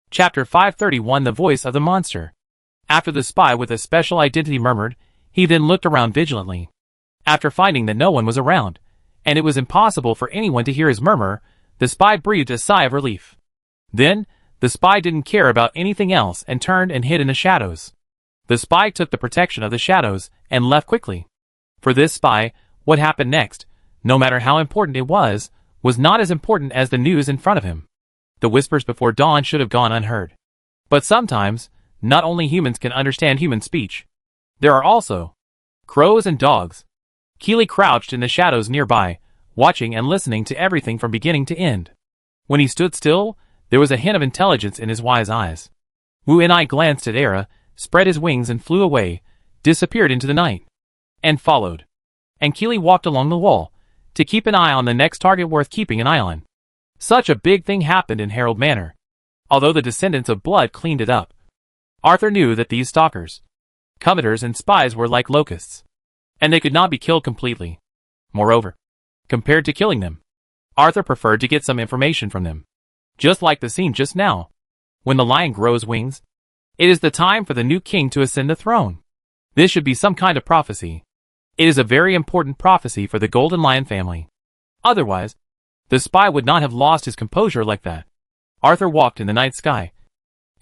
Chapter 531 The Voice of the Monster. After the spy with a special identity murmured, he then looked around vigilantly. After finding that no one was around, and it was impossible for anyone to hear his murmur, the spy breathed a sigh of relief. Then, the spy didn't care about anything else and turned and hid in the shadows. The spy took the protection of the shadows and left quickly. For this spy, what happened next, no matter how important it was not as important as the news in front of him. The whispers before dawn should have gone unheard. But sometimes, not only humans can understand human speech. There are also crows and dogs. Keely crouched in the shadows nearby, watching and listening to everything from beginning to end. When he stood still, there was a hint of intelligence in his wise eyes. Wu and I glanced at Era, spread his wings and flew away, disappeared into the night, and followed. And Keely walked along the wall, to keep an eye on the next target worth keeping an eye on. Such a big thing happened in Harold Manor. Although the descendants of blood cleaned it up, Arthur knew that these stalkers, coveters and spies were like locusts, and they could not be killed completely. Moreover, compared to killing them, Arthur preferred to get some information from them. Just like the scene just now. When the lion grows wings, it is the time for the new king to ascend the throne. This should be some kind of prophecy. It is a very important prophecy for the Golden Lion family. Otherwise, the spy would not have lost his composure like that. Arthur walked in the night sky,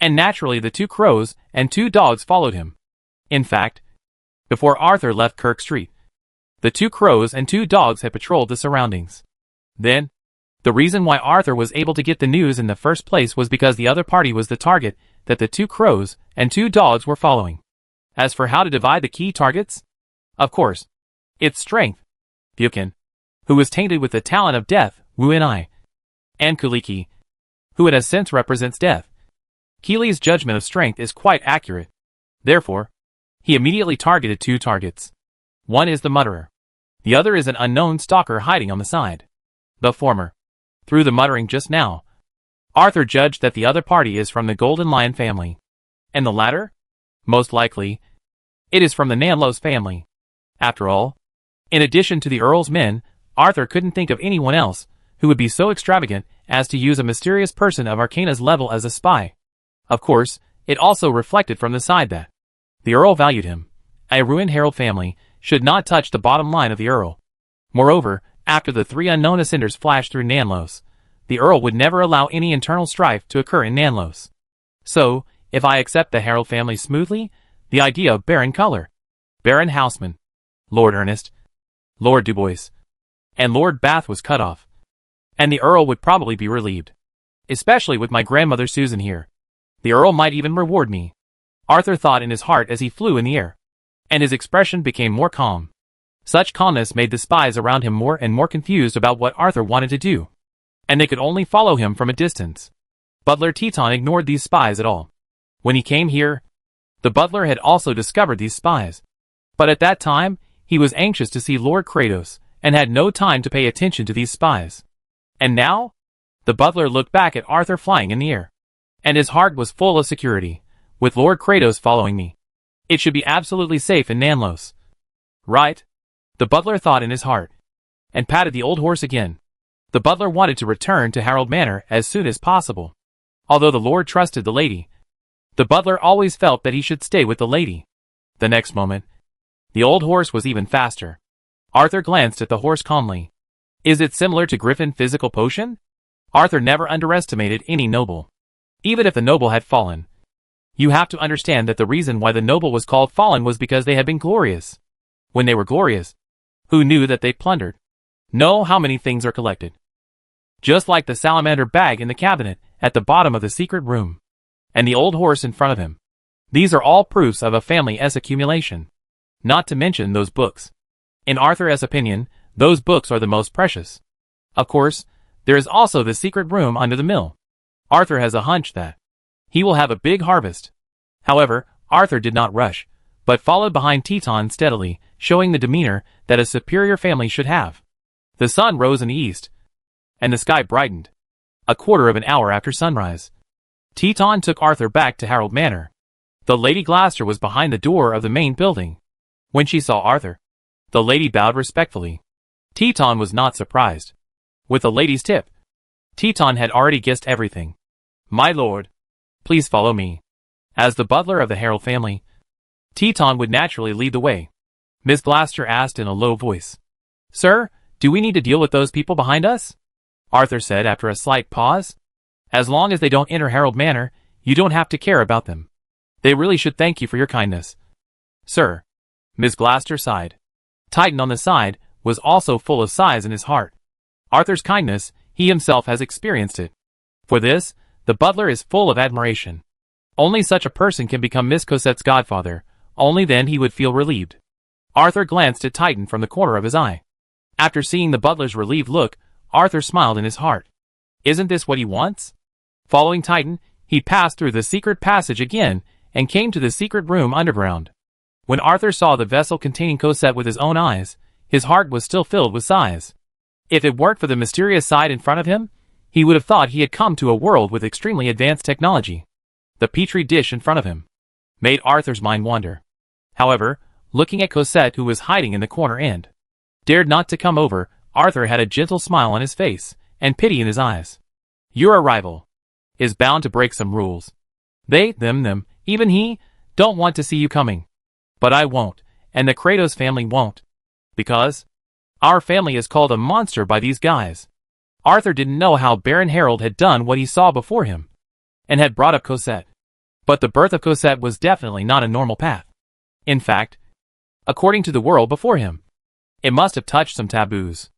and naturally the 2 crows and 2 dogs followed him. In fact, before Arthur left Kirk Street, the 2 crows and 2 dogs had patrolled the surroundings. Then, the reason why Arthur was able to get the news in the first place was because the other party was the target that the 2 crows and 2 dogs were following. As for how to divide the key targets, of course, its strength. Buchan, who was tainted with the talent of death, Wu and I, and Kuliki, who in a sense represents death. Keely's judgment of strength is quite accurate. Therefore, he immediately targeted 2 targets. One is the mutterer. The other is an unknown stalker hiding on the side. The former, through the muttering just now, Arthur judged that the other party is from the Golden Lion family. And the latter? Most likely, it is from the Nanlos family. After all, in addition to the Earl's men, Arthur couldn't think of anyone else who would be so extravagant as to use a mysterious person of Arcana's level as a spy. Of course, it also reflected from the side that the Earl valued him. A ruined Harold family should not touch the bottom line of the Earl. Moreover, after the 3 unknown ascenders flashed through Nanlos, the Earl would never allow any internal strife to occur in Nanlos. So, if I accept the Harold family smoothly, the idea of Baron Color, Baron Houseman, Lord Ernest, Lord Dubois, and Lord Bath was cut off, and the Earl would probably be relieved. Especially with my grandmother Susan here. The Earl might even reward me. Arthur thought in his heart as he flew in the air, and his expression became more calm. Such calmness made the spies around him more and more confused about what Arthur wanted to do, and they could only follow him from a distance. Butler Teton ignored these spies at all. When he came here, the butler had also discovered these spies. But at that time, he was anxious to see Lord Kratos, and had no time to pay attention to these spies. And now? The butler looked back at Arthur flying in the air, and his heart was full of security. With Lord Kratos following me, it should be absolutely safe in Nanlos. Right? The butler thought in his heart, and patted the old horse again. The butler wanted to return to Harold Manor as soon as possible. Although the lord trusted the lady, the butler always felt that he should stay with the lady. The next moment, the old horse was even faster. Arthur glanced at the horse calmly. Is it similar to Griffin physical potion? Arthur never underestimated any noble. Even if the noble had fallen, you have to understand that the reason why the noble was called fallen was because they had been glorious. When they were glorious, who knew that they plundered? Know how many things are collected. Just like the salamander bag in the cabinet at the bottom of the secret room, and the old horse in front of him. These are all proofs of a family's accumulation. Not to mention those books. In Arthur's opinion, those books are the most precious. Of course, there is also the secret room under the mill. Arthur has a hunch that he will have a big harvest. However, Arthur did not rush, but followed behind Teton steadily, showing the demeanor that a superior family should have. The sun rose in the east, and the sky brightened. A quarter of an hour after sunrise, Teton took Arthur back to Harold Manor. The Lady Gloucester was behind the door of the main building. When she saw Arthur, the lady bowed respectfully. Teton was not surprised. With the lady's tip, Teton had already guessed everything. My lord, Please follow me. As the butler of the Harold family, Teton would naturally lead the way. Miss Glaster asked in a low voice. Sir, do we need to deal with those people behind us? Arthur said after a slight pause. As long as they don't enter Harold Manor, you don't have to care about them. They really should thank you for your kindness. Sir. Miss Glaster sighed. Titan on the side was also full of sighs in his heart. Arthur's kindness, he himself has experienced it. For this, the butler is full of admiration. Only such a person can become Miss Cosette's godfather, only then he would feel relieved. Arthur glanced at Titan from the corner of his eye. After seeing the butler's relieved look, Arthur smiled in his heart. Isn't this what he wants? Following Titan, he passed through the secret passage again and came to the secret room underground. When Arthur saw the vessel containing Cosette with his own eyes, his heart was still filled with sighs. If it weren't for the mysterious side in front of him, he would have thought he had come to a world with extremely advanced technology. The petri dish in front of him made Arthur's mind wander. However, looking at Cosette, who was hiding in the corner and dared not to come over, Arthur had a gentle smile on his face and pity in his eyes. Your arrival is bound to break some rules. They, them, even he, don't want to see you coming. But I won't, and the Kratos family won't. Because our family is called a monster by these guys. Arthur didn't know how Baron Harold had done what he saw before him, and had brought up Cosette. But the birth of Cosette was definitely not a normal path. In fact, according to the world before him, it must have touched some taboos.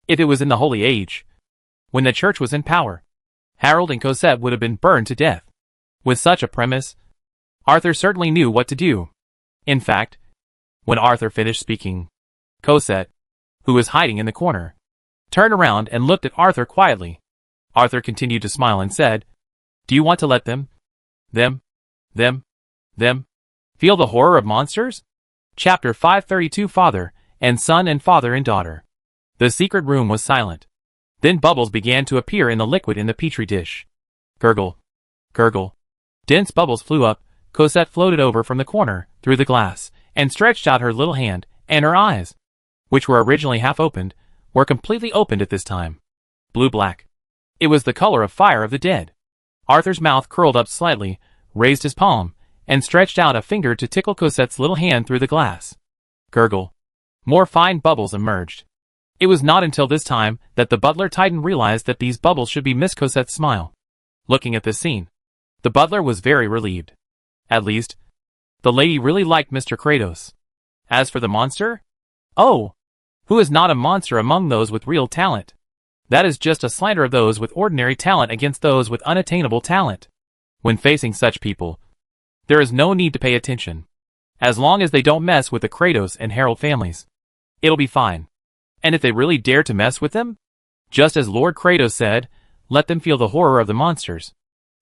If it was in the Holy Age, when the church was in power, Harold and Cosette would have been burned to death. With such a premise, Arthur certainly knew what to do. In fact, when Arthur finished speaking, Cosette, who was hiding in the corner, turned around and looked at Arthur quietly. Arthur continued to smile and said, Do you want to let them feel the horror of monsters? Chapter 532 Father and Son and Father and Daughter. The secret room was silent. Then bubbles began to appear in the liquid in the petri dish. Gurgle. Gurgle. Dense bubbles flew up. Cosette floated over from the corner, through the glass, and stretched out her little hand, and her eyes, which were originally half opened, were completely opened at this time. Blue-black. It was the color of fire of the dead. Arthur's mouth curled up slightly, raised his palm, and stretched out a finger to tickle Cosette's little hand through the glass. Gurgle. More fine bubbles emerged. It was not until this time that the butler Titan realized that these bubbles should be Miss Cosette's smile. Looking at this scene, the butler was very relieved. At least, the lady really liked Mr. Kratos. As for the monster? Oh! Who is not a monster among those with real talent? That is just a slander of those with ordinary talent against those with unattainable talent. When facing such people, there is no need to pay attention. As long as they don't mess with the Kratos and Harold families, it'll be fine. And if they really dare to mess with them, just as Lord Kratos said, let them feel the horror of the monsters.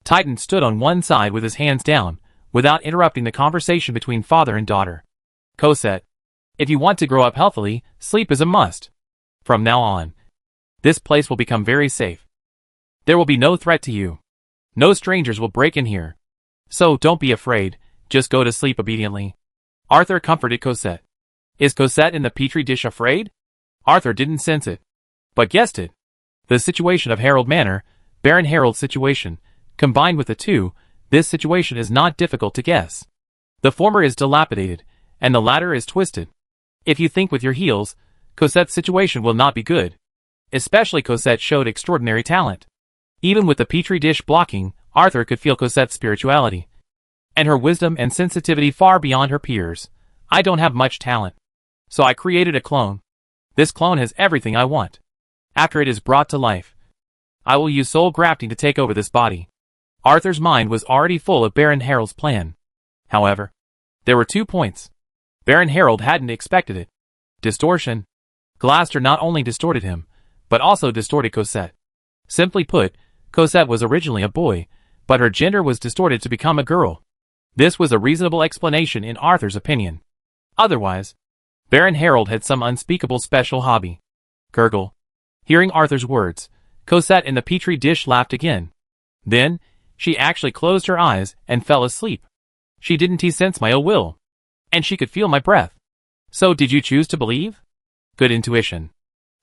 Titan stood on one side with his hands down, without interrupting the conversation between father and daughter. Cosette, if you want to grow up healthily, sleep is a must. From now on, this place will become very safe. There will be no threat to you. No strangers will break in here. So don't be afraid, just go to sleep obediently. Arthur comforted Cosette. Is Cosette in the petri dish afraid? Arthur didn't sense it, but guessed it. The situation of Harold Manor, Baron Harold's situation, combined with the two, this situation is not difficult to guess. The former is dilapidated, and the latter is twisted. If you think with your heels, Cosette's situation will not be good. Especially Cosette showed extraordinary talent. Even with the petri dish blocking, Arthur could feel Cosette's spirituality, and her wisdom and sensitivity far beyond her peers. I don't have much talent, so I created a clone. This clone has everything I want. After it is brought to life, I will use soul grafting to take over this body. Arthur's mind was already full of Baron Harold's plan. However, there were 2 points. Baron Harold hadn't expected it. Distortion. Glaster not only distorted him, but also distorted Cosette. Simply put, Cosette was originally a boy, but her gender was distorted to become a girl. This was a reasonable explanation in Arthur's opinion. Otherwise, Baron Harold had some unspeakable special hobby. Gurgle. Hearing Arthur's words, Cosette in the petri dish laughed again. Then, she actually closed her eyes and fell asleep. She didn't sense my ill will. And she could feel my breath. So did you choose to believe? Good intuition.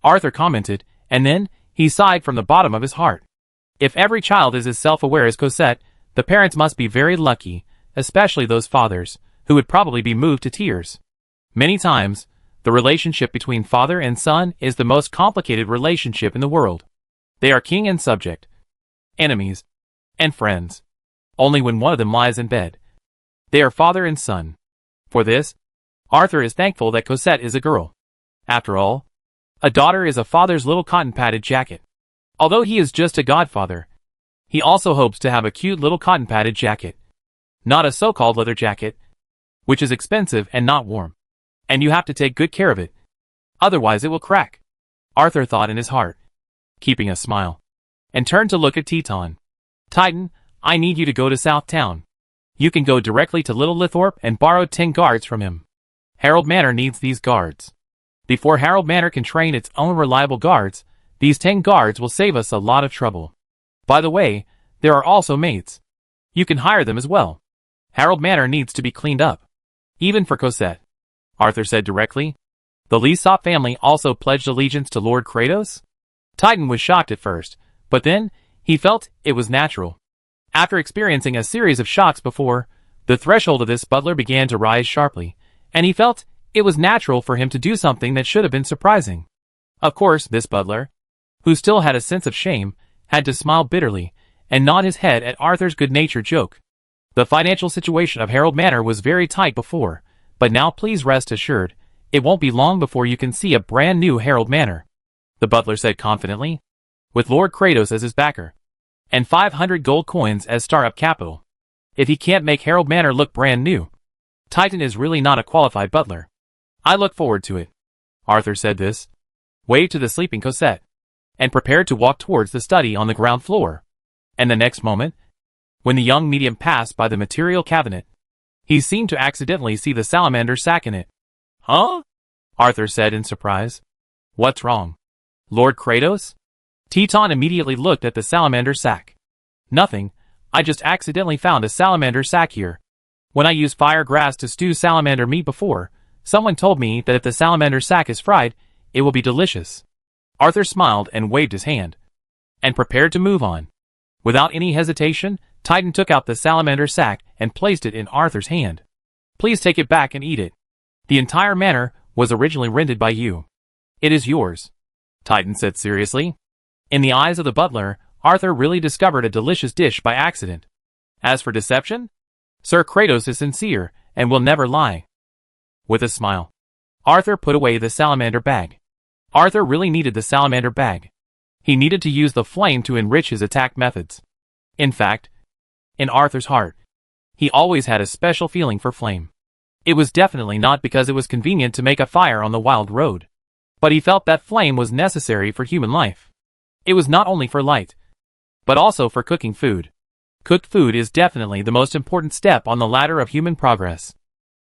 Arthur commented, and then, he sighed from the bottom of his heart. If every child is as self-aware as Cosette, The parents must be very lucky, especially those fathers, who would probably be moved to tears. Many times, the relationship between father and son is the most complicated relationship in the world. They are king and subject, enemies, and friends. Only when one of them lies in bed, they are father and son. For this, Arthur is thankful that Cosette is a girl. After all, a daughter is a father's little cotton-padded jacket. Although he is just a godfather, he also hopes to have a cute little cotton-padded jacket. Not a so-called leather jacket, which is expensive and not warm. And you have to take good care of it. Otherwise it will crack. Arthur thought in his heart, keeping a smile, and turned to look at Teton. Titan, I need you to go to South Town. You can go directly to Little Lithorp and borrow 10 guards from him. Harold Manor needs these guards. Before Harold Manor can train its own reliable guards, these 10 guards will save us a lot of trouble. By the way, there are also maids. You can hire them as well. Harold Manor needs to be cleaned up. Even for Cosette, Arthur said directly. The Lysop family also pledged allegiance to Lord Kratos? Titan was shocked at first, but then, he felt it was natural. After experiencing a series of shocks before, the threshold of this butler began to rise sharply, and he felt it was natural for him to do something that should have been surprising. Of course, this butler, who still had a sense of shame, had to smile bitterly and nod his head at Arthur's good-natured joke. The financial situation of Harold Manor was very tight before, but now please rest assured, it won't be long before you can see a brand new Harold Manor, the butler said confidently, with Lord Kratos as his backer, and 500 gold coins as startup capital. If he can't make Harold Manor look brand new, Titan is really not a qualified butler. I look forward to it. Arthur said this, waved to the sleeping Cosette, and prepared to walk towards the study on the ground floor. And the next moment, when the young medium passed by the material cabinet, he seemed to accidentally see the salamander sack in it. Huh? Arthur said in surprise. What's wrong? Lord Kratos? Teton immediately looked at the salamander sack. Nothing, I just accidentally found a salamander sack here. When I used fire grass to stew salamander meat before, someone told me that if the salamander sack is fried, it will be delicious. Arthur smiled and waved his hand, and prepared to move on. Without any hesitation, Titan took out the salamander sack and placed it in Arthur's hand. Please take it back and eat it. The entire manor was originally rented by you. It is yours, Titan said seriously. In the eyes of the butler, Arthur really discovered a delicious dish by accident. As for deception, Sir Kratos is sincere and will never lie. With a smile, Arthur put away the salamander bag. Arthur really needed the salamander bag. He needed to use the flame to enrich his attack methods. In fact, in Arthur's heart, he always had a special feeling for flame. It was definitely not because it was convenient to make a fire on the wild road, but he felt that flame was necessary for human life. It was not only for light, but also for cooking food. Cooked food is definitely the most important step on the ladder of human progress.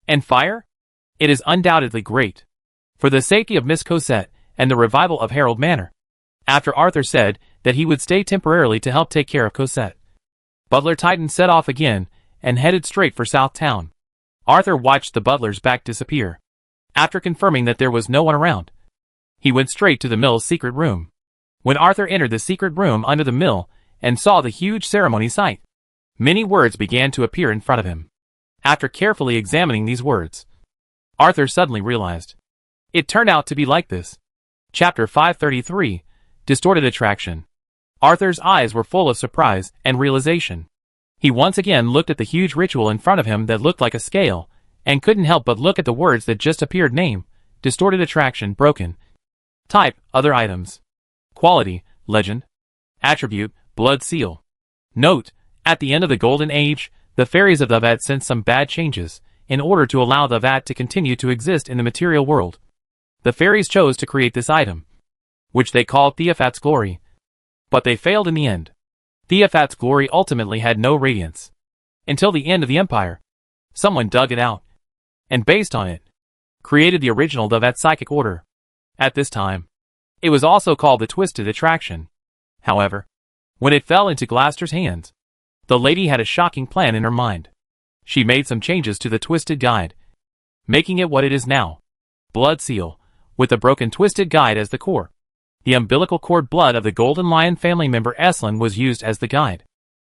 And fire? It is undoubtedly great. For the safety of Miss Cosette and the revival of Harold Manor. After Arthur said that he would stay temporarily to help take care of Cosette, Butler Titan set off again and headed straight for South Town. Arthur watched the butler's back disappear. After confirming that there was no one around, he went straight to the mill's secret room. When Arthur entered the secret room under the mill and saw the huge ceremony site, many words began to appear in front of him. After carefully examining these words, Arthur suddenly realized. It turned out to be like this. Chapter 533, Distorted Attraction. Arthur's eyes were full of surprise and realization. He once again looked at the huge ritual in front of him that looked like a scale, and couldn't help but look at the words that just appeared: name, distorted attraction, broken. Type, other items. Quality, legend. Attribute, blood seal. Note, at the end of the Golden Age, the fairies of the Vat sent some bad changes, in order to allow the Vat to continue to exist in the material world. The fairies chose to create this item, which they called Theophat's Glory. But they failed in the end. Theophat's Glory ultimately had no radiance. Until the end of the Empire, someone dug it out, and based on it, created the original the Vat Psychic Order. At this time, it was also called the Twisted Attraction. However, when it fell into Glaster's hands, the lady had a shocking plan in her mind. She made some changes to the Twisted Guide, making it what it is now. Blood Seal, with the broken Twisted Guide as the core. The umbilical cord blood of the Golden Lion family member Eslin was used as the guide.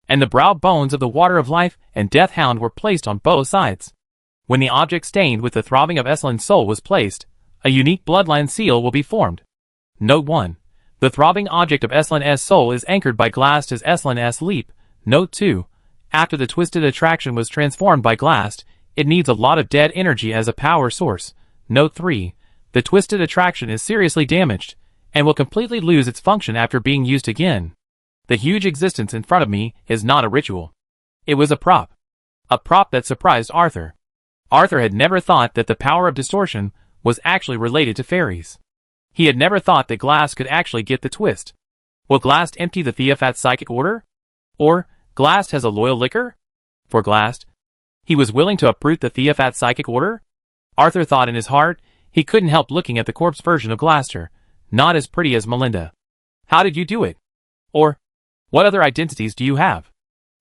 and the brow bones of the water of life and death hound were placed on both sides. When the object stained with the throbbing of Eslin's soul was placed, a unique bloodline seal will be formed. Note 1. The throbbing object of Eslin's soul is anchored by Glast as Eslin's leap. Note 2. After the twisted attraction was transformed by Glast, it needs a lot of dead energy as a power source. Note 3. The twisted attraction is seriously damaged, and will completely lose its function after being used again. The huge existence in front of me is not a ritual. It was a prop. A prop that surprised Arthur. Arthur had never thought that the power of distortion was actually related to fairies. He had never thought that Glast could actually get the twist. Will Glast empty the Theophat's psychic order? Or, Glast has a loyal licker? For Glast, he was willing to uproot the Theophat's psychic order? Arthur thought in his heart. He couldn't help looking at the corpse version of Glaster, not as pretty as Melinda. How did you do it? Or, what other identities do you have?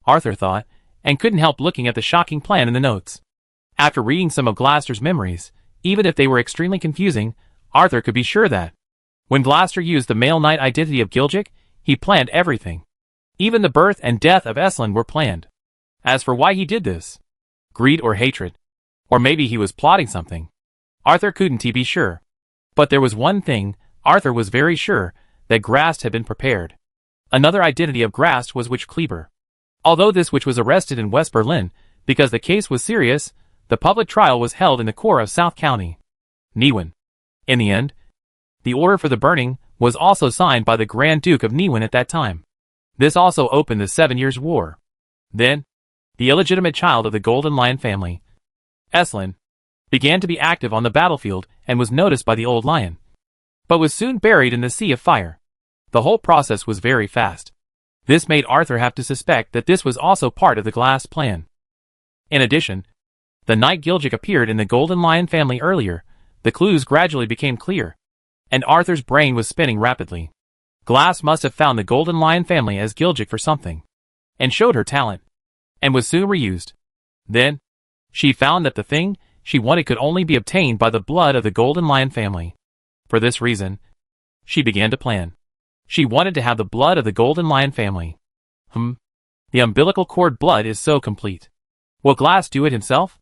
Arthur thought, and couldn't help looking at the shocking plan in the notes. After reading some of Glaster's memories, even if they were extremely confusing, Arthur could be sure that, when Glaster used the male knight identity of Gilgic, he planned everything. Even the birth and death of Eslin were planned. As for why he did this, greed or hatred, or maybe he was plotting something, Arthur couldn't be sure. But there was one thing, Arthur was very sure, that Grast had been prepared. Another identity of Grast was Witch Kleber. Although this witch was arrested in West Berlin, because the case was serious, the public trial was held in the core of South County. Niwen. In the end, the order for the burning was also signed by the Grand Duke of Niwen at that time. This also opened the 7 Years' War. Then, the illegitimate child of the Golden Lion family, Eslin, began to be active on the battlefield and was noticed by the Old Lion, but was soon buried in the sea of fire. The whole process was very fast. This made Arthur have to suspect that this was also part of the Glass plan. In addition, the night Gilgic appeared in the Golden Lion family earlier, the clues gradually became clear, and Arthur's brain was spinning rapidly. Glass must have found the Golden Lion family as Gilgic for something, and showed her talent, and was soon reused. Then, she found that the thing she wanted could only be obtained by the blood of the Golden Lion family. For this reason, she began to plan. She wanted to have the blood of the Golden Lion family. The umbilical cord blood is so complete. Will Glass do it himself?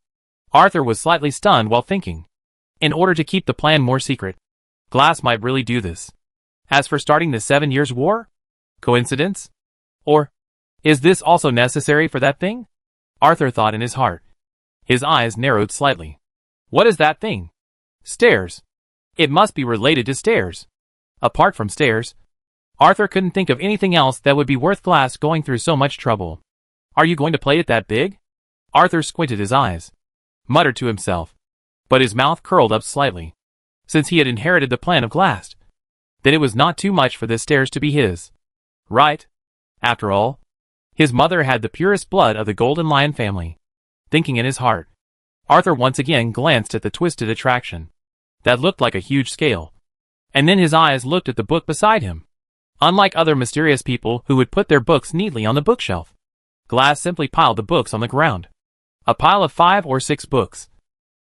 Arthur was slightly stunned while thinking. In order to keep the plan more secret, Glass might really do this. As for starting the 7 Years' War? Coincidence? Or, is this also necessary for that thing? Arthur thought in his heart. His eyes narrowed slightly. What is that thing? Stairs. It must be related to stairs. Apart from stairs, Arthur couldn't think of anything else that would be worth Glass going through so much trouble. Are you going to play it that big? Arthur squinted his eyes, muttered to himself, but his mouth curled up slightly. Since he had inherited the plan of Glass, then it was not too much for the stairs to be his. Right? After all, his mother had the purest blood of the Golden Lion family. Thinking in his heart, Arthur once again glanced at the twisted attraction. That looked like a huge scale. And then his eyes looked at the book beside him. Unlike other mysterious people who would put their books neatly on the bookshelf, Glass simply piled the books on the ground. A pile of 5 or 6 books.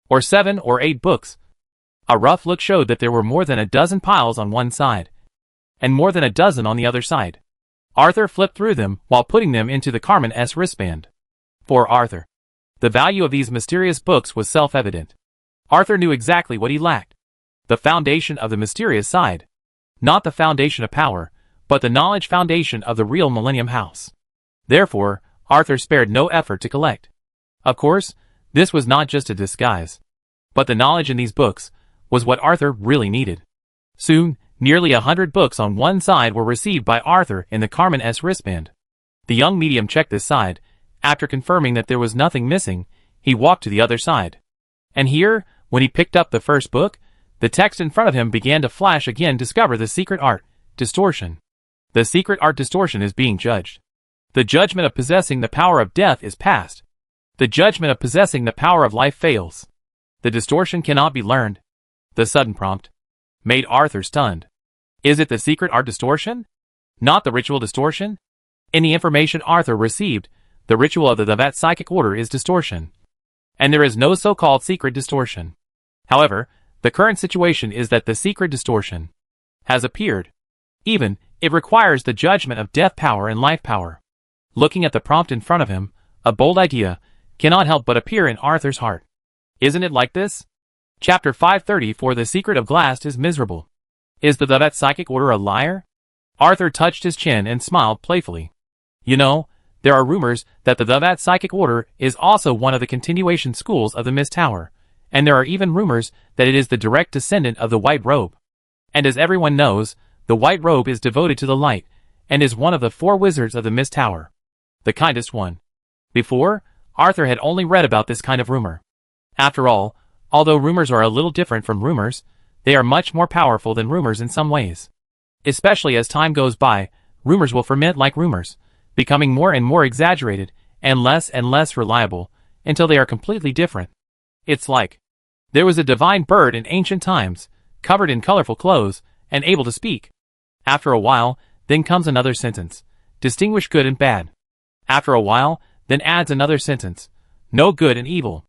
Or 7 or 8 books. A rough look showed that there were more than a dozen piles on one side, and more than a dozen on the other side. Arthur flipped through them while putting them into the Carmen's wristband. For Arthur, the value of these mysterious books was self-evident. Arthur knew exactly what he lacked. The foundation of the mysterious side. Not the foundation of power, but the knowledge foundation of the real Millennium House. Therefore, Arthur spared no effort to collect. Of course, this was not just a disguise. But the knowledge in these books was what Arthur really needed. Soon, nearly 100 books on one side were received by Arthur in the Carmen's wristband. The young medium checked this side. After confirming that there was nothing missing, he walked to the other side. And here, when he picked up the first book, the text in front of him began to flash again. Discover the secret art, distortion. The secret art distortion is being judged. The judgment of possessing the power of death is past. The judgment of possessing the power of life fails. The distortion cannot be learned. The sudden prompt made Arthur stunned. Is it the secret art distortion? Not the ritual distortion? In the information Arthur received, the ritual of the Theophat psychic order is distortion. And there is no so-called secret distortion. However, the current situation is that the secret distortion has appeared. Even, it requires the judgment of death power and life power. Looking at the prompt in front of him, a bold idea cannot help but appear in Arthur's heart. Isn't it like this? Chapter 534 The Secret of Glass is miserable. Is the that psychic order a liar? Arthur touched his chin and smiled playfully. You know, there are rumors that the that psychic order is also one of the continuation schools of the Mist Tower, and there are even rumors that it is the direct descendant of the White Robe. And as everyone knows, the White Robe is devoted to the light, and is one of the 4 wizards of the Mist Tower. The kindest one. Before, Arthur had only read about this kind of rumor. After all, although rumors are a little different from rumors, they are much more powerful than rumors in some ways. Especially as time goes by, rumors will ferment like rumors, becoming more and more exaggerated and less reliable, until they are completely different. It's like, there was a divine bird in ancient times, covered in colorful clothes, and able to speak. After a while, then comes another sentence, distinguish good and bad. After a while, then adds another sentence, know good and evil.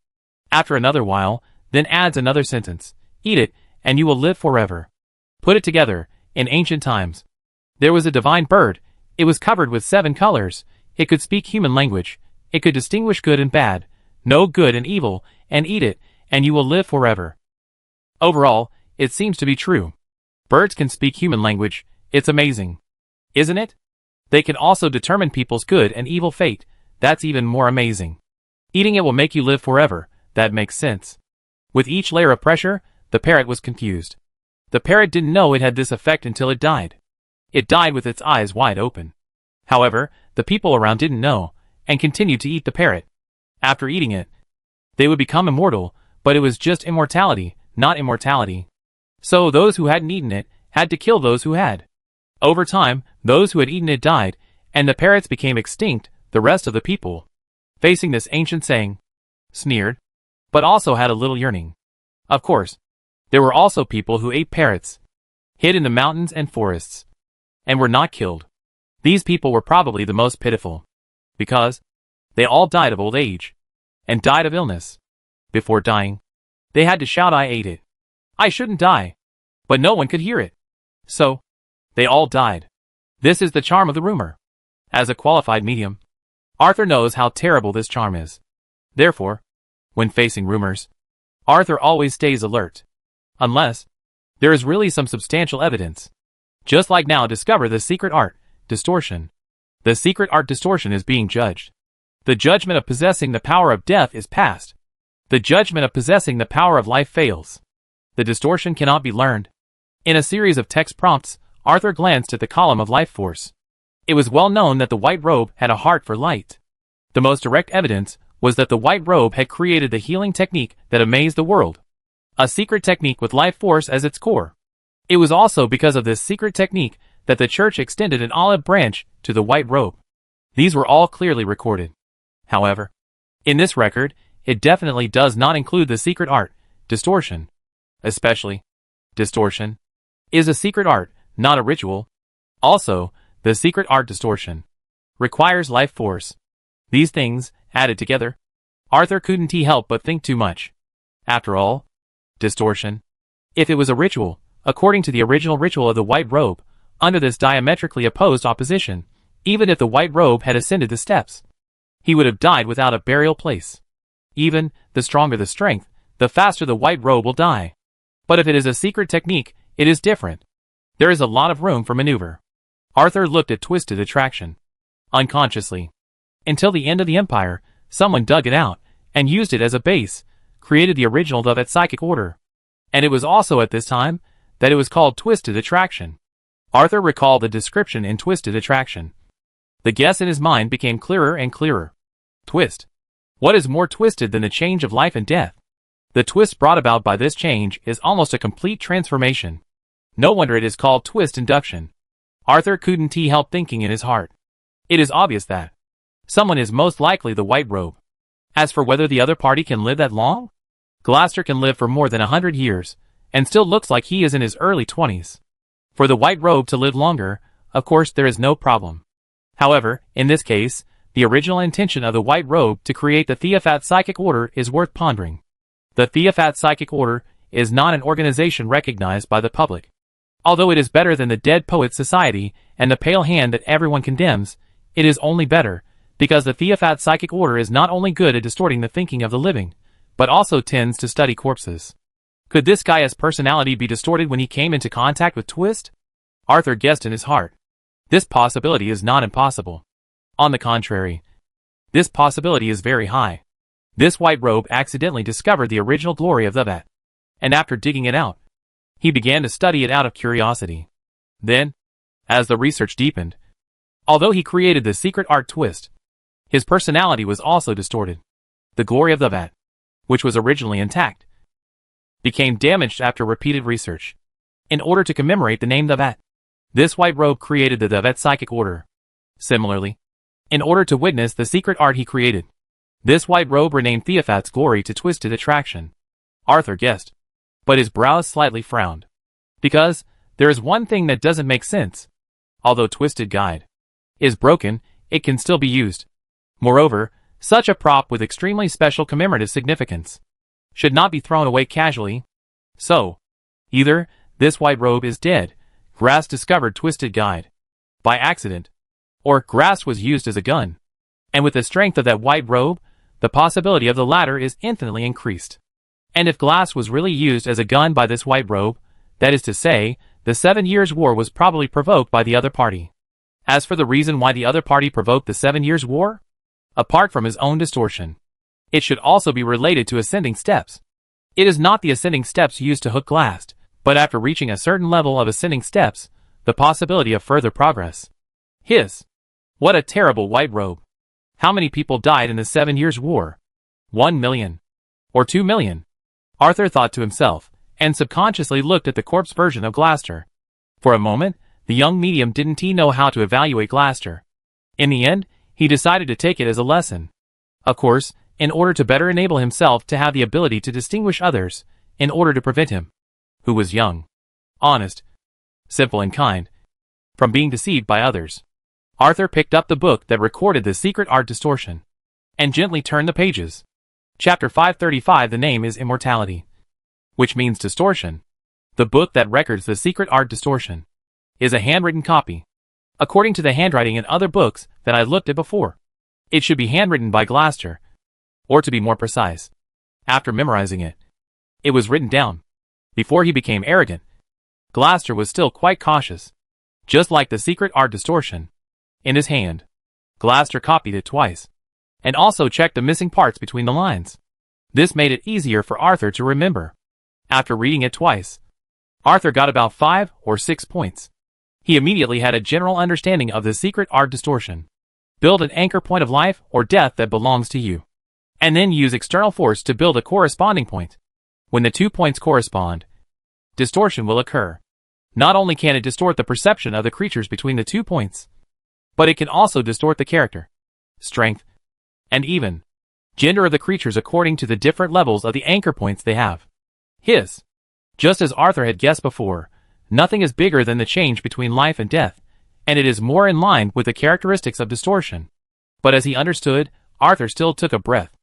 After another while, then adds another sentence, eat it, and you will live forever. Put it together, in ancient times. There was a divine bird, it was covered with 7 colors, it could speak human language, it could distinguish good and bad, know good and evil, and eat it, and you will live forever. Overall, it seems to be true. Birds can speak human language, it's amazing. Isn't it? They can also determine people's good and evil fate, that's even more amazing. Eating it will make you live forever, that makes sense. With each layer of pressure, the parrot was confused. The parrot didn't know it had this effect until it died. It died with its eyes wide open. However, the people around didn't know, and continued to eat the parrot. After eating it, they would become immortal, but it was just immortality, not immortality. So those who hadn't eaten it, had to kill those who had. Over time, those who had eaten it died, and the parrots became extinct, the rest of the people, facing this ancient saying, sneered, but also had a little yearning. Of course, there were also people who ate parrots, hid in the mountains and forests, and were not killed. These people were probably the most pitiful, because they all died of old age, and died of illness. Before dying, they had to shout, I ate it. I shouldn't die. But no one could hear it. So, they all died. This is the charm of the rumor. As a qualified medium, Arthur knows how terrible this charm is. Therefore, when facing rumors, Arthur always stays alert. Unless there is really some substantial evidence. Just like now, discover the secret art, distortion. The secret art distortion is being judged. The judgment of possessing the power of death is past. The judgment of possessing the power of life fails. The distortion cannot be learned. In a series of text prompts, Arthur glanced at the column of life force. It was well known that the White Robe had a heart for light. The most direct evidence was that the White Robe had created the healing technique that amazed the world. A secret technique with life force as its core. It was also because of this secret technique that the church extended an olive branch to the White Robe. These were all clearly recorded. However, in this record, it definitely does not include the secret art, distortion. Especially, distortion is a secret art, not a ritual. Also, the secret art distortion requires life force. These things, added together, Arthur couldn't help but think too much. After all, distortion, if it was a ritual, according to the original ritual of the White Robe, under this diametrically opposed opposition, even if the White Robe had ascended the steps, he would have died without a burial place. Even, the stronger the strength, the faster the White Robe will die. But if it is a secret technique, it is different. There is a lot of room for maneuver. Arthur looked at twisted attraction. Unconsciously. Until the end of the Empire, someone dug it out, and used it as a base, created the original of that psychic order. And it was also at this time, that it was called twisted attraction. Arthur recalled the description in twisted attraction. The guess in his mind became clearer and clearer. Twist. What is more twisted than the change of life and death? The twist brought about by this change is almost a complete transformation. No wonder it is called twist induction. Arthur couldn't help thinking in his heart. It is obvious that someone is most likely the White Robe. As for whether the other party can live that long, Gloucester can live for more than 100 years, and still looks like he is in his early 20s. For the White Robe to live longer, of course there is no problem. However, in this case, the original intention of the White Robe to create the Theophat Psychic Order is worth pondering. The Theophat Psychic Order is not an organization recognized by the public. Although it is better than the Dead Poets Society and the Pale Hand that everyone condemns, it is only better, because the Theophat psychic order is not only good at distorting the thinking of the living, but also tends to study corpses. Could this guy's personality be distorted when he came into contact with Twist? Arthur guessed in his heart. This possibility is not impossible. On the contrary, this possibility is very high. This white robe accidentally discovered the original glory of the vat, and after digging it out, he began to study it out of curiosity. Then, as the research deepened, although he created the secret art Twist, his personality was also distorted. The glory of the vat, which was originally intact, became damaged after repeated research. In order to commemorate the name the vat, this white robe created the vat psychic order. Similarly, in order to witness the secret art he created, this white robe renamed Theophat's glory to Twisted Attraction. Arthur guessed, but his brows slightly frowned. Because, there is one thing that doesn't make sense. Although Twisted Guide is broken, it can still be used. Moreover, such a prop with extremely special commemorative significance should not be thrown away casually. So, either this white robe is dead, Grass discovered Twisted Guide by accident, or Grass was used as a gun. And with the strength of that white robe, the possibility of the latter is infinitely increased. And if Glass was really used as a gun by this white robe, that is to say, the 7 Years' War was probably provoked by the other party. As for the reason why the other party provoked the 7 Years' War, apart from his own distortion, it should also be related to ascending steps. It is not the ascending steps used to hook Glass, but after reaching a certain level of ascending steps, the possibility of further progress. What a terrible white robe. How many people died in the 7 Years' War? 1 million. Or 2 million? Arthur thought to himself, and subconsciously looked at the corpse version of Glaster. For a moment, the young medium didn't know how to evaluate Glaster. In the end, he decided to take it as a lesson. Of course, in order to better enable himself to have the ability to distinguish others, in order to prevent him, who was young, honest, simple and kind, from being deceived by others. Arthur picked up the book that recorded the secret art distortion, and gently turned the pages. Chapter 535. The name is Immortality, which means distortion. The book that records the secret art distortion is a handwritten copy, according to the handwriting in other books that I looked at before. It should be handwritten by Glaster, or to be more precise, after memorizing it, it was written down. Before he became arrogant, Glaster was still quite cautious, just like the secret art distortion. In his hand, Glaster copied it twice, and also checked the missing parts between the lines. This made it easier for Arthur to remember. After reading it twice, Arthur got about 5 or 6 points. He immediately had a general understanding of the secret art distortion. Build an anchor point of life or death that belongs to you, and then use external force to build a corresponding point. When the 2 points correspond, distortion will occur. Not only can it distort the perception of the creatures between the 2 points, but it can also distort the character, strength, and even gender of the creatures according to the different levels of the anchor points they have. Just as Arthur had guessed before, nothing is bigger than the change between life and death, and it is more in line with the characteristics of distortion. But as he understood, Arthur still took a breath.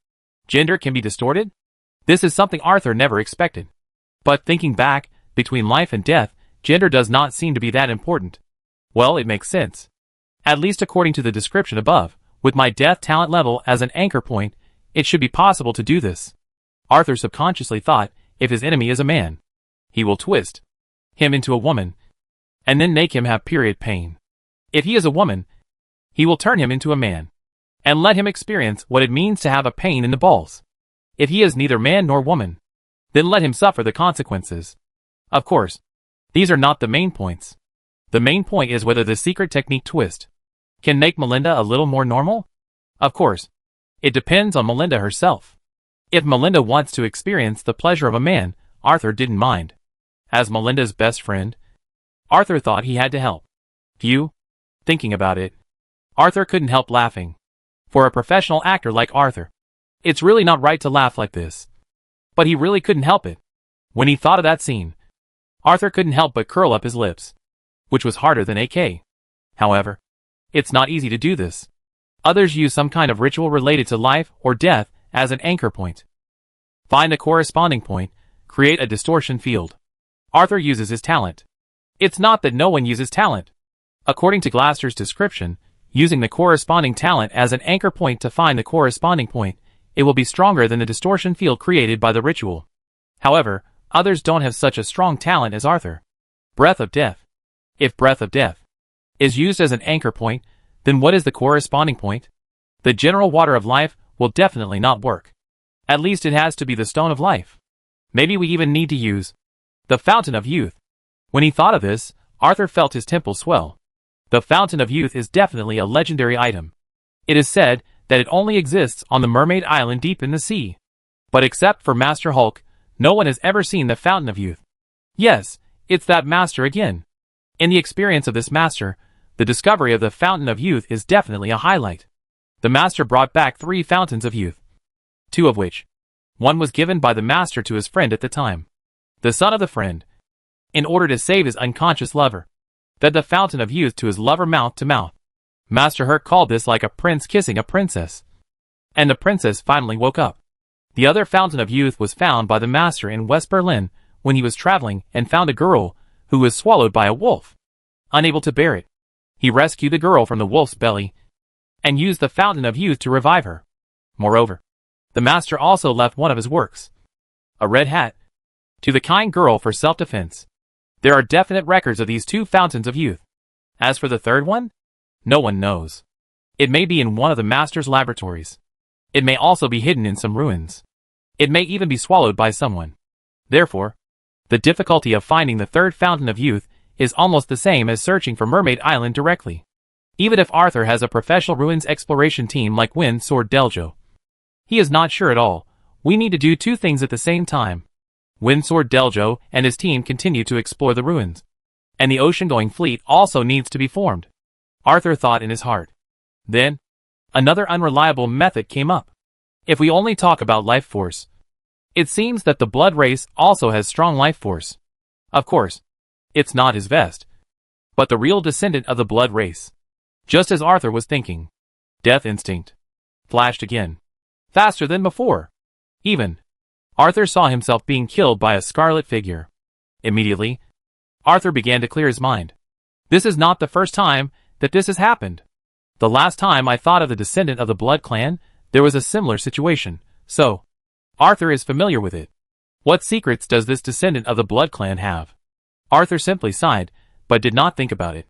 Gender can be distorted? This is something Arthur never expected. But thinking back, between life and death, gender does not seem to be that important. Well, it makes sense. At least according to the description above, with my death talent level as an anchor point, it should be possible to do this. Arthur subconsciously thought, if his enemy is a man, he will twist him into a woman, and then make him have period pain. If he is a woman, he will turn him into a man, and let him experience what it means to have a pain in the balls. If he is neither man nor woman, then let him suffer the consequences. Of course, these are not the main points. The main point is whether the secret technique twist can make Melinda a little more normal? Of course, it depends on Melinda herself. If Melinda wants to experience the pleasure of a man, Arthur didn't mind. As Melinda's best friend, Arthur thought he had to help. Thinking about it, Arthur couldn't help laughing. For a professional actor like Arthur, it's really not right to laugh like this. But he really couldn't help it. When he thought of that scene, Arthur couldn't help but curl up his lips, which was harder than AK. However, it's not easy to do this. Others use some kind of ritual related to life or death as an anchor point. Find a corresponding point, create a distortion field. Arthur uses his talent. It's not that no one uses talent. According to Glaster's description, Using the corresponding talent as an anchor point to find the corresponding point, it will be stronger than the distortion field created by the ritual. However, others don't have such a strong talent as Arthur. Breath of Death. If Breath of Death is used as an anchor point, then what is the corresponding point? The general water of life will definitely not work. At least it has to be the stone of life. Maybe we even need to use the fountain of youth. When he thought of this, Arthur felt his temples swell. The fountain of youth is definitely a legendary item. It is said that it only exists on the Mermaid Island deep in the sea. But except for Master Hulk, no one has ever seen the fountain of youth. Yes, it's that master again. In the experience of this master, the discovery of the fountain of youth is definitely a highlight. The master brought back 3 fountains of youth. 2 of which, one was given by the master to his friend at the time. The son of the friend, in order to save his unconscious lover, fed the fountain of youth to his lover mouth to mouth. Master Herc called this like a prince kissing a princess. And the princess finally woke up. The other fountain of youth was found by the master in West Berlin when he was traveling and found a girl who was swallowed by a wolf. Unable to bear it, he rescued the girl from the wolf's belly and used the fountain of youth to revive her. Moreover, the master also left one of his works, a red hat, to the kind girl for self-defense. There are definite records of these 2 fountains of youth. As for the third one, no one knows. It may be in one of the master's laboratories. It may also be hidden in some ruins. It may even be swallowed by someone. Therefore, the difficulty of finding the third fountain of youth is almost the same as searching for Mermaid Island directly. Even if Arthur has a professional ruins exploration team like Wind Sword Deljo, he is not sure at all. We need to do 2 things at the same time. Wind Sword Deljo and his team continue to explore the ruins, and the ocean-going fleet also needs to be formed. Arthur thought in his heart. Then, another unreliable method came up. If we only talk about life force, it seems that the blood race also has strong life force. Of course, it's not his vest, but the real descendant of the blood race. Just as Arthur was thinking, death instinct flashed again, faster than before. Even, Arthur saw himself being killed by a scarlet figure. Immediately, Arthur began to clear his mind. This is not the first time that this has happened. The last time I thought of the descendant of the Blood Clan, there was a similar situation, so Arthur is familiar with it. What secrets does this descendant of the Blood Clan have? Arthur simply sighed, but did not think about it.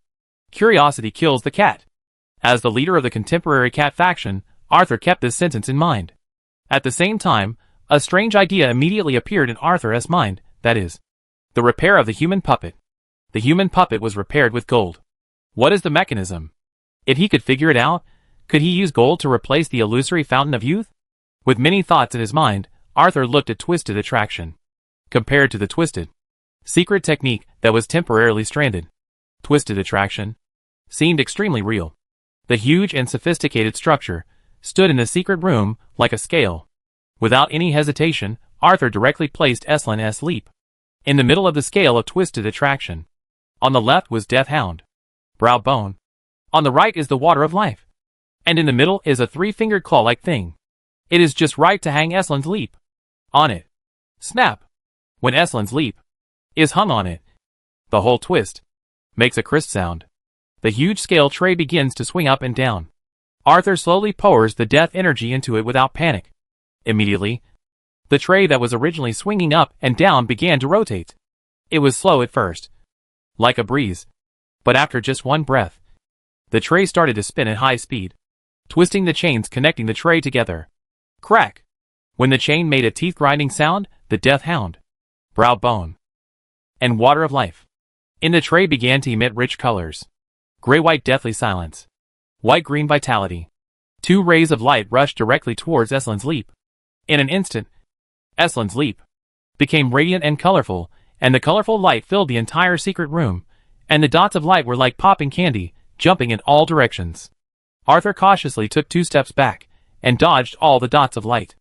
Curiosity kills the cat. As the leader of the contemporary cat faction, Arthur kept this sentence in mind. At the same time, a strange idea immediately appeared in Arthur's mind, that is, the repair of the human puppet. The human puppet was repaired with gold. What is the mechanism? If he could figure it out, could he use gold to replace the illusory fountain of youth? With many thoughts in his mind, Arthur looked at Twisted Attraction. Compared to the Twisted secret technique that was temporarily stranded, Twisted Attraction seemed extremely real. The huge and sophisticated structure stood in the secret room like a scale. Without any hesitation, Arthur directly placed Eslin's leap in the middle of the scale of Twisted Attraction. On the left was Death Hound, Brow Bone. On the right is the Water of Life. And in the middle is a 3-fingered claw-like thing. It is just right to hang Eslin's leap on it. Snap! When Eslin's leap is hung on it, the whole twist makes a crisp sound. The huge scale tray begins to swing up and down. Arthur slowly pours the death energy into it without panic. Immediately, the tray that was originally swinging up and down began to rotate. It was slow at first, like a breeze, but after just one breath, the tray started to spin at high speed, twisting the chains connecting the tray together. Crack! When the chain made a teeth-grinding sound, the Death Hound, Brow Bone, and Water of Life in the tray began to emit rich colors. Gray-white deathly silence, white-green vitality. 2 rays of light rushed directly towards Eslin's leap. In an instant, Eslin's leap became radiant and colorful, and the colorful light filled the entire secret room, and the dots of light were like popping candy, jumping in all directions. Arthur cautiously took 2 steps back, and dodged all the dots of light.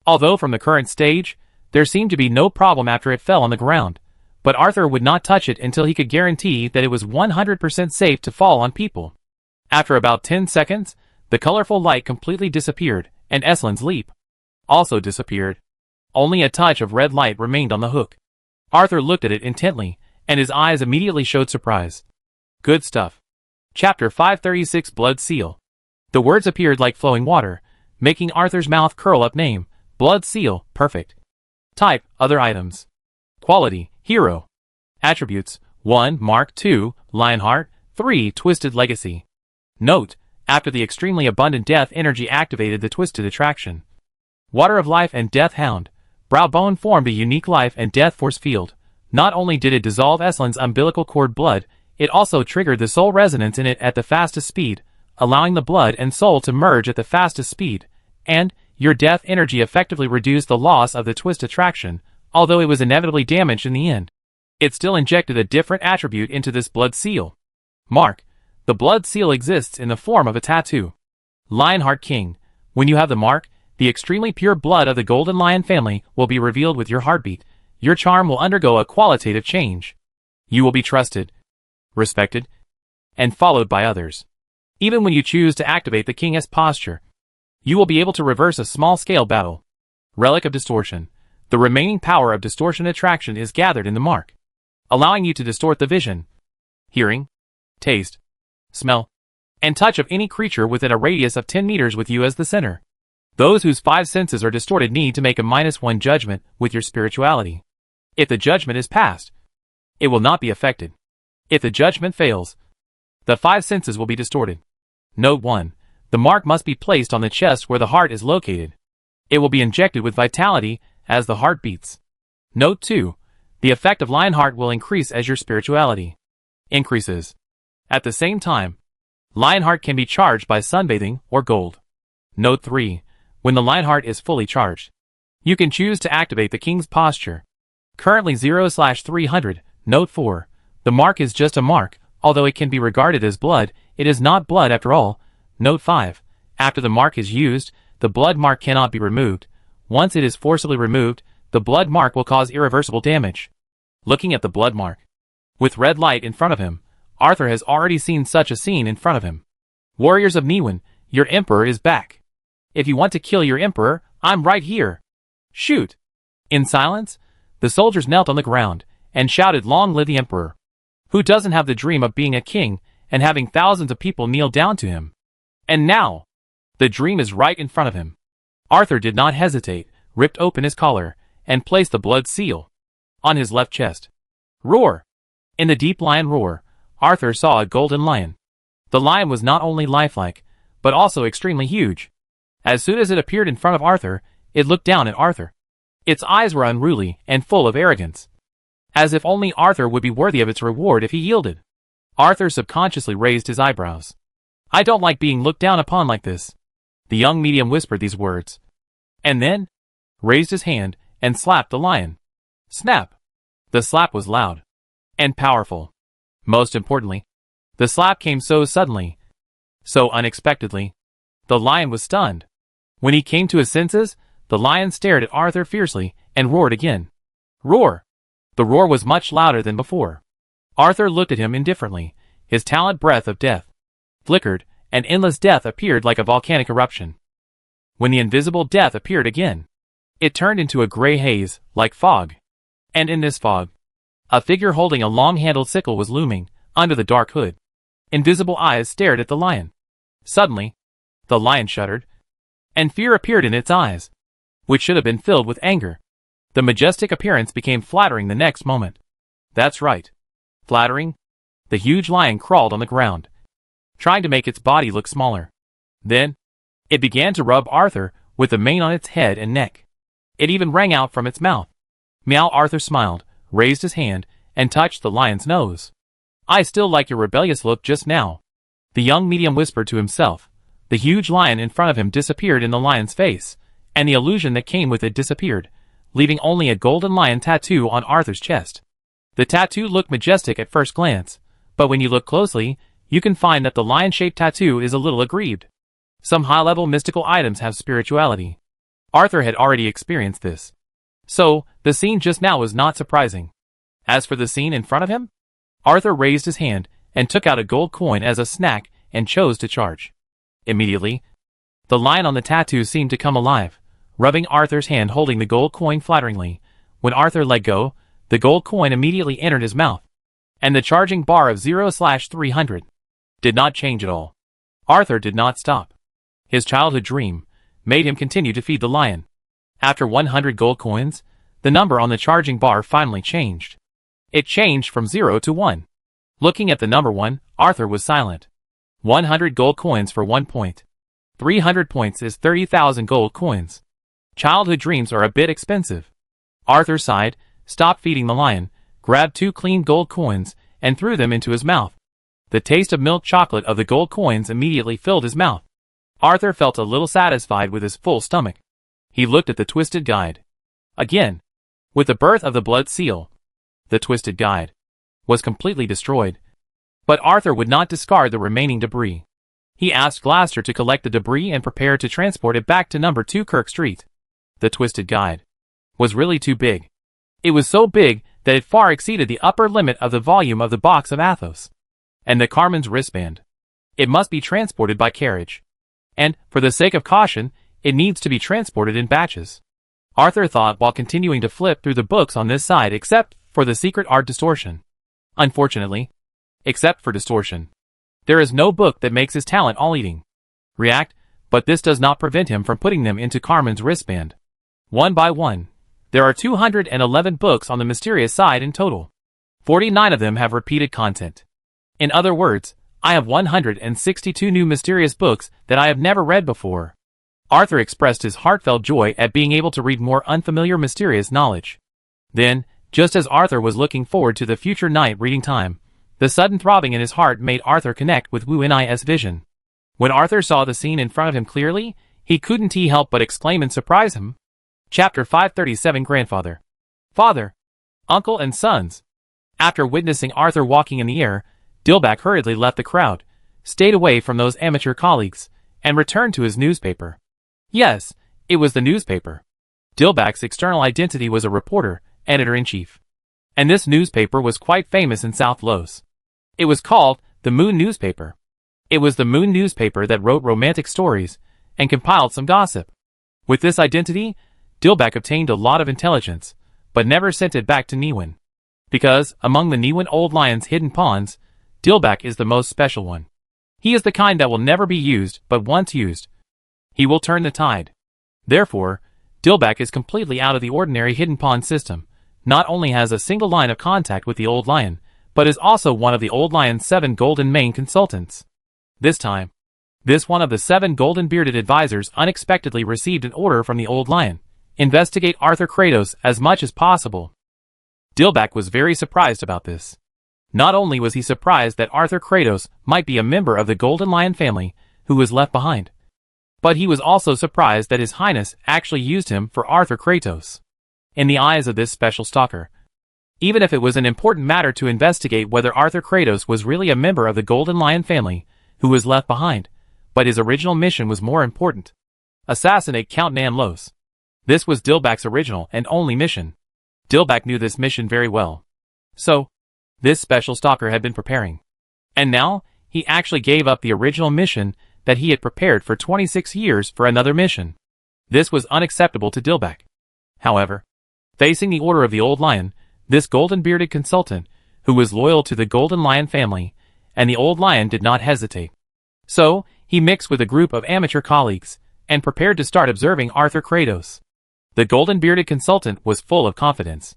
Although from the current stage, there seemed to be no problem after it fell on the ground, but Arthur would not touch it until he could guarantee that it was 100% safe to fall on people. After about 10 seconds, the colorful light completely disappeared, and Eslin's leap also disappeared. Only a touch of red light remained on the hook. Arthur looked at it intently, and his eyes immediately showed surprise. Good stuff. Chapter 536 Blood Seal. The words appeared like flowing water, making Arthur's mouth curl up. Name, Blood Seal, perfect. Type, other items. Quality, hero. Attributes, 1. Mark, 2. Lionheart, 3. Twisted Legacy. Note, after the extremely abundant death energy activated the Twisted Attraction. Water of Life and Death Hound. Brow bone formed a unique life and death force field. Not only did it dissolve Eslin's umbilical cord blood, it also triggered the soul resonance in it at the fastest speed, allowing the blood and soul to merge at the fastest speed, and your death energy effectively reduced the loss of the twist attraction, although it was inevitably damaged in the end. It still injected a different attribute into this blood seal. Mark. The blood seal exists in the form of a tattoo. Lionheart King. When you have the mark, the extremely pure blood of the Golden Lion family will be revealed with your heartbeat. Your charm will undergo a qualitative change. You will be trusted, respected, and followed by others. Even when you choose to activate the King's posture, you will be able to reverse a small-scale battle. Relic of Distortion. The remaining power of distortion attraction is gathered in the mark, allowing you to distort the vision, hearing, taste, smell, and touch of any creature within a radius of 10 meters with you as the center. Those whose 5 senses are distorted need to make a -1 judgment with your spirituality. If the judgment is passed, it will not be affected. If the judgment fails, the 5 senses will be distorted. Note 1. The mark must be placed on the chest where the heart is located. It will be injected with vitality as the heart beats. Note 2. The effect of Lionheart will increase as your spirituality increases. At the same time, Lionheart can be charged by sunbathing or gold. Note 3. When the Lionheart is fully charged, you can choose to activate the King's posture. Currently 0/300. Note 4. The mark is just a mark, although it can be regarded as blood, it is not blood after all. Note 5. After the mark is used, the blood mark cannot be removed. Once it is forcibly removed, the blood mark will cause irreversible damage. Looking at the blood mark. With red light in front of him, Arthur has already seen such a scene in front of him. Warriors of Niwen, your emperor is back. If you want to kill your emperor, I'm right here. Shoot! In silence, the soldiers knelt on the ground and shouted, "Long live the emperor!" Who doesn't have the dream of being a king and having thousands of people kneel down to him? And now, the dream is right in front of him. Arthur did not hesitate, ripped open his collar, and placed the blood seal on his left chest. Roar! In the deep lion roar, Arthur saw a golden lion. The lion was not only lifelike, but also extremely huge. As soon as it appeared in front of Arthur, it looked down at Arthur. Its eyes were unruly and full of arrogance, as if only Arthur would be worthy of its reward if he yielded. Arthur subconsciously raised his eyebrows. "I don't like being looked down upon like this." The young medium whispered these words, and then raised his hand and slapped the lion. Snap! The slap was loud and powerful. Most importantly, the slap came so suddenly, so unexpectedly. The lion was stunned. When he came to his senses, the lion stared at Arthur fiercely and roared again. Roar! The roar was much louder than before. Arthur looked at him indifferently. His talent breath of death flickered, and endless death appeared like a volcanic eruption. When the invisible death appeared again, it turned into a gray haze, like fog. And in this fog, a figure holding a long-handled sickle was looming, under the dark hood. Invisible eyes stared at the lion. Suddenly, the lion shuddered, and fear appeared in its eyes, which should have been filled with anger. The majestic appearance became flattering the next moment. That's right. Flattering. The huge lion crawled on the ground, trying to make its body look smaller. Then, it began to rub Arthur with the mane on its head and neck. It even rang out from its mouth. Meow! Arthur smiled, raised his hand, and touched the lion's nose. "I still like your rebellious look just now," the young medium whispered to himself. The huge lion in front of him disappeared in the lion's face, and the illusion that came with it disappeared, leaving only a golden lion tattoo on Arthur's chest. The tattoo looked majestic at first glance, but when you look closely, you can find that the lion-shaped tattoo is a little aggrieved. Some high-level mystical items have spirituality. Arthur had already experienced this, so the scene just now was not surprising. As for the scene in front of him, Arthur raised his hand and took out a gold coin as a snack and chose to charge. Immediately, the lion on the tattoo seemed to come alive, rubbing Arthur's hand holding the gold coin flatteringly. When Arthur let go, the gold coin immediately entered his mouth, and the charging bar of 0/300 did not change at all. Arthur did not stop. His childhood dream made him continue to feed the lion. After 100 gold coins, the number on the charging bar finally changed. It changed from 0 to 1. Looking at the number 1, Arthur was silent. 100 gold coins for 1 point. 300 points is 30,000 gold coins. Childhood dreams are a bit expensive. Arthur sighed, stopped feeding the lion, grabbed 2 clean gold coins, and threw them into his mouth. The taste of milk chocolate of the gold coins immediately filled his mouth. Arthur felt a little satisfied with his full stomach. He looked at the twisted guide. Again. With the birth of the blood seal, the twisted guide was completely destroyed. But Arthur would not discard the remaining debris. He asked Glaster to collect the debris and prepare to transport it back to number 2 Kirk Street. The twisted guide was really too big. It was so big that it far exceeded the upper limit of the volume of the box of Athos. And the Carmen's wristband. It must be transported by carriage. And, for the sake of caution, it needs to be transported in batches. Arthur thought while continuing to flip through the books on this side except for the secret art distortion. Unfortunately, except for distortion, there is no book that makes his talent all-eating react, but this does not prevent him from putting them into Carmen's wristband. One by one, there are 211 books on the mysterious side in total. 49 of them have repeated content. In other words, I have 162 new mysterious books that I have never read before. Arthur expressed his heartfelt joy at being able to read more unfamiliar mysterious knowledge. Then, just as Arthur was looking forward to the future night reading time, the sudden throbbing in his heart made Arthur connect with Wu Ni's vision. When Arthur saw the scene in front of him clearly, he couldn't help but exclaim in surprise him. Chapter 537 Grandfather, Father, Uncle and Sons. After witnessing Arthur walking in the air, Dilback hurriedly left the crowd, stayed away from those amateur colleagues, and returned to his newspaper. Yes, it was the newspaper. Dilback's external identity was a reporter, editor-in-chief. And this newspaper was quite famous in South Los. It was called the Moon Newspaper. It was the Moon Newspaper that wrote romantic stories and compiled some gossip. With this identity, Dilback obtained a lot of intelligence, but never sent it back to Niwen. Because, among the Niwen Old Lion's hidden pawns, Dilback is the most special one. He is the kind that will never be used, but once used, he will turn the tide. Therefore, Dilback is completely out of the ordinary hidden pawn system, not only has a single line of contact with the Old Lion, but is also one of the Old Lion's 7 golden main consultants. This time, this one of the 7 golden bearded advisors unexpectedly received an order from the Old Lion. Investigate Arthur Kratos as much as possible. Dilback was very surprised about this. Not only was he surprised that Arthur Kratos might be a member of the Golden Lion family who was left behind, but he was also surprised that His Highness actually used him for Arthur Kratos. In the eyes of this special stalker, even if it was an important matter to investigate whether Arthur Kratos was really a member of the Golden Lion family who was left behind, but his original mission was more important. Assassinate Count Nanlos. This was Dilback's original and only mission. Dilback knew this mission very well. So, this special stalker had been preparing. And now, he actually gave up the original mission that he had prepared for 26 years for another mission. This was unacceptable to Dilback. However, facing the order of the Old Lion, this golden-bearded consultant, who was loyal to the Golden Lion family, and the Old Lion did not hesitate. So, he mixed with a group of amateur colleagues, and prepared to start observing Arthur Kratos. The golden-bearded consultant was full of confidence.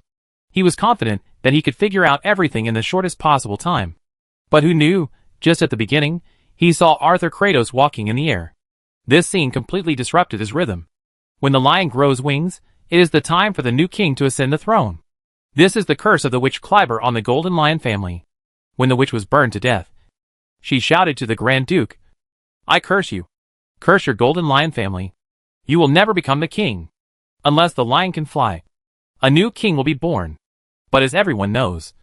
He was confident that he could figure out everything in the shortest possible time. But who knew, just at the beginning, he saw Arthur Kratos walking in the air. This scene completely disrupted his rhythm. When the lion grows wings, it is the time for the new king to ascend the throne. This is the curse of the witch Kleiber on the Golden Lion family. When the witch was burned to death, she shouted to the Grand Duke, "I curse you. Curse your Golden Lion family. You will never become the king. Unless the lion can fly, a new king will be born." But as everyone knows,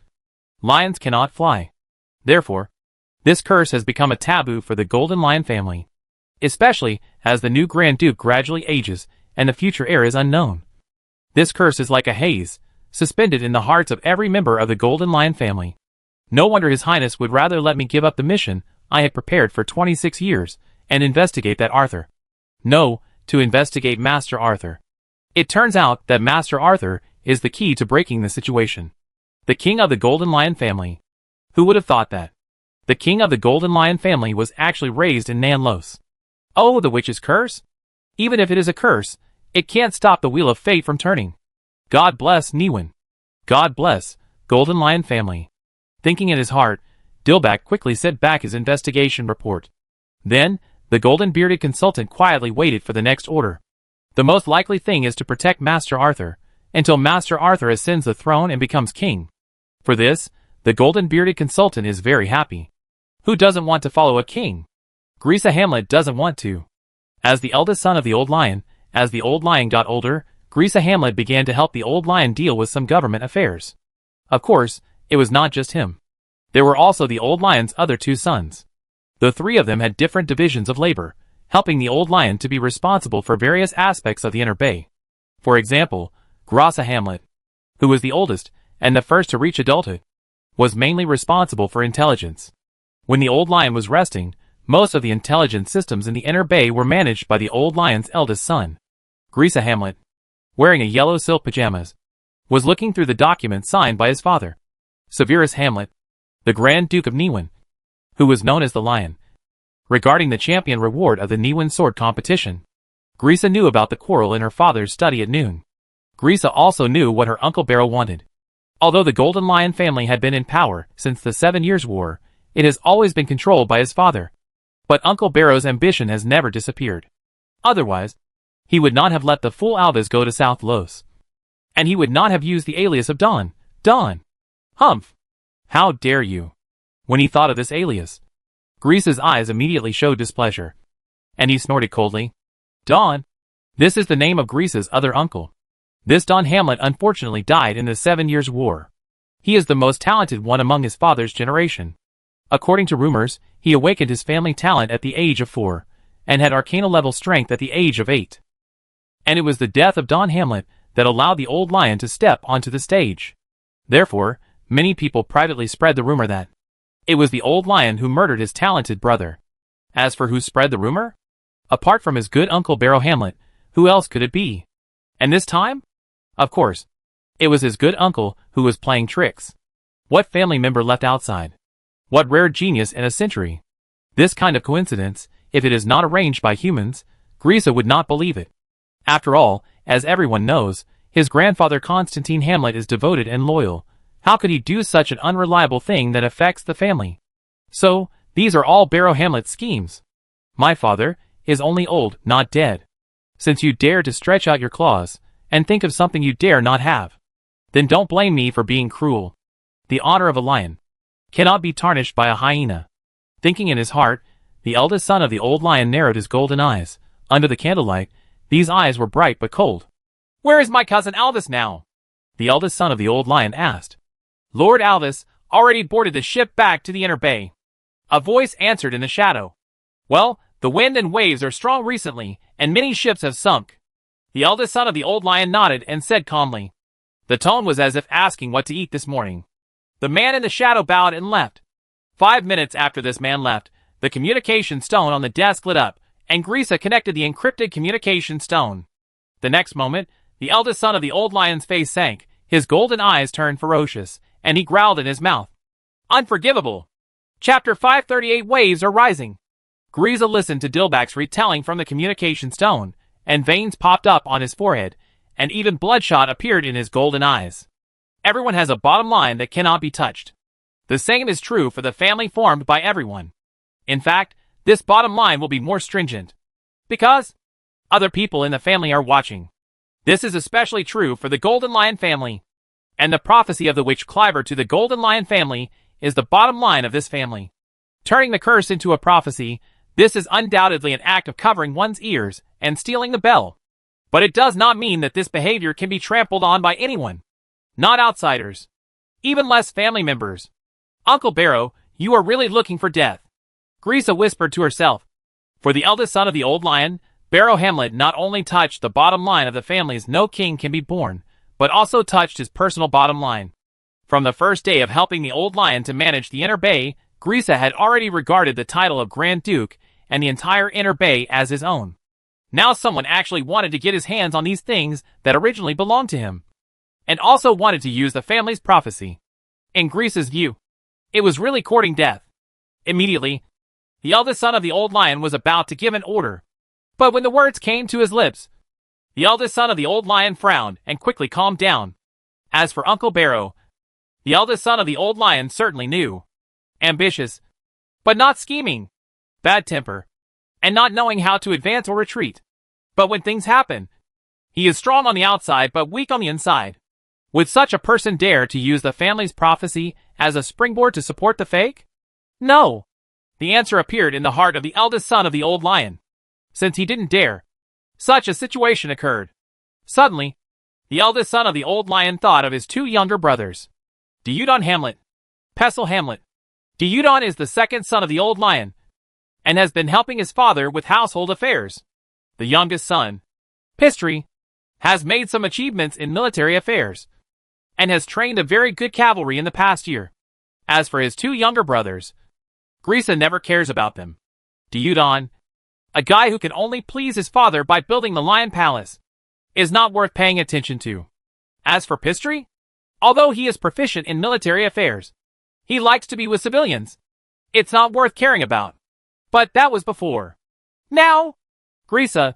lions cannot fly. Therefore, this curse has become a taboo for the Golden Lion family, especially as the new Grand Duke gradually ages and the future heir is unknown. This curse is like a haze, suspended in the hearts of every member of the Golden Lion family. No wonder His Highness would rather let me give up the mission I had prepared for 26 years and investigate that Arthur. No, to investigate Master Arthur. It turns out that Master Arthur is the key to breaking the situation. The king of the Golden Lion family. Who would have thought that? The king of the Golden Lion family was actually raised in Nanlos. Oh, the witch's curse? Even if it is a curse, it can't stop the wheel of fate from turning. God bless Niwen. God bless Golden Lion family. Thinking in his heart, Dilbak quickly sent back his investigation report. Then, the golden-bearded consultant quietly waited for the next order. The most likely thing is to protect Master Arthur, until Master Arthur ascends the throne and becomes king. For this, the golden-bearded consultant is very happy. Who doesn't want to follow a king? Grisa Hamlet doesn't want to. As the eldest son of the Old Lion, as the Old Lion got older, Grisa Hamlet began to help the Old Lion deal with some government affairs. Of course, it was not just him. There were also the Old Lion's other two sons. The three of them had different divisions of labor, helping the Old Lion to be responsible for various aspects of the Inner Bay. For example, Grasa Hamlet, who was the oldest, and the first to reach adulthood, was mainly responsible for intelligence. When the Old Lion was resting, most of the intelligence systems in the Inner Bay were managed by the Old Lion's eldest son. Grisa Hamlet, wearing a yellow silk pajamas, was looking through the documents signed by his father, Severus Hamlet, the Grand Duke of Niwen, who was known as the Lion. Regarding the champion reward of the Niwen sword competition, Grisa knew about the quarrel in her father's study at noon. Grisa also knew what her Uncle Barrow wanted. Although the Golden Lion family had been in power since the 7 Years' War, it has always been controlled by his father. But Uncle Barrow's ambition has never disappeared. Otherwise, he would not have let the fool Alvis go to South Los. And he would not have used the alias of Don. Don! Humph! How dare you! When he thought of this alias, Grisa's eyes immediately showed displeasure. And he snorted coldly. Don! This is the name of Grisa's other uncle. This Don Hamlet unfortunately died in the 7 Years' War. He is the most talented one among his father's generation. According to rumors, he awakened his family talent at the age of 4, and had arcana-level strength at the age of 8. And it was the death of Don Hamlet that allowed the Old Lion to step onto the stage. Therefore, many people privately spread the rumor that it was the Old Lion who murdered his talented brother. As for who spread the rumor? Apart from his good Uncle Barrow Hamlet, who else could it be? And this time? Of course, it was his good uncle who was playing tricks. What family member left outside? What rare genius in a century? This kind of coincidence, if it is not arranged by humans, Grisa would not believe it. After all, as everyone knows, his grandfather Constantine Hamlet is devoted and loyal. How could he do such an unreliable thing that affects the family? So, these are all Barrow Hamlet's schemes. My father is only old, not dead. Since you dare to stretch out your claws, and think of something you dare not have, then don't blame me for being cruel. The honor of a lion cannot be tarnished by a hyena. Thinking in his heart, the eldest son of the Old Lion narrowed his golden eyes. Under the candlelight, these eyes were bright but cold. Where is my cousin Alvis now? The eldest son of the Old Lion asked. Lord Alvis already boarded the ship back to the Inner Bay. A voice answered in the shadow. Well, the wind and waves are strong recently, and many ships have sunk. The eldest son of the Old Lion nodded and said calmly. The tone was as if asking what to eat this morning. The man in the shadow bowed and left. 5 minutes after this man left, the communication stone on the desk lit up, and Grisa connected the encrypted communication stone. The next moment, the eldest son of the Old Lion's face sank, his golden eyes turned ferocious, and he growled in his mouth. Unforgivable! Chapter 538 Waves are rising. Grisa listened to Dilbak's retelling from the communication stone, and veins popped up on his forehead, and even bloodshot appeared in his golden eyes. Everyone has a bottom line that cannot be touched. The same is true for the family formed by everyone. In fact, this bottom line will be more stringent. Because other people in the family are watching. This is especially true for the Golden Lion family. And the prophecy of the witch Cliver to the Golden Lion family is the bottom line of this family. Turning the curse into a prophecy, this is undoubtedly an act of covering one's ears and stealing the bell. But it does not mean that this behavior can be trampled on by anyone. Not outsiders. Even less family members. Uncle Barrow, you are really looking for death. Grisa whispered to herself. For the eldest son of the Old Lion, Barrow Hamlet not only touched the bottom line of the family's no king can be born, but also touched his personal bottom line. From the first day of helping the Old Lion to manage the Inner Bay, Grisa had already regarded the title of Grand Duke and the entire Inner Bay as his own. Now someone actually wanted to get his hands on these things that originally belonged to him, and also wanted to use the family's prophecy. In Grisa's view, it was really courting death. Immediately, the eldest son of the old lion was about to give an order. But when the words came to his lips, the eldest son of the old lion frowned and quickly calmed down. As for Uncle Barrow, the eldest son of the old lion certainly knew. Ambitious, but not scheming. Bad temper, and not knowing how to advance or retreat. But when things happen, he is strong on the outside but weak on the inside. Would such a person dare to use the family's prophecy as a springboard to support the fake? No. The answer appeared in the heart of the eldest son of the old lion. Since he didn't dare, such a situation occurred. Suddenly, the eldest son of the old lion thought of his two younger brothers. Deudon Hamlet. Pestle Hamlet. Deudon is the second son of the old lion, and has been helping his father with household affairs. The youngest son, Pistry, has made some achievements in military affairs, and has trained a very good cavalry in the past year. As for his two younger brothers, Grisa never cares about them. Deudon, a guy who can only please his father by building the Lion Palace, is not worth paying attention to. As for Pistry, although he is proficient in military affairs, he likes to be with civilians. It's not worth caring about. But that was before. Now, Grisa,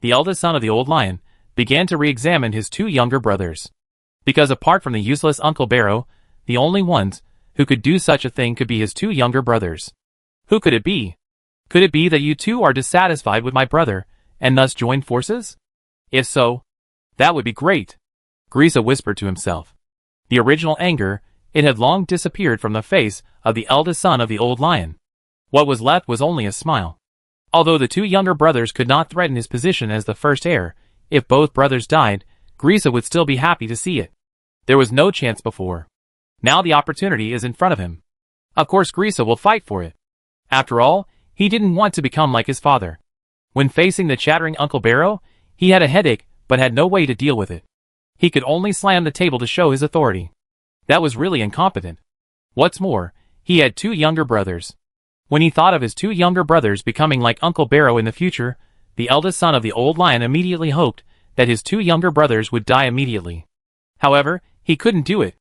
the eldest son of the old lion, began to re-examine his two younger brothers. Because apart from the useless Uncle Barrow, the only ones who could do such a thing could be his two younger brothers. Who could it be? Could it be that you two are dissatisfied with my brother, and thus joined forces? If so, that would be great, Grisa whispered to himself. The original anger, it had long disappeared from the face of the eldest son of the old lion. What was left was only a smile. Although the two younger brothers could not threaten his position as the first heir, if both brothers died, Grisa would still be happy to see it. There was no chance before. Now the opportunity is in front of him. Of course Grisa will fight for it. After all, he didn't want to become like his father. When facing the chattering Uncle Barrow, he had a headache but had no way to deal with it. He could only slam the table to show his authority. That was really incompetent. What's more, he had two younger brothers. When he thought of his two younger brothers becoming like Uncle Barrow in the future, the eldest son of the old lion immediately hoped that his two younger brothers would die immediately. However, he couldn't do it.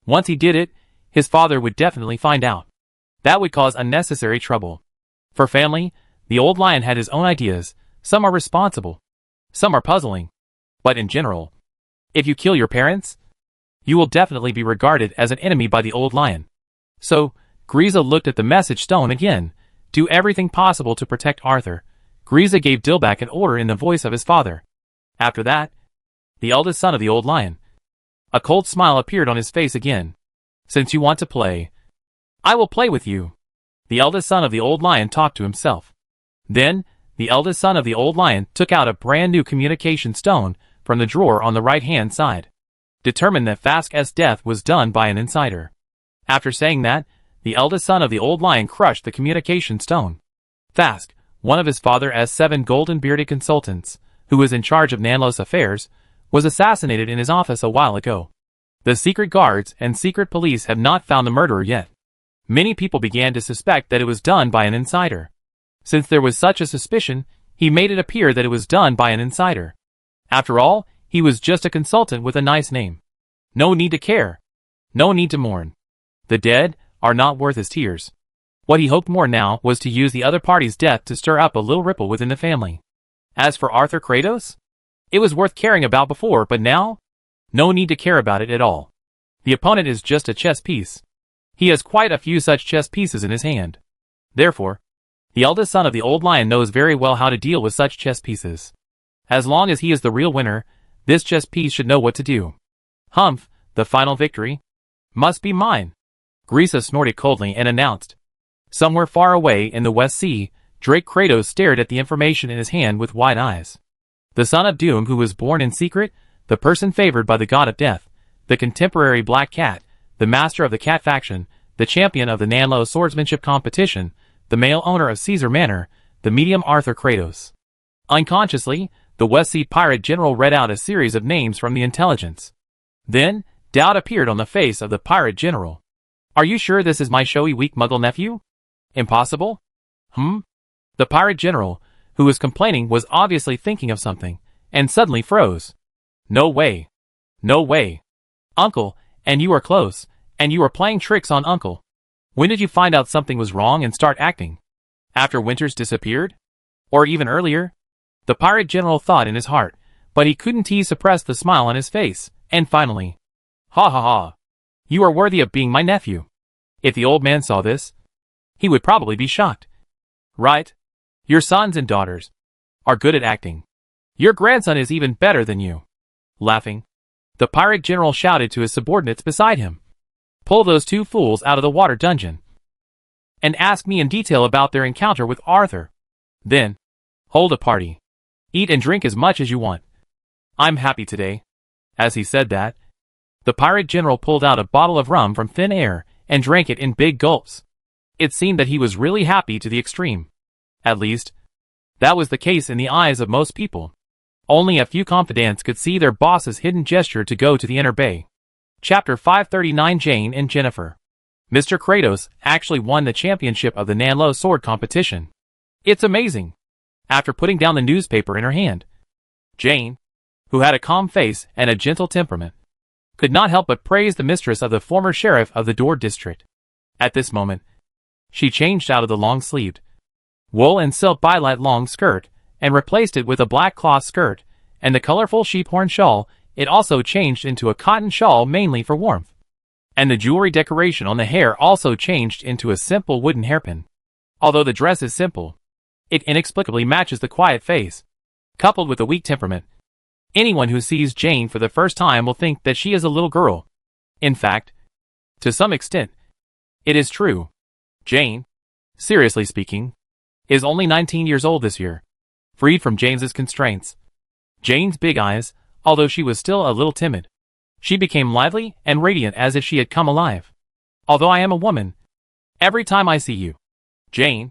Once he did it, his father would definitely find out. That would cause unnecessary trouble. For family, the old lion had his own ideas. Some are responsible, some are puzzling. But in general, if you kill your parents, you will definitely be regarded as an enemy by the old lion. So, Grisa looked at the message stone again. Do everything possible to protect Arthur. Grisa gave Dilback an order in the voice of his father. After that, the eldest son of the old lion. A cold smile appeared on his face again. Since you want to play, I will play with you. The eldest son of the old lion talked to himself. Then, the eldest son of the old lion took out a brand new communication stone from the drawer on the right-hand side. Determined that Fask's death was done by an insider. After saying that, the eldest son of the old lion crushed the communication stone. Fask, one of his father's 7 golden-bearded consultants, who was in charge of Nanlos affairs, was assassinated in his office a while ago. The secret guards and secret police have not found the murderer yet. Many people began to suspect that it was done by an insider. Since there was such a suspicion, he made it appear that it was done by an insider. After all, he was just a consultant with a nice name. No need to care. No need to mourn. The dead are not worth his tears. What he hoped more now was to use the other party's death to stir up a little ripple within the family. As for Arthur Kratos, it was worth caring about before, but now, no need to care about it at all. The opponent is just a chess piece. He has quite a few such chess pieces in his hand. Therefore, the eldest son of the old lion knows very well how to deal with such chess pieces. As long as he is the real winner, this chess piece should know what to do. Humph, the final victory must be mine. Grisa snorted coldly and announced. Somewhere far away in the West Sea, Drake Kratos stared at the information in his hand with wide eyes. The son of Doom who was born in secret, the person favored by the god of death, the contemporary Black Cat, the master of the Cat faction, the champion of the Nanlo swordsmanship competition, the male owner of Caesar Manor, the medium Arthur Kratos. Unconsciously, the West Sea pirate general read out a series of names from the intelligence. Then, doubt appeared on the face of the pirate general. Are you sure this is my showy weak muggle nephew? Impossible? The pirate general, who was complaining, was obviously thinking of something, and suddenly froze. No way. No way. Uncle, and you are close, and you are playing tricks on Uncle. When did you find out something was wrong and start acting? After Winters disappeared? Or even earlier? The pirate general thought in his heart, but he couldn't suppress the smile on his face, and finally, "Ha ha ha. You are worthy of being my nephew." If the old man saw this, he would probably be shocked. "Right? Your sons and daughters are good at acting. Your grandson is even better than you." Laughing, the pirate general shouted to his subordinates beside him, "Pull those two fools out of the water dungeon, and ask me in detail about their encounter with Arthur. Then, hold a party. Eat and drink as much as you want. I'm happy today." As he said that, the pirate general pulled out a bottle of rum from thin air and drank it in big gulps. It seemed that he was really happy to the extreme. At least, that was the case in the eyes of most people. Only a few confidants could see their boss's hidden gesture to go to the inner bay. Chapter 539. Jane and Jennifer. Mr. Kratos actually won the championship of the Nanlo sword competition. It's amazing. After putting down the newspaper in her hand, Jane, who had a calm face and a gentle temperament, could not help but praise the mistress of the former sheriff of the Door district. At this moment, she changed out of the long-sleeved wool and silk bylight long skirt and replaced it with a black cloth skirt and the colorful sheephorn shawl. It also changed into a cotton shawl mainly for warmth. And the jewelry decoration on the hair also changed into a simple wooden hairpin. Although the dress is simple, it inexplicably matches the quiet face, coupled with a weak temperament. Anyone who sees Jane for the first time will think that she is a little girl. In fact, to some extent, it is true. Jane, seriously speaking, is only 19 years old this year. Freed from James's constraints, Jane's big eyes, although she was still a little timid, she became lively and radiant as if she had come alive. "Although I am a woman, every time I see you, Jane,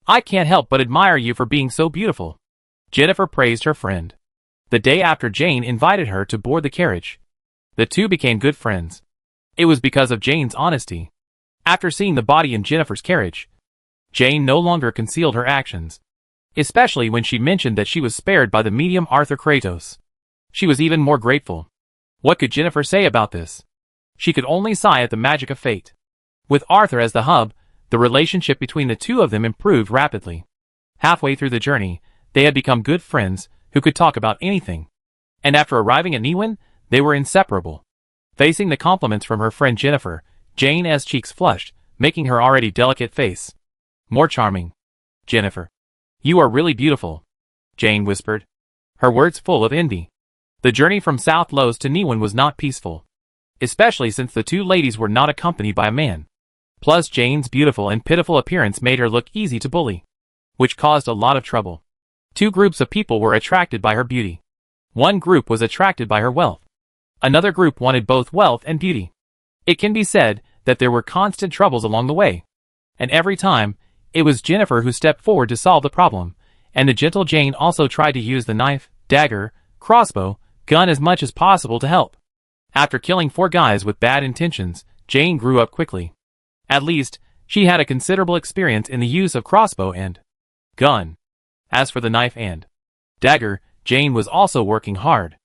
I can't help but admire you for being so beautiful." Jennifer praised her friend. The day after Jane invited her to board the carriage, the two became good friends. It was because of Jane's honesty. After seeing the body in Jennifer's carriage, Jane no longer concealed her actions, especially when she mentioned that she was spared by the medium Arthur Kratos. She was even more grateful. What could Jennifer say about this? She could only sigh at the magic of fate. With Arthur as the hub, the relationship between the two of them improved rapidly. Halfway through the journey, they had become good friends who could talk about anything. And after arriving at Niwen, they were inseparable. Facing the compliments from her friend Jennifer, Jane's cheeks flushed, making her already delicate face more charming. "Jennifer, you are really beautiful," Jane whispered, her words full of envy. The journey from South Los to Niwen was not peaceful, especially since the two ladies were not accompanied by a man. Plus, Jane's beautiful and pitiful appearance made her look easy to bully, which caused a lot of trouble. Two groups of people were attracted by her beauty. One group was attracted by her wealth. Another group wanted both wealth and beauty. It can be said that there were constant troubles along the way, and every time, it was Jennifer who stepped forward to solve the problem, and the gentle Jane also tried to use the knife, dagger, crossbow, gun as much as possible to help. After killing 4 guys with bad intentions, Jane grew up quickly. At least, she had a considerable experience in the use of crossbow and gun. As for the knife and dagger, Jane was also working hard.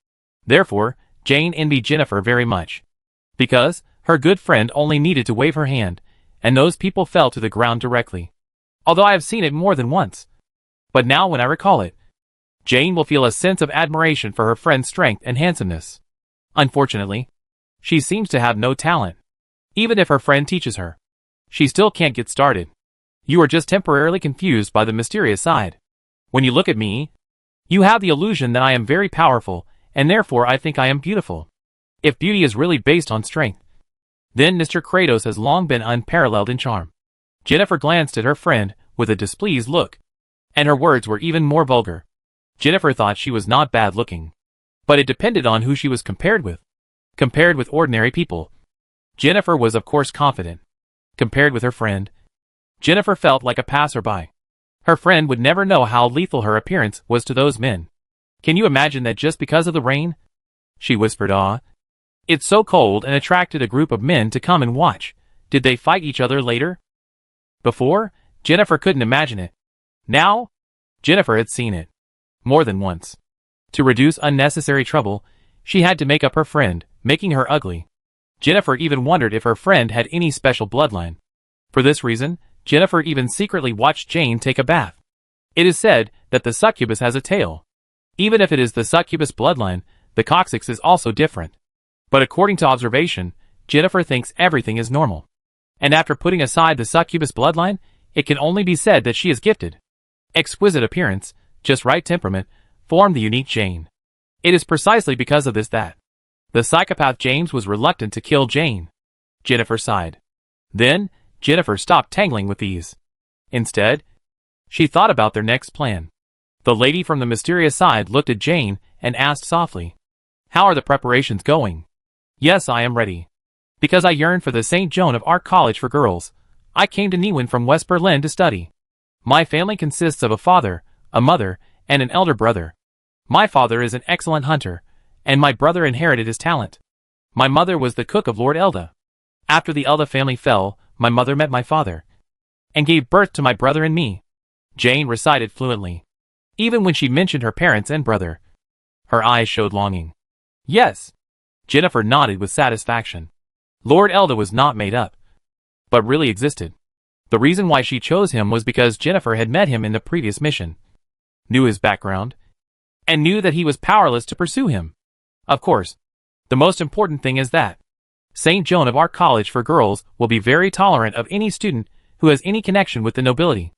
Therefore, Jane envied Jennifer very much, because her good friend only needed to wave her hand, and those people fell to the ground directly. Although I have seen it more than once. But now when I recall it, Jane will feel a sense of admiration for her friend's strength and handsomeness. Unfortunately, she seems to have no talent. Even if her friend teaches her, she still can't get started. You are just temporarily confused by the mysterious side. When you look at me, you have the illusion that I am very powerful, and therefore I think I am beautiful. If beauty is really based on strength, then Mr. Kratos has long been unparalleled in charm. Jennifer glanced at her friend with a displeased look, and her words were even more vulgar. Jennifer thought she was not bad looking, but it depended on who she was compared with. Compared with ordinary people, Jennifer was of course confident. Compared with her friend, Jennifer felt like a passerby. Her friend would never know how lethal her appearance was to those men. "Can you imagine that just because of the rain?" she whispered. "It's so cold," and attracted a group of men to come and watch. Did they fight each other later? Before, Jennifer couldn't imagine it. Now, Jennifer had seen it. More than once. To reduce unnecessary trouble, she had to make up her friend, making her ugly. Jennifer even wondered if her friend had any special bloodline. For this reason, Jennifer even secretly watched Jane take a bath. It is said that the succubus has a tail. Even if it is the succubus bloodline, the coccyx is also different. But according to observation, Jennifer thinks everything is normal. And after putting aside the succubus bloodline, it can only be said that she is gifted. Exquisite appearance, just right temperament, form the unique Jane. It is precisely because of this that the psychopath James was reluctant to kill Jane. Jennifer sighed. Then, Jennifer stopped tangling with these. Instead, she thought about their next plan. The lady from the mysterious side looked at Jane and asked softly, "How are the preparations going?" "Yes, I am ready. Because I yearn for the St. Joan of Arc College for girls, I came to Niwen from West Berlin to study. My family consists of a father, a mother, and an elder brother. My father is an excellent hunter, and my brother inherited his talent. My mother was the cook of Lord Elda. After the Elda family fell, my mother met my father, and gave birth to my brother and me." Jane recited fluently. Even when she mentioned her parents and brother, her eyes showed longing. "Yes." Jennifer nodded with satisfaction. Lord Elda was not made up, but really existed. The reason why she chose him was because Jennifer had met him in the previous mission, knew his background, and knew that he was powerless to pursue him. Of course, the most important thing is that St. Joan of Arc College for girls will be very tolerant of any student who has any connection with the nobility.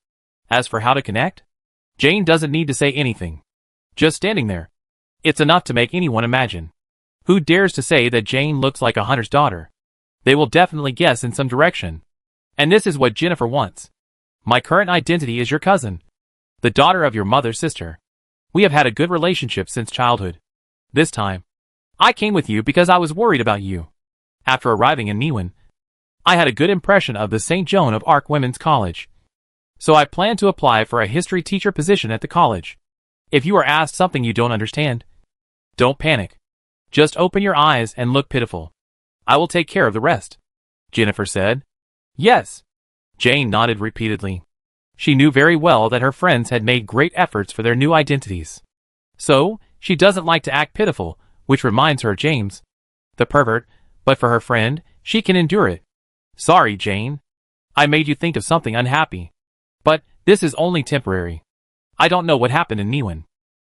As for how to connect, Jane doesn't need to say anything. Just standing there, it's enough to make anyone imagine. Who dares to say that Jane looks like a hunter's daughter? They will definitely guess in some direction. And this is what Jennifer wants. "My current identity is your cousin, the daughter of your mother's sister. We have had a good relationship since childhood. This time, I came with you because I was worried about you. After arriving in Niwen, I had a good impression of the St. Joan of Arc Women's College. So I plan to apply for a history teacher position at the college. If you are asked something you don't understand, don't panic. Just open your eyes and look pitiful. I will take care of the rest," Jennifer said. "Yes." Jane nodded repeatedly. She knew very well that her friends had made great efforts for their new identities. So, she doesn't like to act pitiful, which reminds her of James, the pervert, but for her friend, she can endure it. "Sorry, Jane. I made you think of something unhappy. But, this is only temporary. I don't know what happened in Niwen.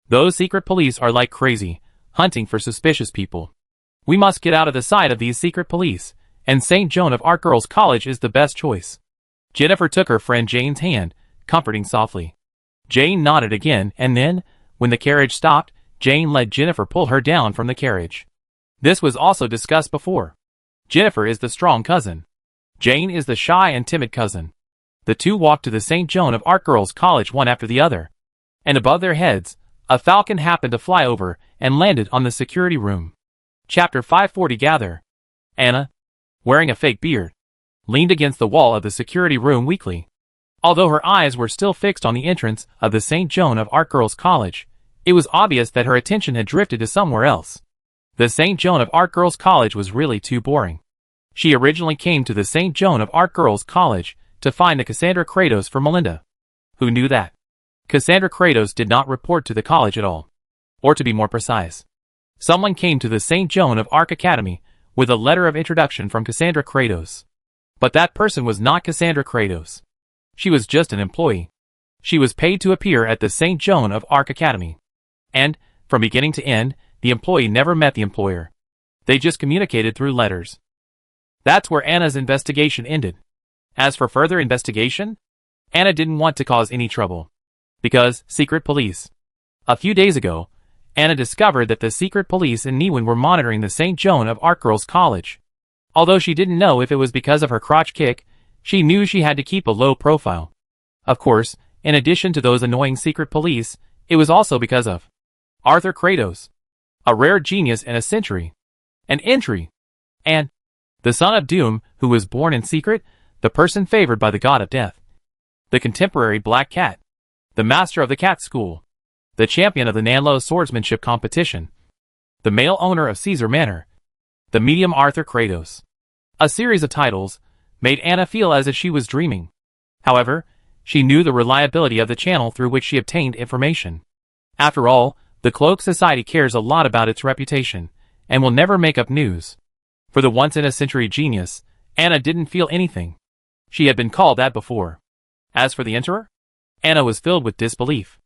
Those secret police are like crazy, hunting for suspicious people. We must get out of the sight of these secret police, and St. Joan of Arc Girls' College is the best choice." Jennifer took her friend Jane's hand, comforting softly. Jane nodded again, and then, when the carriage stopped, Jane let Jennifer pull her down from the carriage. This was also discussed before. Jennifer is the strong cousin. Jane is the shy and timid cousin. The two walked to the St. Joan of Arc Girls' College one after the other. And above their heads, a falcon happened to fly over and landed on the security room. Chapter 540 Gather. Anna, wearing a fake beard, leaned against the wall of the security room weakly. Although her eyes were still fixed on the entrance of the St. Joan of Arc Girls' College, it was obvious that her attention had drifted to somewhere else. The St. Joan of Arc Girls' College was really too boring. She originally came to the St. Joan of Arc Girls' College to find the Cassandra Kratos for Melinda. Who knew that? Cassandra Kratos did not report to the college at all. Or to be more precise, someone came to the St. Joan of Arc Academy with a letter of introduction from Cassandra Kratos. But that person was not Cassandra Kratos. She was just an employee. She was paid to appear at the St. Joan of Arc Academy. And, from beginning to end, the employee never met the employer. They just communicated through letters. That's where Anna's investigation ended. As for further investigation, Anna didn't want to cause any trouble. Because, secret police. A few days ago, Anna discovered that the secret police in Niwen were monitoring the St. Joan of Arc Girls' College. Although she didn't know if it was because of her crotch kick, she knew she had to keep a low profile. Of course, in addition to those annoying secret police, it was also because of Arthur Kratos, a rare genius and a century, an entry, and the son of Doom, who was born in secret, the person favored by the god of death, the contemporary Black Cat, the master of the cat school, the champion of the Nanlo swordsmanship competition, the male owner of Caesar Manor, the medium Arthur Kratos. A series of titles made Anna feel as if she was dreaming. However, she knew the reliability of the channel through which she obtained information. After all, the Cloak Society cares a lot about its reputation, and will never make up news. For the once-in-a-century genius, Anna didn't feel anything. She had been called that before. As for the Emperor, Anna was filled with disbelief.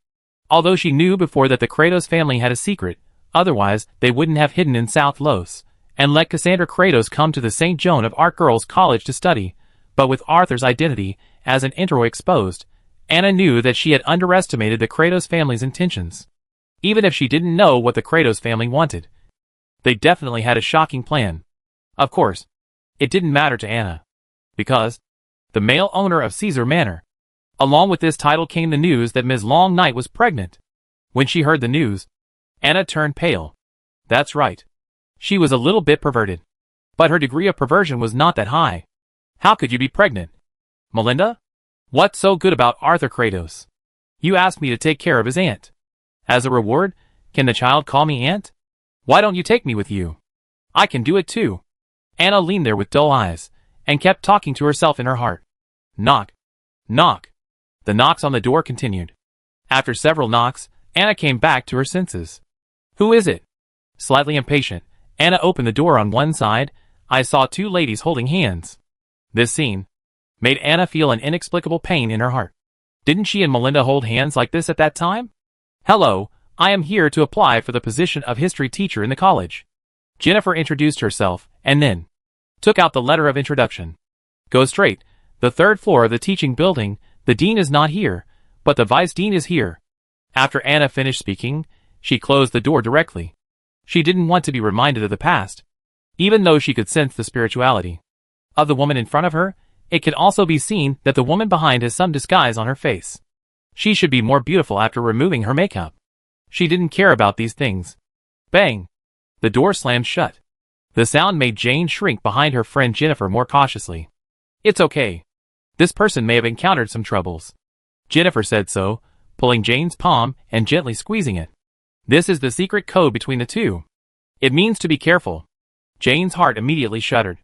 Although she knew before that the Kratos family had a secret, otherwise they wouldn't have hidden in South Los, and let Cassandra Kratos come to the St. Joan of Arc Girls' College to study, but with Arthur's identity as an Intro exposed, Anna knew that she had underestimated the Kratos family's intentions. Even if she didn't know what the Kratos family wanted, they definitely had a shocking plan. Of course, it didn't matter to Anna, because the male owner of Caesar Manor. Along with this title came the news that Ms. Long Night was pregnant. When she heard the news, Anna turned pale. That's right. She was a little bit perverted. But her degree of perversion was not that high. How could you be pregnant? Melinda? What's so good about Arthur Kratos? You asked me to take care of his aunt. As a reward, can the child call me aunt? Why don't you take me with you? I can do it too. Anna leaned there with dull eyes, and kept talking to herself in her heart. Knock. Knock. The knocks on the door continued. After several knocks, Anna came back to her senses. Who is it? Slightly impatient, Anna opened the door on one side. I saw two ladies holding hands. This scene made Anna feel an inexplicable pain in her heart. Didn't she and Melinda hold hands like this at that time? Hello, I am here to apply for the position of history teacher in the college. Jennifer introduced herself, and then took out the letter of introduction. Go straight. The third floor of the teaching building. The dean is not here, but the vice dean is here. After Anna finished speaking, she closed the door directly. She didn't want to be reminded of the past. Even though she could sense the spirituality of the woman in front of her, it could also be seen that the woman behind has some disguise on her face. She should be more beautiful after removing her makeup. She didn't care about these things. Bang! The door slammed shut. The sound made Jane shrink behind her friend Jennifer more cautiously. It's okay. This person may have encountered some troubles. Jennifer said so, pulling Jane's palm and gently squeezing it. This is the secret code between the two. It means to be careful. Jane's heart immediately shuddered.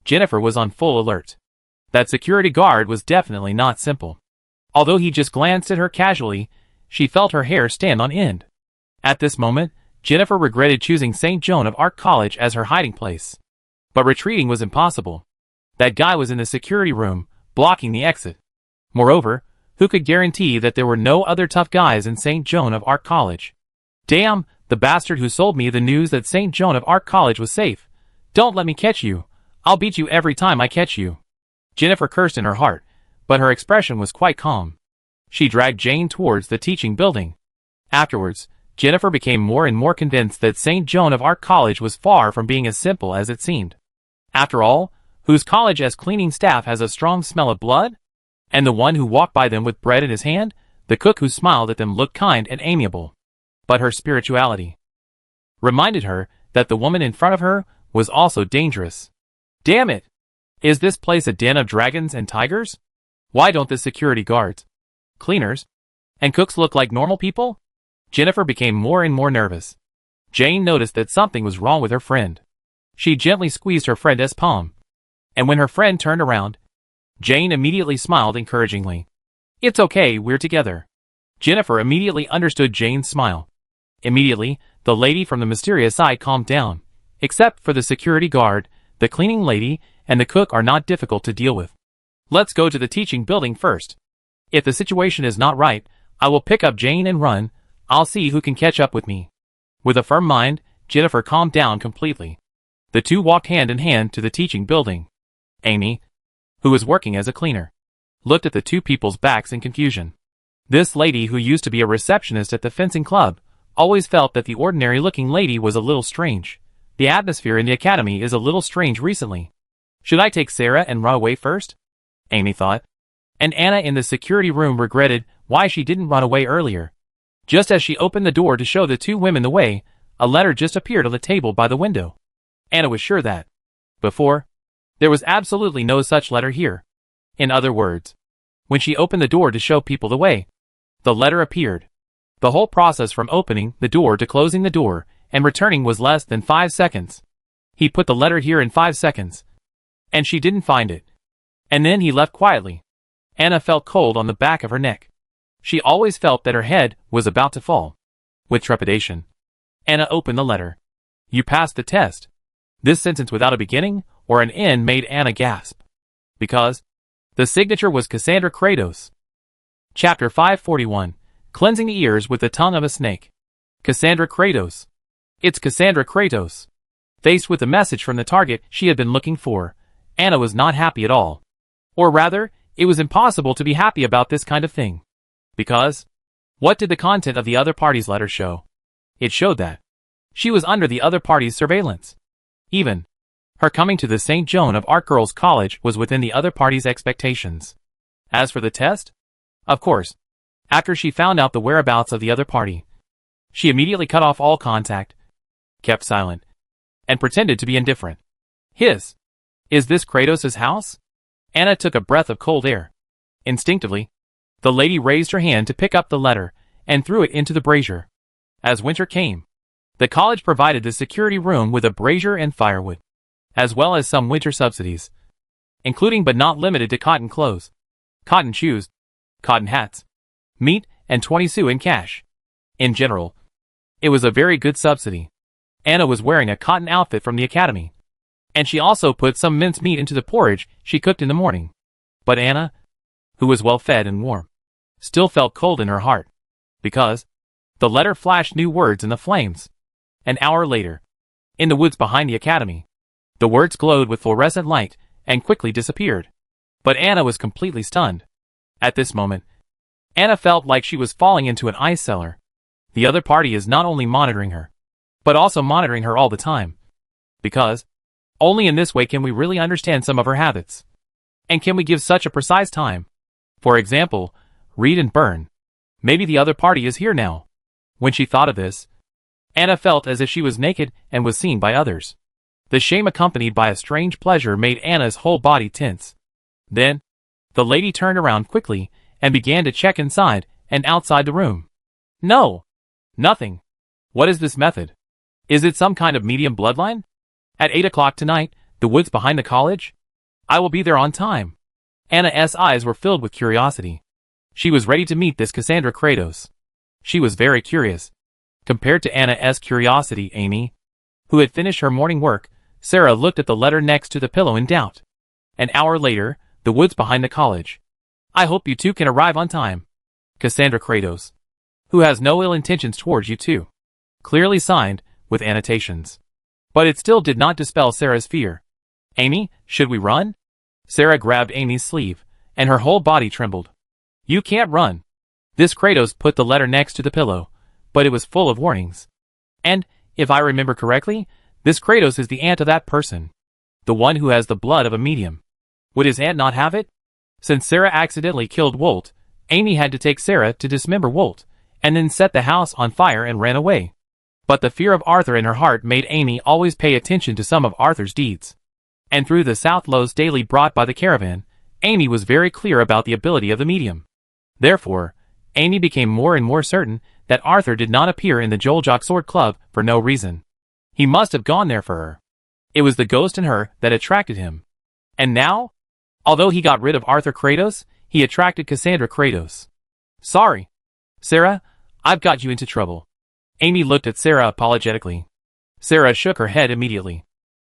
Jennifer was on full alert. That security guard was definitely not simple. Although he just glanced at her casually, she felt her hair stand on end. At this moment, Jennifer regretted choosing St. Joan of Arc College as her hiding place. But retreating was impossible. That guy was in the security room, blocking the exit. Moreover, who could guarantee that there were no other tough guys in St. Joan of Arc College? Damn, the bastard who sold me the news that St. Joan of Arc College was safe. Don't let me catch you. I'll beat you every time I catch you. Jennifer cursed in her heart, but her expression was quite calm. She dragged Jane towards the teaching building. Afterwards, Jennifer became more and more convinced that St. Joan of Arc College was far from being as simple as it seemed. After all, whose college as cleaning staff has a strong smell of blood? And the one who walked by them with bread in his hand, the cook who smiled at them looked kind and amiable. But her spirituality reminded her that the woman in front of her was also dangerous. Damn it! Is this place a den of dragons and tigers? Why don't the security guards, cleaners, and cooks look like normal people? Jennifer became more and more nervous. Jane noticed that something was wrong with her friend. She gently squeezed her friend's palm. And when her friend turned around, Jane immediately smiled encouragingly. It's okay, we're together. Jennifer immediately understood Jane's smile. Immediately, the lady from the mysterious side calmed down. Except for the security guard, the cleaning lady, and the cook are not difficult to deal with. Let's go to the teaching building first. If the situation is not right, I will pick up Jane and run. I'll see who can catch up with me. With a firm mind, Jennifer calmed down completely. The two walked hand in hand to the teaching building. Amy, who was working as a cleaner, looked at the two people's backs in confusion. This lady, who used to be a receptionist at the fencing club, always felt that the ordinary-looking lady was a little strange. The atmosphere in the academy is a little strange recently. Should I take Sarah and run away first? Amy thought. And Anna in the security room regretted why she didn't run away earlier. Just as she opened the door to show the two women the way, a letter just appeared on the table by the window. Anna was sure that, before, there was absolutely no such letter here. In other words, when she opened the door to show people the way, the letter appeared. The whole process from opening the door to closing the door and returning was less than 5 seconds. He put the letter here in 5 seconds. And she didn't find it. And then he left quietly. Anna felt cold on the back of her neck. She always felt that her head was about to fall. With trepidation, Anna opened the letter. You passed the test. This sentence without a beginning or an end made Anna gasp. Because The signature was Cassandra Kratos. Chapter 541. Cleansing the Ears with the Tongue of a Snake. Cassandra Kratos. It's Cassandra Kratos. Faced with the message from the target she had been looking for, Anna was not happy at all. Or rather, it was impossible to be happy about this kind of thing. Because, what did the content of the other party's letter show? It showed that she was under the other party's surveillance. Even her coming to the St. Joan of Arc Girls College was within the other party's expectations. As for the test, of course, after she found out the whereabouts of the other party, she immediately cut off all contact, kept silent, and pretended to be indifferent. Is this Kratos' house? Anna took a breath of cold air. Instinctively, the lady raised her hand to pick up the letter and threw it into the brazier. As winter came, the college provided the security room with a brazier and firewood, as well as some winter subsidies, including but not limited to cotton clothes, cotton shoes, cotton hats, meat, and 20 sous in cash. In general, it was a very good subsidy. Anna was wearing a cotton outfit from the academy, and she also put some minced meat into the porridge she cooked in the morning. But Anna, who was well fed and warm, still felt cold in her heart, because the letter flashed new words in the flames. An hour later, in the woods behind the academy, the words glowed with fluorescent light and quickly disappeared. But Anna was completely stunned. At this moment, Anna felt like she was falling into an ice cellar. The other party is not only monitoring her, but also monitoring her all the time. Because only in this way can we really understand some of her habits. And can we give such a precise time? For example, read and burn. Maybe the other party is here now. When she thought of this, Anna felt as if she was naked and was seen by others. The shame accompanied by a strange pleasure made Anna's whole body tense. Then, the lady turned around quickly and began to check inside and outside the room. No! Nothing. What is this method? Is it some kind of medium bloodline? At 8 o'clock tonight, the woods behind the college? I will be there on time. Anna's eyes were filled with curiosity. She was ready to meet this Cassandra Kratos. She was very curious. Compared to Anna's curiosity, Amy, who had finished her morning work, Sarah looked at the letter next to the pillow in doubt. An hour later, the woods behind the college. I hope you two can arrive on time. Cassandra Kratos, who has no ill intentions towards you two. Clearly signed, with annotations. But it still did not dispel Sarah's fear. Amy, should we run? Sarah grabbed Amy's sleeve, and her whole body trembled. You can't run. This Kratos put the letter next to the pillow, but it was full of warnings. And, if I remember correctly, this Kratos is the aunt of that person. The one who has the blood of a medium. Would his aunt not have it? Since Sarah accidentally killed Wolt, Amy had to take Sarah to dismember Wolt, and then set the house on fire and ran away. But the fear of Arthur in her heart made Amy always pay attention to some of Arthur's deeds. And through the Southlows daily brought by the caravan, Amy was very clear about the ability of the medium. Therefore, Amy became more and more certain that Arthur did not appear in the Joljok Sword Club for no reason. He must have gone there for her. It was the ghost in her that attracted him. And now, although he got rid of Arthur Kratos, he attracted Cassandra Kratos. Sorry, Sarah, I've got you into trouble. Amy looked at Sarah apologetically. Sarah shook her head immediately.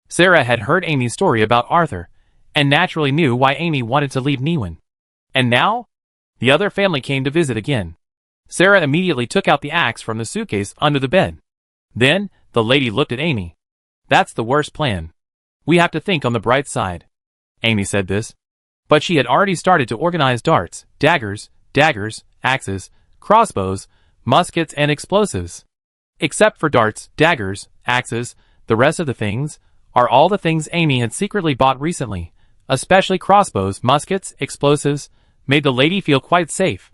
Sarah had heard Amy's story about Arthur, and naturally knew why Amy wanted to leave Niwen. And now, the other family came to visit again. Sarah immediately took out the axe from the suitcase under the bed. Then, the lady looked at Amy. That's the worst plan. We have to think on the bright side. Amy said this. But she had already started to organize darts, daggers, axes, crossbows, muskets, and explosives. Except for darts, daggers, axes, the rest of the things are all the things Amy had secretly bought recently, especially crossbows, muskets, explosives, made the lady feel quite safe.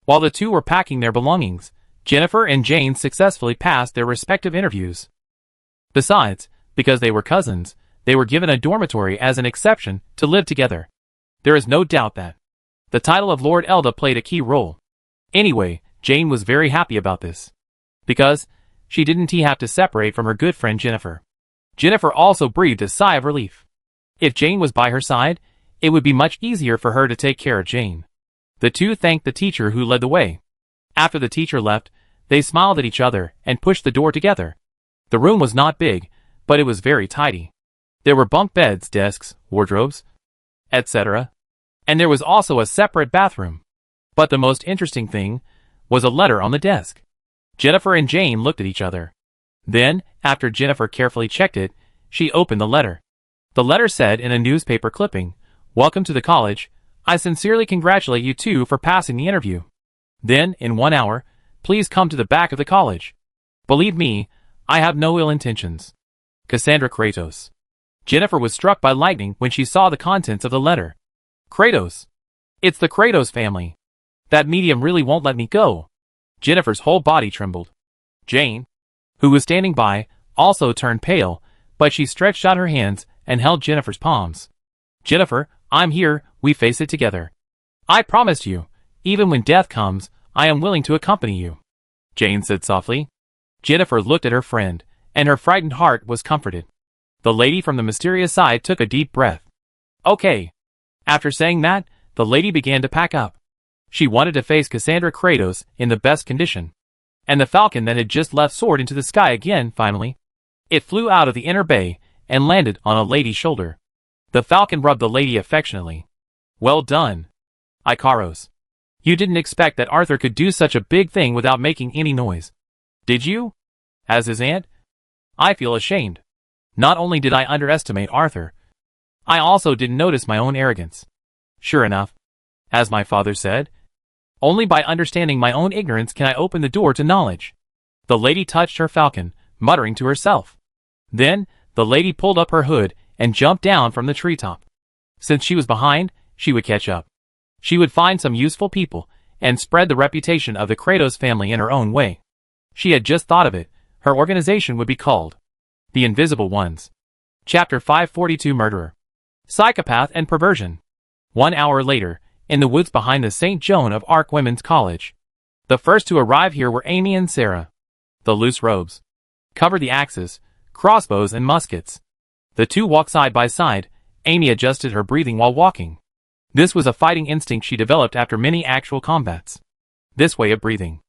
While the two were packing their belongings, Jennifer and Jane successfully passed their respective interviews. Besides, because they were cousins, they were given a dormitory as an exception to live together. There is no doubt that the title of Lord Elda played a key role. Anyway, Jane was very happy about this. Because she didn't have to separate from her good friend Jennifer. Jennifer also breathed a sigh of relief. If Jane was by her side, it would be much easier for her to take care of Jane. The two thanked the teacher who led the way. After the teacher left, they smiled at each other and pushed the door together. The room was not big, but it was very tidy. There were bunk beds, desks, wardrobes, etc. And there was also a separate bathroom. But the most interesting thing was a letter on the desk. Jennifer and Jane looked at each other. Then, after Jennifer carefully checked it, she opened the letter. The letter said in a newspaper clipping, "Welcome to the college. I sincerely congratulate you two for passing the interview. Then, in 1 hour, please come to the back of the college. Believe me, I have no ill intentions. Cassandra Kratos." Jennifer was struck by lightning when she saw the contents of the letter. Kratos. It's the Kratos family. That medium really won't let me go. Jennifer's whole body trembled. Jane, who was standing by, also turned pale, but she stretched out her hands and held Jennifer's palms. "Jennifer, I'm here, we face it together. I promised you, even when death comes, I am willing to accompany you," Jane said softly. Jennifer looked at her friend, and her frightened heart was comforted. The lady from the mysterious side took a deep breath. Okay. After saying that, the lady began to pack up. She wanted to face Cassandra Kratos in the best condition. And the falcon that had just left soared into the sky again, finally. It flew out of the inner bay and landed on a lady's shoulder. The falcon rubbed the lady affectionately. "Well done, Ikaros. You didn't expect that Arthur could do such a big thing without making any noise. Did you? As his aunt? I feel ashamed. Not only did I underestimate Arthur, I also didn't notice my own arrogance. Sure enough, as my father said, only by understanding my own ignorance can I open the door to knowledge." The lady touched her falcon, muttering to herself. Then, the lady pulled up her hood and jumped down from the treetop. Since she was behind, she would catch up. She would find some useful people and spread the reputation of the Kratos family in her own way. She had just thought of it. Her organization would be called The Invisible Ones. Chapter 542 Murderer. Psychopath and Perversion. 1 hour later, in the woods behind the St. Joan of Arc Women's College. The first to arrive here were Amy and Sarah. The loose robes covered the axes, crossbows and muskets. The two walked side by side. Amy adjusted her breathing while walking. This was a fighting instinct she developed after many actual combats. This way of breathing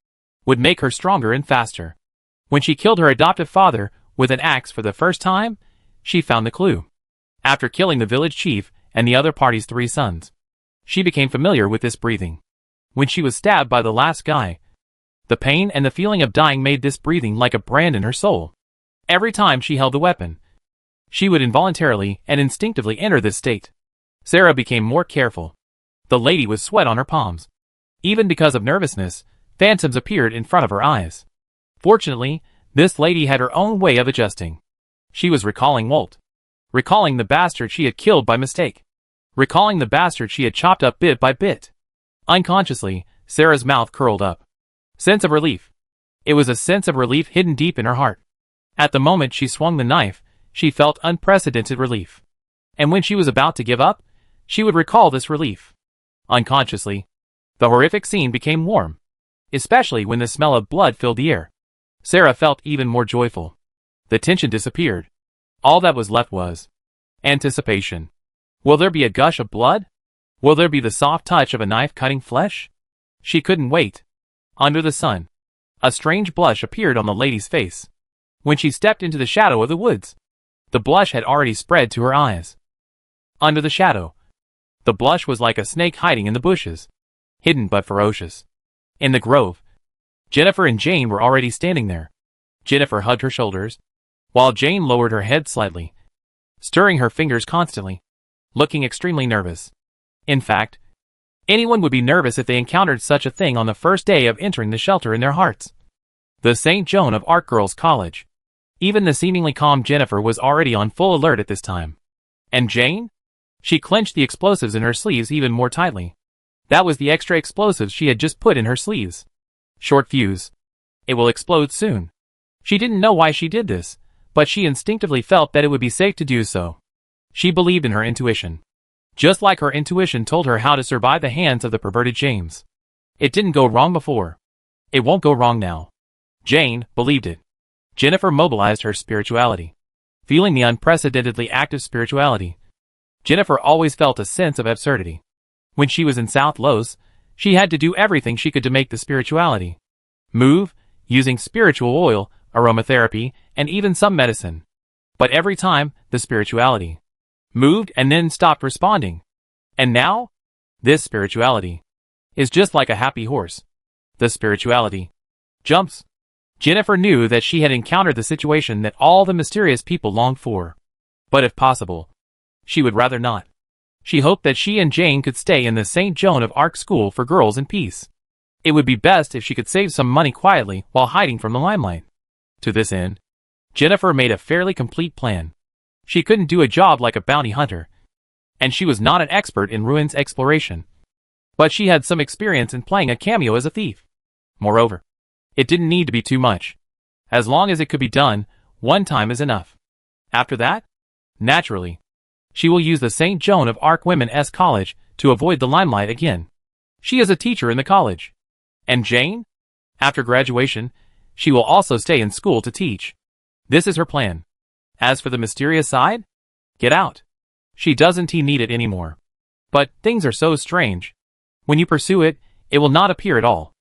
would make her stronger and faster. When she killed her adoptive father with an axe for the first time, she found the clue. After killing the village chief and the other party's 3 sons, she became familiar with this breathing. When she was stabbed by the last guy, the pain and the feeling of dying made this breathing like a brand in her soul. Every time she held the weapon, she would involuntarily and instinctively enter this state. Sarah became more careful. The lady with sweat on her palms. Even because of nervousness, phantoms appeared in front of her eyes. Fortunately, this lady had her own way of adjusting. She was recalling Walt. Recalling the bastard she had killed by mistake. Recalling the bastard she had chopped up bit by bit. Unconsciously, Sarah's mouth curled up. Sense of relief. It was a sense of relief hidden deep in her heart. At the moment she swung the knife, she felt unprecedented relief. And when she was about to give up, she would recall this relief. Unconsciously, the horrific scene became warm. Especially when the smell of blood filled the air. Sarah felt even more joyful. The tension disappeared. All that was left was anticipation. Will there be a gush of blood? Will there be the soft touch of a knife cutting flesh? She couldn't wait. Under the sun, a strange blush appeared on the lady's face. When she stepped into the shadow of the woods, the blush had already spread to her eyes. Under the shadow, the blush was like a snake hiding in the bushes, hidden but ferocious. In the grove, Jennifer and Jane were already standing there. Jennifer hugged her shoulders, while Jane lowered her head slightly, stirring her fingers constantly, looking extremely nervous. In fact, anyone would be nervous if they encountered such a thing on the first day of entering the shelter in their hearts. The St. Joan of Arc Girls' College. Even the seemingly calm Jennifer was already on full alert at this time. And Jane? She clenched the explosives in her sleeves even more tightly. That was the extra explosives she had just put in her sleeves. Short fuse. It will explode soon. She didn't know why she did this, but she instinctively felt that it would be safe to do so. She believed in her intuition. Just like her intuition told her how to survive the hands of the perverted James. It didn't go wrong before. It won't go wrong now. Jane believed it. Jennifer mobilized her spirituality. Feeling the unprecedentedly active spirituality, Jennifer always felt a sense of absurdity. When she was in South Los, she had to do everything she could to make the spirituality move, using spiritual oil, aromatherapy, and even some medicine. But every time, the spirituality moved and then stopped responding. And now? This spirituality is just like a happy horse. The spirituality jumps. Jennifer knew that she had encountered the situation that all the mysterious people longed for. But if possible, she would rather not. She hoped that she and Jane could stay in the St. Joan of Arc school for girls in peace. It would be best if she could save some money quietly while hiding from the limelight. To this end, Jennifer made a fairly complete plan. She couldn't do a job like a bounty hunter, and she was not an expert in ruins exploration. But she had some experience in playing a cameo as a thief. Moreover, it didn't need to be too much. As long as it could be done, one time is enough. After that, naturally, she will use the St. Joan of Arc Women's College to avoid the limelight again. She is a teacher in the college. And Jane? After graduation, she will also stay in school to teach. This is her plan. As for the mysterious side, get out. She doesn't need it anymore. But things are so strange. When you pursue it, it will not appear at all.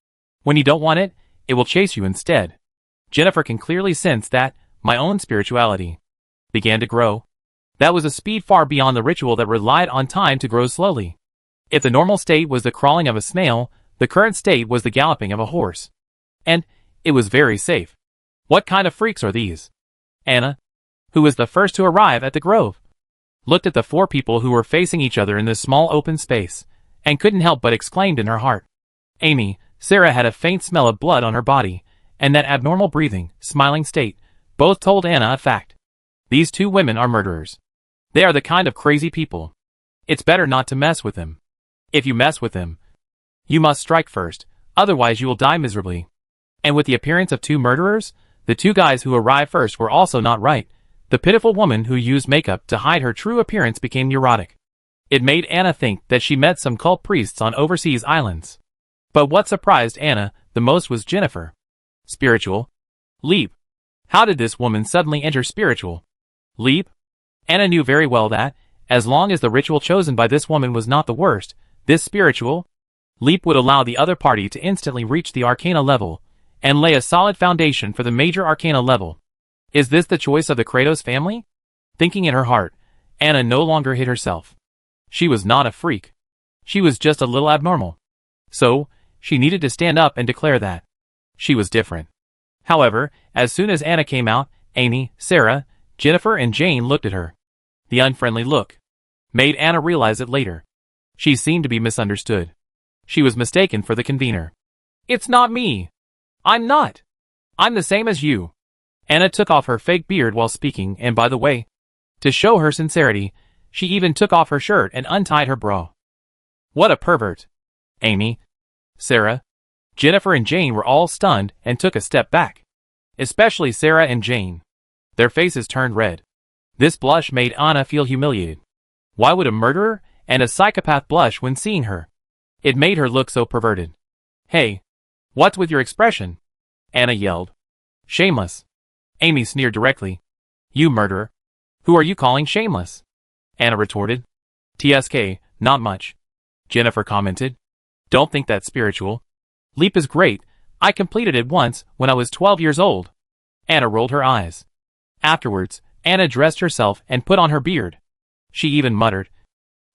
When you don't want it, it will chase you instead. Jennifer can clearly sense that my own spirituality began to grow. That was a speed far beyond the ritual that relied on time to grow slowly. If the normal state was the crawling of a snail, the current state was the galloping of a horse. And it was very safe. What kind of freaks are these? Anna, who was the first to arrive at the grove, looked at the four people who were facing each other in this small open space, and couldn't help but exclaimed in her heart. Amy, Sarah had a faint smell of blood on her body, and that abnormal breathing, smiling state, both told Anna a fact. These two women are murderers. They are the kind of crazy people. It's better not to mess with them. If you mess with them, you must strike first, otherwise you will die miserably. And with the appearance of two murderers, the two guys who arrived first were also not right. The pitiful woman who used makeup to hide her true appearance became neurotic. It made Anna think that she met some cult priests on overseas islands. But what surprised Anna the most was Jennifer. Spiritual leap. How did this woman suddenly enter spiritual leap? Anna knew very well that, as long as the ritual chosen by this woman was not the worst, this spiritual leap would allow the other party to instantly reach the arcana level, and lay a solid foundation for the major arcana level. Is this the choice of the Kratos family? Thinking in her heart, Anna no longer hid herself. She was not a freak. She was just a little abnormal. So, she needed to stand up and declare that she was different. However, as soon as Anna came out, Amy, Sarah, Jennifer and Jane looked at her. The unfriendly look made Anna realize it later. She seemed to be misunderstood. She was mistaken for the convener. It's not me. I'm not. I'm the same as you. Anna took off her fake beard while speaking, and by the way, to show her sincerity, she even took off her shirt and untied her bra. What a pervert. Amy, Sarah, Jennifer and Jane were all stunned and took a step back. Especially Sarah and Jane. Their faces turned red. This blush made Anna feel humiliated. Why would a murderer and a psychopath blush when seeing her? It made her look so perverted. Hey, what's with your expression? Anna yelled. Shameless. Amy sneered directly. You murderer. Who are you calling shameless? Anna retorted. TSK, not much. Jennifer commented. Don't think that's spiritual. Leap is great. I completed it once when I was 12 years old. Anna rolled her eyes. Afterwards, Anna dressed herself and put on her beard. She even muttered.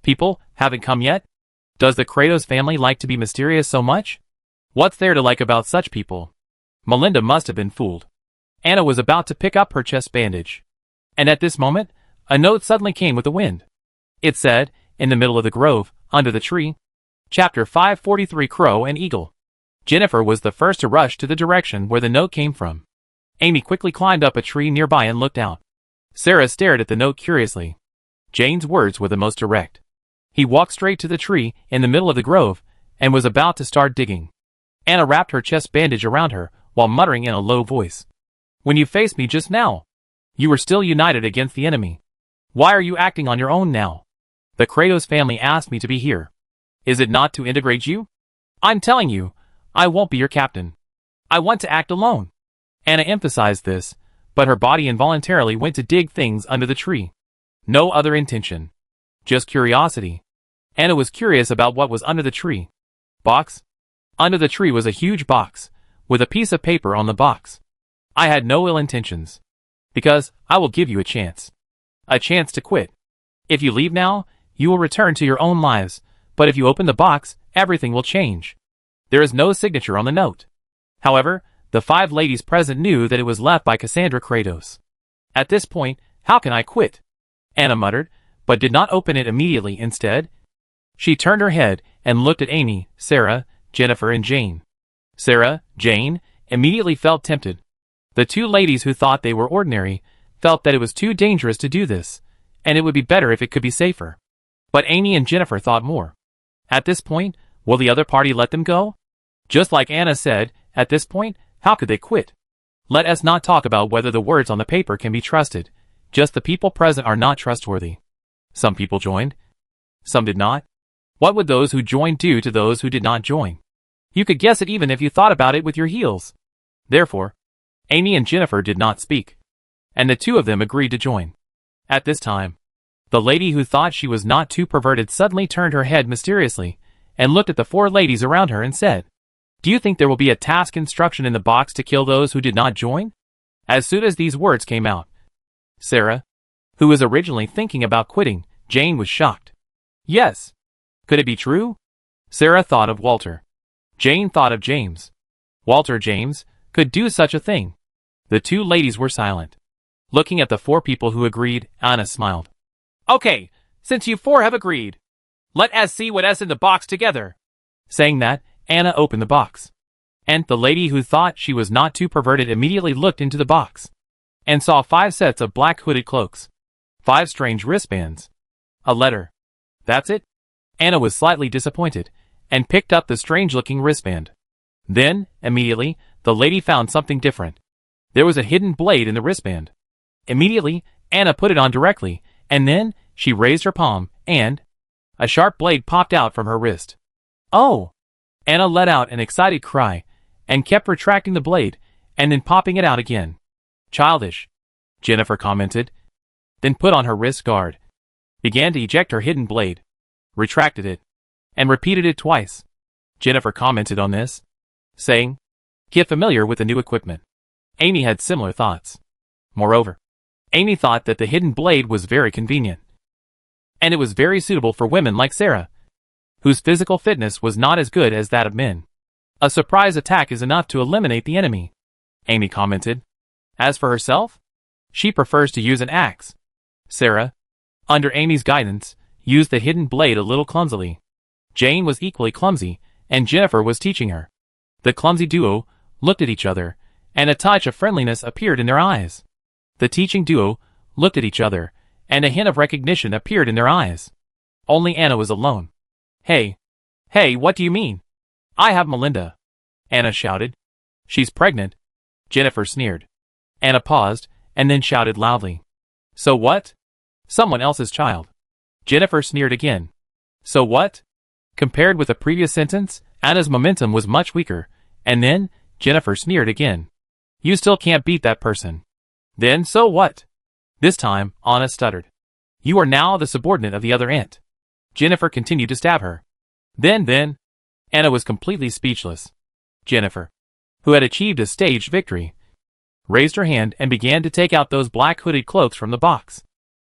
People haven't come yet? Does the Kratos family like to be mysterious so much? What's there to like about such people? Melinda must have been fooled. Anna was about to pick up her chest bandage. And at this moment, a note suddenly came with the wind. It said, in the middle of the grove, under the tree, Chapter 543 Crow and Eagle. Jennifer was the first to rush to the direction where the note came from. Amy quickly climbed up a tree nearby and looked out. Sarah stared at the note curiously. Jane's words were the most direct. He walked straight to the tree in the middle of the grove and was about to start digging. Anna wrapped her chest bandage around her while muttering in a low voice. When you faced me just now, you were still united against the enemy. Why are you acting on your own now? The Kratos family asked me to be here. Is it not to integrate you? I'm telling you, I won't be your captain. I want to act alone. Anna emphasized this, but her body involuntarily went to dig things under the tree. No other intention. Just curiosity. Anna was curious about what was under the tree. Box? Under the tree was a huge box, with a piece of paper on the box. I had no ill intentions. Because I will give you a chance. A chance to quit. If you leave now, you will return to your own lives, but if you open the box, everything will change. There is no signature on the note. However, the 5 ladies present knew that it was left by Cassandra Kratos. At this point, how can I quit? Anna muttered, but did not open it immediately. Instead, she turned her head and looked at Amy, Sarah, Jennifer and Jane. Sarah, Jane, immediately felt tempted. The 2 ladies who thought they were ordinary felt that it was too dangerous to do this, and it would be better if it could be safer. But Amy and Jennifer thought more. At this point, will the other party let them go? Just like Anna said, at this point, how could they quit? Let us not talk about whether the words on the paper can be trusted. Just the people present are not trustworthy. Some people joined. Some did not. What would those who joined do to those who did not join? You could guess it even if you thought about it with your heels. Therefore, Amy and Jennifer did not speak, and the 2 of them agreed to join. At this time, the lady who thought she was not too perverted suddenly turned her head mysteriously and looked at the 4 ladies around her and said, "Do you think there will be a task instruction in the box to kill those who did not join?" As soon as these words came out, Sarah, who was originally thinking about quitting, Jane was shocked. Yes. Could it be true? Sarah thought of Walter. Jane thought of James. Walter James could do such a thing. The 2 ladies were silent. Looking at the 4 people who agreed, Anna smiled. "Okay, since you 4 have agreed, let us see what's in the box together." Saying that, Anna opened the box. And the lady who thought she was not too perverted immediately looked into the box and saw 5 sets of black hooded cloaks, 5 strange wristbands, a letter. That's it? Anna was slightly disappointed and picked up the strange-looking wristband. Then, immediately, the lady found something different. There was a hidden blade in the wristband. Immediately, Anna put it on directly, and then she raised her palm, and a sharp blade popped out from her wrist. "Oh!" Anna let out an excited cry and kept retracting the blade and then popping it out again. "Childish," Jennifer commented, then put on her wrist guard, began to eject her hidden blade, retracted it, and repeated it twice. Jennifer commented on this, saying, "Get familiar with the new equipment." Amy had similar thoughts. Moreover, Amy thought that the hidden blade was very convenient, and it was very suitable for women like Sarah, whose physical fitness was not as good as that of men. "A surprise attack is enough to eliminate the enemy," Amy commented. As for herself, she prefers to use an axe. Sarah, under Amy's guidance, used the hidden blade a little clumsily. Jane was equally clumsy, and Jennifer was teaching her. The clumsy duo looked at each other, and a touch of friendliness appeared in their eyes. The teaching duo looked at each other, and a hint of recognition appeared in their eyes. Only Anna was alone. Hey, what do you mean? I have Melinda," Anna shouted. "She's pregnant," Jennifer sneered. Anna paused, and then shouted loudly, "So what? Someone else's child." Jennifer sneered again. "So what?" Compared with the previous sentence, Anna's momentum was much weaker, and then Jennifer sneered again. "You still can't beat that person." "Then so what?" This time, Anna stuttered. "You are now the subordinate of the other aunt." Jennifer continued to stab her. Then, Anna was completely speechless. Jennifer, who had achieved a staged victory, raised her hand and began to take out those black hooded cloaks from the box.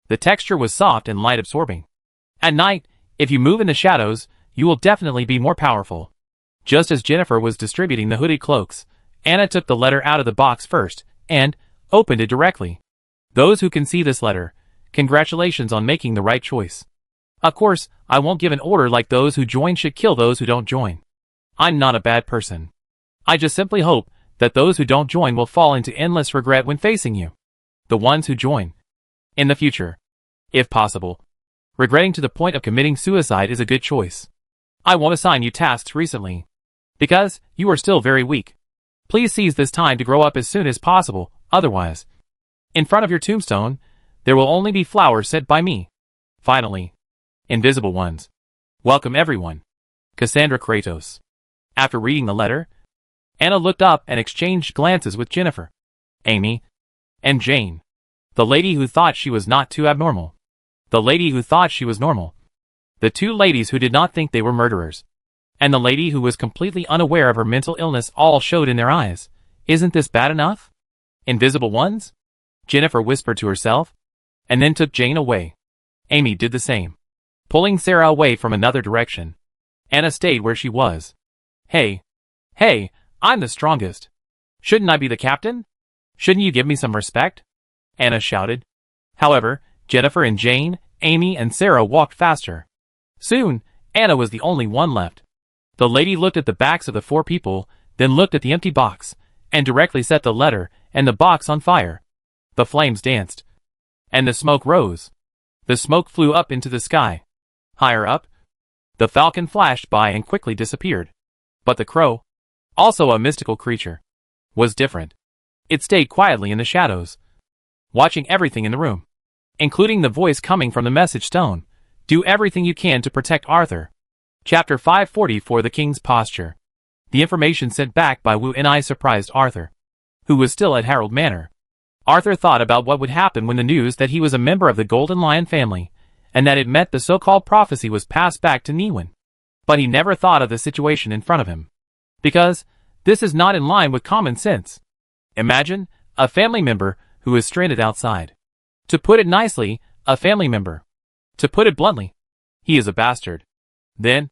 The texture was soft and light absorbing. At night, if you move in the shadows, you will definitely be more powerful. Just as Jennifer was distributing the hooded cloaks, Anna took the letter out of the box first, and opened it directly. Those who can see this letter, congratulations on making the right choice. Of course, I won't give an order like those who join should kill those who don't join. I'm not a bad person. I just simply hope that those who don't join will fall into endless regret when facing you. The ones who join, in the future, if possible, regretting to the point of committing suicide is a good choice. I won't assign you tasks recently, because you are still very weak. Please seize this time to grow up as soon as possible, otherwise, in front of your tombstone, there will only be flowers sent by me. Finally, invisible ones. Welcome everyone. Cassandra Kratos. After reading the letter, Anna looked up and exchanged glances with Jennifer, Amy, and Jane. The lady who thought she was not too abnormal. The lady who thought she was normal. The 2 ladies who did not think they were murderers. And the lady who was completely unaware of her mental illness all showed in their eyes. Isn't this bad enough? Invisible ones? Jennifer whispered to herself, and then took Jane away. Amy did the same. pulling Sarah away from another direction. Anna stayed where she was. Hey, hey, I'm the strongest. Shouldn't I be the captain? Shouldn't you give me some respect? Anna shouted. However, Jennifer and Jane, Amy and Sarah walked faster. Soon, Anna was the only one left. The lady looked at the backs of the 4 people, then looked at the empty box, and directly set the letter and the box on fire. The flames danced. And the smoke rose. The smoke flew up into the sky. Higher up, the falcon flashed by and quickly disappeared. But the crow, also a mystical creature, was different. It stayed quietly in the shadows, watching everything in the room, including the voice coming from the message stone. Do everything you can to protect Arthur. Chapter 544 The King's Posture. The information sent back by Wu and I surprised Arthur, who was still at Harold Manor. Arthur thought about what would happen when the news that he was a member of the Golden Lion family, and that it meant the so-called prophecy was passed back to Niwen. But he never thought of the situation in front of him. Because this is not in line with common sense. Imagine a family member who is stranded outside. To put it nicely, a family member. To put it bluntly, he is a bastard. Then,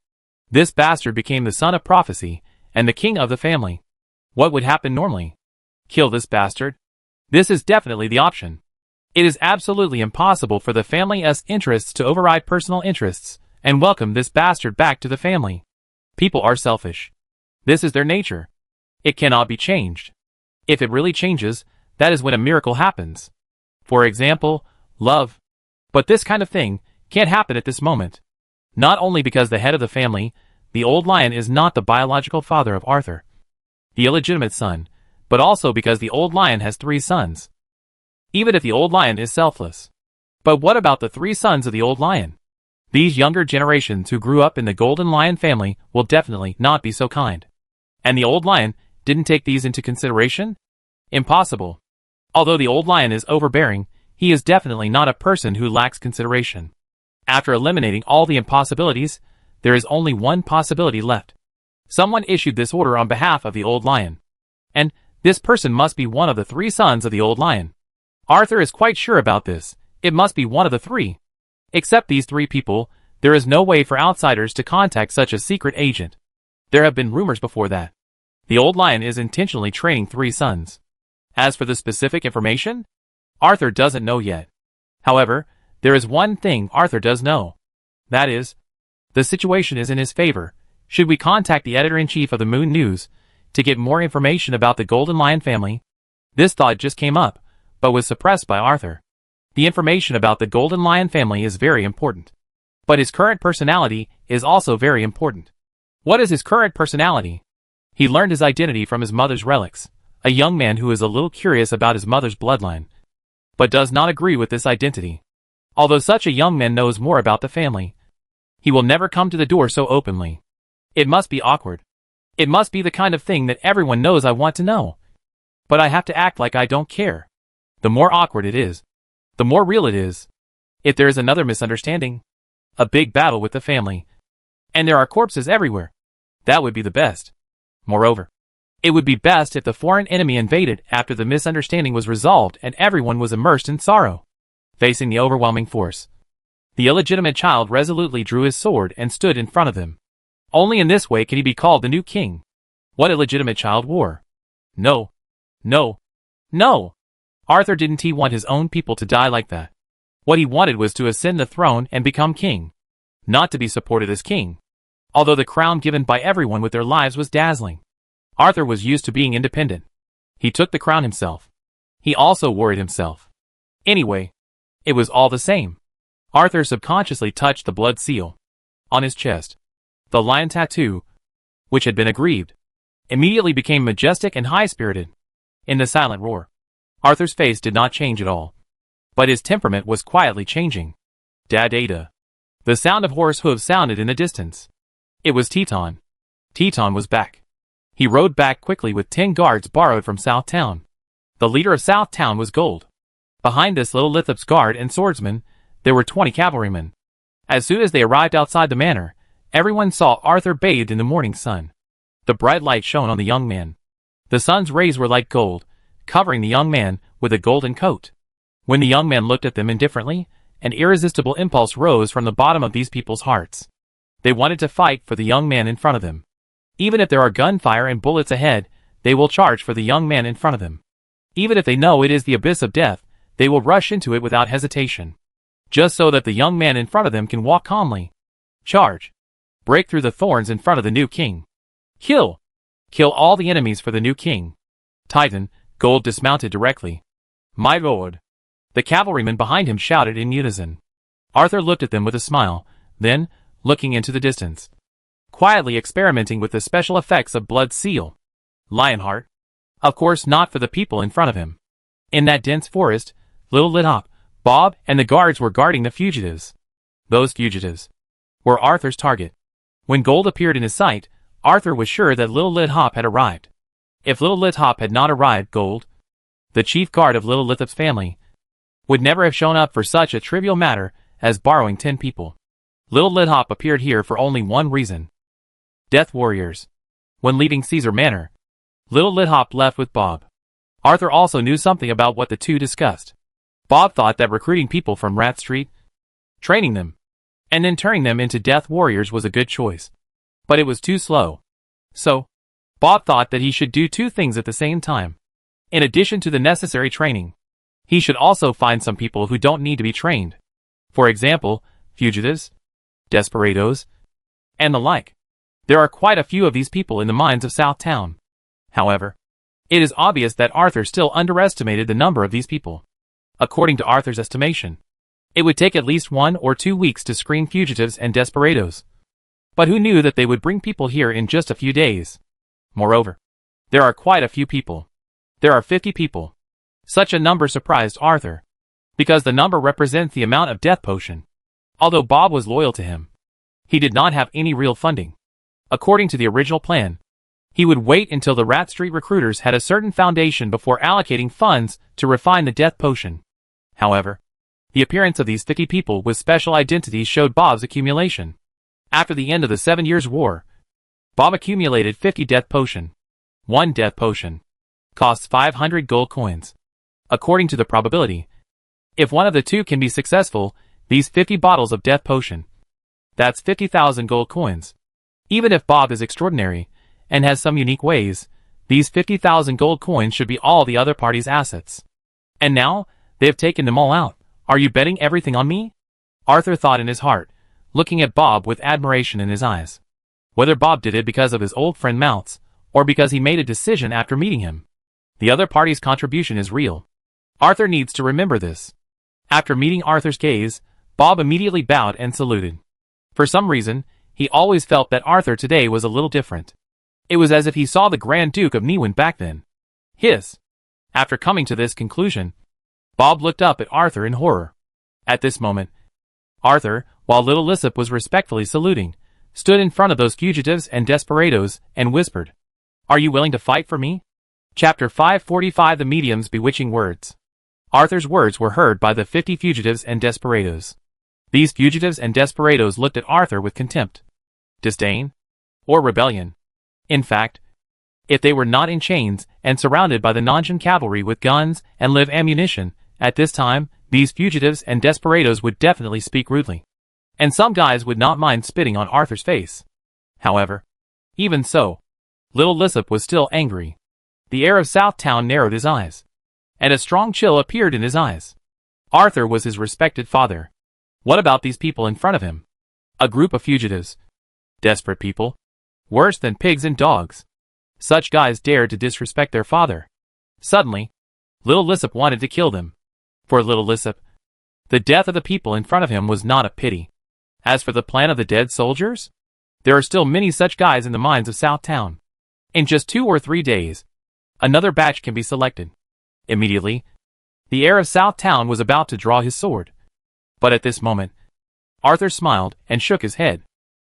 this bastard became the son of prophecy and the king of the family. What would happen normally? Kill this bastard? This is definitely the option. It is absolutely impossible for the family's interests to override personal interests and welcome this bastard back to the family. People are selfish. This is their nature. It cannot be changed. If it really changes, that is when a miracle happens. For example, love. But this kind of thing can't happen at this moment. Not only because the head of the family, the old lion, is not the biological father of Arthur, the illegitimate son, but also because the old lion has 3 sons. Even if the old lion is selfless. But what about the 3 sons of the old lion? These younger generations who grew up in the Golden Lion family will definitely not be so kind. And the old lion didn't take these into consideration? Impossible. Although the old lion is overbearing, he is definitely not a person who lacks consideration. After eliminating all the impossibilities, there is only one possibility left. Someone issued this order on behalf of the old lion. And this person must be one of the 3 sons of the old lion. Arthur is quite sure about this. It must be one of the 3. Except these 3 people, there is no way for outsiders to contact such a secret agent. There have been rumors before that the old lion is intentionally training 3 sons. As for the specific information, Arthur doesn't know yet. However, there is one thing Arthur does know. That is, the situation is in his favor. Should we contact the editor-in-chief of the Moon News to get more information about the Golden Lion family? This thought just came up, but was suppressed by Arthur. The information about the Golden Lion family is very important. But his current personality is also very important. What is his current personality? He learned his identity from his mother's relics, a young man who is a little curious about his mother's bloodline, but does not agree with this identity. Although such a young man knows more about the family, he will never come to the door so openly. It must be awkward. It must be the kind of thing that everyone knows I want to know. But I have to act like I don't care. The more awkward it is, the more real it is. If there is another misunderstanding, a big battle with the family, and there are corpses everywhere, that would be the best. Moreover, it would be best if the foreign enemy invaded after the misunderstanding was resolved and everyone was immersed in sorrow, facing the overwhelming force. The illegitimate child resolutely drew his sword and stood in front of them. Only in this way could he be called the new king. What illegitimate child war? No. No. No! Arthur didn't he want his own people to die like that. What he wanted was to ascend the throne and become king. Not to be supported as king. Although the crown given by everyone with their lives was dazzling, Arthur was used to being independent. He took the crown himself. He also wore it himself. Anyway, it was all the same. Arthur subconsciously touched the blood seal on his chest. The lion tattoo, which had been aggrieved, immediately became majestic and high-spirited. In the silent roar, Arthur's face did not change at all, but his temperament was quietly changing. Da-da-da. The sound of horse hooves sounded in the distance. It was Teton. Teton was back. He rode back quickly with 10 guards borrowed from South Town. The leader of South Town was Gold. Behind this little Lithop's guard and swordsman, there were 20 cavalrymen. As soon as they arrived outside the manor, everyone saw Arthur bathed in the morning sun. The bright light shone on the young man. The sun's rays were like gold, covering the young man with a golden coat. When the young man looked at them indifferently, an irresistible impulse rose from the bottom of these people's hearts. They wanted to fight for the young man in front of them. Even if there are gunfire and bullets ahead, they will charge for the young man in front of them. Even if they know it is the abyss of death, they will rush into it without hesitation. Just so that the young man in front of them can walk calmly. Charge. Break through the thorns in front of the new king. Kill. Kill all the enemies for the new king. Titan, Gold dismounted directly. My lord. The cavalrymen behind him shouted in unison. Arthur looked at them with a smile, then, looking into the distance, quietly experimenting with the special effects of Blood Seal. Lionheart. Of course not for the people in front of him. In that dense forest, Little Lit Hop, Bob, and the guards were guarding the fugitives. Those fugitives were Arthur's target. When Gold appeared in his sight, Arthur was sure that Little Lit Hop had arrived. If Little Lit Hop had not arrived, Gold, the chief guard of Little Lithop's family, would never have shown up for such a trivial matter as borrowing 10 people. Little Lit Hop appeared here for only one reason. Death Warriors. When leaving Caesar Manor, Little Lit Hop left with Bob. Arthur also knew something about what the two discussed. Bob thought that recruiting people from Rat Street, training them, and then turning them into Death Warriors was a good choice. But it was too slow. So, Bob thought that he should do two things at the same time. In addition to the necessary training, he should also find some people who don't need to be trained. For example, fugitives, desperados, and the like. There are quite a few of these people in the mines of Southtown. However, it is obvious that Arthur still underestimated the number of these people. According to Arthur's estimation, it would take at least 1 or 2 weeks to screen fugitives and desperados. But who knew that they would bring people here in just a few days? Moreover, there are quite a few people. There are 50 people. Such a number surprised Arthur, because the number represents the amount of death potion. Although Bob was loyal to him, he did not have any real funding. According to the original plan, he would wait until the Rat Street recruiters had a certain foundation before allocating funds to refine the death potion. However, the appearance of these 50 people with special identities showed Bob's accumulation. After the end of the 7 Years' War, Bob accumulated 50 death potion. 1 death potion costs 500 gold coins. According to the probability, if one of the two can be successful, these 50 bottles of death potion, that's 50,000 gold coins. Even if Bob is extraordinary and has some unique ways, these 50,000 gold coins should be all the other party's assets. And now, they have taken them all out. Are you betting everything on me? Arthur thought in his heart, looking at Bob with admiration in his eyes. Whether Bob did it because of his old friend Mounts, or because he made a decision after meeting him, the other party's contribution is real. Arthur needs to remember this. After meeting Arthur's gaze, Bob immediately bowed and saluted. For some reason, he always felt that Arthur today was a little different. It was as if he saw the Grand Duke of Newen back then. Hiss. After coming to this conclusion, Bob looked up at Arthur in horror. At this moment, Arthur, while Little Lissop was respectfully saluting, stood in front of those fugitives and desperados and whispered, "Are you willing to fight for me?" Chapter 545 The Medium's Bewitching Words. Arthur's words were heard by the 50 fugitives and desperados. These fugitives and desperados looked at Arthur with contempt, disdain, or rebellion. In fact, if they were not in chains and surrounded by the Nanjan cavalry with guns and live ammunition, at this time, these fugitives and desperados would definitely speak rudely. And some guys would not mind spitting on Arthur's face. However, even so, Little Lissop was still angry. The air of Southtown narrowed his eyes, and a strong chill appeared in his eyes. Arthur was his respected father. What about these people in front of him? A group of fugitives. Desperate people. Worse than pigs and dogs. Such guys dared to disrespect their father. Suddenly, Little Lissop wanted to kill them. For Little Lissop, the death of the people in front of him was not a pity. As for the plan of the dead soldiers, there are still many such guys in the mines of Southtown. In just 2 or 3 days, another batch can be selected. Immediately, the heir of Southtown was about to draw his sword. But at this moment, Arthur smiled and shook his head.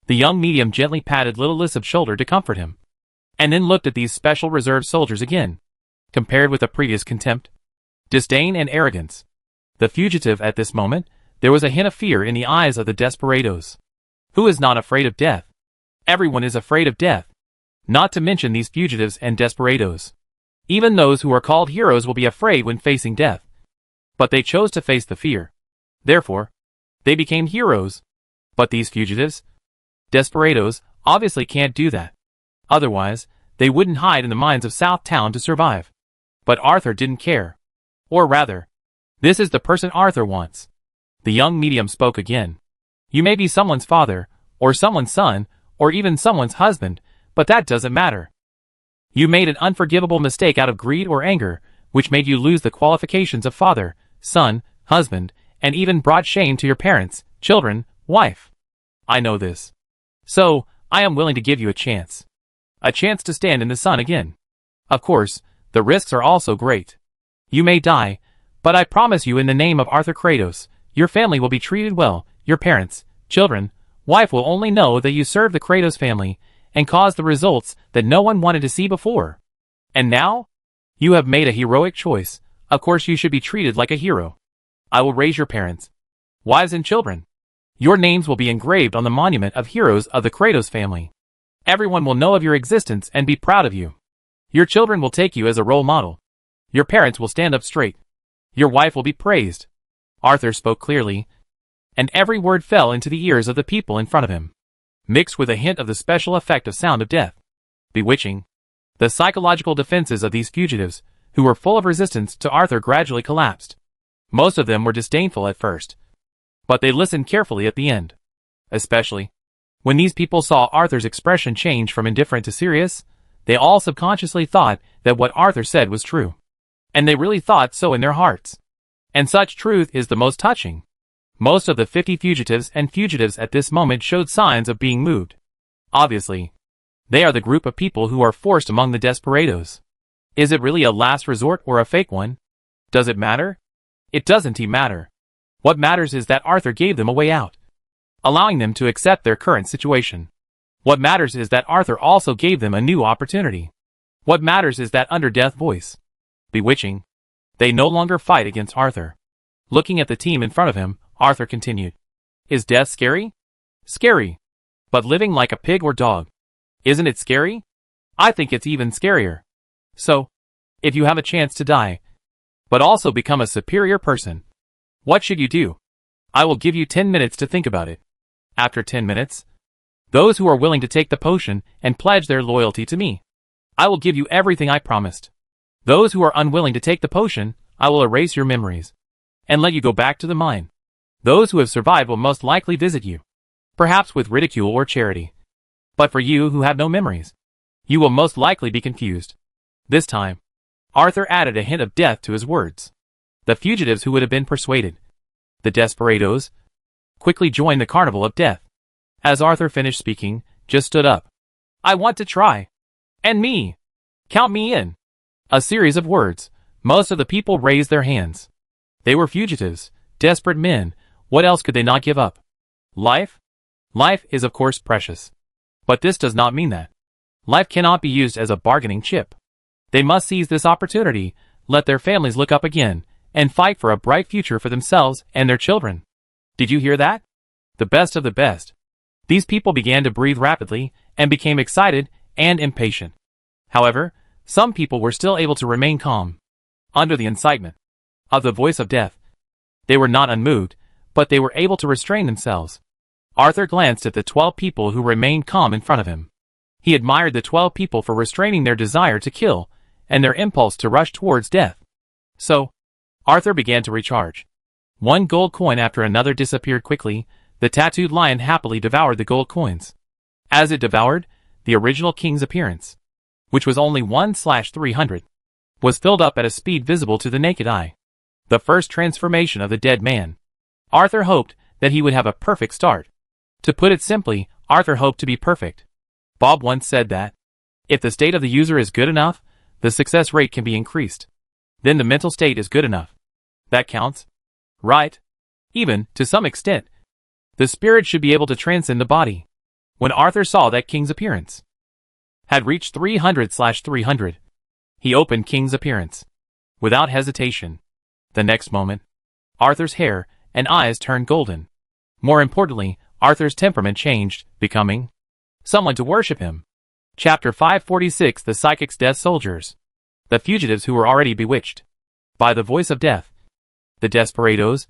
The young medium gently patted Little Lissop's shoulder to comfort him, and then looked at these special reserve soldiers again. Compared with the previous contempt, disdain and arrogance, the fugitive at this moment, there was a hint of fear in the eyes of the desperados. Who is not afraid of death? Everyone is afraid of death. Not to mention these fugitives and desperados. Even those who are called heroes will be afraid when facing death. But they chose to face the fear. Therefore, They became heroes. But these fugitives, desperados, obviously can't do that. Otherwise, they wouldn't hide in the mines of South Town to survive. But Arthur didn't care. Or rather, this is the person Arthur wants. The young medium spoke again. You may be someone's father, or someone's son, or even someone's husband, but that doesn't matter. You made an unforgivable mistake out of greed or anger, which made you lose the qualifications of father, son, husband, and even brought shame to your parents, children, wife. I know this. So, I am willing to give you a chance. A chance to stand in the sun again. Of course, the risks are also great. You may die, but I promise you in the name of Arthur Kratos, your family will be treated well, your parents, children, wife will only know that you served the Kratos family, and caused the results that no one wanted to see before. And now? You have made a heroic choice, of course you should be treated like a hero. I will raise your parents, wives and children. Your names will be engraved on the monument of heroes of the Kratos family. Everyone will know of your existence and be proud of you. Your children will take you as a role model. Your parents will stand up straight. Your wife will be praised. Arthur spoke clearly, and every word fell into the ears of the people in front of him, mixed with a hint of the special effect of sound of death. Bewitching. The psychological defenses of these fugitives, who were full of resistance to Arthur, gradually collapsed. Most of them were disdainful at first, but they listened carefully at the end. Especially when these people saw Arthur's expression change from indifferent to serious, they all subconsciously thought that what Arthur said was true. And they really thought so in their hearts. And such truth is the most touching. Most of the 50 fugitives at this moment showed signs of being moved. Obviously, they are the group of people who are forced among the desperados. Is it really a last resort or a fake one? Does it matter? It doesn't matter. What matters is that Arthur gave them a way out, allowing them to accept their current situation. What matters is that Arthur also gave them a new opportunity. What matters is that under death voice, bewitching, they no longer fight against Arthur. Looking at the team in front of him, Arthur continued. Is death scary? Scary. But living like a pig or dog, isn't it scary? I think it's even scarier. So, if you have a chance to die, but also become a superior person, what should you do? I will give you 10 minutes to think about it. After 10 minutes, those who are willing to take the potion and pledge their loyalty to me, I will give you everything I promised. Those who are unwilling to take the potion, I will erase your memories and let you go back to the mine. Those who have survived will most likely visit you, perhaps with ridicule or charity. But for you who have no memories, you will most likely be confused. This time, Arthur added a hint of death to his words. The fugitives who would have been persuaded, the desperados, quickly joined the carnival of death. As Arthur finished speaking, just stood up. I want to try. And me. Count me in. A series of words. Most of the people raised their hands. They were fugitives, desperate men. What else could they not give up? Life? Life is of course precious. But this does not mean that. Life cannot be used as a bargaining chip. They must seize this opportunity, let their families look up again, and fight for a bright future for themselves and their children. Did you hear that? The best of the best. These people began to breathe rapidly, and became excited and impatient. However, some people were still able to remain calm. Under the incitement of the voice of death, they were not unmoved, but they were able to restrain themselves. Arthur glanced at the 12 people who remained calm in front of him. He admired the 12 people for restraining their desire to kill, and their impulse to rush towards death. So, Arthur began to recharge. One gold coin after another disappeared quickly. The tattooed lion happily devoured the gold coins. As it devoured, the original king's appearance, which was only 1/300, was filled up at a speed visible to the naked eye. The first transformation of the dead man. Arthur hoped that he would have a perfect start. To put it simply, Arthur hoped to be perfect. Bob once said that, if the state of the user is good enough, the success rate can be increased. Then the mental state is good enough. That counts, right? Even, to some extent, the spirit should be able to transcend the body. When Arthur saw that King's appearance had reached 300/300, he opened King's appearance without hesitation. The next moment, Arthur's hair and eyes turned golden. More importantly, Arthur's temperament changed, becoming someone to worship him. Chapter 546. The Psychic's Death Soldiers. The fugitives who were already bewitched by the voice of death. The desperados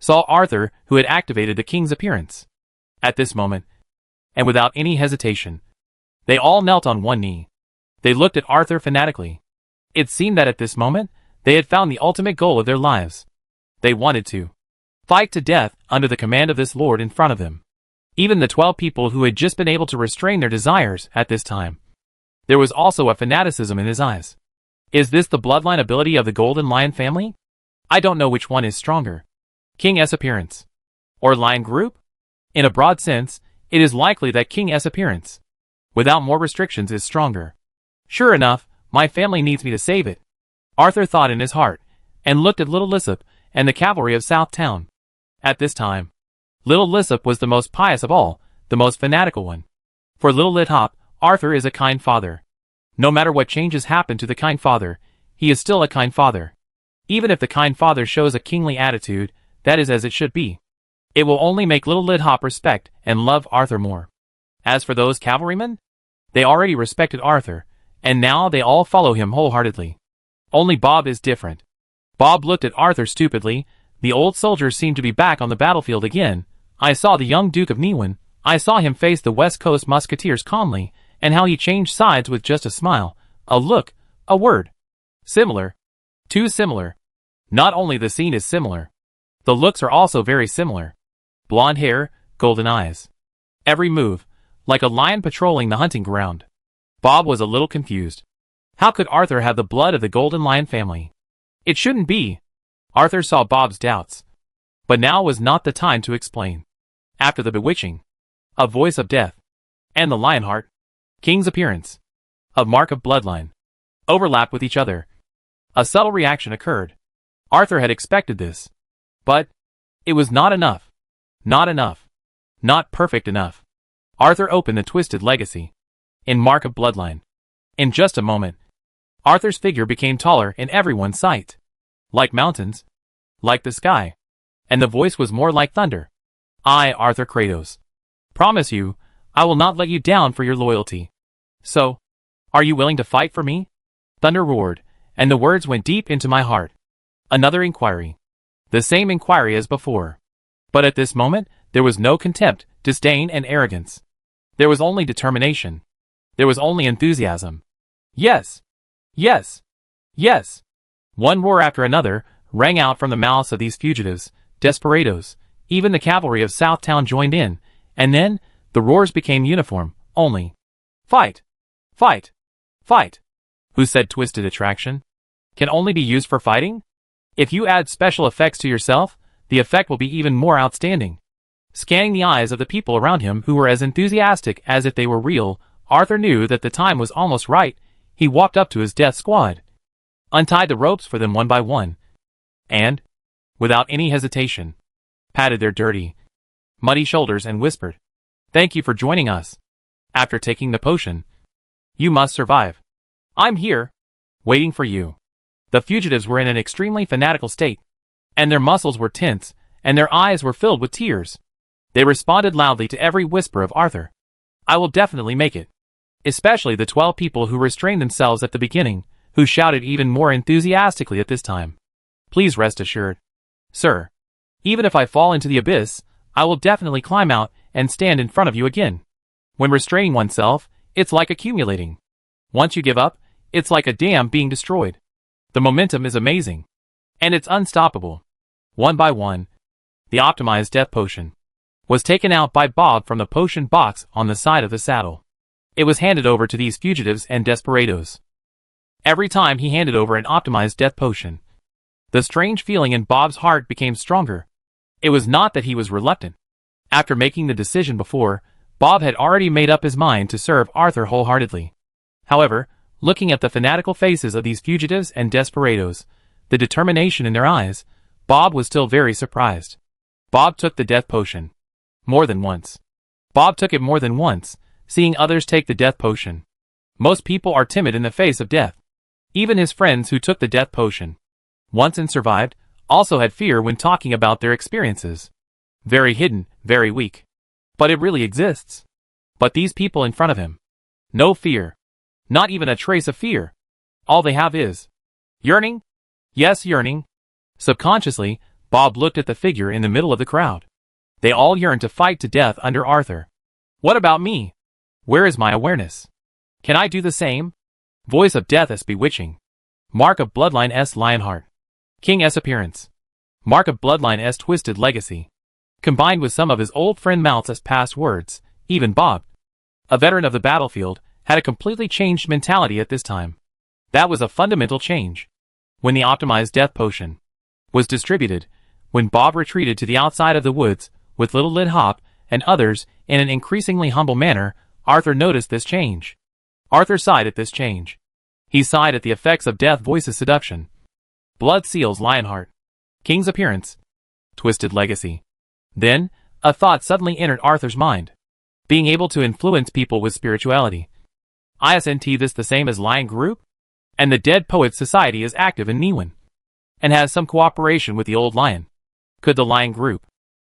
saw Arthur, who had activated the king's appearance. At this moment, and without any hesitation, they all knelt on one knee. They looked at Arthur fanatically. It seemed that at this moment, they had found the ultimate goal of their lives. They wanted to fight to death under the command of this lord in front of them. Even the 12 people who had just been able to restrain their desires at this time. There was also a fanaticism in his eyes. Is this the bloodline ability of the Golden Lion family? I don't know which one is stronger. King S appearance. Or Lion group? In a broad sense, it is likely that King S appearance, without more restrictions, is stronger. Sure enough, my family needs me to save it, Arthur thought in his heart, and looked at little Lissop and the cavalry of Southtown. At this time, little Lissop was the most pious of all, the most fanatical one. For little Lithop, Arthur is a kind father. No matter what changes happen to the kind father, he is still a kind father. Even if the kind father shows a kingly attitude, that is as it should be. It will only make little Lithop respect and love Arthur more. As for those cavalrymen, they already respected Arthur, and now they all follow him wholeheartedly. Only Bob is different. Bob looked at Arthur stupidly. The old soldier seemed to be back on the battlefield again. I saw the young Duke of Newen. I saw him face the West Coast Musketeers calmly, and how he changed sides with just a smile, a look, a word. Similar. Too similar. Not only the scene is similar, the looks are also very similar. Blonde hair, golden eyes. Every move, like a lion patrolling the hunting ground. Bob was a little confused. How could Arthur have the blood of the Golden Lion family? It shouldn't be. Arthur saw Bob's doubts. But now was not the time to explain. After the bewitching, a voice of death, and the Lionheart, King's appearance, a mark of bloodline, overlapped with each other. A subtle reaction occurred. Arthur had expected this. But it was not enough. Not enough. Not perfect enough. Arthur opened the twisted legacy. In mark of bloodline. In just a moment, Arthur's figure became taller in everyone's sight. Like mountains. Like the sky. And the voice was more like thunder. I, Arthur Kratos, promise you, I will not let you down for your loyalty. So, are you willing to fight for me? Thunder roared, and the words went deep into my heart. Another inquiry. The same inquiry as before. But at this moment, there was no contempt, disdain, and arrogance. There was only determination. There was only enthusiasm. Yes. Yes. Yes. One roar after another rang out from the mouths of these fugitives, desperados. Even the cavalry of Southtown joined in, and then the roars became uniform, only. Fight! Fight! Fight! Who said twisted attraction can only be used for fighting? If you add special effects to yourself, the effect will be even more outstanding. Scanning the eyes of the people around him who were as enthusiastic as if they were real, Arthur knew that the time was almost right. He walked up to his death squad, untied the ropes for them one by one, and, without any hesitation, patted their dirty, muddy shoulders and whispered, "Thank you for joining us. After taking the potion, you must survive. I'm here, waiting for you." The fugitives were in an extremely fanatical state, and their muscles were tense, and their eyes were filled with tears. They responded loudly to every whisper of Arthur. I will definitely make it. Especially the 12 people who restrained themselves at the beginning, who shouted even more enthusiastically at this time. Please rest assured, sir. Even if I fall into the abyss, I will definitely climb out and stand in front of you again. When restraining oneself, it's like accumulating. Once you give up, it's like a dam being destroyed. The momentum is amazing. And it's unstoppable. One by one, the optimized death potion was taken out by Bob from the potion box on the side of the saddle. It was handed over to these fugitives and desperados. Every time he handed over an optimized death potion, the strange feeling in Bob's heart became stronger. It was not that he was reluctant. After making the decision before, Bob had already made up his mind to serve Arthur wholeheartedly. However, looking at the fanatical faces of these fugitives and desperados, the determination in their eyes, Bob was still very surprised. Bob took the death potion. More than once. Bob took it more than once, seeing others take the death potion. Most people are timid in the face of death. Even his friends who took the death potion once and survived, also had fear when talking about their experiences. Very hidden, very weak. But it really exists. But these people in front of him. No fear. Not even a trace of fear. All they have is yearning? Yes, yearning. Subconsciously, Bob looked at the figure in the middle of the crowd. They all yearned to fight to death under Arthur. What about me? Where is my awareness? Can I do the same? Voice of Death S. Bewitching. Mark of Bloodline S. Lionheart. King S. Appearance. Mark of Bloodline S. Twisted Legacy. Combined with some of his old friend Mount's as past words, even Bob, a veteran of the battlefield, had a completely changed mentality at this time. That was a fundamental change. When the optimized death potion was distributed, when Bob retreated to the outside of the woods, with Little Lid Hop and others, in an increasingly humble manner, Arthur noticed this change. Arthur sighed at this change. He sighed at the effects of Death Voice's seduction. Blood Seals Lionheart. King's Appearance. Twisted Legacy. Then, a thought suddenly entered Arthur's mind. Being able to influence people with spirituality. Isn't this the same as Lion Group? And the Dead Poets Society is active in Niwan, and has some cooperation with the Old Lion. Could the Lion Group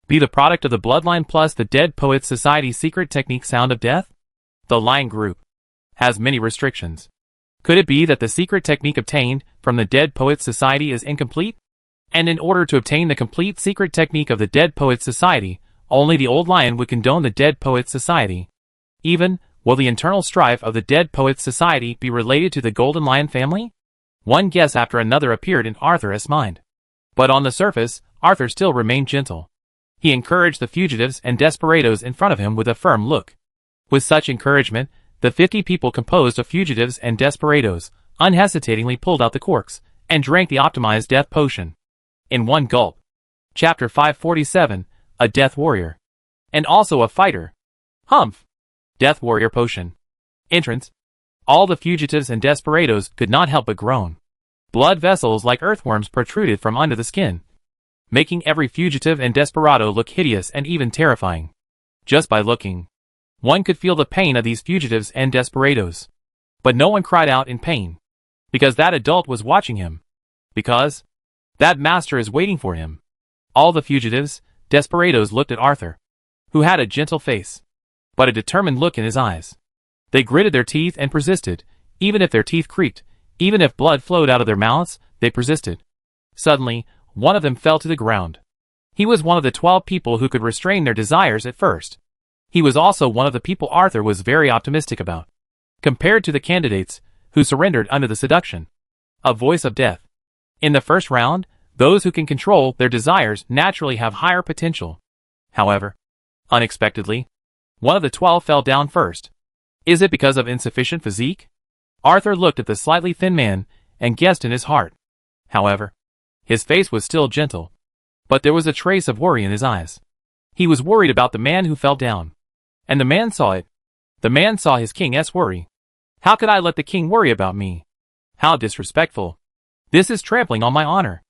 be the product of the Bloodline plus the Dead Poets Society's secret technique Sound of Death? The Lion Group has many restrictions. Could it be that the secret technique obtained from the Dead Poets Society is incomplete? And in order to obtain the complete secret technique of the Dead Poets Society, only the Old Lion would condone the Dead Poets Society. Even, will the internal strife of the Dead Poets Society be related to the Golden Lion family? One guess after another appeared in Arthur's mind. But on the surface, Arthur still remained gentle. He encouraged the fugitives and desperados in front of him with a firm look. With such encouragement, the 50 people composed of fugitives and desperados unhesitatingly pulled out the corks and drank the optimized death potion. In one gulp. Chapter 547, a Death Warrior. And also a fighter. Humph! Death Warrior Potion. Entrance. All the fugitives and desperados could not help but groan. Blood vessels like earthworms protruded from under the skin, making every fugitive and desperado look hideous and even terrifying. Just by looking, one could feel the pain of these fugitives and desperados. But no one cried out in pain, because that adult was watching him. Because that master is waiting for him. All the fugitives, desperados looked at Arthur, who had a gentle face, but a determined look in his eyes. They gritted their teeth and persisted, even if their teeth creaked, even if blood flowed out of their mouths, they persisted. Suddenly, one of them fell to the ground. He was one of the 12 people who could restrain their desires at first. He was also one of the people Arthur was very optimistic about, compared to the candidates who surrendered under the seduction. A voice of death. In the first round, those who can control their desires naturally have higher potential. However, unexpectedly, one of the 12 fell down first. Is it because of insufficient physique? Arthur looked at the slightly thin man and guessed in his heart. However, his face was still gentle, but there was a trace of worry in his eyes. He was worried about the man who fell down. And the man saw it. The man saw his king's worry. How could I let the king worry about me? How disrespectful. This is trampling on my honor.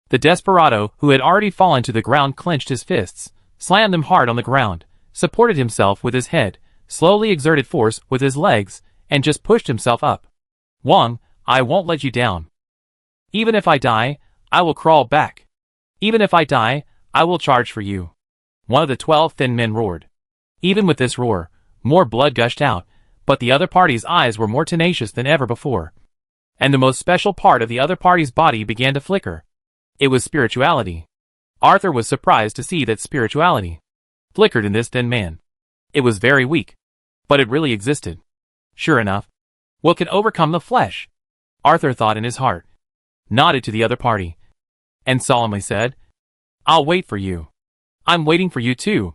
The desperado, who had already fallen to the ground, clenched his fists, slammed them hard on the ground, supported himself with his head, slowly exerted force with his legs, and just pushed himself up. Wang, I won't let you down. Even if I die, I will crawl back. Even if I die, I will charge for you. One of the 12 thin men roared. Even with this roar, more blood gushed out, but the other party's eyes were more tenacious than ever before. And the most special part of the other party's body began to flicker. It was spirituality. Arthur was surprised to see that spirituality flickered in this thin man. It was very weak, but it really existed. Sure enough, what can overcome the flesh? Arthur thought in his heart, nodded to the other party, and solemnly said, I'll wait for you. I'm waiting for you too,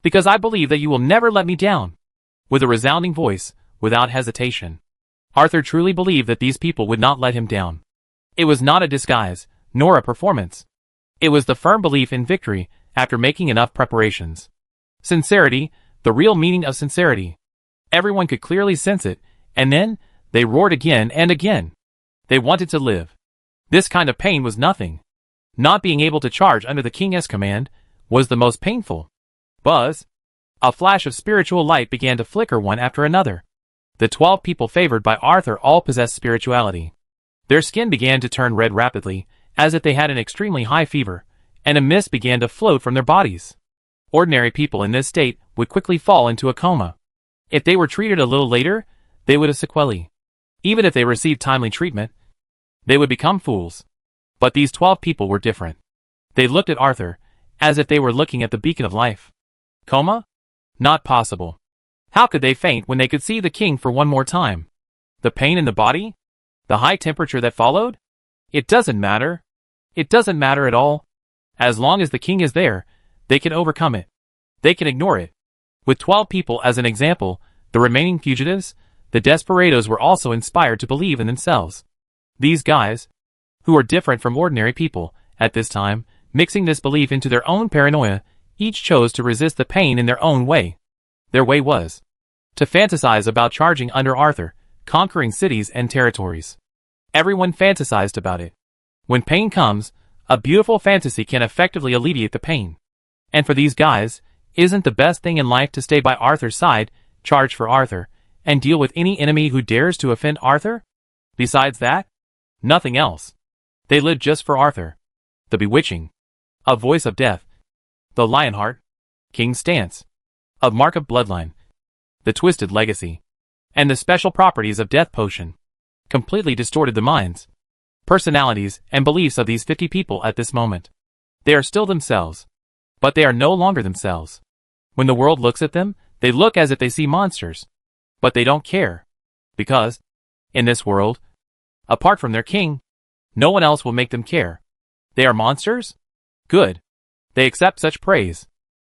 because I believe that you will never let me down. With a resounding voice, without hesitation, Arthur truly believed that these people would not let him down. It was not a disguise, nor a performance. It was the firm belief in victory after making enough preparations. Sincerity, the real meaning of sincerity. Everyone could clearly sense it, and then, they roared again and again. They wanted to live. This kind of pain was nothing. Not being able to charge under the king's command was the most painful. Buzz. A flash of spiritual light began to flicker one after another. The 12 people favored by Arthur all possessed spirituality. Their skin began to turn red rapidly, as if they had an extremely high fever, and a mist began to float from their bodies. Ordinary people in this state would quickly fall into a coma. If they were treated a little later, they would have sequelae. Even if they received timely treatment, they would become fools. But these 12 people were different. They looked at Arthur, as if they were looking at the beacon of life. Coma? Not possible. How could they faint when they could see the king for one more time? The pain in the body? The high temperature that followed? It doesn't matter. It doesn't matter at all. As long as the king is there, they can overcome it. They can ignore it. With 12 people as an example, the remaining fugitives, the desperados, were also inspired to believe in themselves. These guys, who were different from ordinary people, at this time, mixing this belief into their own paranoia, each chose to resist the pain in their own way. Their way was to fantasize about charging under Arthur, conquering cities and territories. Everyone fantasized about it. When pain comes, a beautiful fantasy can effectively alleviate the pain. And for these guys, isn't the best thing in life to stay by Arthur's side, charge for Arthur, and deal with any enemy who dares to offend Arthur? Besides that, nothing else. They lived just for Arthur. The bewitching, a voice of death. The Lionheart, King's stance, of mark of bloodline. The twisted legacy, and the special properties of death potion, completely distorted the minds, personalities, and beliefs of these 50 people at this moment. They are still themselves, but they are no longer themselves. When the world looks at them, they look as if they see monsters. But they don't care. Because, in this world, apart from their king, no one else will make them care. They are monsters? Good. They accept such praise.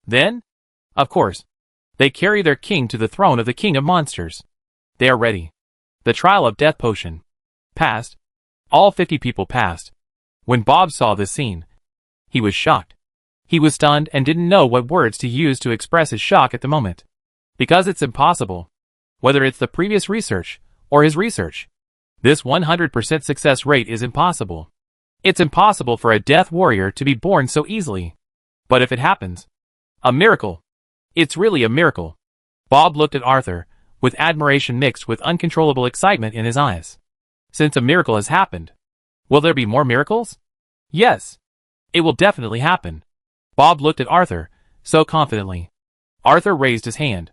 Then, of course, they carry their king to the throne of the king of monsters. They are ready. The trial of death potion. Passed. All 50 people passed. When Bob saw this scene, he was shocked. He was stunned and didn't know what words to use to express his shock at the moment. Because it's impossible. Whether it's the previous research, or his research. This 100% success rate is impossible. It's impossible for a death warrior to be born so easily. But if it happens, a miracle. It's really a miracle. Bob looked at Arthur, with admiration mixed with uncontrollable excitement in his eyes. Since a miracle has happened, will there be more miracles? Yes. It will definitely happen. Bob looked at Arthur, so confidently. Arthur raised his hand.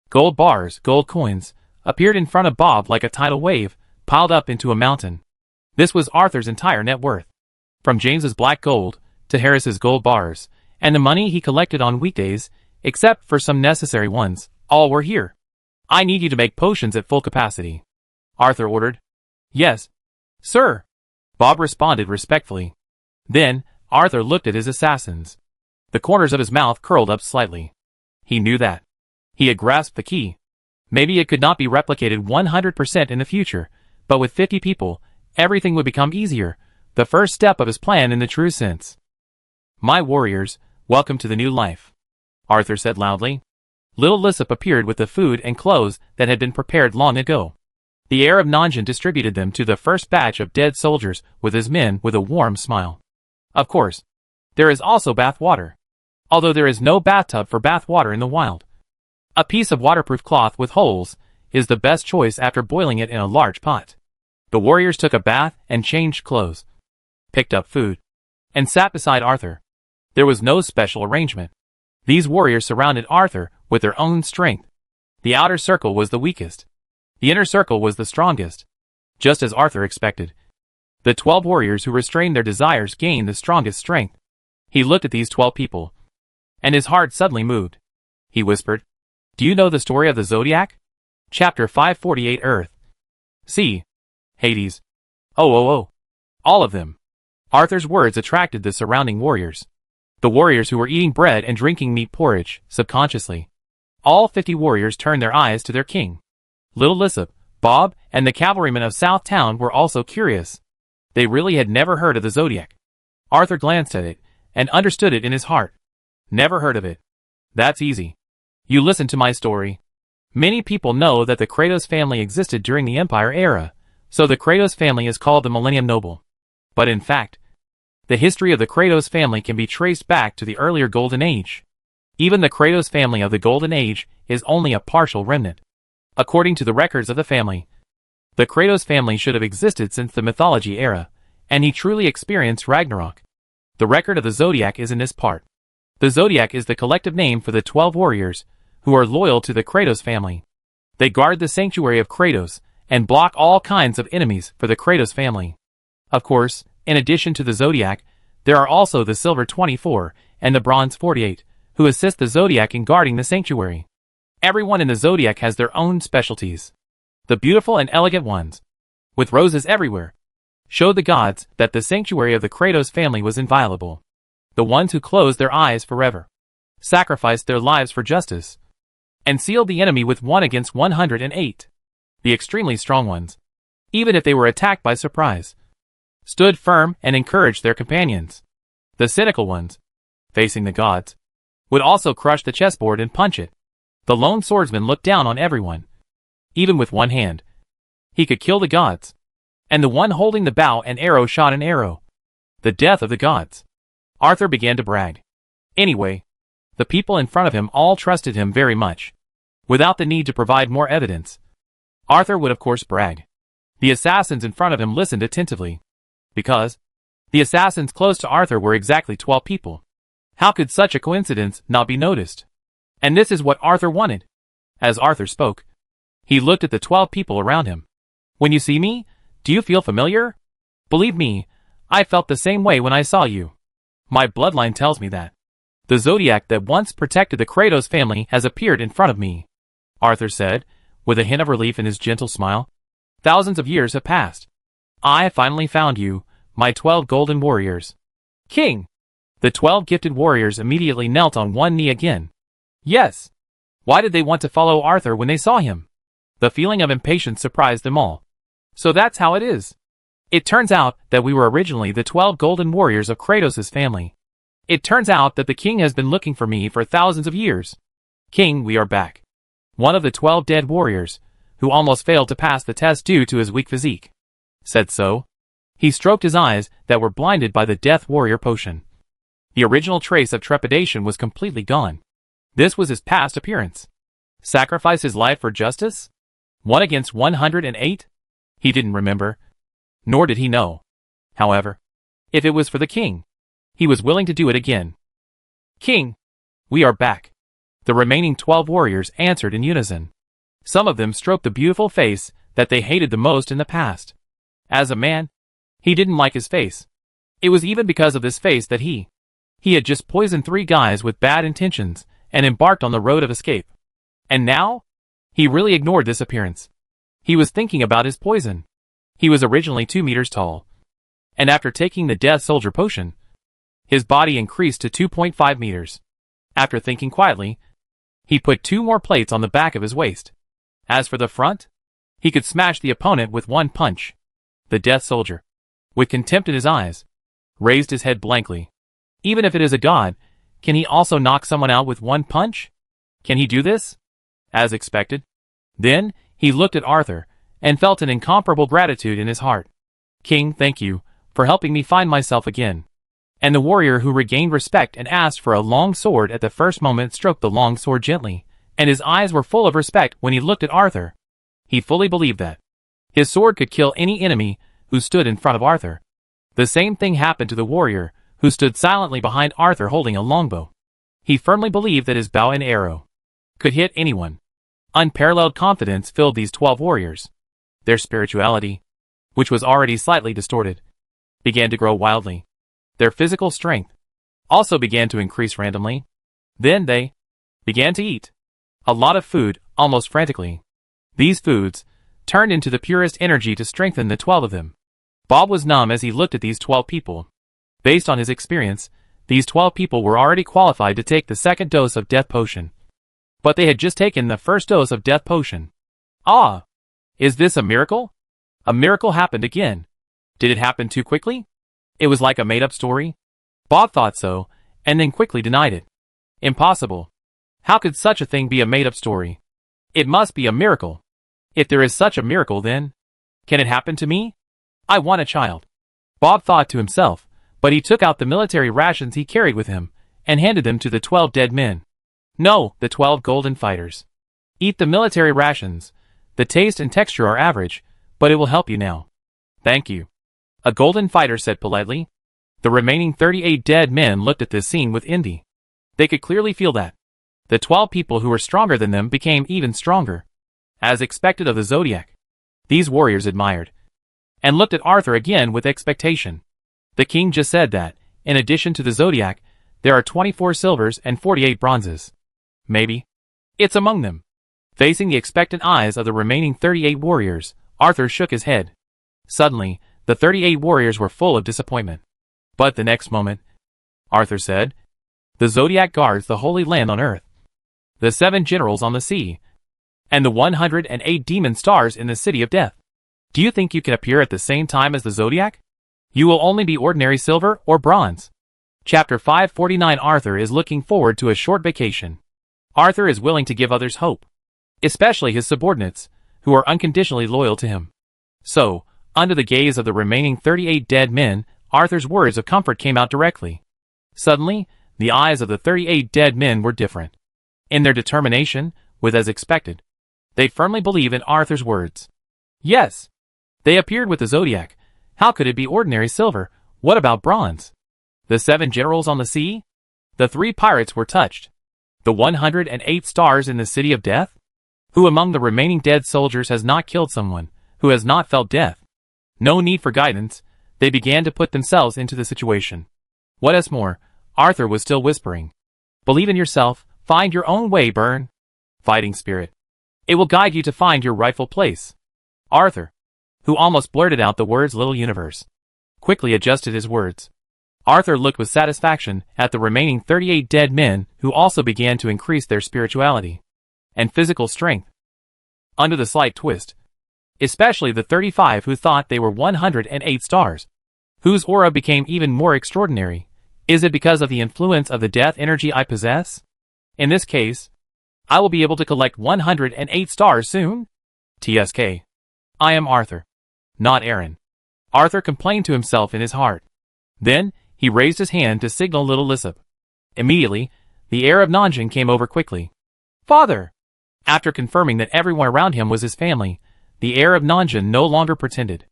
Gold bars, gold coins, appeared in front of Bob like a tidal wave, piled up into a mountain. This was Arthur's entire net worth. From James's black gold, to Harris's gold bars, and the money he collected on weekdays, except for some necessary ones, all were here. I need you to make potions at full capacity, Arthur ordered. Yes, sir, Bob responded respectfully. Then, Arthur looked at his assassins. The corners of his mouth curled up slightly. He knew that. He had grasped the key. Maybe it could not be replicated 100% in the future, but with 50 people, everything would become easier, the first step of his plan in the true sense. My warriors, welcome to the new life, Arthur said loudly. Little Lissop appeared with the food and clothes that had been prepared long ago. The heir of Nanjun distributed them to the first batch of dead soldiers with his men with a warm smile. Of course, there is also bath water. Although there is no bathtub for bath water in the wild. A piece of waterproof cloth with holes is the best choice after boiling it in a large pot. The warriors took a bath and changed clothes, picked up food, and sat beside Arthur. There was no special arrangement. These warriors surrounded Arthur with their own strength. The outer circle was the weakest. The inner circle was the strongest. Just as Arthur expected. The 12 warriors who restrained their desires gained the strongest strength. He looked at these 12 people, and his heart suddenly moved. He whispered, "Do you know the story of the Zodiac? Chapter 548 Earth. See. Hades. Oh. All of them." Arthur's words attracted the surrounding warriors. The warriors who were eating bread and drinking meat porridge, subconsciously. All 50 warriors turned their eyes to their king. Little Lissop, Bob, and the cavalrymen of South Town were also curious. They really had never heard of the Zodiac. Arthur glanced at it, and understood it in his heart. Never heard of it. That's easy. You listen to my story. Many people know that the Kratos family existed during the Empire era, so the Kratos family is called the Millennium Noble. But in fact, the history of the Kratos family can be traced back to the earlier Golden Age. Even the Kratos family of the Golden Age is only a partial remnant. According to the records of the family, the Kratos family should have existed since the mythology era, and he truly experienced Ragnarok. The record of the Zodiac is in this part. The Zodiac is the collective name for the 12 warriors, who are loyal to the Kratos family. They guard the sanctuary of Kratos, and block all kinds of enemies for the Kratos family. Of course, in addition to the Zodiac, There are also the Silver 24 and the Bronze 48, who assist the Zodiac in guarding the sanctuary. Everyone in the Zodiac has their own specialties. The beautiful and elegant ones, with roses everywhere, showed the gods that the sanctuary of the Kratos family was inviolable. The ones who closed their eyes forever, sacrificed their lives for justice, and sealed the enemy with 1 against 108. The extremely strong ones, even if they were attacked by surprise, stood firm and encouraged their companions. The cynical ones, facing the gods, would also crush the chessboard and punch it. The lone swordsman looked down on everyone. Even with one hand, he could kill the gods. And the one holding the bow and arrow shot an arrow. The death of the gods. Arthur began to brag. Anyway, the people in front of him all trusted him very much. Without the need to provide more evidence, Arthur would of course brag. The assassins in front of him listened attentively. Because the assassins close to Arthur were exactly 12 people. How could such a coincidence not be noticed? And this is what Arthur wanted. As Arthur spoke, he looked at the 12 people around him. When you see me, do you feel familiar? Believe me, I felt the same way when I saw you. My bloodline tells me that. The Zodiac that once protected the Kratos family has appeared in front of me, Arthur said, with a hint of relief in his gentle smile. Thousands of years have passed. I finally found you, my 12 golden warriors. King! The 12 gifted warriors immediately knelt on one knee again. Yes. Why did they want to follow Arthur when they saw him? The feeling of impatience surprised them all. So that's how it is. It turns out that we were originally the 12 golden warriors of Kratos' family. It turns out that the king has been looking for me for thousands of years. King, we are back. One of the 12 dead warriors, who almost failed to pass the test due to his weak physique, said so. He stroked his eyes that were blinded by the Death Warrior potion. The original trace of trepidation was completely gone. This was his past appearance. Sacrifice his life for justice? 1 against 108? He didn't remember. Nor did he know. However, if it was for the king, he was willing to do it again. King, we are back. The remaining 12 warriors answered in unison. Some of them stroked the beautiful face that they hated the most in the past. As a man, he didn't like his face. It was even because of this face that he had just poisoned 3 guys with bad intentions and embarked on the road of escape. And now, he really ignored this appearance. He was thinking about his poison. He was originally 2 meters tall. And after taking the Death Soldier potion, his body increased to 2.5 meters. After thinking quietly, he put 2 more plates on the back of his waist. As for the front, he could smash the opponent with 1 punch. The Death Soldier, with contempt in his eyes, raised his head blankly. Even if it is a god, can he also knock someone out with 1 punch? Can he do this? As expected. Then, he looked at Arthur, and felt an incomparable gratitude in his heart. King, thank you, for helping me find myself again. And the warrior who regained respect and asked for a long sword at the first moment stroked the long sword gently, and his eyes were full of respect when he looked at Arthur. He fully believed that his sword could kill any enemy who stood in front of Arthur. The same thing happened to the warrior, who stood silently behind Arthur holding a longbow. He firmly believed that his bow and arrow could hit anyone. Unparalleled confidence filled these 12 warriors. Their spirituality, which was already slightly distorted, began to grow wildly. Their physical strength also began to increase randomly. Then they began to eat a lot of food, almost frantically. These foods turned into the purest energy to strengthen the 12 of them. Bob was numb as he looked at these 12 people. Based on his experience, these 12 people were already qualified to take the second dose of Death Potion. But they had just taken the first dose of Death Potion. Ah! Is this a miracle? A miracle happened again. Did it happen too quickly? It was like a made-up story? Bob thought so, and then quickly denied it. Impossible. How could such a thing be a made-up story? It must be a miracle. If there is such a miracle, then can it happen to me? I want a child. Bob thought to himself, but he took out the military rations he carried with him and handed them to the 12 dead men. No, the 12 golden fighters. Eat the military rations. The taste and texture are average, but it will help you now. Thank you. A golden fighter said politely. The remaining 38 dead men looked at this scene with envy. They could clearly feel that the 12 people who were stronger than them became even stronger. As expected of the Zodiac, these warriors admired and looked at Arthur again with expectation. The king just said that In addition to the zodiac, there are 24 silvers and 48 bronzes. Maybe it's among them. Facing the expectant eyes of the remaining 38 warriors, Arthur shook his head. Suddenly, the 38 warriors were full of disappointment. But the next moment, Arthur said, "The zodiac guards the Holy Land on earth, the 7 generals on the sea, and the 108 demon stars in the city of death. Do you think you can appear at the same time as the zodiac? You will only be ordinary silver or bronze." Chapter 549. Arthur is looking forward to a short vacation. Arthur is willing to give others hope, especially his subordinates, who are unconditionally loyal to him. So, under the gaze of the remaining 38 dead men, Arthur's words of comfort came out directly. Suddenly, the eyes of the 38 dead men were different. In their determination, with as expected, they firmly believe in Arthur's words. Yes, they appeared with the zodiac. How could it be ordinary silver? What about bronze? The 7 generals on the sea? The 3 pirates were touched. The 108 stars in the city of death? Who among the remaining dead soldiers has not killed someone, who has not felt death? No need for guidance, they began to put themselves into the situation. What is more, Arthur was still whispering. Believe in yourself, find your own way, Burn. Fighting spirit. It will guide you to find your rightful place. Arthur, who almost blurted out the words little universe, quickly adjusted his words. Arthur looked with satisfaction at the remaining 38 dead men who also began to increase their spirituality and physical strength. Under the slight twist, especially the 35 who thought they were 108 stars, whose aura became even more extraordinary. Is it because of the influence of the death energy I possess? In this case, I will be able to collect 108 stars soon? TSK. I am Arthur, not Aaron. Arthur complained to himself in his heart. Then, he raised his hand to signal little Lissop. Immediately, the heir of Nanjing came over quickly. Father! After confirming that everyone around him was his family, the heir of Nanjing no longer pretended.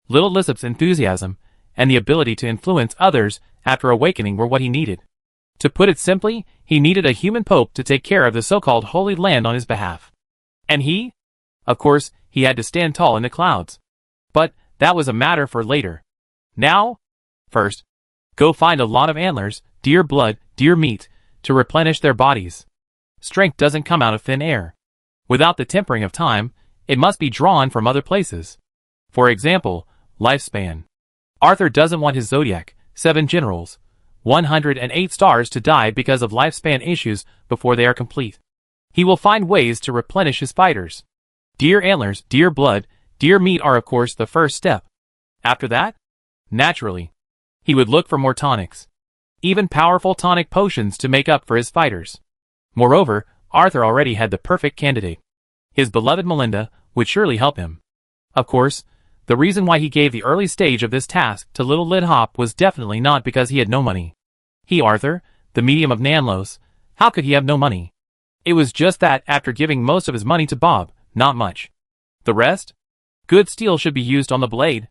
Little Lissop's enthusiasm and the ability to influence others after awakening were what he needed. To put it simply, he needed a human pope to take care of the so-called Holy Land on his behalf. And he? Of course, he had to stand tall in the clouds. But that was a matter for later. Now? First, go find a lot of antlers, deer blood, deer meat, to replenish their bodies. Strength doesn't come out of thin air. Without the tempering of time, it must be drawn from other places. For example, lifespan. Arthur doesn't want his zodiac, 7 generals, 108 stars to die because of lifespan issues before they are complete. He will find ways to replenish his fighters. Deer antlers, deer blood, deer meat are of course the first step. After that, naturally, he would look for more tonics. Even powerful tonic potions to make up for his fighters. Moreover, Arthur already had the perfect candidate. His beloved Melinda would surely help him. Of course, the reason why he gave the early stage of this task to little Lid Hop was definitely not because he had no money. He, Arthur, the medium of Nanlos, how could he have no money? It was just that after giving most of his money to Bob, not much. The rest? Good steel should be used on the blade.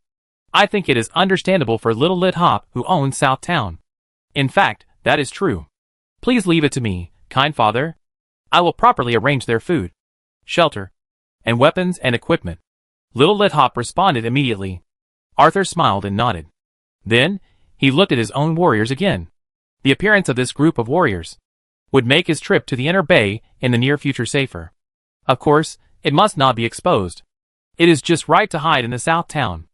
I think it is understandable for little Lid Hop who owns South Town. In fact, that is true. Please leave it to me, kind father. I will properly arrange their food, shelter, and weapons and equipment. Little Lid Hop responded immediately. Arthur smiled and nodded. Then, he looked at his own warriors again. The appearance of this group of warriors would make his trip to the inner bay in the near future safer. Of course, it must not be exposed. It is just right to hide in the South Town.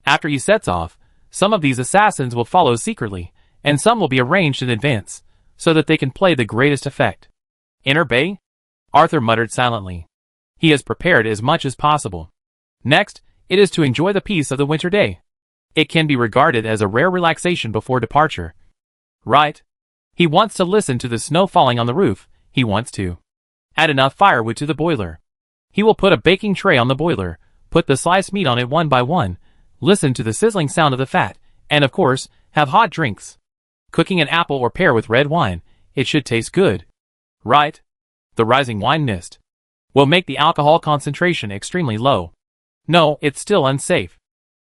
After he sets off, some of these assassins will follow secretly, and some will be arranged in advance, so that they can play the greatest effect. Inner bay? Arthur muttered silently. He has prepared as much as possible. Next, it is to enjoy the peace of the winter day. It can be regarded as a rare relaxation before departure. Right? He wants to listen to the snow falling on the roof. He wants to add enough firewood to the boiler. He will put a baking tray on the boiler, put the sliced meat on it one by one, listen to the sizzling sound of the fat, and of course, have hot drinks. Cooking an apple or pear with red wine, it should taste good. Right? The rising wine mist will make the alcohol concentration extremely low. No, it's still unsafe.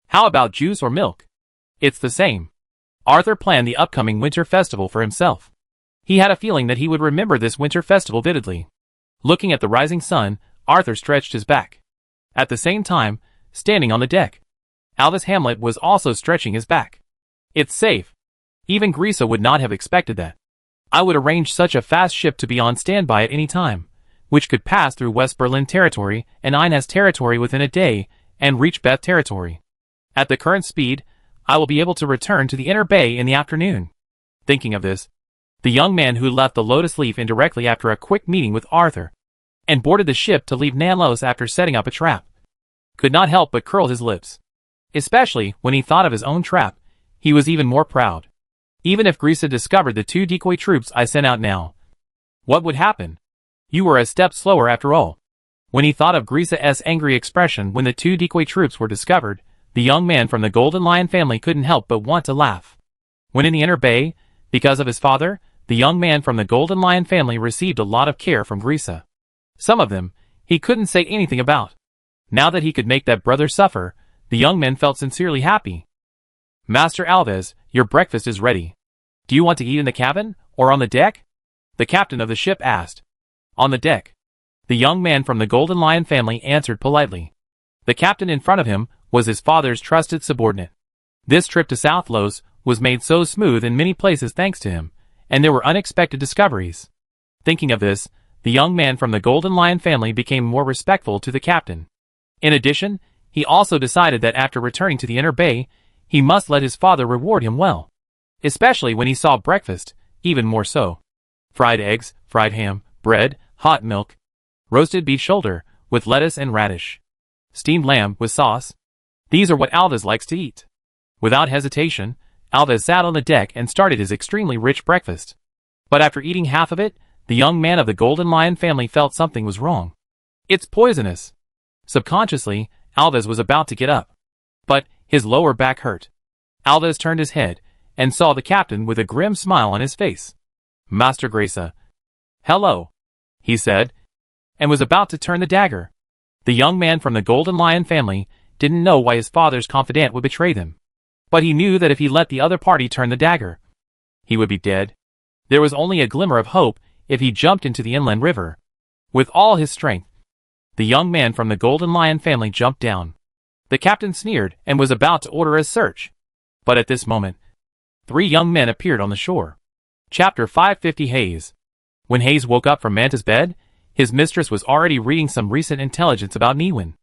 How about juice or milk? It's the same. Arthur planned the upcoming winter festival for himself. He had a feeling that he would remember this winter festival vividly. Looking at the rising sun, Arthur stretched his back. At the same time, standing on the deck, Aldous Hamlet was also stretching his back. It's safe. Even Grisa would not have expected that. I would arrange such a fast ship to be on standby at any time, which could pass through West Berlin territory and Inez territory within a day and reach Beth territory. At the current speed, I will be able to return to the inner bay in the afternoon. Thinking of this, the young man who left the Lotus Leaf indirectly after a quick meeting with Arthur and boarded the ship to leave Nanlos after setting up a trap, could not help but curl his lips. Especially when he thought of his own trap, he was even more proud. Even if Grisa discovered the 2 decoy troops I sent out now, what would happen? You were a step slower after all. When he thought of Grisa's angry expression when the 2 decoy troops were discovered, the young man from the Golden Lion family couldn't help but want to laugh. When in the inner bay, because of his father, the young man from the Golden Lion family received a lot of care from Grisa. Some of them, he couldn't say anything about. Now that he could make that brother suffer, the young man felt sincerely happy. Master Alves, your breakfast is ready. Do you want to eat in the cabin, or on the deck? The captain of the ship asked. On the deck. The young man from the Golden Lion family answered politely. The captain in front of him was his father's trusted subordinate. This trip to Southlos was made so smooth in many places thanks to him, and there were unexpected discoveries. Thinking of this, the young man from the Golden Lion family became more respectful to the captain. In addition, he also decided that after returning to the inner bay, he must let his father reward him well. Especially when he saw breakfast, even more so. Fried eggs, fried ham, bread, hot milk, roasted beef shoulder, with lettuce and radish, steamed lamb with sauce. These are what Alves likes to eat. Without hesitation, Alves sat on the deck and started his extremely rich breakfast. But after eating half of it, the young man of the Golden Lion family felt something was wrong. It's poisonous. Subconsciously, Alves was about to get up. But his lower back hurt. Alves turned his head and saw the captain with a grim smile on his face. Master Grisa. Hello, he said, and was about to turn the dagger. The young man from the Golden Lion family didn't know why his father's confidant would betray them. But he knew that if he let the other party turn the dagger, he would be dead. There was only a glimmer of hope if he jumped into the inland river. With all his strength, the young man from the Golden Lion family jumped down. The captain sneered and was about to order a search. But at this moment, 3 young men appeared on the shore. Chapter 550 Hayes. When Hayes woke up from Manta's bed, his mistress was already reading some recent intelligence about Niwen.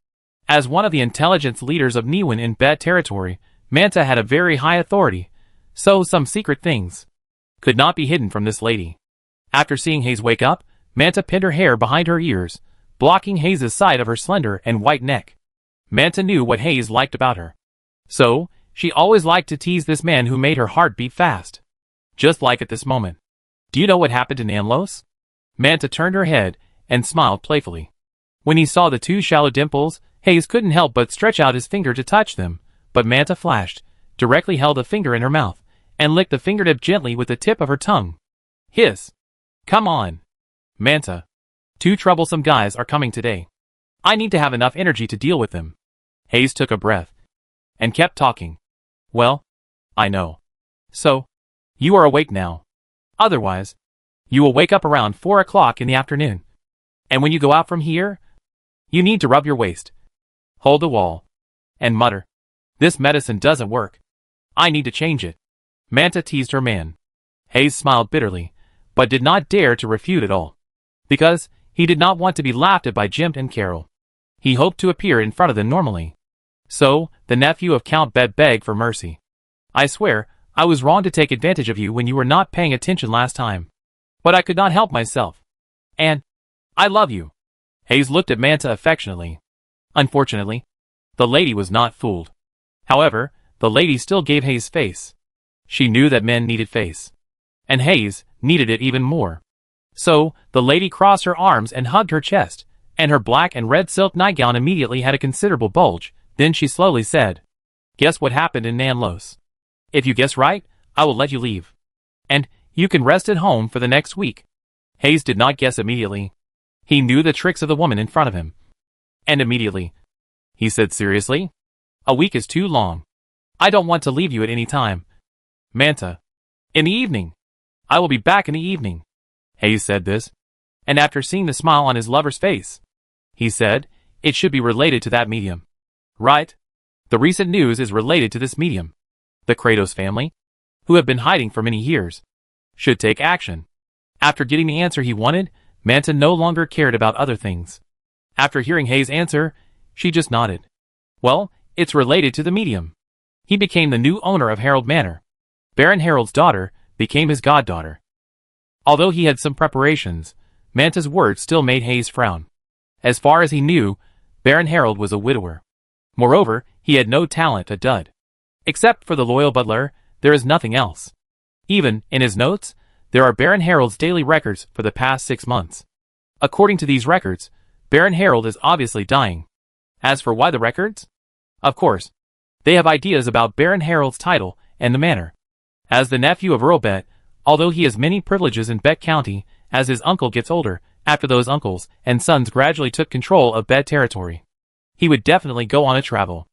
As one of the intelligence leaders of Niwen in Bad territory, Manta had a very high authority, so some secret things could not be hidden from this lady. After seeing Hayes wake up, Manta pinned her hair behind her ears, blocking Hayes' side of her slender and white neck. Manta knew what Hayes liked about her. So, she always liked to tease this man who made her heart beat fast. Just like at this moment. Do you know what happened to Nanlos? Manta turned her head and smiled playfully. When he saw the 2 shallow dimples, Hayes couldn't help but stretch out his finger to touch them, but Manta flashed, directly held a finger in her mouth, and licked the fingertip gently with the tip of her tongue. Hiss! Come on! Manta. 2 troublesome guys are coming today. I need to have enough energy to deal with them. Hayes took a breath and kept talking. Well, I know. So, you are awake now. Otherwise, you will wake up around 4 o'clock in the afternoon. And when you go out from here, you need to rub your waist, hold the wall, and mutter, "This medicine doesn't work. I need to change it." Manta teased her man. Hayes smiled bitterly, but did not dare to refute at all. Because he did not want to be laughed at by Jim and Carol. He hoped to appear in front of them normally. So, the nephew of Count Bed begged for mercy. I swear, I was wrong to take advantage of you when you were not paying attention last time. But I could not help myself. And I love you. Hayes looked at Manta affectionately. Unfortunately, the lady was not fooled. However, the lady still gave Hayes face. She knew that men needed face. And Hayes needed it even more. So, the lady crossed her arms and hugged her chest, and her black and red silk nightgown immediately had a considerable bulge. Then she slowly said, "Guess what happened in Nanlos? If you guess right, I will let you leave. And you can rest at home for the next week." Hayes did not guess immediately. He knew the tricks of the woman in front of him. And immediately, he said seriously, "A week is too long. I don't want to leave you at any time. Manta. In the evening. I will be back in the evening." Hayes said this, and after seeing the smile on his lover's face, he said, "It should be related to that medium. Right? The recent news is related to this medium. The Kratos family. who have been hiding for many years, should take action. After getting the answer he wanted, Manta no longer cared about other things. After hearing Hayes' answer, she just nodded. Well, it's related to the medium. He became the new owner of Harold Manor. Baron Harold's daughter became his goddaughter. Although he had some preparations, Manta's words still made Hayes frown. As far as he knew, Baron Harold was a widower. Moreover, he had no talent, a dud. Except for the loyal butler, there is nothing else. Even, in his notes, there are Baron Harold's daily records for the past 6 months. According to these records, Baron Harold is obviously dying. As for why the records? Of course, they have ideas about Baron Harold's title and the manor. As the nephew of Earl Bet, although he has many privileges in Bet County, as his uncle gets older, after those uncles and sons gradually took control of Bet territory, he would definitely go on a travel.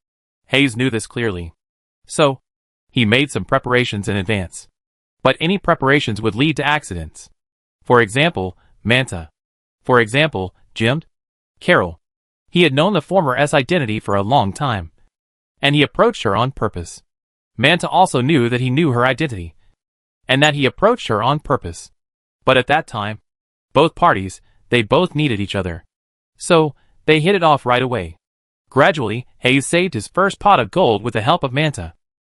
Hayes knew this clearly. So, he made some preparations in advance. But any preparations would lead to accidents. For example, Manta. For example, Jim. Carol. He had known the former's identity for a long time. And he approached her on purpose. Manta also knew that he knew her identity. And that he approached her on purpose. But at that time, both parties, they both needed each other. So, they hit it off right away. Gradually, Hayes saved his first pot of gold with the help of Manta.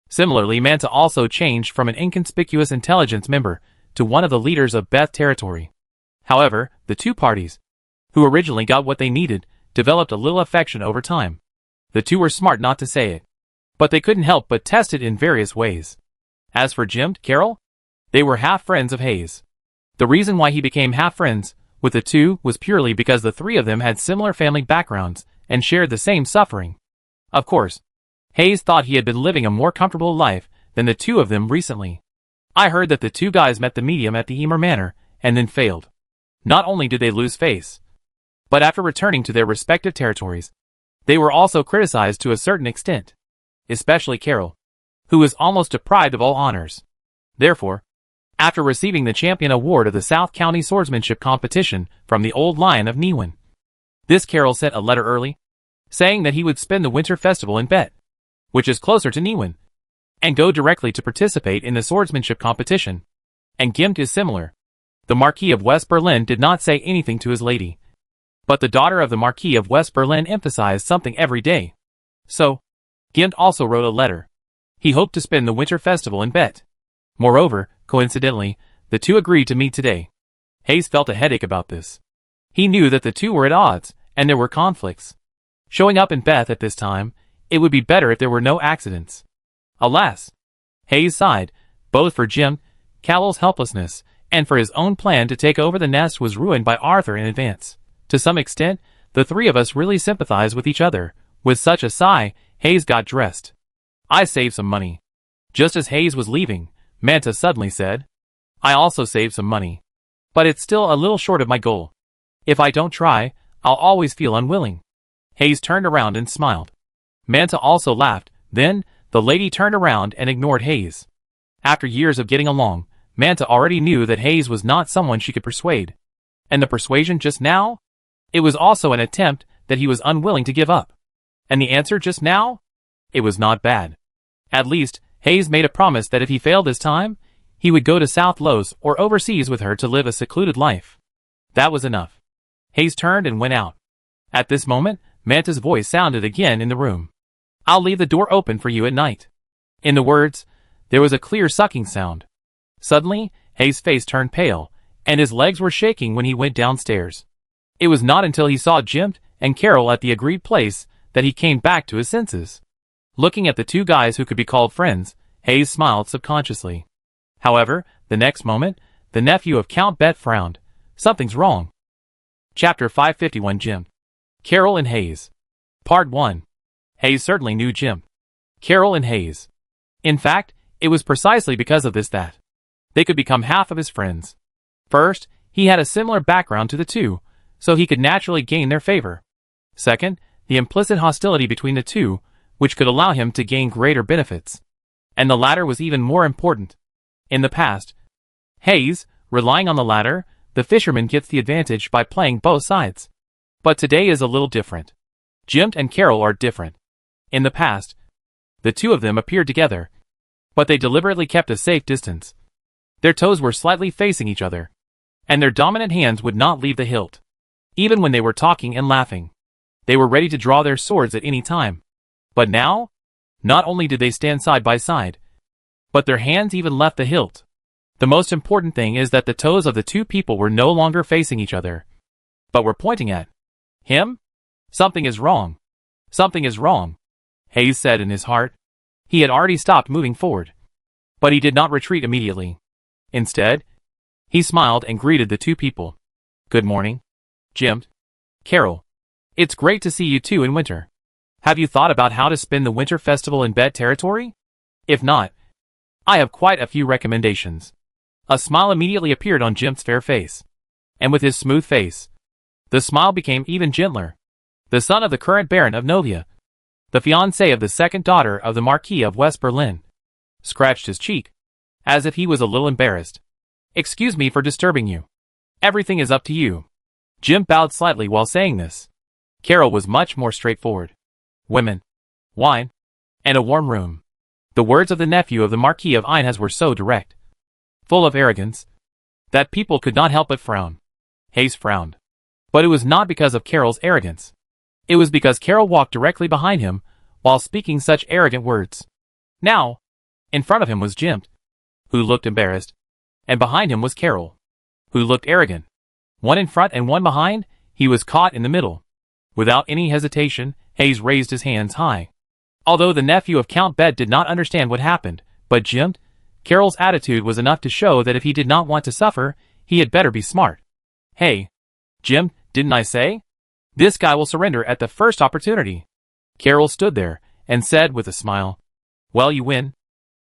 Similarly, Manta also changed from an inconspicuous intelligence member to one of the leaders of Beth territory. However, the two parties, who originally got what they needed, developed a little affection over time. The two were smart not to say it, but they couldn't help but test it in various ways. As for Jim, Carol, they were half friends of Hayes. The reason why he became half friends with the two was purely because the three of them had similar family backgrounds and shared the same suffering. Of course, Hayes thought he had been living a more comfortable life than the two of them recently. I heard that the two guys met the medium at the Emer Manor and then failed. Not only did they lose face, but after returning to their respective territories, they were also criticized to a certain extent. Especially Carol, who was almost deprived of all honors. Therefore, after receiving the champion award of the South County Swordsmanship competition from the Old Lion of Newen, this Carol sent a letter early, saying that he would spend the winter festival in Bet, which is closer to Newen, and go directly to participate in the swordsmanship competition. And Gimt is similar. The Marquis of West Berlin did not say anything to his lady, but the daughter of the Marquis of West Berlin emphasized something every day. So, Gimt also wrote a letter. He hoped to spend the winter festival in Bet. Moreover, coincidentally, the two agreed to meet today. Hayes felt a headache about this. He knew that the two were at odds, and there were conflicts. Showing up in Beth at this time, it would be better if there were no accidents. Alas! Hayes sighed, both for Jim, Callow's helplessness, and for his own plan to take over the nest was ruined by Arthur in advance. To some extent, the three of us really sympathize with each other. With such a sigh, Hayes got dressed. I saved some money. Just as Hayes was leaving, Manta suddenly said, I also saved some money. But it's still a little short of my goal. If I don't try, I'll always feel unwilling. Hayes turned around and smiled. Manta also laughed. Then, the lady turned around and ignored Hayes. After years of getting along, Manta already knew that Hayes was not someone she could persuade. And the persuasion just now? It was also an attempt that he was unwilling to give up. And the answer just now? It was not bad. At least, Hayes made a promise that if he failed this time, he would go to South Los or overseas with her to live a secluded life. That was enough. Hayes turned and went out. At this moment, Manta's voice sounded again in the room. I'll leave the door open for you at night. In the words, there was a clear sucking sound. Suddenly, Hayes' face turned pale, and his legs were shaking when he went downstairs. It was not until he saw Jim and Carol at the agreed place that he came back to his senses. Looking at the two guys who could be called friends, Hayes smiled subconsciously. However, the next moment, the nephew of Count Bet frowned. Something's wrong. Chapter 551 Jim. Carol and Hayes. Part 1. Hayes certainly knew Jim, Carol and Hayes. In fact, it was precisely because of this that they could become half of his friends. First, he had a similar background to the two, so he could naturally gain their favor. Second, the implicit hostility between the two, which could allow him to gain greater benefits. And the latter was even more important. In the past, Hayes, relying on the latter, the fisherman gets the advantage by playing both sides. But today is a little different. Jim and Carol are different. In the past, the two of them appeared together, but they deliberately kept a safe distance. Their toes were slightly facing each other, and their dominant hands would not leave the hilt. Even when they were talking and laughing, they were ready to draw their swords at any time. But now, not only did they stand side by side, but their hands even left the hilt. The most important thing is that the toes of the two people were no longer facing each other, but were pointing at him. Something is wrong. Something is wrong, Hayes said in his heart. He had already stopped moving forward, but he did not retreat immediately. Instead, he smiled and greeted the two people. Good morning, Jim. Carol. It's great to see you two in winter. Have you thought about how to spend the winter festival in Bet territory? If not, I have quite a few recommendations. A smile immediately appeared on Jim's fair face, and with his smooth face, the smile became even gentler. The son of the current Baron of Novia, the fiancé of the second daughter of the Marquis of West Berlin, scratched his cheek, as if he was a little embarrassed. Excuse me for disturbing you. Everything is up to you. Jim bowed slightly while saying this. Carol was much more straightforward. Women, wine, and a warm room. The words of the nephew of the Marquis of Inhas were so direct, full of arrogance, that people could not help but frown. Hayes frowned. But it was not because of Carol's arrogance. It was because Carol walked directly behind him while speaking such arrogant words. Now, in front of him was Jim, who looked embarrassed, and behind him was Carol, who looked arrogant. One in front and one behind, he was caught in the middle. Without any hesitation, Hayes raised his hands high. Although the nephew of Count Bet did not understand what happened, but Jim, Carol's attitude was enough to show that if he did not want to suffer, he had better be smart. Hey, Jim, didn't I say? This guy will surrender at the first opportunity. Carol stood there and said with a smile, Well, you win.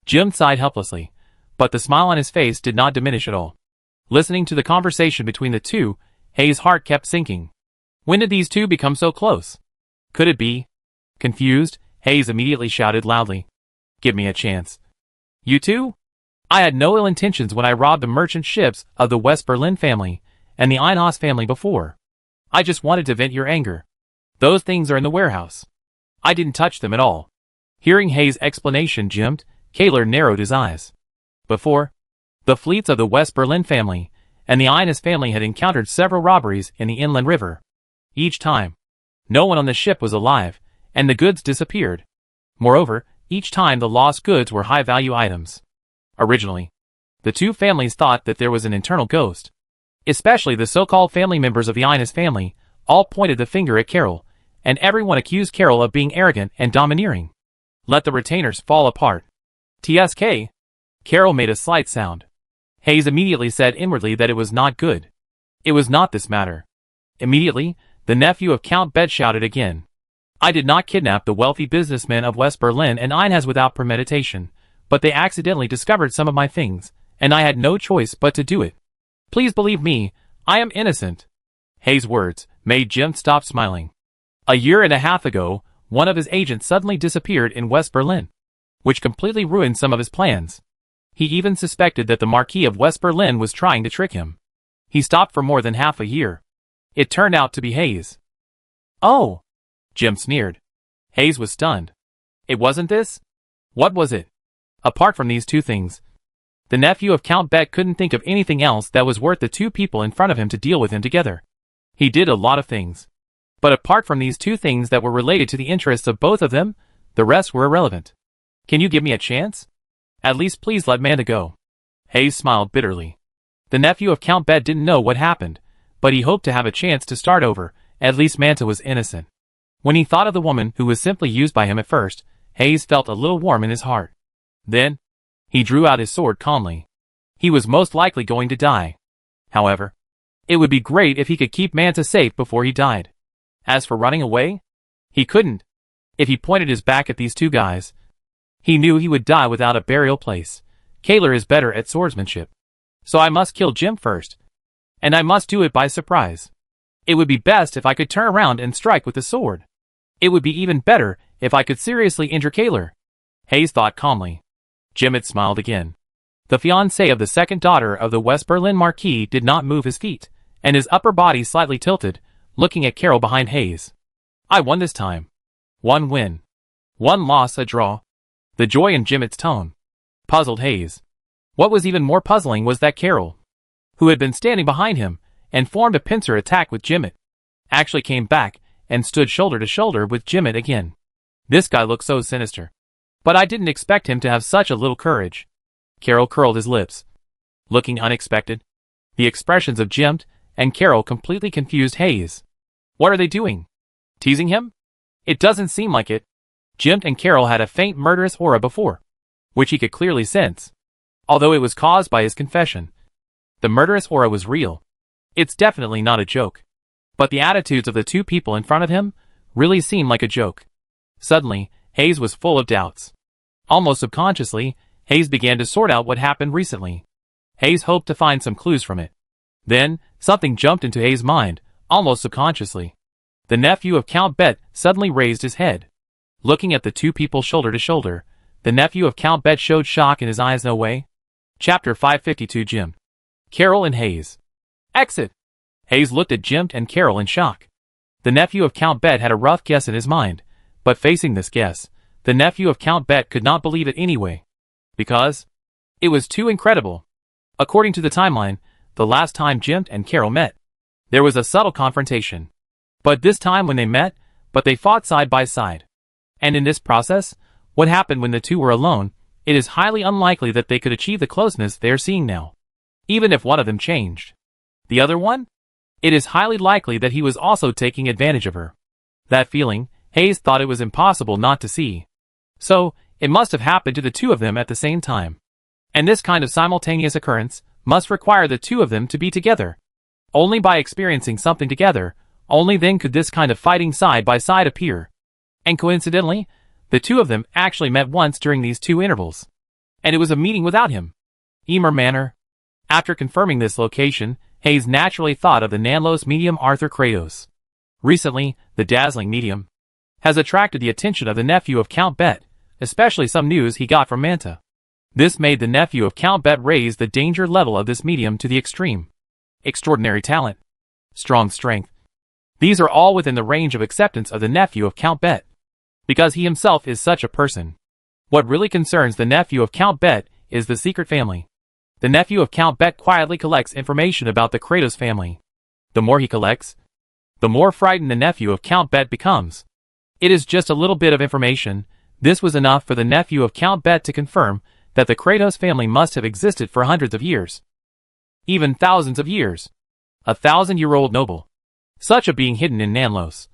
Jim sighed helplessly, but the smile on his face did not diminish at all. Listening to the conversation between the two, Hayes' heart kept sinking. When did these two become so close? Could it be? Confused, Hayes immediately shouted loudly. Give me a chance. You two? I had no ill intentions when I robbed the merchant ships of the West Berlin family and the Einhaus family before. I just wanted to vent your anger. Those things are in the warehouse. I didn't touch them at all. Hearing Hayes' explanation, Jim, Kaler narrowed his eyes. Before, the fleets of the West Berlin family and the Inhas family had encountered several robberies in the inland river. Each time, no one on the ship was alive, and the goods disappeared. Moreover, each time the lost goods were high-value items. Originally, the two families thought that there was an internal ghost. Especially the so-called family members of the Inhas family, all pointed the finger at Carol, and everyone accused Carol of being arrogant and domineering. Let the retainers fall apart. TSK. Carol made a slight sound. Hayes immediately said inwardly that it was not good. It was not this matter. Immediately, the nephew of Count Bet shouted again. I did not kidnap the wealthy businessmen of West Berlin and Inhas without premeditation, but they accidentally discovered some of my things, and I had no choice but to do it. Please believe me, I am innocent. Hayes' words made Jim stop smiling. A year and a half ago, one of his agents suddenly disappeared in West Berlin, which completely ruined some of his plans. He even suspected that the Marquis of West Berlin was trying to trick him. He stopped for more than half a year. It turned out to be Hayes. Oh, Jim sneered. Hayes was stunned. It wasn't this? What was it? Apart from these two things, the nephew of Count Bet couldn't think of anything else that was worth the two people in front of him to deal with him together. He did a lot of things, but apart from these two things that were related to the interests of both of them, the rest were irrelevant. Can you give me a chance? At least please let Manda go. Hayes smiled bitterly. The nephew of Count Bet didn't know what happened, but he hoped to have a chance to start over. At least Manta was innocent. When he thought of the woman who was simply used by him at first, Hayes felt a little warm in his heart. Then, he drew out his sword calmly. He was most likely going to die. However, it would be great if he could keep Manta safe before he died. As for running away, he couldn't. If he pointed his back at these two guys, he knew he would die without a burial place. Kaler is better at swordsmanship. So I must kill Jim first. And I must do it by surprise. It would be best if I could turn around and strike with the sword. It would be even better if I could seriously injure Kaler. Hayes thought calmly. Jim had smiled again. The fiancé of the second daughter of the West Berlin Marquis did not move his feet, and his upper body slightly tilted, looking at Carol behind Hayes. I won this time. One win. One loss, a draw. The joy in Jim's tone puzzled Hayes. What was even more puzzling was that Carol, who had been standing behind him and formed a pincer attack with Jimmy, actually came back and stood shoulder to shoulder with Jimmy again. This guy looked so sinister. But I didn't expect him to have such a little courage. Carol curled his lips, looking unexpected. The expressions of Jim and Carol completely confused Hayes. What are they doing? Teasing him? It doesn't seem like it. Jim and Carol had a faint murderous aura before, which he could clearly sense. Although it was caused by his confession, the murderous aura was real. It's definitely not a joke. But the attitudes of the two people in front of him really seemed like a joke. Suddenly, Hayes was full of doubts. Almost subconsciously, Hayes began to sort out what happened recently. Hayes hoped to find some clues from it. Then, something jumped into Hayes' mind, almost subconsciously. The nephew of Count Bet suddenly raised his head. Looking at the two people shoulder to shoulder, the nephew of Count Bet showed shock in his eyes. No way. Chapter 552 Jim, Carol and Hayes. Exit! Hayes looked at Jim and Carol in shock. The nephew of Count Bet had a rough guess in his mind, but facing this guess, the nephew of Count Bet could not believe it anyway. Because it was too incredible. According to the timeline, the last time Jim and Carol met, there was a subtle confrontation. But this time when they met, they fought side by side. And in this process, what happened when the two were alone, it is highly unlikely that they could achieve the closeness they are seeing now. Even if one of them changed the other one, it is highly likely that he was also taking advantage of her. That feeling, Hayes thought it was impossible not to see. So, it must have happened to the two of them at the same time. And this kind of simultaneous occurrence must require the two of them to be together. Only by experiencing something together, only then could this kind of fighting side by side appear. And coincidentally, the two of them actually met once during these two intervals. And it was a meeting without him. Emer Manor. After confirming this location, Hayes naturally thought of the Nanlos medium Arthur Kratos. Recently, the dazzling medium has attracted the attention of the nephew of Count Bet, especially some news he got from Manta. This made the nephew of Count Bet raise the danger level of this medium to the extreme. Extraordinary talent. Strong strength. These are all within the range of acceptance of the nephew of Count Bet. Because he himself is such a person. What really concerns the nephew of Count Bet is the secret family. The nephew of Count Bet quietly collects information about the Kratos family. The more he collects, the more frightened the nephew of Count Bet becomes. It is just a little bit of information. This was enough for the nephew of Count Bet to confirm that the Kratos family must have existed for hundreds of years. Even thousands of years. A 1,000-year-old noble. Such a being hidden in Nanlos.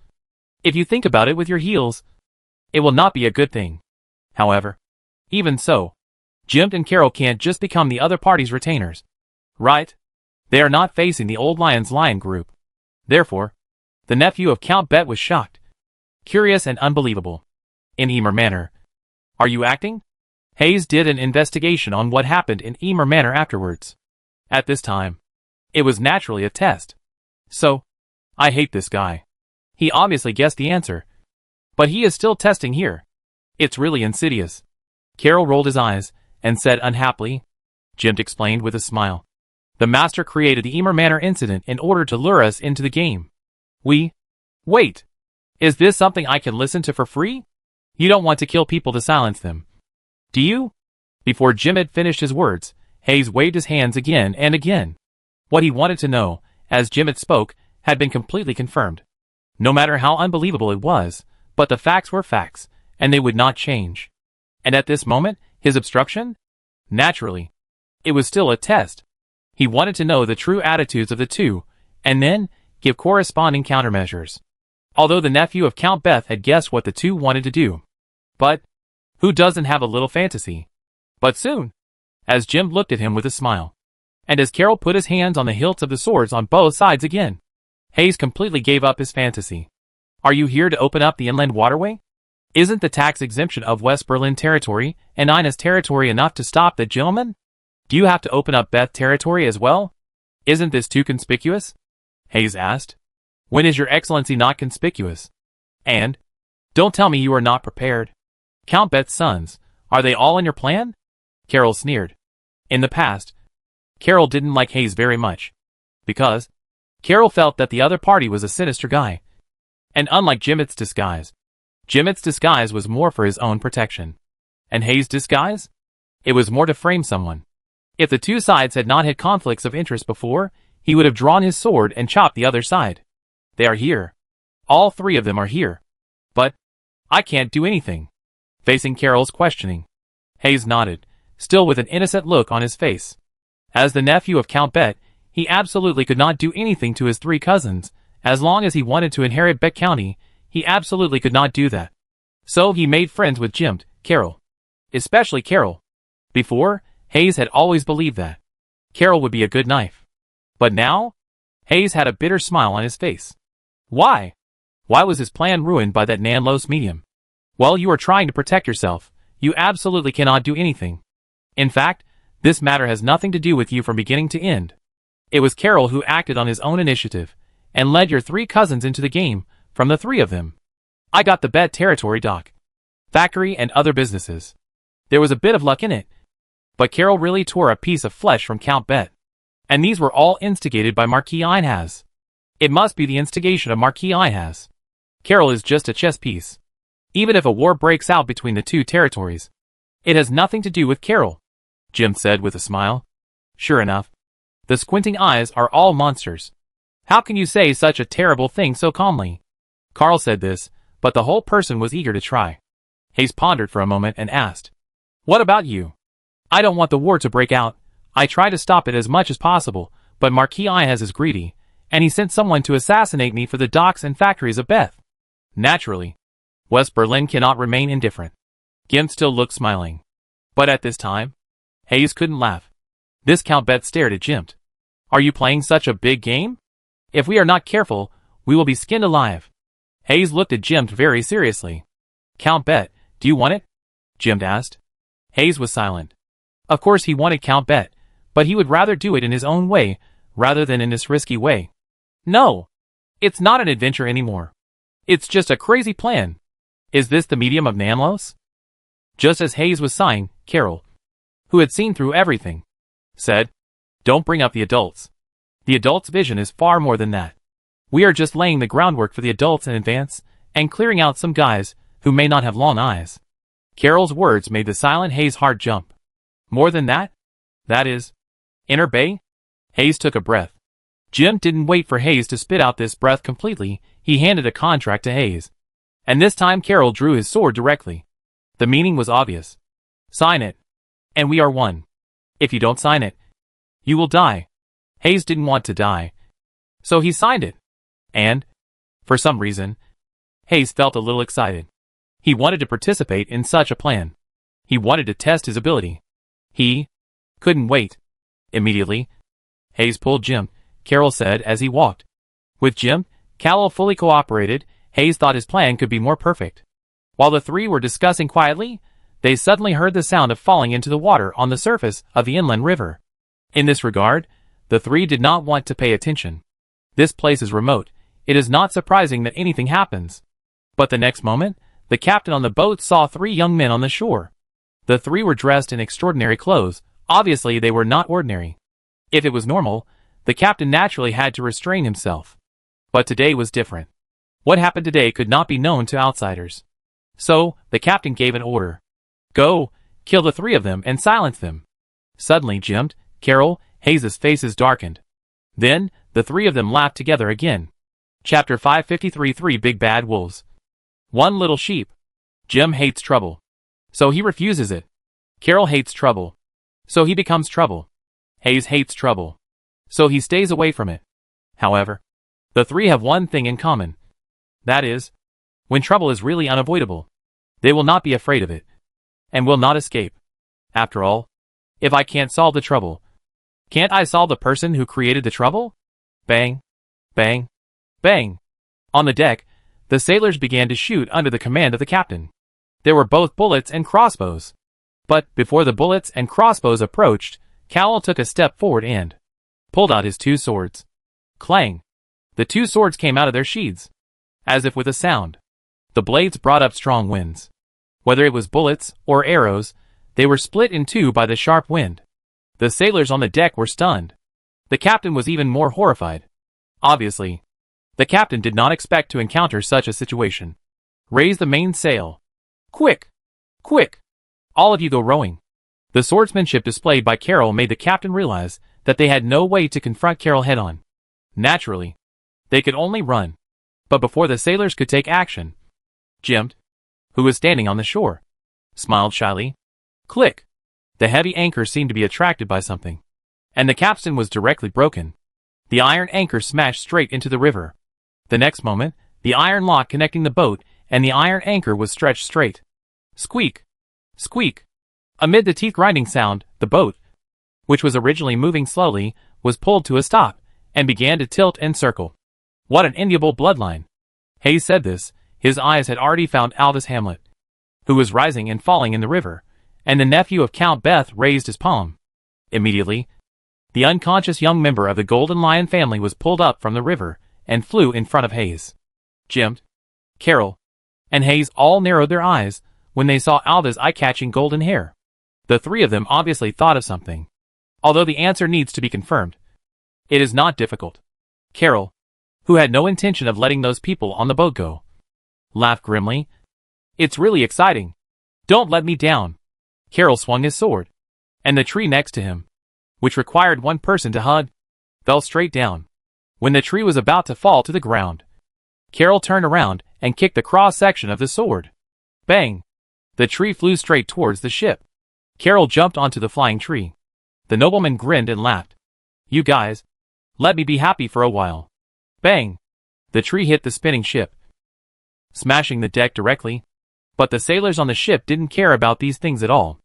If you think about it with your heels, it will not be a good thing. However, even so, Jim and Carol can't just become the other party's retainers. Right? They are not facing the old lion's lion group. Therefore, the nephew of Count Bet was shocked. Curious and unbelievable. In Emer Manor. Are you acting? Hayes did an investigation on what happened in Emer Manor afterwards. At this time, it was naturally a test. So, I hate this guy. He obviously guessed the answer. But he is still testing here. It's really insidious. Carol rolled his eyes and said unhappily. Jim explained with a smile. The master created the Emer Manor incident in order to lure us into the game. Wait. Is this something I can listen to for free? You don't want to kill people to silence them, do you? Before Jim had finished his words, Hayes waved his hands again and again. What he wanted to know, as Jim had spoke, had been completely confirmed. No matter how unbelievable it was, but the facts were facts, and they would not change. And at this moment, his obstruction? Naturally. It was still a test. He wanted to know the true attitudes of the two, and then give corresponding countermeasures. Although the nephew of Count Beth had guessed what the two wanted to do. But who doesn't have a little fantasy? But soon, as Jim looked at him with a smile, and as Carol put his hands on the hilts of the swords on both sides again, Hayes completely gave up his fantasy. Are you here to open up the inland waterway? Isn't the tax exemption of West Berlin territory and Ina's territory enough to stop the gentleman? Do you have to open up Beth territory as well? Isn't this too conspicuous? Hayes asked. When is your excellency not conspicuous? And, don't tell me you are not prepared. Count Beth's sons, are they all in your plan? Carol sneered. In the past, Carol didn't like Hayes very much. Because Carol felt that the other party was a sinister guy. And unlike Jimmit's disguise was more for his own protection. And Hayes' disguise? It was more to frame someone. If the two sides had not had conflicts of interest before, he would have drawn his sword and chopped the other side. They are here. All three of them are here. But I can't do anything. Facing Carol's questioning, Hayes nodded, still with an innocent look on his face. As the nephew of Count Bet, he absolutely could not do anything to his three cousins. As long as he wanted to inherit Bet County, he absolutely could not do that. So he made friends with Jim, Carol. Especially Carol. Before, Hayes had always believed that Carol would be a good knife. But now? Hayes had a bitter smile on his face. Why? Why was his plan ruined by that Nanlos medium? Well, you are trying to protect yourself. You absolutely cannot do anything. In fact, this matter has nothing to do with you from beginning to end. It was Carol who acted on his own initiative, and led your three cousins into the game, from the three of them. I got the Bet territory dock, factory and other businesses. There was a bit of luck in it. But Carol really tore a piece of flesh from Count Bet. And these were all instigated by Marquis Einhaz. It must be the instigation of Marquis Einhaz. Carol is just a chess piece. Even if a war breaks out between the two territories, it has nothing to do with Carol, Jim said with a smile. Sure enough. The squinting eyes are all monsters. How can you say such a terrible thing so calmly? Carl said this, but the whole person was eager to try. Hayes pondered for a moment and asked, What about you? I don't want the war to break out. I try to stop it as much as possible, but Marquis Einhaz is greedy, and he sent someone to assassinate me for the docks and factories of Beth. Naturally. West Berlin cannot remain indifferent. Gim still looked smiling. But at this time, Hayes couldn't laugh. This Count Bet stared at Jim. Are you playing such a big game? If we are not careful, we will be skinned alive. Hayes looked at Jim very seriously. Count Bet, do you want it? Jim asked. Hayes was silent. Of course he wanted Count Bet, but he would rather do it in his own way, rather than in this risky way. No. It's not an adventure anymore. It's just a crazy plan. Is this the medium of Nanlos? Just as Hayes was sighing, Carol, who had seen through everything, said, Don't bring up the adults. The adults' vision is far more than that. We are just laying the groundwork for the adults in advance, and clearing out some guys who may not have long eyes. Carol's words made the silent Hayes' heart jump. More than that? That is, Inner Bay? Hayes took a breath. Jim didn't wait for Hayes to spit out this breath completely. He handed a contract to Hayes. And this time Carol drew his sword directly. The meaning was obvious. Sign it. And we are one. If you don't sign it, you will die. Hayes didn't want to die. So he signed it. And, for some reason, Hayes felt a little excited. He wanted to participate in such a plan. He wanted to test his ability. He couldn't wait. Immediately, Hayes pulled Jim, Carol said as he walked. With Jim, Carol fully cooperated. Hayes thought his plan could be more perfect. While the three were discussing quietly, they suddenly heard the sound of falling into the water on the surface of the inland river. In this regard, the three did not want to pay attention. This place is remote. It is not surprising that anything happens. But the next moment, the captain on the boat saw three young men on the shore. The three were dressed in extraordinary clothes. Obviously they were not ordinary. If it was normal, the captain naturally had to restrain himself. But today was different. What happened today could not be known to outsiders. So, the captain gave an order. Go, kill the three of them and silence them. Suddenly Jim, Carol, Hayes' faces darkened. Then, the three of them laughed together again. Chapter 553 Three Big Bad Wolves. One little sheep. Jim hates trouble. So he refuses it. Carol hates trouble. So he becomes trouble. Hayes hates trouble. So he stays away from it. However, the three have one thing in common. That is, when trouble is really unavoidable, they will not be afraid of it, and will not escape. After all, if I can't solve the trouble, can't I solve the person who created the trouble? Bang, bang, bang. On the deck, the sailors began to shoot under the command of the captain. There were both bullets and crossbows. But before the bullets and crossbows approached, Cowell took a step forward and pulled out his two swords. Clang! The two swords came out of their sheaths. As if with a sound, the blades brought up strong winds. Whether it was bullets or arrows, they were split in two by the sharp wind. The sailors on the deck were stunned. The captain was even more horrified. Obviously, the captain did not expect to encounter such a situation. Raise the mainsail. Quick! Quick! All of you go rowing. The swordsmanship displayed by Carol made the captain realize that they had no way to confront Carol head-on. Naturally, they could only run. But before the sailors could take action, Jim, who was standing on the shore, smiled shyly. Click! The heavy anchor seemed to be attracted by something, and the capstan was directly broken. The iron anchor smashed straight into the river. The next moment, the iron lock connecting the boat and the iron anchor was stretched straight. Squeak! Squeak! Amid the teeth-grinding sound, the boat, which was originally moving slowly, was pulled to a stop, and began to tilt and circle. What an enviable bloodline! Hayes said this. His eyes had already found Aldous Hamlet, who was rising and falling in the river, and the nephew of Count Beth raised his palm. Immediately, the unconscious young member of the Golden Lion family was pulled up from the river and flew in front of Hayes. Jim, Carol, and Hayes all narrowed their eyes when they saw Alda's eye-catching golden hair. The three of them obviously thought of something, although the answer needs to be confirmed. It is not difficult. Carol, who had no intention of letting those people on the boat go, laughed grimly. It's really exciting. Don't let me down. Carol swung his sword, and the tree next to him, which required one person to hug, fell straight down. When the tree was about to fall to the ground, Carol turned around and kicked the cross-section of the sword. Bang! The tree flew straight towards the ship. Carol jumped onto the flying tree. The nobleman grinned and laughed. You guys, let me be happy for a while. Bang! The tree hit the spinning ship, smashing the deck directly. But the sailors on the ship didn't care about these things at all.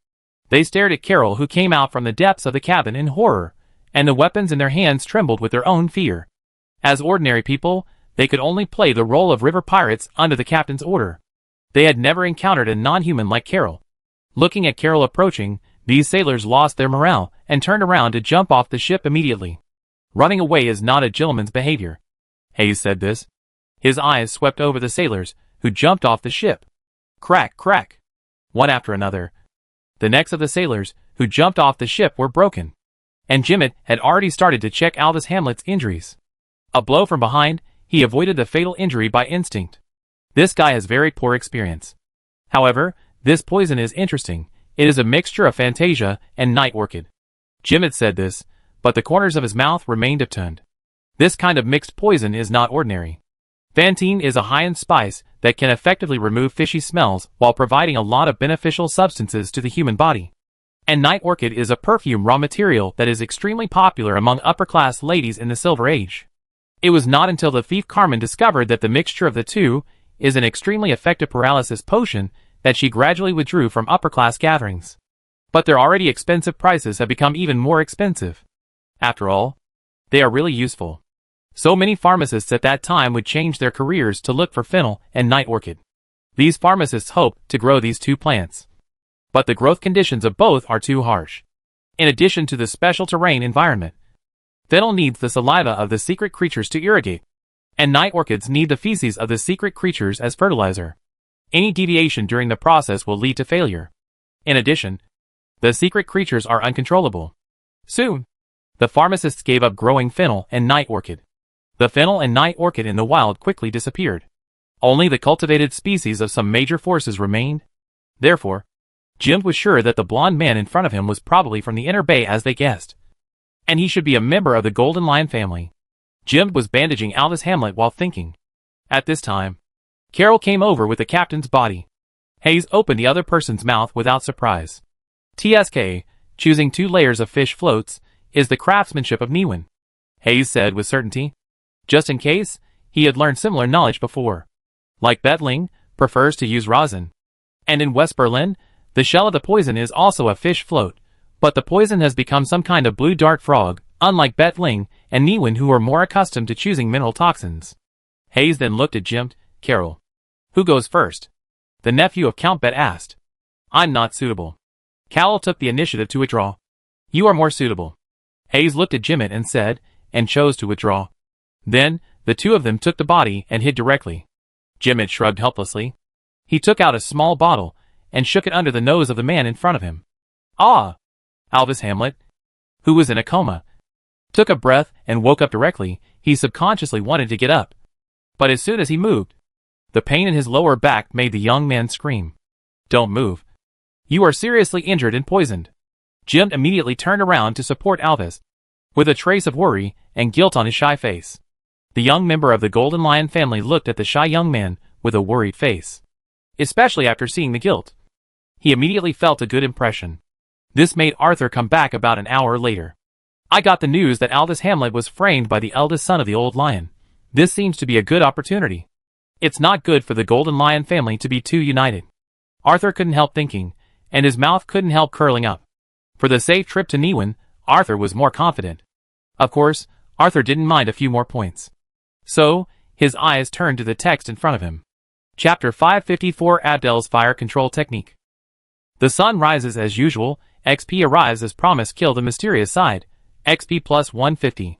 They stared at Carol, who came out from the depths of the cabin in horror, and the weapons in their hands trembled with their own fear. As ordinary people, they could only play the role of river pirates under the captain's order. They had never encountered a non-human like Carol. Looking at Carol approaching, these sailors lost their morale and turned around to jump off the ship immediately. Running away is not a gentleman's behavior. Hayes said this. His eyes swept over the sailors, who jumped off the ship. Crack, crack. One after another, the necks of the sailors who jumped off the ship were broken, and Jimmet had already started to check Aldous Hamlet's injuries. A blow from behind, he avoided the fatal injury by instinct. This guy has very poor experience. However, this poison is interesting. It is a mixture of Fantasia and Night Orchid. Jimmet said this, but the corners of his mouth remained upturned. This kind of mixed poison is not ordinary. Fantine is a high-end spice that can effectively remove fishy smells while providing a lot of beneficial substances to the human body. And Night Orchid is a perfume raw material that is extremely popular among upper-class ladies in the Silver Age. It was not until the thief Carmen discovered that the mixture of the two is an extremely effective paralysis potion that she gradually withdrew from upper-class gatherings. But their already expensive prices have become even more expensive. After all, they are really useful. So many pharmacists at that time would change their careers to look for fennel and Night Orchid. These pharmacists hope to grow these two plants, but the growth conditions of both are too harsh. In addition to the special terrain environment, fennel needs the saliva of the secret creatures to irrigate, and Night Orchids need the feces of the secret creatures as fertilizer. Any deviation during the process will lead to failure. In addition, the secret creatures are uncontrollable. Soon, the pharmacists gave up growing fennel and Night Orchid. The fennel and Night Orchid in the wild quickly disappeared. Only the cultivated species of some major forces remained. Therefore, Jim was sure that the blond man in front of him was probably from the Inner Bay as they guessed, and he should be a member of the Golden Lion family. Jim was bandaging Aldous Hamlet while thinking. At this time, Carol came over with the captain's body. Hayes opened the other person's mouth without surprise. TSK, choosing 2 layers of fish floats, is the craftsmanship of Niwen, Hayes said with certainty. Just in case, he had learned similar knowledge before. Like Bettling, prefers to use rosin. And in West Berlin, the shell of the poison is also a fish float, but the poison has become some kind of blue dart frog, unlike Bettling and Niwen, who are more accustomed to choosing mineral toxins. Hayes then looked at Jim. Carol. Who goes first? The nephew of Count Bet asked. I'm not suitable. Carol took the initiative to withdraw. You are more suitable. Hayes looked at Jimmet and said, and chose to withdraw. Then, the two of them took the body and hid directly. Jimmet shrugged helplessly. He took out a small bottle and shook it under the nose of the man in front of him. Ah! Aldous Hamlet, who was in a coma, took a breath and woke up directly. He subconsciously wanted to get up, but as soon as he moved, the pain in his lower back made the young man scream. Don't move. You are seriously injured and poisoned. Jim immediately turned around to support Alvis, with a trace of worry and guilt on his shy face. The young member of the Golden Lion family looked at the shy young man with a worried face. Especially after seeing the guilt. He immediately felt a good impression. This made Arthur come back about an hour later. I got the news that Aldous Hamlet was framed by the eldest son of the Old Lion. This seems to be a good opportunity. It's not good for the Golden Lion family to be too united. Arthur couldn't help thinking, and his mouth couldn't help curling up. For the safe trip to Niwen, Arthur was more confident. Of course, Arthur didn't mind a few more points. So, his eyes turned to the text in front of him. Chapter 554 Abdel's Fire Control Technique. The sun rises as usual, XP arrives as promised. Kill the mysterious side, XP plus 150.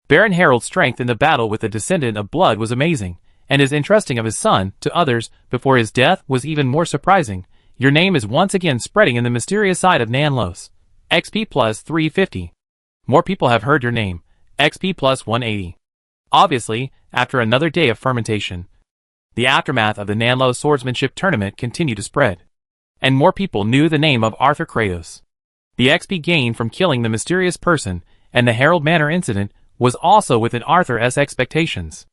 Baron Harold's strength in the battle with the Descendant of Blood was amazing, and his entrusting of his son to others before his death was even more surprising. Your name is once again spreading in the mysterious side of Nanlos, XP plus 350. More people have heard your name, XP plus 180. Obviously, after another day of fermentation, the aftermath of the Nanlos swordsmanship tournament continued to spread, and more people knew the name of Arthur Kratos. The XP gained from killing the mysterious person and the Harold Manor incident was also within Arthur's expectations.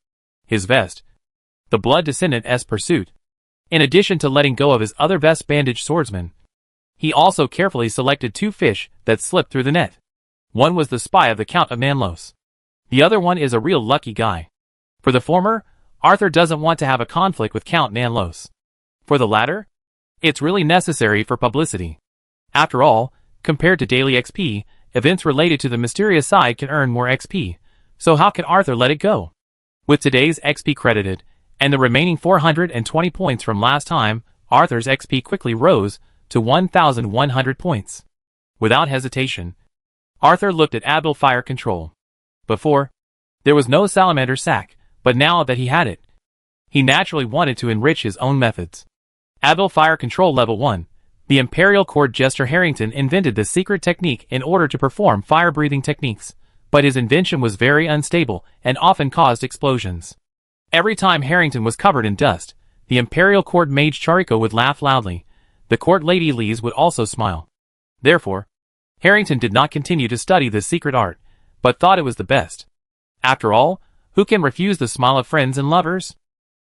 His vest, the Blood Descendant's pursuit. In addition to letting go of his other vest bandaged swordsman, he also carefully selected 2 fish that slipped through the net. One was the spy of the Count of Nanlos. The other one is a real lucky guy. For the former, Arthur doesn't want to have a conflict with Count Nanlos. For the latter, it's really necessary for publicity. After all, compared to daily XP, events related to the mysterious side can earn more XP, so how can Arthur let it go? With today's XP credited, and the remaining 420 points from last time, Arthur's XP quickly rose to 1,100 points. Without hesitation, Arthur looked at Abdel Fire Control. Before, there was no salamander sack, but now that he had it, he naturally wanted to enrich his own methods. Abdel Fire Control Level 1. The Imperial Court Jester Harrington invented this secret technique in order to perform fire-breathing techniques, but his invention was very unstable and often caused explosions. Every time Harrington was covered in dust, the Imperial Court Mage Chariko would laugh loudly. The Court Lady Lise would also smile. Therefore, Harrington did not continue to study this secret art, but thought it was the best. After all, who can refuse the smile of friends and lovers?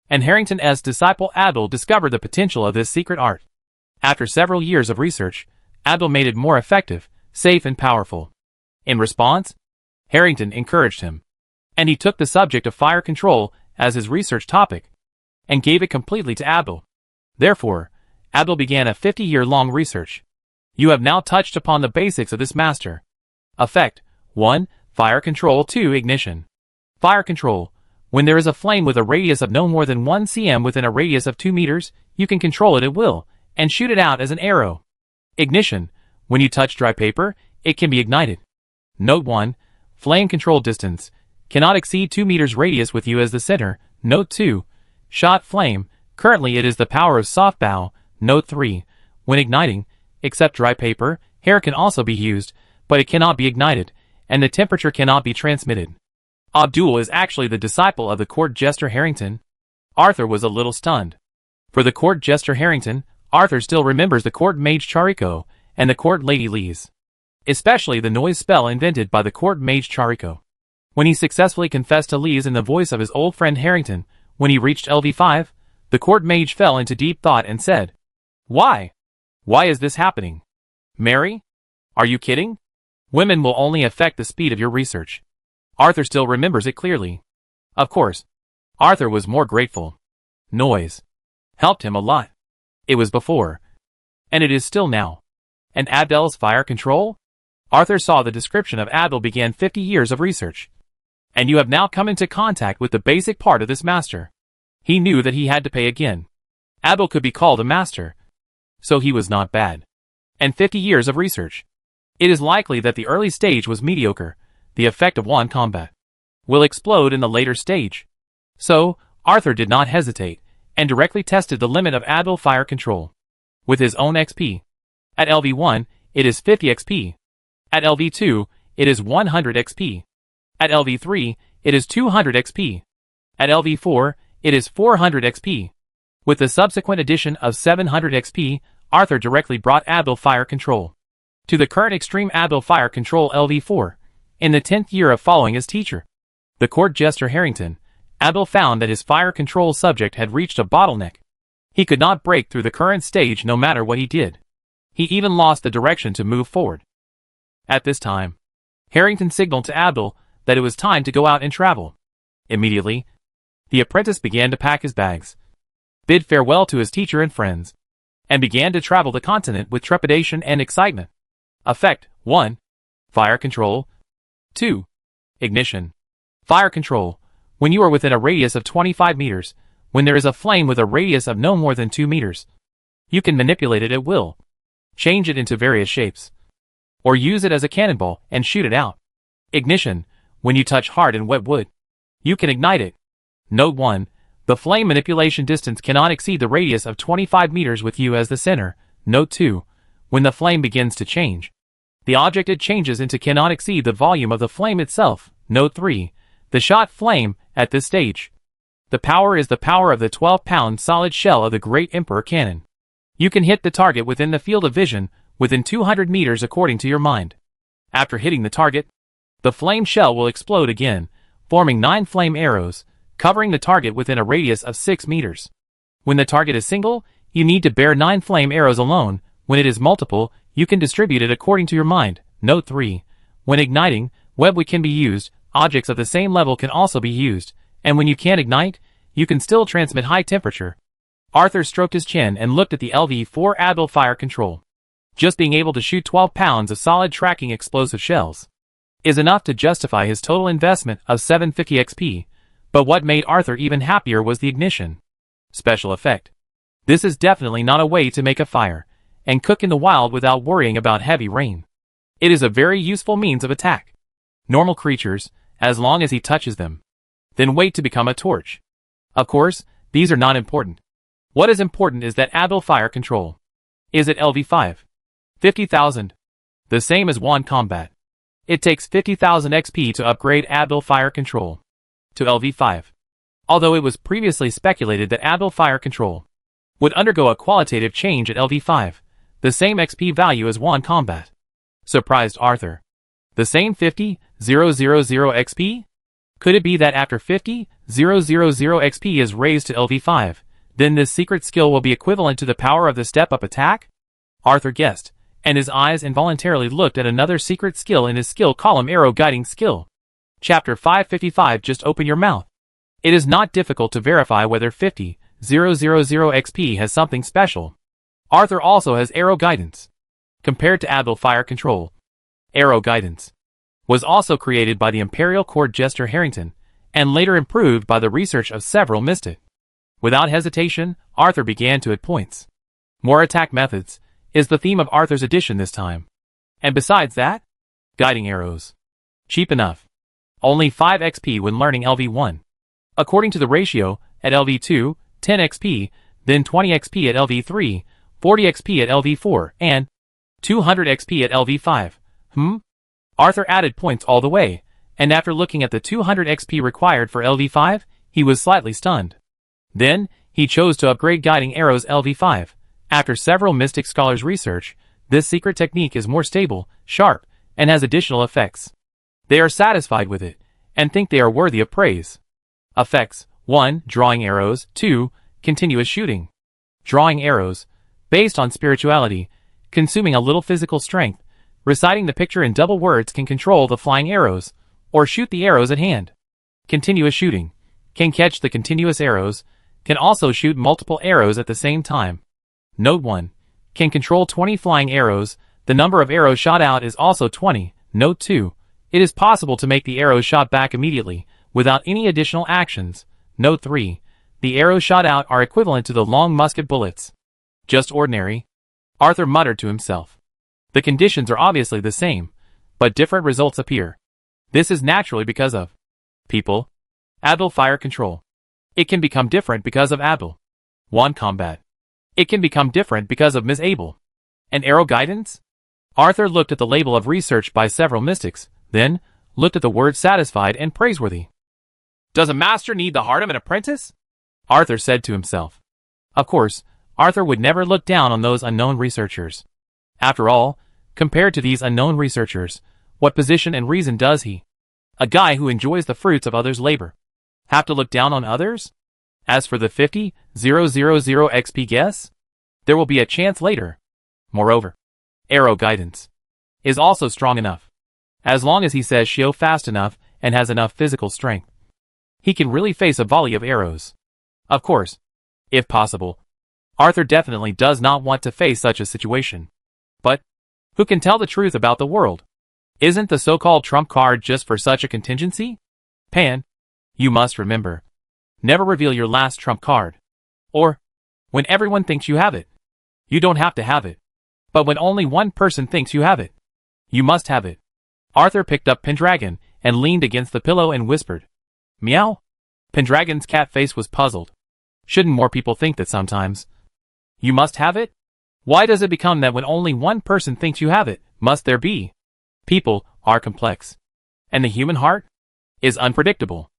And Harrington's disciple Abdel discovered the potential of this secret art. After several years of research, Abdel made it more effective, safe and powerful. In response, Harrington encouraged him, and he took the subject of fire control as his research topic, and gave it completely to Abdel. Therefore, Abdel began a 50-year-long research. You have now touched upon the basics of this master. Effect 1. Fire control. 2. Ignition. Fire control. When there is a flame with a radius of no more than 1 cm within a radius of 2 meters, you can control it at will, and shoot it out as an arrow. Ignition. When you touch dry paper, it can be ignited. Note 1. Flame control distance. Cannot exceed 2 meters radius with you as the center. Note 2. Shot flame. Currently it is the power of soft bow. Note 3. When igniting, except dry paper, hair can also be used, but it cannot be ignited, and the temperature cannot be transmitted. Abdul is actually the disciple of the Court Jester Harrington. Arthur was a little stunned. For the Court Jester Harrington, Arthur still remembers the Court Mage Chariko and the Court Lady Lise. Especially the noise spell invented by the Court Mage Chariko. When he successfully confessed to Lise in the voice of his old friend Harrington, when he reached LV5, the Court Mage fell into deep thought and said, "Why? Why is this happening? Mary? Are you kidding? Women will only affect the speed of your research." Arthur still remembers it clearly. Of course, Arthur was more grateful. Noise helped him a lot. It was before, and it is still now. And Abdel's fire control? Arthur saw the description of Abdel began 50 years of research. And you have now come into contact with the basic part of this master. He knew that he had to pay again. Abdel could be called a master, so he was not bad. And 50 years of research. It is likely that the early stage was mediocre. The effect of one combat will explode in the later stage. So, Arthur did not hesitate, and directly tested the limit of Abdel fire control. With his own XP. At LV1, it is 50 XP. At LV2, it is 100 XP. At LV3, it is 200 XP. At LV4, it is 400 XP. With the subsequent addition of 700 XP, Arthur directly brought Abdel fire control to the current extreme Advil fire control LV4, in the 10th year of following his teacher, the court jester Harrington. Advil found that his fire control subject had reached a bottleneck. He could not break through the current stage no matter what he did. He even lost the direction to move forward. At this time, Harrington signaled to Advil that it was time to go out and travel. Immediately, the apprentice began to pack his bags, bid farewell to his teacher and friends, and began to travel the continent with trepidation and excitement. Effect 1. Fire control. 2. Ignition. Fire control. When you are within a radius of 25 meters, when there is a flame with a radius of no more than 2 meters, you can manipulate it at will, change it into various shapes, or use it as a cannonball and shoot it out. Ignition. When you touch hard and wet wood, you can ignite it. Note 1. The flame manipulation distance cannot exceed the radius of 25 meters with you as the center. Note 2. When the flame begins to change, the object it changes into cannot exceed the volume of the flame itself. Note 3. The shot flame, at this stage, the power is the power of the 12-pound solid shell of the Great Emperor cannon. You can hit the target within the field of vision, within 200 meters according to your mind. After hitting the target, the flame shell will explode again, forming 9 flame arrows, covering the target within a radius of 6 meters. When the target is single, you need to bear 9 flame arrows alone. When it is multiple, you can distribute it according to your mind. Note 3. When igniting, webwood can be used, objects of the same level can also be used, and when you can't ignite, you can still transmit high temperature. Arthur stroked his chin and looked at the LV4 Advil fire control. Just being able to shoot 12 pounds of solid tracking explosive shells is enough to justify his total investment of 750 XP, but what made Arthur even happier was the ignition special effect. This is definitely not a way to make a fire and cook in the wild without worrying about heavy rain. It is a very useful means of attack normal creatures, as long as he touches them. Then wait to become a torch. Of course, these are not important. What is important is that Advil fire control is at LV5. 50,000. The same as wand combat. It takes 50,000 XP to upgrade Advil fire control to LV5. Although it was previously speculated that Advil fire control would undergo a qualitative change at LV5, the same XP value as wand combat surprised Arthur. The same 50,000 XP? Could it be that after 50,000 XP is raised to LV5, then this secret skill will be equivalent to the power of the step-up attack? Arthur guessed, and his eyes involuntarily looked at another secret skill in his skill column, arrow guiding skill. Chapter 555. Just open your mouth. It is not difficult to verify whether 50,000 XP has something special. Arthur also has arrow guidance. Compared to Advil fire control, arrow guidance was also created by the Imperial Court Jester Harrington, and later improved by the research of several mystics. Without hesitation, Arthur began to add points. More attack methods is the theme of Arthur's edition this time. And besides that, guiding arrows. Cheap enough. Only 5 XP when learning LV1. According to the ratio, at LV2, 10 XP, then 20 XP at LV3, 40 XP at LV4, and 200 XP at LV5. Arthur added points all the way, and after looking at the 200 XP required for LV5, he was slightly stunned. Then, he chose to upgrade guiding arrows LV5. After several mystic scholars' research, this secret technique is more stable, sharp, and has additional effects. They are satisfied with it, and think they are worthy of praise. Effects: 1. Drawing arrows. 2. Continuous shooting. Drawing arrows, based on spirituality, consuming a little physical strength. Reciting the picture in double words can control the flying arrows, or shoot the arrows at hand. Continuous shooting, can catch the continuous arrows, can also shoot multiple arrows at the same time. Note 1. Can control 20 flying arrows, the number of arrows shot out is also 20. Note 2. It is possible to make the arrows shot back immediately, without any additional actions. Note 3. The arrows shot out are equivalent to the long musket bullets. Just ordinary. Arthur muttered to himself. The conditions are obviously the same, but different results appear. This is naturally because of people. Advil fire control. It can become different because of Advil. Wand combat. It can become different because of Ms. Abel. And arrow guidance? Arthur looked at the label of research by several mystics, then looked at the word satisfied and praiseworthy. Does a master need the heart of an apprentice? Arthur said to himself. Of course, Arthur would never look down on those unknown researchers. After all, Compared to these unknown researchers, what position and reason does he, a guy who enjoys the fruits of others' labor, have to look down on others? As for the 50,000 XP guess, there will be a chance later. Moreover, arrow guidance is also strong enough. As long as he says Shio fast enough and has enough physical strength, he can really face a volley of arrows. Of course, if possible, Arthur definitely does not want to face such a situation. But who can tell the truth about the world? Isn't the so-called trump card just for such a contingency? Pan, you must remember, never reveal your last trump card. Or, when everyone thinks you have it, you don't have to have it. But when only one person thinks you have it, you must have it. Arthur picked up Pendragon and leaned against the pillow and whispered, "Meow?" Pendragon's cat face was puzzled. Shouldn't more people think that sometimes you must have it? Why does it become that when only one person thinks you have it, must there be? People are complex, and the human heart is unpredictable,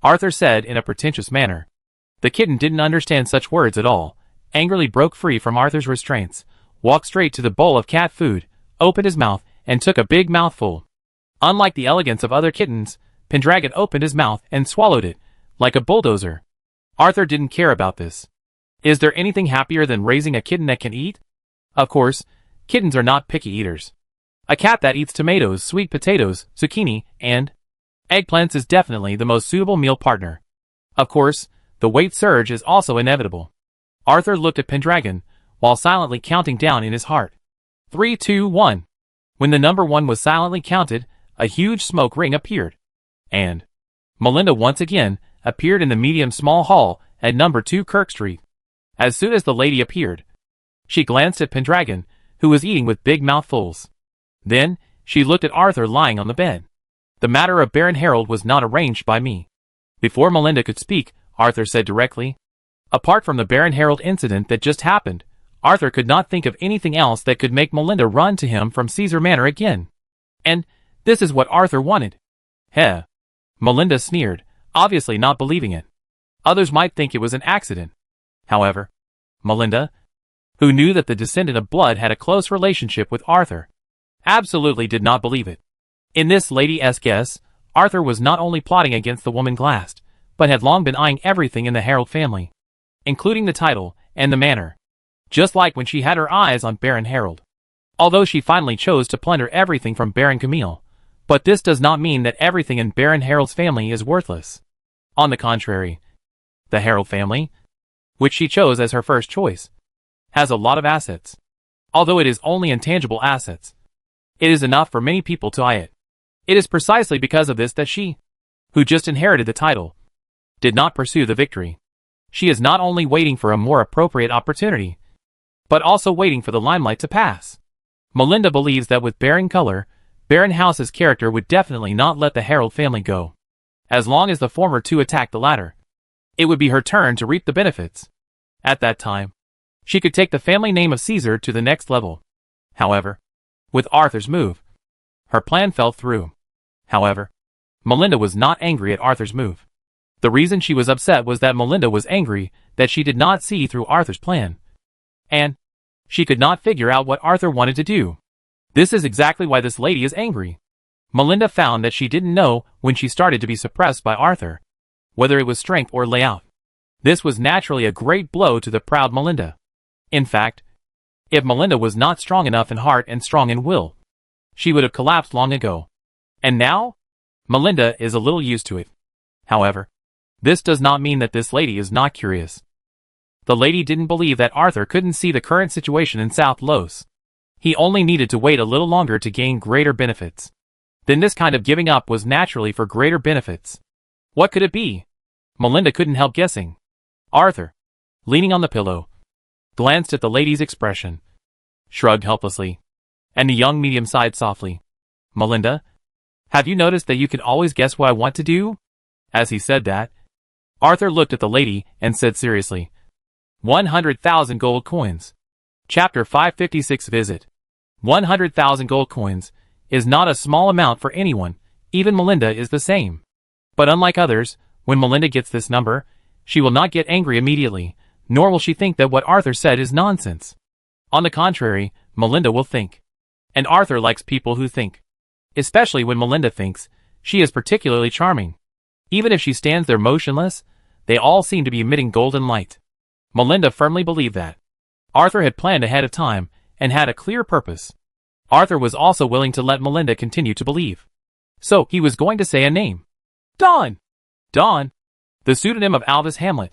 Arthur said in a pretentious manner. The kitten didn't understand such words at all, angrily broke free from Arthur's restraints, walked straight to the bowl of cat food, opened his mouth, and took a big mouthful. Unlike the elegance of other kittens, Pendragon opened his mouth and swallowed it, like a bulldozer. Arthur didn't care about this. Is there anything happier than raising a kitten that can eat? Of course, kittens are not picky eaters. A cat that eats tomatoes, sweet potatoes, zucchini, and eggplants is definitely the most suitable meal partner. Of course, the weight surge is also inevitable. Arthur looked at Pendragon, while silently counting down in his heart. 3, 2, 1. When the number 1 was silently counted, a huge smoke ring appeared. And Melinda once again appeared in the medium-small hall at number 2 Kirk Street. As soon as the lady appeared, she glanced at Pendragon, who was eating with big mouthfuls. Then, she looked at Arthur lying on the bed. The matter of Baron Harold was not arranged by me. Before Melinda could speak, Arthur said directly, apart from the Baron Harold incident that just happened, Arthur could not think of anything else that could make Melinda run to him from Caesar Manor again. And this is what Arthur wanted. Heh. Melinda sneered, obviously not believing it. Others might think it was an accident. However, Melinda, who knew that the descendant of blood had a close relationship with Arthur, absolutely did not believe it. In this lady's guess, Arthur was not only plotting against the woman glassed, but had long been eyeing everything in the Harold family, including the title and the manor, just like when she had her eyes on Baron Harold. Although she finally chose to plunder everything from Baron Camille, but this does not mean that everything in Baron Harold's family is worthless. On the contrary, the Harold family, which she chose as her first choice, has a lot of assets. Although it is only intangible assets, it is enough for many people to eye it. It is precisely because of this that she, who just inherited the title, did not pursue the victory. She is not only waiting for a more appropriate opportunity, but also waiting for the limelight to pass. Melinda believes that with Baron Color, Baron House's character would definitely not let the Harold family go. As long as the former two attacked the latter, it would be her turn to reap the benefits. At that time, she could take the family name of Caesar to the next level. However, with Arthur's move, her plan fell through. However, Melinda was not angry at Arthur's move. The reason she was upset was that Melinda was angry that she did not see through Arthur's plan. And she could not figure out what Arthur wanted to do. This is exactly why this lady is angry. Melinda found that she didn't know when she started to be suppressed by Arthur, whether it was strength or layout. This was naturally a great blow to the proud Melinda. In fact, if Melinda was not strong enough in heart and strong in will, she would have collapsed long ago. And now, Melinda is a little used to it. However, this does not mean that this lady is not curious. The lady didn't believe that Arthur couldn't see the current situation in South Los. He only needed to wait a little longer to gain greater benefits. Then this kind of giving up was naturally for greater benefits. What could it be? Melinda couldn't help guessing. Arthur, leaning on the pillow, glanced at the lady's expression, shrugged helplessly, and the young medium sighed softly. Melinda, have you noticed that you can always guess what I want to do? As he said that, Arthur looked at the lady and said seriously, 100,000 gold coins. Chapter 556 Visit. 100,000 gold coins is not a small amount for anyone, even Melinda is the same. But unlike others, when Melinda gets this number, she will not get angry immediately, nor will she think that what Arthur said is nonsense. On the contrary, Melinda will think, And Arthur likes people who think. Especially when Melinda thinks she is particularly charming. Even if she stands there motionless, they all seem to be emitting golden light. Melinda firmly believed that Arthur had planned ahead of time and had a clear purpose. Arthur was also willing to let Melinda continue to believe. So he was going to say a name. Dawn! Dawn! The pseudonym of Aldous Hamlet.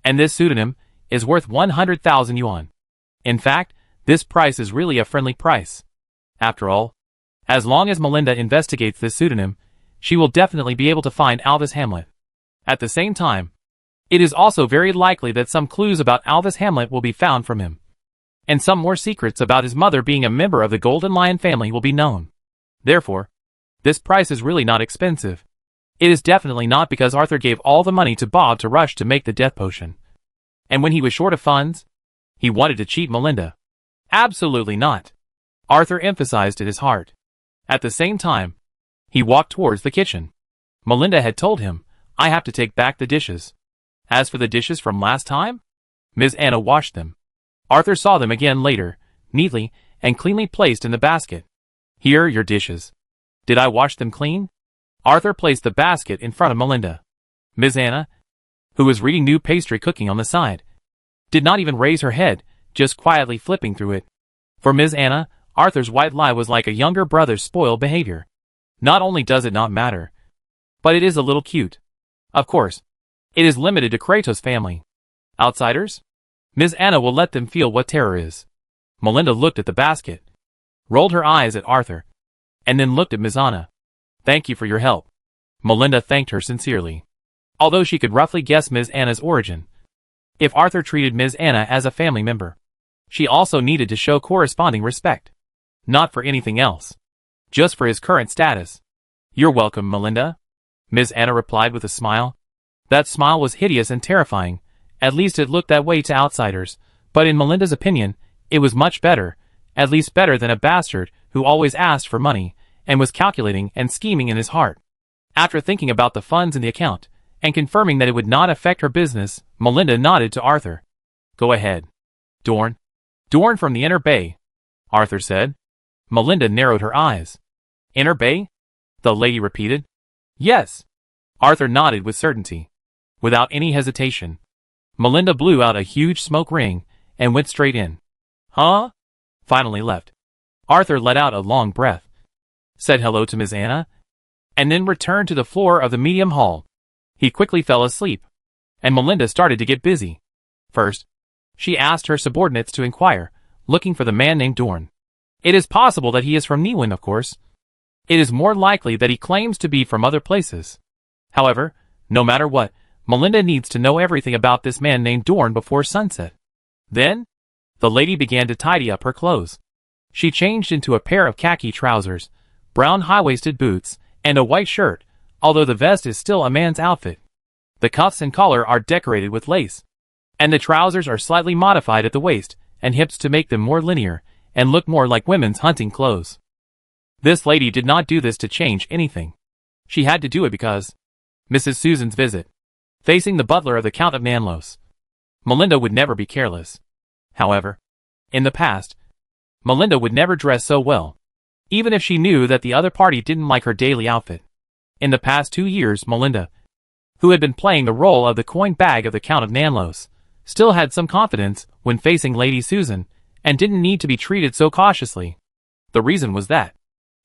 And this pseudonym is worth 100,000 yuan. In fact, this price is really a friendly price. After all, as long as Melinda investigates this pseudonym, she will definitely be able to find Aldous Hamlet. At the same time, it is also very likely that some clues about Aldous Hamlet will be found from him. And some more secrets about his mother being a member of the Golden Lion family will be known. Therefore, this price is really not expensive. It is definitely not because Arthur gave all the money to Bob to rush to make the death potion. And when he was short of funds, he wanted to cheat Melinda. Absolutely not. Arthur emphasized at his heart. At the same time, he walked towards the kitchen. Melinda had told him, I have to take back the dishes. As for the dishes from last time, Ms. Anna washed them. Arthur saw them again later, neatly and cleanly placed in the basket. Here are your dishes. Did I wash them clean? Arthur placed the basket in front of Melinda. Ms. Anna, who was reading new pastry cooking on the side, did not even raise her head, just quietly flipping through it. For Ms. Anna, Arthur's white lie was like a younger brother's spoiled behavior. Not only does it not matter, but it is a little cute. Of course, it is limited to Kratos' family. Outsiders? Ms. Anna will let them feel what terror is. Melinda looked at the basket, rolled her eyes at Arthur, and then looked at Ms. Anna. Thank you for your help. Melinda thanked her sincerely. Although she could roughly guess Ms. Anna's origin, if Arthur treated Ms. Anna as a family member, she also needed to show corresponding respect. Not for anything else. Just for his current status. You're welcome, Melinda. Ms. Anna replied with a smile. That smile was hideous and terrifying. At least it looked that way to outsiders, but in Melinda's opinion, it was much better, at least better than a bastard who always asked for money, and was calculating and scheming in his heart. After thinking about the funds in the account, and confirming that it would not affect her business, Melinda nodded to Arthur. Go ahead. Dorn. Dorn from the Inner Bay, Arthur said. Melinda narrowed her eyes. Inner Bay? The lady repeated. Yes. Arthur nodded with certainty. Without any hesitation, Melinda blew out a huge smoke ring and went straight in. Huh? Finally left. Arthur let out a long breath, said hello to Ms. Anna, and then returned to the floor of the medium hall. He quickly fell asleep, and Melinda started to get busy. First, she asked her subordinates to inquire, looking for the man named Dorn. It is possible that he is from Niwen, of course. It is more likely that he claims to be from other places. However, no matter what, Melinda needs to know everything about this man named Dorn before sunset. Then, the lady began to tidy up her clothes. She changed into a pair of khaki trousers, brown high-waisted boots, and a white shirt, although the vest is still a man's outfit. The cuffs and collar are decorated with lace, and the trousers are slightly modified at the waist and hips to make them more linear and look more like women's hunting clothes. This lady did not do this to change anything. She had to do it because Mrs. Susan's visit. Facing the butler of the Count of Nanlos, Melinda would never be careless. However, in the past, Melinda would never dress so well, even if she knew that the other party didn't like her daily outfit. In the past 2 years, Melinda, who had been playing the role of the coin bag of the Count of Nanlos, still had some confidence when facing Lady Susan, and didn't need to be treated so cautiously. The reason was that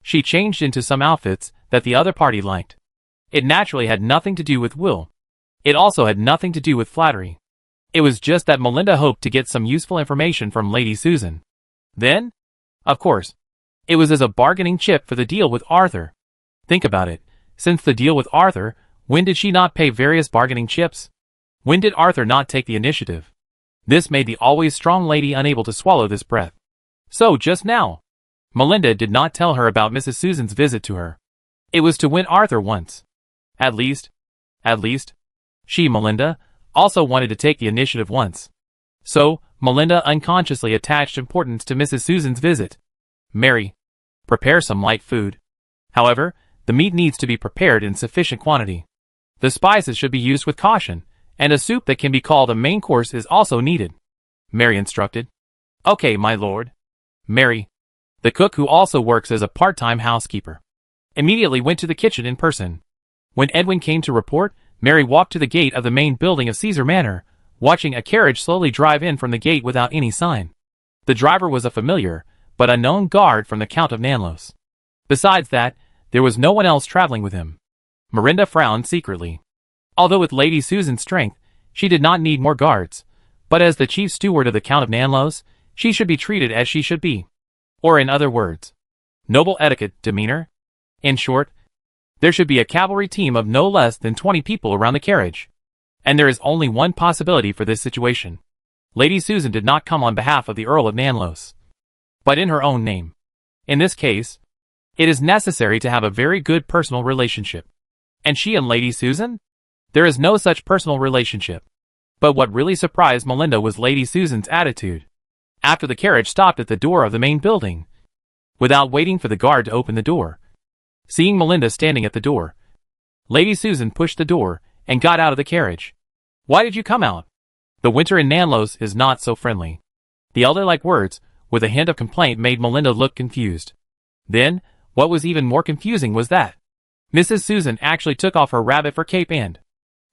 she changed into some outfits that the other party liked. It naturally had nothing to do with will. It also had nothing to do with flattery. It was just that Melinda hoped to get some useful information from Lady Susan. Then, of course, it was as a bargaining chip for the deal with Arthur. Think about it. Since the deal with Arthur, when did she not pay various bargaining chips? When did Arthur not take the initiative? This made the always strong lady unable to swallow this breath. So just now, Melinda did not tell her about Mrs. Susan's visit to her. It was to win Arthur once. At least, she, Melinda, also wanted to take the initiative once. So, Melinda unconsciously attached importance to Mrs. Susan's visit. Mary, prepare some light food. However, the meat needs to be prepared in sufficient quantity. The spices should be used with caution, and a soup that can be called a main course is also needed. Mary instructed. Okay, my lord. Mary, The cook, who also works as a part-time housekeeper, immediately went to the kitchen in person. When Edwin came to report, Mary walked to the gate of the main building of Caesar Manor, watching a carriage slowly drive in from the gate without any sign. The driver was a familiar, but unknown guard from the Count of Nanlos. Besides that, there was no one else traveling with him. Miranda frowned secretly. Although with Lady Susan's strength, she did not need more guards, but as the chief steward of the Count of Nanlos, she should be treated as she should be. Or in other words, noble etiquette, demeanor. In short, there should be a cavalry team of no less than 20 people around the carriage. And there is only one possibility for this situation. Lady Susan did not come on behalf of the Earl of Nanlos, but in her own name. In this case, it is necessary to have a very good personal relationship. And she and Lady Susan? There is no such personal relationship. But what really surprised Melinda was Lady Susan's attitude. After the carriage stopped at the door of the main building, without waiting for the guard to open the door, seeing Melinda standing at the door, Lady Susan pushed the door and got out of the carriage. "Why did you come out? The winter in Nanlos is not so friendly." The elder-like words, with a hint of complaint, made Melinda look confused. Then, what was even more confusing was that Mrs. Susan actually took off her rabbit fur cape and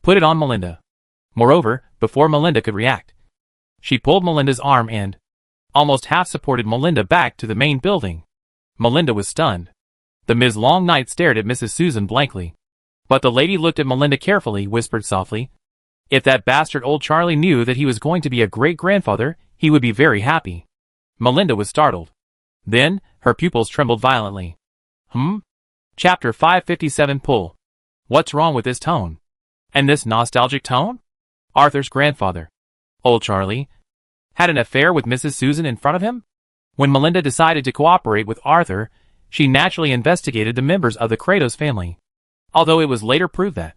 put it on Melinda. Moreover, before Melinda could react, she pulled Melinda's arm and almost half-supported Melinda back to the main building. Melinda was stunned. The Ms. Longnight stared at Mrs. Susan blankly. But the lady looked at Melinda carefully, whispered softly, "If that bastard old Charlie knew that he was going to be a great-grandfather, he would be very happy." Melinda was startled. Then, her pupils trembled violently. Chapter 557 Pull. What's wrong with this tone? And this nostalgic tone? Arthur's grandfather, old Charlie, had an affair with Mrs. Susan in front of him? When Melinda decided to cooperate with Arthur, she naturally investigated the members of the Kratos family. Although it was later proved that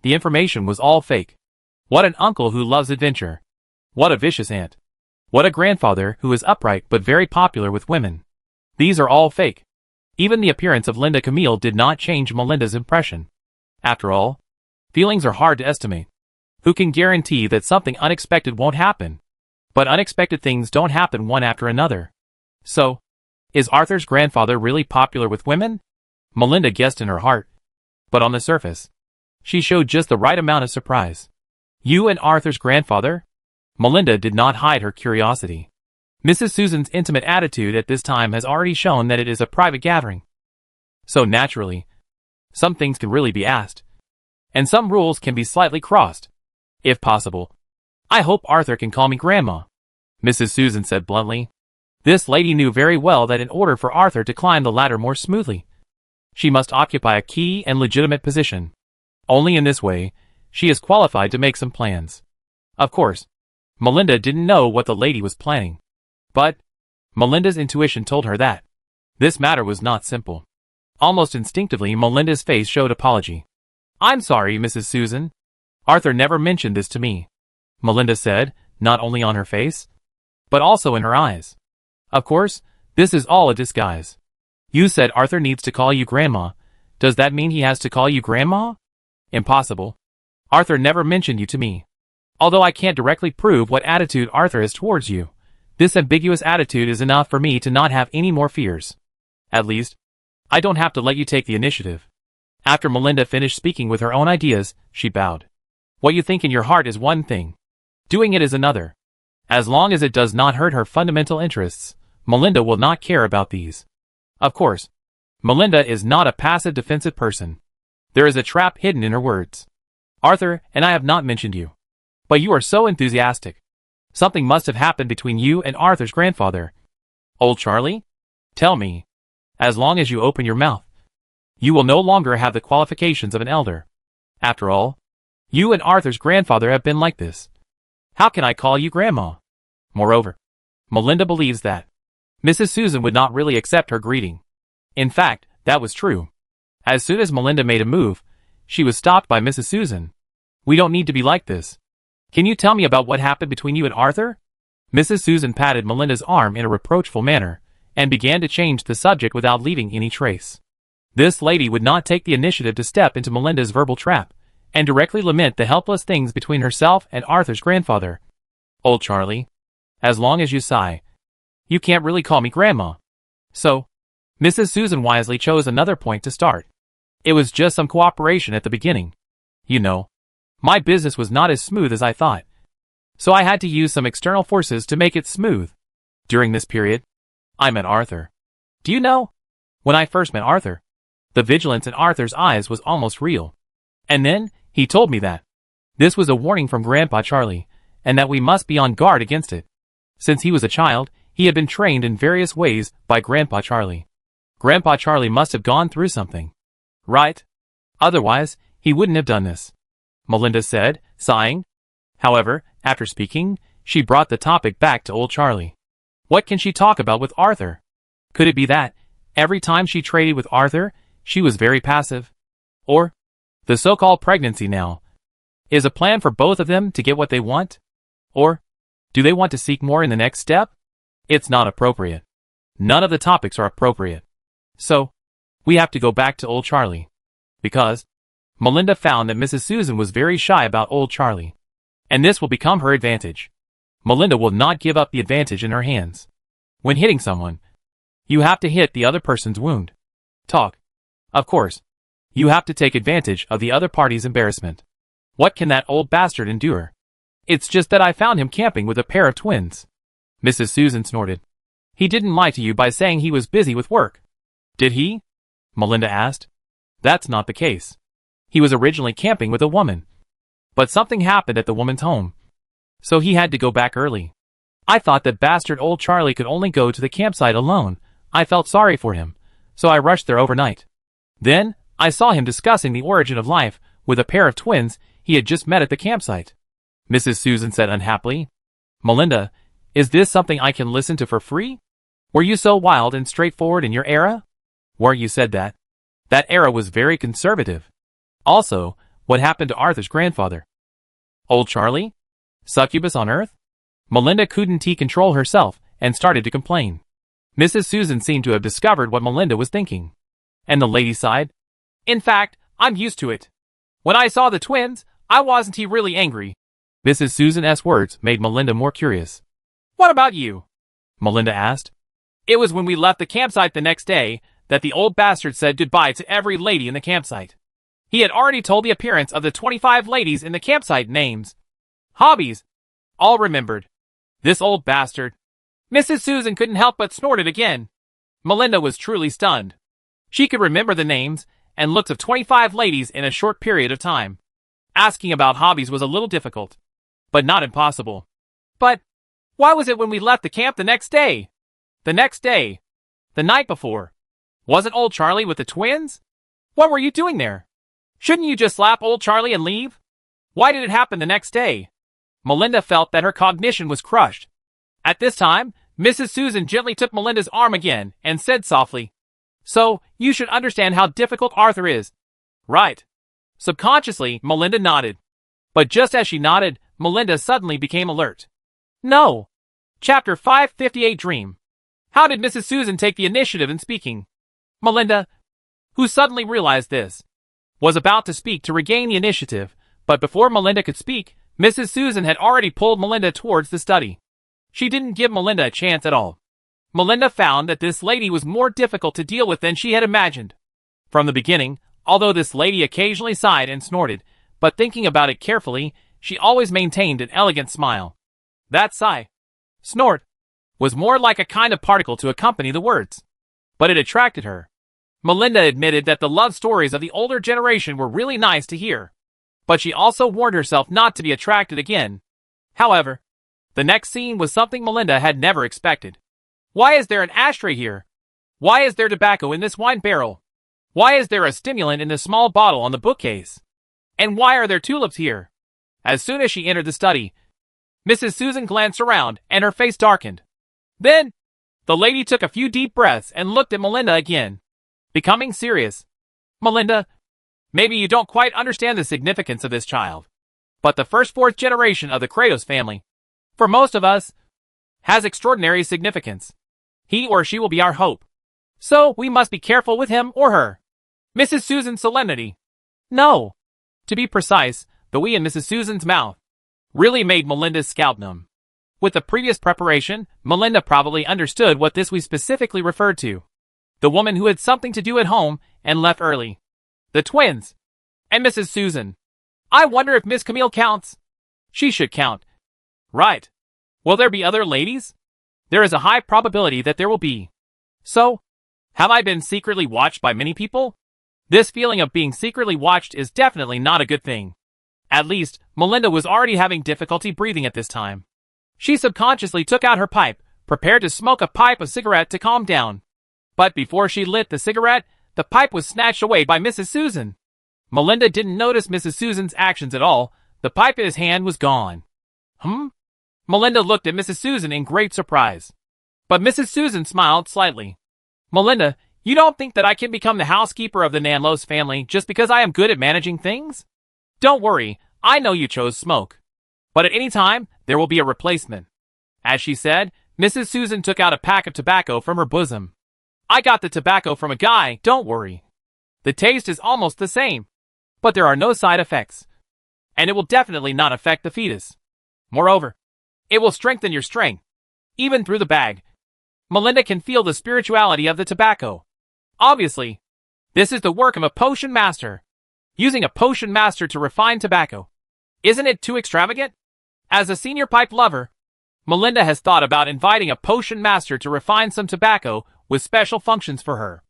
the information was all fake. What an uncle who loves adventure. What a vicious aunt. What a grandfather who is upright but very popular with women. These are all fake. Even the appearance of Linda Camille did not change Melinda's impression. After all, feelings are hard to estimate. Who can guarantee that something unexpected won't happen? But unexpected things don't happen one after another. So, is Arthur's grandfather really popular with women? Melinda guessed in her heart. But on the surface, she showed just the right amount of surprise. You and Arthur's grandfather? Melinda did not hide her curiosity. Mrs. Susan's intimate attitude at this time has already shown that it is a private gathering. So naturally, some things can really be asked. And some rules can be slightly crossed. If possible, I hope Arthur can call me Grandma, Mrs. Susan said bluntly. This lady knew very well that in order for Arthur to climb the ladder more smoothly, she must occupy a key and legitimate position. Only in this way, she is qualified to make some plans. Of course, Melinda didn't know what the lady was planning. But Melinda's intuition told her that this matter was not simple. Almost instinctively, Melinda's face showed apology. "I'm sorry, Mrs. Susan. Arthur never mentioned this to me," Melinda said, not only on her face, but also in her eyes. "Of course, this is all a disguise. You said Arthur needs to call you Grandma. Does that mean he has to call you Grandma?" "Impossible. Arthur never mentioned you to me. Although I can't directly prove what attitude Arthur has towards you, this ambiguous attitude is enough for me to not have any more fears. At least, I don't have to let you take the initiative." After Melinda finished speaking with her own ideas, she bowed. What you think in your heart is one thing. Doing it is another. As long as it does not hurt her fundamental interests, Melinda will not care about these. Of course, Melinda is not a passive defensive person. There is a trap hidden in her words. "Arthur and I have not mentioned you. But you are so enthusiastic. Something must have happened between you and Arthur's grandfather. Old Charlie? Tell me. As long as you open your mouth, you will no longer have the qualifications of an elder. After all, you and Arthur's grandfather have been like this. How can I call you Grandma?" Moreover, Melinda believes that Mrs. Susan would not really accept her greeting. In fact, that was true. As soon as Melinda made a move, she was stopped by Mrs. Susan. "We don't need to be like this. Can you tell me about what happened between you and Arthur?" Mrs. Susan patted Melinda's arm in a reproachful manner, and began to change the subject without leaving any trace. This lady would not take the initiative to step into Melinda's verbal trap, and directly lament the helpless things between herself and Arthur's grandfather. "Old Charlie, as long as you sigh, you can't really call me Grandma." So, Mrs. Susan wisely chose another point to start. It was just some cooperation at the beginning. You know, my business was not as smooth as I thought. So I had to use some external forces to make it smooth. During this period, I met Arthur. Do you know? When I first met Arthur, the vigilance in Arthur's eyes was almost real. And then, he told me that this was a warning from Grandpa Charlie, and that we must be on guard against it. Since he was a child, he had been trained in various ways by Grandpa Charlie. Grandpa Charlie must have gone through something. Right? Otherwise, he wouldn't have done this, Melinda said, sighing. However, after speaking, she brought the topic back to old Charlie. What can she talk about with Arthur? Could it be that, every time she traded with Arthur, she was very passive? Or, the so-called pregnancy now, is a plan for both of them to get what they want? Or, do they want to seek more in the next step? It's not appropriate. None of the topics are appropriate. So, we have to go back to old Charlie. Because, Melinda found that Mrs. Susan was very shy about old Charlie. And this will become her advantage. Melinda will not give up the advantage in her hands. When hitting someone, you have to hit the other person's wound. Talk. Of course. You have to take advantage of the other party's embarrassment. What can that old bastard endure? It's just that I found him camping with a pair of twins. Mrs. Susan snorted. He didn't lie to you by saying he was busy with work. Did he? Melinda asked. That's not the case. He was originally camping with a woman. But something happened at the woman's home. So he had to go back early. I thought that bastard old Charlie could only go to the campsite alone. I felt sorry for him, so I rushed there overnight. Then, I saw him discussing the origin of life with a pair of twins he had just met at the campsite. Mrs. Susan said unhappily. Melinda, is this something I can listen to for free? Were you so wild and straightforward in your era? Where you said that? That era was very conservative. Also, what happened to Arthur's grandfather? Old Charlie? Succubus on earth? Melinda couldn't control herself and started to complain. Mrs. Susan seemed to have discovered what Melinda was thinking. And the lady sighed. In fact, I'm used to it. When I saw the twins, I wasn't really angry. Mrs. Susan's words made Melinda more curious. What about you? Melinda asked. It was when we left the campsite the next day that the old bastard said goodbye to every lady in the campsite. He had already told the appearance of the 25 ladies in the campsite names. Hobbies. All remembered. This old bastard. Mrs. Susan couldn't help but snorted again. Melinda was truly stunned. She could remember the names and looks of 25 ladies in a short period of time. Asking about hobbies was a little difficult, but not impossible. But, why was it when we left the camp the next day? The next day. The night before. Wasn't old Charlie with the twins? What were you doing there? Shouldn't you just slap old Charlie and leave? Why did it happen the next day? Melinda felt that her cognition was crushed. At this time, Mrs. Susan gently took Melinda's arm again and said softly, So, you should understand how difficult Arthur is. Right. Subconsciously, Melinda nodded. But just as she nodded, Melinda suddenly became alert. No. Chapter 558 Dream. How did Mrs. Susan take the initiative in speaking? Melinda, who suddenly realized this, was about to speak to regain the initiative, but before Melinda could speak, Mrs. Susan had already pulled Melinda towards the study. She didn't give Melinda a chance at all. Melinda found that this lady was more difficult to deal with than she had imagined. From the beginning, although this lady occasionally sighed and snorted, but thinking about it carefully, she always maintained an elegant smile. That sigh, snort, was more like a kind of particle to accompany the words. But it attracted her. Melinda admitted that the love stories of the older generation were really nice to hear. But she also warned herself not to be attracted again. However, the next scene was something Melinda had never expected. Why is there an ashtray here? Why is there tobacco in this wine barrel? Why is there a stimulant in this small bottle on the bookcase? And why are there tulips here? As soon as she entered the study, Mrs. Susan glanced around and her face darkened. Then, the lady took a few deep breaths and looked at Melinda again, becoming serious. Melinda, maybe you don't quite understand the significance of this child, but the fourth generation of the Kratos family, for most of us, has extraordinary significance. He or she will be our hope. So we must be careful with him or her. Mrs. Susan's solemnity. No. To be precise, the we in Mrs. Susan's mouth really made Melinda's scalp numb. With the previous preparation, Melinda probably understood what this was specifically referred to. The woman who had something to do at home and left early. The twins. And Mrs. Susan. I wonder if Miss Camille counts. She should count. Right. Will there be other ladies? There is a high probability that there will be. So, have I been secretly watched by many people? This feeling of being secretly watched is definitely not a good thing. At least, Melinda was already having difficulty breathing at this time. She subconsciously took out her pipe, prepared to smoke a pipe of cigarette to calm down. But before she lit the cigarette, the pipe was snatched away by Mrs. Susan. Melinda didn't notice Mrs. Susan's actions at all. The pipe in his hand was gone. Melinda looked at Mrs. Susan in great surprise. But Mrs. Susan smiled slightly. Melinda, you don't think that I can become the housekeeper of the Nanlos family just because I am good at managing things? Don't worry, I know you chose smoke. But at any time, there will be a replacement. As she said, Mrs. Susan took out a pack of tobacco from her bosom. I got the tobacco from a guy, don't worry. The taste is almost the same. But there are no side effects. And it will definitely not affect the fetus. Moreover, it will strengthen your strength. Even through the bag. Melinda can feel the spirituality of the tobacco. Obviously, this is the work of a potion master. Using a potion master to refine tobacco. Isn't it too extravagant? As a senior pipe lover, Melinda has thought about inviting a potion master to refine some tobacco with special functions for her.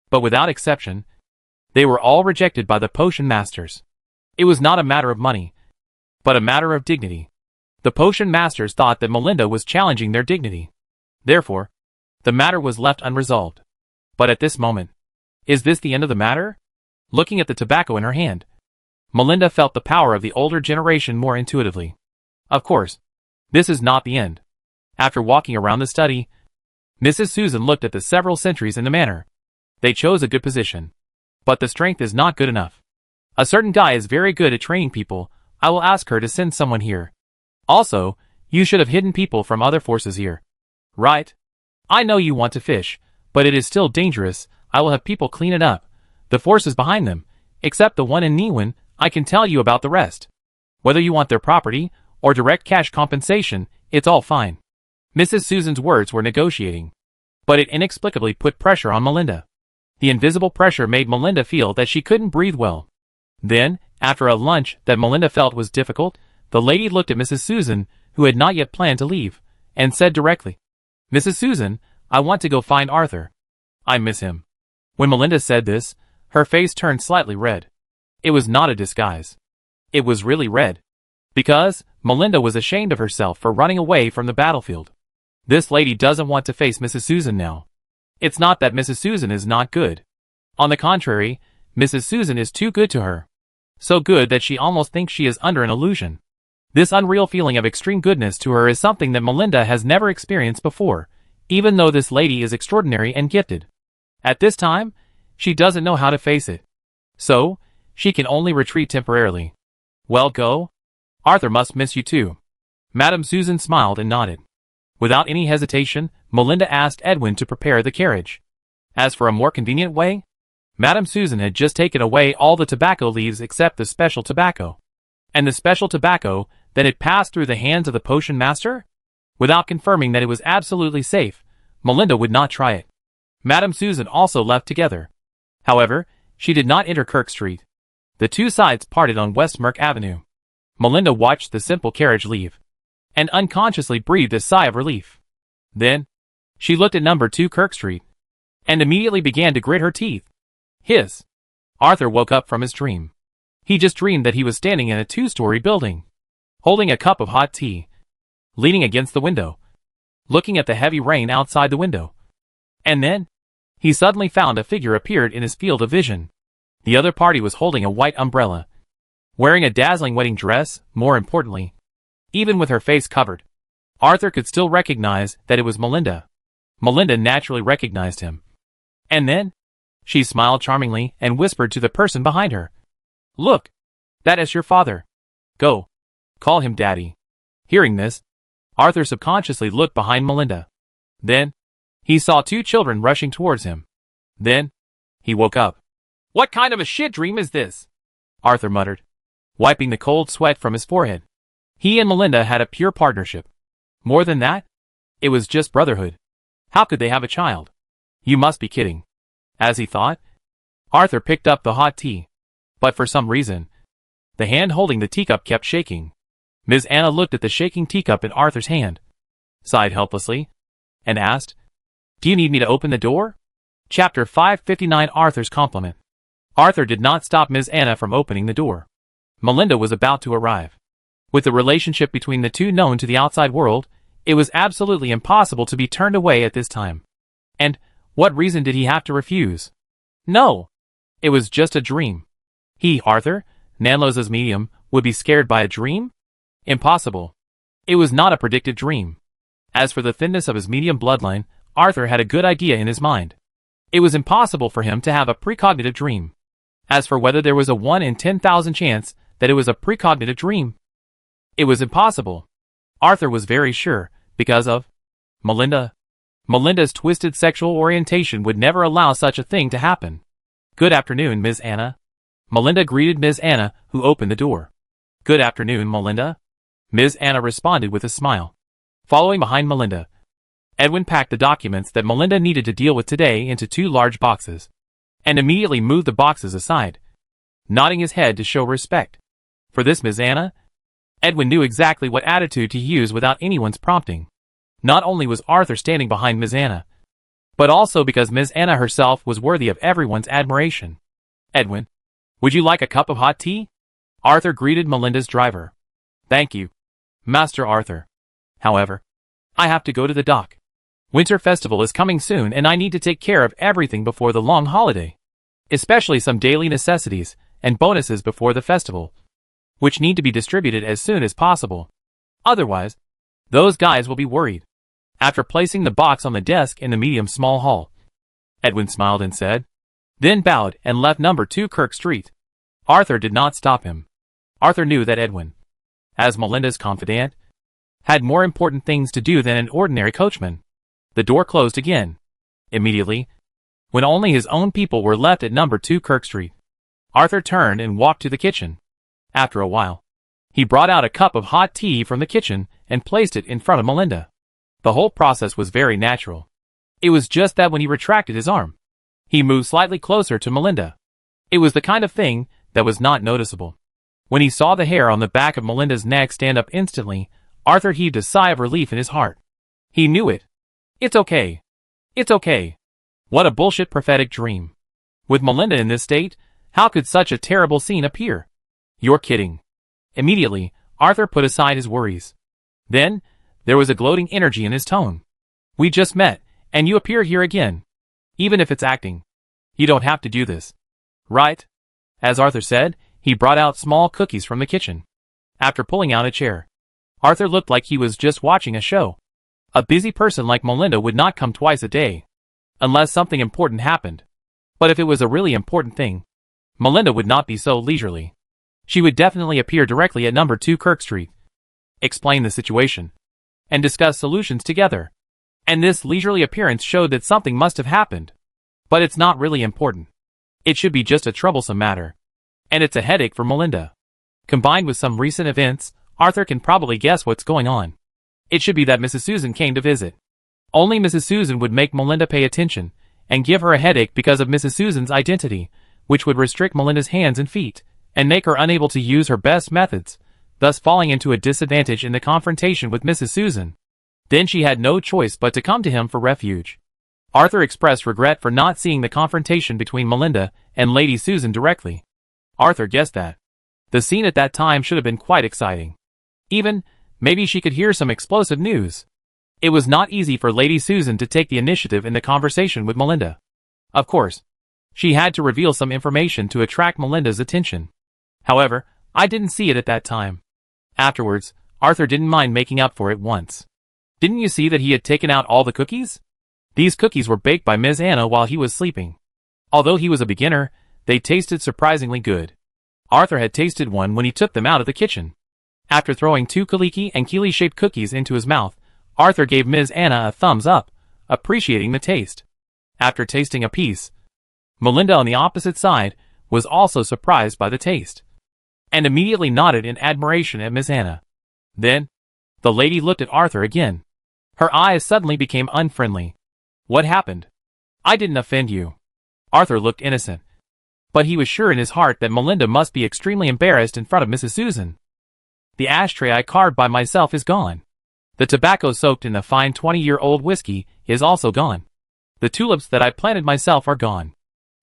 But without exception, they were all rejected by the potion masters. It was not a matter of money, but a matter of dignity. The potion masters thought that Melinda was challenging their dignity. Therefore, the matter was left unresolved. But at this moment, is this the end of the matter? Looking at the tobacco in her hand, Melinda felt the power of the older generation more intuitively. Of course, this is not the end. After walking around the study, Mrs. Susan looked at the several sentries in the manor. They chose a good position. But the strength is not good enough. A certain guy is very good at training people. I will ask her to send someone here. Also, you should have hidden people from other forces here. Right? I know you want to fish, but it is still dangerous. I will have people clean it up. The forces behind them, except the one in Niwin, I can tell you about the rest. Whether you want their property or direct cash compensation, it's all fine. Mrs. Susan's words were negotiating. But it inexplicably put pressure on Melinda. The invisible pressure made Melinda feel that she couldn't breathe well. Then, after a lunch that Melinda felt was difficult, the lady looked at Mrs. Susan, who had not yet planned to leave, and said directly, Mrs. Susan, I want to go find Arthur. I miss him. When Melinda said this, her face turned slightly red. It was not a disguise. It was really red. Because Melinda was ashamed of herself for running away from the battlefield. This lady doesn't want to face Mrs. Susan now. It's not that Mrs. Susan is not good. On the contrary, Mrs. Susan is too good to her. So good that she almost thinks she is under an illusion. This unreal feeling of extreme goodness to her is something that Melinda has never experienced before, even though this lady is extraordinary and gifted. At this time, she doesn't know how to face it. So, she can only retreat temporarily. Well, go. Arthur must miss you too. Madame Susan smiled and nodded. Without any hesitation, Melinda asked Edwin to prepare the carriage. As for a more convenient way, Madame Susan had just taken away all the tobacco leaves except the special tobacco. And the special tobacco, then it passed through the hands of the potion master? Without confirming that it was absolutely safe, Melinda would not try it. Madame Susan also left together. However, she did not enter Kirk Street. The two sides parted on Westmark Avenue. Melinda watched the simple carriage leave, and unconsciously breathed a sigh of relief. Then, she looked at number 2 Kirk Street, and immediately began to grit her teeth. Arthur woke up from his dream. He just dreamed that he was standing in a 2-story building, holding a cup of hot tea, leaning against the window, looking at the heavy rain outside the window. And then, he suddenly found a figure appeared in his field of vision. The other party was holding a white umbrella, wearing a dazzling wedding dress, more importantly. Even with her face covered, Arthur could still recognize that it was Melinda. Melinda naturally recognized him. And then, she smiled charmingly and whispered to the person behind her, Look, that is your father. Go, call him Daddy. Hearing this, Arthur subconsciously looked behind Melinda. Then, he saw 2 children rushing towards him. Then, he woke up. What kind of a shit dream is this? Arthur muttered, wiping the cold sweat from his forehead. He and Melinda had a pure partnership. More than that? It was just brotherhood. How could they have a child? You must be kidding. As he thought, Arthur picked up the hot tea. But for some reason, the hand holding the teacup kept shaking. Ms. Anna looked at the shaking teacup in Arthur's hand, sighed helplessly, and asked, "Do you need me to open the door?" Chapter 559 Arthur's Compliment. Arthur did not stop Ms. Anna from opening the door. Melinda was about to arrive. With the relationship between the two known to the outside world, it was absolutely impossible to be turned away at this time. And what reason did he have to refuse? No. It was just a dream. He, Arthur, Nanlo's medium, would be scared by a dream? Impossible. It was not a predictive dream. As for the thinness of his medium bloodline, Arthur had a good idea in his mind. It was impossible for him to have a precognitive dream. As for whether there was a 1 in 10,000 chance that it was a precognitive dream, it was impossible. Arthur was very sure, because of Melinda. Melinda's twisted sexual orientation would never allow such a thing to happen. "Good afternoon, Ms. Anna." Melinda greeted Ms. Anna, who opened the door. "Good afternoon, Melinda." Ms. Anna responded with a smile. Following behind Melinda, Edwin packed the documents that Melinda needed to deal with today into 2 large boxes, and immediately moved the boxes aside, nodding his head to show respect. For this Ms. Anna, Edwin knew exactly what attitude to use without anyone's prompting. Not only was Arthur standing behind Ms. Anna, but also because Ms. Anna herself was worthy of everyone's admiration. "Edwin, would you like a cup of hot tea?" Arthur greeted Melinda's driver. "Thank you, Master Arthur. However, I have to go to the dock. Winter Festival is coming soon and I need to take care of everything before the long holiday. Especially some daily necessities and bonuses before the festival, which need to be distributed as soon as possible. Otherwise, those guys will be worried." After placing the box on the desk in the medium small hall, Edwin smiled and said, then bowed and left number 2 Kirk Street. Arthur did not stop him. Arthur knew that Edwin, as Melinda's confidant, had more important things to do than an ordinary coachman. The door closed again. Immediately, when only his own people were left at number 2 Kirk Street, Arthur turned and walked to the kitchen. After a while, he brought out a cup of hot tea from the kitchen and placed it in front of Melinda. The whole process was very natural. It was just that when he retracted his arm, he moved slightly closer to Melinda. It was the kind of thing that was not noticeable. When he saw the hair on the back of Melinda's neck stand up instantly, Arthur heaved a sigh of relief in his heart. He knew it. It's okay. It's okay. What a bullshit prophetic dream. With Melinda in this state, how could such a terrible scene appear? You're kidding. Immediately, Arthur put aside his worries. Then, there was a gloating energy in his tone. "We just met, and you appear here again. Even if it's acting, you don't have to do this. Right?" As Arthur said, he brought out small cookies from the kitchen. After pulling out a chair, Arthur looked like he was just watching a show. A busy person like Melinda would not come twice a day, unless something important happened. But if it was a really important thing, Melinda would not be so leisurely. She would definitely appear directly at number 2 Kirk Street, explain the situation, and discuss solutions together. And this leisurely appearance showed that something must have happened. But it's not really important. It should be just a troublesome matter. And it's a headache for Melinda. Combined with some recent events, Arthur can probably guess what's going on. It should be that Mrs. Susan came to visit. Only Mrs. Susan would make Melinda pay attention, and give her a headache because of Mrs. Susan's identity, which would restrict Melinda's hands and feet, and make her unable to use her best methods, thus falling into a disadvantage in the confrontation with Mrs. Susan. Then she had no choice but to come to him for refuge. Arthur expressed regret for not seeing the confrontation between Melinda and Lady Susan directly. Arthur guessed that the scene at that time should have been quite exciting. Even, maybe she could hear some explosive news. It was not easy for Lady Susan to take the initiative in the conversation with Melinda. Of course, she had to reveal some information to attract Melinda's attention. However, I didn't see it at that time. Afterwards, Arthur didn't mind making up for it once. Didn't you see that he had taken out all the cookies? These cookies were baked by Ms. Anna while he was sleeping. Although he was a beginner, they tasted surprisingly good. Arthur had tasted one when he took them out of the kitchen. After throwing 2 Kaliki and Keely-shaped cookies into his mouth, Arthur gave Ms. Anna a thumbs up, appreciating the taste. After tasting a piece, Melinda on the opposite side was also surprised by the taste, and immediately nodded in admiration at Ms. Anna. Then, The lady looked at Arthur again. Her eyes suddenly became unfriendly. What happened? I didn't offend you. Arthur looked innocent. But he was sure in his heart that Melinda must be extremely embarrassed in front of Mrs. Susan. The ashtray I carved by myself is gone. The tobacco soaked in the fine 20-year-old whiskey is also gone. The tulips that I planted myself are gone.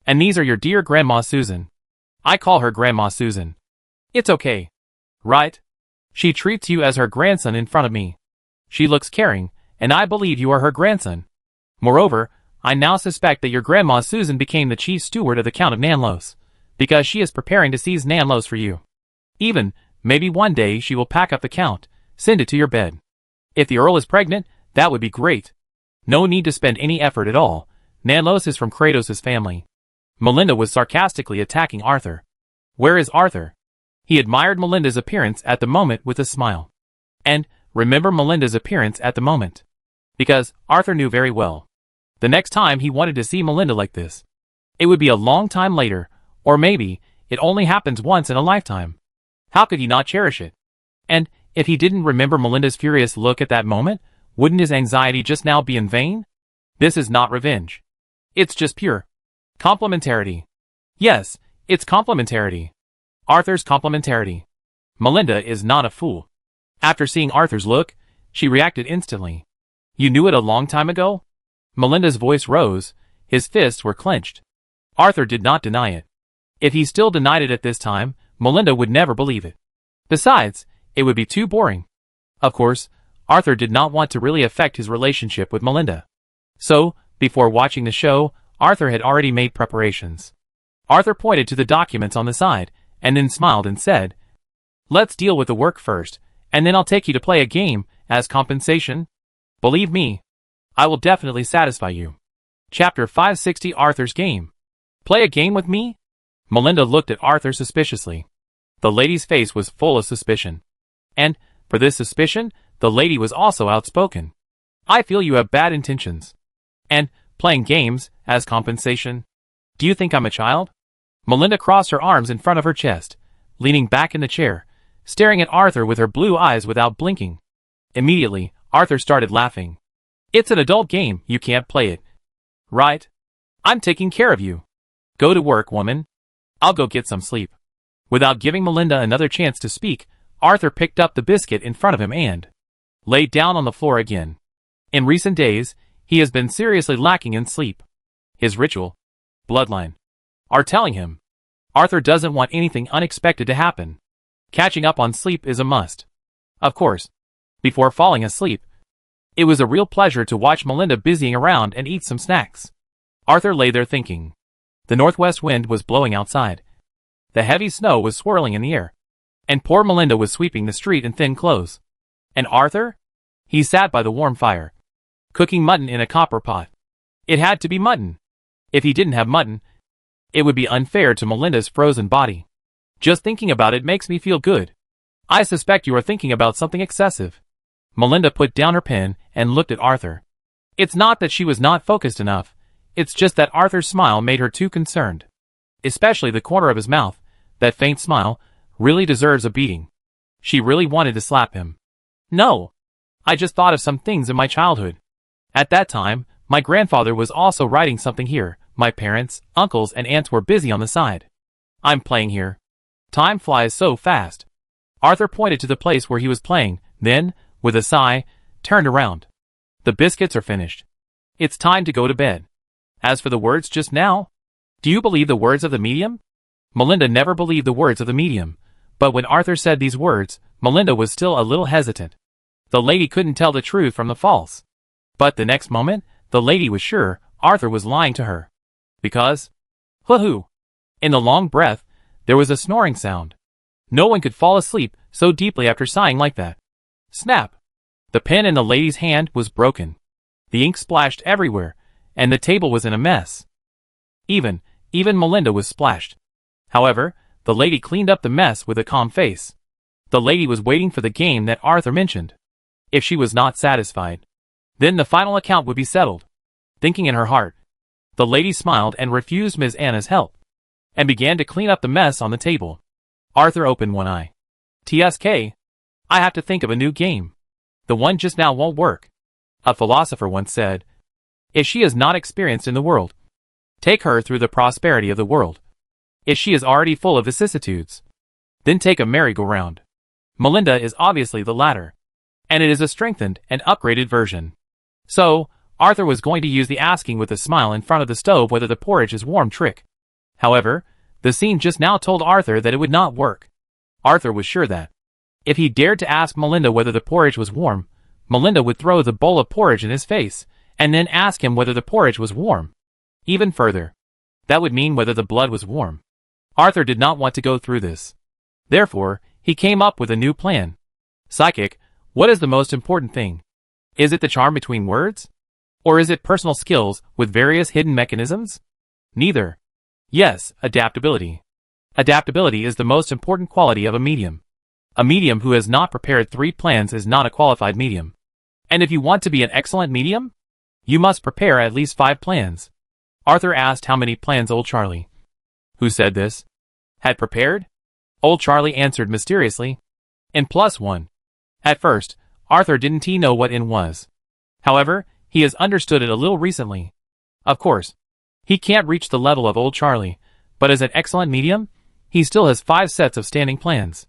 And these are your dear Grandma Susan. I call her Grandma Susan. It's okay. Right? She treats you as her grandson in front of me. She looks caring, and I believe you are her grandson. Moreover, I now suspect that your Grandma Susan became the chief steward of the Count of Nanlos, because she is preparing to seize Nanlos for you. Even, maybe one day she will pack up the Count, send it to your bed. If the Earl is pregnant, that would be great. No need to spend any effort at all. Nanlos is from Kratos' family. Melinda was sarcastically attacking Arthur. Where is Arthur? He admired Melinda's appearance at the moment with a smile. And, remember Melinda's appearance at the moment. Because, Arthur knew very well. The next time he wanted to see Melinda like this. It would be a long time later, or maybe, it only happens once in a lifetime. How could he not cherish it? And, if he didn't remember Melinda's furious look at that moment, wouldn't his anxiety just now be in vain? This is not revenge. It's just pure complementarity. Yes, it's complementarity. Arthur's complementarity. Melinda is not a fool. After seeing Arthur's look, she reacted instantly. You knew it a long time ago? Melinda's voice rose, his fists were clenched. Arthur did not deny it. If he still denied it at this time, Melinda would never believe it. Besides, it would be too boring. Of course, Arthur did not want to really affect his relationship with Melinda. So, before watching the show, Arthur had already made preparations. Arthur pointed to the documents on the side, and then smiled and said, Let's deal with the work first, and then I'll take you to play a game, as compensation. Believe me, I will definitely satisfy you. Chapter 560 Arthur's Game. Play a game with me? Melinda looked at Arthur suspiciously. The lady's face was full of suspicion. And, for this suspicion, the lady was also outspoken. I feel you have bad intentions. And, playing games, as compensation? Do you think I'm a child? Melinda crossed her arms in front of her chest, leaning back in the chair, staring at Arthur with her blue eyes without blinking. Immediately, Arthur started laughing. It's an adult game, you can't play it. Right? I'm taking care of you. Go to work, woman. I'll go get some sleep. Without giving Melinda another chance to speak, Arthur picked up the biscuit in front of him and laid down on the floor again. In recent days, he has been seriously lacking in sleep. His ritual, bloodline, are telling him. Arthur doesn't want anything unexpected to happen. Catching up on sleep is a must. Of course, before falling asleep, it was a real pleasure to watch Melinda busying around and eat some snacks. Arthur lay there thinking. The northwest wind was blowing outside. The heavy snow was swirling in the air. And poor Melinda was sweeping the street in thin clothes. And Arthur? He sat by the warm fire, cooking mutton in a copper pot. It had to be mutton. If he didn't have mutton, it would be unfair to Melinda's frozen body. Just thinking about it makes me feel good. I suspect you are thinking about something excessive. Melinda put down her pen and looked at Arthur. It's not that she was not focused enough. It's just that Arthur's smile made her too concerned. Especially the corner of his mouth, that faint smile, really deserves a beating. She really wanted to slap him. No. I just thought of some things in my childhood. At that time, my grandfather was also writing something here. My parents, uncles, and aunts were busy on the side. I'm playing here. Time flies so fast. Arthur pointed to the place where he was playing, then, with a sigh, turned around. The biscuits are finished. It's time to go to bed. As for the words just now, do you believe the words of the medium? Melinda never believed the words of the medium, but when Arthur said these words, Melinda was still a little hesitant. The lady couldn't tell the truth from the false. But the next moment, the lady was sure Arthur was lying to her. Because, whoo-hoo! In the long breath, there was a snoring sound. No one could fall asleep so deeply after sighing like that. Snap! The pen in the lady's hand was broken. The ink splashed everywhere, and the table was in a mess. Even Melinda was splashed. However, the lady cleaned up the mess with a calm face. The lady was waiting for the game that Arthur mentioned. If she was not satisfied, then the final account would be settled. Thinking in her heart, the lady smiled and refused Ms. Anna's help, and began to clean up the mess on the table. Arthur opened one eye. TSK. I have to think of a new game. The one just now won't work. A philosopher once said, if she is not experienced in the world, take her through the prosperity of the world. If she is already full of vicissitudes, then take a merry-go-round. Melinda is obviously the latter, and it is a strengthened and upgraded version. So, Arthur was going to use the asking with a smile in front of the stove whether the porridge is warm trick. However, the scene just now told Arthur that it would not work. Arthur was sure that, if he dared to ask Melinda whether the porridge was warm, Melinda would throw the bowl of porridge in his face, and then ask him whether the porridge was warm. Even further, that would mean whether the blood was warm. Arthur did not want to go through this. Therefore, he came up with a new plan. Psychic, what is the most important thing? Is it the charm between words? Or is it personal skills with various hidden mechanisms? Neither. Yes, adaptability. Adaptability is the most important quality of a medium. A medium who has not prepared 3 plans is not a qualified medium. And if you want to be an excellent medium, you must prepare at least 5 plans. Arthur asked how many plans old Charlie, who said this, had prepared. Old Charlie answered mysteriously, "N plus 1. At first, Arthur didn't know what N was. However, he has understood it a little recently. Of course, he can't reach the level of old Charlie, but as an excellent medium, he still has 5 sets of standing plans.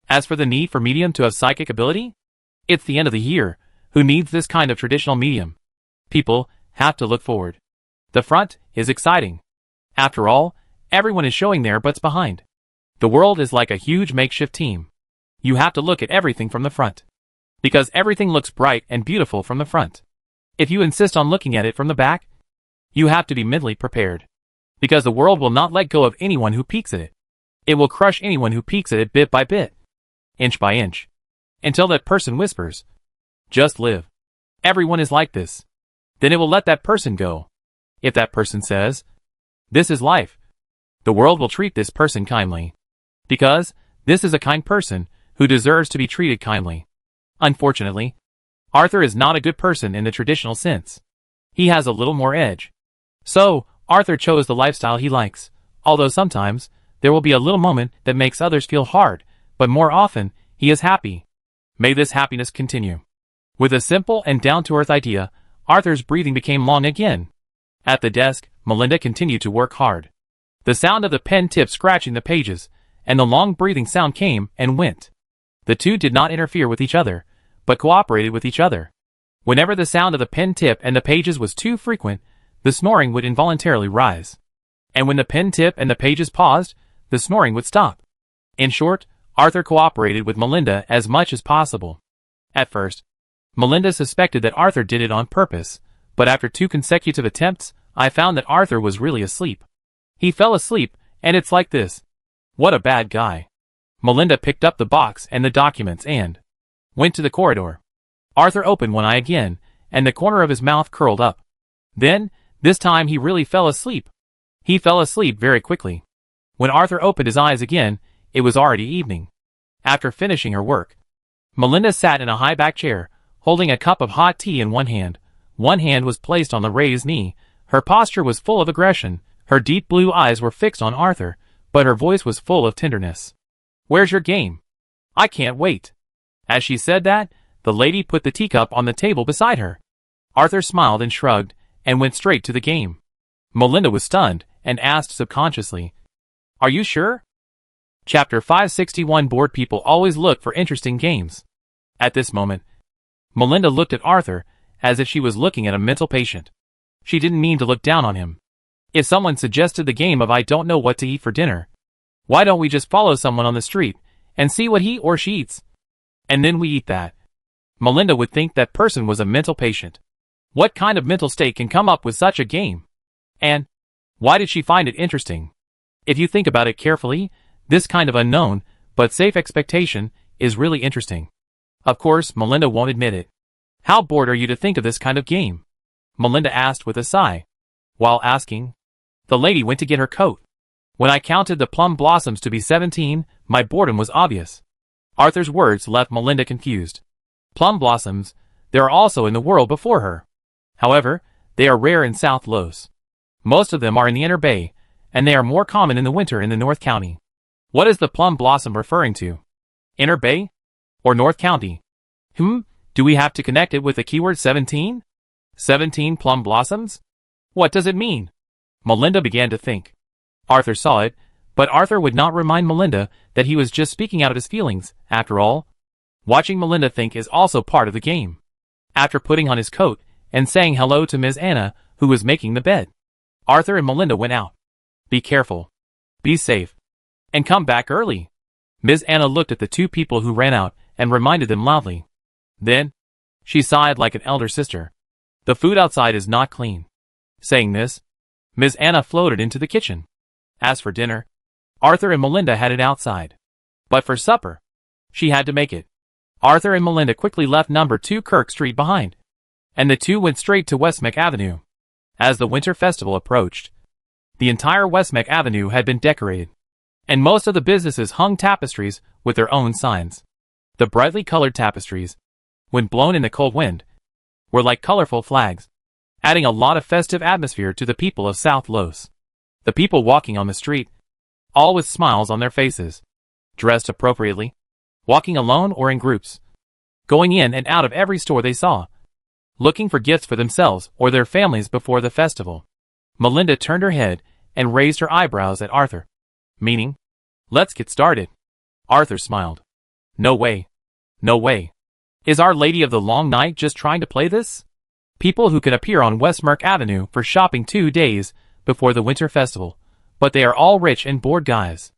As for the need for medium to have psychic ability, it's the end of the year. Who needs this kind of traditional medium? People have to look forward. The front is exciting. After all, everyone is showing their butts behind. The world is like a huge makeshift team. You have to look at everything from the front, because everything looks bright and beautiful from the front. If you insist on looking at it from the back, you have to be mentally prepared, because the world will not let go of anyone who peeks at it. It will crush anyone who peeks at it bit by bit, inch by inch, until that person whispers, 'Just live.' Everyone is like this. Then it will let that person go. If that person says, 'This is life,' the world will treat this person kindly, because this is a kind person who deserves to be treated kindly. Unfortunately, Arthur is not a good person in the traditional sense. He has a little more edge. So, Arthur chose the lifestyle he likes, although sometimes there will be a little moment that makes others feel hard, but more often, he is happy. May this happiness continue." With a simple and down-to-earth idea, Arthur's breathing became long again. At the desk, Melinda continued to work hard. The sound of the pen tip scratching the pages, and the long breathing sound came and went. The two did not interfere with each other, but cooperated with each other. Whenever the sound of the pen tip and the pages was too frequent, the snoring would involuntarily rise. And when the pen tip and the pages paused, the snoring would stop. In short, Arthur cooperated with Melinda as much as possible. At first, Melinda suspected that Arthur did it on purpose, but after 2 consecutive attempts, I found that Arthur was really asleep. He fell asleep, and it's like this. What a bad guy. Melinda picked up the box and the documents and went to the corridor. Arthur opened one eye again, and the corner of his mouth curled up. Then, this time he really fell asleep. He fell asleep very quickly. When Arthur opened his eyes again, it was already evening. After finishing her work, Melinda sat in a high-back chair, holding a cup of hot tea in one hand. One hand was placed on the raised knee. Her posture was full of aggression. Her deep blue eyes were fixed on Arthur, but her voice was full of tenderness. "Where's your game? I can't wait." As she said that, the lady put the teacup on the table beside her. Arthur smiled and shrugged, and went straight to the game. Melinda was stunned, and asked subconsciously, "Are you sure?" Chapter 561. Bored people always look for interesting games. At this moment, Melinda looked at Arthur, as if she was looking at a mental patient. She didn't mean to look down on him. If someone suggested the game of "I don't know what to eat for dinner," why don't we just follow someone on the street, and see what he or she eats? And then we eat that. Melinda would think that person was a mental patient. What kind of mental state can come up with such a game? And why did she find it interesting? If you think about it carefully, this kind of unknown, but safe expectation, is really interesting. Of course, Melinda won't admit it. "How bored are you to think of this kind of game?" Melinda asked with a sigh. While asking, the lady went to get her coat. "When I counted the plum blossoms to be 17, my boredom was obvious." Arthur's words left Melinda confused. Plum blossoms, there are also in the world before her. However, they are rare in South Los. Most of them are in the Inner Bay, and they are more common in the winter in the North County. What is the plum blossom referring to? Inner Bay? Or North County? Do we have to connect it with the keyword 17? 17 plum blossoms? What does it mean? Melinda began to think. Arthur saw it, but Arthur would not remind Melinda that he was just speaking out of his feelings. After all, watching Melinda think is also part of the game. After putting on his coat and saying hello to Miss Anna, who was making the bed, Arthur and Melinda went out. Be careful. Be safe. And come back early. Miss Anna looked at the two people who ran out and reminded them loudly. Then, she sighed like an elder sister. The food outside is not clean. Saying this, Miss Anna floated into the kitchen. As for dinner, Arthur and Melinda had it outside. But for supper, she had to make it. Arthur and Melinda quickly left number 2 Kirk Street behind, and the two went straight to Westmeck Avenue. As the winter festival approached, the entire Westmeck Avenue had been decorated, and most of the businesses hung tapestries with their own signs. The brightly colored tapestries, when blown in the cold wind, were like colorful flags, adding a lot of festive atmosphere to the people of South Los. The people walking on the street, all with smiles on their faces, dressed appropriately, walking alone or in groups, going in and out of every store they saw, looking for gifts for themselves or their families before the festival. Melinda turned her head and raised her eyebrows at Arthur, meaning, let's get started. Arthur smiled. No way. No way. Is Our Lady of the Long Night just trying to play this? People who can appear on Westmeck Avenue for shopping 2 days before the winter festival, but they are all rich and bored guys.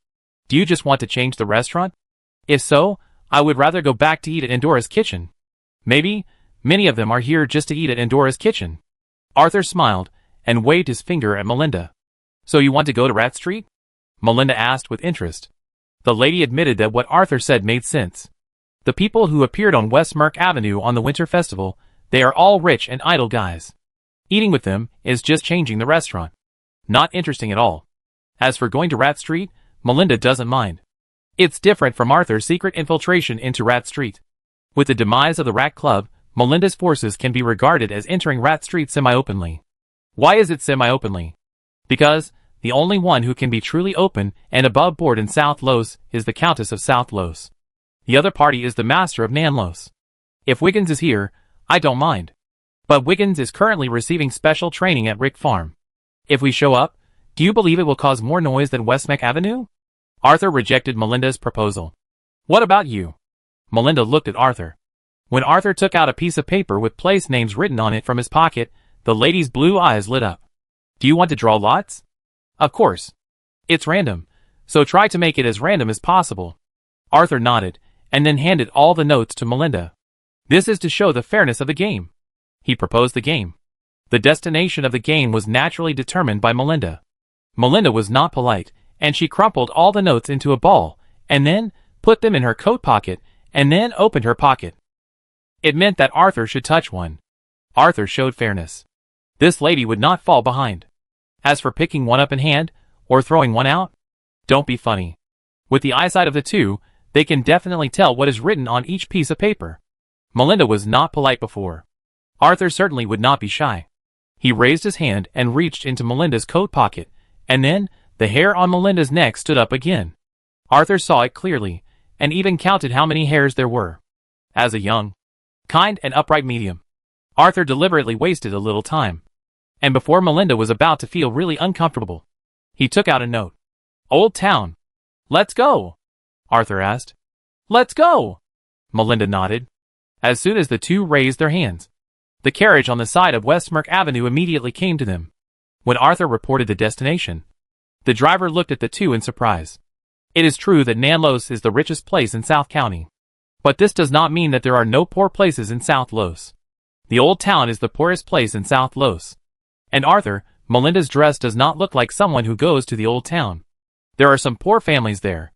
Do you just want to change the restaurant? If so, I would rather go back to eat at Endora's Kitchen. Maybe, many of them are here just to eat at Endora's Kitchen. Arthur smiled and waved his finger at Melinda. So you want to go to Rat Street? Melinda asked with interest. The lady admitted that what Arthur said made sense. The people who appeared on Westmeck Avenue on the winter festival, they are all rich and idle guys. Eating with them is just changing the restaurant. Not interesting at all. As for going to Rat Street, Melinda doesn't mind. It's different from Arthur's secret infiltration into Rat Street. With the demise of the Rat Club, Melinda's forces can be regarded as entering Rat Street semi-openly. Why is it semi-openly? Because the only one who can be truly open and above board in South Los is the Countess of South Los. The other party is the master of Nanlos. If Wiggins is here, I don't mind. But Wiggins is currently receiving special training at Rick Farm. If we show up, do you believe it will cause more noise than Westmeck Avenue? Arthur rejected Melinda's proposal. What about you? Melinda looked at Arthur. When Arthur took out a piece of paper with place names written on it from his pocket, the lady's blue eyes lit up. Do you want to draw lots? Of course. It's random, so try to make it as random as possible. Arthur nodded, and then handed all the notes to Melinda. This is to show the fairness of the game. He proposed the game. The destination of the game was naturally determined by Melinda. Melinda was not polite, and she crumpled all the notes into a ball, and then put them in her coat pocket, and then opened her pocket. It meant that Arthur should touch one. Arthur showed fairness. This lady would not fall behind. As for picking one up in hand, or throwing one out, don't be funny. With the eyesight of the two, they can definitely tell what is written on each piece of paper. Melinda was not polite before. Arthur certainly would not be shy. He raised his hand and reached into Melinda's coat pocket, and then the hair on Melinda's neck stood up again. Arthur saw it clearly, and even counted how many hairs there were. As a young, kind and upright medium, Arthur deliberately wasted a little time. And before Melinda was about to feel really uncomfortable, he took out a note. Old Town. Let's go, Arthur asked. Let's go. Melinda nodded. As soon as the two raised their hands, the carriage on the side of Westmeck Avenue immediately came to them. When Arthur reported the destination, the driver looked at the two in surprise. It is true that Nanlos is the richest place in South County, but this does not mean that there are no poor places in South Los. The Old Town is the poorest place in South Los. And Arthur, Melinda's dress does not look like someone who goes to the Old Town. There are some poor families there.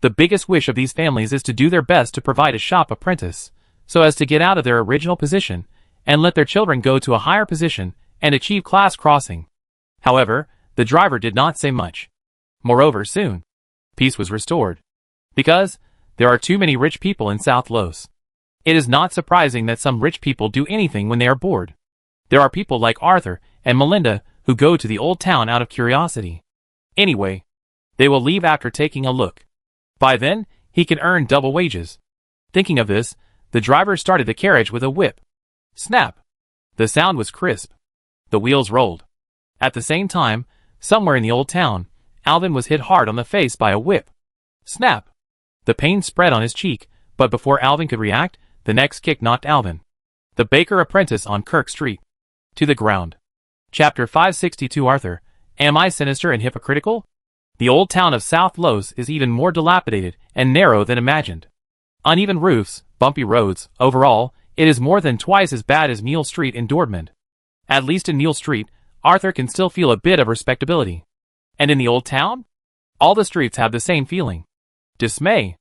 The biggest wish of these families is to do their best to provide a shop apprentice, so as to get out of their original position, and let their children go to a higher position and achieve class crossing. However, the driver did not say much. Moreover, soon, peace was restored. Because there are too many rich people in South Los. It is not surprising that some rich people do anything when they are bored. There are people like Arthur and Melinda who go to the Old Town out of curiosity. Anyway, they will leave after taking a look. By then, he can earn double wages. Thinking of this, The driver started the carriage with a whip. Snap! The sound was crisp. The wheels rolled. At the same time, somewhere in the old town, Alvin was hit hard on the face by a whip. Snap! The pain spread on his cheek, but before Alvin could react, the next kick knocked Alvin, the baker apprentice on Kirk Street, to the ground. Chapter 562 Arthur, am I sinister and hypocritical? The old town of South Los is even more dilapidated and narrow than imagined. Uneven roofs, bumpy roads, overall, it is more than twice as bad as Neal Street in Dortmund. At least in Neal Street, Arthur can still feel a bit of respectability. And in the old town? All the streets have the same feeling. Dismay.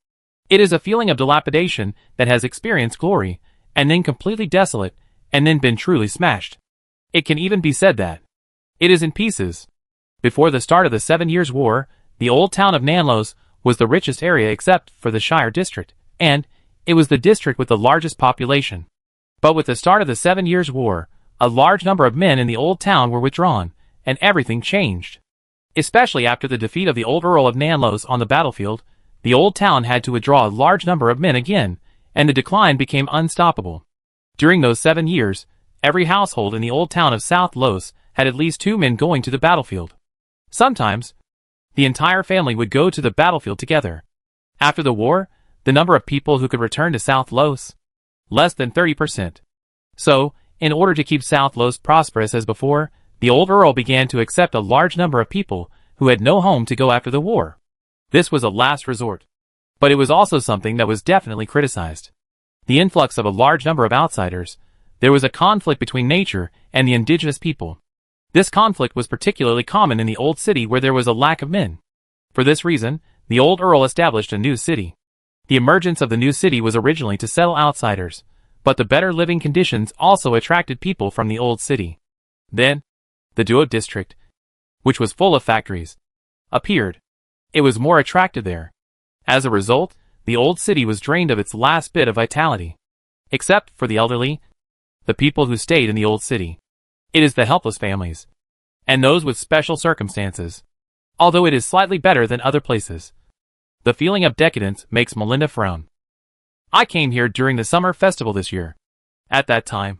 It is a feeling of dilapidation that has experienced glory, and then completely desolate, and then been truly smashed. It can even be said that it is in pieces. Before the start of the 7 Years' War, the old town of Nanlos was the richest area except for the Shire district, and it was the district with the largest population. But with the start of the 7 Years' War, a large number of men in the old town were withdrawn, and everything changed. Especially after the defeat of the old Earl of Nanlos on the battlefield, the old town had to withdraw a large number of men again, and the decline became unstoppable. During those 7 years, every household in the old town of South Los had at least 2 men going to the battlefield. Sometimes, the entire family would go to the battlefield together. After the war, the number of people who could return to South Los? Less than 30%. So, in order to keep South Los prosperous as before, the old Earl began to accept a large number of people who had no home to go after the war. This was a last resort. But it was also something that was definitely criticized. The influx of a large number of outsiders. There was a conflict between nature and the indigenous people. This conflict was particularly common in the old city where there was a lack of men. For this reason, the old Earl established a new city. The emergence of the new city was originally to settle outsiders, but the better living conditions also attracted people from the old city. Then, the Duo district, which was full of factories, appeared. It was more attractive there. As a result, the old city was drained of its last bit of vitality. Except for the elderly, the people who stayed in the old city. It is the helpless families, and those with special circumstances. Although it is slightly better than other places. The feeling of decadence makes Melinda frown. I came here during the summer festival this year. At that time,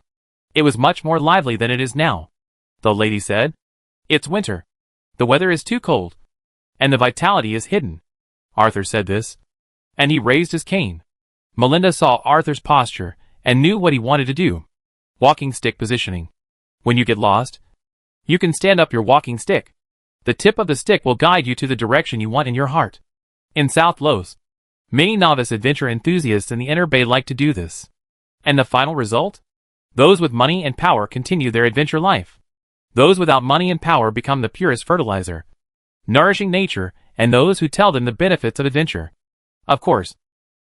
it was much more lively than it is now. The lady said, it's winter. The weather is too cold. And the vitality is hidden. Arthur said this, and he raised his cane. Melinda saw Arthur's posture and knew what he wanted to do. Walking stick positioning. When you get lost, you can stand up your walking stick. The tip of the stick will guide you to the direction you want in your heart. In South Los, many novice adventure enthusiasts in the Inner Bay like to do this. And the final result? Those with money and power continue their adventure life. Those without money and power become the purest fertilizer, nourishing nature, and those who tell them the benefits of adventure. Of course,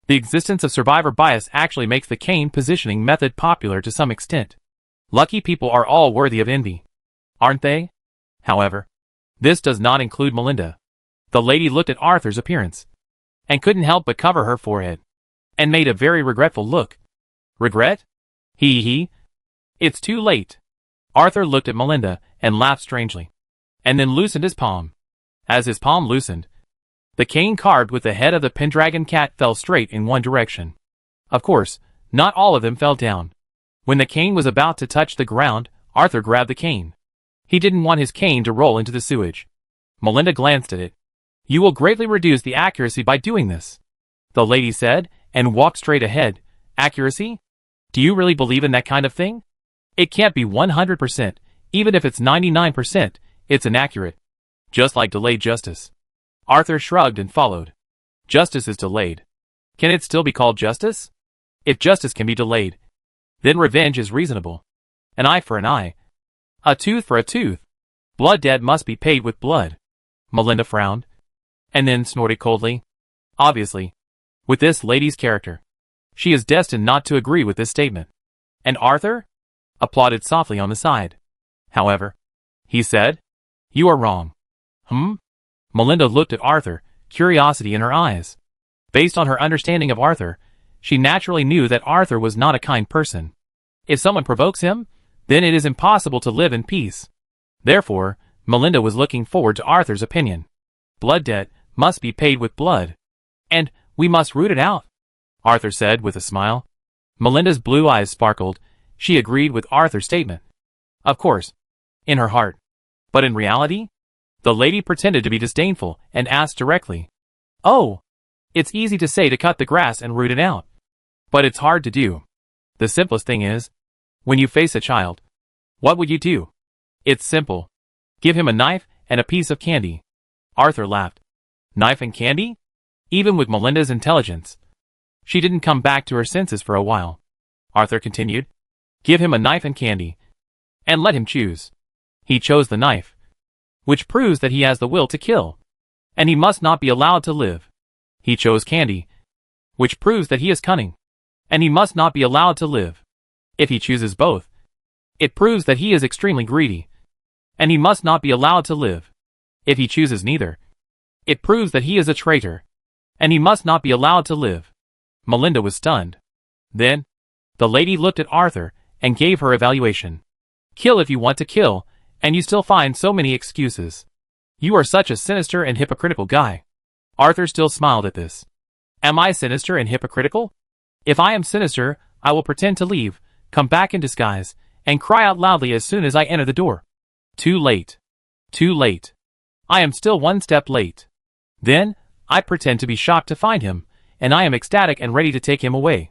the existence of survivor bias actually makes the cane positioning method popular to some extent. Lucky people are all worthy of envy, aren't they? However, this does not include Melinda. The lady looked at Arthur's appearance, and couldn't help but cover her forehead, and made a very regretful look. Regret? Hee. It's too late. Arthur looked at Melinda and laughed strangely, and then loosened his palm. As his palm loosened, the cane carved with the head of the Pendragon cat fell straight in one direction. Of course, not all of them fell down. When the cane was about to touch the ground, Arthur grabbed the cane. He didn't want his cane to roll into the sewage. Melinda glanced at it. You will greatly reduce the accuracy by doing this, the lady said, and walked straight ahead. Accuracy? Do you really believe in that kind of thing? It can't be 100%, even if it's 99%, it's inaccurate. Just like delayed justice. Arthur shrugged and followed. Justice is delayed. Can it still be called justice? If justice can be delayed, then revenge is reasonable. An eye for an eye. A tooth for a tooth. Blood debt must be paid with blood. Melinda frowned, and then snorted coldly. Obviously, with this lady's character, she is destined not to agree with this statement. And Arthur? Applauded softly on the side. However, he said, you are wrong. Melinda looked at Arthur, curiosity in her eyes. Based on her understanding of Arthur, she naturally knew that Arthur was not a kind person. If someone provokes him, then it is impossible to live in peace. Therefore, Melinda was looking forward to Arthur's opinion. Blood debt must be paid with blood. And we must root it out, Arthur said with a smile. Melinda's blue eyes sparkled. She agreed with Arthur's statement. Of course. In her heart. But in reality? The lady pretended to be disdainful and asked directly. Oh! It's easy to say to cut the grass and root it out. But it's hard to do. The simplest thing is, when you face a child, what would you do? It's simple. Give him a knife and a piece of candy. Arthur laughed. Knife and candy? Even with Melinda's intelligence. She didn't come back to her senses for a while. Arthur continued. Give him a knife and candy. And let him choose. He chose the knife. Which proves that he has the will to kill. And he must not be allowed to live. He chose candy. Which proves that he is cunning. And he must not be allowed to live. If he chooses both, it proves that he is extremely greedy. And he must not be allowed to live. If he chooses neither, it proves that he is a traitor. And he must not be allowed to live. Melinda was stunned. Then, the lady looked at Arthur and gave her evaluation. Kill if you want to kill, and you still find so many excuses. You are such a sinister and hypocritical guy. Arthur still smiled at this. Am I sinister and hypocritical? If I am sinister, I will pretend to leave, come back in disguise, and cry out loudly as soon as I enter the door. Too late. Too late. I am still one step late. Then, I pretend to be shocked to find him, and I am ecstatic and ready to take him away.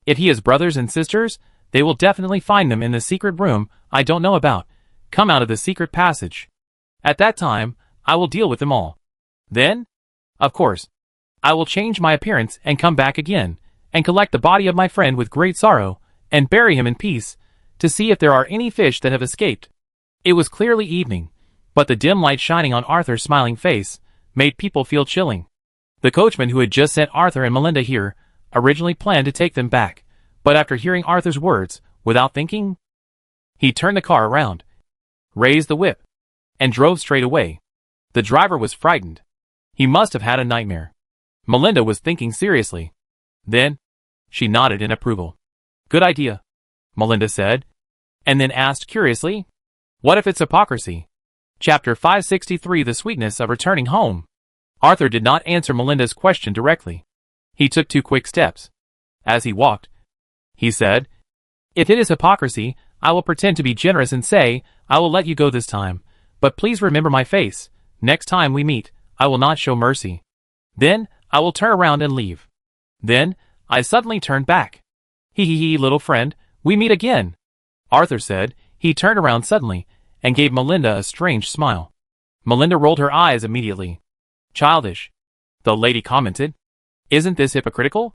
If he has brothers and sisters, they will definitely find them in the secret room I don't know about, come out of the secret passage. At that time, I will deal with them all. Then, of course, I will change my appearance and come back again, and collect the body of my friend with great sorrow, and bury him in peace, to see if there are any fish that have escaped. It was clearly evening, but the dim light shining on Arthur's smiling face made people feel chilling. The coachman who had just sent Arthur and Melinda here originally planned to take them back, but after hearing Arthur's words, without thinking, he turned the car around, raised the whip, and drove straight away. The driver was frightened. He must have had a nightmare. Melinda was thinking seriously. Then, she nodded in approval. Good idea, Melinda said, and then asked curiously, what if it's hypocrisy? Chapter 563 The Sweetness of Returning Home. Arthur did not answer Melinda's question directly. He took 2 quick steps. As he walked, he said, if it is hypocrisy, I will pretend to be generous and say, I will let you go this time, but please remember my face. Next time we meet, I will not show mercy. Then, I will turn around and leave. Then, I suddenly turned back. Hee, little friend, we meet again. Arthur said. He turned around suddenly, and gave Melinda a strange smile. Melinda rolled her eyes immediately. Childish, the lady commented. Isn't this hypocritical?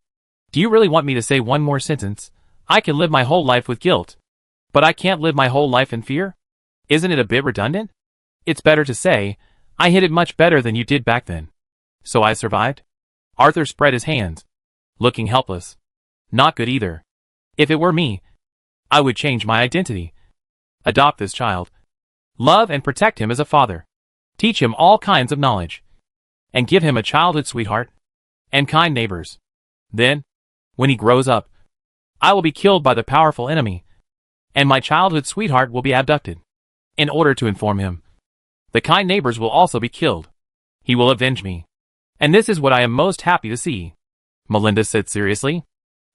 Do you really want me to say one more sentence? I can live my whole life with guilt. But I can't live my whole life in fear? Isn't it a bit redundant? It's better to say, I hid it much better than you did back then. So I survived? Arthur spread his hands, looking helpless. Not good either. If it were me, I would change my identity. Adopt this child. Love and protect him as a father. Teach him all kinds of knowledge. And give him a childhood sweetheart. And kind neighbors. Then, when he grows up, I will be killed by the powerful enemy. And my childhood sweetheart will be abducted. In order to inform him. The kind neighbors will also be killed. He will avenge me. And this is what I am most happy to see. Melinda said seriously.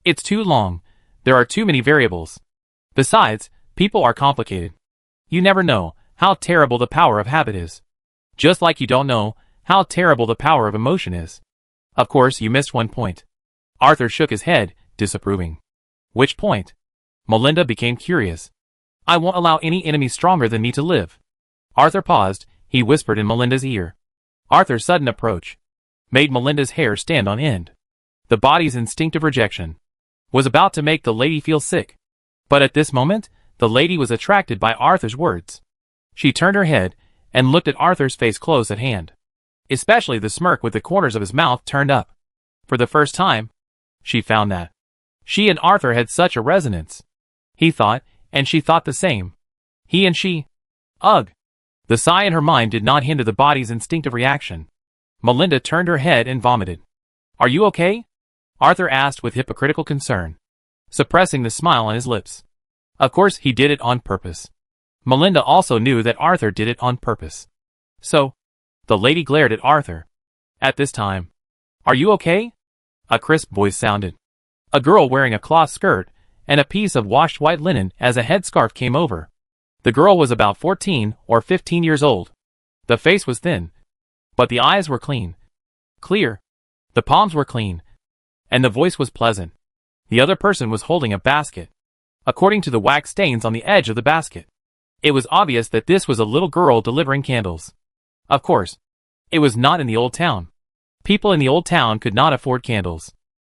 It's too long. There are too many variables. Besides, people are complicated. You never know how terrible the power of habit is. Just like you don't know how terrible the power of emotion is. Of course, you missed one point. Arthur shook his head, disapproving. Which point? Melinda became curious. I won't allow any enemy stronger than me to live. Arthur paused. He whispered in Melinda's ear. Arthur's sudden approach made Melinda's hair stand on end. The body's instinctive rejection was about to make the lady feel sick. But at this moment, the lady was attracted by Arthur's words. She turned her head and looked at Arthur's face close at hand. Especially the smirk with the corners of his mouth turned up. For the first time, she found that she and Arthur had such a resonance. He thought, and she thought the same. He and she. Ugh. The sigh in her mind did not hinder the body's instinctive reaction. Melinda turned her head and vomited. Are you okay? Arthur asked with hypocritical concern, suppressing the smile on his lips. Of course he did it on purpose. Melinda also knew that Arthur did it on purpose. So, the lady glared at Arthur. At this time, are you okay? A crisp voice sounded. A girl wearing a cloth skirt and a piece of washed white linen as a headscarf came over. The girl was about 14 or 15 years old. The face was thin, but the eyes were clean. Clear. The palms were clean. And the voice was pleasant. The other person was holding a basket. According to the wax stains on the edge of the basket, it was obvious that this was a little girl delivering candles. Of course, it was not in the old town. People in the old town could not afford candles.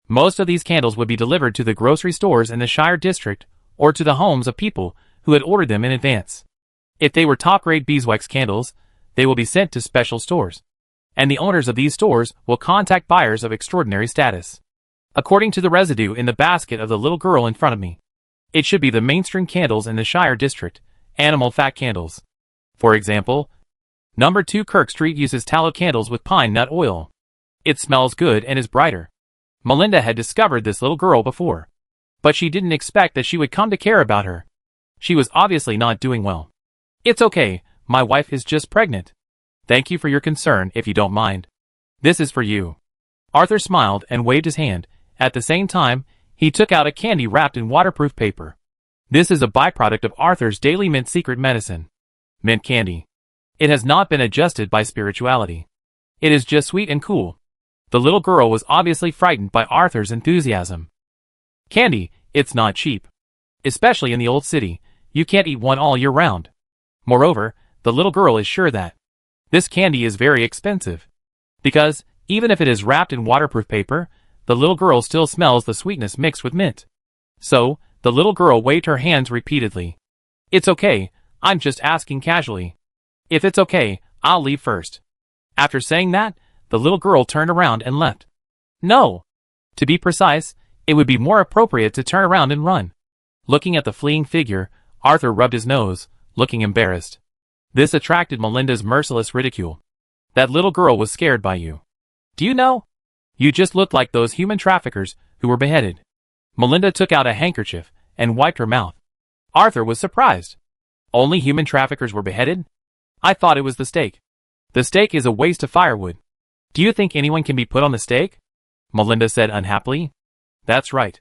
Most of these candles would be delivered to the grocery stores in the Shire district or to the homes of people who had ordered them in advance. If they were top-grade beeswax candles, they will be sent to special stores, and the owners of these stores will contact buyers of extraordinary status. According to the residue in the basket of the little girl in front of me, it should be the mainstream candles in the Shire district, animal fat candles. For example, number 2 Kirk Street uses tallow candles with pine nut oil. It smells good and is brighter. Melinda had discovered this little girl before, but she didn't expect that she would come to care about her. She was obviously not doing well. It's okay, my wife is just pregnant. Thank you for your concern, if you don't mind. This is for you. Arthur smiled and waved his hand. At the same time, he took out a candy wrapped in waterproof paper. This is a byproduct of Arthur's daily mint secret medicine. Mint candy. It has not been adjusted by spirituality. It is just sweet and cool. The little girl was obviously frightened by Arthur's enthusiasm. Candy, it's not cheap. Especially in the old city, you can't eat one all year round. Moreover, the little girl is sure that this candy is very expensive. Because, even if it is wrapped in waterproof paper, the little girl still smells the sweetness mixed with mint. So, the little girl waved her hands repeatedly. It's okay, I'm just asking casually. If it's okay, I'll leave first. After saying that, the little girl turned around and left. No. To be precise, it would be more appropriate to turn around and run. Looking at the fleeing figure, Arthur rubbed his nose, looking embarrassed. This attracted Melinda's merciless ridicule. That little girl was scared by you. Do you know? You just looked like those human traffickers who were beheaded. Melinda took out a handkerchief and wiped her mouth. Arthur was surprised. Only human traffickers were beheaded? I thought it was the stake. The stake is a waste of firewood. Do you think anyone can be put on the stake? Melinda said unhappily. That's right.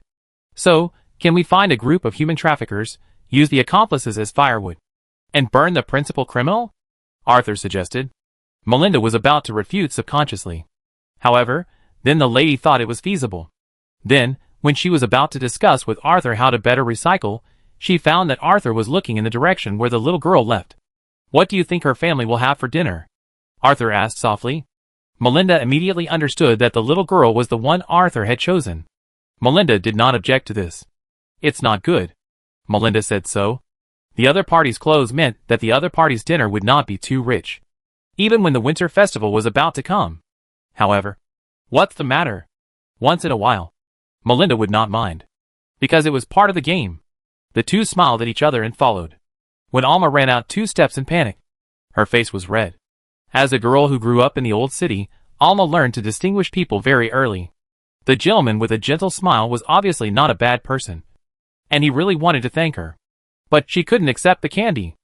So, can we find a group of human traffickers, use the accomplices as firewood, and burn the principal criminal? Arthur suggested. Melinda was about to refute subconsciously. However, then the lady thought it was feasible. Then, when she was about to discuss with Arthur how to better recycle, she found that Arthur was looking in the direction where the little girl left. What do you think her family will have for dinner? Arthur asked softly. Melinda immediately understood that the little girl was the one Arthur had chosen. Melinda did not object to this. It's not good. Melinda said so. The other party's clothes meant that the other party's dinner would not be too rich, even when the winter festival was about to come. However, what's the matter? Once in a while, Melinda would not mind, because it was part of the game. The two smiled at each other and followed. When Alma ran out 2 steps in panic, her face was red. As a girl who grew up in the old city, Alma learned to distinguish people very early. The gentleman with a gentle smile was obviously not a bad person, and he really wanted to thank her. But she couldn't accept the candy.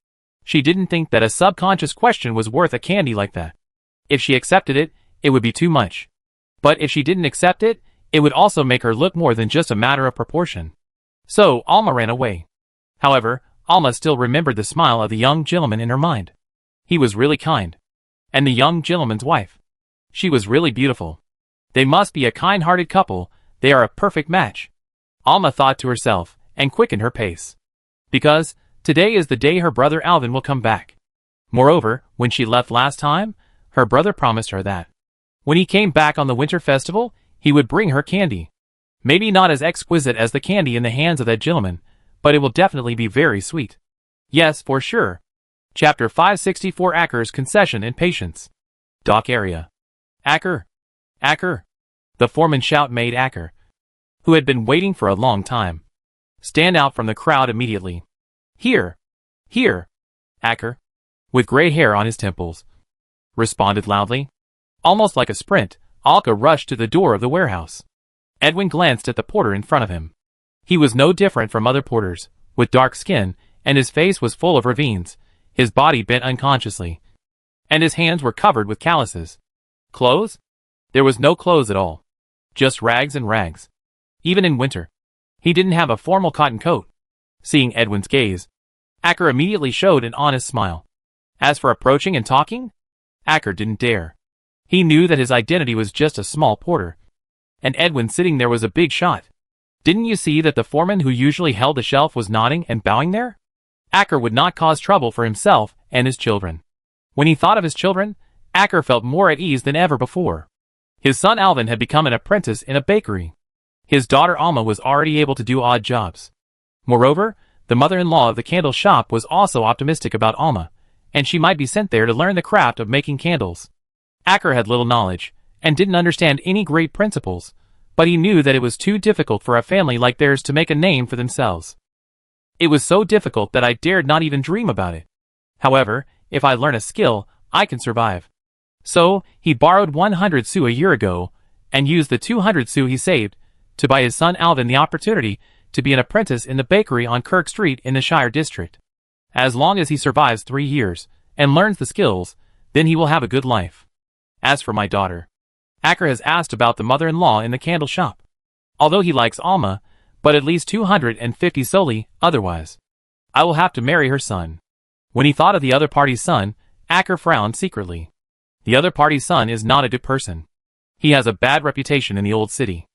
She didn't think that a subconscious question was worth a candy like that. If she accepted it, it would be too much. But if she didn't accept it, it would also make her look more than just a matter of proportion. So, Alma ran away. However, Alma still remembered the smile of the young gentleman in her mind. He was really kind. And the young gentleman's wife. She was really beautiful. They must be a kind-hearted couple, they are a perfect match. Alma thought to herself, and quickened her pace. Because, today is the day her brother Alvin will come back. Moreover, when she left last time, her brother promised her that when he came back on the winter festival, he would bring her candy. Maybe not as exquisite as the candy in the hands of that gentleman, but it will definitely be very sweet. Yes, for sure. Chapter 564 Acker's Concession and Patience. Dock Area. Acker! Acker! The foreman's shout made Acker, who had been waiting for a long time, stand out from the crowd immediately. Here! Here! Acker, with gray hair on his temples, responded loudly. Almost like a sprint, Alka rushed to the door of the warehouse. Edwin glanced at the porter in front of him. He was no different from other porters, with dark skin, and his face was full of ravines, his body bent unconsciously, and his hands were covered with calluses. Clothes? There was no clothes at all. Just rags and rags. Even in winter, He didn't have a formal cotton coat. Seeing Edwin's gaze, Acker immediately showed an honest smile. As for approaching and talking, Acker didn't dare. He knew that his identity was just a small porter. And Edwin sitting there was a big shot. Didn't you see that the foreman who usually held the shelf was nodding and bowing there? Acker would not cause trouble for himself and his children. When he thought of his children, Acker felt more at ease than ever before. His son Alvin had become an apprentice in a bakery. His daughter Alma was already able to do odd jobs. Moreover, the mother-in-law of the candle shop was also optimistic about Alma, and she might be sent there to learn the craft of making candles. Acker had little knowledge, and didn't understand any great principles, but he knew that it was too difficult for a family like theirs to make a name for themselves. It was so difficult that I dared not even dream about it. However, if I learn a skill, I can survive. So, he borrowed 100 sous a year ago, and used the 200 sous he saved, to buy his son Alvin the opportunity to be an apprentice in the bakery on Kirk Street in the Shire District. As long as he survives 3 years, and learns the skills, then he will have a good life. As for my daughter, Acker has asked about the mother-in-law in the candle shop. Although he likes Alma, but at least 250 solely, otherwise. I will have to marry her son. When he thought of the other party's son, Acker frowned secretly. The other party's son is not a good person. He has a bad reputation in the old city.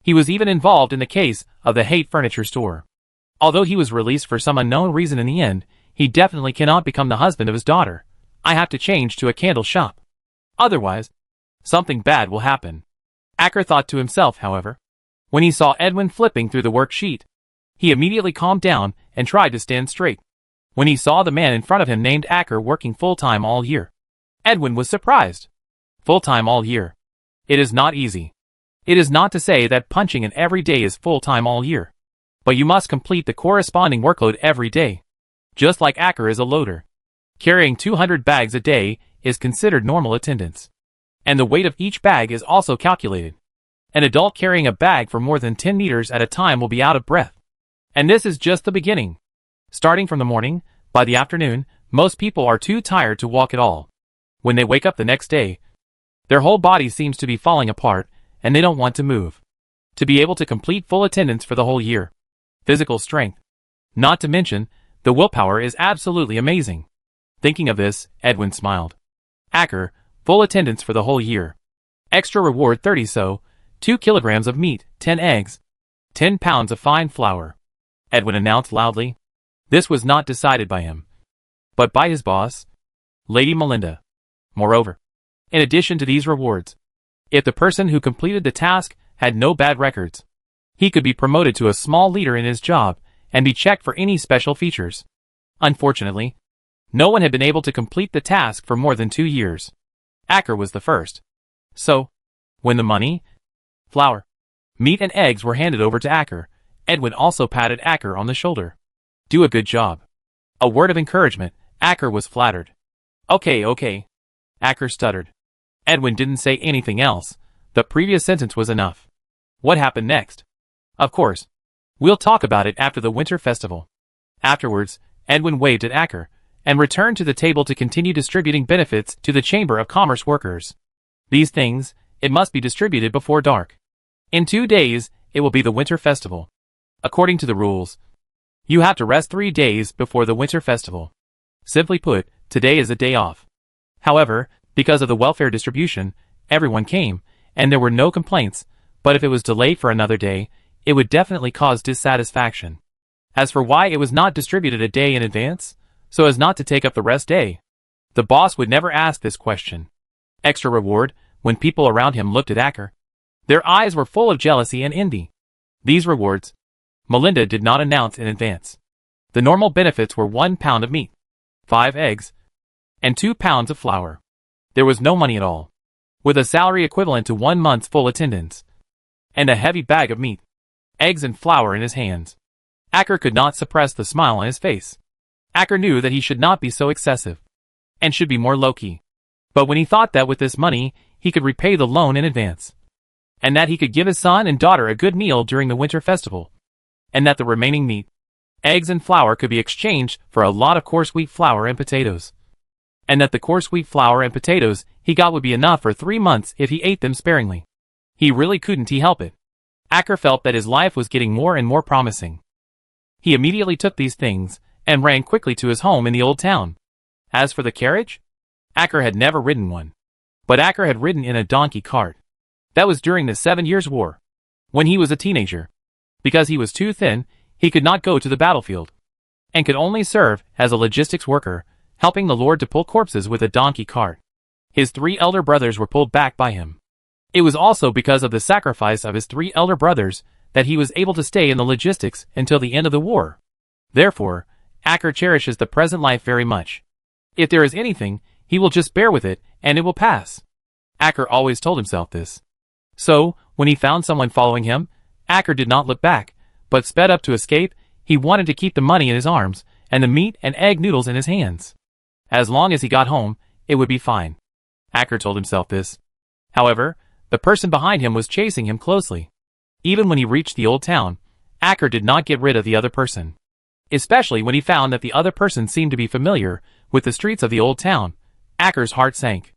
He was even involved in the case of the Haight furniture store. Although he was released for some unknown reason in the end, he definitely cannot become the husband of his daughter. I have to change to a candle shop. Otherwise, something bad will happen. Acker thought to himself, however. When he saw Edwin flipping through the worksheet, he immediately calmed down and tried to stand straight. When he saw the man in front of him named Acker working full-time all year, Edwin was surprised. Full-time all year. It is not easy. It is not to say that punching in every day is full-time all year. But you must complete the corresponding workload every day. Just like Acker is a loader. Carrying 200 bags a day is considered normal attendance. And the weight of each bag is also calculated. An adult carrying a bag for more than 10 meters at a time will be out of breath. And this is just the beginning. Starting from the morning, by the afternoon, most people are too tired to walk at all. When they wake up the next day, their whole body seems to be falling apart, and they don't want to move. To be able to complete full attendance for the whole year. Physical strength. Not to mention, the willpower is absolutely amazing. Thinking of this, Edwin smiled. Acker, full attendance for the whole year. Extra reward 30 so, 2 kilograms of meat, 10 eggs, 10 pounds of fine flour. Edwin announced loudly. This was not decided by him, but by his boss, Lady Melinda. Moreover, in addition to these rewards, if the person who completed the task had no bad records, he could be promoted to a small leader in his job and be checked for any special features. Unfortunately, no one had been able to complete the task for more than 2 years. Acker was the first. So, when the money, flour, meat and eggs were handed over to Acker, Edwin also patted Acker on the shoulder. Do a good job. A word of encouragement. Acker was flattered. Okay. Acker stuttered. Edwin didn't say anything else. The previous sentence was enough. What happened next? Of course. We'll talk about it after the winter festival. Afterwards, Edwin waved at Acker, and returned to the table to continue distributing benefits to the Chamber of Commerce workers. These things, it must be distributed before dark. In 2 days, it will be the winter festival. According to the rules, you have to rest 3 days before the winter festival. Simply put, today is a day off. However, because of the welfare distribution, everyone came, and there were no complaints, but if it was delayed for another day, it would definitely cause dissatisfaction. As for why it was not distributed a day in advance, so as not to take up the rest day, the boss would never ask this question. Extra reward. When people around him looked at Acker, their eyes were full of jealousy and envy. These rewards, Melinda did not announce in advance. The normal benefits were 1 pound of meat, 5 eggs, and 2 pounds of flour. There was no money at all. With a salary equivalent to 1 month's full attendance, and a heavy bag of meat, eggs and flour in his hands, Acker could not suppress the smile on his face. Acker knew that he should not be so excessive, and should be more low-key. But when he thought that with this money, he could repay the loan in advance, and that he could give his son and daughter a good meal during the winter festival, and that the remaining meat, eggs and flour could be exchanged for a lot of coarse wheat flour and potatoes, and that the coarse wheat flour and potatoes he got would be enough for 3 months if he ate them sparingly. He really couldn't help it. Acker felt that his life was getting more and more promising. He immediately took these things and ran quickly to his home in the old town. As for the carriage, Acker had never ridden one. But Acker had ridden in a donkey cart. That was during the 7 Years' War, when he was a teenager. Because he was too thin, he could not go to the battlefield, and could only serve as a logistics worker, helping the Lord to pull corpses with a donkey cart. His 3 elder brothers were pulled back by him. It was also because of the sacrifice of his 3 elder brothers that he was able to stay in the logistics until the end of the war. Therefore, Acker cherishes the present life very much. If there is anything, he will just bear with it, and it will pass. Acker always told himself this. So, when he found someone following him, Acker did not look back, but sped up to escape. He wanted to keep the money in his arms, and the meat and egg noodles in his hands. As long as he got home, it would be fine. Acker told himself this. However, the person behind him was chasing him closely. Even when he reached the old town, Acker did not get rid of the other person. Especially when he found that the other person seemed to be familiar with the streets of the old town, Acker's heart sank.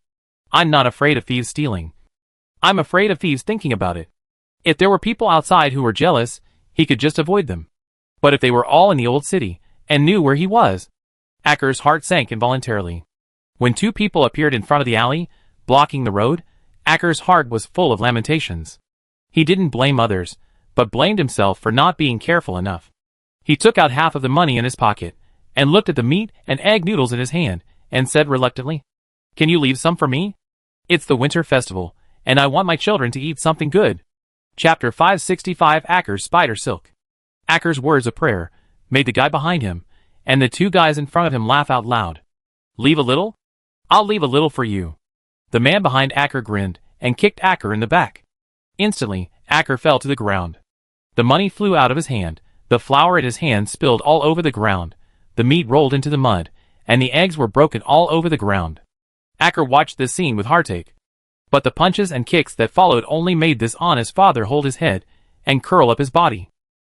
I'm not afraid of thieves stealing. I'm afraid of thieves thinking about it. If there were people outside who were jealous, he could just avoid them. But if they were all in the old city, and knew where he was, Acker's heart sank involuntarily. When 2 people appeared in front of the alley, blocking the road, Acker's heart was full of lamentations. He didn't blame others, but blamed himself for not being careful enough. He took out half of the money in his pocket, and looked at the meat and egg noodles in his hand, and said reluctantly, "Can you leave some for me? It's the winter festival, and I want my children to eat something good." Chapter 565 Acker's Spider Silk. Acker's words of prayer made the guy behind him, and the 2 guys in front of him laugh out loud. "Leave a little? I'll leave a little for you." The man behind Acker grinned, and kicked Acker in the back. Instantly, Acker fell to the ground. The money flew out of his hand, the flour in his hand spilled all over the ground, the meat rolled into the mud, and the eggs were broken all over the ground. Acker watched this scene with heartache. But the punches and kicks that followed only made this honest father hold his head and curl up his body.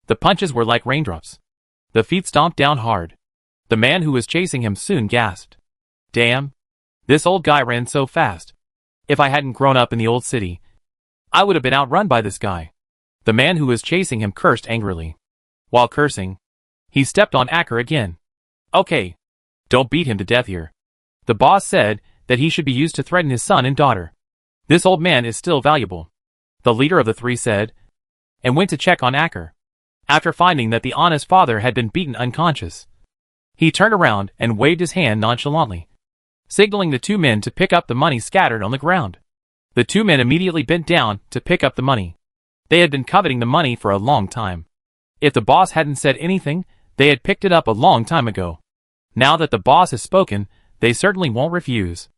The punches were like raindrops. The feet stomped down hard. The man who was chasing him soon gasped. "Damn! This old guy ran so fast. If I hadn't grown up in the old city, I would have been outrun by this guy." The man who was chasing him cursed angrily. While cursing, he stepped on Acker again. "Okay, don't beat him to death here." The boss said that he should be used to threaten his son and daughter. "This old man is still valuable," the leader of the 3 said, and went to check on Acker. After finding that the honest father had been beaten unconscious, he turned around and waved his hand nonchalantly, signaling the 2 men to pick up the money scattered on the ground. The 2 men immediately bent down to pick up the money. They had been coveting the money for a long time. If the boss hadn't said anything, they had picked it up a long time ago. Now that the boss has spoken, they certainly won't refuse.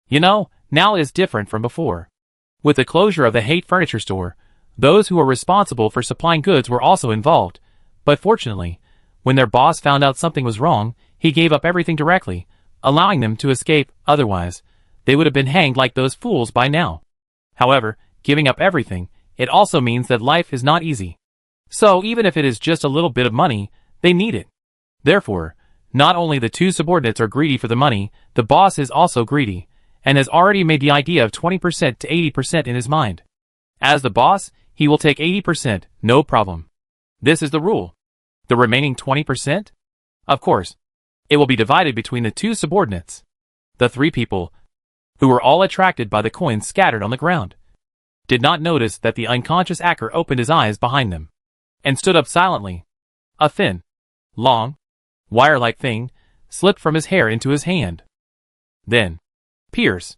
You know, now is different from before. With the closure of the Haight furniture store, those who were responsible for supplying goods were also involved. But fortunately, when their boss found out something was wrong, he gave up everything directly, allowing them to escape. Otherwise, they would have been hanged like those fools by now. However, giving up everything, it also means that life is not easy. So even if it is just a little bit of money, they need it. Therefore, not only the 2 subordinates are greedy for the money, the boss is also greedy, and has already made the idea of 20% to 80% in his mind. As the boss, he will take 80%, no problem. This is the rule. The remaining 20%? Of course, it will be divided between the 2 subordinates. The 3 people, who were all attracted by the coins scattered on the ground, did not notice that the unconscious Acker opened his eyes behind them, and stood up silently. A thin, long, wire-like thing slipped from his hair into his hand. Then, pierce.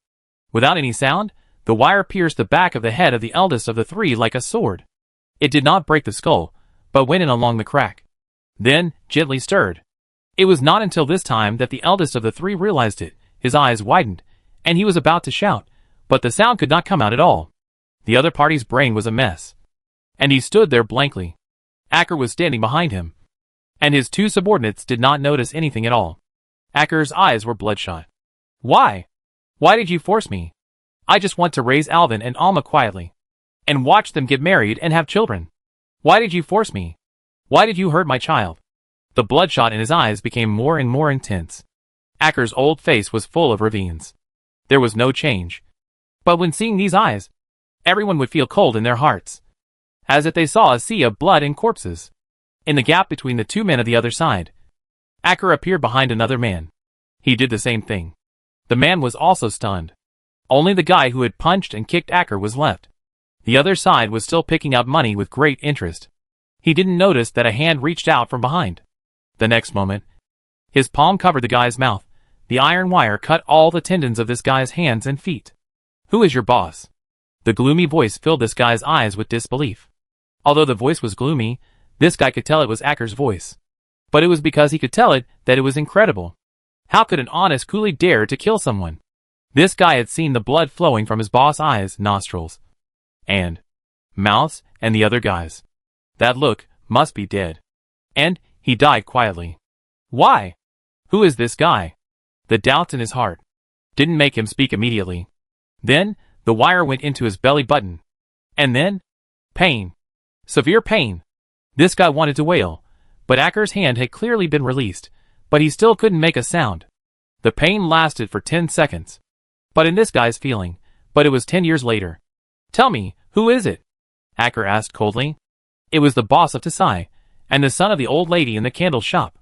Without any sound, the wire pierced the back of the head of the eldest of the 3 like a sword. It did not break the skull, but went in along the crack. Then, gently stirred. It was not until this time that the eldest of the 3 realized it. His eyes widened, and he was about to shout, but the sound could not come out at all. The other party's brain was a mess, and he stood there blankly. Acker was standing behind him, and his 2 subordinates did not notice anything at all. Acker's eyes were bloodshot. "Why? Why did you force me? I just want to raise Alvin and Alma quietly, and watch them get married and have children. Why did you force me? Why did you hurt my child?" The bloodshot in his eyes became more and more intense. Acker's old face was full of ravines. There was no change. But when seeing these eyes, everyone would feel cold in their hearts. as if they saw a sea of blood and corpses. In the gap between the two men of the other side, Acker appeared behind another man. He did the same thing. The man was also stunned. Only the guy who had punched and kicked Acker was left. The other side was still picking up money with great interest. He didn't notice that a hand reached out from behind. The next moment, his palm covered the guy's mouth. The iron wire cut all the tendons of this guy's hands and feet. "Who is your boss?" The gloomy voice filled this guy's eyes with disbelief. Although the voice was gloomy, this guy could tell it was Acker's voice. But it was because he could tell it that it was incredible. How could an honest coolie dare to kill someone? This guy had seen the blood flowing from his boss' eyes, nostrils, and mouths, and the other guy's. That look must be dead. And he died quietly. Why? Who is this guy? The doubts in his heart didn't make him speak immediately. Then, the wire went into his belly button. And then, pain. Severe pain. This guy wanted to wail, but Acker's hand had clearly been released, but he still couldn't make a sound. The pain lasted for 10 seconds. But in this guy's feeling, but it was 10 years later. "Tell me, who is it?" Acker asked coldly. It was the boss of Tasai, and the son of the old lady in the candle shop.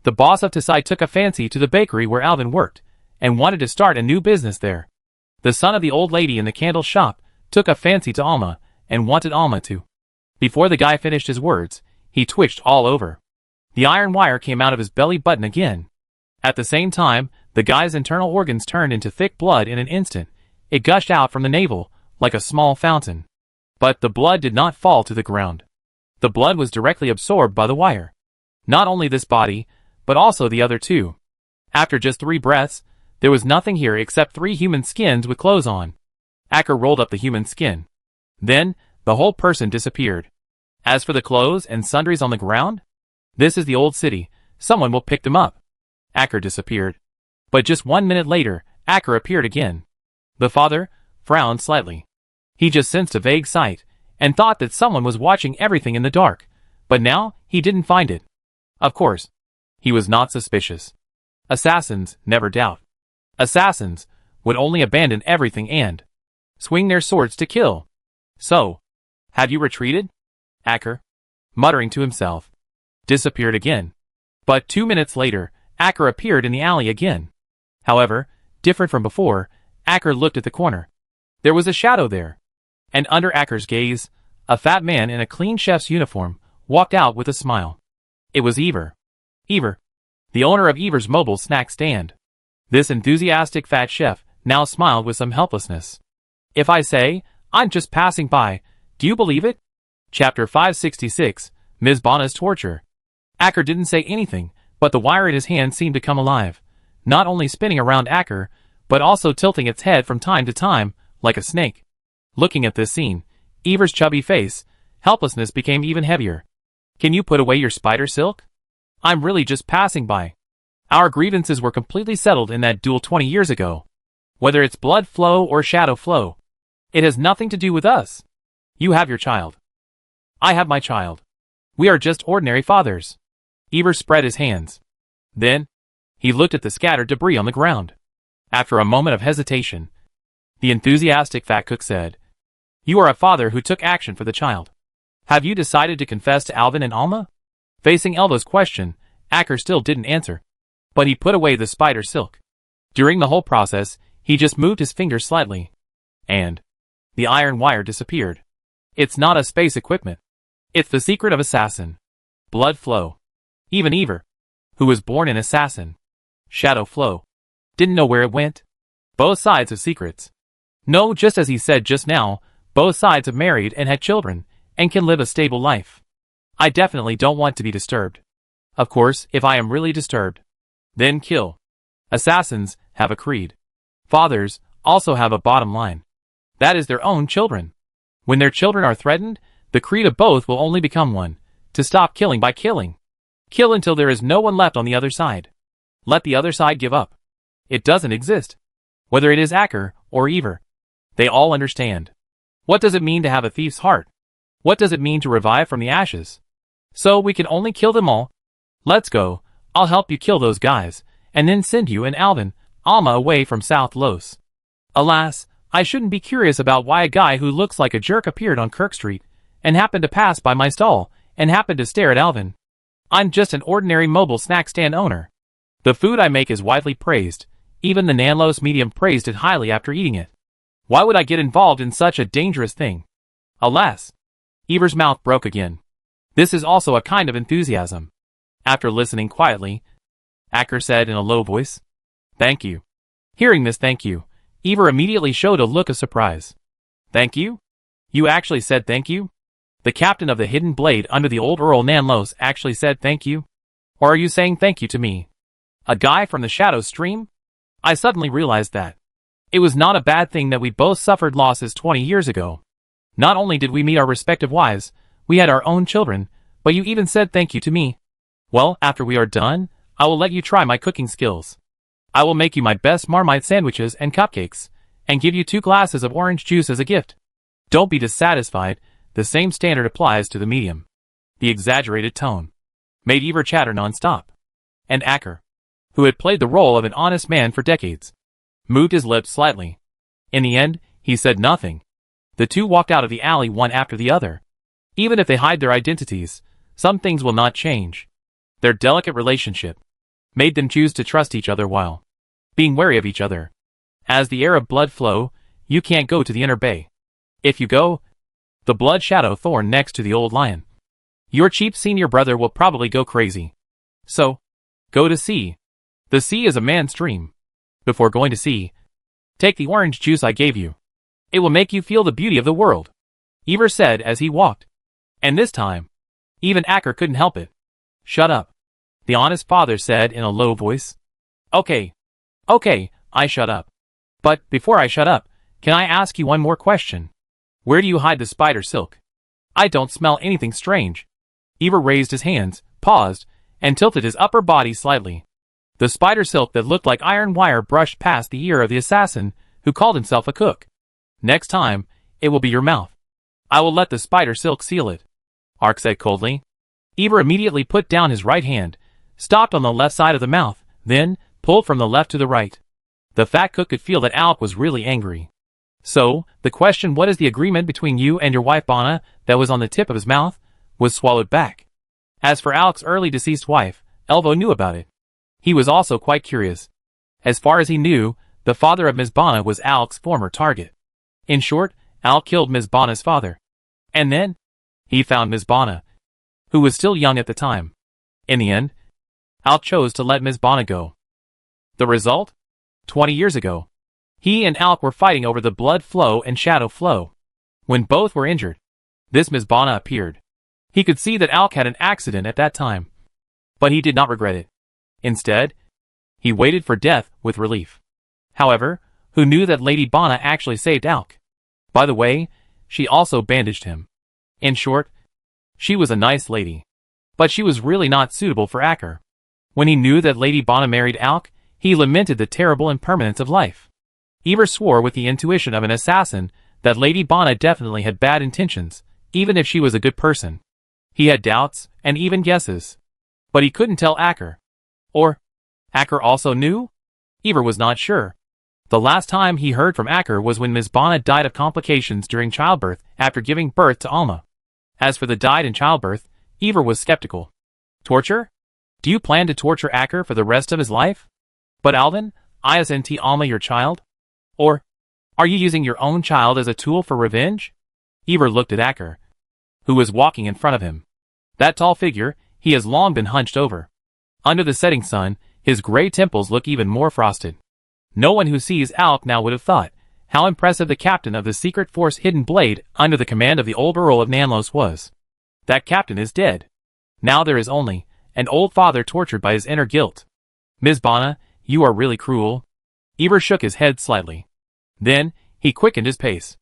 The boss of Tasai took a fancy to the bakery where Alvin worked, and wanted to start a new business there. The son of the old lady in the candle shop took a fancy to Alma, and wanted Alma to. Before the guy finished his words, he twitched all over. The iron wire came out of his belly button again. At the same time, the guy's internal organs turned into thick blood in an instant. It gushed out from the navel, like a small fountain. But the blood did not fall to the ground. The blood was directly absorbed by the wire. Not only this body, but also the other two. After just 3 breaths, there was nothing here except 3 human skins with clothes on. Acker rolled up the human skin. Then, the whole person disappeared. As for the clothes and sundries on the ground, this is the old city. Someone will pick them up. Acker disappeared. But just 1 minute later, Acker appeared again. The father frowned slightly. He just sensed a vague sight, and thought that someone was watching everything in the dark, but now he didn't find it. Of course, he was not suspicious. Assassins never doubt. Assassins would only abandon everything and swing their swords to kill. So, have you retreated? Acker, muttering to himself, disappeared again. But 2 minutes later, Acker appeared in the alley again. However, different from before, Acker looked at the corner. There was a shadow there. And under Acker's gaze, a fat man in a clean chef's uniform walked out with a smile. It was Ever. Ever, the owner of Ever's mobile snack stand. This enthusiastic fat chef now smiled with some helplessness. If I say, I'm just passing by, do you believe it? Chapter 566, Ms. Bonna's Torture. Acker didn't say anything, but the wire in his hand seemed to come alive, not only spinning around Acker, but also tilting its head from time to time, like a snake. Looking at this scene, Ever's chubby face, helplessness became even heavier. Can you put away your spider silk? I'm really just passing by. Our grievances were completely settled in that duel 20 years ago. Whether it's blood flow or shadow flow, it has nothing to do with us. You have your child. I have my child. We are just ordinary fathers. Ever spread his hands. Then, he looked at the scattered debris on the ground. After a moment of hesitation, the enthusiastic fat cook said, You are a father who took action for the child. Have you decided to confess to Alvin and Alma? Facing Elva's question, Acker still didn't answer. But he put away the spider silk. During the whole process, he just moved his finger slightly. And the iron wire disappeared. It's not a space equipment. It's the secret of assassin. Blood flow. Even Ever, who was born an assassin. Shadow flow. Didn't know where it went. Both sides have secrets. No, just as he said just now, both sides have married and had children, and can live a stable life. I definitely don't want to be disturbed. Of course, if I am really disturbed, then kill. Assassins have a creed. Fathers also have a bottom line. That is their own children. When their children are threatened, the creed of both will only become one: to stop killing by killing. Kill until there is no one left on the other side. Let the other side give up. It doesn't exist. Whether it is Acker or Ever, they all understand. What does it mean to have a thief's heart? What does it mean to revive from the ashes? So we can only kill them all. Let's go. I'll help you kill those guys, and then send you and Alvin, Alma away from South Los. Alas, I shouldn't be curious about why a guy who looks like a jerk appeared on Kirk Street, and happened to pass by my stall, and happened to stare at Alvin. I'm just an ordinary mobile snack stand owner. The food I make is widely praised. Even the Nanlos medium praised it highly after eating it. Why would I get involved in such a dangerous thing? Alas! Ever's mouth broke again. This is also a kind of enthusiasm. After listening quietly, Acker said in a low voice, "Thank you." Hearing this thank you, Ever immediately showed a look of surprise. "Thank you? You actually said thank you? The captain of the hidden blade under the old Earl Nanlos actually said thank you? Or are you saying thank you to me? A guy from the Shadow Stream?" I suddenly realized that it was not a bad thing that we both suffered losses 20 years ago. Not only did we meet our respective wives, we had our own children, but you even said thank you to me. Well, after we are done, I will let you try my cooking skills. I will make you my best Marmite sandwiches and cupcakes, and give you 2 glasses of orange juice as a gift. Don't be dissatisfied, the same standard applies to the medium. The exaggerated tone made Ever chatter non-stop. And Acker, who had played the role of an honest man for decades, moved his lips slightly. In the end, he said nothing. The two walked out of the alley one after the other. Even if they hide their identities, some things will not change. Their delicate relationship made them choose to trust each other while being wary of each other. As the Arab blood flow, you can't go to the inner bay. If you go, the blood shadow thorn next to the old lion, your cheap senior brother will probably go crazy. So, go to sea. The sea is a man's dream. Before going to sea, take the orange juice I gave you. It will make you feel the beauty of the world, Ever said as he walked. And this time, even Acker couldn't help it. Shut up, the honest father said in a low voice. Okay, I shut up. But before I shut up, can I ask you one more question? Where do you hide the spider silk? I don't smell anything strange. Ever raised his hands, paused, and tilted his upper body slightly. The spider silk that looked like iron wire brushed past the ear of the assassin, who called himself a cook. Next time, it will be your mouth. I will let the spider silk seal it, Ark said coldly. Ever immediately put down his right hand, stopped on the left side of the mouth, then pulled from the left to the right. The fat cook could feel that Alk was really angry. So, the question, "What is the agreement between you and your wife Bana?" that was on the tip of his mouth, was swallowed back. As for Alk's early deceased wife, Elvo knew about it. He was also quite curious. As far as he knew, the father of Ms. Bana was Alk's former target. In short, Alk killed Ms. Bana's father. And then, he found Ms. Bana, who was still young at the time. In the end, Alk chose to let Ms. Bana go. The result? 20 years ago, he and Alk were fighting over the blood flow and shadow flow. When both were injured, this Ms. Bana appeared. He could see that Alk had an accident at that time, but he did not regret it. Instead, he waited for death with relief. However, who knew that Lady Bana actually saved Alk? By the way, she also bandaged him. In short, she was a nice lady. But she was really not suitable for Acker. When he knew that Lady Bana married Alk, he lamented the terrible impermanence of life. Ever swore with the intuition of an assassin that Lady Bana definitely had bad intentions, even if she was a good person. He had doubts, and even guesses. But he couldn't tell Acker. Or, Acker also knew? Ever was not sure. The last time he heard from Acker was when Ms. Bana died of complications during childbirth after giving birth to Alma. As for the died in childbirth, Ever was skeptical. Torture? Do you plan to torture Acker for the rest of his life? But Alvin, isn't Alma your child? Or, are you using your own child as a tool for revenge? Ever looked at Acker, who was walking in front of him. That tall figure, he has long been hunched over. Under the setting sun, his gray temples look even more frosted. No one who sees Alk now would have thought how impressive the captain of the secret force Hidden Blade under the command of the old Earl of Nanlos was. That captain is dead. Now there is only an old father tortured by his inner guilt. Ms. Bana, you are really cruel. Ever shook his head slightly. Then, he quickened his pace.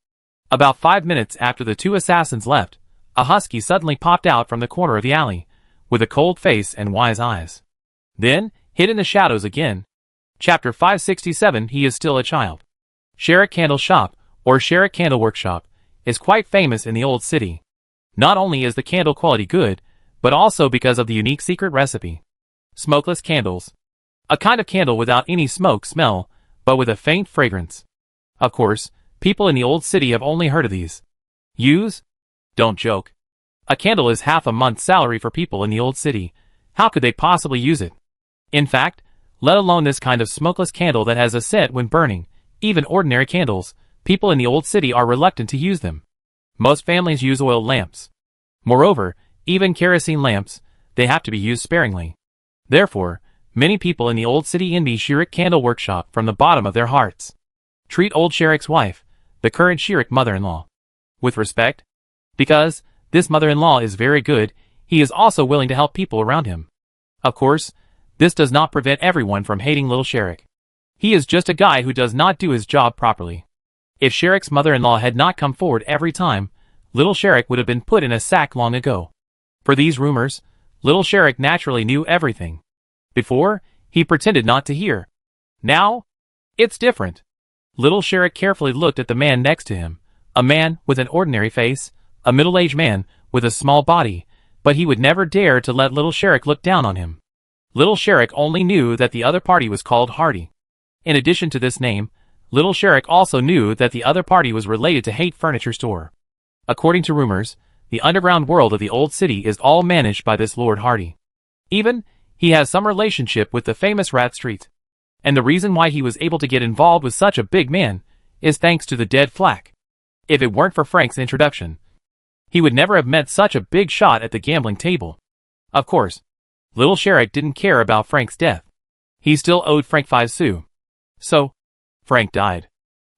About 5 minutes after the two assassins left, a husky suddenly popped out from the corner of the alley, with a cold face and wise eyes. Then, hid in the shadows again. Chapter 567. He is still a child. Sherrick Candle Shop, or Sherrick Candle Workshop, is quite famous in the old city. Not only is the candle quality good, but also because of the unique secret recipe. Smokeless candles. A kind of candle without any smoke smell, but with a faint fragrance. Of course, people in the old city have only heard of these. Use? Don't joke. A candle is half a month's salary for people in the old city. How could they possibly use it? In fact, let alone this kind of smokeless candle that has a scent when burning, even ordinary candles, people in the old city are reluctant to use them. Most families use oil lamps. Moreover, even kerosene lamps, they have to be used sparingly. Therefore, many people in the old city envy Shirik Candle Workshop from the bottom of their hearts. Treat old Shirik's wife, the current Shirik mother-in-law, with respect. Because this mother-in-law is very good, he is also willing to help people around him. Of course, this does not prevent everyone from hating little Shirik. He is just a guy who does not do his job properly. If Shirik's mother-in-law had not come forward every time, little Shirik would have been put in a sack long ago. For these rumors, little Shirik naturally knew everything. Before, he pretended not to hear. Now, it's different. Little Shirik carefully looked at the man next to him, a man with an ordinary face, a middle-aged man with a small body, but he would never dare to let little Shirik look down on him. Little Shirik only knew that the other party was called Hardy. In addition to this name, little Shirik also knew that the other party was related to Hate Furniture Store. According to rumors, the underground world of the old city is all managed by this Lord Hardy. Even, he has some relationship with the famous Rat Street. And the reason why he was able to get involved with such a big man is thanks to the dead Flack. If it weren't for Frank's introduction, he would never have met such a big shot at the gambling table. Of course, little Shirik didn't care about Frank's death. He still owed Frank 5 sous. So, Frank died.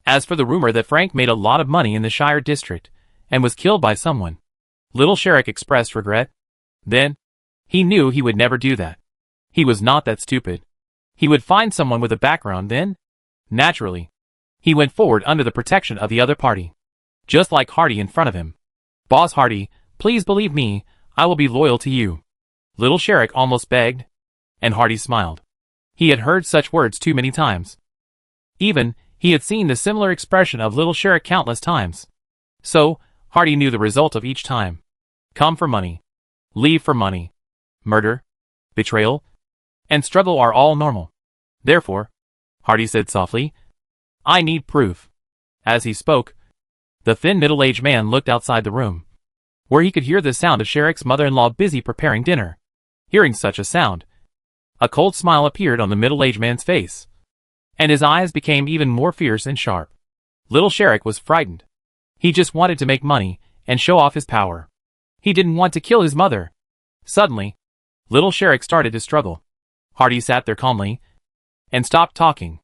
As for the rumor that Frank made a lot of money in the Shire district and was killed by someone, little Shirik expressed regret. Then, he knew he would never do that. He was not that stupid. He would find someone with a background then. Naturally, he went forward under the protection of the other party. Just like Hardy in front of him. Boss Hardy, please believe me, I will be loyal to you. Little Shirik almost begged. And Hardy smiled. He had heard such words too many times. Even, he had seen the similar expression of little Shirik countless times. So, Hardy knew the result of each time. Come for money. Leave for money. Murder, betrayal, and struggle are all normal. Therefore, Hardy said softly, I need proof. As he spoke, the thin middle-aged man looked outside the room, where he could hear the sound of Shirik's mother-in-law busy preparing dinner. Hearing such a sound, a cold smile appeared on the middle-aged man's face, and his eyes became even more fierce and sharp. Little Shirik was frightened. He just wanted to make money and show off his power. He didn't want to kill his mother. Suddenly, little Shirik started to struggle. Hardy sat there calmly and stopped talking.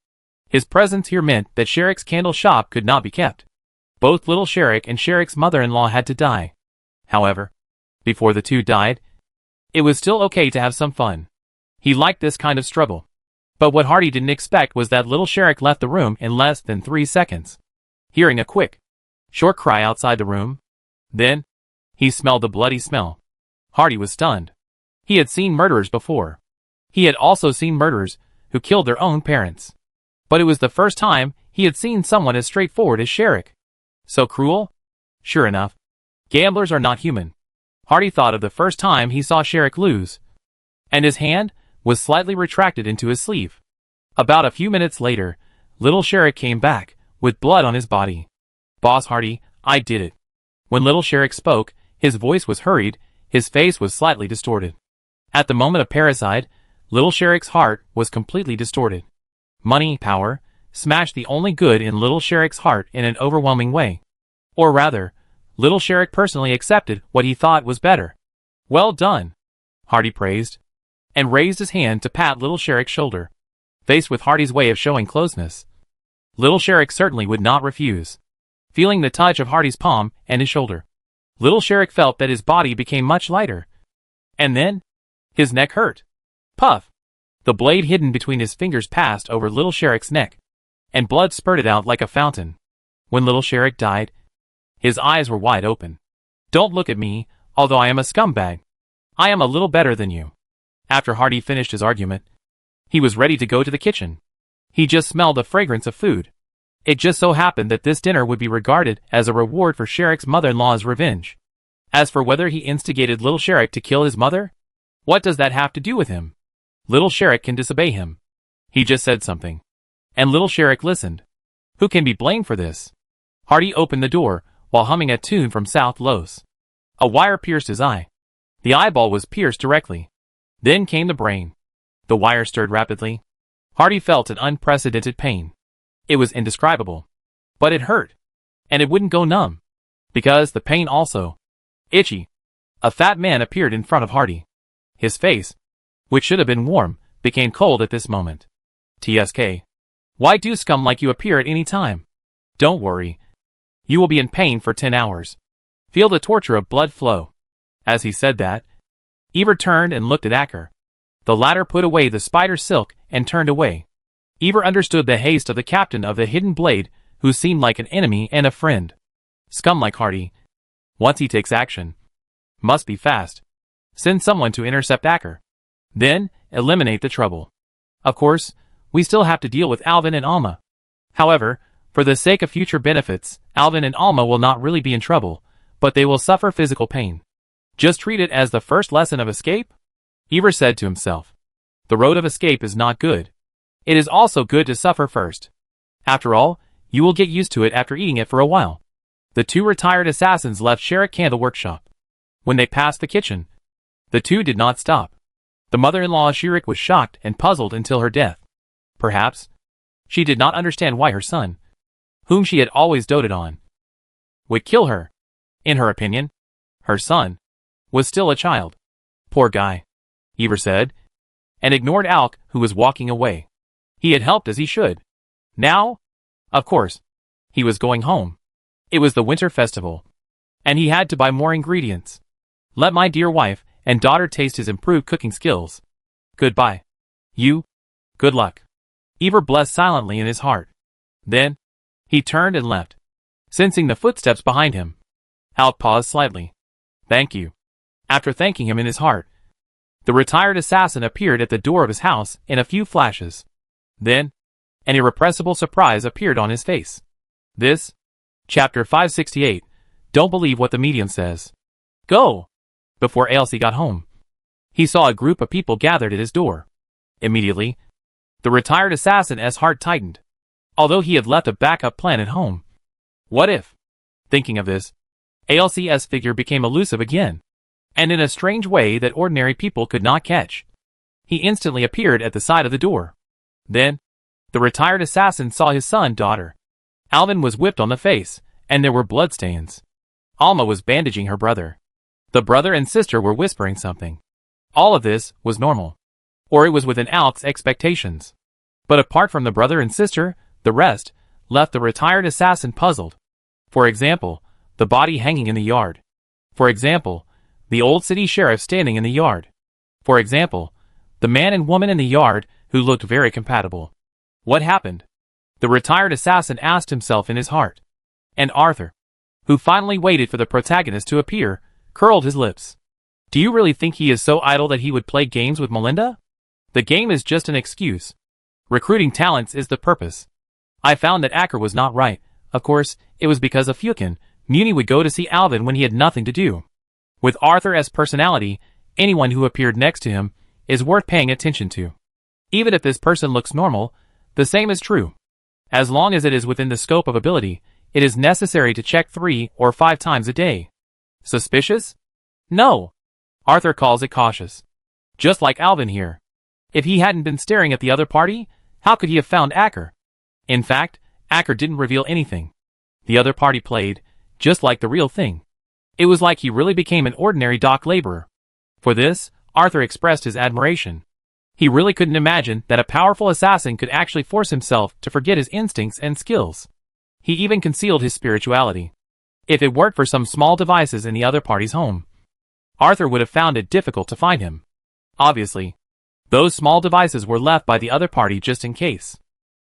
His presence here meant that Shirik's candle shop could not be kept. Both little Shirik and Shirik's mother-in-law had to die. However, before the two died, it was still okay to have some fun. He liked this kind of struggle. But what Hardy didn't expect was that little Shirik left the room in less than 3 seconds. Hearing a quick, short cry outside the room, then, he smelled the bloody smell. Hardy was stunned. He had seen murderers before. He had also seen murderers who killed their own parents. But it was the first time he had seen someone as straightforward as Shirik. So cruel? Sure enough, gamblers are not human. Hardy thought of the first time he saw Shirik lose, and his hand was slightly retracted into his sleeve. About a few minutes later, little Shirik came back, with blood on his body. Boss Hardy, I did it. When little Shirik spoke, his voice was hurried, his face was slightly distorted. At the moment of parricide, little Shirik's heart was completely distorted. Money, power, smashed the only good in little Shirik's heart in an overwhelming way. Or rather, little Shirik personally accepted what he thought was better. Well done, Hardy praised, and raised his hand to pat little Shirik's shoulder. Faced with Hardy's way of showing closeness, little Shirik certainly would not refuse. Feeling the touch of Hardy's palm and his shoulder, little Shirik felt that his body became much lighter. And then, his neck hurt. Puff! The blade hidden between his fingers passed over little Shirik's neck, and blood spurted out like a fountain. When little Shirik died, his eyes were wide open. Don't look at me, although I am a scumbag. I am a little better than you. After Hardy finished his argument, he was ready to go to the kitchen. He just smelled the fragrance of food. It just so happened that this dinner would be regarded as a reward for Shirik's mother-in-law's revenge. As for whether he instigated little Shirik to kill his mother, what does that have to do with him? Little Shirik can disobey him. He just said something, and little Shirik listened. Who can be blamed for this? Hardy opened the door, while humming a tune from South Los. A wire pierced his eye. The eyeball was pierced directly. Then came the brain. The wire stirred rapidly. Hardy felt an unprecedented pain. It was indescribable. But it hurt. And it wouldn't go numb. Because the pain also. Itchy. A fat man appeared in front of Hardy. His face, which should have been warm, became cold at this moment. TSK. Why do scum like you appear at any time? Don't worry. You will be in pain for 10 hours. Feel the torture of blood flow. As he said that, Eber turned and looked at Acker. The latter put away the spider silk and turned away. Eber understood the haste of the captain of the hidden blade, who seemed like an enemy and a friend. Scum like Hardy. Once he takes action. Must be fast. Send someone to intercept Acker. Then, eliminate the trouble. Of course, we still have to deal with Alvin and Alma. However, for the sake of future benefits, Alvin and Alma will not really be in trouble, but they will suffer physical pain. Just treat it as the first lesson of escape? Eber said to himself. The road of escape is not good. It is also good to suffer first. After all, you will get used to it after eating it for a while. The two retired assassins left Sherrick Candle Workshop. When they passed the kitchen, the two did not stop. The mother-in-law Sherrick was shocked and puzzled until her death. Perhaps she did not understand why her son, whom she had always doted on, would kill her. In her opinion, her son was still a child. Poor guy, Eber said, and ignored Alk, who was walking away. He had helped as he should. Now, of course, he was going home. It was the winter festival, and he had to buy more ingredients. Let my dear wife and daughter taste his improved cooking skills. Goodbye. You. Good luck. Eber blessed silently in his heart. Then, he turned and left, sensing the footsteps behind him. Alk paused slightly. Thank you. After thanking him in his heart, the retired assassin appeared at the door of his house in a few flashes. Then, an irrepressible surprise appeared on his face. This, Chapter 568, Don't Believe What the Medium Says. Go! Before Ailsie got home, he saw a group of people gathered at his door. Immediately, the retired assassin's heart tightened. Although he had left a backup plan at home. What if? Thinking of this, Ailsie's figure became elusive again, and in a strange way that ordinary people could not catch. He instantly appeared at the side of the door. Then, the retired assassin saw his son-daughter. Alvin was whipped on the face, and there were bloodstains. Alma was bandaging her brother. The brother and sister were whispering something. All of this was normal. Or it was within Alk's expectations. But apart from the brother and sister, the rest left the retired assassin puzzled. For example, the body hanging in the yard. For example, the old city sheriff standing in the yard. For example, the man and woman in the yard who looked very compatible. What happened? The retired assassin asked himself in his heart. And Arthur, who finally waited for the protagonist to appear, curled his lips. Do you really think he is so idle that he would play games with Melinda? The game is just an excuse. Recruiting talents is the purpose. I found that Acker was not right. Of course, it was because of Fukin. Muni would go to see Alvin when he had nothing to do. With Arthur's personality, anyone who appeared next to him is worth paying attention to. Even if this person looks normal, the same is true. As long as it is within the scope of ability, it is necessary to check 3 or 5 times a day. Suspicious? No. Arthur calls it cautious. Just like Alvin here. If he hadn't been staring at the other party, how could he have found Acker? In fact, Acker didn't reveal anything. The other party played, just like the real thing. It was like he really became an ordinary dock laborer. For this, Arthur expressed his admiration. He really couldn't imagine that a powerful assassin could actually force himself to forget his instincts and skills. He even concealed his spirituality. If it weren't for some small devices in the other party's home, Arthur would have found it difficult to find him. Obviously, those small devices were left by the other party just in case.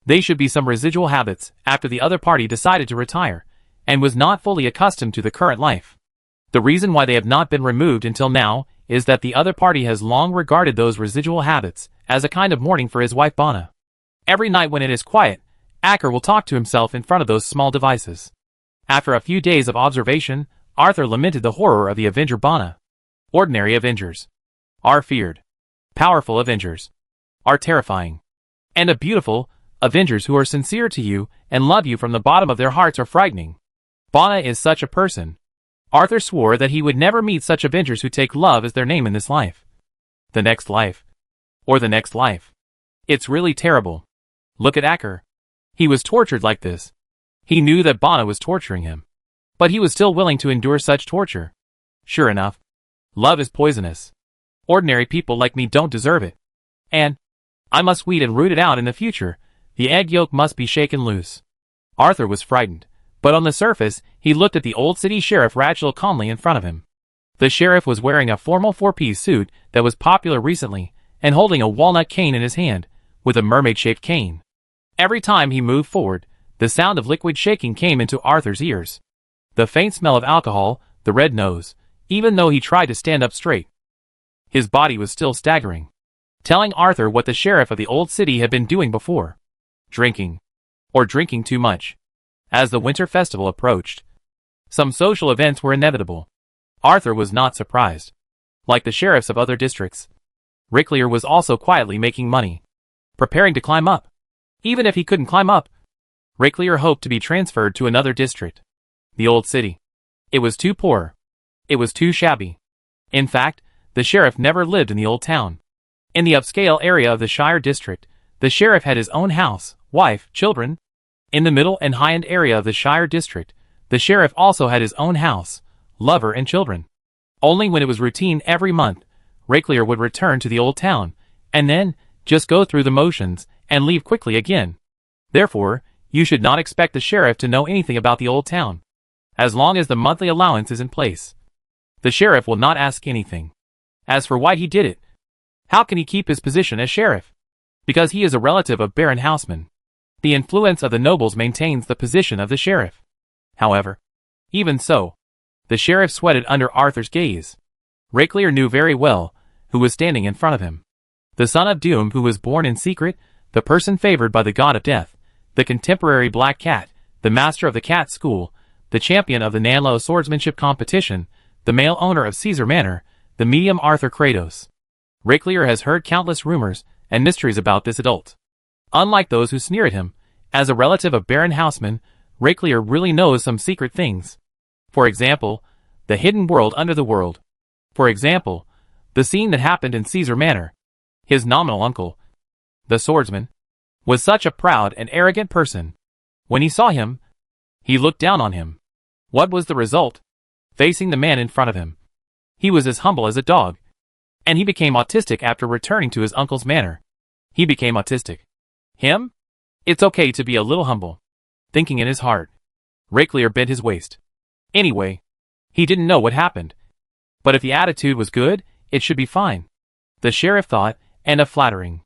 They should be some residual habits after the other party decided to retire, and was not fully accustomed to the current life. The reason why they have not been removed until now is that the other party has long regarded those residual habits as a kind of mourning for his wife Bonna. Every night when it is quiet, Acker will talk to himself in front of those small devices. After a few days of observation, Arthur lamented the horror of the Avenger Bonna. Ordinary Avengers are feared. Powerful Avengers are terrifying. And a beautiful Avengers who are sincere to you and love you from the bottom of their hearts are frightening. Bonna is such a person. Arthur swore that he would never meet such avengers who take love as their name in this life. The next life. Or the next life. It's really terrible. Look at Acker. He was tortured like this. He knew that Bana was torturing him. But he was still willing to endure such torture. Sure enough. Love is poisonous. Ordinary people like me don't deserve it. And I must weed and root it out in the future. The egg yolk must be shaken loose. Arthur was frightened, but on the surface, he looked at the old city sheriff Rachel calmly in front of him. The sheriff was wearing a formal four-piece suit that was popular recently, and holding a walnut cane in his hand, with a mermaid-shaped cane. Every time he moved forward, the sound of liquid shaking came into Arthur's ears. The faint smell of alcohol, the red nose, even though he tried to stand up straight. His body was still staggering, telling Arthur what the sheriff of the old city had been doing before. Drinking. Or drinking too much. As the winter festival approached, some social events were inevitable. Arthur was not surprised. Like the sheriffs of other districts, Ricklier was also quietly making money, preparing to climb up. Even if he couldn't climb up, Ricklier hoped to be transferred to another district. The old city. It was too poor. It was too shabby. In fact, the sheriff never lived in the old town. In the upscale area of the Shire district, the sheriff had his own house, wife, children. In the middle and high-end area of the Shire district, the sheriff also had his own house, lover and children. Only when it was routine every month, Ricklier would return to the old town, and then just go through the motions and leave quickly again. Therefore, you should not expect the sheriff to know anything about the old town. As long as the monthly allowance is in place, the sheriff will not ask anything. As for why he did it, how can he keep his position as sheriff? Because he is a relative of Baron Houseman. The influence of the nobles maintains the position of the sheriff. However, even so, the sheriff sweated under Arthur's gaze. Ricklier knew very well who was standing in front of him. The son of Doom who was born in secret, the person favored by the god of death, the contemporary Black Cat, the master of the cat school, the champion of the Nanlo swordsmanship competition, the male owner of Caesar Manor, the medium Arthur Kratos. Ricklier has heard countless rumors and mysteries about this adult. Unlike those who sneer at him, as a relative of Baron Houseman, Ricklier really knows some secret things. For example, the hidden world under the world. For example, the scene that happened in Caesar Manor. His nominal uncle, the swordsman, was such a proud and arrogant person. When he saw him, he looked down on him. What was the result? Facing the man in front of him, he was as humble as a dog. And he became autistic after returning to his uncle's manor. He became autistic. Him? It's okay to be a little humble. Thinking in his heart, Ricklier bent his waist. Anyway, he didn't know what happened. But if the attitude was good, it should be fine. The sheriff thought, and a flattering,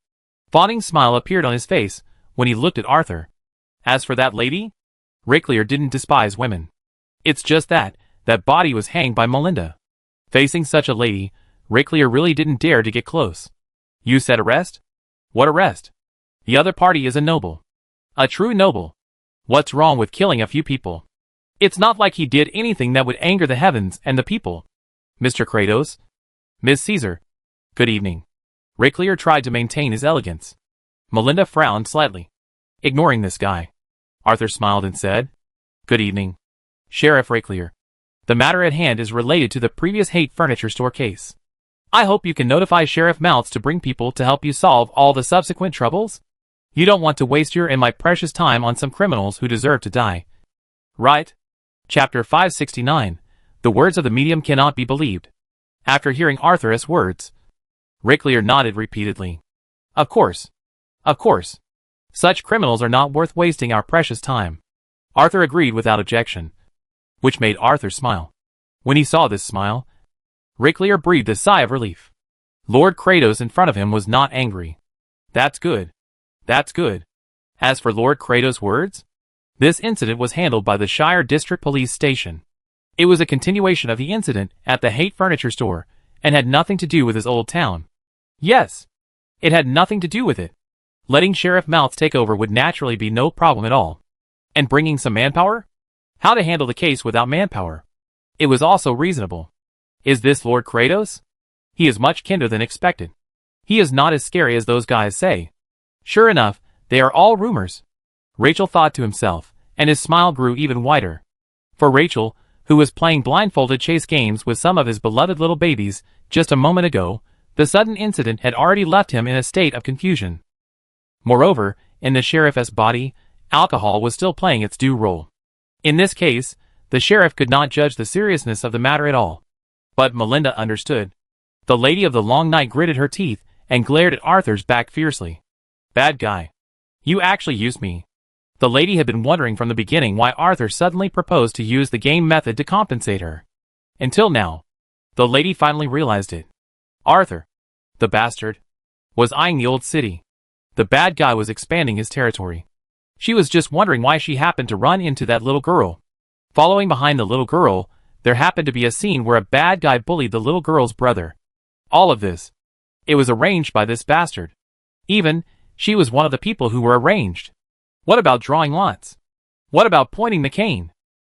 fawning smile appeared on his face when he looked at Arthur. As for that lady, Ricklier didn't despise women. It's just that body was hanged by Melinda. Facing such a lady, Ricklier really didn't dare to get close. You said arrest? What arrest? The other party is a noble. A true noble. What's wrong with killing a few people? It's not like he did anything that would anger the heavens and the people. Mr. Kratos? Miss Caesar? Good evening. Ricklier tried to maintain his elegance. Melinda frowned slightly, ignoring this guy. Arthur smiled and said, Good evening, Sheriff Ricklier. The matter at hand is related to the previous Hate Furniture Store case. I hope you can notify Sheriff Mouths to bring people to help you solve all the subsequent troubles. You don't want to waste your and my precious time on some criminals who deserve to die. Right? Chapter 569. The words of the medium cannot be believed. After hearing Arthur's words, Ricklier nodded repeatedly. Of course. Of course. Such criminals are not worth wasting our precious time. Arthur agreed without objection, which made Arthur smile. When he saw this smile, Ricklier breathed a sigh of relief. Lord Kratos in front of him was not angry. That's good. That's good. As for Lord Kratos' words, this incident was handled by the Shire District Police Station. It was a continuation of the incident at the Hate Furniture Store, and had nothing to do with his old town. Yes, it had nothing to do with it. Letting Sheriff Mouths take over would naturally be no problem at all. And bringing some manpower? How to handle the case without manpower? It was also reasonable. Is this Lord Kratos? He is much kinder than expected. He is not as scary as those guys say. Sure enough, they are all rumors. Rachel thought to himself, and his smile grew even wider. For Rachel, who was playing blindfolded chase games with some of his beloved little babies just a moment ago, the sudden incident had already left him in a state of confusion. Moreover, in the sheriff's body, alcohol was still playing its due role. In this case, the sheriff could not judge the seriousness of the matter at all. But Melinda understood. The lady of the long night gritted her teeth and glared at Arthur's back fiercely. "Bad guy. You actually used me." The lady had been wondering from the beginning why Arthur suddenly proposed to use the game method to compensate her. Until now, the lady finally realized it. Arthur, the bastard, was eyeing the old city. The bad guy was expanding his territory. She was just wondering why she happened to run into that little girl. Following behind the little girl, there happened to be a scene where a bad guy bullied the little girl's brother. All of this, it was arranged by this bastard. Even, she was one of the people who were arranged. What about drawing lots? What about pointing the cane?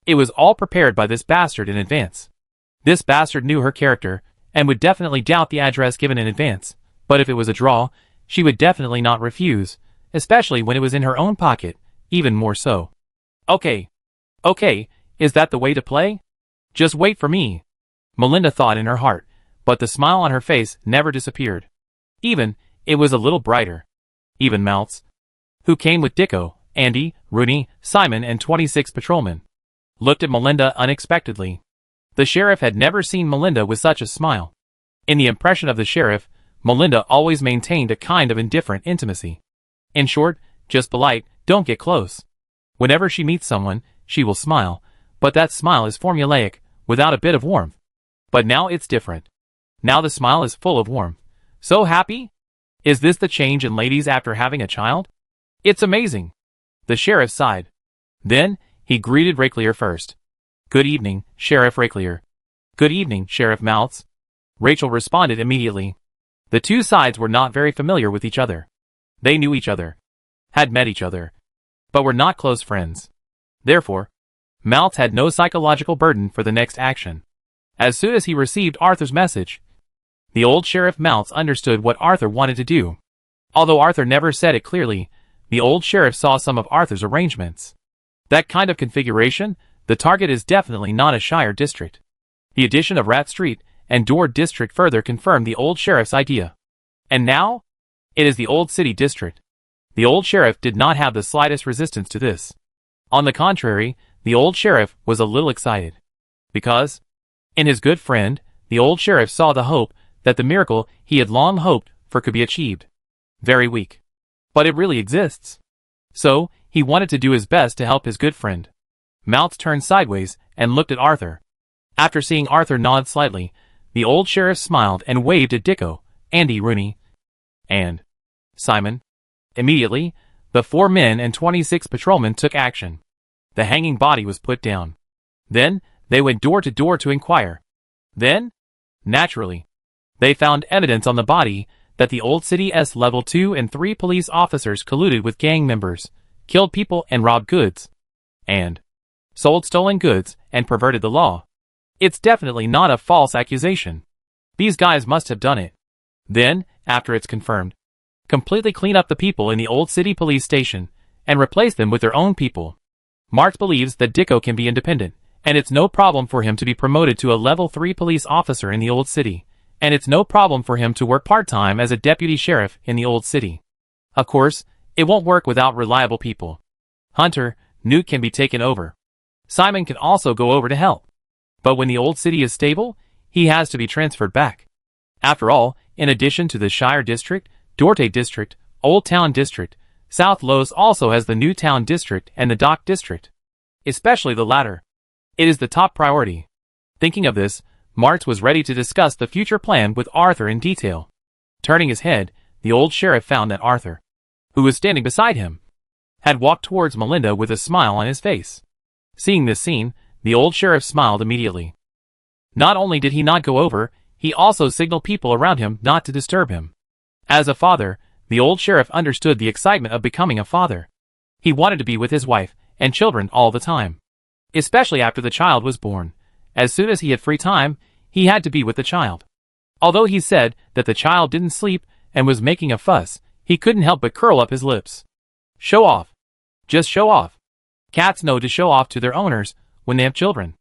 It was all prepared by this bastard in advance. This bastard knew her character, and would definitely doubt the address given in advance, but if it was a draw, she would definitely not refuse, especially when it was in her own pocket, even more so. Okay, is that the way to play? Just wait for me, Melinda thought in her heart, but the smile on her face never disappeared. Even, it was a little brighter. Even Maltz, who came with Dicko, Andy, Rooney, Simon and 26 patrolmen, looked at Melinda unexpectedly. The sheriff had never seen Melinda with such a smile. In the impression of the sheriff, Melinda always maintained a kind of indifferent intimacy. In short, just polite, don't get close. Whenever she meets someone, she will smile, but that smile is formulaic, without a bit of warmth. But now it's different. Now the smile is full of warmth. So happy? Is this the change in ladies after having a child? It's amazing. The sheriff sighed. Then, he greeted Rakelier first. "Good evening, Sheriff Rakelier." "Good evening, Sheriff Maltz." Rachel responded immediately. The two sides were not very familiar with each other. They knew each other, had met each other, but were not close friends. Therefore, Maltz had no psychological burden for the next action. As soon as he received Arthur's message, the old Sheriff Maltz understood what Arthur wanted to do. Although Arthur never said it clearly, the old sheriff saw some of Arthur's arrangements. That kind of configuration, the target is definitely not a shire district. The addition of Rat Street and Door District further confirmed the old sheriff's idea. And now, it is the old city district. The old sheriff did not have the slightest resistance to this. On the contrary, the old sheriff was a little excited. Because, in his good friend, the old sheriff saw the hope that the miracle he had long hoped for could be achieved. Very weak. But it really exists. So, he wanted to do his best to help his good friend. Maltz turned sideways and looked at Arthur. After seeing Arthur nod slightly, the old sheriff smiled and waved at Dicko, Andy, Rooney, and Simon. Immediately, the 4 men and 26 patrolmen took action. The hanging body was put down. Then, they went door to door to inquire. Then, naturally, they found evidence on the body that the old city's level 2 and 3 police officers colluded with gang members, killed people and robbed goods, and sold stolen goods and perverted the law. It's definitely not a false accusation. These guys must have done it. Then, after it's confirmed, completely clean up the people in the old city police station and replace them with their own people. Marx believes that Dicko can be independent, and it's no problem for him to be promoted to a level 3 police officer in the old city, and it's no problem for him to work part-time as a deputy sheriff in the old city. Of course, it won't work without reliable people. Hunter, Newt can be taken over. Simon can also go over to help. But when the old city is stable, he has to be transferred back. After all, in addition to the Shire District, Dorte District, Old Town District, South Los also has the New Town District and the Dock District. Especially the latter. It is the top priority. Thinking of this, Marx was ready to discuss the future plan with Arthur in detail. Turning his head, the old sheriff found that Arthur, who was standing beside him, had walked towards Melinda with a smile on his face. Seeing this scene, the old sheriff smiled immediately. Not only did he not go over, he also signaled people around him not to disturb him. As a father, the old sheriff understood the excitement of becoming a father. He wanted to be with his wife and children all the time. Especially after the child was born. As soon as he had free time, he had to be with the child. Although he said that the child didn't sleep and was making a fuss, he couldn't help but curl up his lips. Show off. Just show off. Cats know to show off to their owners when they have children.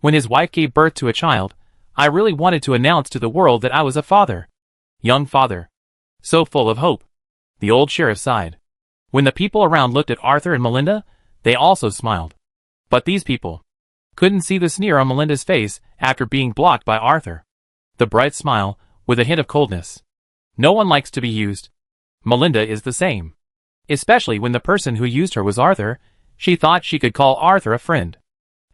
When his wife gave birth to a child, I really wanted to announce to the world that I was a father. Young father. So full of hope. The old sheriff sighed. When the people around looked at Arthur and Melinda, they also smiled. But these people couldn't see the sneer on Melinda's face after being blocked by Arthur. The bright smile, with a hint of coldness. No one likes to be used. Melinda is the same. Especially when the person who used her was Arthur, she thought she could call Arthur a friend.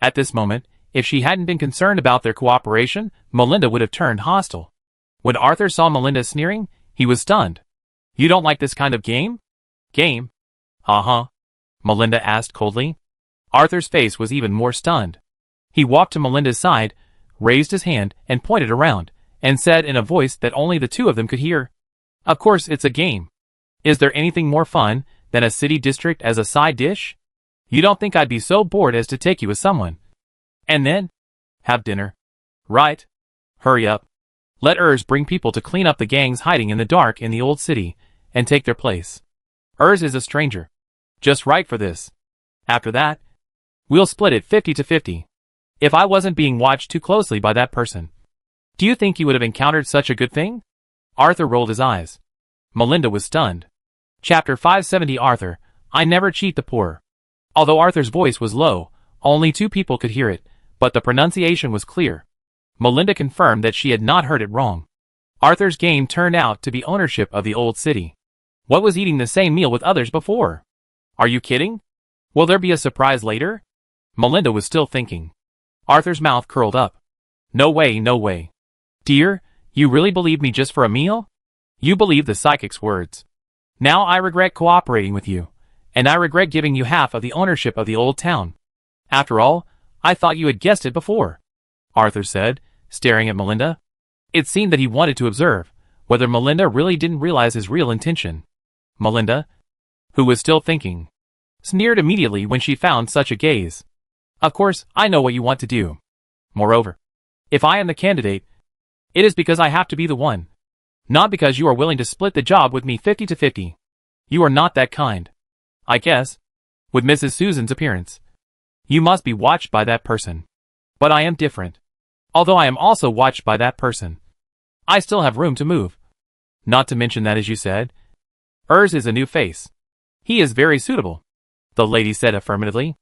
At this moment, if she hadn't been concerned about their cooperation, Melinda would have turned hostile. When Arthur saw Melinda sneering, he was stunned. You don't like this kind of game? Game? Uh-huh. Melinda asked coldly. Arthur's face was even more stunned. He walked to Melinda's side, raised his hand, and pointed around, and said in a voice that only the two of them could hear, Of course it's a game. Is there anything more fun than a city district as a side dish? You don't think I'd be so bored as to take you with someone? And then? Have dinner. Right. Hurry up. Let Urs bring people to clean up the gangs hiding in the dark in the old city, and take their place. Urs is a stranger. Just right for this. After that, we'll split it 50-50. If I wasn't being watched too closely by that person. Do you think you would have encountered such a good thing? Arthur rolled his eyes. Melinda was stunned. Chapter 570 Arthur, I never cheat the poor. Although Arthur's voice was low, only two people could hear it, but the pronunciation was clear. Melinda confirmed that she had not heard it wrong. Arthur's game turned out to be ownership of the old city. What was eating the same meal with others before? Are you kidding? Will there be a surprise later? Melinda was still thinking. Arthur's mouth curled up. No way, no way. Dear, you really believe me just for a meal? You believe the psychic's words. Now I regret cooperating with you, and I regret giving you half of the ownership of the old town. After all, I thought you had guessed it before, Arthur said, staring at Melinda. It seemed that he wanted to observe whether Melinda really didn't realize his real intention. Melinda, who was still thinking, sneered immediately when she found such a gaze. Of course, I know what you want to do. Moreover, if I am the candidate, it is because I have to be the one. Not because you are willing to split the job with me 50-50. You are not that kind. I guess, with Mrs. Susan's appearance, you must be watched by that person. But I am different. Although I am also watched by that person, I still have room to move. Not to mention that, as you said, Urs is a new face. He is very suitable, the lady said affirmatively.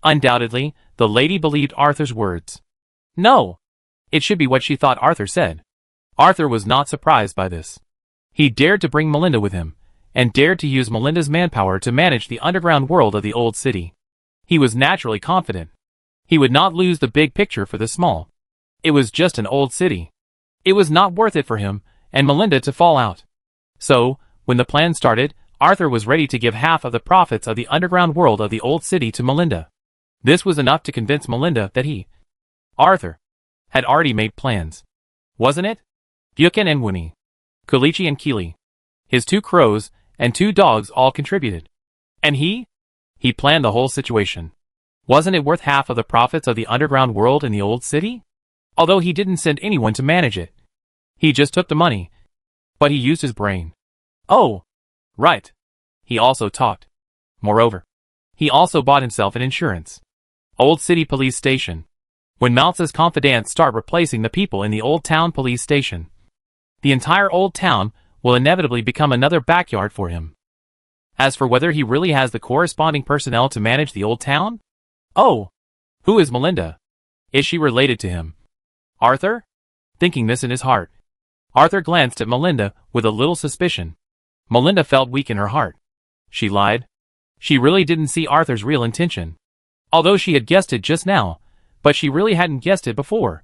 Undoubtedly, the lady believed Arthur's words. No, it should be what she thought Arthur said. Arthur was not surprised by this. He dared to bring Melinda with him, and dared to use Melinda's manpower to manage the underground world of the old city. He was naturally confident. He would not lose the big picture for the small. It was just an old city. It was not worth it for him and Melinda to fall out. So, when the plan started, Arthur was ready to give half of the profits of the underground world of the old city to Melinda. This was enough to convince Melinda that he, Arthur, had already made plans. Wasn't it? Buchan and Winnie, Kulichi and Keely, his 2 crows, and 2 dogs all contributed. And he planned the whole situation. Wasn't it worth half of the profits of the underground world in the old city? Although he didn't send anyone to manage it. He just took the money. But he used his brain. Oh, right. He also talked. Moreover, he also bought himself an insurance. Old City Police Station. When Malza's confidants start replacing the people in the Old Town Police Station, the entire Old Town will inevitably become another backyard for him. As for whether he really has the corresponding personnel to manage the Old Town? Oh, who is Melinda? Is she related to him? Arthur? Thinking this in his heart, Arthur glanced at Melinda with a little suspicion. Melinda felt weak in her heart. She lied. She really didn't see Arthur's real intention. Although she had guessed it just now, but she really hadn't guessed it before.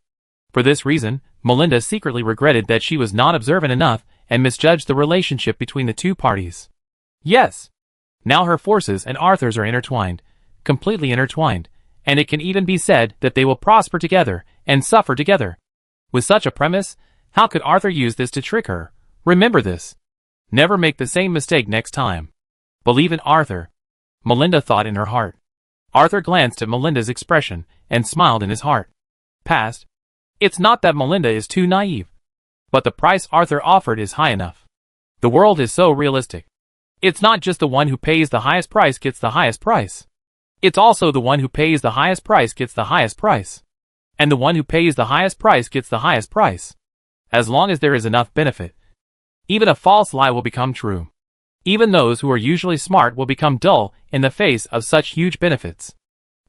For this reason, Melinda secretly regretted that she was not observant enough and misjudged the relationship between the two parties. Yes. Now her forces and Arthur's are intertwined, completely intertwined, and it can even be said that they will prosper together and suffer together. With such a premise, how could Arthur use this to trick her? Remember this. Never make the same mistake next time. Believe in Arthur, Melinda thought in her heart. Arthur glanced at Melinda's expression and smiled in his heart. Past. It's not that Melinda is too naive, but the price Arthur offered is high enough. The world is so realistic. It's not just the one who pays the highest price gets the highest price. It's also the one who pays the highest price gets the highest price. And the one who pays the highest price gets the highest price. As long as there is enough benefit. Even a false lie will become true. Even those who are usually smart will become dull in the face of such huge benefits.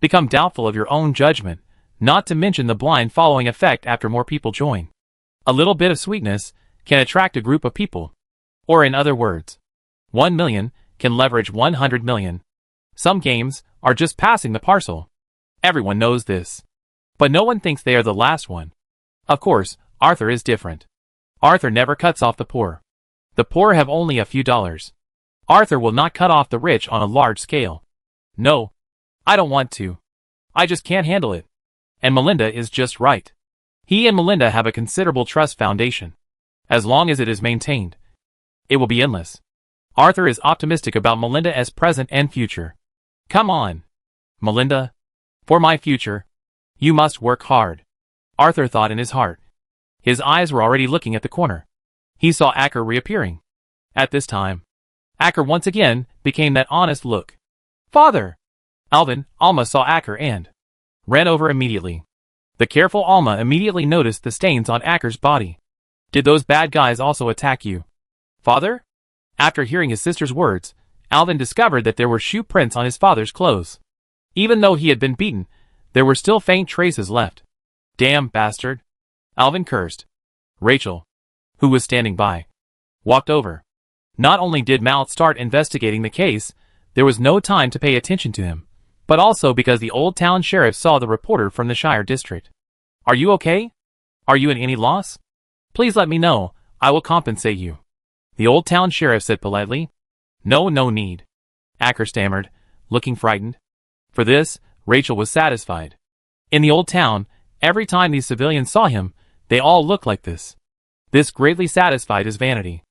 Become doubtful of your own judgment, not to mention the blind following effect after more people join. A little bit of sweetness can attract a group of people. Or in other words, 1 million can leverage 100 million. Some games are just passing the parcel. Everyone knows this. But no one thinks they are the last one. Of course, Arthur is different. Arthur never cuts off the poor. The poor have only a few dollars. Arthur will not cut off the rich on a large scale. No. I don't want to. I just can't handle it. And Melinda is just right. He and Melinda have a considerable trust foundation. As long as it is maintained, it will be endless. Arthur is optimistic about Melinda as present and future. Come on, Melinda. For my future, you must work hard. Arthur thought in his heart. His eyes were already looking at the corner. He saw Acker reappearing. At this time, Acker once again became that honest look. Father! Alvin, Alma saw Acker and ran over immediately. The careful Alma immediately noticed the stains on Acker's body. Did those bad guys also attack you, Father? After hearing his sister's words, Alvin discovered that there were shoe prints on his father's clothes. Even though he had been beaten, there were still faint traces left. Damn bastard! Alvin cursed. Rachel, who was standing by, walked over. Not only did Mal start investigating the case, there was no time to pay attention to him, but also because the old town sheriff saw the reporter from the Shire district. Are you okay? Are you in any loss? Please let me know, I will compensate you. The old town sheriff said politely. No need. Acker stammered, looking frightened. For this, Rachel was satisfied. In the old town, every time these civilians saw him, they all looked like this. This greatly satisfied his vanity.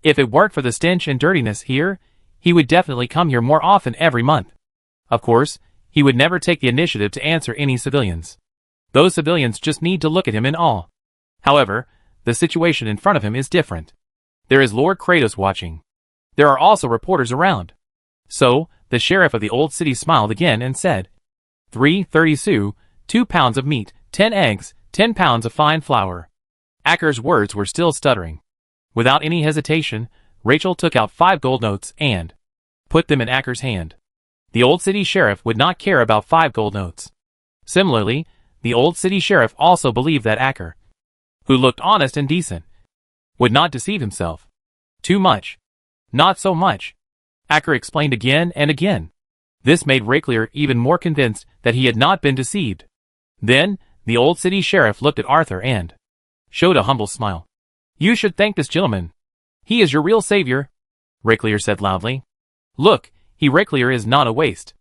If it weren't for the stench and dirtiness here, he would definitely come here more often every month. Of course, he would never take the initiative to answer any civilians. Those civilians just need to look at him in awe. However, the situation in front of him is different. There is Lord Kratos watching. There are also reporters around. So, the sheriff of the old city smiled again and said, 330 sous, 2 pounds of meat, 10 eggs, 10 pounds of fine flour. Acker's words were still stuttering. Without any hesitation, Rachel took out 5 gold notes and put them in Acker's hand. The old city sheriff would not care about 5 gold notes. Similarly, the old city sheriff also believed that Acker, who looked honest and decent, would not deceive himself. Too much. Not so much. Acker explained again and again. This made Rachel even more convinced that he had not been deceived. Then, the old city sheriff looked at Arthur and showed a humble smile. You should thank this gentleman. He is your real savior, Rachel said loudly. Look, Rachel is not a waste.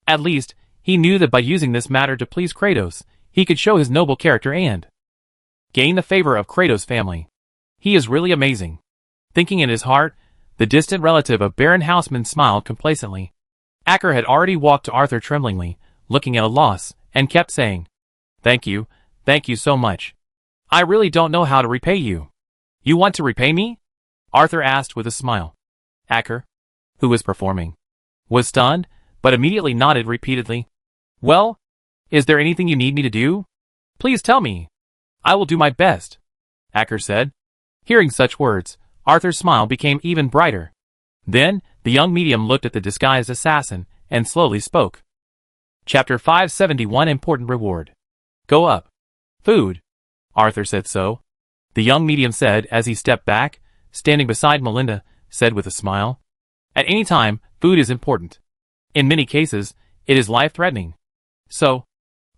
At least, he knew that by using this matter to please Kratos, he could show his noble character and gain the favor of Kratos' family. He is really amazing. Thinking in his heart, the distant relative of Baron Houseman smiled complacently. Acker had already walked to Arthur tremblingly, looking at a loss, and kept saying, thank you so much. I really don't know how to repay you. You want to repay me? Arthur asked with a smile. Acker, who was performing, was stunned, but immediately nodded repeatedly. Well, is there anything you need me to do? Please tell me. I will do my best, Acker said. Hearing such words, Arthur's smile became even brighter. Then, the young medium looked at the disguised assassin, and slowly spoke. Chapter 571 Important Reward. Go up. Food. Arthur said so. The young medium said as he stepped back, standing beside Melinda, said with a smile. At any time, food is important. In many cases, it is life-threatening. So,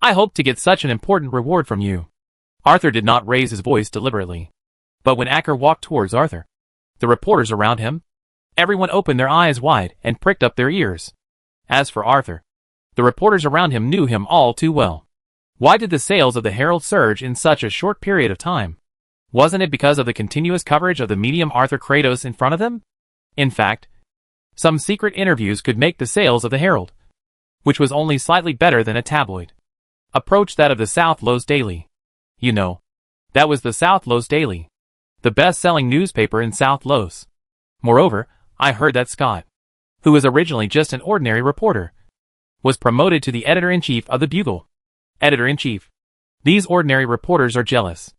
I hope to get such an important reward from you. Arthur did not raise his voice deliberately. But when Acker walked towards Arthur, the reporters around him, everyone opened their eyes wide and pricked up their ears. As for Arthur, the reporters around him knew him all too well. Why did the sales of the Herald surge in such a short period of time? Wasn't it because of the continuous coverage of the medium Arthur Kratos in front of them? In fact, some secret interviews could make the sales of the Herald, which was only slightly better than a tabloid, approach that of the South Los Daily. You know, that was the South Los Daily, the best-selling newspaper in South Los. Moreover, I heard that Scott, who was originally just an ordinary reporter, was promoted to the editor-in-chief of the Bugle. Editor-in-chief. These ordinary reporters are jealous.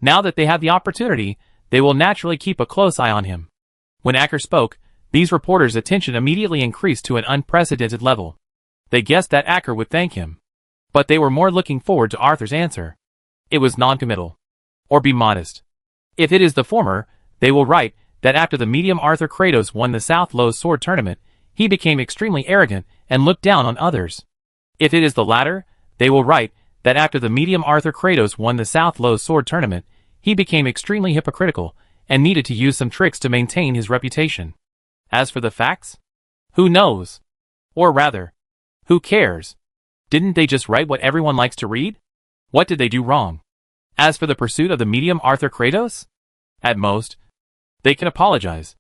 Now that they have the opportunity, they will naturally keep a close eye on him. When Acker spoke, these reporters' attention immediately increased to an unprecedented level. They guessed that Acker would thank him. But they were more looking forward to Arthur's answer. It was non-committal. Or be modest. If it is the former, they will write that after the medium Arthur Kratos won the South Low Sword Tournament, he became extremely arrogant and looked down on others. If it is the latter, they will write that after the medium Arthur Kratos won the South Low Sword Tournament, he became extremely hypocritical and needed to use some tricks to maintain his reputation. As for the facts? Who knows? Or rather, who cares? Didn't they just write what everyone likes to read? What did they do wrong? As for the pursuit of the medium Arthur Kratos? At most, they can apologize.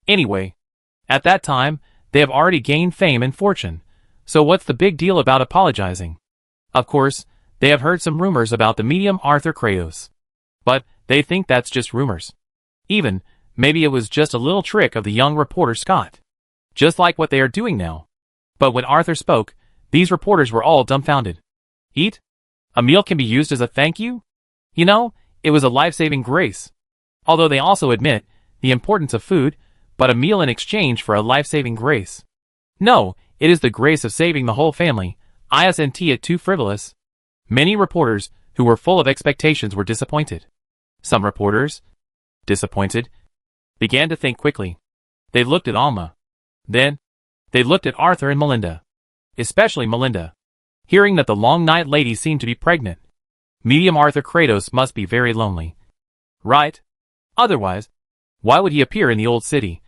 Anyway, at that time, they have already gained fame and fortune, so what's the big deal about apologizing? Of course, they have heard some rumors about the medium Arthur Kratos. But they think that's just rumors. Even, maybe it was just a little trick of the young reporter Scott. Just like what they are doing now. But when Arthur spoke, these reporters were all dumbfounded. Eat? A meal can be used as a thank you? You know, it was a life-saving grace. Although they also admit the importance of food, but a meal in exchange for a life-saving grace. No, it is the grace of saving the whole family. Isn't it too frivolous? Many reporters, who were full of expectations, were disappointed. Some reporters, disappointed, began to think quickly. They looked at Alma. Then, they looked at Arthur and Melinda. Especially Melinda. Hearing that the long night lady seemed to be pregnant. Medium Arthur Kratos must be very lonely. Right? Otherwise, why would he appear in the old city?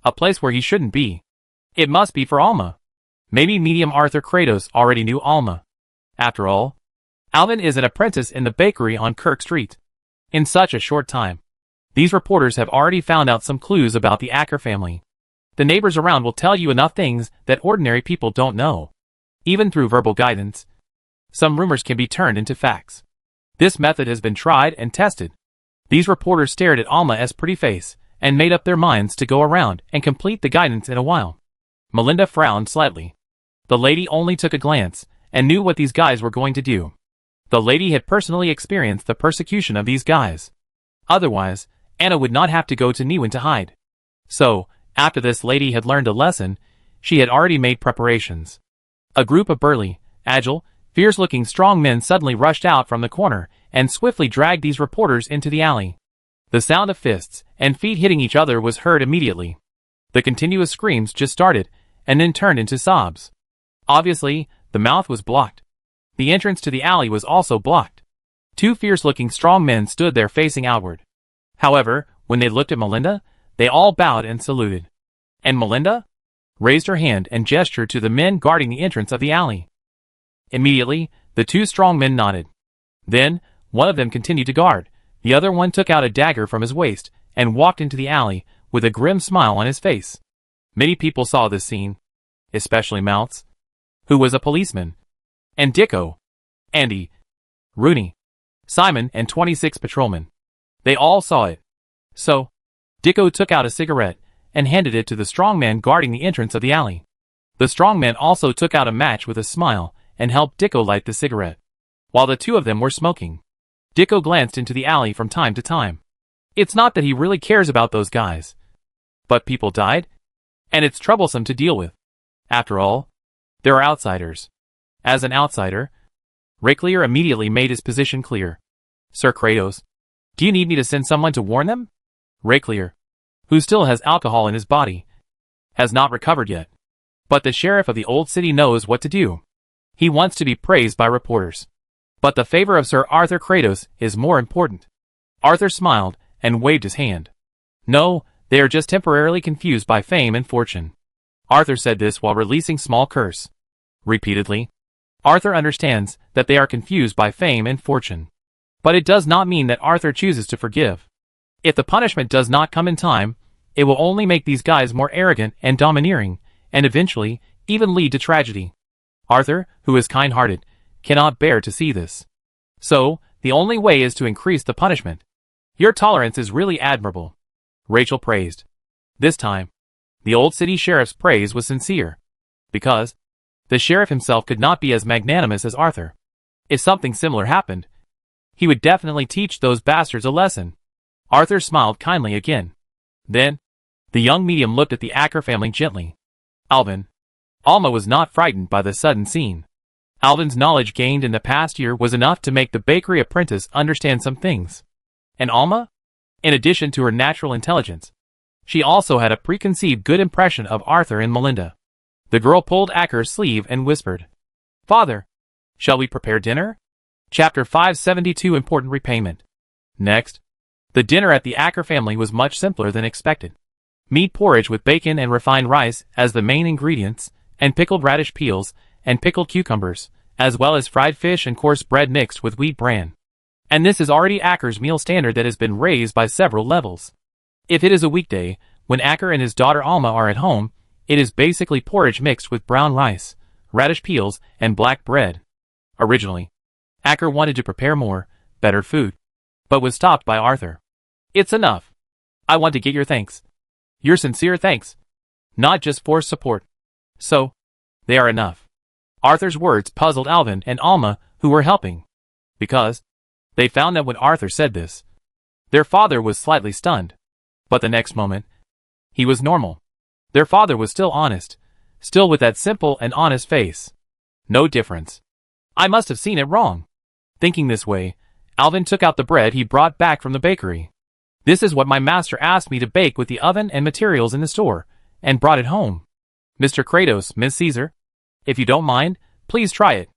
A place where he shouldn't be. It must be for Alma. Maybe medium Arthur Kratos already knew Alma. After all, Alvin is an apprentice in the bakery on Kirk Street. In such a short time, these reporters have already found out some clues about the Acker family. The neighbors around will tell you enough things that ordinary people don't know. Even through verbal guidance, some rumors can be turned into facts. This method has been tried and tested. These reporters stared at Alma's pretty face and made up their minds to go around and complete the guidance in a while. Melinda frowned slightly. The lady only took a glance and knew what these guys were going to do. The lady had personally experienced the persecution of these guys. Otherwise, Anna would not have to go to Niwen to hide. So, after this lady had learned a lesson, she had already made preparations. A group of burly, agile, fierce-looking strong men suddenly rushed out from the corner and swiftly dragged these reporters into the alley. The sound of fists and feet hitting each other was heard immediately. The continuous screams just started and then turned into sobs. Obviously, the mouth was blocked. The entrance to the alley was also blocked. Two fierce-looking strong men stood there facing outward. However, when they looked at Melinda, they all bowed and saluted. And Melinda raised her hand and gestured to the men guarding the entrance of the alley. Immediately, the two strong men nodded. Then, one of them continued to guard. The other one took out a dagger from his waist and walked into the alley with a grim smile on his face. Many people saw this scene, especially Mounts, who was a policeman, and Dicko, Andy, Rooney, Simon, and 26 patrolmen. They all saw it. So, Dicko took out a cigarette and handed it to the strong man guarding the entrance of the alley. The strong man also took out a match with a smile and helped Dicko light the cigarette. While the two of them were smoking, Dicko glanced into the alley from time to time. It's not that he really cares about those guys. But people died, and it's troublesome to deal with. After all, there are outsiders. As an outsider, Raiklier immediately made his position clear. Sir Kratos, do you need me to send someone to warn them? Raiklier, who still has alcohol in his body, has not recovered yet. But the sheriff of the old city knows what to do. He wants to be praised by reporters. But the favor of Sir Arthur Kratos is more important. Arthur smiled and waved his hand. No, they are just temporarily confused by fame and fortune. Arthur said this while releasing small curse. Repeatedly, Arthur understands that they are confused by fame and fortune. But it does not mean that Arthur chooses to forgive. If the punishment does not come in time, it will only make these guys more arrogant and domineering, and eventually, even lead to tragedy. Arthur, who is kind-hearted, cannot bear to see this. So, the only way is to increase the punishment. Your tolerance is really admirable. Rachel praised. This time, the old city sheriff's praise was sincere. Because the sheriff himself could not be as magnanimous as Arthur. If something similar happened, he would definitely teach those bastards a lesson. Arthur smiled kindly again. Then, the young medium looked at the Acker family gently. Alvin. Alma was not frightened by the sudden scene. Alvin's knowledge gained in the past year was enough to make the bakery apprentice understand some things. And Alma? In addition to her natural intelligence, she also had a preconceived good impression of Arthur and Melinda. The girl pulled Acker's sleeve and whispered, "Father, shall we prepare dinner?" Chapter 572 Important Repayment. Next, the dinner at the Acker family was much simpler than expected. Meat porridge with bacon and refined rice as the main ingredients, and pickled radish peels, and pickled cucumbers, as well as fried fish and coarse bread mixed with wheat bran. And this is already Acker's meal standard that has been raised by several levels. If it is a weekday, when Acker and his daughter Alma are at home, it is basically porridge mixed with brown rice, radish peels, and black bread. Originally, Acker wanted to prepare more, better food, but was stopped by Arthur. "It's enough. I want to get your thanks. Your sincere thanks. Not just forced support. So, they are enough." Arthur's words puzzled Alvin and Alma, who were helping. Because, they found that when Arthur said this, their father was slightly stunned. But the next moment, he was normal. Their father was still honest, still with that simple and honest face. No difference. I must have seen it wrong. Thinking this way, Alvin took out the bread he brought back from the bakery. "This is what my master asked me to bake with the oven and materials in the store, and brought it home. Mr. Kratos, Miss Caesar, if you don't mind, please try it."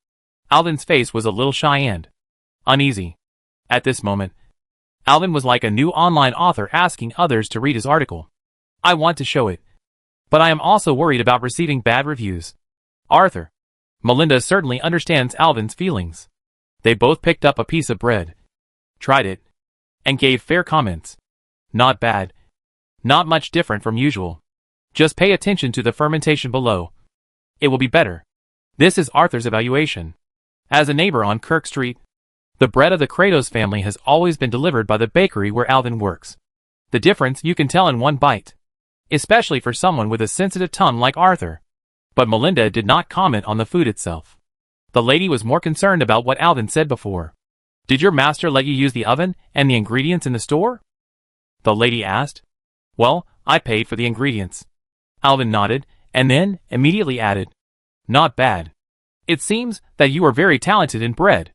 Alvin's face was a little shy and uneasy. At this moment, Alvin was like a new online author asking others to read his article. "I want to show it, but I am also worried about receiving bad reviews." Arthur. Melinda certainly understands Alvin's feelings. They both picked up a piece of bread, tried it, and gave fair comments. "Not bad. Not much different from usual. Just pay attention to the fermentation below. It will be better." This is Arthur's evaluation. As a neighbor on Kirk Street, the bread of the Kratos family has always been delivered by the bakery where Alvin works. The difference you can tell in one bite, especially for someone with a sensitive tongue like Arthur. But Melinda did not comment on the food itself. The lady was more concerned about what Alvin said before. "Did your master let you use the oven and the ingredients in the store?" the lady asked. "Well, I paid for the ingredients." Alvin nodded, and then immediately added, "Not bad. It seems that you are very talented in bread."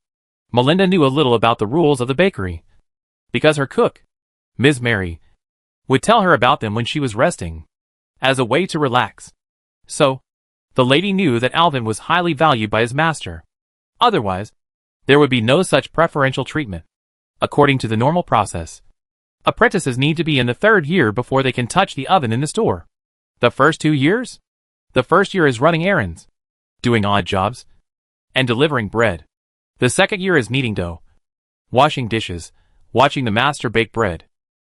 Melinda knew a little about the rules of the bakery, because her cook, Ms. Mary, would tell her about them when she was resting, as a way to relax. So, the lady knew that Alvin was highly valued by his master. Otherwise, there would be no such preferential treatment. According to the normal process, apprentices need to be in the 3rd year before they can touch the oven in the store. The first 2 years? The first year is running errands, doing odd jobs, and delivering bread. The 2nd year is kneading dough, washing dishes, watching the master bake bread.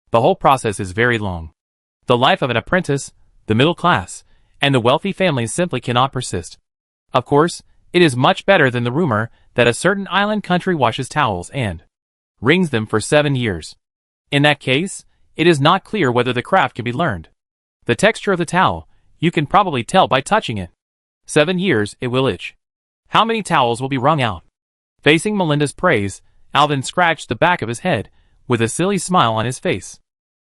The whole process is very long. The life of an apprentice, the middle class, and the wealthy families simply cannot persist. Of course, it is much better than the rumor that a certain island country washes towels and wrings them for 7 years. In that case, it is not clear whether the craft can be learned. The texture of the towel, you can probably tell by touching it. 7 years, it will itch. How many towels will be wrung out? Facing Melinda's praise, Alvin scratched the back of his head, with a silly smile on his face.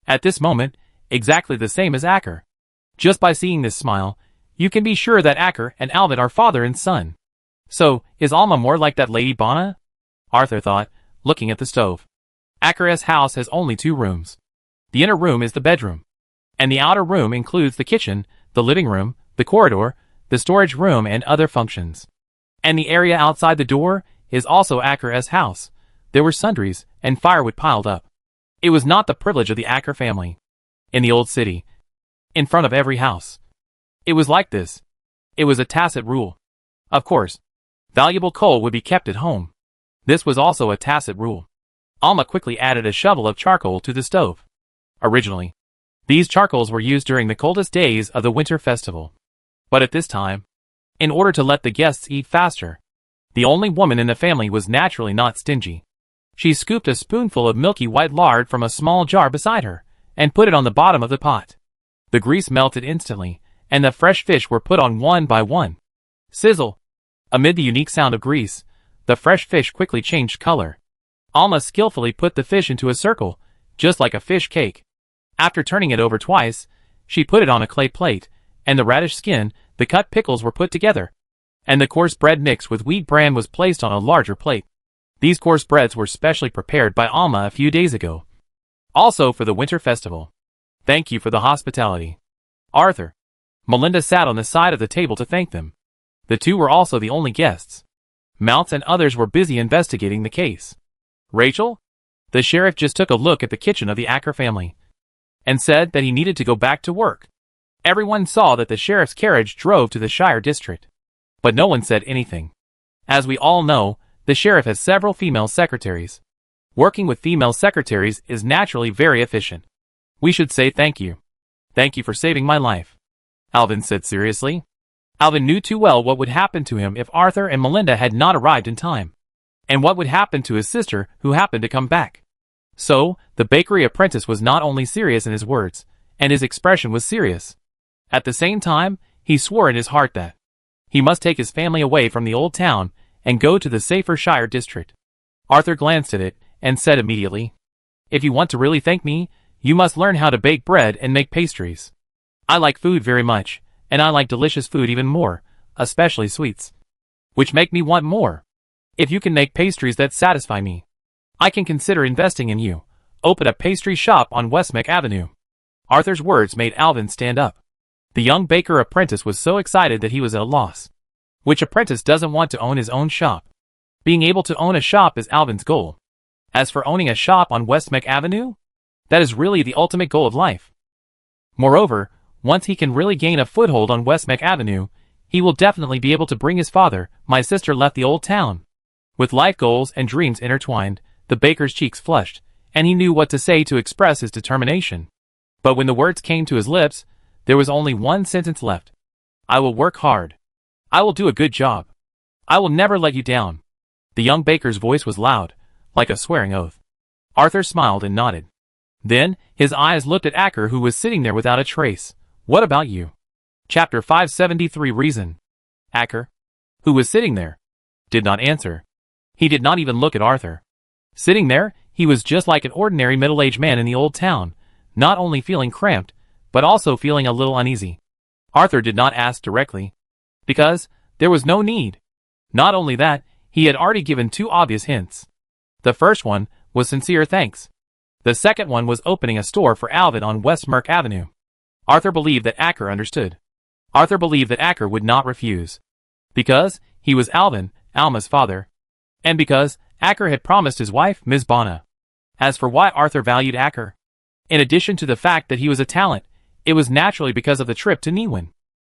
At this moment, exactly the same as Acker. Just by seeing this smile, you can be sure that Acker and Alvin are father and son. So, is Alma more like that Lady Bonna? Arthur thought, looking at the stove. Acker's house has only 2 rooms. The inner room is the bedroom, and the outer room includes the kitchen, the living room, the corridor, the storage room, and other functions. And the area outside the door is also Acker's house. There were sundries and firewood piled up. It was not the privilege of the Acker family. In the old city, in front of every house, it was like this. It was a tacit rule. Of course, valuable coal would be kept at home. This was also a tacit rule. Alma quickly added a shovel of charcoal to the stove. Originally, these charcoals were used during the coldest days of the winter festival. But at this time, in order to let the guests eat faster, the only woman in the family was naturally not stingy. She scooped a spoonful of milky white lard from a small jar beside her, and put it on the bottom of the pot. The grease melted instantly, and the fresh fish were put on one by one. Sizzle! Amid the unique sound of grease, The fresh fish quickly changed color. Alma skillfully put the fish into a circle, just like a fish cake. After turning it over twice, she put it on a clay plate, and the radish skin, the cut pickles were put together, and the coarse bread mixed with wheat bran was placed on a larger plate. These coarse breads were specially prepared by Alma a few days ago. Also for the winter festival. Thank you for the hospitality, Arthur. Melinda sat on the side of the table to thank them. The two were also the only guests. Mounts and others were busy investigating the case. Rachel? The sheriff just took a look at the kitchen of the Acker family and said that he needed to go back to work. Everyone saw that the sheriff's carriage drove to the Shire district, but no one said anything. As we all know, the sheriff has several female secretaries. Working with female secretaries is naturally very efficient. We should say thank you. Thank you for saving my life, Alvin said seriously. Alvin knew too well what would happen to him if Arthur and Melinda had not arrived in time, and what would happen to his sister who happened to come back. So, the bakery apprentice was not only serious in his words, and his expression was serious. At the same time, he swore in his heart that he must take his family away from the old town and go to the safer Shire district. Arthur glanced at it and said immediately, "If you want to really thank me, you must learn how to bake bread and make pastries. I like food very much, and I like delicious food even more, especially sweets, which make me want more. If you can make pastries that satisfy me, I can consider investing in you. Open a pastry shop on Westmeck Avenue." Arthur's words made Alvin stand up. The young baker apprentice was so excited that he was at a loss. Which apprentice doesn't want to own his own shop? Being able to own a shop is Alvin's goal. As for owning a shop on Westmeck Avenue, that is really the ultimate goal of life. Moreover, once he can really gain a foothold on Westmeck Avenue, he will definitely be able to bring his father. My sister left the old town. With life goals and dreams intertwined, the baker's cheeks flushed, and he knew what to say to express his determination. But when the words came to his lips, there was only one sentence left. I will work hard. I will do a good job. I will never let you down. The young baker's voice was loud, like a swearing oath. Arthur smiled and nodded. Then, his eyes looked at Acker, who was sitting there without a trace. What about you? Chapter 573 Reason. Acker, who was sitting there, did not answer. He did not even look at Arthur. Sitting there, he was just like an ordinary middle-aged man in the old town, not only feeling cramped, but also feeling a little uneasy. Arthur did not ask directly, because there was no need. Not only that, he had already given two obvious hints. The first one was sincere thanks. The second one was opening a store for Alvin on Westmeck Avenue. Arthur believed that Acker understood. Arthur believed that Acker would not refuse. Because he was Alvin, Alma's father. And because Acker had promised his wife, Ms. Bonna. As for why Arthur valued Acker, in addition to the fact that he was a talent, it was naturally because of the trip to Niwen.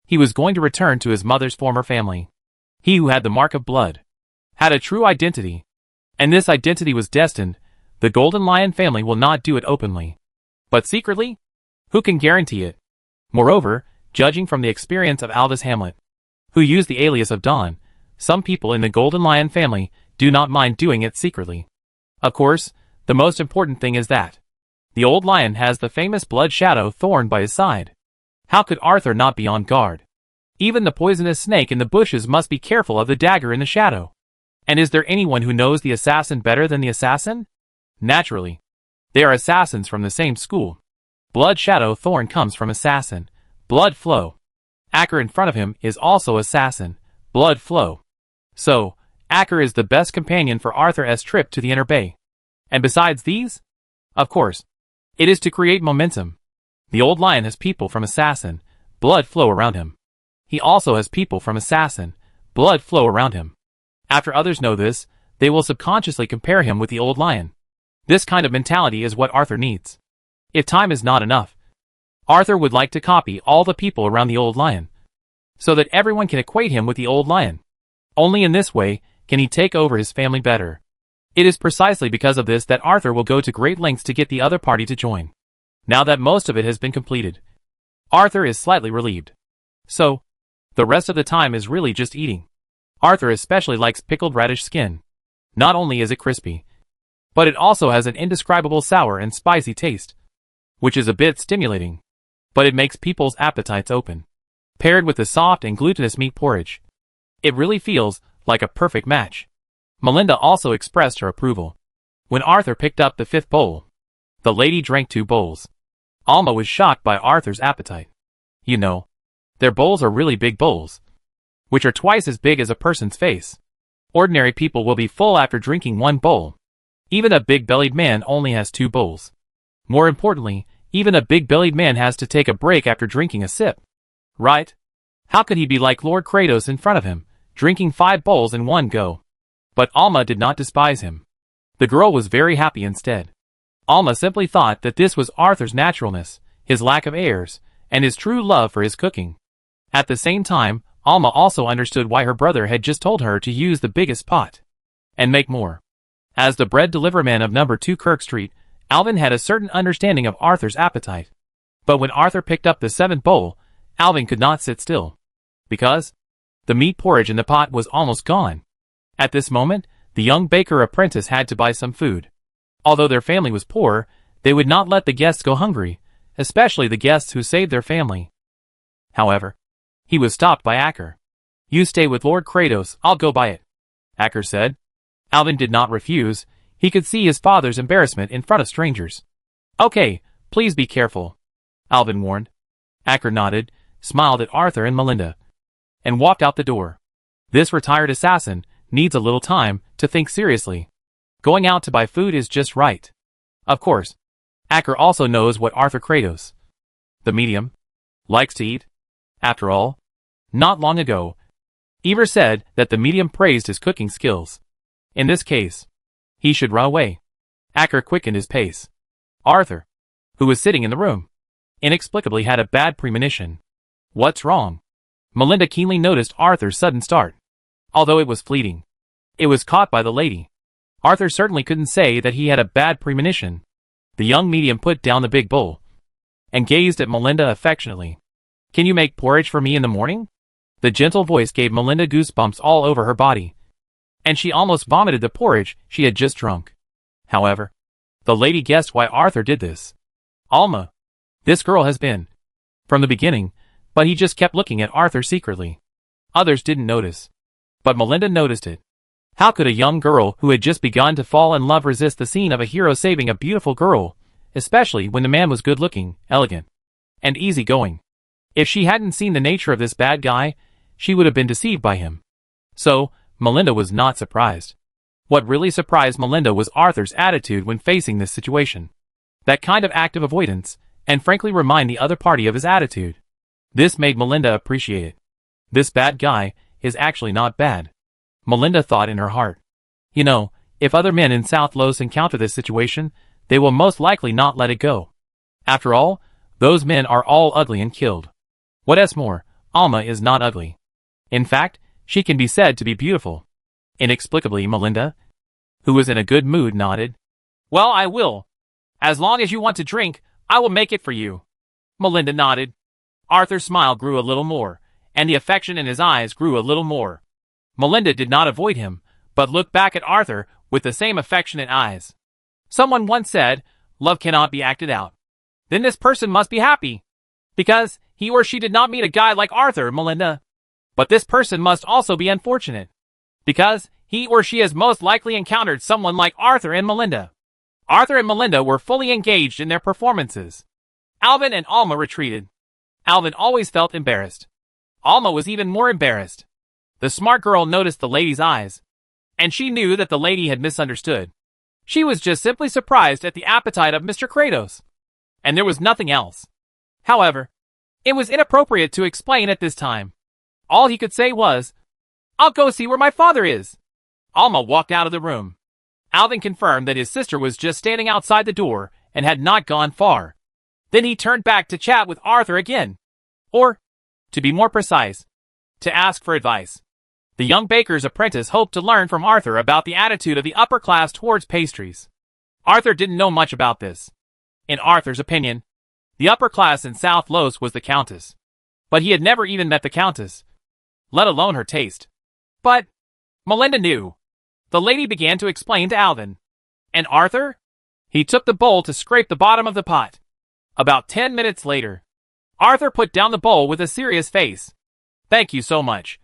He was going to return to his mother's former family. He who had the mark of blood had a true identity. And this identity was destined. The Golden Lion family will not do it openly, but secretly? Who can guarantee it? Moreover, judging from the experience of Aldous Hamlet, who used the alias of Don, some people in the Golden Lion family do not mind doing it secretly. Of course, the most important thing is that the old lion has the famous blood shadow thorn by his side. How could Arthur not be on guard? Even the poisonous snake in the bushes must be careful of the dagger in the shadow. And is there anyone who knows the assassin better than the assassin? Naturally. They are assassins from the same school. Blood shadow thorn comes from assassin. Blood flow. Acker in front of him is also assassin. Blood flow. So, Acker is the best companion for Arthur's trip to the Inner Bay. And besides these? Of course. It is to create momentum. The old lion has people from assassin. Blood flow around him. He also has people from assassin. Blood flow around him. After others know this, they will subconsciously compare him with the old lion. This kind of mentality is what Arthur needs. If time is not enough, Arthur would like to copy all the people around the old lion, so that everyone can equate him with the old lion. Only in this way can he take over his family better. It is precisely because of this that Arthur will go to great lengths to get the other party to join. Now that most of it has been completed, Arthur is slightly relieved. So, the rest of the time is really just eating. Arthur especially likes pickled radish skin. Not only is it crispy, but it also has an indescribable sour and spicy taste, which is a bit stimulating, but it makes people's appetites open. Paired with the soft and glutinous meat porridge, it really feels like a perfect match. Melinda also expressed her approval. When Arthur picked up the fifth bowl, the lady drank 2 bowls. Alma was shocked by Arthur's appetite. You know, their bowls are really big bowls, which are twice as big as a person's face. Ordinary people will be full after drinking 1 bowl. Even a big-bellied man only has 2 bowls. More importantly, even a big-bellied man has to take a break after drinking a sip. Right? How could he be like Lord Kratos in front of him, drinking 5 bowls in one go? But Alma did not despise him. The girl was very happy instead. Alma simply thought that this was Arthur's naturalness, his lack of airs, and his true love for his cooking. At the same time, Alma also understood why her brother had just told her to use the biggest pot and make more. As the bread deliverman of number 2 Kirk Street, Alvin had a certain understanding of Arthur's appetite. But when Arthur picked up the 7th bowl, Alvin could not sit still. Because the meat porridge in the pot was almost gone. At this moment, the young baker apprentice had to buy some food. Although their family was poor, they would not let the guests go hungry, especially the guests who saved their family. However, he was stopped by Acker. You stay with Lord Kratos, I'll go buy it, Acker said. Alvin did not refuse. He could see his father's embarrassment in front of strangers. Okay, please be careful, Alvin warned. Acker nodded, smiled at Arthur and Melinda, and walked out the door. This retired assassin needs a little time to think seriously. Going out to buy food is just right. Of course, Acker also knows what Arthur Kratos, the medium, likes to eat. After all, not long ago, Eber said that the medium praised his cooking skills. In this case, he should run away. Acker quickened his pace. Arthur, who was sitting in the room, inexplicably had a bad premonition. What's wrong? Melinda keenly noticed Arthur's sudden start. Although it was fleeting, it was caught by the lady. Arthur certainly couldn't say that he had a bad premonition. The young medium put down the big bowl and gazed at Melinda affectionately. Can you make porridge for me in the morning? The gentle voice gave Melinda goosebumps all over her body, and she almost vomited the porridge she had just drunk. However, the lady guessed why Arthur did this. Alma, this girl has been from the beginning, but he just kept looking at Arthur secretly. Others didn't notice, but Melinda noticed it. How could a young girl who had just begun to fall in love resist the scene of a hero saving a beautiful girl, especially when the man was good-looking, elegant, and easygoing? If she hadn't seen the nature of this bad guy, she would have been deceived by him. So, Melinda was not surprised. What really surprised Melinda was Arthur's attitude when facing this situation. That kind of active avoidance, and frankly remind the other party of his attitude. This made Melinda appreciate it. This bad guy is actually not bad, Melinda thought in her heart. You know, if other men in South Los encounter this situation, they will most likely not let it go. After all, those men are all ugly and killed. What's more, Alma is not ugly. In fact, she can be said to be beautiful. Inexplicably, Melinda, who was in a good mood, nodded. Well, I will. As long as you want to drink, I will make it for you. Melinda nodded. Arthur's smile grew a little more, and the affection in his eyes grew a little more. Melinda did not avoid him, but looked back at Arthur with the same affectionate eyes. Someone once said, love cannot be acted out. Then this person must be happy, because he or she did not meet a guy like Arthur, Melinda. But this person must also be unfortunate, because he or she has most likely encountered someone like Arthur and Melinda. Arthur and Melinda were fully engaged in their performances. Alvin and Alma retreated. Alvin always felt embarrassed. Alma was even more embarrassed. The smart girl noticed the lady's eyes, and she knew that the lady had misunderstood. She was just simply surprised at the appetite of Mr. Kratos, and there was nothing else. However, it was inappropriate to explain at this time. All he could say was, I'll go see where my father is. Alma walked out of the room. Alvin confirmed that his sister was just standing outside the door and had not gone far. Then he turned back to chat with Arthur again. Or, to be more precise, to ask for advice. The young baker's apprentice hoped to learn from Arthur about the attitude of the upper class towards pastries. Arthur didn't know much about this. In Arthur's opinion, the upper class in South Los was the Countess. But he had never even met the Countess, let alone her taste. But Melinda knew. The lady began to explain to Alvin. And Arthur? He took the bowl to scrape the bottom of the pot. About 10 minutes later, Arthur put down the bowl with a serious face. Thank you so much.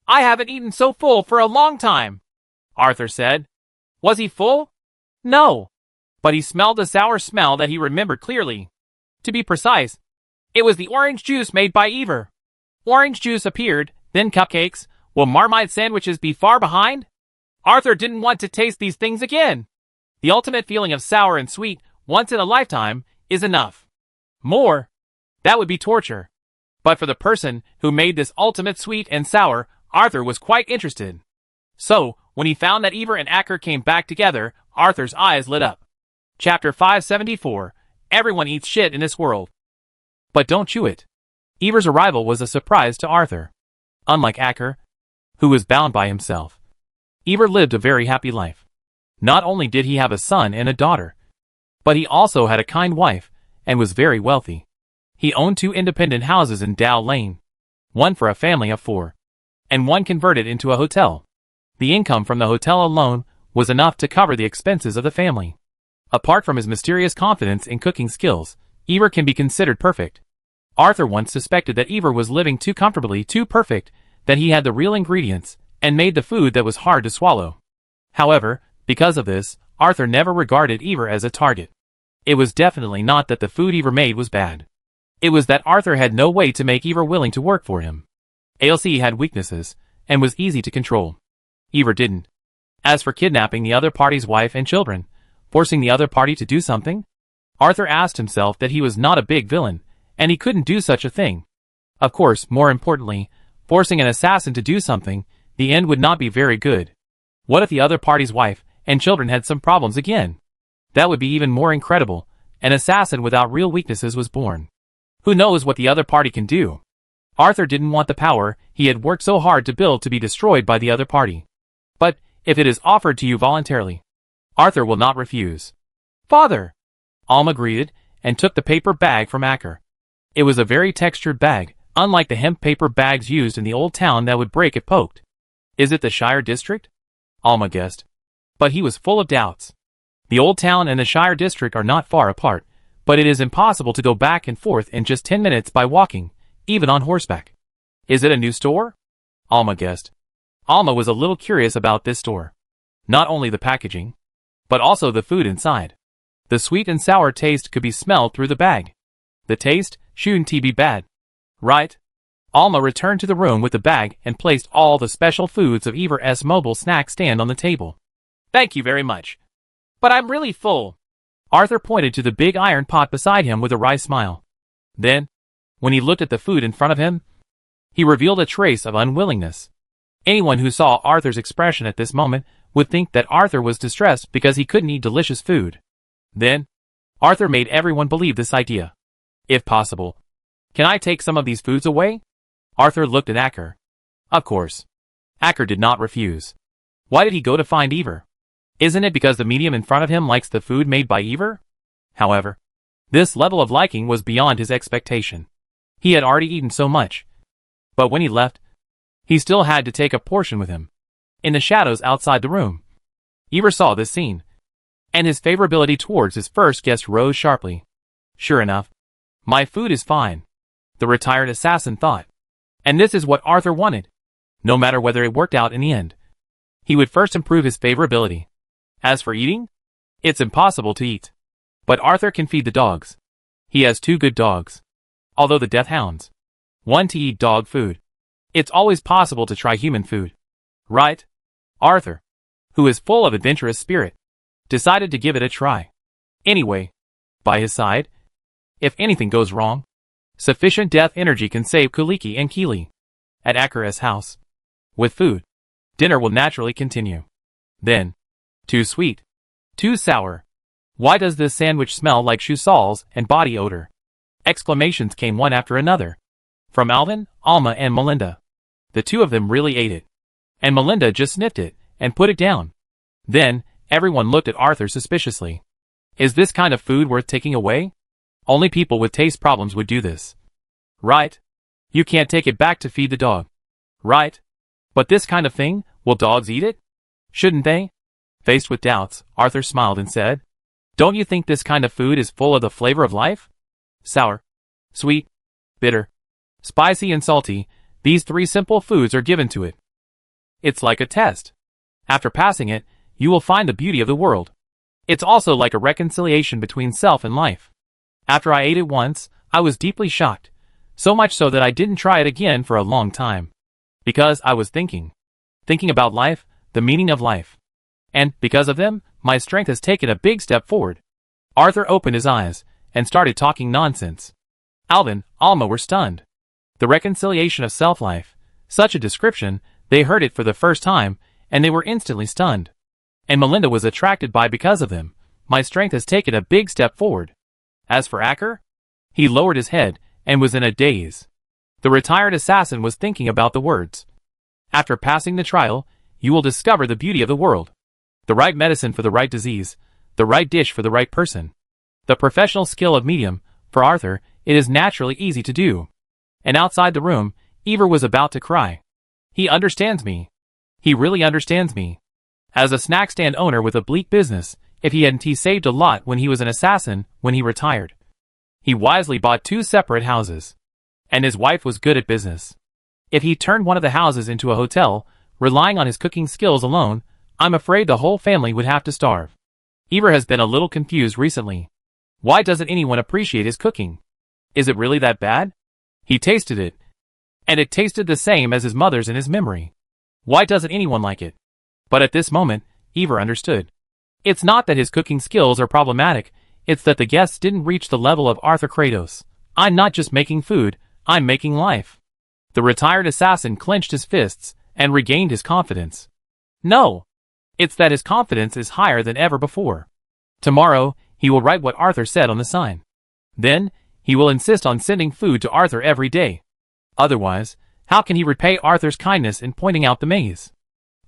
I haven't eaten so full for a long time. Arthur said. Was he full? No. But he smelled a sour smell that he remembered clearly. To be precise, it was the orange juice made by Ever. Orange juice appeared, then cupcakes. Will Marmite sandwiches be far behind? Arthur didn't want to taste these things again. The ultimate feeling of sour and sweet, once in a lifetime, is enough. More? That would be torture. But for the person who made this ultimate sweet and sour, Arthur was quite interested. So, when he found that Ever and Acker came back together, Arthur's eyes lit up. Chapter 574. Everyone eats shit in this world. But don't chew it. Ever's arrival was a surprise to Arthur. Unlike Acker, who was bound by himself, Ever lived a very happy life. Not only did he have a son and a daughter, but he also had a kind wife, and was very wealthy. He owned 2 independent houses in Dow Lane, one for a family of 4, and one converted into a hotel. The income from the hotel alone was enough to cover the expenses of the family. Apart from his mysterious confidence in cooking skills, Ever can be considered perfect. Arthur once suspected that Ever was living too comfortably, too perfect, that he had the real ingredients, and made the food that was hard to swallow. However, because of this, Arthur never regarded Ever as a target. It was definitely not that the food Ever made was bad. It was that Arthur had no way to make Ever willing to work for him. ALC had weaknesses, and was easy to control. Ever didn't. As for kidnapping the other party's wife and children, forcing the other party to do something, Arthur asked himself that he was not a big villain, and he couldn't do such a thing. Of course, more importantly, forcing an assassin to do something, the end would not be very good. What if the other party's wife and children had some problems again? That would be even more incredible. An assassin without real weaknesses was born. Who knows what the other party can do? Arthur didn't want the power he had worked so hard to build to be destroyed by the other party. But, if it is offered to you voluntarily, Arthur will not refuse. Father! Alma greeted, and took the paper bag from Acker. It was a very textured bag, unlike the hemp paper bags used in the old town that would break if poked. Is it the Shire district? Alma guessed. But he was full of doubts. The old town and the Shire district are not far apart, but it is impossible to go back and forth in just 10 minutes by walking, even on horseback. Is it a new store? Alma guessed. Alma was a little curious about this store. Not only the packaging, but also the food inside. The sweet and sour taste could be smelled through the bag. The taste shouldn't be bad. Right? Alma returned to the room with the bag and placed all the special foods of Ever's mobile snack stand on the table. Thank you very much. But I'm really full. Arthur pointed to the big iron pot beside him with a wry smile. Then, when he looked at the food in front of him, he revealed a trace of unwillingness. Anyone who saw Arthur's expression at this moment would think that Arthur was distressed because he couldn't eat delicious food. Then, Arthur made everyone believe this idea. If possible, can I take some of these foods away? Arthur looked at Acker. Of course. Acker did not refuse. Why did he go to find Ever? Isn't it because the medium in front of him likes the food made by Ever? However, this level of liking was beyond his expectation. He had already eaten so much. But when he left, he still had to take a portion with him. In the shadows outside the room, Ever saw this scene, and his favorability towards his first guest rose sharply. Sure enough, my food is fine, the retired assassin thought. And this is what Arthur wanted. No matter whether it worked out in the end, he would first improve his favorability. As for eating, it's impossible to eat. But Arthur can feed the dogs. He has 2 good dogs. Although the death hounds want to eat dog food, it's always possible to try human food. Right? Arthur, who is full of adventurous spirit, decided to give it a try. Anyway, by his side, if anything goes wrong, sufficient death energy can save Kuliki and Keely. At Acker's house, with food, dinner will naturally continue. Then, too sweet, too sour. Why does this sandwich smell like shoe soles and body odor? Exclamations came one after another. From Alvin, Alma, and Melinda. The 2 of them really ate it. And Melinda just sniffed it, and put it down. Then, everyone looked at Arthur suspiciously. Is this kind of food worth taking away? Only people with taste problems would do this. Right? You can't take it back to feed the dog. Right? But this kind of thing, will dogs eat it? Shouldn't they? Faced with doubts, Arthur smiled and said, Don't you think this kind of food is full of the flavor of life? Sour, sweet, bitter, spicy and salty, these 3 simple foods are given to it. It's like a test. After passing it, you will find the beauty of the world. It's also like a reconciliation between self and life. After I ate it once, I was deeply shocked, so much so that I didn't try it again for a long time. Because I was thinking about life, the meaning of life. And, because of them, my strength has taken a big step forward. Arthur opened his eyes, and started talking nonsense. Alvin, Alma were stunned. The reconciliation of self-life, such a description, they heard it for the first time, and they were instantly stunned. And Melinda was attracted by because of them. My strength has taken a big step forward. As for Acker, he lowered his head, and was in a daze. The retired assassin was thinking about the words. After passing the trial, you will discover the beauty of the world. The right medicine for the right disease, the right dish for the right person. The professional skill of medium, for Arthur, it is naturally easy to do. And outside the room, Ever was about to cry. He understands me. He really understands me. As a snack stand owner with a bleak business, if he saved a lot when he was an assassin, when he retired. He wisely bought 2 separate houses. And his wife was good at business. If he turned one of the houses into a hotel, relying on his cooking skills alone, I'm afraid the whole family would have to starve. Ever has been a little confused recently. Why doesn't anyone appreciate his cooking? Is it really that bad? He tasted it. And it tasted the same as his mother's in his memory. Why doesn't anyone like it? But at this moment, Ever understood. It's not that his cooking skills are problematic, it's that the guests didn't reach the level of Arthur Kratos. I'm not just making food, I'm making life. The retired assassin clenched his fists, and regained his confidence. No! It's that his confidence is higher than ever before. Tomorrow, he will write what Arthur said on the sign. Then, he will insist on sending food to Arthur every day. Otherwise, how can he repay Arthur's kindness in pointing out the maze?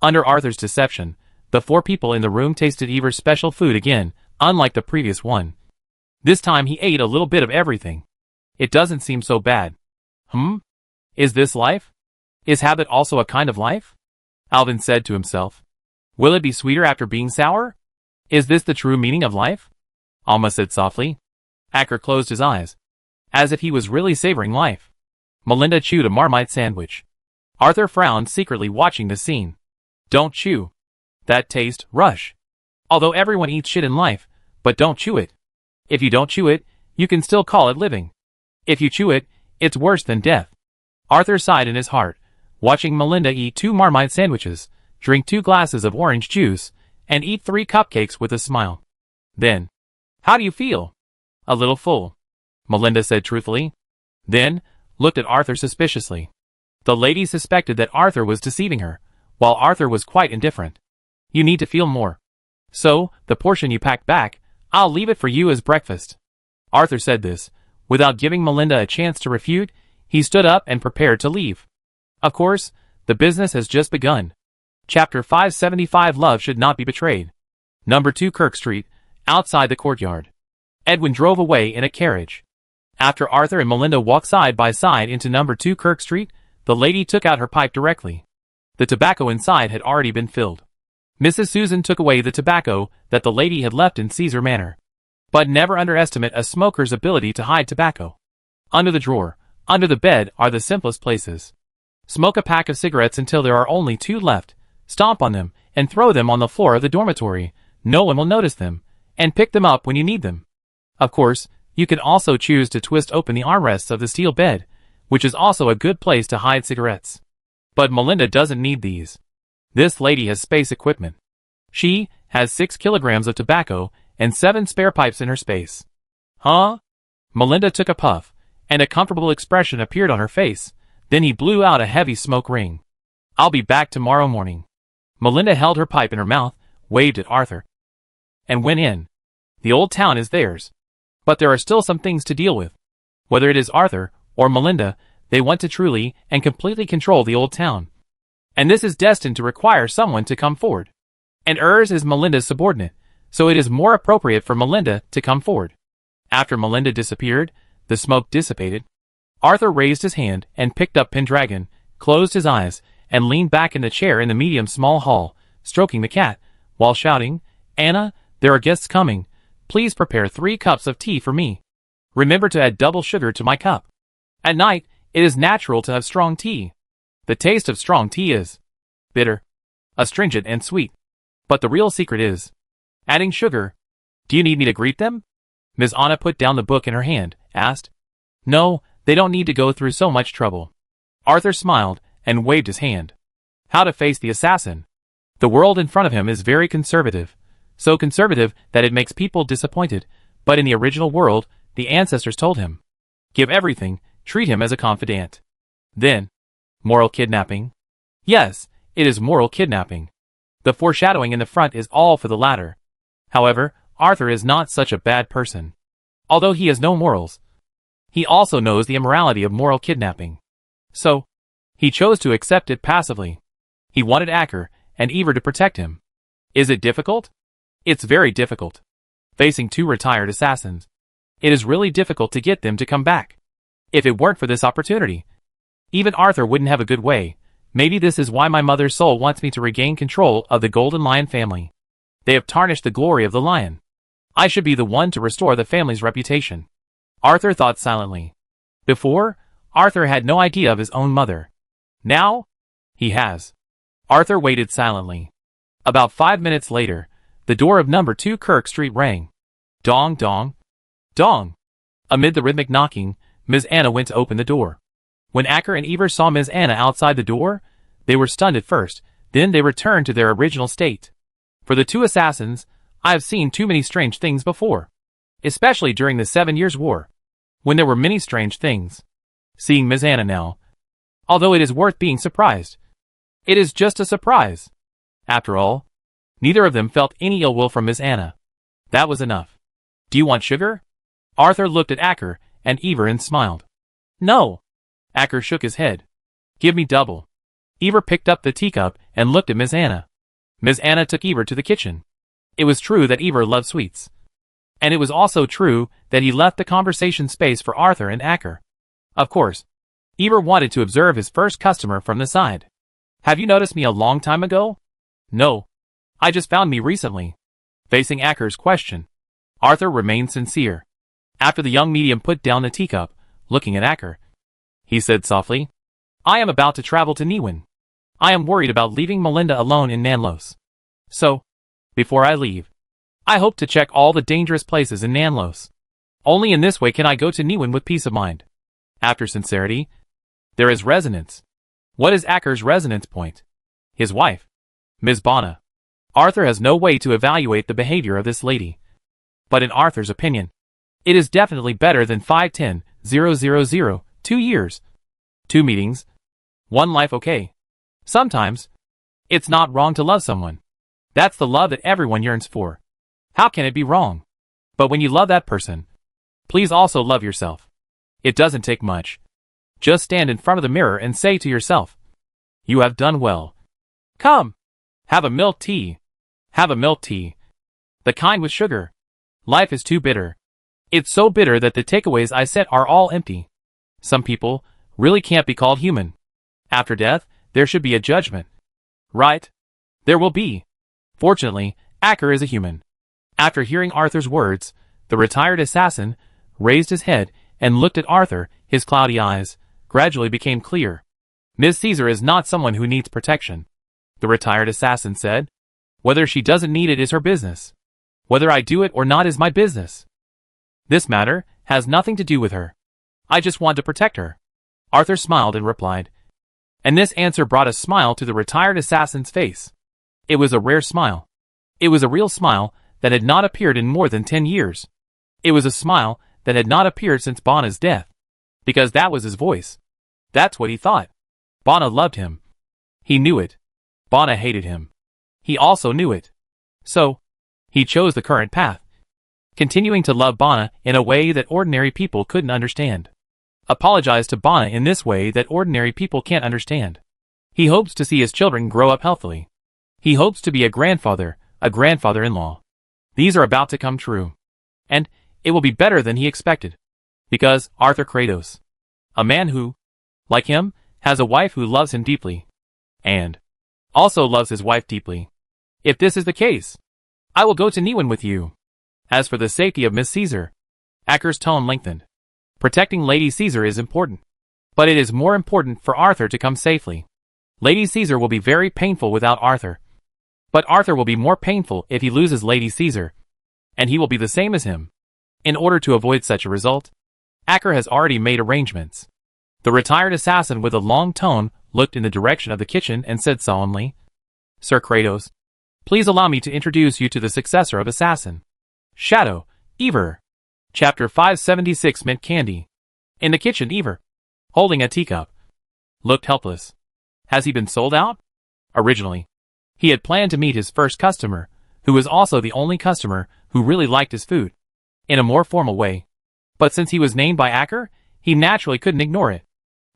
Under Arthur's deception, the 4 people in the room tasted Ever's special food again, unlike the previous one. This time he ate a little bit of everything. It doesn't seem so bad. Is this life? Is habit also a kind of life? Alvin said to himself. Will it be sweeter after being sour? Is this the true meaning of life? Alma said softly. Acker closed his eyes, as if he was really savoring life. Melinda chewed a Marmite sandwich. Arthur frowned, secretly watching the scene. Don't chew. That taste, rush. Although everyone eats shit in life, but don't chew it. If you don't chew it, you can still call it living. If you chew it, it's worse than death. Arthur sighed in his heart, watching Melinda eat 2 Marmite sandwiches, drink 2 glasses of orange juice, and eat 3 cupcakes with a smile. Then, how do you feel? A little full, Melinda said truthfully. Then, looked at Arthur suspiciously. The lady suspected that Arthur was deceiving her, while Arthur was quite indifferent. You need to feel more. So, the portion you packed back, I'll leave it for you as breakfast. Arthur said this. Without giving Melinda a chance to refute, he stood up and prepared to leave. Of course, the business has just begun. Chapter 575 Love Should Not Be Betrayed. Number 2 Kirk Street, outside the courtyard. Edwin drove away in a carriage. After Arthur and Melinda walked side by side into number 2 Kirk Street, the lady took out her pipe directly. The tobacco inside had already been filled. Mrs. Susan took away the tobacco that the lady had left in Caesar Manor. But never underestimate a smoker's ability to hide tobacco. Under the drawer, under the bed are the simplest places. Smoke a pack of cigarettes until there are only 2 left, stomp on them, and throw them on the floor of the dormitory. No one will notice them, and pick them up when you need them. Of course, you can also choose to twist open the armrests of the steel bed, which is also a good place to hide cigarettes. But Melinda doesn't need these. This lady has space equipment. She has 6 kilograms of tobacco and 7 spare pipes in her space. Huh? Melinda took a puff, and a comfortable expression appeared on her face. Then he blew out a heavy smoke ring. I'll be back tomorrow morning. Melinda held her pipe in her mouth, waved at Arthur, and went in. The old town is theirs. But there are still some things to deal with. Whether it is Arthur or Melinda, they want to truly and completely control the old town. And this is destined to require someone to come forward. And Urs is Melinda's subordinate, so it is more appropriate for Melinda to come forward. After Melinda disappeared, the smoke dissipated. Arthur raised his hand and picked up Pendragon, closed his eyes, and leaned back in the chair in the medium-small hall, stroking the cat, while shouting, Anna, there are guests coming. Please prepare 3 cups of tea for me. Remember to add double sugar to my cup. At night, it is natural to have strong tea. The taste of strong tea is bitter. astringent and sweet. But the real secret is adding sugar. Do you need me to greet them? Ms. Anna put down the book in her hand, asked. No, they don't need to go through so much trouble. Arthur smiled and waved his hand. How to face the assassin. The world in front of him is very conservative. So conservative that it makes people disappointed. But in the original world, the ancestors told him, give everything, treat him as a confidant. Then, moral kidnapping? Yes, it is moral kidnapping. The foreshadowing in the front is all for the latter. However, Arthur is not such a bad person. Although he has no morals, he also knows the immorality of moral kidnapping. So, he chose to accept it passively. He wanted Acker and Ever to protect him. Is it difficult? It's very difficult. Facing two retired assassins, it is really difficult to get them to come back. If it weren't for this opportunity, even Arthur wouldn't have a good way. Maybe this is why my mother's soul wants me to regain control of the Golden Lion family. They have tarnished the glory of the lion. I should be the one to restore the family's reputation. Arthur thought silently. Before, Arthur had no idea of his own mother. Now, he has. Arthur waited silently. About 5 minutes later, the door of number 2 Kirk Street rang. Dong dong. Dong. Amid the rhythmic knocking, Ms. Anna went to open the door. When Acker and Ever saw Ms. Anna outside the door, they were stunned at first, then they returned to their original state. For the two assassins, I have seen too many strange things before. Especially during the 7 Years' War, when there were many strange things. Seeing Ms. Anna now, although it is worth being surprised, it is just a surprise. After all, neither of them felt any ill will from Ms. Anna. That was enough. Do you want sugar? Arthur looked at Acker and Ever and smiled. No. Acker shook his head. Give me double. Ever picked up the teacup and looked at Ms. Anna. Ms. Anna took Ever to the kitchen. It was true that Ever loved sweets. And it was also true that he left the conversation space for Arthur and Acker. Of course, Ever wanted to observe his first customer from the side. Have you noticed me a long time ago? No. I just found me recently. Facing Acker's question, Arthur remained sincere. After the young medium put down the teacup, looking at Acker, he said softly, I am about to travel to Niwen. I am worried about leaving Melinda alone in Nanlos. So, before I leave, I hope to check all the dangerous places in Nanlos. Only in this way can I go to Niwen with peace of mind. After sincerity, there is resonance. What is Acker's resonance point? His wife, Ms. Bonna. Arthur has no way to evaluate the behavior of this lady. But in Arthur's opinion, it is definitely better than 5-10-0-0-0, 2 years. 2 meetings. 1 life. Okay. Sometimes, it's not wrong to love someone. That's the love that everyone yearns for. How can it be wrong? But when you love that person, please also love yourself. It doesn't take much. Just stand in front of the mirror and say to yourself, you have done well. Come. Have a milk tea. Have a milk tea. The kind with sugar. Life is too bitter. It's so bitter that the takeaways I set are all empty. Some people really can't be called human. After death, there should be a judgment. Right? There will be. Fortunately, Acker is a human. After hearing Arthur's words, the retired assassin raised his head and looked at Arthur. His cloudy eyes gradually became clear. Ms. Caesar is not someone who needs protection, the retired assassin said. Whether she doesn't need it is her business. Whether I do it or not is my business. This matter has nothing to do with her. I just want to protect her. Arthur smiled and replied. And this answer brought a smile to the retired assassin's face. It was a rare smile. It was a real smile that had not appeared in more than 10 years. It was a smile that had not appeared since Bonna's death. Because that was his voice. That's what he thought. Bonna loved him. He knew it. Bonna hated him. He also knew it. So, he chose the current path, continuing to love Bonna in a way that ordinary people couldn't understand. Apologize to Bonna in this way that ordinary people can't understand. He hopes to see his children grow up healthily. He hopes to be a grandfather-in-law. These are about to come true. And it will be better than he expected. Because Arthur Kratos, a man who, like him, has a wife who loves him deeply. And also loves his wife deeply. If this is the case, I will go to Niwen with you. As for the safety of Miss Caesar, Acker's tone lengthened. Protecting Lady Caesar is important. But it is more important for Arthur to come safely. Lady Caesar will be very painful without Arthur. But Arthur will be more painful if he loses Lady Caesar, and he will be the same as him. In order to avoid such a result, Acker has already made arrangements. The retired assassin with a long tone looked in the direction of the kitchen and said solemnly, "Sir Kratos, please allow me to introduce you to the successor of Assassin. Shadow, Eivor." Chapter 576 Mint Candy. In the kitchen, Eivor, holding a teacup, looked helpless. Has he been sold out? Originally, he had planned to meet his first customer, who was also the only customer who really liked his food, in a more formal way. But since he was named by Acker, he naturally couldn't ignore it.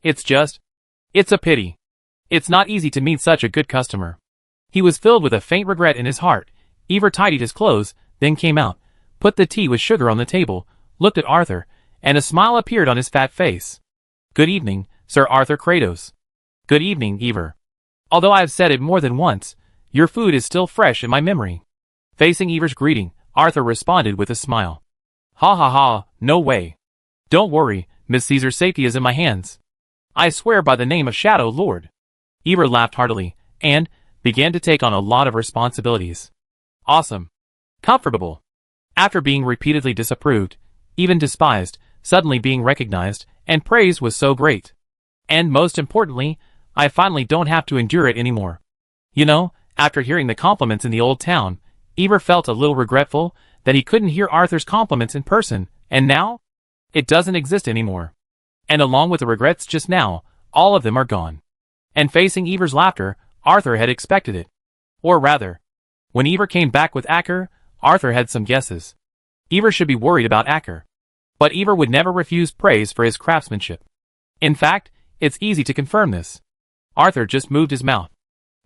It's a pity. It's not easy to meet such a good customer. He was filled with a faint regret in his heart. Eivor tidied his clothes, then came out, put the tea with sugar on the table, looked at Arthur, and a smile appeared on his fat face. "Good evening, Sir Arthur Kratos." "Good evening, Eivor. Although I have said it more than once, your food is still fresh in my memory." Facing Eivor's greeting, Arthur responded with a smile. "Ha ha ha, no way. Don't worry, Miss Caesar's safety is in my hands. I swear by the name of Shadow Lord." Eivor laughed heartily, and began to take on a lot of responsibilities. Awesome. Comfortable. After being repeatedly disapproved, even despised, suddenly being recognized, and praise was so great. And most importantly, I finally don't have to endure it anymore. You know, after hearing the compliments in the old town, Eivor felt a little regretful that he couldn't hear Arthur's compliments in person, and now? It doesn't exist anymore. And along with the regrets just now, all of them are gone. And facing Eivor's laughter, Arthur had expected it. Or rather, when Eivor came back with Acker, Arthur had some guesses. Eivor should be worried about Acker. But Eivor would never refuse praise for his craftsmanship. In fact, it's easy to confirm this. Arthur just moved his mouth.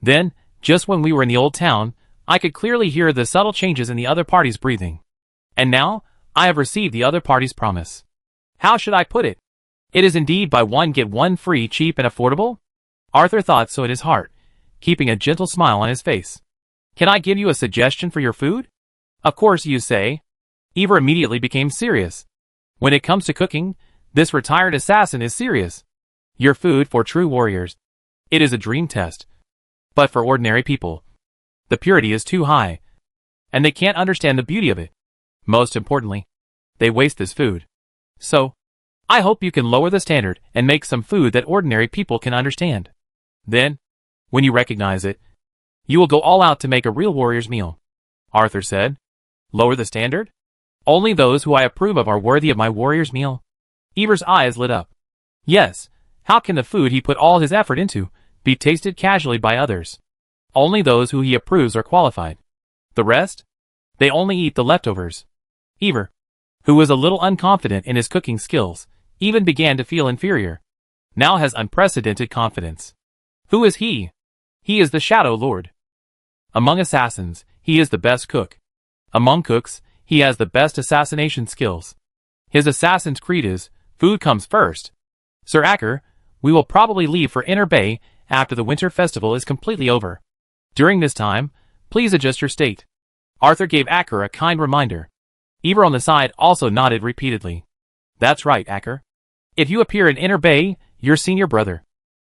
Then, just when we were in the old town, I could clearly hear the subtle changes in the other party's breathing. And now, I have received the other party's promise. How should I put it? It is indeed buy one get one free, cheap and affordable? Arthur thought so in his heart, keeping a gentle smile on his face. Can I give you a suggestion for your food? Of course, you say. Eivor immediately became serious. When it comes to cooking, this retired assassin is serious. Your food for true warriors. It is a dream test. But for ordinary people, the purity is too high, and they can't understand the beauty of it. Most importantly, they waste this food. So, I hope you can lower the standard and make some food that ordinary people can understand. Then, when you recognize it, you will go all out to make a real warrior's meal. Arthur said. Lower the standard? Only those who I approve of are worthy of my warrior's meal. Eivor's eyes lit up. Yes, how can the food he put all his effort into be tasted casually by others? Only those who he approves are qualified. The rest? They only eat the leftovers. Eivor, who was a little unconfident in his cooking skills, even began to feel inferior. Now has unprecedented confidence. Who is he? He is the Shadow Lord. Among assassins, he is the best cook. Among cooks, he has the best assassination skills. His assassin's creed is, food comes first. Sir Acker, we will probably leave for Inner Bay after the winter festival is completely over. During this time, please adjust your state. Arthur gave Acker a kind reminder. Eivor on the side also nodded repeatedly. That's right, Acker. If you appear in Inner Bay, your senior brother,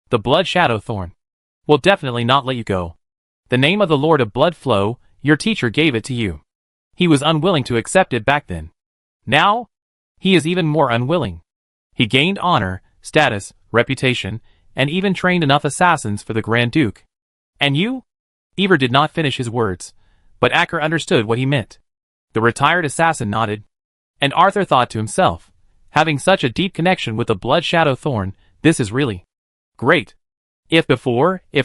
the Blood Shadow Thorn, will definitely not let you go. The name of the Lord of Blood Flow, your teacher gave it to you. He was unwilling to accept it back then. Now, he is even more unwilling. He gained honor, status, reputation, and even trained enough assassins for the Grand Duke. And you? Eivor did not finish his words, but Acker understood what he meant. The retired assassin nodded, and Arthur thought to himself, having such a deep connection with the Blood Shadow Thorn, this is really great. If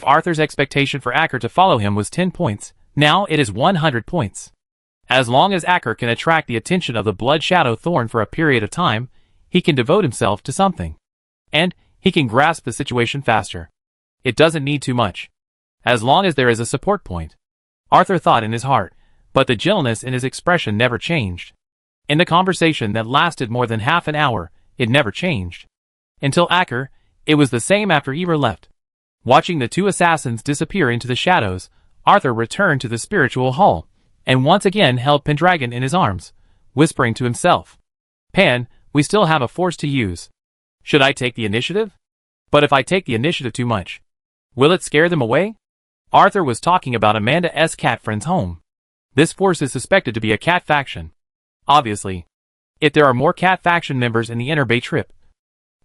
Arthur's expectation for Acker to follow him was 10 points, now it is 100 points. As long as Acker can attract the attention of the Blood Shadow Thorn for a period of time, he can devote himself to something. And he can grasp the situation faster. It doesn't need too much. As long as there is a support point. Arthur thought in his heart, but the gentleness in his expression never changed. In the conversation that lasted more than half an hour, it never changed. Until Acker, it was the same after Eivor left. Watching the two assassins disappear into the shadows, Arthur returned to the spiritual hall, and once again held Pendragon in his arms, whispering to himself, Pan, we still have a force to use. Should I take the initiative? But if I take the initiative too much, will it scare them away? Arthur was talking about Amanda's cat friend's home. This force is suspected to be a cat faction. Obviously, if there are more cat faction members in the Inner Bay trip,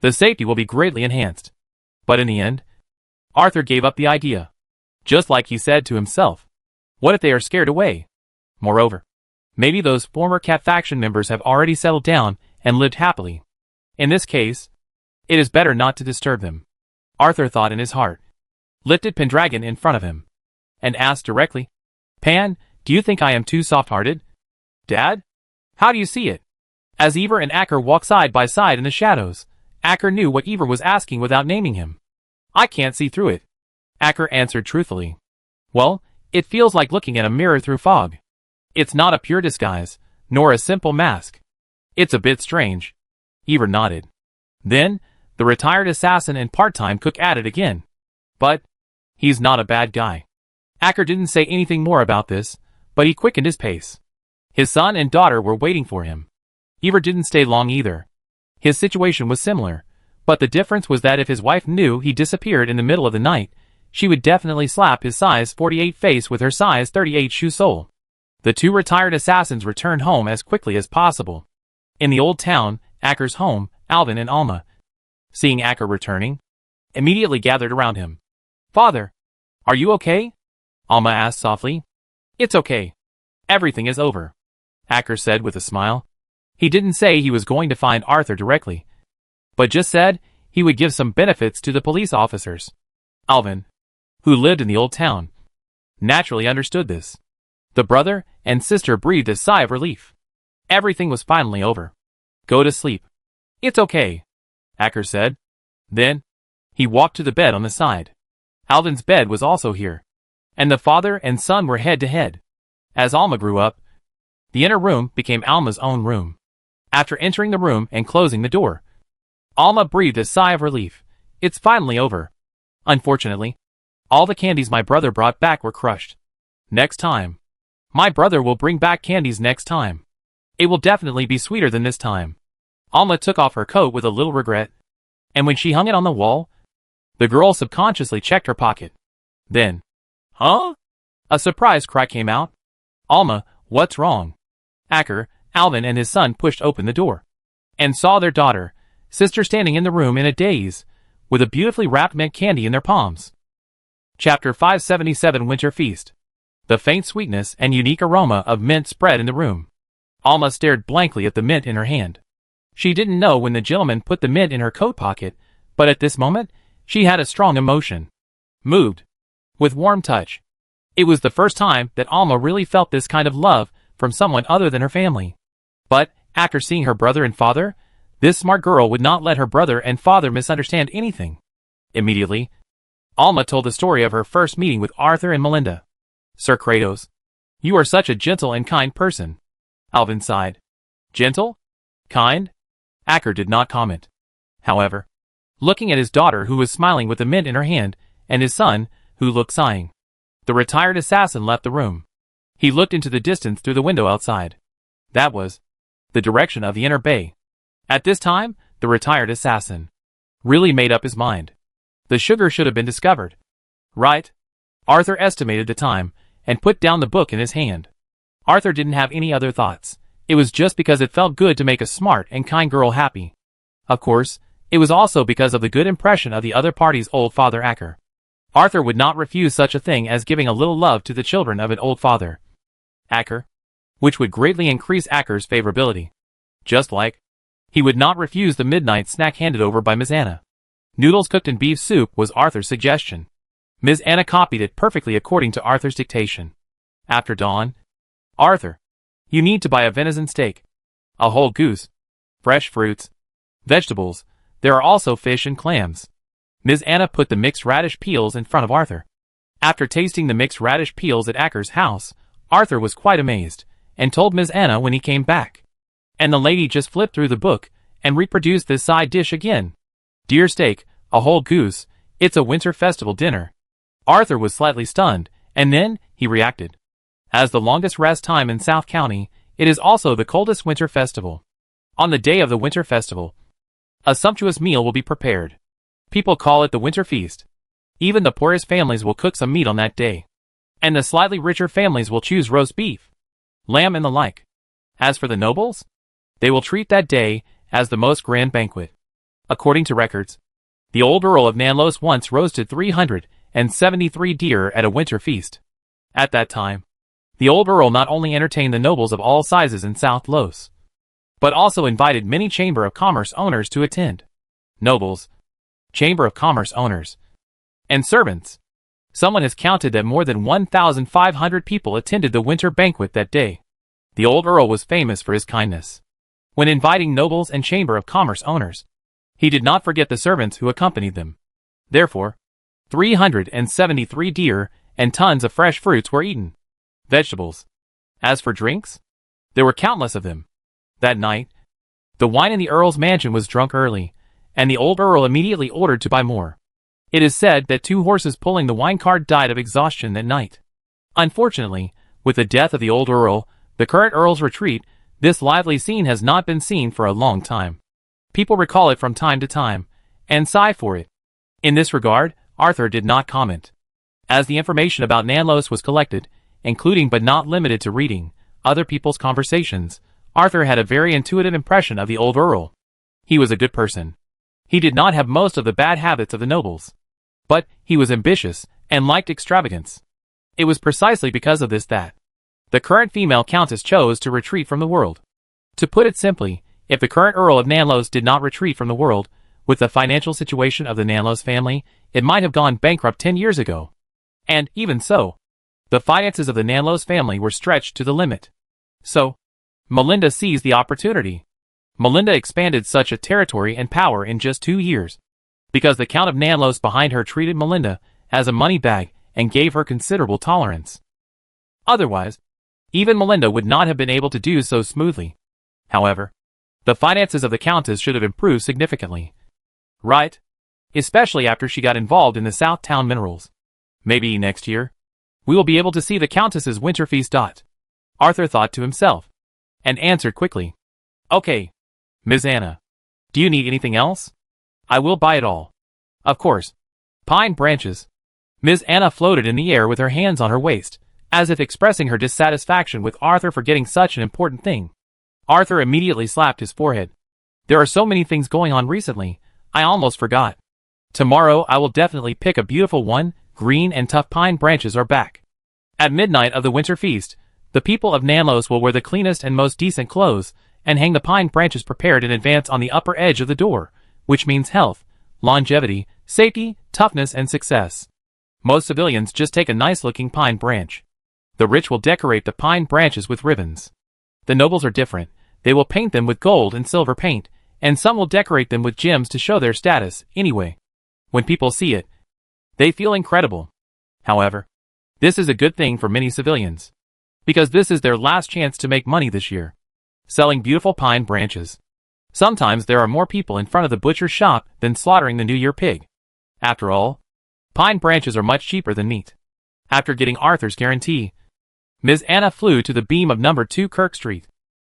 the safety will be greatly enhanced. But in the end, Arthur gave up the idea. Just like he said to himself, what if they are scared away? Moreover, maybe those former cat faction members have already settled down and lived happily. In this case, it is better not to disturb them. Arthur thought in his heart, lifted Pendragon in front of him, and asked directly, Pan, do you think I am too soft-hearted? Dad? How do you see it? As Ever and Acker walked side by side in the shadows, Acker knew what Ever was asking without naming him. I can't see through it. Acker answered truthfully. Well, it feels like looking at a mirror through fog. It's not a pure disguise, nor a simple mask. It's a bit strange. Ever nodded. Then, the retired assassin and part-time cook added again. But, he's not a bad guy. Acker didn't say anything more about this, but he quickened his pace. His son and daughter were waiting for him. Ever didn't stay long either. His situation was similar, but the difference was that if his wife knew he disappeared in the middle of the night, she would definitely slap his size 48 face with her size 38 shoe sole. The two retired assassins returned home as quickly as possible. In the old town, Acker's home, Alvin and Alma, seeing Acker returning, immediately gathered around him. Father, are you okay? Alma asked softly. It's okay. Everything is over, Acker said with a smile. He didn't say he was going to find Arthur directly, but just said he would give some benefits to the police officers. Alvin, who lived in the old town, naturally understood this. The brother and sister breathed a sigh of relief. Everything was finally over. Go to sleep. It's okay, Acker said. Then, he walked to the bed on the side. Alvin's bed was also here, and the father and son were head to head. As Alma grew up, the inner room became Alma's own room. After entering the room and closing the door, Alma breathed a sigh of relief. It's finally over. Unfortunately, all the candies my brother brought back were crushed. Next time, my brother will bring back candies next time. It will definitely be sweeter than this time. Alma took off her coat with a little regret, and when she hung it on the wall, the girl subconsciously checked her pocket. Then, huh? A surprised cry came out. Alma, what's wrong? Acker, Alvin and his son pushed open the door, and saw their daughter, sister standing in the room in a daze, with a beautifully wrapped mint candy in their palms. Chapter 577 Winter Feast. The faint sweetness and unique aroma of mint spread in the room. Alma stared blankly at the mint in her hand. She didn't know when the gentleman put the mint in her coat pocket, but at this moment, she had a strong emotion. Moved. With warm touch. It was the first time that Alma really felt this kind of love from someone other than her family. But, after seeing her brother and father, this smart girl would not let her brother and father misunderstand anything. Immediately, Alma told the story of her first meeting with Arthur and Melinda. Sir Kratos, you are such a gentle and kind person. Alvin sighed. Gentle? Kind? Acker did not comment. However, looking at his daughter who was smiling with the mint in her hand, and his son, who looked sighing, the retired assassin left the room. He looked into the distance through the window outside. That was the direction of the Inner Bay. At this time, the retired assassin really made up his mind. The sugar should have been discovered. Right? Arthur estimated the time, and put down the book in his hand. Arthur didn't have any other thoughts. It was just because it felt good to make a smart and kind girl happy. Of course, it was also because of the good impression of the other party's old father Acker. Arthur would not refuse such a thing as giving a little love to the children of an old father Acker, which would greatly increase Acker's favorability. Just like, he would not refuse the midnight snack handed over by Miss Anna. Noodles cooked in beef soup was Arthur's suggestion. Miss Anna copied it perfectly according to Arthur's dictation. After dawn, Arthur, you need to buy a venison steak, a whole goose, fresh fruits, vegetables. There are also fish and clams. Miss Anna put the mixed radish peels in front of Arthur. After tasting the mixed radish peels at Acker's house, Arthur was quite amazed, and told Miss Anna when he came back. And the lady just flipped through the book, and reproduced this side dish again. Deer steak, a whole goose, it's a winter festival dinner. Arthur was slightly stunned, and then, he reacted. As the longest rest time in South County, it is also the coldest winter festival. On the day of the winter festival, a sumptuous meal will be prepared. People call it the winter feast. Even the poorest families will cook some meat on that day. And the slightly richer families will choose roast beef, lamb and the like. As for the nobles, they will treat that day as the most grand banquet. According to records, the old Earl of Nanlos once roasted 373 deer at a winter feast. At that time, the old Earl not only entertained the nobles of all sizes in South Los, but also invited many Chamber of Commerce owners to attend. Nobles, Chamber of Commerce owners, and servants. Someone has counted that more than 1,500 people attended the winter banquet that day. The old Earl was famous for his kindness. When inviting nobles and Chamber of Commerce owners, he did not forget the servants who accompanied them. Therefore, 373 deer and tons of fresh fruits were eaten. Vegetables. As for drinks, there were countless of them. That night, the wine in the Earl's mansion was drunk early, and the old Earl immediately ordered to buy more. It is said that 2 horses pulling the wine cart died of exhaustion that night. Unfortunately, with the death of the old Earl, the current Earl's retreat, this lively scene has not been seen for a long time. People recall it from time to time, and sigh for it. In this regard, Arthur did not comment. As the information about Nanlos was collected, including but not limited to reading other people's conversations, Arthur had a very intuitive impression of the old Earl. He was a good person. He did not have most of the bad habits of the nobles. But he was ambitious and liked extravagance. It was precisely because of this that the current female countess chose to retreat from the world. To put it simply, if the current Earl of Nanlos did not retreat from the world, with the financial situation of the Nanlos family, it might have gone bankrupt 10 years ago. And, even so, the finances of the Nanlos family were stretched to the limit. So, Melinda seized the opportunity. Melinda expanded such a territory and power in just 2 years, because the Count of Nanlos behind her treated Melinda as a money bag and gave her considerable tolerance. Otherwise, even Melinda would not have been able to do so smoothly. However, the finances of the Countess should have improved significantly. Right? Especially after she got involved in the South Town minerals. Maybe next year, we will be able to see the Countess's winter feast. Arthur thought to himself, and answered quickly. Okay, Ms. Anna. Do you need anything else? I will buy it all. Of course. Pine branches. Ms. Anna floated in the air with her hands on her waist, as if expressing her dissatisfaction with Arthur for getting such an important thing. Arthur immediately slapped his forehead. There are so many things going on recently, I almost forgot. Tomorrow I will definitely pick a beautiful one. Green and tough pine branches are back. At midnight of the winter feast, the people of Nanlos will wear the cleanest and most decent clothes, and hang the pine branches prepared in advance on the upper edge of the door, which means health, longevity, safety, toughness and success. Most civilians just take a nice-looking pine branch. The rich will decorate the pine branches with ribbons. The nobles are different. They will paint them with gold and silver paint, and some will decorate them with gems to show their status. Anyway, when people see it, they feel incredible. However, this is a good thing for many civilians, because this is their last chance to make money this year, selling beautiful pine branches. Sometimes there are more people in front of the butcher's shop than slaughtering the New Year pig. After all, pine branches are much cheaper than meat. After getting Arthur's guarantee, Ms. Anna flew to the beam of number 2 Kirk Street.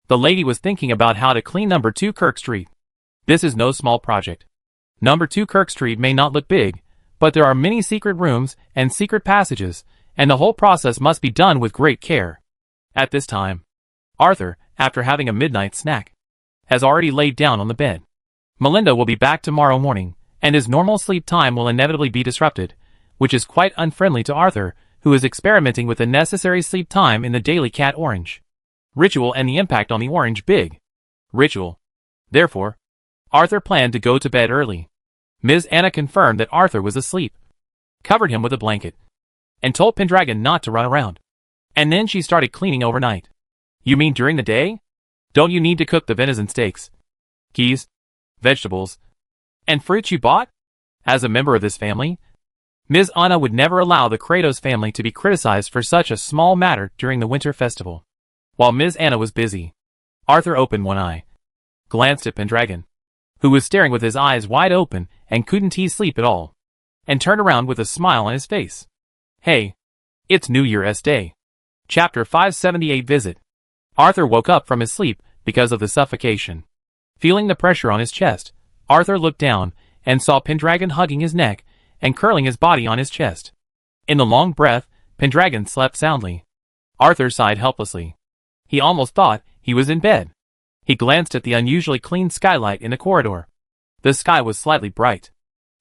The lady was thinking about how to clean number 2 Kirk Street. This is no small project. Number 2 Kirk Street may not look big, but there are many secret rooms and secret passages, and the whole process must be done with great care. At this time, Arthur, after having a midnight snack, has already laid down on the bed. Melinda will be back tomorrow morning, and his normal sleep time will inevitably be disrupted, which is quite unfriendly to Arthur, who is experimenting with the necessary sleep time in the daily cat orange. Ritual and the impact on the orange big. Ritual. Therefore, Arthur planned to go to bed early. Ms. Anna confirmed that Arthur was asleep, covered him with a blanket, and told Pendragon not to run around. And then she started cleaning overnight. You mean during the day? Don't you need to cook the venison steaks, keys, vegetables, and fruits you bought? As a member of this family, Ms. Anna would never allow the Kratos family to be criticized for such a small matter during the winter festival. While Ms. Anna was busy, Arthur opened one eye, glanced at Pendragon, who was staring with his eyes wide open and couldn't he sleep at all, and turned around with a smile on his face. Hey, it's New Year's Day. Chapter 578 Visit. Arthur woke up from his sleep because of the suffocation. Feeling the pressure on his chest, Arthur looked down and saw Pendragon hugging his neck and curling his body on his chest. In the long breath, Pendragon slept soundly. Arthur sighed helplessly. He almost thought he was in bed. He glanced at the unusually clean skylight in the corridor. The sky was slightly bright,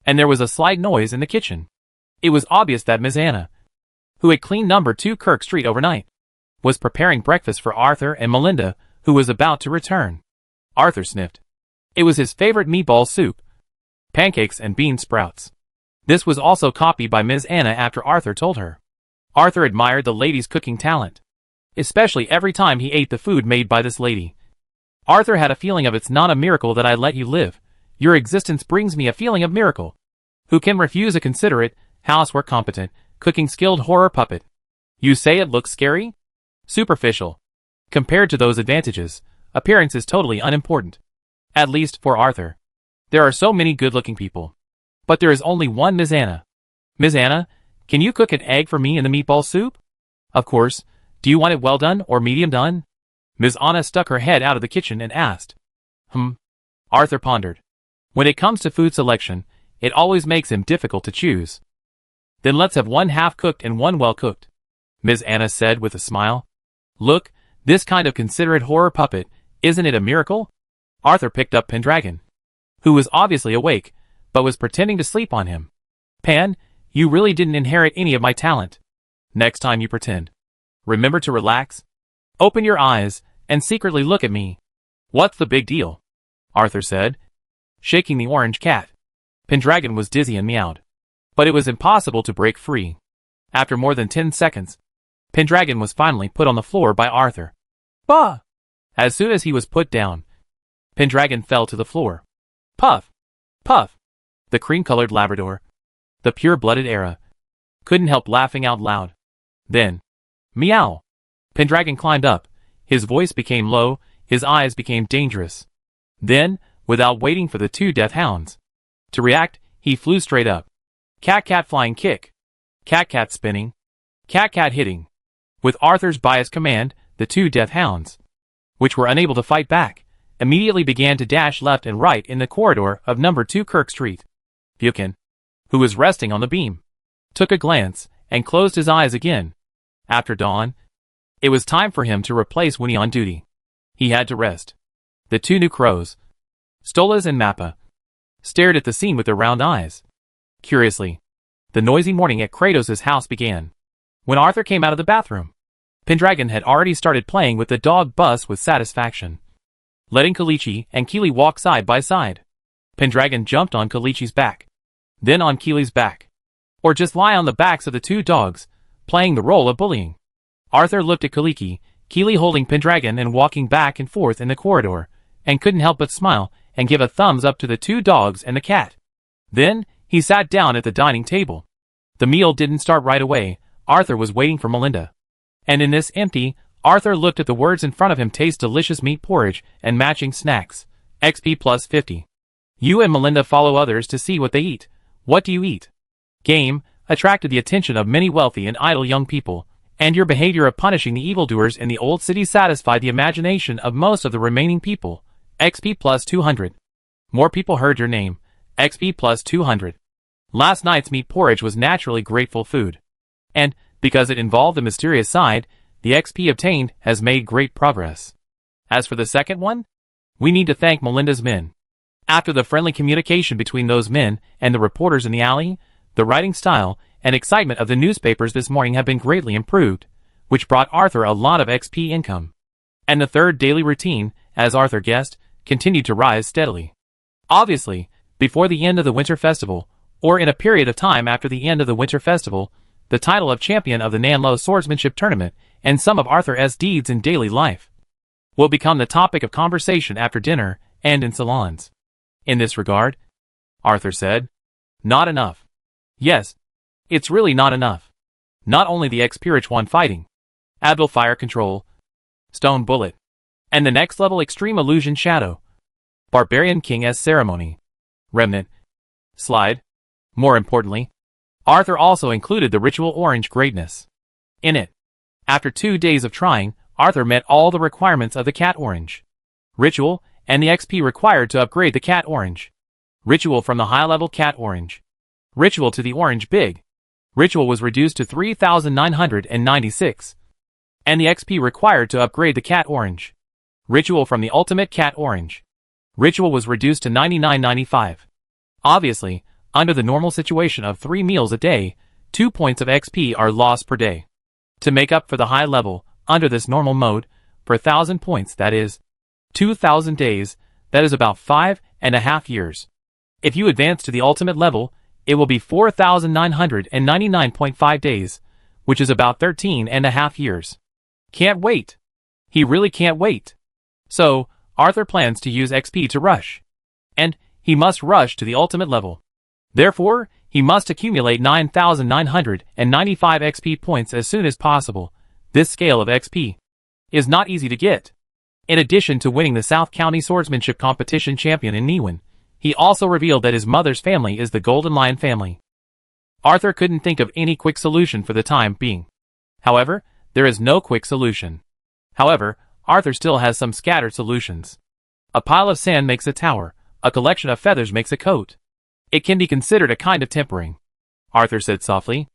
and there was a slight noise in the kitchen. It was obvious that Miss Anna, who had cleaned number 2 Kirk Street overnight, was preparing breakfast for Arthur and Melinda, who was about to return. Arthur sniffed. It was his favorite meatball soup, pancakes and bean sprouts. This was also copied by Miss Anna after Arthur told her. Arthur admired the lady's cooking talent, especially every time he ate the food made by this lady. Arthur had a feeling of it's not a miracle that I let you live. Your existence brings me a feeling of miracle. Who can refuse a considerate, housework competent, cooking skilled horror puppet? You say it looks scary? Superficial. Compared to those advantages, appearance is totally unimportant. At least for Arthur. There are so many good-looking people. But there is only one Miss Anna. Miss Anna, can you cook an egg for me in the meatball soup? Of course. Do you want it well done or medium done? Miss Anna stuck her head out of the kitchen and asked. Arthur pondered. When it comes to food selection, it always makes him difficult to choose. Then let's have one half-cooked and one well-cooked, Miss Anna said with a smile. Look, this kind of considerate horror puppet, isn't it a miracle? Arthur picked up Pendragon, who was obviously awake, but was pretending to sleep on him. Pan, you really didn't inherit any of my talent. Next time you pretend, remember to relax. Open your eyes, and secretly look at me. What's the big deal? Arthur said, shaking the orange cat. Pendragon was dizzy and meowed. But it was impossible to break free. After more than 10 seconds, Pendragon was finally put on the floor by Arthur. Bah! As soon as he was put down, Pendragon fell to the floor. Puff! Puff! The cream-colored Labrador, the pure-blooded Era, couldn't help laughing out loud. Then, meow! Pendragon climbed up, his voice became low, his eyes became dangerous. Then, without waiting for the 2 death hounds to react, he flew straight up. Cat-cat flying kick. Cat-cat spinning. Cat-cat hitting. With Arthur's biased command, the 2 death hounds, which were unable to fight back, immediately began to dash left and right in the corridor of number 2 Kirk Street. Buchan, who was resting on the beam, took a glance and closed his eyes again. After dawn, it was time for him to replace Winnie on duty. He had to rest. The 2 new crows, Stolas and Mappa, stared at the scene with their round eyes. Curiously, the noisy morning at Kratos' house began. When Arthur came out of the bathroom, Pendragon had already started playing with the dog Bus with satisfaction. Letting Kalichi and Keely walk side by side, Pendragon jumped on Kalichi's back, then on Keely's back, or just lie on the backs of the 2 dogs, playing the role of bullying. Arthur looked at Kalichi, Keely holding Pendragon and walking back and forth in the corridor, and couldn't help but smile and give a thumbs up to the 2 dogs and the cat. Then, he sat down at the dining table. The meal didn't start right away. Arthur was waiting for Melinda. And in this empty, Arthur looked at the words in front of him: taste delicious meat porridge and matching snacks. XP plus 50. You and Melinda follow others to see what they eat. What do you eat? Game attracted the attention of many wealthy and idle young people, and your behavior of punishing the evildoers in the old city satisfied the imagination of most of the remaining people. XP plus 200. More people heard your name. XP plus 200. Last night's meat porridge was naturally grateful food. And, because it involved a mysterious side, the XP obtained has made great progress. As for the second one, we need to thank Melinda's men. After the friendly communication between those men and the reporters in the alley, the writing style and excitement of the newspapers this morning have been greatly improved, which brought Arthur a lot of XP income. And the third daily routine, as Arthur guessed, continued to rise steadily. Obviously, before the end of the Winter Festival, or in a period of time after the end of the Winter Festival, the title of champion of the Nanlo Swordsmanship Tournament, and some of Arthur's deeds in daily life, will become the topic of conversation after dinner and in salons. In this regard, Arthur said, not enough. Yes, it's really not enough. Not only the Xpirichuan fighting, Abdul Fire Control, Stone Bullet, and the next level Extreme Illusion Shadow, Barbarian King S Ceremony, Remnant, Slide. More importantly, Arthur also included the Ritual Orange Greatness in it. After 2 days of trying, Arthur met all the requirements of the Cat Orange Ritual and the XP required to upgrade the Cat Orange Ritual from the high-level Cat Orange Ritual to the orange big. Ritual was reduced to 3,996. And the XP required to upgrade the cat orange. Ritual from the ultimate cat orange. Ritual was reduced to 99.95. Obviously, under the normal situation of 3 meals a day, 2 points of XP are lost per day. To make up for the high level, under this normal mode, per 1,000 points that is 2,000 days, that is about 5.5 years. If you advance to the ultimate level, it will be 4,999.5 days, which is about 13.5 years. Can't wait. He really can't wait. So, Arthur plans to use XP to rush. And, he must rush to the ultimate level. Therefore, he must accumulate 9,995 XP points as soon as possible. This scale of XP is not easy to get. In addition to winning the South County Swordsmanship Competition champion in Niwan, he also revealed that his mother's family is the Golden Lion family. Arthur couldn't think of any quick solution for the time being. However, there is no quick solution. However, Arthur still has some scattered solutions. A pile of sand makes a tower, a collection of feathers makes a coat. It can be considered a kind of tempering, Arthur said softly.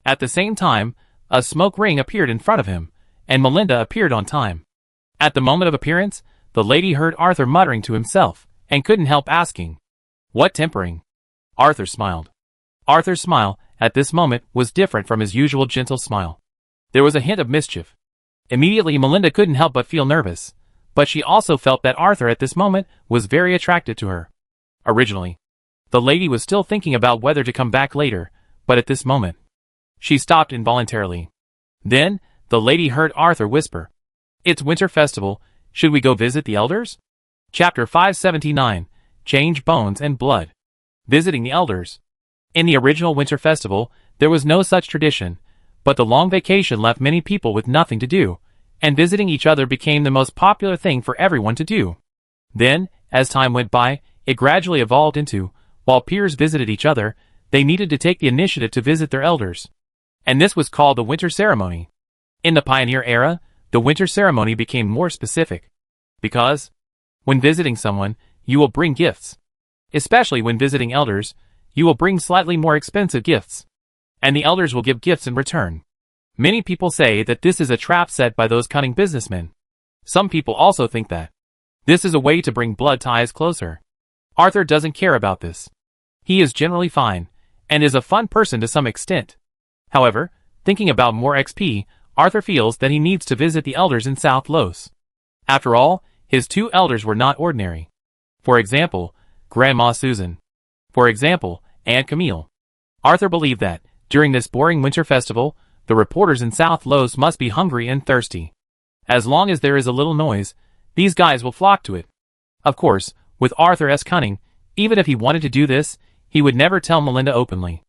At the same time, a smoke ring appeared in front of him, and Melinda appeared on time. At the moment of appearance, the lady heard Arthur muttering to himself, and couldn't help asking, "What tempering?" Arthur smiled. Arthur's smile, at this moment, was different from his usual gentle smile. There was a hint of mischief. Immediately Melinda couldn't help but feel nervous, but she also felt that Arthur at this moment was very attracted to her. Originally, the lady was still thinking about whether to come back later, but at this moment, she stopped involuntarily. Then, the lady heard Arthur whisper, "It's Winter Festival, should we go visit the elders?" Chapter 579, Change Bones and Blood. Visiting the elders. In the original Winter Festival, there was no such tradition, but the long vacation left many people with nothing to do, and visiting each other became the most popular thing for everyone to do. Then, as time went by, it gradually evolved into, while peers visited each other, they needed to take the initiative to visit their elders. And this was called the Winter Ceremony. In the Pioneer Era, the Winter Ceremony became more specific. Because, when visiting someone, you will bring gifts. Especially when visiting elders, you will bring slightly more expensive gifts. And the elders will give gifts in return. Many people say that this is a trap set by those cunning businessmen. Some people also think that this is a way to bring blood ties closer. Arthur doesn't care about this. He is generally fine, and is a fun person to some extent. However, thinking about more XP, Arthur feels that he needs to visit the elders in South Los. After all, his 2 elders were not ordinary. For example, Grandma Susan. For example, Aunt Camille. Arthur believed that, during this boring winter festival, the reporters in South Los must be hungry and thirsty. As long as there is a little noise, these guys will flock to it. Of course, with Arthur's cunning, even if he wanted to do this, he would never tell Melinda openly.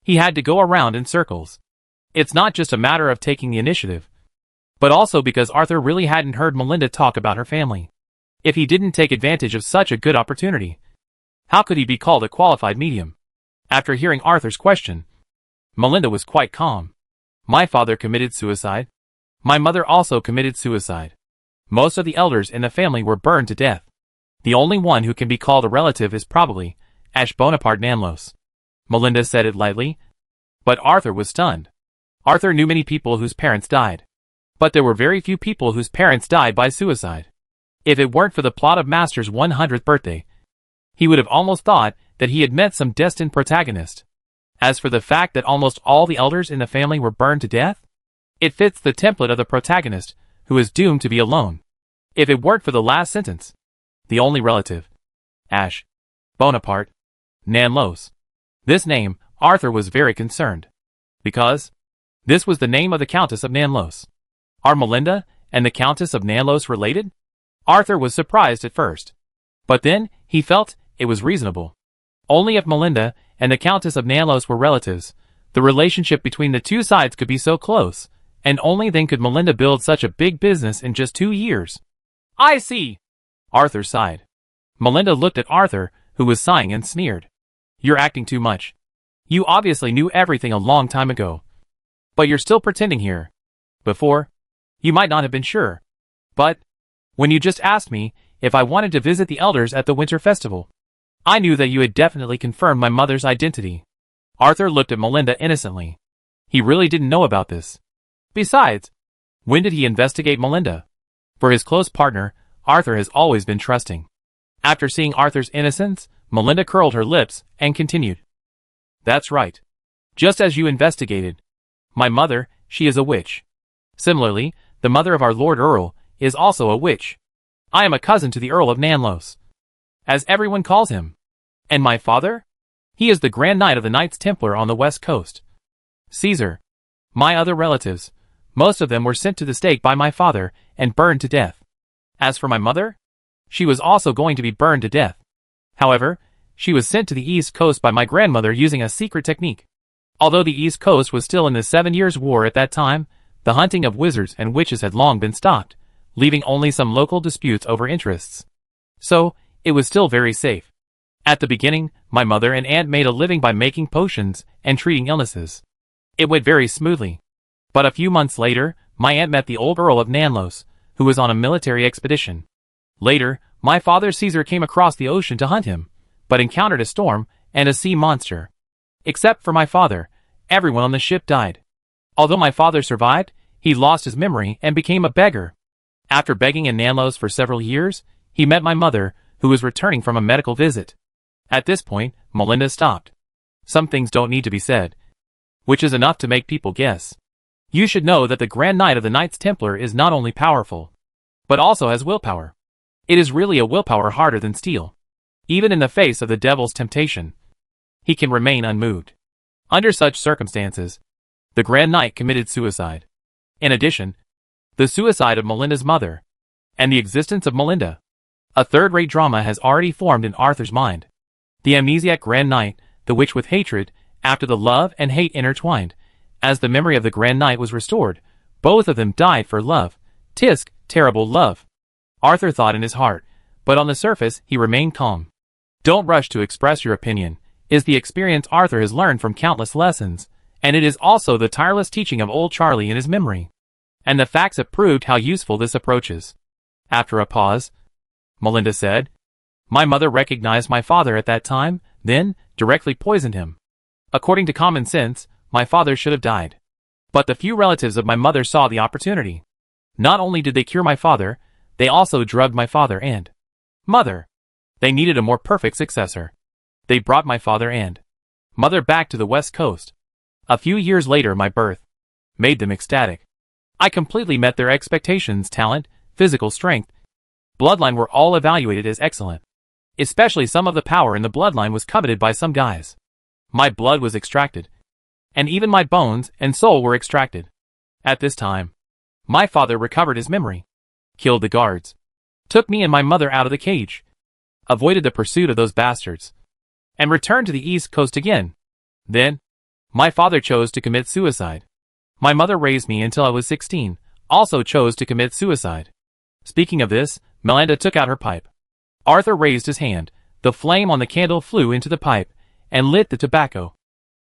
He had to go around in circles. It's not just a matter of taking the initiative, but also because Arthur really hadn't heard Melinda talk about her family. If he didn't take advantage of such a good opportunity, how could he be called a qualified medium? After hearing Arthur's question, Melinda was quite calm. My father committed suicide. My mother also committed suicide. Most of the elders in the family were burned to death. The only one who can be called a relative is probably Ash Bonaparte Nanlos. Melinda said it lightly. But Arthur was stunned. Arthur knew many people whose parents died. But there were very few people whose parents died by suicide. If it weren't for the plot of Master's 100th birthday, he would have almost thought that he had met some destined protagonist. As for the fact that almost all the elders in the family were burned to death, it fits the template of the protagonist, who is doomed to be alone. If it weren't for the last sentence, the only relative, Ash Bonaparte Nanlos. This name, Arthur was very concerned. Because this was the name of the Countess of Nanlos. Are Melinda and the Countess of Nanlos related? Arthur was surprised at first. But then, he felt it was reasonable. Only if Melinda and the Countess of Nanlos were relatives, the relationship between the two sides could be so close, and only then could Melinda build such a big business in just 2 years. I see. Arthur sighed. Melinda looked at Arthur, who was sighing, and sneered. You're acting too much. You obviously knew everything a long time ago. But you're still pretending here. Before, you might not have been sure. But, when you just asked me if I wanted to visit the elders at the winter festival, I knew that you had definitely confirmed my mother's identity. Arthur looked at Melinda innocently. He really didn't know about this. Besides, when did he investigate Melinda? For his close partner, Arthur has always been trusting. After seeing Arthur's innocence, Melinda curled her lips and continued. That's right. Just as you investigated. My mother, she is a witch. Similarly, the mother of our Lord Earl is also a witch. I am a cousin to the Earl of Nanlos, as everyone calls him. And my father? He is the Grand Knight of the Knights Templar on the West Coast. Caesar. My other relatives, most of them were sent to the stake by my father and burned to death. As for my mother, she was also going to be burned to death. However, she was sent to the East Coast by my grandmother using a secret technique. Although the East Coast was still in the 7 Years' War at that time, the hunting of wizards and witches had long been stopped, leaving only some local disputes over interests. So, it was still very safe. At the beginning, my mother and aunt made a living by making potions and treating illnesses. It went very smoothly. But a few months later, my aunt met the old Earl of Nanlos, who was on a military expedition. Later, my father Caesar came across the ocean to hunt him, but encountered a storm and a sea monster. Except for my father, everyone on the ship died. Although my father survived, he lost his memory and became a beggar. After begging in Nanlos for several years, he met my mother, who was returning from a medical visit. At this point, Melinda stopped. Some things don't need to be said, which is enough to make people guess. You should know that the Grand Knight of the Knights Templar is not only powerful, but also has willpower. It is really a willpower harder than steel. Even in the face of the devil's temptation, he can remain unmoved. Under such circumstances, the Grand Knight committed suicide. In addition, the suicide of Melinda's mother, and the existence of Melinda. A third-rate drama has already formed in Arthur's mind. The amnesiac Grand Knight, the witch with hatred, after the love and hate intertwined. As the memory of the Grand Knight was restored, both of them died for love. Tisk, terrible love. Arthur thought in his heart, but on the surface he remained calm. Don't rush to express your opinion, is the experience Arthur has learned from countless lessons, and it is also the tireless teaching of old Charlie in his memory. And the facts have proved how useful this approach is. After a pause, Melinda said, my mother recognized my father at that time, then directly poisoned him. According to common sense, my father should have died. But the few relatives of my mother saw the opportunity. Not only did they cure my father, they also drugged my father and mother. They needed a more perfect successor. They brought my father and mother back to the West Coast. A few years later, my birth made them ecstatic. I completely met their expectations. Talent, physical strength, bloodline were all evaluated as excellent. Especially some of the power in the bloodline was coveted by some guys. My blood was extracted. And even my bones and soul were extracted. At this time, my father recovered his memory, killed the guards, took me and my mother out of the cage, avoided the pursuit of those bastards, and returned to the East Coast again. Then, my father chose to commit suicide. My mother raised me until I was 16, also chose to commit suicide. Speaking of this, Melinda took out her pipe. Arthur raised his hand, the flame on the candle flew into the pipe, and lit the tobacco.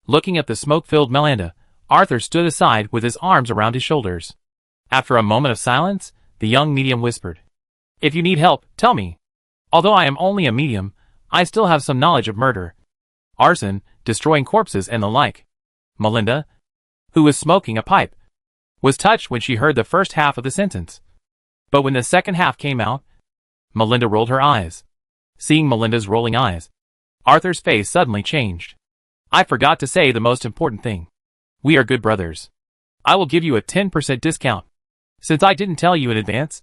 Looking at the smoke-filled Melinda, Arthur stood aside with his arms around his shoulders. After a moment of silence, the young medium whispered, if you need help, tell me. Although I am only a medium, I still have some knowledge of murder, arson, destroying corpses and the like. Melinda, who was smoking a pipe, was touched when she heard the first half of the sentence. But when the second half came out, Melinda rolled her eyes. Seeing Melinda's rolling eyes, Arthur's face suddenly changed. I forgot to say the most important thing. We are good brothers. I will give you a 10% discount. Since I didn't tell you in advance,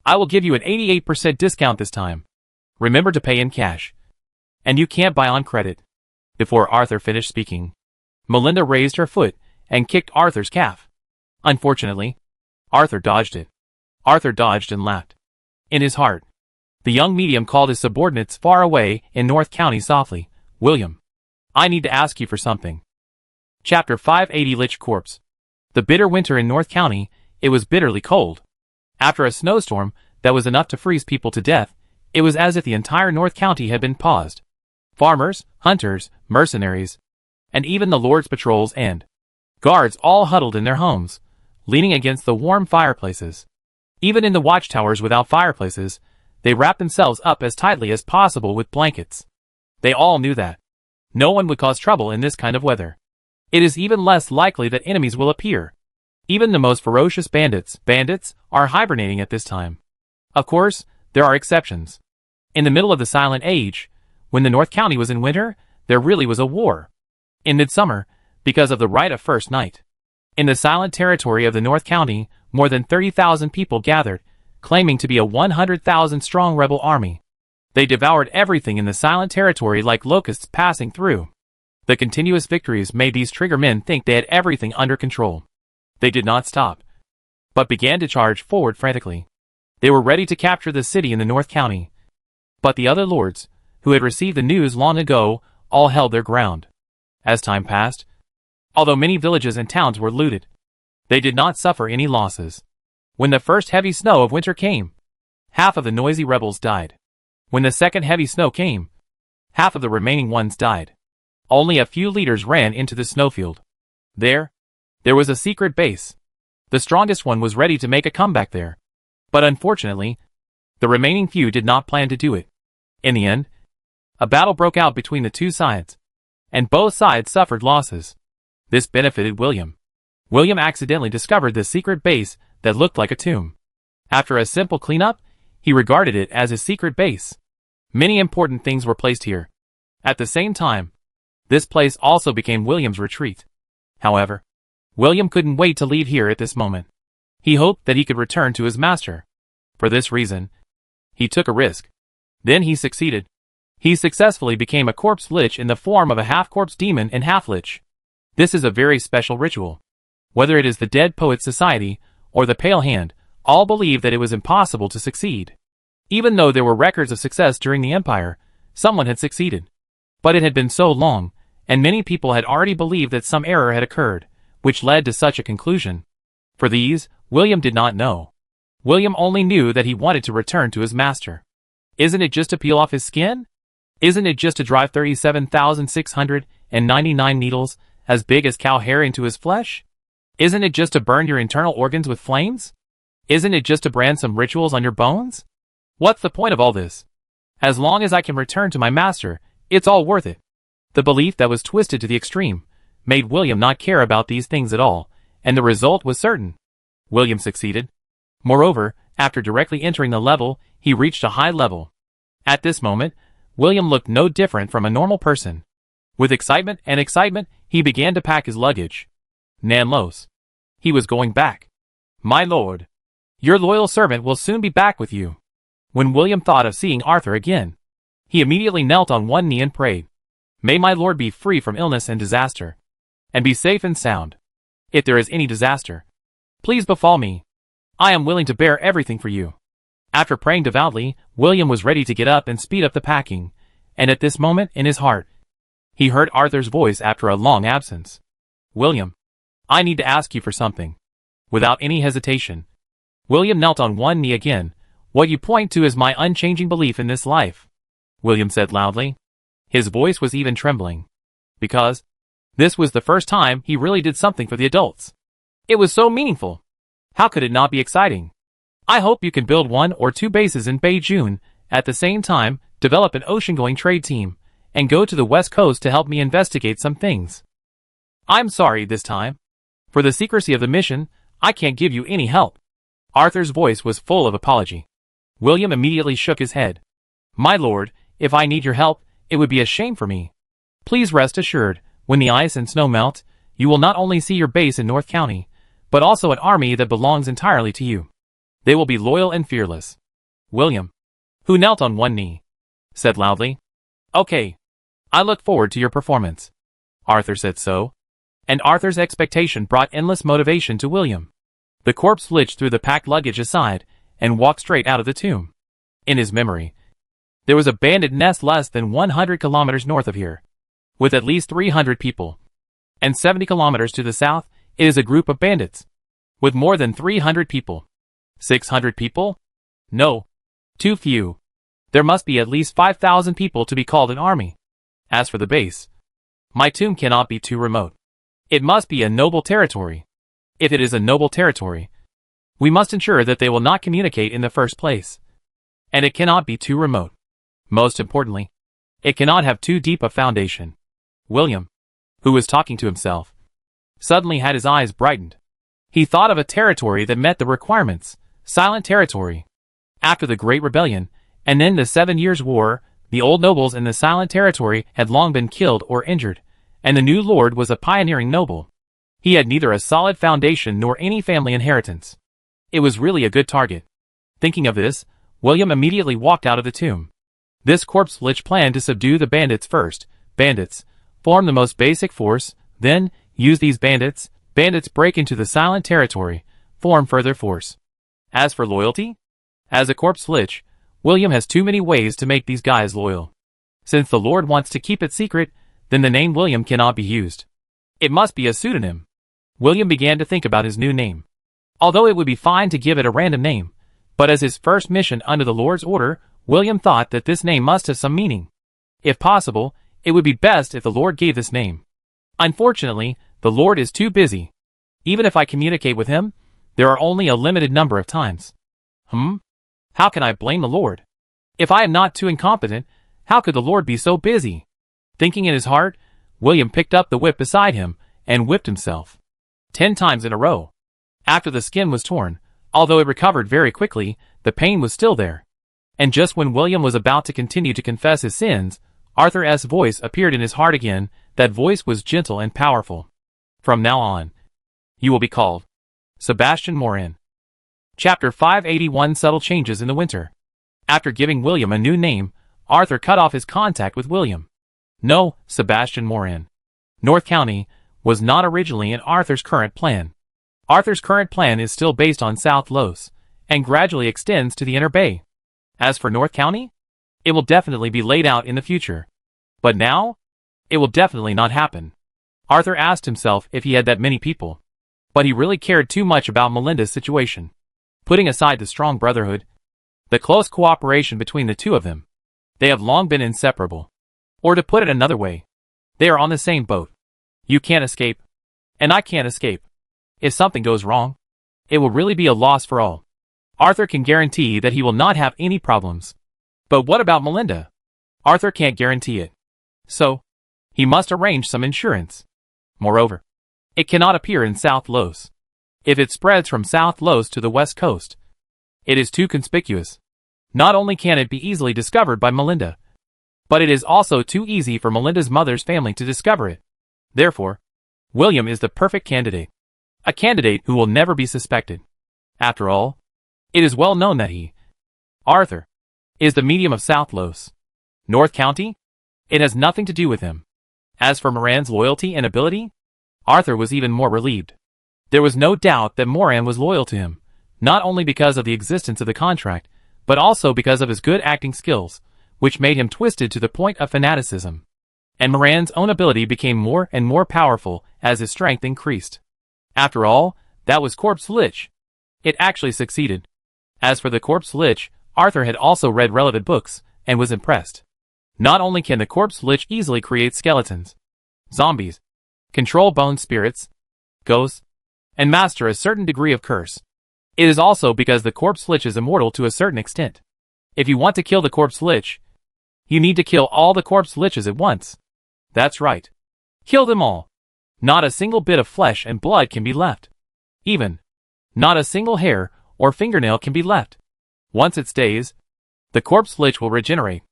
I will give you an 88% discount this time. Remember to pay in cash. And you can't buy on credit. Before Arthur finished speaking, Melinda raised her foot and kicked Arthur's calf. Unfortunately, Arthur dodged it. Arthur dodged and laughed. In his heart, the young medium called his subordinates far away in North County softly, William, I need to ask you for something. Chapter 580 Lich Corpse. The bitter winter in North County, it was bitterly cold. After a snowstorm that was enough to freeze people to death, it was as if the entire North County had been paused. Farmers, hunters, mercenaries, and even the Lord's patrols and guards all huddled in their homes, leaning against the warm fireplaces. Even in the watchtowers without fireplaces, they wrapped themselves up as tightly as possible with blankets. They all knew that No one would cause trouble in this kind of weather. It is even less likely that enemies will appear. Even the most ferocious bandits are hibernating at this time. Of course, there are exceptions. In the middle of the Silent Age, when the North County was in winter, there really was a war. In midsummer, because of the right of first night. In the silent territory of the North County, more than 30,000 people gathered, claiming to be a 100,000-strong rebel army. They devoured everything in the silent territory like locusts passing through. The continuous victories made these trigger men think they had everything under control. They did not stop, but began to charge forward frantically. They were ready to capture the city in the North County. But the other lords, who had received the news long ago, all held their ground. As time passed, although many villages and towns were looted, they did not suffer any losses. When the first heavy snow of winter came, half of the noisy rebels died. When the second heavy snow came, half of the remaining ones died. Only a few leaders ran into the snowfield. There was a secret base. The strongest one was ready to make a comeback there. But unfortunately, the remaining few did not plan to do it. In the end, a battle broke out between the two sides, and both sides suffered losses. This benefited William. William accidentally discovered the secret base that looked like a tomb. After a simple cleanup, he regarded it as his secret base. Many important things were placed here. At the same time, this place also became William's retreat. However, William couldn't wait to leave here at this moment. He hoped that he could return to his master. For this reason, he took a risk. Then he succeeded. He successfully became a corpse lich in the form of a half-corpse demon and half-lich. This is a very special ritual. Whether it is the Dead Poets Society or the Pale Hand, all believed that it was impossible to succeed. Even though there were records of success during the Empire, someone had succeeded. But it had been so long, and many people had already believed that some error had occurred, which led to such a conclusion. For these, William did not know. William only knew that he wanted to return to his master. Isn't it just to peel off his skin? Isn't it just to drive 37,699 needles, as big as cow hair, into his flesh? Isn't it just to burn your internal organs with flames? Isn't it just to brand some rituals on your bones? What's the point of all this? As long as I can return to my master, it's all worth it. The belief that was twisted to the extreme made William not care about these things at all, and the result was certain. William succeeded. Moreover, after directly entering the level, he reached a high level. At this moment, William looked no different from a normal person. With excitement, he began to pack his luggage. Nanlos. He was going back. My lord. Your loyal servant will soon be back with you. When William thought of seeing Arthur again, he immediately knelt on one knee and prayed. May my lord be free from illness and disaster, and be safe and sound. If there is any disaster, please befall me. I am willing to bear everything for you. After praying devoutly, William was ready to get up and speed up the packing, and at this moment, in his heart, he heard Arthur's voice after a long absence. William, I need to ask you for something. Without any hesitation, William knelt on one knee again. What you point to is my unchanging belief in this life, William said loudly. His voice was even trembling. Because this was the first time he really did something for the adults. It was so meaningful. How could it not be exciting? I hope you can build 1 or 2 bases in Beijing, at the same time, develop an ocean-going trade team, and go to the West Coast to help me investigate some things. I'm sorry this time. For the secrecy of the mission, I can't give you any help. Arthur's voice was full of apology. William immediately shook his head. My lord, if I need your help, it would be a shame for me. Please rest assured, when the ice and snow melt, you will not only see your base in North County, but also an army that belongs entirely to you. They will be loyal and fearless. William, who knelt on one knee, said loudly. Okay. I look forward to your performance. Arthur said so. And Arthur's expectation brought endless motivation to William. The corpse lich threw the packed luggage aside and walked straight out of the tomb. In his memory, there was a bandit nest less than 100 kilometers north of here, with at least 300 people. And 70 kilometers to the south, it is a group of bandits, with more than 300 people. 600 people? No. Too few. There must be at least 5,000 people to be called an army. As for the base, my tomb cannot be too remote. It must be a noble territory. If it is a noble territory, we must ensure that they will not communicate in the first place. And it cannot be too remote. Most importantly, it cannot have too deep a foundation. William, who was talking to himself, suddenly had his eyes brightened. He thought of a territory that met the requirements, silent territory. After the Great Rebellion, and then the 7 Years' War, the old nobles in the silent territory had long been killed or injured, and the new lord was a pioneering noble. He had neither a solid foundation nor any family inheritance. It was really a good target. Thinking of this, William immediately walked out of the tomb. This corpse lich planned to subdue the bandits first. Bandits form the most basic force, then use these bandits. Bandits break into the silent territory, form further force. As for loyalty, as a corpse lich, William has too many ways to make these guys loyal. Since the Lord wants to keep it secret, then the name William cannot be used. It must be a pseudonym. William began to think about his new name. Although it would be fine to give it a random name, but as his first mission under the Lord's order, William thought that this name must have some meaning. If possible, it would be best if the Lord gave this name. Unfortunately, the Lord is too busy. Even if I communicate with him, there are only a limited number of times. How can I blame the Lord? If I am not too incompetent, how could the Lord be so busy? Thinking in his heart, William picked up the whip beside him and whipped himself 10 times in a row. After the skin was torn, although it recovered very quickly, the pain was still there. And just when William was about to continue to confess his sins, Arthur's voice appeared in his heart again. That voice was gentle and powerful. From now on, you will be called Sebastian Morin. Chapter 581 Subtle Changes in the Winter. After giving William a new name, Arthur cut off his contact with William. No, Sebastian Morin. North County was not originally in Arthur's current plan. Arthur's current plan is still based on South Los, and gradually extends to the Inner Bay. As for North County, it will definitely be laid out in the future. But now, it will definitely not happen. Arthur asked himself if he had that many people. But he really cared too much about Melinda's situation. Putting aside the strong brotherhood, the close cooperation between the two of them, they have long been inseparable. Or to put it another way, they are on the same boat. You can't escape, and I can't escape. If something goes wrong, it will really be a loss for all. Arthur can guarantee that he will not have any problems. But what about Melinda? Arthur can't guarantee it. So, he must arrange some insurance. Moreover, it cannot appear in South Los. If it spreads from South Los to the west coast, it is too conspicuous. Not only can it be easily discovered by Melinda, but it is also too easy for Melinda's mother's family to discover it. Therefore, William is the perfect candidate. A candidate who will never be suspected. After all, it is well known that he, Arthur, is the medium of South Los. North County? It has nothing to do with him. As for Moran's loyalty and ability, Arthur was even more relieved. There was no doubt that Moran was loyal to him, not only because of the existence of the contract, but also because of his good acting skills, which made him twisted to the point of fanaticism. And Moran's own ability became more and more powerful as his strength increased. After all, that was Corpse Lich. It actually succeeded. As for the Corpse Lich, Arthur had also read relevant books, and was impressed. Not only can the Corpse Lich easily create skeletons, zombies, control bone spirits, ghosts, and master a certain degree of curse. It is also because the Corpse Lich is immortal to a certain extent. If you want to kill the Corpse Lich, you need to kill all the Corpse Liches at once. That's right. Kill them all. Not a single bit of flesh and blood can be left. Even not a single hair or fingernail can be left. Once it stays, the Corpse Lich will regenerate.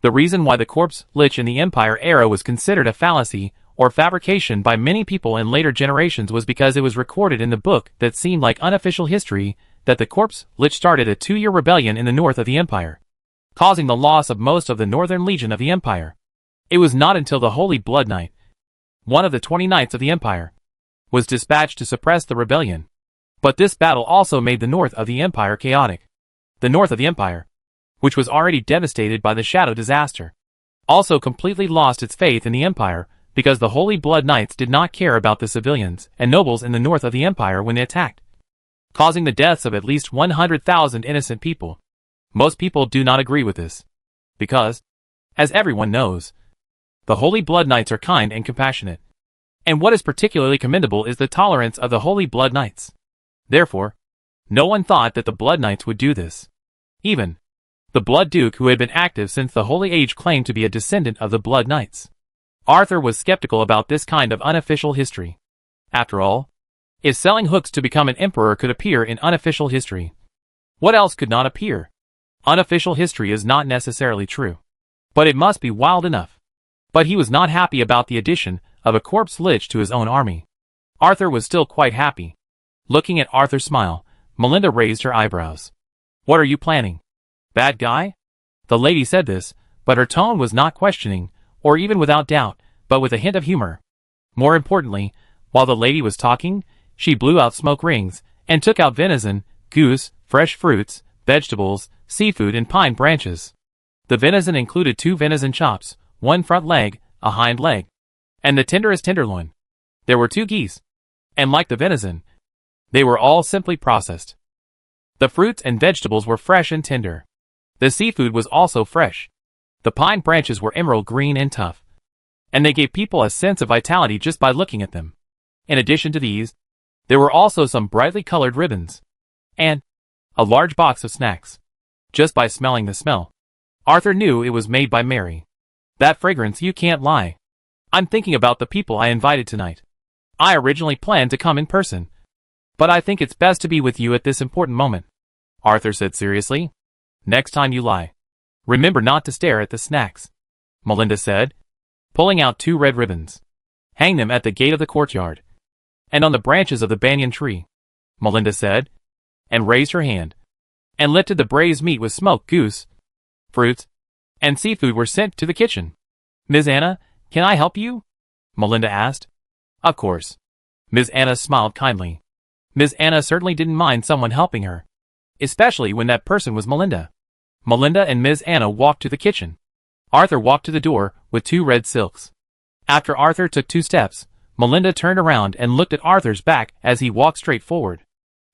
The reason why the Corpse Lich in the Empire era was considered a fallacy or fabrication by many people in later generations was because it was recorded in the book that seemed like unofficial history that the Corpse Lich started a 2-year rebellion in the north of the Empire, causing the loss of most of the Northern Legion of the Empire. It was not until the Holy Blood Knight, one of the 20 Knights of the Empire, was dispatched to suppress the rebellion. But this battle also made the north of the Empire chaotic. The north of the Empire, which was already devastated by the Shadow disaster, also completely lost its faith in the Empire because the Holy Blood Knights did not care about the civilians and nobles in the north of the Empire when they attacked, causing the deaths of at least 100,000 innocent people. Most people do not agree with this, because, as everyone knows, the Holy Blood Knights are kind and compassionate. And what is particularly commendable is the tolerance of the Holy Blood Knights. Therefore, no one thought that the Blood Knights would do this. Even the Blood Duke, who had been active since the Holy Age, claimed to be a descendant of the Blood Knights. Arthur was skeptical about this kind of unofficial history. After all, if selling hooks to become an emperor could appear in unofficial history, what else could not appear? Unofficial history is not necessarily true, but it must be wild enough. But he was not happy about the addition of a corpse lich to his own army. Arthur was still quite happy. Looking at Arthur's smile, Melinda raised her eyebrows. What are you planning? Bad guy? The lady said this, but her tone was not questioning, or even without doubt, but with a hint of humor. More importantly, while the lady was talking, she blew out smoke rings, and took out venison, goose, fresh fruits, vegetables, seafood and pine branches. The venison included 2 venison chops, 1 front leg, a hind leg, and the tenderest tenderloin. There were 2 geese. And like the venison, they were all simply processed. The fruits and vegetables were fresh and tender. The seafood was also fresh. The pine branches were emerald green and tough, and they gave people a sense of vitality just by looking at them. In addition to these, there were also some brightly colored ribbons, and a large box of snacks. Just by smelling the smell, Arthur knew it was made by Mary. That fragrance, you can't lie. I'm thinking about the people I invited tonight. I originally planned to come in person, but I think it's best to be with you at this important moment, Arthur said seriously. Next time you lie, remember not to stare at the snacks, Melinda said, pulling out 2 red ribbons. Hang them at the gate of the courtyard, and on the branches of the banyan tree, Melinda said, and raised her hand, and lifted the braised meat with smoked goose, fruits, and seafood were sent to the kitchen. Ms. Anna, can I help you? Melinda asked. Of course. Ms. Anna smiled kindly. Ms. Anna certainly didn't mind someone helping her, especially when that person was Melinda. Melinda and Ms. Anna walked to the kitchen. Arthur walked to the door with 2 red silks. After Arthur took 2 steps, Melinda turned around and looked at Arthur's back as he walked straight forward.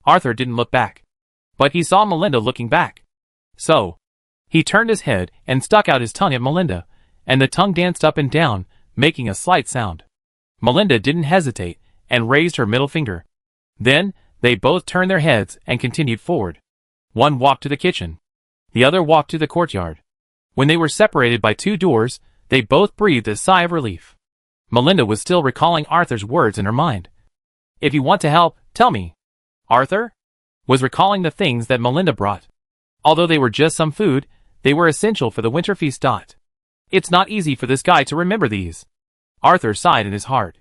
Arthur didn't look back, but he saw Melinda looking back. So, he turned his head and stuck out his tongue at Melinda, and the tongue danced up and down, making a slight sound. Melinda didn't hesitate and raised her middle finger. Then, they both turned their heads and continued forward. One walked to the kitchen. The other walked to the courtyard. When they were separated by 2 doors, they both breathed a sigh of relief. Melinda was still recalling Arthur's words in her mind. If you want to help, tell me. Arthur was recalling the things that Melinda brought. Although they were just some food, they were essential for the winter feast. It's not easy for this guy to remember these. Arthur sighed in his heart.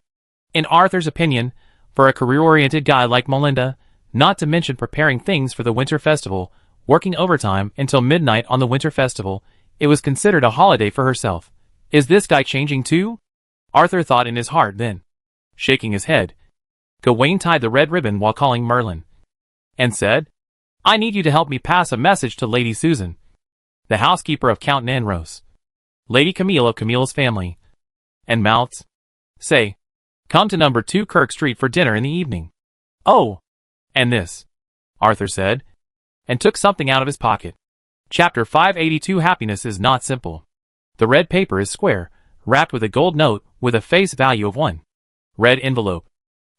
In Arthur's opinion, for a career-oriented guy like Melinda, not to mention preparing things for the winter festival, working overtime until midnight on the winter festival, it was considered a holiday for herself. Is this guy changing too? Arthur thought in his heart then. Shaking his head, Gawain tied the red ribbon while calling Merlin, and said, I need you to help me pass a message to Lady Susan, the housekeeper of Count Nanros, Lady Camille of Camille's family, and mouths. Say, come to number 2 Kirk Street for dinner in the evening. Oh, and this, Arthur said, and took something out of his pocket. Chapter 582. Happiness is not simple. The red paper is square, wrapped with a gold note with a face value of 1. Red envelope.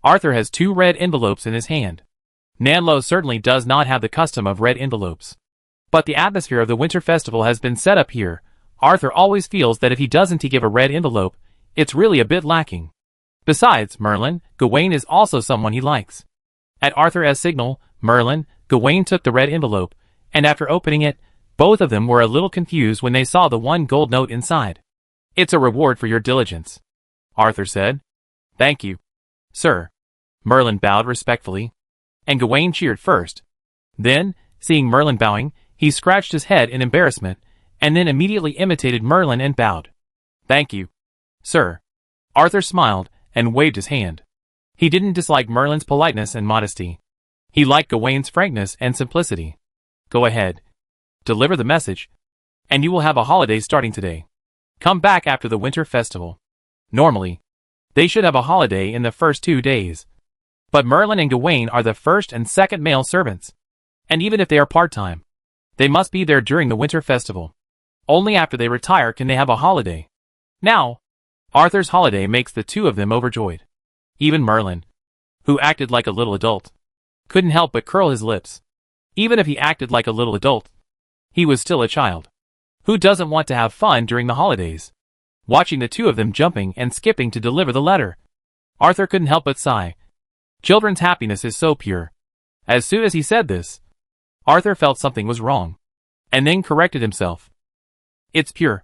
Arthur has 2 red envelopes in his hand. Nanlo certainly does not have the custom of red envelopes. But the atmosphere of the winter festival has been set up here. Arthur always feels that if he doesn't give a red envelope, it's really a bit lacking. Besides Merlin, Gawain is also someone he likes. At Arthur's signal, Merlin, Gawain took the red envelope, and after opening it, both of them were a little confused when they saw the 1 gold note inside. It's a reward for your diligence, Arthur said. Thank you, sir. Merlin bowed respectfully, and Gawain cheered first. Then, seeing Merlin bowing, he scratched his head in embarrassment, and then immediately imitated Merlin and bowed. Thank you, sir. Arthur smiled and waved his hand. He didn't dislike Merlin's politeness and modesty. He liked Gawain's frankness and simplicity. Go ahead. Deliver the message, and you will have a holiday starting today. Come back after the winter festival. Normally, they should have a holiday in the first 2 days. But Merlin and Gawain are the first and second male servants. And even if they are part-time, they must be there during the winter festival. Only after they retire can they have a holiday. Now, Arthur's holiday makes the 2 of them overjoyed. Even Merlin, who acted like a little adult, couldn't help but curl his lips. Even if he acted like a little adult, he was still a child. Who doesn't want to have fun during the holidays? watching the two of them jumping and skipping to deliver the letter. Arthur couldn't help but sigh. Children's happiness is so pure. As soon as he said this, Arthur felt something was wrong, and then corrected himself. It's pure.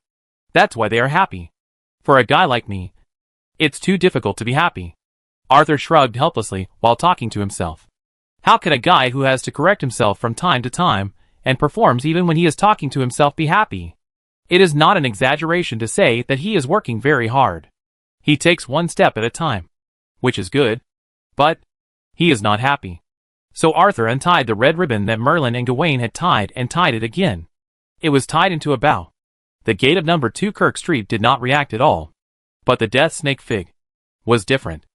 That's why they are happy. For a guy like me, it's too difficult to be happy. Arthur shrugged helplessly while talking to himself. How can a guy who has to correct himself from time to time, and performs even when he is talking to himself, be happy? It is not an exaggeration to say that he is working very hard. He takes one step at a time, which is good, but he is not happy. So Arthur untied the red ribbon that Merlin and Gawain had tied and tied it again. It was tied into a bough. The gate of number 2 Kirk Street did not react at all. But the death snake fig was different.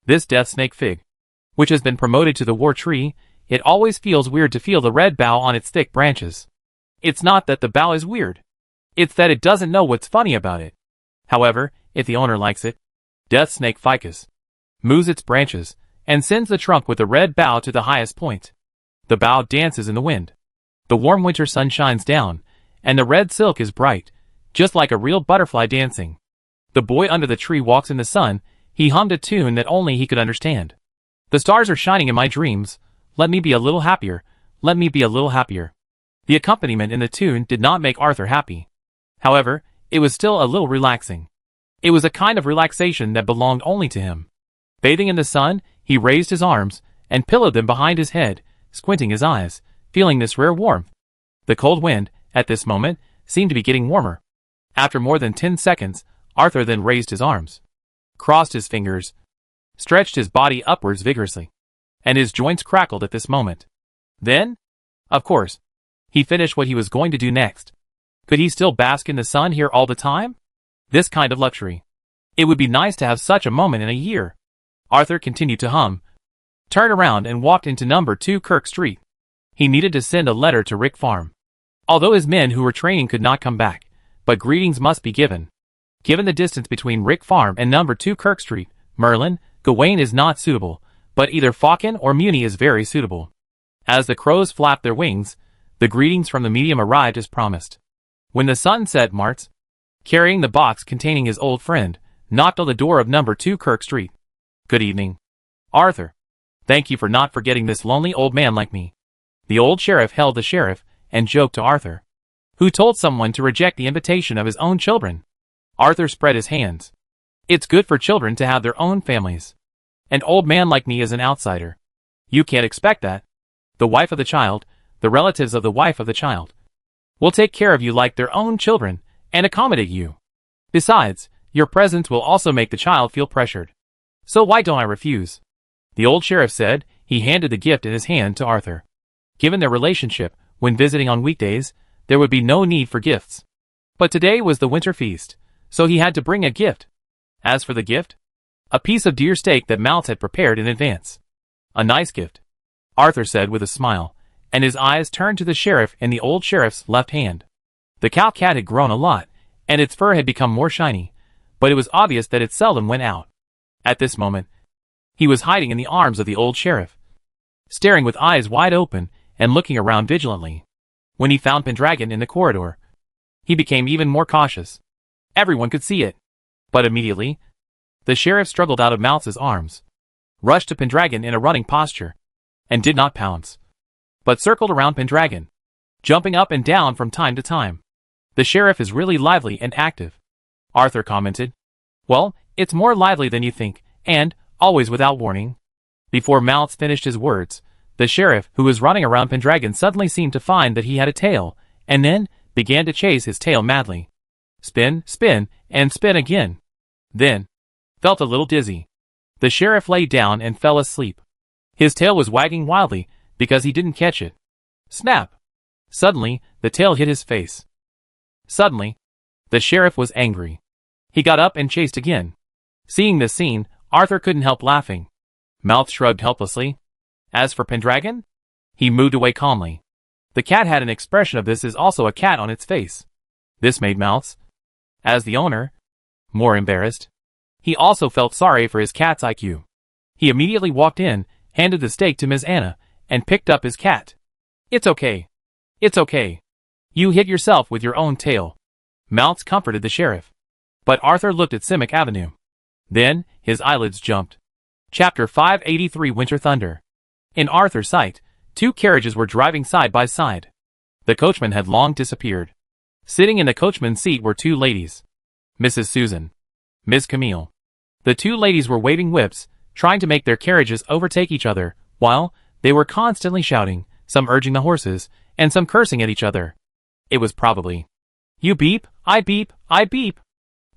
This death snake fig, which has been promoted to the war tree, it always feels weird to feel the red bough on its thick branches. It's not that the bough is weird. It's that it doesn't know what's funny about it. However, if the owner likes it, death snake ficus moves its branches and sends the trunk with the red bough to the highest point. The bough dances in the wind. The warm winter sun shines down, and the red silk is bright, just like a real butterfly dancing. The boy under the tree walks in the sun. He hummed a tune that only he could understand. The stars are shining in my dreams. Let me be a little happier. Let me be a little happier. The accompaniment in the tune did not make Arthur happy. However, it was still a little relaxing. It was a kind of relaxation that belonged only to him. Bathing in the sun, he raised his arms and pillowed them behind his head, squinting his eyes, feeling this rare warmth. The cold wind, at this moment, seemed to be getting warmer. After more than 10 seconds, Arthur then raised his arms, crossed his fingers, stretched his body upwards vigorously, and his joints crackled at this moment. Then, of course, he finished what he was going to do next. Could he still bask in the sun here all the time? This kind of luxury. It would be nice to have such a moment in a year. Arthur continued to hum, turned around and walked into number 2 Kirk Street. He needed to send a letter to Rick Farm. Although his men who were training could not come back, but greetings must be given. Given the distance between Rick Farm and number 2 Kirk Street, Merlin, Gawain is not suitable, but either Faucon or Muni is very suitable. As the crows flapped their wings, the greetings from the medium arrived as promised. When the sun set, Martz, carrying the box containing his old friend, knocked on the door of number 2 Kirk Street. Good evening, Arthur. Thank you for not forgetting this lonely old man like me. The old sheriff held the sheriff and joked to Arthur, who told someone to reject the invitation of his own children. Arthur spread his hands. It's good for children to have their own families. An old man like me is an outsider. You can't expect that. The wife of the child, the relatives of the wife of the child, will take care of you like their own children and accommodate you. Besides, your presence will also make the child feel pressured. So why don't I refuse? The old sheriff said. He handed the gift in his hand to Arthur. Given their relationship, when visiting on weekdays, there would be no need for gifts. But today was the winter feast, so he had to bring a gift. As for the gift, a piece of deer steak that Maltz had prepared in advance. A nice gift, Arthur said with a smile, and his eyes turned to the sheriff in the old sheriff's left hand. The cow cat had grown a lot, and its fur had become more shiny, but it was obvious that it seldom went out. At this moment, he was hiding in the arms of the old sheriff, staring with eyes wide open and looking around vigilantly. When he found Pendragon in the corridor, he became even more cautious. Everyone could see it. But immediately, the sheriff struggled out of Maltz's arms, rushed to Pendragon in a running posture, and did not pounce, but circled around Pendragon, jumping up and down from time to time. The sheriff is really lively and active, Arthur commented. Well, it's more lively than you think, and, always without warning. Before Maltz finished his words, the sheriff, who was running around Pendragon, suddenly seemed to find that he had a tail, and then began to chase his tail madly. Spin, spin, and spin again. Then, felt a little dizzy. The sheriff lay down and fell asleep. His tail was wagging wildly, because he didn't catch it. Snap! Suddenly, the tail hit his face. Suddenly, the sheriff was angry. He got up and chased again. Seeing this scene, Arthur couldn't help laughing. Maltz shrugged helplessly. As for Pendragon, he moved away calmly. The cat had an expression of this is also a cat on its face. This made Maltz, as the owner, more embarrassed. He also felt sorry for his cat's IQ. He immediately walked in, handed the steak to Miss Anna, and picked up his cat. It's okay. It's okay. You hit yourself with your own tail. Maltz comforted the sheriff. But Arthur looked at Simic Avenue. Then, his eyelids jumped. Chapter 583 Winter Thunder. In Arthur's sight, two carriages were driving side by side. The coachman had long disappeared. Sitting in the coachman's seat were two ladies. Mrs. Susan. Miss Camille. The two ladies were waving whips, trying to make their carriages overtake each other, while they were constantly shouting, some urging the horses, and some cursing at each other. It was probably, "You beep, I beep, I beep."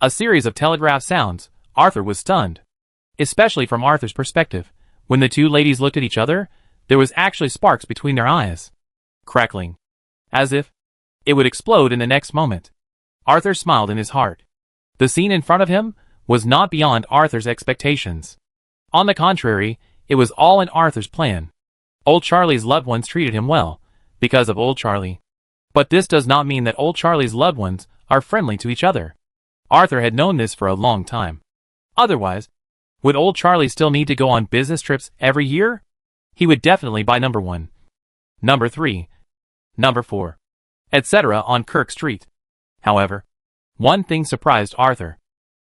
A series of telegraph sounds. Arthur was stunned. Especially from Arthur's perspective. When the two ladies looked at each other, there was actually sparks between their eyes. Crackling. As if it would explode in the next moment. Arthur smiled in his heart. The scene in front of him was not beyond Arthur's expectations. On the contrary, it was all in Arthur's plan. Old Charlie's loved ones treated him well, because of Old Charlie. But this does not mean that Old Charlie's loved ones are friendly to each other. Arthur had known this for a long time. Otherwise, would Old Charlie still need to go on business trips every year? He would definitely buy number 1, number 3, number 4, etc. on Kirk Street. However, one thing surprised Arthur.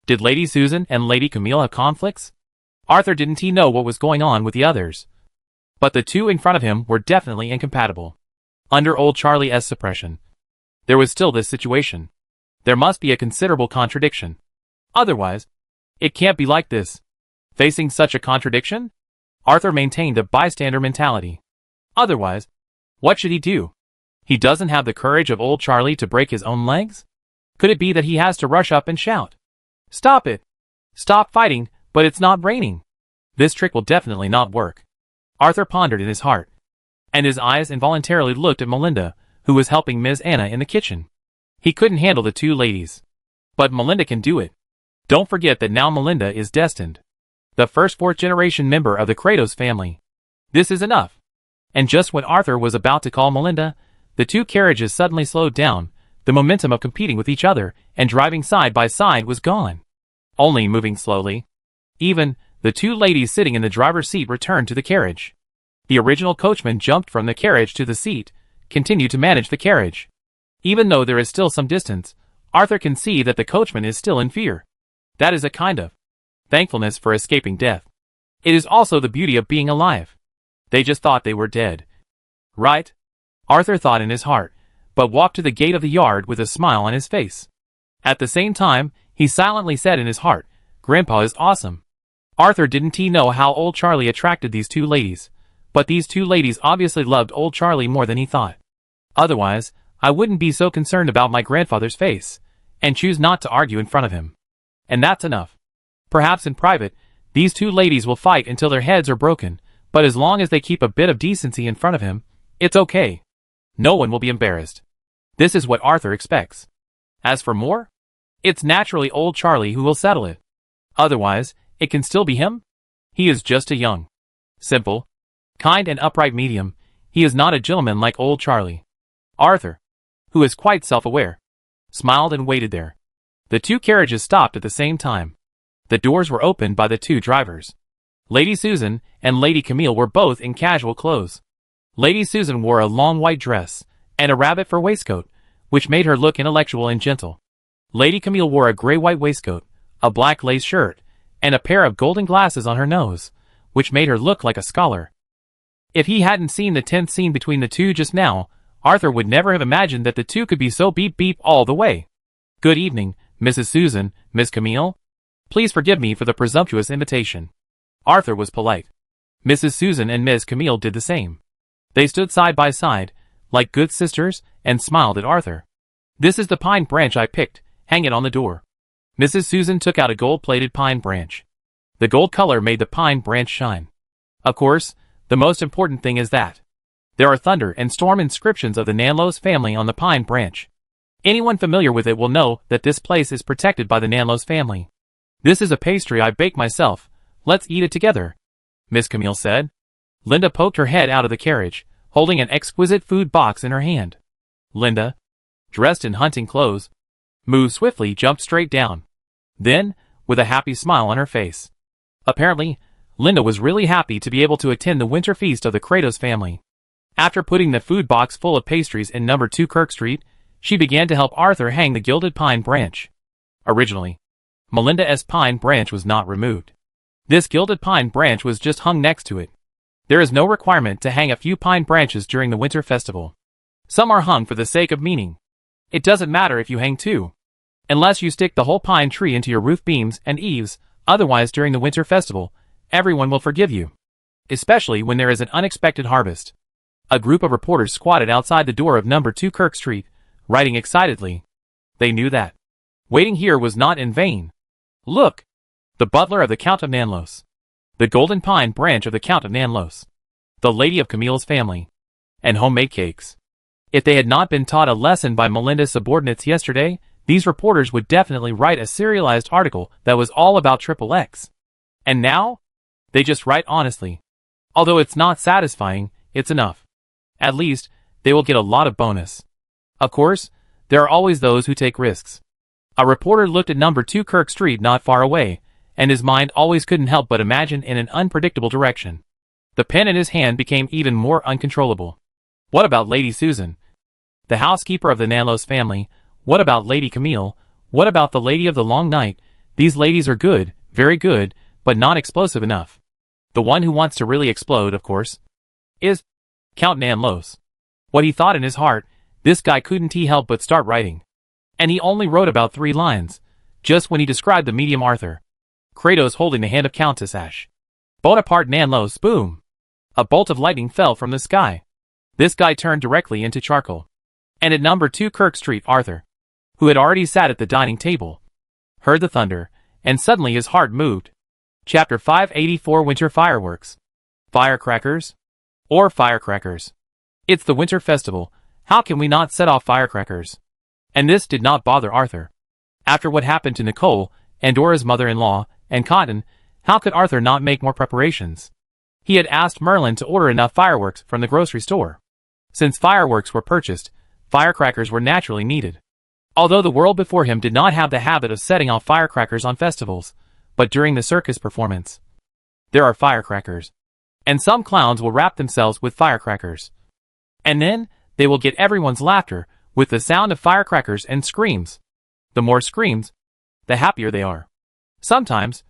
Did Lady Susan and Lady Camille have conflicts? Arthur didn't know what was going on with the others. But the two in front of him were definitely incompatible. Under Old Charlie's suppression, there was still this situation. There must be a considerable contradiction. Otherwise, it can't be like this. Facing such a contradiction, Arthur maintained a bystander mentality. Otherwise, what should he do? He doesn't have the courage of Old Charlie to break his own legs? Could it be that he has to rush up and shout, "Stop it! Stop fighting, but it's not raining"? This trick will definitely not work. Arthur pondered in his heart. And his eyes involuntarily looked at Melinda, who was helping Miss Anna in the kitchen. He couldn't handle the two ladies. But Melinda can do it. Don't forget that now Melinda is destined. The first fourth-generation member of the Kratos family. This is enough. And just when Arthur was about to call Melinda, the two carriages suddenly slowed down. The momentum of competing with each other and driving side by side was gone. Only moving slowly. Even the two ladies sitting in the driver's seat returned to the carriage. The original coachman jumped from the carriage to the seat, continued to manage the carriage. Even though there is still some distance, Arthur can see that the coachman is still in fear. That is a kind of thankfulness for escaping death. It is also the beauty of being alive. They just thought they were dead. Right? Arthur thought in his heart, but walked to the gate of the yard with a smile on his face. At the same time, he silently said in his heart, "Grandpa is awesome." Arthur didn't know how Old Charlie attracted these two ladies, but these two ladies obviously loved Old Charlie more than he thought. Otherwise, I wouldn't be so concerned about my grandfather's face, and choose not to argue in front of him. And that's enough. Perhaps in private, these two ladies will fight until their heads are broken, but as long as they keep a bit of decency in front of him, it's okay. No one will be embarrassed. This is what Arthur expects. As for more, it's naturally Old Charlie who will settle it. Otherwise, it can still be him. He is just a young, simple, kind and upright medium. He is not a gentleman like Old Charlie. Arthur, who is quite self-aware, smiled and waited there. The two carriages stopped at the same time. The doors were opened by the two drivers. Lady Susan and Lady Camille were both in casual clothes. Lady Susan wore a long white dress and a rabbit fur waistcoat, which made her look intellectual and gentle. Lady Camille wore a gray-white waistcoat, a black lace shirt, and a pair of golden glasses on her nose, which made her look like a scholar. If he hadn't seen the tense scene between the two just now, Arthur would never have imagined that the two could be so beep-beep all the way. "Good evening, Mrs. Susan, Miss Camille. Please forgive me for the presumptuous invitation." Arthur was polite. Mrs. Susan and Miss Camille did the same. They stood side by side, like good sisters, and smiled at Arthur. "This is the pine branch I picked. Hang it on the door." Mrs. Susan took out a gold-plated pine branch. The gold color made the pine branch shine. Of course, the most important thing is that there are thunder and storm inscriptions of the Nanlos family on the pine branch. Anyone familiar with it will know that this place is protected by the Nanlos family. "This is a pastry I baked myself. Let's eat it together," Miss Camille said. Linda poked her head out of the carriage, holding an exquisite food box in her hand. Linda, dressed in hunting clothes, moved swiftly, jumped straight down. Then, with a happy smile on her face. Apparently, Linda was really happy to be able to attend the winter feast of the Kratos family. After putting the food box full of pastries in number 2 Kirk Street, she began to help Arthur hang the gilded pine branch. Originally, Melinda's pine branch was not removed. This gilded pine branch was just hung next to it. There is no requirement to hang a few pine branches during the winter festival. Some are hung for the sake of meaning. It doesn't matter if you hang two. Unless you stick the whole pine tree into your roof beams and eaves, otherwise during the winter festival, everyone will forgive you. Especially when there is an unexpected harvest. A group of reporters squatted outside the door of number 2 Kirk Street, writing excitedly. They knew that waiting here was not in vain. Look! The butler of the Count of Nanlos. The golden pine branch of the Count of Nanlos. The lady of Camille's family. And homemade cakes. If they had not been taught a lesson by Melinda's subordinates yesterday, these reporters would definitely write a serialized article that was all about XXX. And now? They just write honestly. Although it's not satisfying, it's enough. At least, they will get a lot of bonus. Of course, there are always those who take risks. A reporter looked at number 2 Kirk Street not far away, and his mind always couldn't help but imagine in an unpredictable direction. The pen in his hand became even more uncontrollable. What about Lady Susan? The housekeeper of the Nanlos family? What about Lady Camille? What about the Lady of the Long Night? These ladies are good, very good, but not explosive enough. The one who wants to really explode, of course, is Count Nanlos. What he thought in his heart, this guy couldn't he help but start writing. And he only wrote about 3 lines, just when he described the medium Arthur. Kratos holding the hand of Countess Ash. Bonaparte Nanlos, boom! A bolt of lightning fell from the sky. This guy turned directly into charcoal. And at number 2 Kirk Street, Arthur, who had already sat at the dining table, heard the thunder, and suddenly his heart moved. Chapter 584 Winter Fireworks. Firecrackers? Or firecrackers. It's the winter festival, how can we not set off firecrackers? And this did not bother Arthur. After what happened to Nicole, and Dora's mother-in-law, and Cotton, how could Arthur not make more preparations? He had asked Merlin to order enough fireworks from the grocery store. Since fireworks were purchased, firecrackers were naturally needed. Although the world before him did not have the habit of setting off firecrackers on festivals, but during the circus performance, there are firecrackers. And some clowns will wrap themselves with firecrackers. And then, they will get everyone's laughter with the sound of firecrackers and screams. The more screams, the happier they are. Sometimes,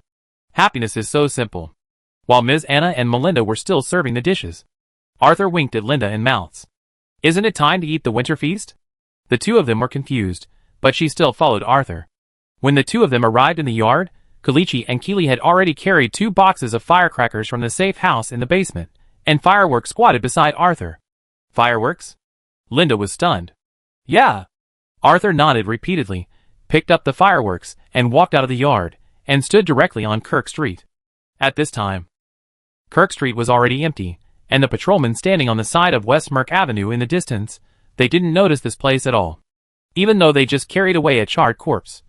happiness is so simple. While Ms. Anna and Melinda were still serving the dishes, Arthur winked at Linda and Mounts. Isn't it time to eat the winter feast? The two of them were confused, but she still followed Arthur. When the two of them arrived in the yard, Kalichi and Keely had already carried 2 boxes of firecrackers from the safe house in the basement, and Fireworks squatted beside Arthur. Fireworks? Linda was stunned. Yeah. Arthur nodded repeatedly, picked up the fireworks, and walked out of the yard, and stood directly on Kirk Street. At this time, Kirk Street was already empty, and the patrolmen standing on the side of West Merck Avenue in the distance, they didn't notice this place at all. Even though they just carried away a charred corpse.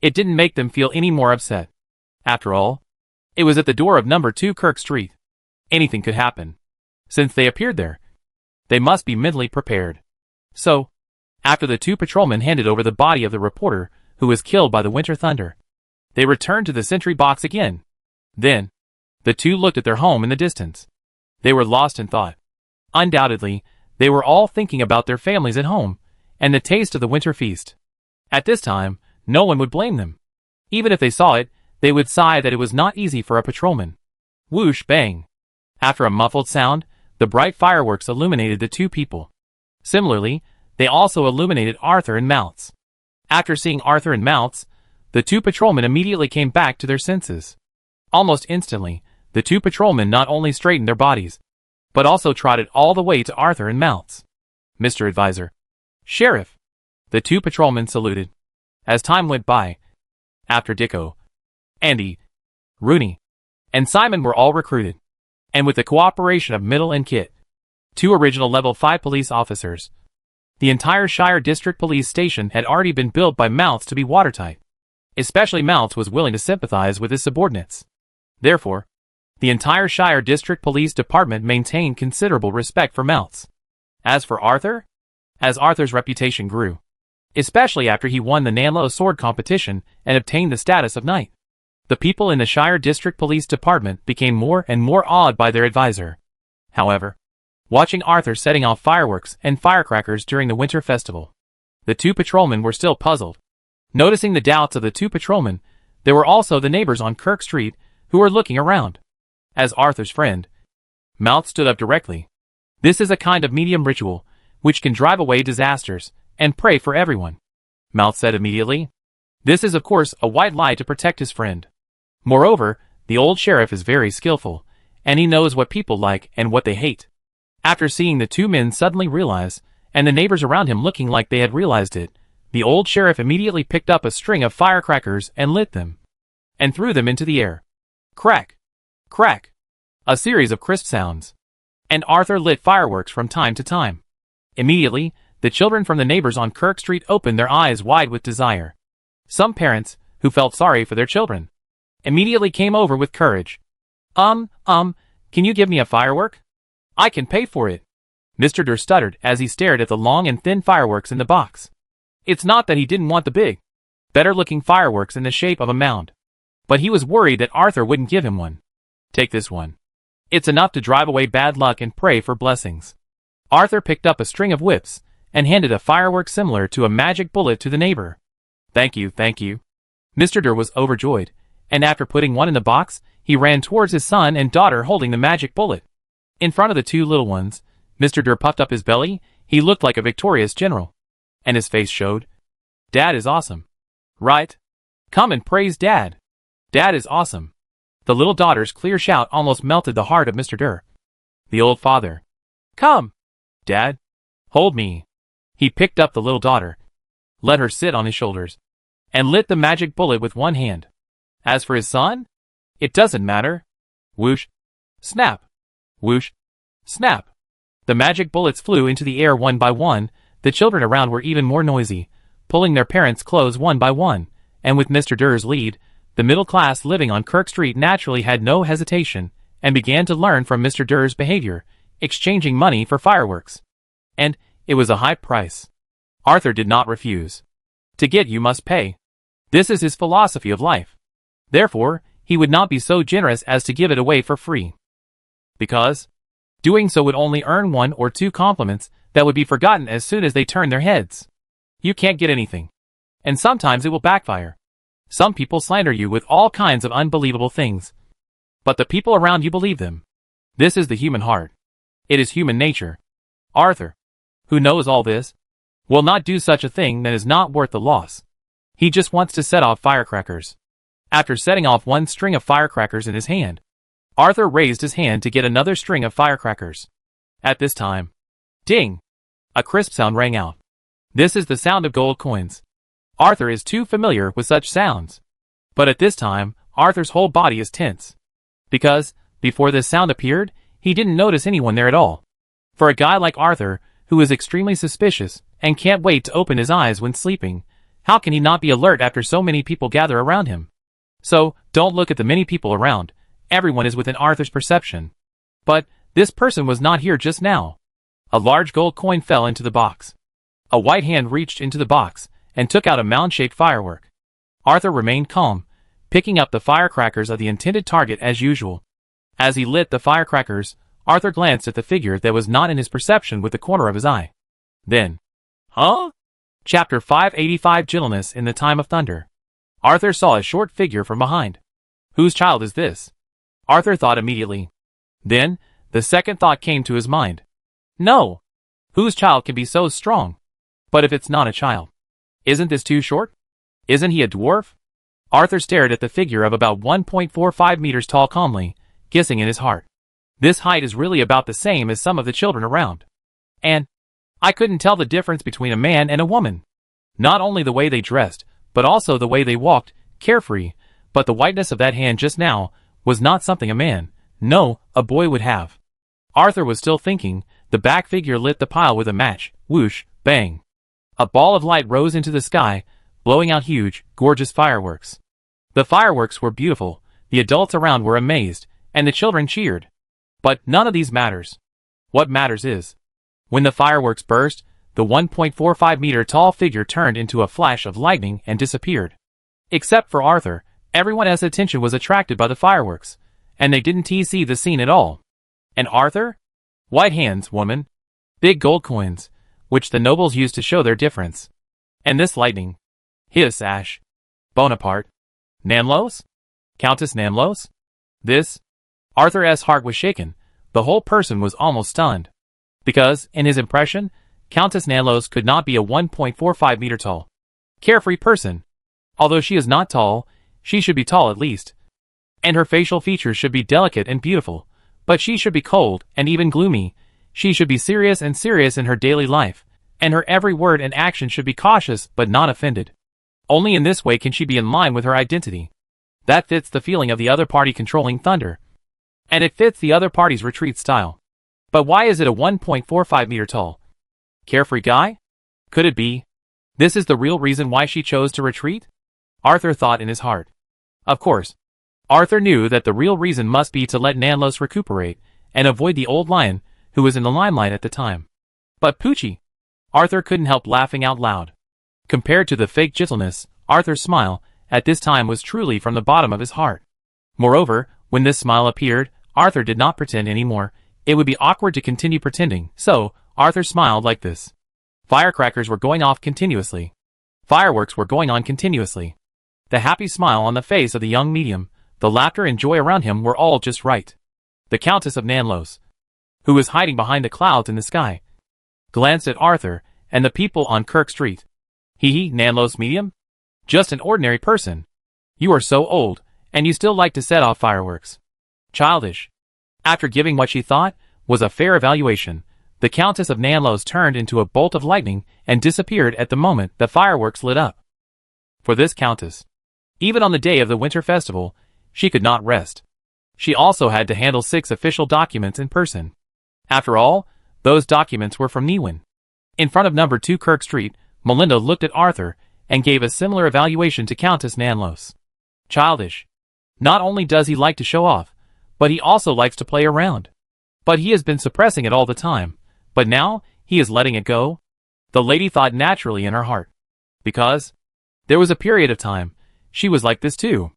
It didn't make them feel any more upset. After all, it was at the door of number 2 Kirk Street. Anything could happen. Since they appeared there, they must be mentally prepared. So, after the 2 patrolmen handed over the body of the reporter who was killed by the winter thunder, they returned to the sentry box again. Then, the 2 looked at their home in the distance. They were lost in thought. Undoubtedly, they were all thinking about their families at home, and the taste of the winter feast. At this time, no one would blame them. Even if they saw it, they would sigh that it was not easy for a patrolman. Whoosh, bang. After a muffled sound, the bright fireworks illuminated the 2 people. Similarly, they also illuminated Arthur and Mounts. After seeing Arthur and Mounts, the 2 patrolmen immediately came back to their senses. Almost instantly, the 2 patrolmen not only straightened their bodies, but also trotted all the way to Arthur and Mounts. Mr. Advisor. Sheriff. The 2 patrolmen saluted. As time went by, after Dicko, Andy, Rooney, and Simon were all recruited, and with the cooperation of Middle and Kit, 2 original level 5 police officers, the entire Shire District Police Station had already been built by Mounts to be watertight. Especially Mounts was willing to sympathize with his subordinates. Therefore, the entire Shire District Police Department maintained considerable respect for Mounts. As for Arthur, as Arthur's reputation grew, especially after he won the Nanlo sword competition and obtained the status of knight, the people in the Shire District Police Department became more and more awed by their advisor. However, watching Arthur setting off fireworks and firecrackers during the winter festival, the 2 patrolmen were still puzzled. Noticing the doubts of the 2 patrolmen, there were also the neighbors on Kirk Street who were looking around. As Arthur's friend, Mouth stood up directly. This is a kind of medium ritual, which can drive away disasters, and pray for everyone. Mouth said immediately. This is of course a white lie to protect his friend. Moreover, the old sheriff is very skillful, and he knows what people like and what they hate. After seeing the two men suddenly realize, and the neighbors around him looking like they had realized it, the old sheriff immediately picked up a string of firecrackers and lit them, and threw them into the air. Crack! Crack! A series of crisp sounds. And Arthur lit fireworks from time to time. Immediately, the children from the neighbors on Kirk Street opened their eyes wide with desire. Some parents, who felt sorry for their children, immediately came over with courage. Can you give me a firework? I can pay for it. Mr. Durr stuttered as he stared at the long and thin fireworks in the box. It's not that he didn't want the big, better-looking fireworks in the shape of a mound, but he was worried that Arthur wouldn't give him one. Take this one. It's enough to drive away bad luck and pray for blessings. Arthur picked up a string of whips and handed a firework similar to a magic bullet to the neighbor. Thank you, thank you. Mr. Durr was overjoyed, and after putting one in the box, he ran towards his son and daughter holding the magic bullet. In front of the two little ones, Mr. Durr puffed up his belly. He looked like a victorious general, and his face showed. Dad is awesome. Right? Come and praise Dad. Dad is awesome. The little daughter's clear shout almost melted the heart of Mr. Durr. The old father. Come, Dad. Hold me. He picked up the little daughter, let her sit on his shoulders, and lit the magic bullet with one hand. As for his son, it doesn't matter. Whoosh. Snap. Whoosh. Snap. The magic bullets flew into the air one by one. The children around were even more noisy, pulling their parents' clothes one by one, and with Mr. Durr's lead, the middle class living on Kirk Street naturally had no hesitation, and began to learn from Mr. Durr's behavior, exchanging money for fireworks. And it was a high price. Arthur did not refuse. To get you must pay. This is his philosophy of life. Therefore, he would not be so generous as to give it away for free. Because doing so would only earn one or two compliments that would be forgotten as soon as they turn their heads. You can't get anything. And sometimes it will backfire. Some people slander you with all kinds of unbelievable things. But the people around you believe them. This is the human heart. It is human nature. Arthur, who knows all this, will not do such a thing that is not worth the loss. He just wants to set off firecrackers. After setting off one string of firecrackers in his hand, Arthur raised his hand to get another string of firecrackers. At this time, ding! A crisp sound rang out. This is the sound of gold coins. Arthur is too familiar with such sounds. But at this time, Arthur's whole body is tense. Because, before this sound appeared, he didn't notice anyone there at all. For a guy like Arthur, who is extremely suspicious, and can't wait to open his eyes when sleeping, how can he not be alert after so many people gather around him? So, don't look at the many people around. Everyone is within Arthur's perception. But, this person was not here just now. A large gold coin fell into the box. A white hand reached into the box, and took out a mound-shaped firework. Arthur remained calm, picking up the firecrackers of the intended target as usual. As he lit the firecrackers, Arthur glanced at the figure that was not in his perception with the corner of his eye. Then, huh? Chapter 585 Gentleness in the Time of Thunder. Arthur saw a short figure from behind. Whose child is this? Arthur thought immediately. Then, the second thought came to his mind. No! Whose child can be so strong? But if it's not a child, isn't this too short? Isn't he a dwarf? Arthur stared at the figure of about 1.45 meters tall calmly, guessing in his heart. This height is really about the same as some of the children around. And I couldn't tell the difference between a man and a woman. Not only the way they dressed, but also the way they walked, carefree, but the whiteness of that hand just now was not something a man, no, a boy would have. Arthur was still thinking. The back figure lit the pile with a match. Whoosh, bang. A ball of light rose into the sky, blowing out huge, gorgeous fireworks. The fireworks were beautiful, the adults around were amazed, and the children cheered. But none of these matters. What matters is, when the fireworks burst, the 1.45 meter tall figure turned into a flash of lightning and disappeared. Except for Arthur, everyone else's attention was attracted by the fireworks, and they didn't see the scene at all. And Arthur? White hands, woman. Big gold coins, which the nobles used to show their difference. And this lightning. His sash. Bonaparte. Nanlos? Countess Nanlos? This? Arthur's heart was shaken. The whole person was almost stunned. Because, in his impression, Countess Nanlos could not be a 1.45 meter tall, carefree person. Although she is not tall, she should be tall at least. And her facial features should be delicate and beautiful. But she should be cold and even gloomy. She should be serious in her daily life. And her every word and action should be cautious but not offended. Only in this way can she be in line with her identity. That fits the feeling of the other party controlling Thunder. And it fits the other party's retreat style. But why is it a 1.45 meter tall, carefree guy? Could it be this is the real reason why she chose to retreat? Arthur thought in his heart. Of course, Arthur knew that the real reason must be to let Nanlos recuperate and avoid the old lion who was in the limelight at the time. But Poochie! Arthur couldn't help laughing out loud. Compared to the fake gentleness, Arthur's smile at this time was truly from the bottom of his heart. Moreover, when this smile appeared, Arthur did not pretend anymore. It would be awkward to continue pretending, so Arthur smiled like this. Firecrackers were going off continuously. Fireworks were going on continuously. The happy smile on the face of the young medium, the laughter and joy around him were all just right. The Countess of Nanlos, who was hiding behind the clouds in the sky, glanced at Arthur and the people on Kirk Street. He, Nanlos medium? Just an ordinary person. You are so old, and you still like to set off fireworks. Childish. After giving what she thought was a fair evaluation, the Countess of Nanlos turned into a bolt of lightning and disappeared at the moment the fireworks lit up. For this Countess, even on the day of the winter festival, she could not rest. She also had to handle 6 official documents in person. After all, those documents were from Newin. In front of number 2 Kirk Street, Melinda looked at Arthur and gave a similar evaluation to Countess Nanlos. Childish. Not only does he like to show off, but he also likes to play around. But he has been suppressing it all the time. But now, he is letting it go? The lady thought naturally in her heart. Because there was a period of time she was like this too.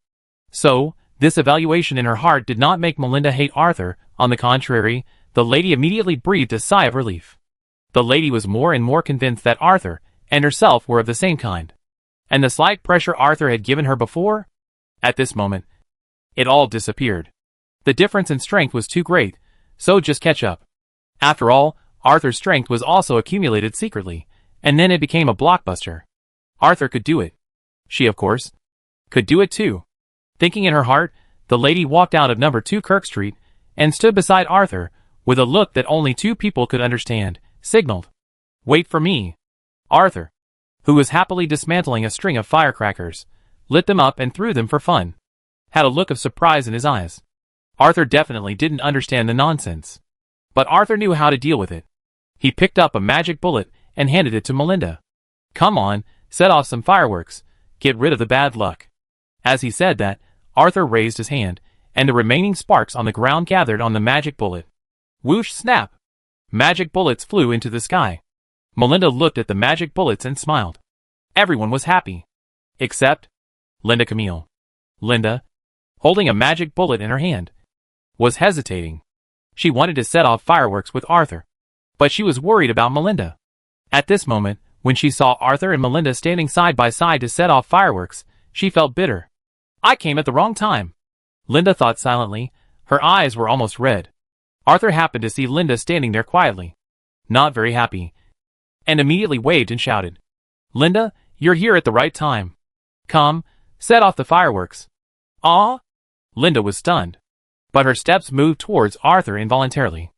So, this evaluation in her heart did not make Melinda hate Arthur. On the contrary, the lady immediately breathed a sigh of relief. The lady was more and more convinced that Arthur and herself were of the same kind. And the slight pressure Arthur had given her before? At this moment, it all disappeared. The difference in strength was too great, so just catch up. After all, Arthur's strength was also accumulated secretly, and then it became a blockbuster. Arthur could do it. She, of course, could do it too. Thinking in her heart, the lady walked out of number 2 Kirk Street and stood beside Arthur with a look that only 2 people could understand, signaled, "Wait for me." Arthur, who was happily dismantling a string of firecrackers, lit them up and threw them for fun, had a look of surprise in his eyes. Arthur definitely didn't understand the nonsense. But Arthur knew how to deal with it. He picked up a magic bullet and handed it to Melinda. "Come on, set off some fireworks. Get rid of the bad luck." As he said that, Arthur raised his hand, and the remaining sparks on the ground gathered on the magic bullet. Whoosh snap! Magic bullets flew into the sky. Melinda looked at the magic bullets and smiled. Everyone was happy. Except Linda Camille. Linda, holding a magic bullet in her hand, was hesitating. She wanted to set off fireworks with Arthur, but she was worried about Melinda. At this moment, when she saw Arthur and Melinda standing side by side to set off fireworks, she felt bitter. I came at the wrong time, Linda thought silently. Her eyes were almost red. Arthur happened to see Linda standing there quietly, not very happy, and immediately waved and shouted, "Linda, you're here at the right time. Come, set off the fireworks." "Ah?" Linda was stunned, but her steps moved towards Arthur involuntarily.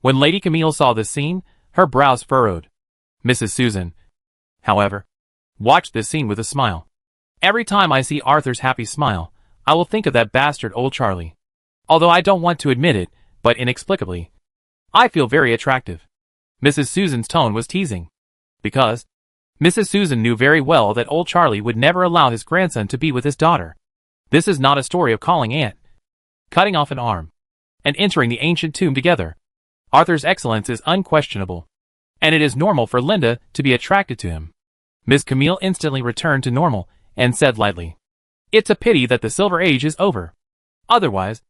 When Lady Camille saw this scene, her brows furrowed. Mrs. Susan, however, watched this scene with a smile. Every time I see Arthur's happy smile, I will think of that bastard old Charlie. Although I don't want to admit it, but inexplicably, I feel very attractive. Mrs. Susan's tone was teasing. Because Mrs. Susan knew very well that old Charlie would never allow his grandson to be with his daughter. This is not a story of calling aunt, cutting off an arm, and entering the ancient tomb together. Arthur's excellence is unquestionable, and it is normal for Linda to be attracted to him. Miss Camille instantly returned to normal and said lightly, "It's a pity that the Silver Age is over. Otherwise,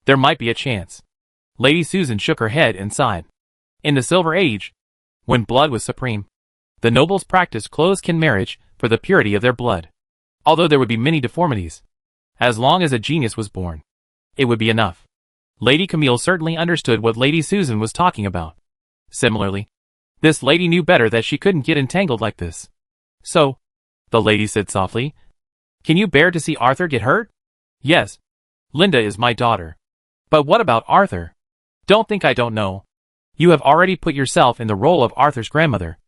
there might be a chance." Lady Susan shook her head and sighed. In the Silver Age, when blood was supreme, the nobles practiced close-kin marriage for the purity of their blood. Although there would be many deformities, As long as a genius was born, it would be enough. Lady Camille certainly understood what Lady Susan was talking about. Similarly, this lady knew better that she couldn't get entangled like this. So, the lady said softly, "Can you bear to see Arthur get hurt?" "Yes. Linda is my daughter." "But what about Arthur?" "Don't think I don't know. You have already put yourself in the role of Arthur's grandmother.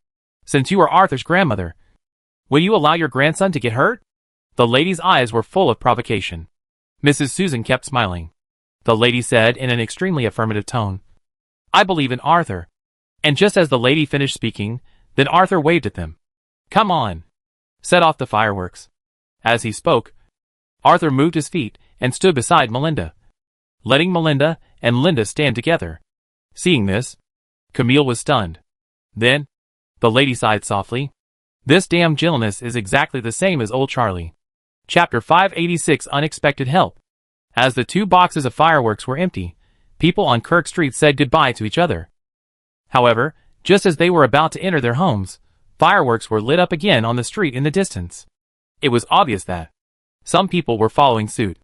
Since you are Arthur's grandmother, will you allow your grandson to get hurt?" The lady's eyes were full of provocation. Mrs. Susan kept smiling. The lady said in an extremely affirmative tone, "I believe in Arthur." And just as the lady finished speaking, then Arthur waved at them. "Come on. Set off the fireworks." As he spoke, Arthur moved his feet and stood beside Melinda, letting Melinda and Linda stand together. Seeing this, Camille was stunned. Then, the lady sighed softly. "This damn gentleness is exactly the same as old Charlie." Chapter 586 Unexpected Help. As the 2 boxes of fireworks were empty, people on Kirk Street said goodbye to each other. However, just as they were about to enter their homes, fireworks were lit up again on the street in the distance. It was obvious that some people were following suit.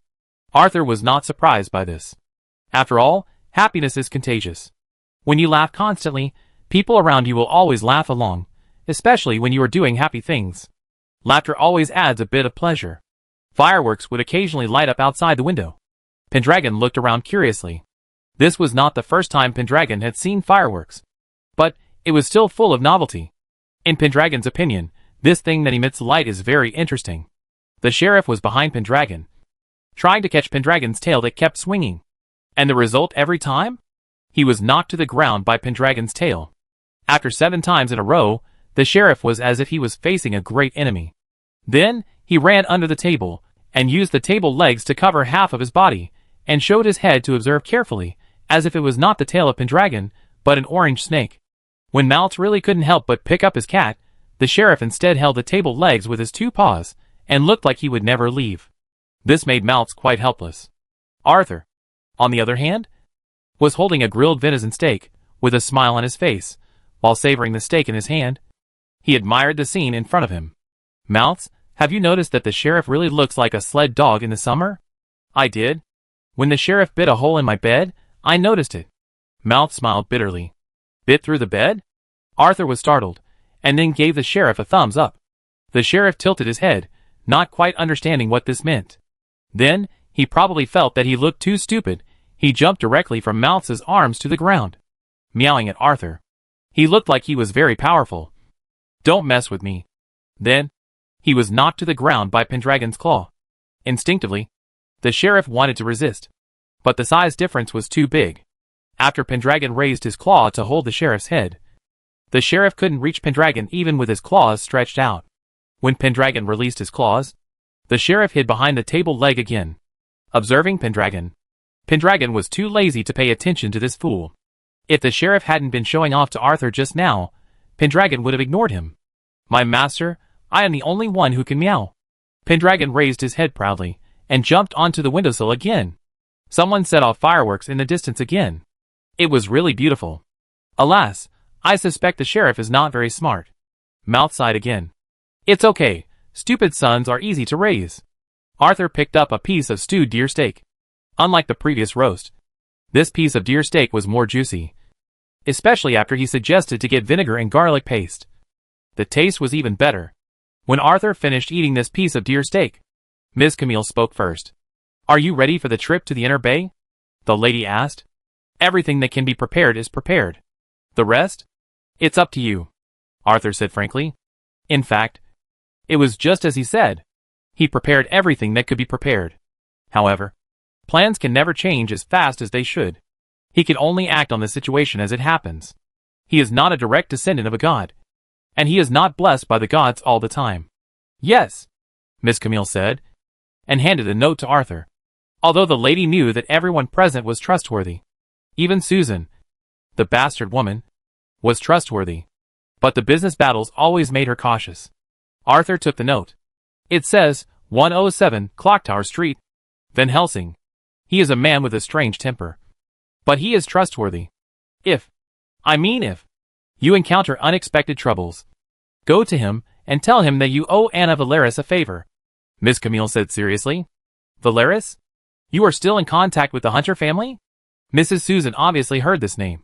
Arthur was not surprised by this. After all, happiness is contagious. When you laugh constantly, people around you will always laugh along, especially when you are doing happy things. Laughter always adds a bit of pleasure. Fireworks would occasionally light up outside the window. Pendragon looked around curiously. This was not the first time Pendragon had seen fireworks, but it was still full of novelty. In Pendragon's opinion, this thing that emits light is very interesting. The sheriff was behind Pendragon, trying to catch Pendragon's tail that kept swinging. And the result every time? He was knocked to the ground by Pendragon's tail. After 7 times in a row, the sheriff was as if he was facing a great enemy. Then, he ran under the table, and used the table legs to cover half of his body, and showed his head to observe carefully, as if it was not the tail of Pendragon, but an orange snake. When Maltz really couldn't help but pick up his cat, the sheriff instead held the table legs with his 2 paws, and looked like he would never leave. This made Maltz quite helpless. Arthur, on the other hand, was holding a grilled venison steak, with a smile on his face, while savoring the steak in his hand. He admired the scene in front of him. "Maltz, have you noticed that the sheriff really looks like a sled dog in the summer?" "I did. When the sheriff bit a hole in my bed, I noticed it." Maltz smiled bitterly. "Bit through the bed?" Arthur was startled, and then gave the sheriff a thumbs up. The sheriff tilted his head, not quite understanding what this meant. Then, he probably felt that he looked too stupid. He jumped directly from Maltz's arms to the ground, meowing at Arthur. He looked like he was very powerful. "Don't mess with me." Then, he was knocked to the ground by Pendragon's claw. Instinctively, the sheriff wanted to resist, but the size difference was too big. After Pendragon raised his claw to hold the sheriff's head, the sheriff couldn't reach Pendragon even with his claws stretched out. When Pendragon released his claws, the sheriff hid behind the table leg again. Observing Pendragon, Pendragon was too lazy to pay attention to this fool. If the sheriff hadn't been showing off to Arthur just now, Pendragon would have ignored him. "My master, I am the only one who can meow." Pendragon raised his head proudly, and jumped onto the windowsill again. Someone set off fireworks in the distance again. It was really beautiful. "Alas, I suspect the sheriff is not very smart." Maltz sighed again. "It's okay, stupid sons are easy to raise." Arthur picked up a piece of stewed deer steak. Unlike the previous roast, this piece of deer steak was more juicy, especially after he suggested to get vinegar and garlic paste. The taste was even better. When Arthur finished eating this piece of deer steak, Miss Camille spoke first. "Are you ready for the trip to the Inner Bay?" the lady asked. "Everything that can be prepared is prepared. The rest? It's up to you," Arthur said frankly. In fact, it was just as he said. He prepared everything that could be prepared. However, plans can never change as fast as they should. He can only act on the situation as it happens. He is not a direct descendant of a god, and he is not blessed by the gods all the time. "Yes," Miss Camille said, and handed a note to Arthur. Although the lady knew that everyone present was trustworthy, even Susan, the bastard woman, was trustworthy, but the business battles always made her cautious. Arthur took the note. "It says, 107 Clocktower Street, Van Helsing. He is a man with a strange temper, but he is trustworthy. If you encounter unexpected troubles, go to him and tell him that you owe Anna Valeris a favor," Miss Camille said seriously. Valeris? You are still in contact with the Hunter family? Mrs. Susan obviously heard this name.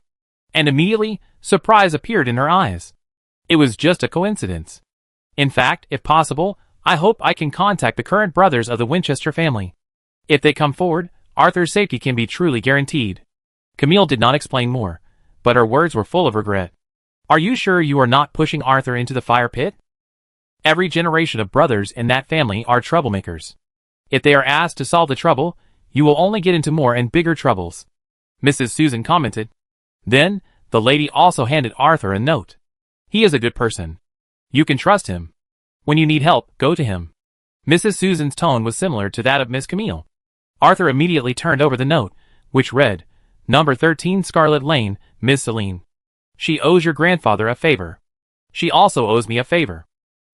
And immediately, surprise appeared in her eyes. It was just a coincidence. In fact, if possible, I hope I can contact the current brothers of the Winchester family. If they come forward, Arthur's safety can be truly guaranteed. Camille did not explain more, but her words were full of regret. Are you sure you are not pushing Arthur into the fire pit? Every generation of brothers in that family are troublemakers. If they are asked to solve the trouble, you will only get into more and bigger troubles. Mrs. Susan commented. Then, the lady also handed Arthur a note. He is a good person. You can trust him. When you need help, go to him. Mrs. Susan's tone was similar to that of Miss Camille. Arthur immediately turned over the note, which read, Number 13 Scarlet Lane, Miss Celine. She owes your grandfather a favor. She also owes me a favor.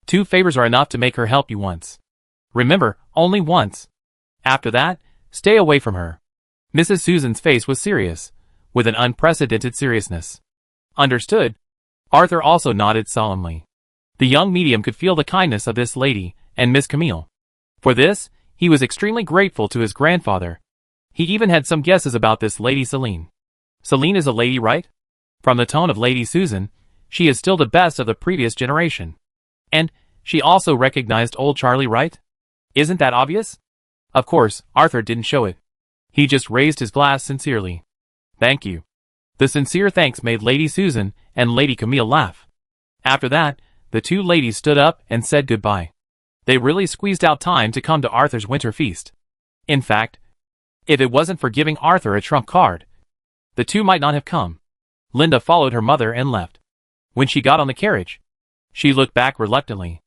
2 favors are enough to make her help you once. Remember, only once. After that, stay away from her. Mrs. Susan's face was serious, with an unprecedented seriousness. Understood. Arthur also nodded solemnly. The young medium could feel the kindness of this lady and Miss Camille. For this, he was extremely grateful to his grandfather. He even had some guesses about this Lady Celine. Celine is a lady, right? From the tone of Lady Susan, she is still the best of the previous generation. And she also recognized old Charlie, right? Isn't that obvious? Of course, Arthur didn't show it. He just raised his glass sincerely. Thank you. The sincere thanks made Lady Susan and Lady Camille laugh. After that, the 2 ladies stood up and said goodbye. They really squeezed out time to come to Arthur's winter feast. In fact, if it wasn't for giving Arthur a trump card, the 2 might not have come. Linda followed her mother and left. When she got on the carriage, she looked back reluctantly.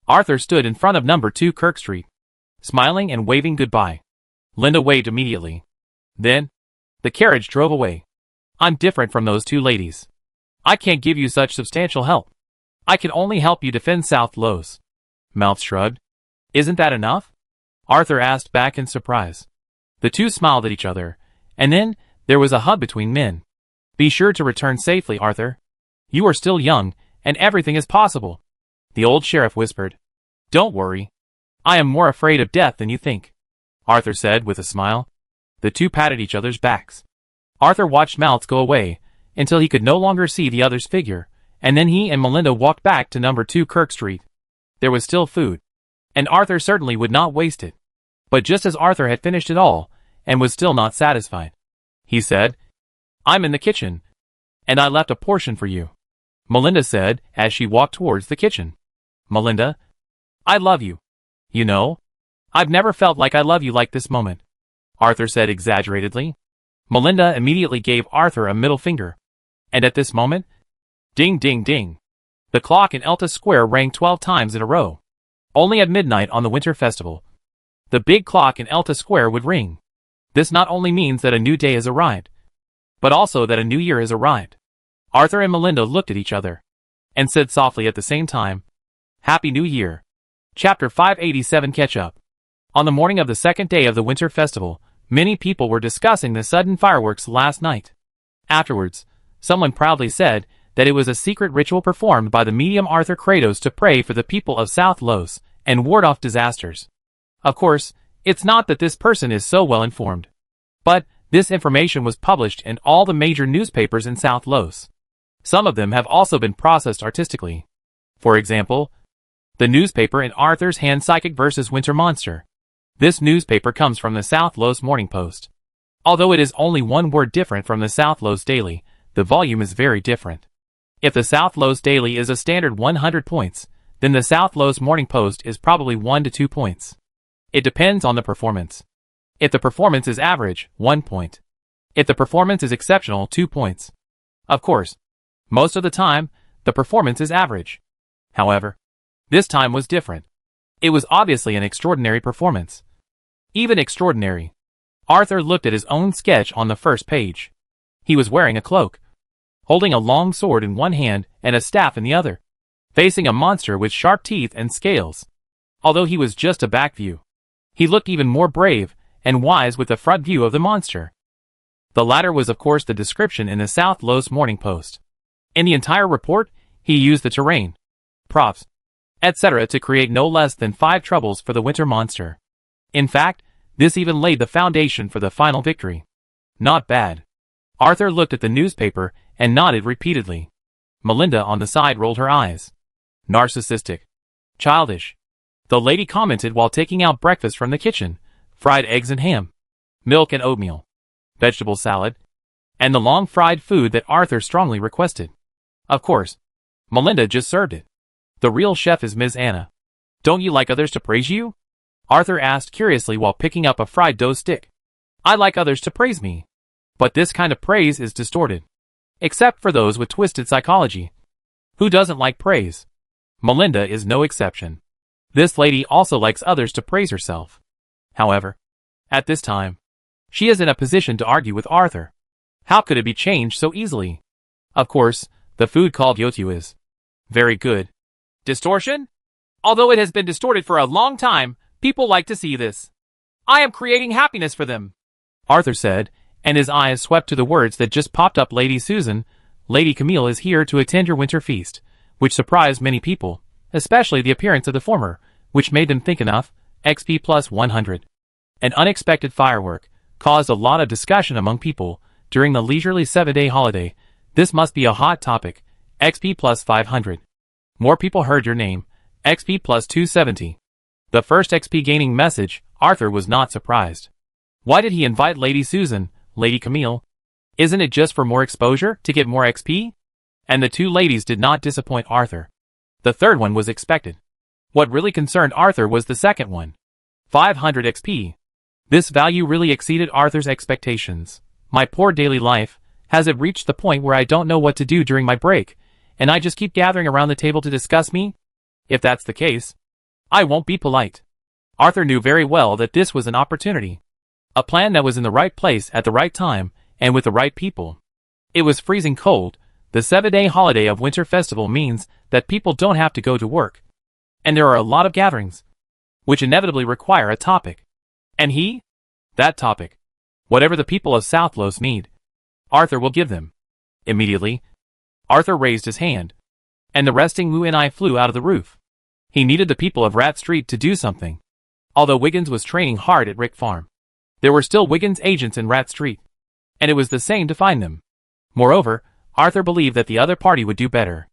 Arthur stood in front of number 2 Kirk Street, smiling and waving goodbye. Linda waved immediately. Then, the carriage drove away. I'm different from those 2 ladies. I can't give you such substantial help. I can only help you defend South Lowes. Mouth shrugged. Isn't that enough? Arthur asked back in surprise. The 2 smiled at each other, and then there was a hug between men. Be sure to return safely, Arthur. You are still young, and everything is possible. The old sheriff whispered. Don't worry. I am more afraid of death than you think, Arthur said with a smile. The 2 patted each other's backs. Arthur watched mouths go away, until he could no longer see the other's figure, and then he and Melinda walked back to number 2 Kirk Street. There was still food, and Arthur certainly would not waste it. But just as Arthur had finished it all, and was still not satisfied, he said, I'm in the kitchen, and I left a portion for you, Melinda said as she walked towards the kitchen. Melinda, I love you. You know, I've never felt like I love you like this moment, Arthur said exaggeratedly. Melinda immediately gave Arthur a middle finger. And at this moment, ding ding ding, the clock in Elta Square rang 12 times in a row. Only at midnight on the winter festival, the big clock in Elta Square would ring. This not only means that a new day has arrived, but also that a new year has arrived. Arthur and Melinda looked at each other, and said softly at the same time, Happy New Year. Chapter 587 Catch-Up. On the morning of the second day of the winter festival, many people were discussing the sudden fireworks last night. Afterwards, someone proudly said that it was a secret ritual performed by the medium Arthur Kratos to pray for the people of South Lowes and ward off disasters. Of course, it's not that this person is so well informed, but this information was published in all the major newspapers in South Lowes. Some of them have also been processed artistically. For example, the newspaper in Arthur's Hand Psychic vs. Winter Monster. This newspaper comes from the South Lowes Morning Post. Although it is only one word different from the South Lowes Daily, the volume is very different. If the South Lowes Daily is a standard 100 points, then the South Lowes Morning Post is probably 1 to 2 points. It depends on the performance. If the performance is average, 1 point. If the performance is exceptional, 2 points. Of course, most of the time, the performance is average. However, this time was different. It was obviously an extraordinary performance. Even extraordinary. Arthur looked at his own sketch on the first page. He was wearing a cloak, holding a long sword in one hand and a staff in the other, facing a monster with sharp teeth and scales. Although he was just a back view, he looked even more brave and wise with the front view of the monster. The latter was of course the description in the South Lowes Morning Post. In the entire report, he used the terrain, props, etc. to create no less than 5 troubles for the winter monster. In fact, This even laid the foundation for the final victory. Not bad. Arthur looked at the newspaper and nodded repeatedly. Melinda on the side rolled her eyes. Narcissistic. Childish. The lady commented while taking out breakfast from the kitchen. Fried eggs and ham. Milk and oatmeal. Vegetable salad. And the long fried food that Arthur strongly requested. Of course. Melinda just served it. The real chef is Ms. Anna. Don't you like others to praise you? Arthur asked curiously while picking up a fried dough stick. I like others to praise me. But this kind of praise is distorted. Except for those with twisted psychology. Who doesn't like praise? Melinda is no exception. This lady also likes others to praise herself. However, at this time, she is in a position to argue with Arthur. How could it be changed so easily? Of course, the food called yotu is very good. Distortion? Although it has been distorted for a long time, people like to see this. I am creating happiness for them, Arthur said, and his eyes swept to the words that just popped up. Lady Susan, Lady Camille is here to attend your winter feast, which surprised many people, especially the appearance of the former, which made them think enough, XP plus 100. An unexpected firework caused a lot of discussion among people during the leisurely 7-day holiday. This must be a hot topic, XP plus 500. More people heard your name, XP plus 270. The first XP gaining message, Arthur was not surprised. Why did he invite Lady Susan, Lady Camille? Isn't it just for more exposure to get more XP? And the two ladies did not disappoint Arthur. The third one was expected. What really concerned Arthur was the second one. 500 XP. This value really exceeded Arthur's expectations. My poor daily life, has it reached the point where I don't know what to do during my break, and I just keep gathering around the table to discuss me? If that's the case, I won't be polite. Arthur knew very well that this was an opportunity. A plan that was in the right place at the right time, and with the right people. It was freezing cold. The 7-day holiday of Winter Festival means that people don't have to go to work. And there are a lot of gatherings, which inevitably require a topic. And he? That topic. Whatever the people of Southlos need, Arthur will give them. Immediately, Arthur raised his hand, and the resting Wu and I flew out of the roof. He needed the people of Rat Street to do something. Although Wiggins was training hard at Rick Farm, there were still Wiggins agents in Rat Street, and it was the same to find them. Moreover, Arthur believed that the other party would do better.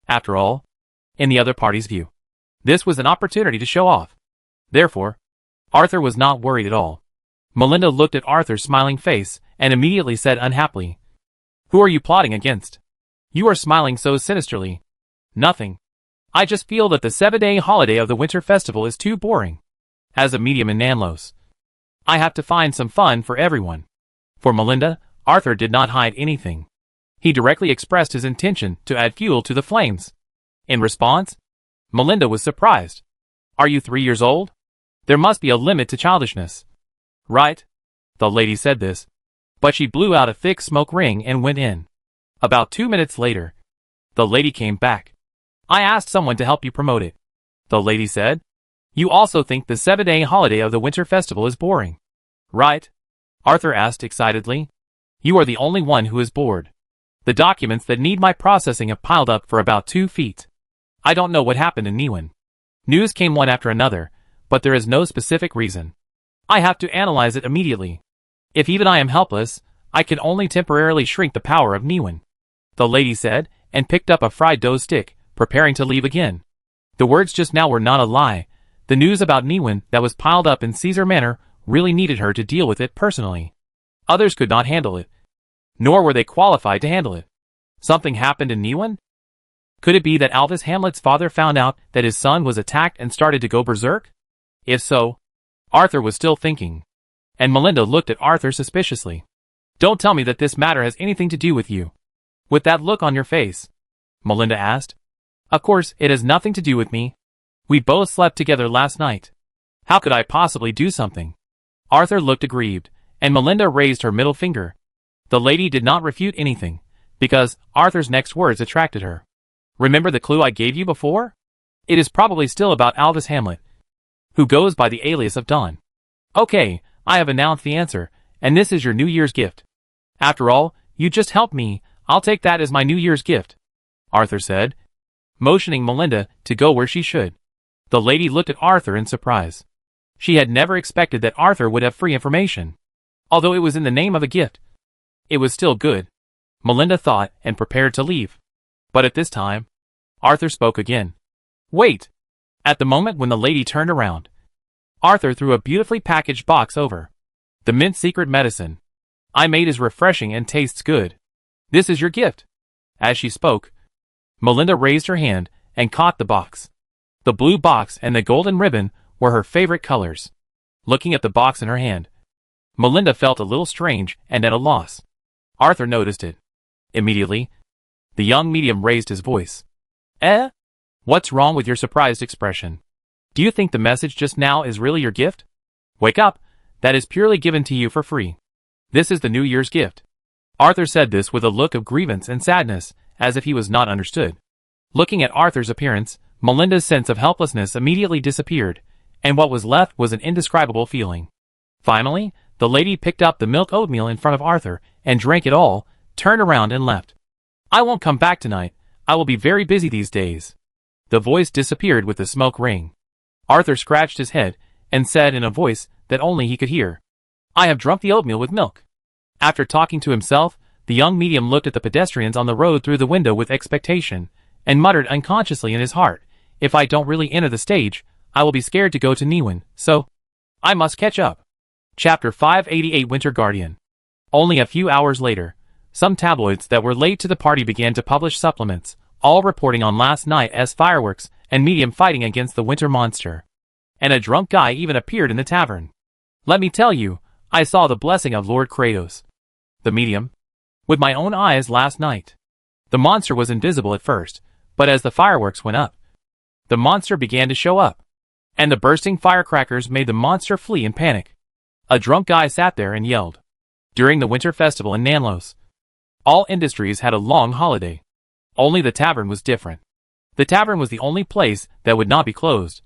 After all, in the other party's view, this was an opportunity to show off. Therefore, Arthur was not worried at all. Melinda looked at Arthur's smiling face and immediately said unhappily, "Who are you plotting against? You are smiling so sinisterly." "Nothing. I just feel that the 7-day holiday of the Winter Festival is too boring. As a medium in Nanlos, I have to find some fun for everyone." For Melinda, Arthur did not hide anything. He directly expressed his intention to add fuel to the flames. In response, Melinda was surprised. "Are you 3 years old? There must be a limit to childishness." "Right." The lady said this, but she blew out a thick smoke ring and went in. About 2 minutes later, the lady came back. "I asked someone to help you promote it," the lady said. "You also think the 7-day holiday of the Winter Festival is boring, right?" Arthur asked excitedly. "You are the only one who is bored. The documents that need my processing have piled up for about 2 feet. I don't know what happened in Niwan. News came one after another, but there is no specific reason. I have to analyze it immediately. If even I am helpless, I can only temporarily shrink the power of Niwan," the lady said, and picked up a fried dough stick, preparing to leave again. The words just now were not a lie. The news about Niwan that was piled up in Caesar Manor really needed her to deal with it personally. Others could not handle it, nor were they qualified to handle it. Something happened in Niwan? Could it be that Alvis Hamlet's father found out that his son was attacked and started to go berserk? If so, Arthur was still thinking, and Melinda looked at Arthur suspiciously. "Don't tell me that this matter has anything to do with you, with that look on your face," Melinda asked. "Of course, it has nothing to do with me. We both slept together last night. How could I possibly do something?" Arthur looked aggrieved, and Melinda raised her middle finger. The lady did not refute anything, because Arthur's next words attracted her. "Remember the clue I gave you before? It is probably still about Alvis Hamlet, who goes by the alias of Don. Okay, I have announced the answer, and this is your New Year's gift. After all, you just helped me. I'll take that as my New Year's gift," Arthur said, motioning Melinda to go where she should. The lady looked at Arthur in surprise. She had never expected that Arthur would have free information. Although it was in the name of a gift, it was still good, Melinda thought, and prepared to leave. But at this time, Arthur spoke again. Wait! At the moment when the lady turned around, Arthur threw a beautifully packaged box over. The mint secret medicine I made is refreshing and tastes good. This is your gift. As she spoke, Melinda raised her hand and caught the box. The blue box and the golden ribbon were her favorite colors. Looking at the box in her hand, Melinda felt a little strange and at a loss. Arthur noticed it. Immediately, the young medium raised his voice. What's wrong with your surprised expression? Do you think the message just now is really your gift? Wake up, that is purely given to you for free. This is the New Year's gift. Arthur said this with a look of grievance and sadness, as if he was not understood. Looking at Arthur's appearance, Melinda's sense of helplessness immediately disappeared, and what was left was an indescribable feeling. Finally, the lady picked up the milk oatmeal in front of Arthur and drank it all, turned around and left. I won't come back tonight. I will be very busy these days. The voice disappeared with the smoke ring. Arthur scratched his head and said in a voice that only he could hear, I have drunk the oatmeal with milk. After talking to himself, the young medium looked at the pedestrians on the road through the window with expectation, and muttered unconsciously in his heart, if I don't really enter the stage, I will be scared to go to Niwan, so I must catch up. Chapter 588 Winter Guardian. Only a few hours later, some tabloids that were late to the party began to publish supplements, all reporting on last night as fireworks and medium fighting against the winter monster. And a drunk guy even appeared in the tavern. Let me tell you, I saw the blessing of Lord Kratos, the medium, with my own eyes last night. The monster was invisible at first, but as the fireworks went up, the monster began to show up, and the bursting firecrackers made the monster flee in panic. A drunk guy sat there and yelled. During the winter festival in Nanlos, all industries had a long holiday. Only the tavern was different. The tavern was the only place that would not be closed,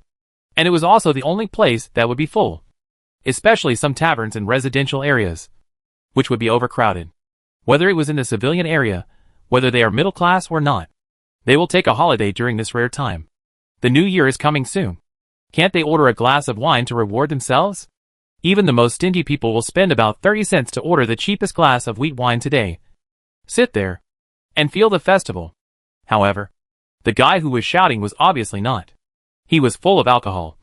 and it was also the only place that would be full, especially some taverns in residential areas, which would be overcrowded. Whether it was in the civilian area, whether they are middle class or not, they will take a holiday during this rare time. The new year is coming soon. Can't they order a glass of wine to reward themselves? Even the most stingy people will spend about 30 cents to order the cheapest glass of wheat wine today. Sit there and feel the festival. However, the guy who was shouting was obviously not. He was full of alcohol,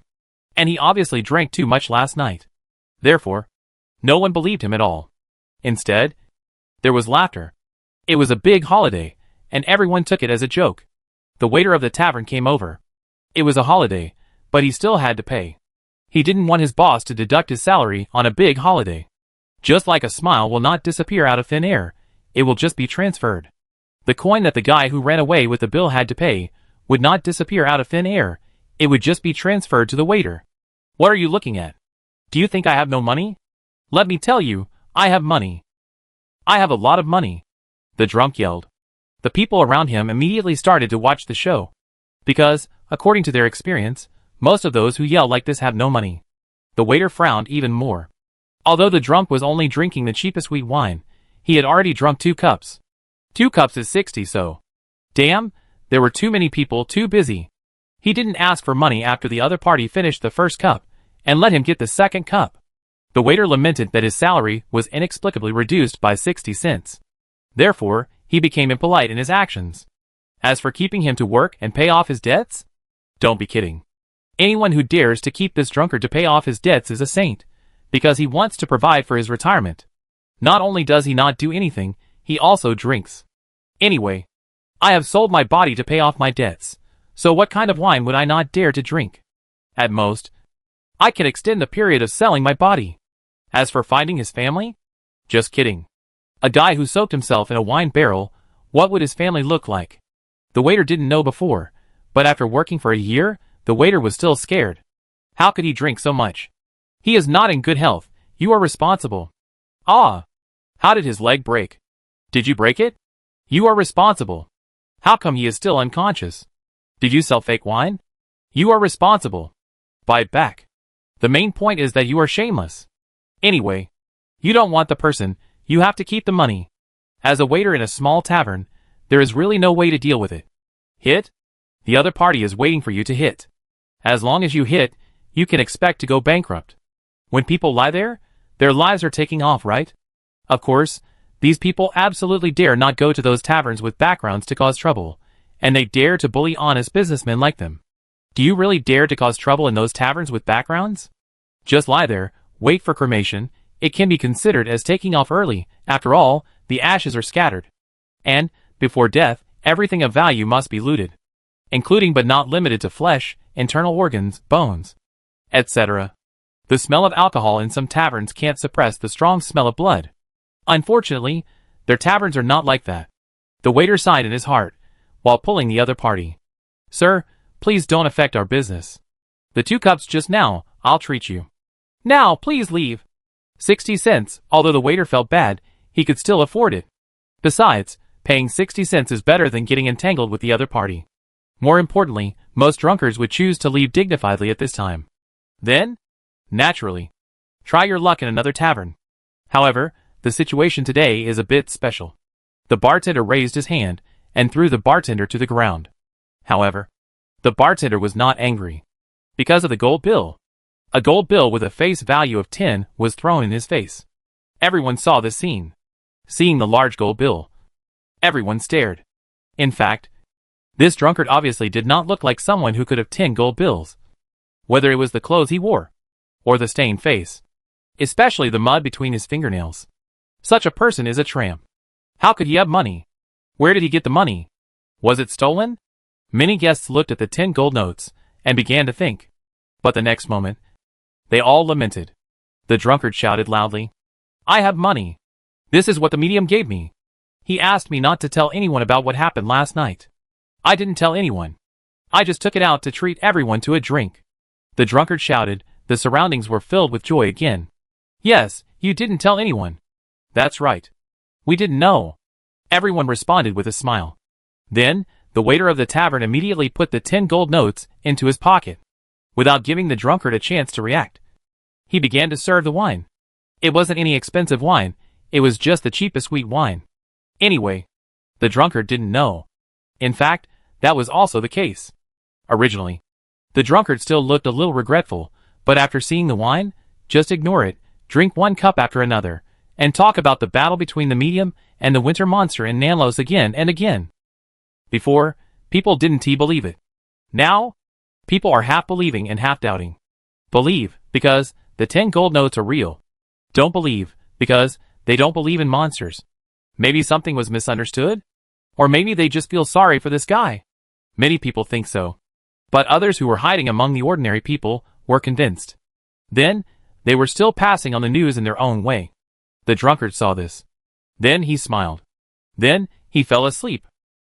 and he obviously drank too much last night. Therefore, no one believed him at all. Instead, there was laughter. It was a big holiday, and everyone took it as a joke. The waiter of the tavern came over. It was a holiday, but he still had to pay. He didn't want his boss to deduct his salary on a big holiday. Just like a smile will not disappear out of thin air, it will just be transferred. The coin that the guy who ran away with the bill had to pay would not disappear out of thin air, it would just be transferred to the waiter. What are you looking at? Do you think I have no money? Let me tell you, I have money. I have a lot of money. The drunk yelled. The people around him immediately started to watch the show, because, according to their experience, most of those who yell like this have no money. The waiter frowned even more. Although the drunk was only drinking the cheapest wheat wine, he had already drunk 2 cups. 2 cups is 60, so. Damn, there were too many people too busy. He didn't ask for money after the other party finished the first cup, and let him get the second cup. The waiter lamented that his salary was inexplicably reduced by 60 cents. Therefore, he became impolite in his actions. As for keeping him to work and pay off his debts? Don't be kidding. Anyone who dares to keep this drunkard to pay off his debts is a saint, because he wants to provide for his retirement. Not only does he not do anything, he also drinks. Anyway, I have sold my body to pay off my debts, so what kind of wine would I not dare to drink? At most, I can extend the period of selling my body. As for finding his family? Just kidding. A guy who soaked himself in a wine barrel, what would his family look like? The waiter didn't know before, but after working for a year, the waiter was still scared. How could he drink so much? He is not in good health. You are responsible. Ah! How did his leg break? Did you break it? You are responsible. How come he is still unconscious? Did you sell fake wine? You are responsible. Buy it back. The main point is that you are shameless. Anyway, you don't want the person, you have to keep the money. As a waiter in a small tavern, there is really no way to deal with it. Hit? The other party is waiting for you to hit. As long as you hit, you can expect to go bankrupt. When people lie there, their lives are taking off, right? Of course, these people absolutely dare not go to those taverns with backgrounds to cause trouble, and they dare to bully honest businessmen like them. Do you really dare to cause trouble in those taverns with backgrounds? Just lie there, wait for cremation. It can be considered as taking off early. After all, the ashes are scattered. And, before death, everything of value must be looted, including but not limited to flesh, internal organs, bones, etc. The smell of alcohol in some taverns can't suppress the strong smell of blood. Unfortunately, their taverns are not like that. The waiter sighed in his heart, while pulling the other party. Sir, please don't affect our business. The 2 cups just now, I'll treat you. Now, please leave. 60 cents, although the waiter felt bad, he could still afford it. Besides, paying 60 cents is better than getting entangled with the other party. More importantly, most drunkards would choose to leave dignifiedly at this time. Then, naturally, try your luck in another tavern. However, the situation today is a bit special. The bartender raised his hand and threw the bartender to the ground. However, the bartender was not angry because of the gold bill. A gold bill with a face value of 10 was thrown in his face. Everyone saw this scene. Seeing the large gold bill, everyone stared. In fact, this drunkard obviously did not look like someone who could have 10 gold bills. Whether it was the clothes he wore, or the stained face, especially the mud between his fingernails. Such a person is a tramp. How could he have money? Where did he get the money? Was it stolen? Many guests looked at the 10 gold notes and began to think. But the next moment, they all lamented. The drunkard shouted loudly, I have money. This is what the medium gave me. He asked me not to tell anyone about what happened last night. I didn't tell anyone. I just took it out to treat everyone to a drink. The drunkard shouted. The surroundings were filled with joy again. Yes, you didn't tell anyone. That's right. We didn't know. Everyone responded with a smile. Then, the waiter of the tavern immediately put the 10 gold notes into his pocket. Without giving the drunkard a chance to react, he began to serve the wine. It wasn't any expensive wine, it was just the cheapest wheat wine. Anyway, the drunkard didn't know. In fact, that was also the case. Originally, the drunkard still looked a little regretful, but after seeing the wine, just ignore it, drink 1 cup after another, and talk about the battle between the medium and the winter monster in Nanlos again and again. Before, people didn't believe it. Now, people are half believing and half doubting. Believe, because the 10 gold notes are real. Don't believe, because they don't believe in monsters. Maybe something was misunderstood? Or maybe they just feel sorry for this guy. Many people think so. But others who were hiding among the ordinary people were convinced. Then, they were still passing on the news in their own way. The drunkard saw this. Then he smiled. Then, he fell asleep.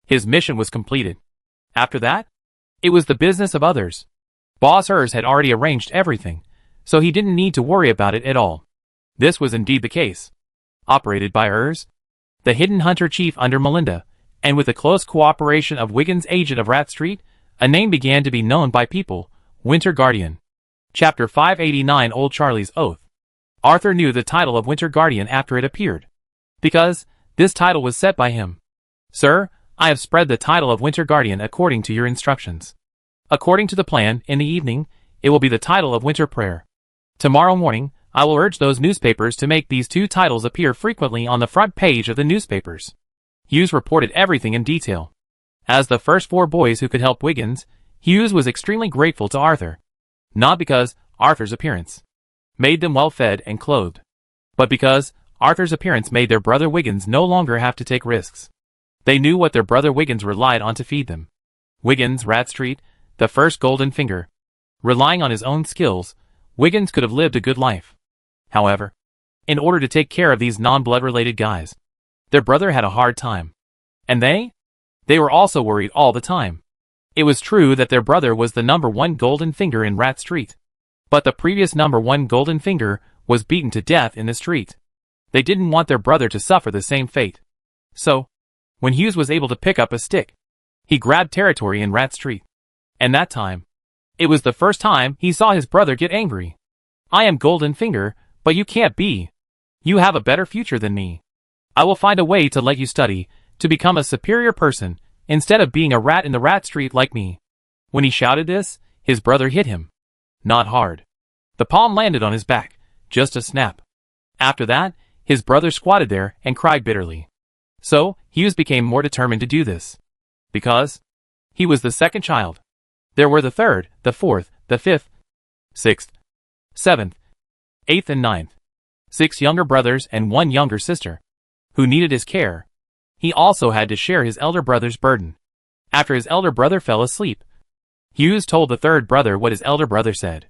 His mission was completed. After that, it was the business of others. Boss Urs had already arranged everything, so he didn't need to worry about it at all. This was indeed the case. Operated by Urs, the hidden hunter chief under Melinda, and with the close cooperation of Wiggins' agent of Rat Street, a name began to be known by people, Winter Guardian. Chapter 589 Old Charlie's Oath. Arthur knew the title of Winter Guardian after it appeared, because this title was set by him. Sir, I have spread the title of Winter Guardian according to your instructions. According to the plan, in the evening, it will be the title of Winter Prayer. Tomorrow morning, I will urge those newspapers to make these 2 titles appear frequently on the front page of the newspapers. Hughes reported everything in detail. As the first 4 boys who could help Wiggins, Hughes was extremely grateful to Arthur. Not because Arthur's appearance made them well fed and clothed, but because Arthur's appearance made their brother Wiggins no longer have to take risks. They knew what their brother Wiggins relied on to feed them. Wiggins, Rat Street, the first golden finger. Relying on his own skills, Wiggins could have lived a good life. However, in order to take care of these non-blood related guys, their brother had a hard time. And they were also worried all the time. It was true that their brother was the number 1 golden finger in Rat Street. But the previous number 1 golden finger was beaten to death in the street. They didn't want their brother to suffer the same fate. So, when Hughes was able to pick up a stick, he grabbed territory in Rat Street. And that time, it was the first time he saw his brother get angry. I am Golden Finger, but you can't be. You have a better future than me. I will find a way to let you study, to become a superior person, instead of being a rat in the Rat Street like me. When he shouted this, his brother hit him. Not hard. The palm landed on his back, just a snap. After that, his brother squatted there and cried bitterly. So, Hughes became more determined to do this. Because he was the second child. There were the third, the fourth, the fifth, sixth, seventh, eighth and ninth. 6 younger brothers and 1 younger sister, who needed his care. He also had to share his elder brother's burden. After his elder brother fell asleep, Hughes told the third brother what his elder brother said.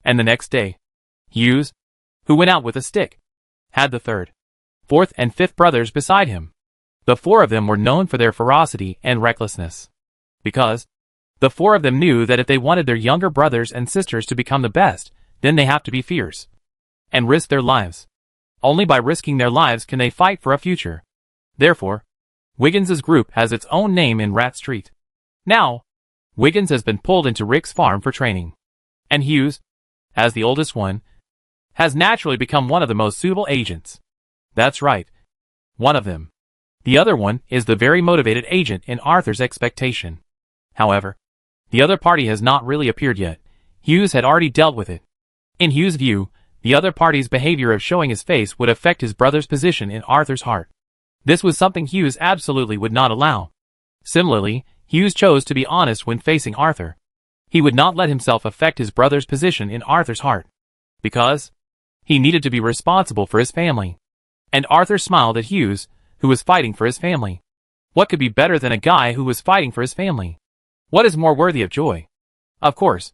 And the next day, Hughes, who went out with a stick, had the third, fourth and fifth brothers beside him. The 4 of them were known for their ferocity and recklessness. Because the 4 of them knew that if they wanted their younger brothers and sisters to become the best, then they have to be fierce and risk their lives. Only by risking their lives can they fight for a future. Therefore, Wiggins's group has its own name in Rat Street. Now, Wiggins has been pulled into Rick's farm for training. And Hughes, as the oldest one, has naturally become one of the most suitable agents. That's right. One of them. The other one is the very motivated agent in Arthur's expectation. However, the other party has not really appeared yet. Hughes had already dealt with it. In Hughes' view, the other party's behavior of showing his face would affect his brother's position in Arthur's heart. This was something Hughes absolutely would not allow. Similarly, Hughes chose to be honest when facing Arthur. He would not let himself affect his brother's position in Arthur's heart. Because he needed to be responsible for his family. And Arthur smiled at Hughes, who was fighting for his family. What could be better than a guy who was fighting for his family? What is more worthy of joy? Of course,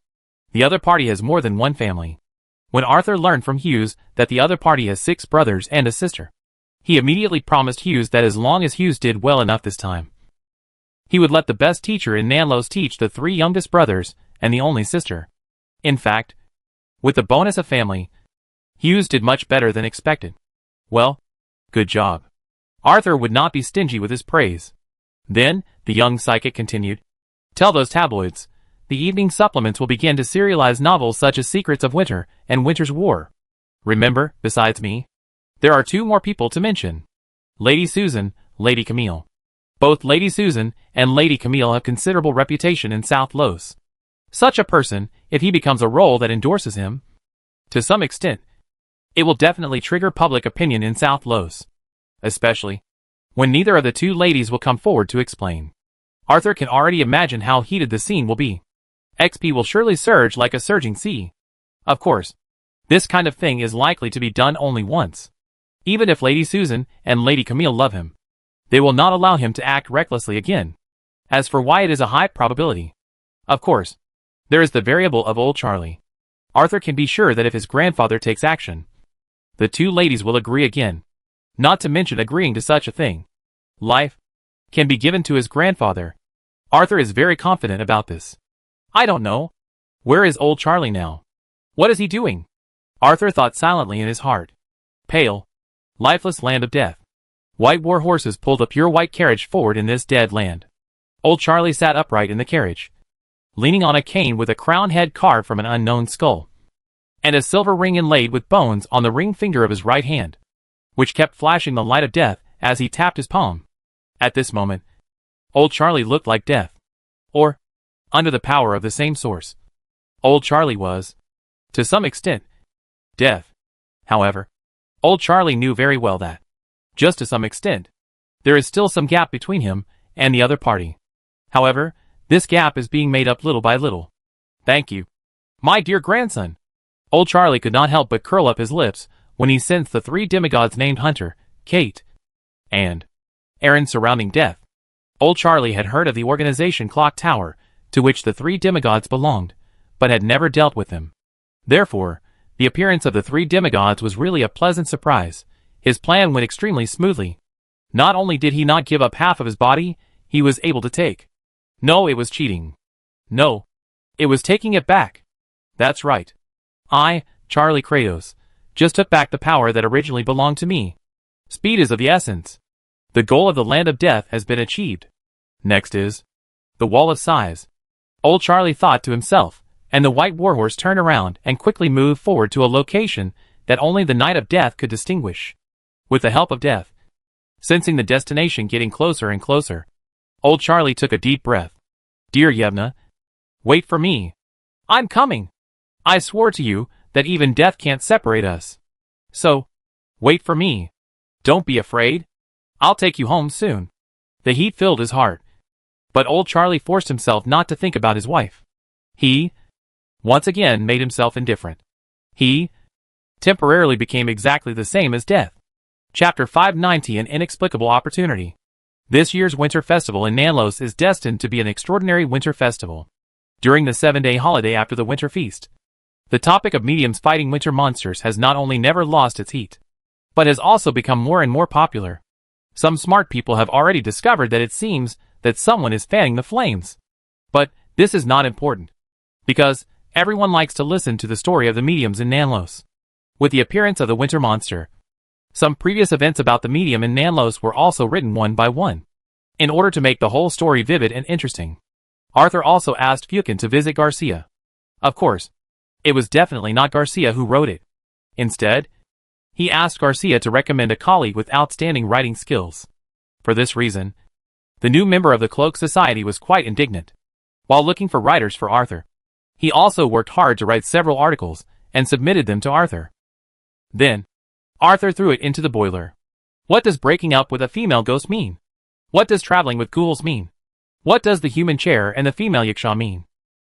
the other party has more than one family. When Arthur learned from Hughes that the other party has 6 brothers and a sister, he immediately promised Hughes that as long as Hughes did well enough this time, he would let the best teacher in Nanlos teach the 3 youngest brothers and the only sister. In fact, with the bonus of family, Hughes did much better than expected. Well, good job. Arthur would not be stingy with his praise. Then, the young psychic continued, "Tell those tabloids. The evening supplements will begin to serialize novels such as Secrets of Winter and Winter's War. Remember, besides me, there are 2 more people to mention. Lady Susan, Lady Camille. Both Lady Susan and Lady Camille have considerable reputation in South Los. Such a person, if he becomes a role that endorses him, to some extent, it will definitely trigger public opinion in South Los. Especially when neither of the 2 ladies will come forward to explain. Arthur can already imagine how heated the scene will be. XP will surely surge like a surging sea. Of course, this kind of thing is likely to be done only once. Even if Lady Susan and Lady Camille love him, they will not allow him to act recklessly again. As for why it is a high probability, of course, there is the variable of Old Charlie. Arthur can be sure that if his grandfather takes action, the 2 ladies will agree again. Not to mention agreeing to such a thing. Life can be given to his grandfather. Arthur is very confident about this. I don't know. Where is Old Charlie now? What is he doing? Arthur thought silently in his heart. Pale, lifeless land of death. White war horses pulled a pure white carriage forward in this dead land. Old Charlie sat upright in the carriage, leaning on a cane with a crown head carved from an unknown skull, and a silver ring inlaid with bones on the ring finger of his right hand, which kept flashing the light of death as he tapped his palm. At this moment, Old Charlie looked like death. Or, under the power of the same source, Old Charlie was, to some extent, death. However, Old Charlie knew very well that, just to some extent, there is still some gap between him and the other party. However, this gap is being made up little by little. Thank you, my dear grandson. Old Charlie could not help but curl up his lips when he sensed the 3 demigods named Hunter, Kate, and Aaron surrounding death. Old Charlie had heard of the organization Clock Tower, to which the 3 demigods belonged, but had never dealt with them. Therefore, the appearance of the 3 demigods was really a pleasant surprise. His plan went extremely smoothly. Not only did he not give up half of his body, he was able to take. No, it was cheating. No, it was taking it back. That's right. I, Charlie Kratos, just took back the power that originally belonged to me. Speed is of the essence. The goal of the land of death has been achieved. Next is the wall of size. Old Charlie thought to himself, and the white warhorse turned around and quickly moved forward to a location that only the Knight of Death could distinguish. With the help of death, sensing the destination getting closer and closer, Old Charlie took a deep breath. Dear Yevna, wait for me. I'm coming. I swore to you that even death can't separate us. So, wait for me. Don't be afraid. I'll take you home soon. The heat filled his heart. But old Charlie forced himself not to think about his wife. He, once again, made himself indifferent. He, temporarily became exactly the same as death. Chapter 590, An Inexplicable Opportunity. This year's winter festival in Nanlos is destined to be an extraordinary winter festival. During the 7-day holiday after the winter feast, the topic of mediums fighting winter monsters has not only never lost its heat, but has also become more and more popular. Some smart people have already discovered that it seems that someone is fanning the flames. But this is not important, because everyone likes to listen to the story of the mediums in Nanlos. With the appearance of the winter monster, some previous events about the medium in Nanlos were also written one by one, in order to make the whole story vivid and interesting. Arthur also asked Fukin to visit Garcia. Of course, it was definitely not Garcia who wrote it. Instead, he asked Garcia to recommend a colleague with outstanding writing skills. For this reason, the new member of the Cloak Society was quite indignant. While looking for writers for Arthur, he also worked hard to write several articles and submitted them to Arthur. Then, Arthur threw it into the boiler. What does breaking up with a female ghost mean? What does traveling with ghouls mean? What does the human chair and the female Yaksha mean?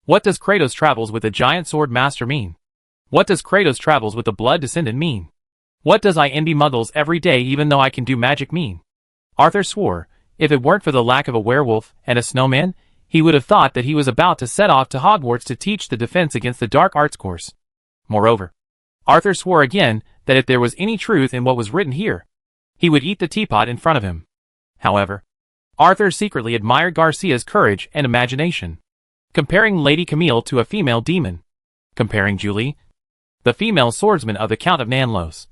What does Kratos travels with the giant sword master mean? What does Kratos travels with the blood descendant mean? What does I envy muggles every day even though I can do magic mean? Arthur swore, if it weren't for the lack of a werewolf and a snowman, he would have thought that he was about to set off to Hogwarts to teach the defense against the dark arts course. Moreover, Arthur swore again that if there was any truth in what was written here, he would eat the teapot in front of him. However, Arthur secretly admired Garcia's courage and imagination, comparing Lady Camille to a female demon, comparing Julie, the female swordsman of the Count of Nanlos,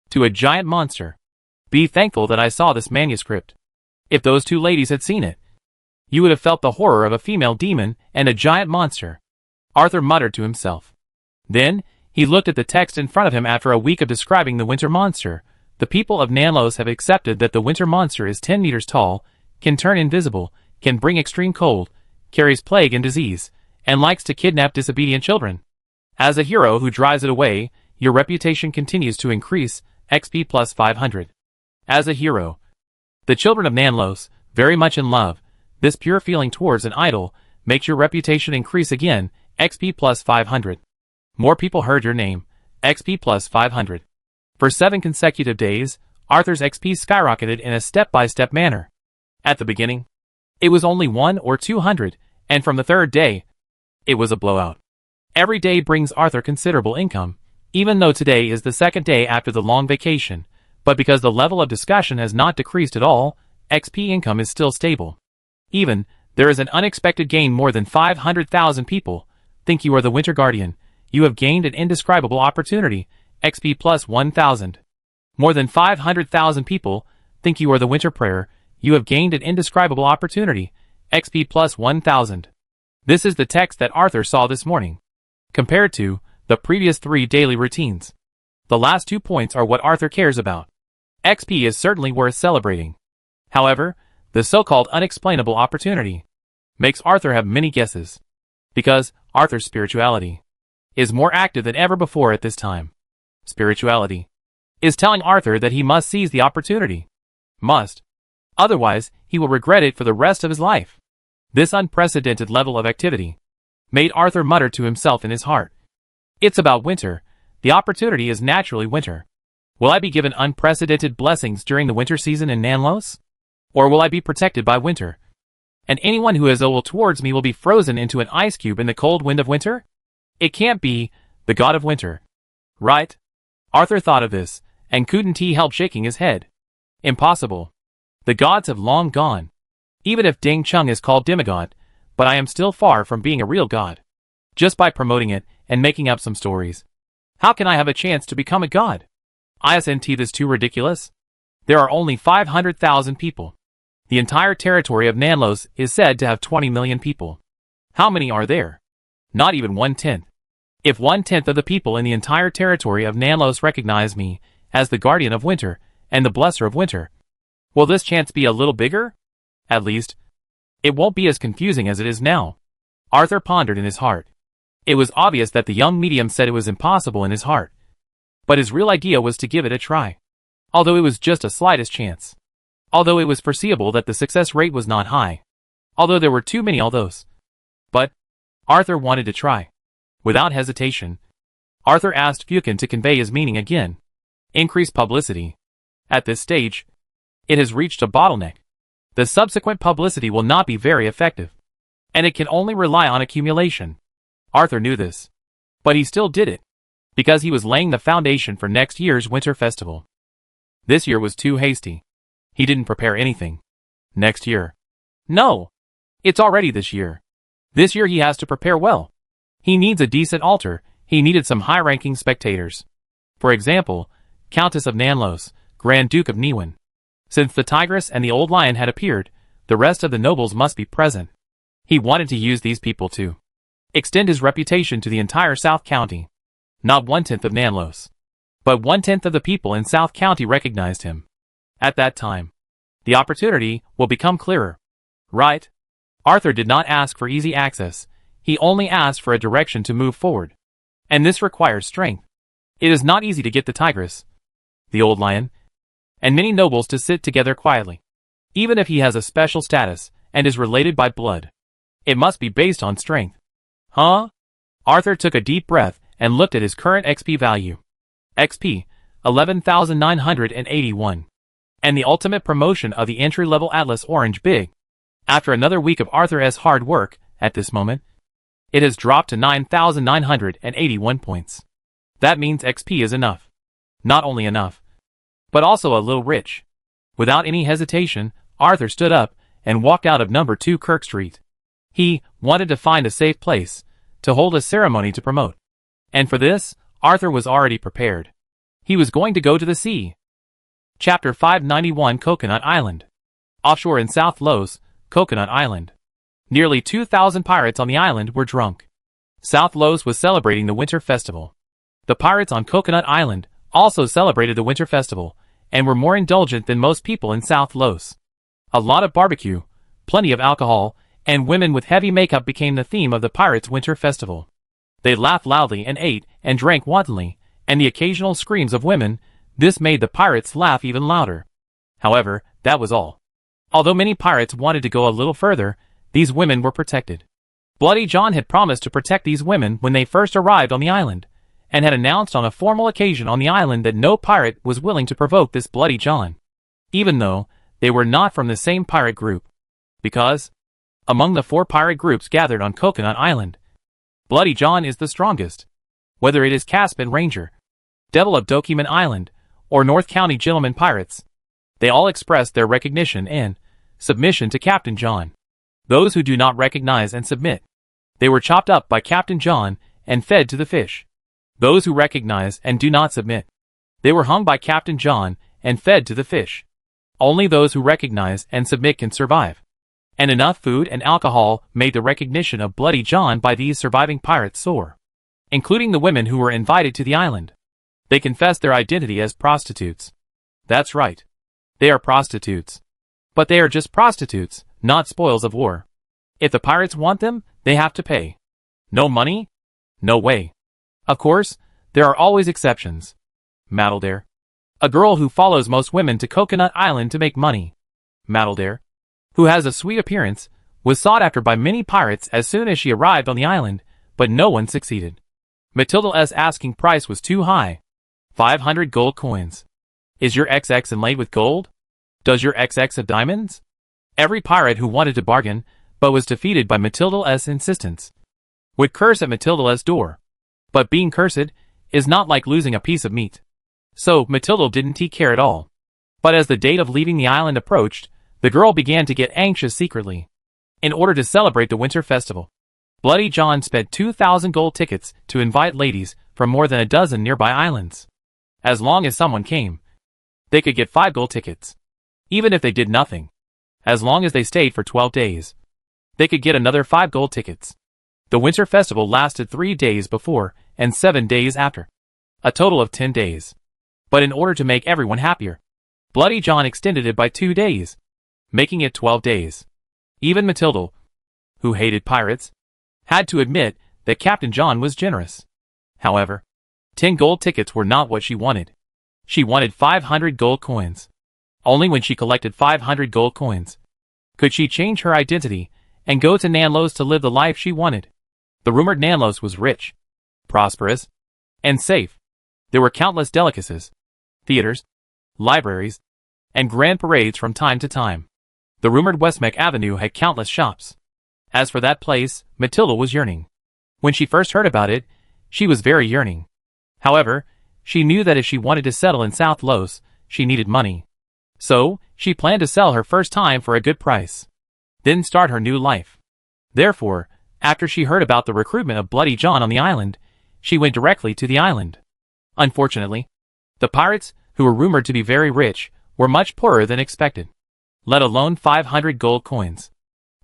to a giant monster. Be thankful that I saw this manuscript. If those two ladies had seen it, you would have felt the horror of a female demon and a giant monster. Arthur muttered to himself. Then, he looked at the text in front of him. After a week of describing the winter monster, the people of Nanlos have accepted that the winter monster is 10 meters tall, can turn invisible, can bring extreme cold, carries plague and disease, and likes to kidnap disobedient children. As a hero who drives it away, your reputation continues to increase, XP plus 500. As a hero, the children of Nanlos, very much in love, this pure feeling towards an idol, makes your reputation increase again, XP plus 500. More people heard your name, XP plus 500. For 7 consecutive days, Arthur's XP skyrocketed in a step-by-step manner. At the beginning, it was only 1 or 200, and from the 3rd day, it was a blowout. Every day brings Arthur considerable income, even though today is the 2nd day after the long vacation, but because the level of discussion has not decreased at all, XP income is still stable. Even, there is an unexpected gain. More than 500,000 people think you are the Winter Guardian. You have gained an indescribable opportunity, XP plus 1,000. More than 500,000 people think you are the Winter Prayer. You have gained an indescribable opportunity, XP plus 1,000. This is the text that Arthur saw this morning, compared to the previous 3 daily routines. The last 2 points are what Arthur cares about. XP is certainly worth celebrating. However, the so-called unexplainable opportunity makes Arthur have many guesses, because Arthur's spirituality is more active than ever before at this time. Spirituality is telling Arthur that he must seize the opportunity. Must. Otherwise, he will regret it for the rest of his life. This unprecedented level of activity made Arthur mutter to himself in his heart. It's about winter. The opportunity is naturally winter. Will I be given unprecedented blessings during the winter season in Nanlos? Or will I be protected by winter? And anyone who is ill towards me will be frozen into an ice cube in the cold wind of winter? It can't be the god of winter, right? Arthur thought of this, and couldn't he help shaking his head. Impossible. The gods have long gone. Even if Ding Chung is called demigod, but I am still far from being a real god. Just by promoting it and making up some stories, how can I have a chance to become a god? Isn't this too ridiculous? There are only 500,000 people. The entire territory of Nanlos is said to have 20 million people. How many are there? Not even 1/10. If 1/10 of the people in the entire territory of Nanlos recognize me as the guardian of winter and the blesser of winter, will this chance be a little bigger? At least, it won't be as confusing as it is now. Arthur pondered in his heart. It was obvious that the young medium said it was impossible in his heart. But his real idea was to give it a try. Although it was just a slightest chance. Although it was foreseeable that the success rate was not high. Although there were too many althoughs. But Arthur wanted to try. Without hesitation, Arthur asked Fukin to convey his meaning again. Increase publicity. At this stage, it has reached a bottleneck. The subsequent publicity will not be very effective. And it can only rely on accumulation. Arthur knew this. But he still did it. Because he was laying the foundation for next year's winter festival. This year was too hasty. He didn't prepare anything. Next year. No. It's already this year. This year he has to prepare well. He needs a decent altar. He needed some high-ranking spectators. For example, Countess of Nanlos, Grand Duke of Niwen. Since the Tigress and the Old Lion had appeared, the rest of the nobles must be present. He wanted to use these people to extend his reputation to the entire South County. Not 1/10 of Nanlos. But 1/10 of the people in South County recognized him. At that time, the opportunity will become clearer. Right? Arthur did not ask for easy access. He only asked for a direction to move forward. And this requires strength. It is not easy to get the Tigress, the Old Lion, and many nobles to sit together quietly. Even if he has a special status and is related by blood. It must be based on strength. Huh? Arthur took a deep breath and looked at his current XP value. XP, 11,981. And the ultimate promotion of the entry-level Atlas Orange Big. After another week of Arthur's hard work, at this moment, it has dropped to 9,981 points. That means XP is enough. Not only enough, but also a little rich. Without any hesitation, Arthur stood up and walked out of number 2 Kirk Street. He wanted to find a safe place to hold a ceremony to promote. And for this, Arthur was already prepared. He was going to go to the sea. Chapter 591 Coconut Island. Offshore in South Los, Coconut Island. Nearly 2,000 pirates on the island were drunk. South Los was celebrating the winter festival. The pirates on Coconut Island also celebrated the winter festival, and were more indulgent than most people in South Los. A lot of barbecue, plenty of alcohol, and women with heavy makeup became the theme of the pirates' winter festival. They laughed loudly and ate and drank wantonly, and the occasional screams of women, this made the pirates laugh even louder. However, that was all. Although many pirates wanted to go a little further, these women were protected. Bloody John had promised to protect these women when they first arrived on the island, and had announced on a formal occasion on the island that no pirate was willing to provoke this Bloody John, even though they were not from the same pirate group. Because, among the 4 pirate groups gathered on Coconut Island, Bloody John is the strongest. Whether it is Caspian Ranger, Devil of Document Island, or North County Gentlemen Pirates, they all expressed their recognition and submission to Captain John. Those who do not recognize and submit, they were chopped up by Captain John and fed to the fish. Those who recognize and do not submit, they were hung by Captain John and fed to the fish. Only those who recognize and submit can survive. And enough food and alcohol made the recognition of Bloody John by these surviving pirates soar. Including the women who were invited to the island. They confessed their identity as prostitutes. That's right. They are prostitutes. But they are just prostitutes, not spoils of war. If the pirates want them, they have to pay. No money? No way. Of course, there are always exceptions. Madaldare. A girl who follows most women to Coconut Island to make money. Madaldare, who has a sweet appearance, was sought after by many pirates as soon as she arrived on the island, but no one succeeded. Matilda's asking price was too high. 500 gold coins. Is your XX inlaid with gold? Does your XX have diamonds? Every pirate who wanted to bargain, but was defeated by Matilda's insistence, would curse at Matilda's door. But being cursed is not like losing a piece of meat. So Matilda didn't take care at all. But as the date of leaving the island approached, the girl began to get anxious secretly. In order to celebrate the winter festival, Bloody John spent 2,000 gold tickets to invite ladies from more than a dozen nearby islands. As long as someone came, they could get 5 gold tickets. Even if they did nothing. As long as they stayed for 12 days, they could get another 5 gold tickets. The winter festival lasted 3 days before and 7 days after. A total of 10 days. But in order to make everyone happier, Bloody John extended it by 2 days, making it 12 days. Even Matilda, who hated pirates, had to admit that Captain John was generous. However, 10 gold tickets were not what she wanted. She wanted 500 gold coins. Only when she collected 500 gold coins could she change her identity and go to Nanlos to live the life she wanted. The rumored Nanlos was rich, prosperous, and safe. There were countless delicacies, theaters, libraries, and grand parades from time to time. The rumored Westmeck Avenue had countless shops. As for that place, Matilda was yearning. When she first heard about it, she was very yearning. However, she knew that if she wanted to settle in South Los, she needed money. So, she planned to sell her first time for a good price. Then start her new life. Therefore, after she heard about the recruitment of Bloody John on the island, she went directly to the island. Unfortunately, the pirates, who were rumored to be very rich, were much poorer than expected. Let alone 500 gold coins.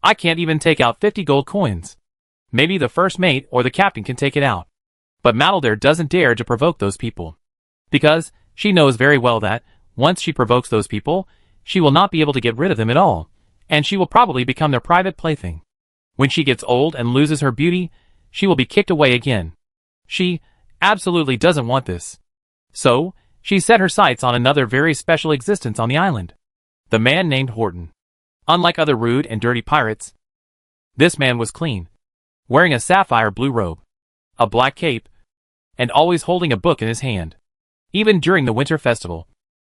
I can't even take out 50 gold coins. Maybe the first mate or the captain can take it out. But Matilda doesn't dare to provoke those people. Because she knows very well that, once she provokes those people, she will not be able to get rid of them at all, and she will probably become their private plaything. When she gets old and loses her beauty, she will be kicked away again. She absolutely doesn't want this. So, she set her sights on another very special existence on the island. The man named Horton. Unlike other rude and dirty pirates, this man was clean, wearing a sapphire blue robe, a black cape, and always holding a book in his hand. Even during the winter festival,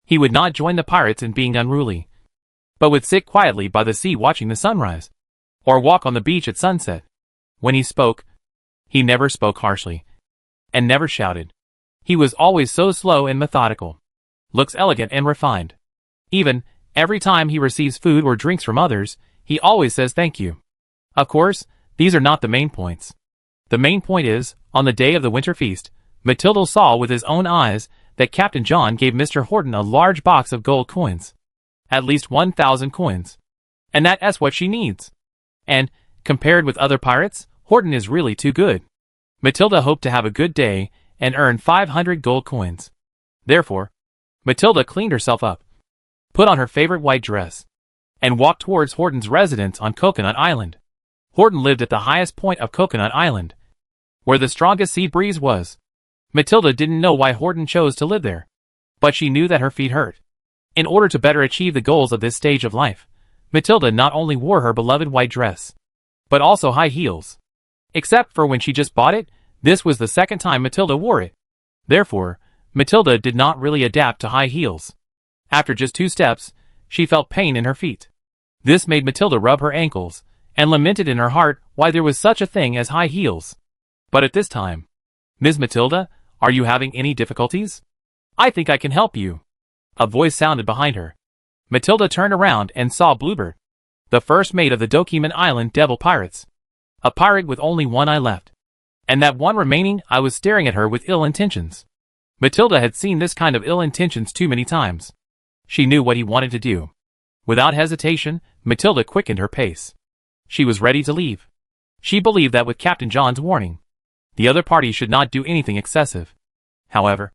he would not join the pirates in being unruly, but would sit quietly by the sea watching the sunrise, or walk on the beach at sunset. When he spoke, he never spoke harshly, and never shouted. He was always so slow and methodical, looks elegant and refined. Even, every time he receives food or drinks from others, he always says thank you. Of course, these are not the main points. The main point is, on the day of the winter feast, Matilda saw with his own eyes that Captain John gave Mr. Horton a large box of gold coins. At least 1,000 coins. And that's what she needs. And, compared with other pirates, Horton is really too good. Matilda hoped to have a good day and earn 500 gold coins. Therefore, Matilda cleaned herself up, put on her favorite white dress, and walked towards Horton's residence on Coconut Island. Horton lived at the highest point of Coconut Island, where the strongest sea breeze was. Matilda didn't know why Horton chose to live there, but she knew that her feet hurt. In order to better achieve the goals of this stage of life, Matilda not only wore her beloved white dress, but also high heels. Except for when she just bought it, this was the second time Matilda wore it. Therefore, Matilda did not really adapt to high heels. After just 2 steps, she felt pain in her feet. This made Matilda rub her ankles, and lamented in her heart why there was such a thing as high heels. But at this time, "Ms. Matilda, are you having any difficulties? I think I can help you." A voice sounded behind her. Matilda turned around and saw Bluebird, the first mate of the Dokeman Island Devil Pirates. A pirate with only one eye left. And that one remaining eye was staring at her with ill intentions. Matilda had seen this kind of ill intentions too many times. She knew what he wanted to do. Without hesitation, Matilda quickened her pace. She was ready to leave. She believed that with Captain John's warning, the other party should not do anything excessive. However,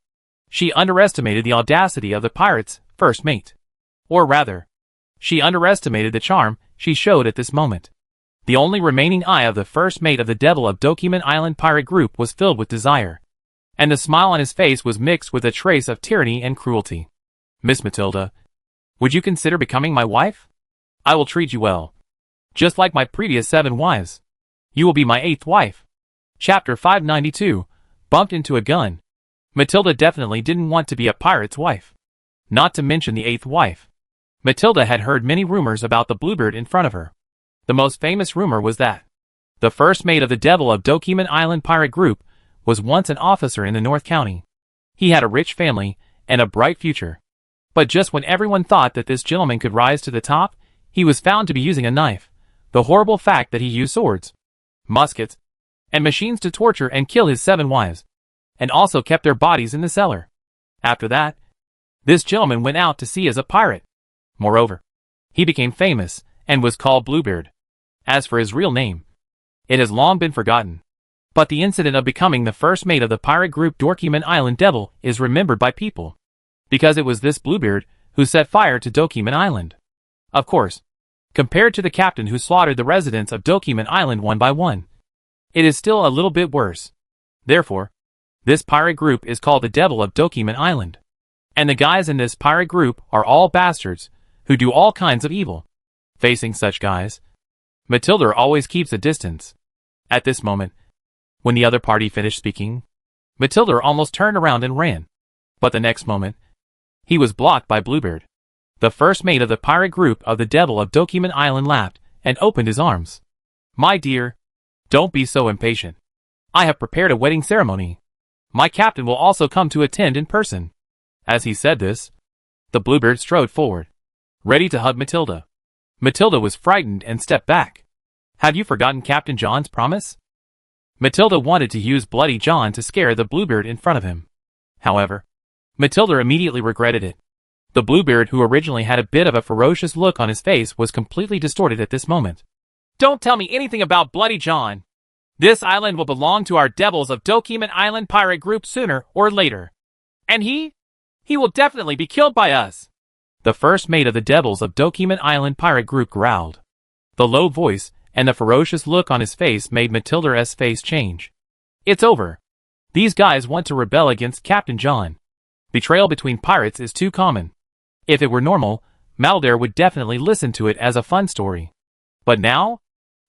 she underestimated the audacity of the pirate's first mate. Or rather, she underestimated the charm she showed at this moment. The only remaining eye of the first mate of the Devil of Dokeman Island pirate group was filled with desire, and the smile on his face was mixed with a trace of tyranny and cruelty. "Miss Matilda, would you consider becoming my wife? I will treat you well, just like my previous 7 wives. You will be my 8th wife." Chapter 592, Bumped into a Gun. Matilda definitely didn't want to be a pirate's wife. Not to mention the 8th wife. Matilda had heard many rumors about the Bluebird in front of her. The most famous rumor was that the first mate of the Devil of Dokeman Island pirate group was once an officer in the North County. He had a rich family and a bright future. But just when everyone thought that this gentleman could rise to the top, he was found to be using a knife. The horrible fact that he used swords, muskets, and machines to torture and kill his 7 wives, and also kept their bodies in the cellar. After that, this gentleman went out to sea as a pirate. Moreover, he became famous and was called Bluebird. As for his real name, it has long been forgotten. But the incident of becoming the first mate of the pirate group Dokeman Island Devil is remembered by people, because it was this Bluebird who set fire to Dokeman Island. Of course, compared to the captain who slaughtered the residents of Dokeman Island one by one, it is still a little bit worse. Therefore, this pirate group is called the Devil of Dokeman Island. And the guys in this pirate group are all bastards who do all kinds of evil. Facing such guys, Matilda always keeps a distance. At this moment, when the other party finished speaking, Matilda almost turned around and ran. But the next moment, he was blocked by Bluebeard. The first mate of the pirate group of the Devil of Dokeman Island laughed and opened his arms. "My dear, don't be so impatient. I have prepared a wedding ceremony. My captain will also come to attend in person." As he said this, the Bluebeard strode forward, ready to hug Matilda. Matilda was frightened and stepped back. "Have you forgotten Captain John's promise?" Matilda wanted to use Bloody John to scare the Bluebeard in front of him. However, Matilda immediately regretted it. The Bluebeard, who originally had a bit of a ferocious look on his face, was completely distorted at this moment. "Don't tell me anything about Bloody John. This island will belong to our Devils of Dokeman Island pirate group sooner or later. And he will definitely be killed by us." The first mate of the Devils of Dokeman Island pirate group growled. The low voice and the ferocious look on his face made Matilda's face change. "It's over. These guys want to rebel against Captain John. Betrayal between pirates is too common. If it were normal, Matilda would definitely listen to it as a fun story. But now,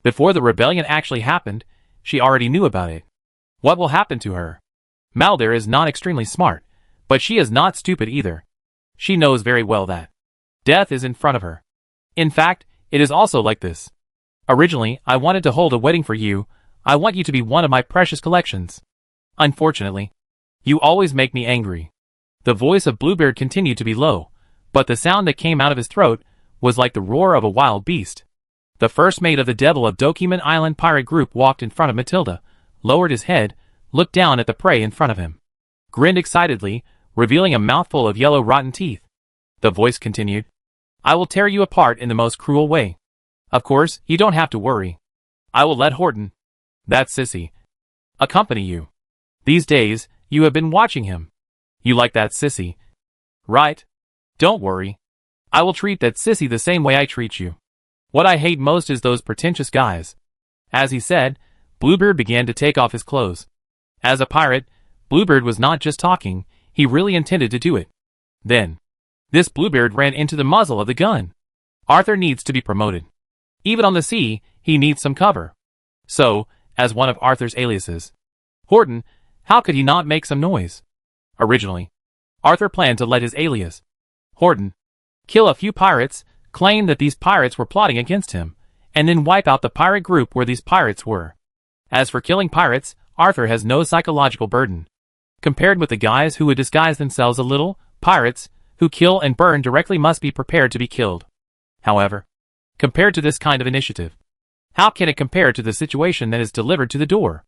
before the rebellion actually happened, she already knew about it. What will happen to her? Matilda is not extremely smart, but she is not stupid either. She knows very well that death is in front of her. In fact, it is also like this. Originally, I wanted to hold a wedding for you. I want you to be one of my precious collections. Unfortunately, you always make me angry." The voice of Bluebeard continued to be low, but the sound that came out of his throat was like the roar of a wild beast. The first mate of the Devil of Dokeman Island pirate group walked in front of Matilda, lowered his head, looked down at the prey in front of him, grinned excitedly, revealing a mouthful of yellow rotten teeth. The voice continued, "I will tear you apart in the most cruel way. Of course, you don't have to worry. I will let Horton, that sissy, accompany you. These days, you have been watching him. You like that sissy, right? Don't worry. I will treat that sissy the same way I treat you. What I hate most is those pretentious guys." As he said, Bluebeard began to take off his clothes. As a pirate, Bluebeard was not just talking, he really intended to do it. Then, this Bluebeard ran into the muzzle of the gun. Arthur needs to be promoted. Even on the sea, he needs some cover. So, as one of Arthur's aliases, Horton, how could he not make some noise? Originally, Arthur planned to let his alias, Horton, kill a few pirates, claim that these pirates were plotting against him, and then wipe out the pirate group where these pirates were. As for killing pirates, Arthur has no psychological burden. Compared with the guys who would disguise themselves a little, pirates, who kill and burn directly must be prepared to be killed. However, compared to this kind of initiative, how can it compare to the situation that is delivered to the door?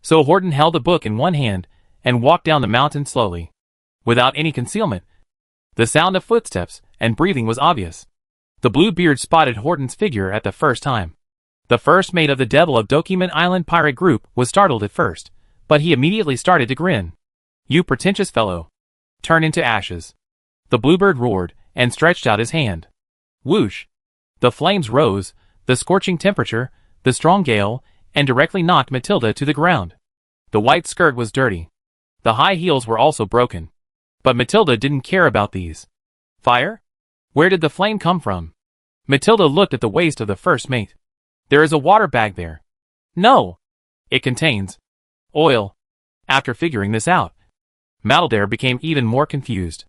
So Horton held a book in one hand and walked down the mountain slowly. Without any concealment, the sound of footsteps and breathing was obvious. The Bluebeard spotted Horton's figure at the first time. The first mate of the Devil of Dokeman Island pirate group was startled at first, but he immediately started to grin. "You pretentious fellow. Turn into ashes." The Bluebeard roared and stretched out his hand. Whoosh! The flames rose, the scorching temperature, the strong gale, and directly knocked Matilda to the ground. The white skirt was dirty. The high heels were also broken. But Matilda didn't care about these. Fire? Where did the flame come from? Matilda looked at the waist of the first mate. There is a water bag there. No! It contains oil. After figuring this out, Matilda became even more confused.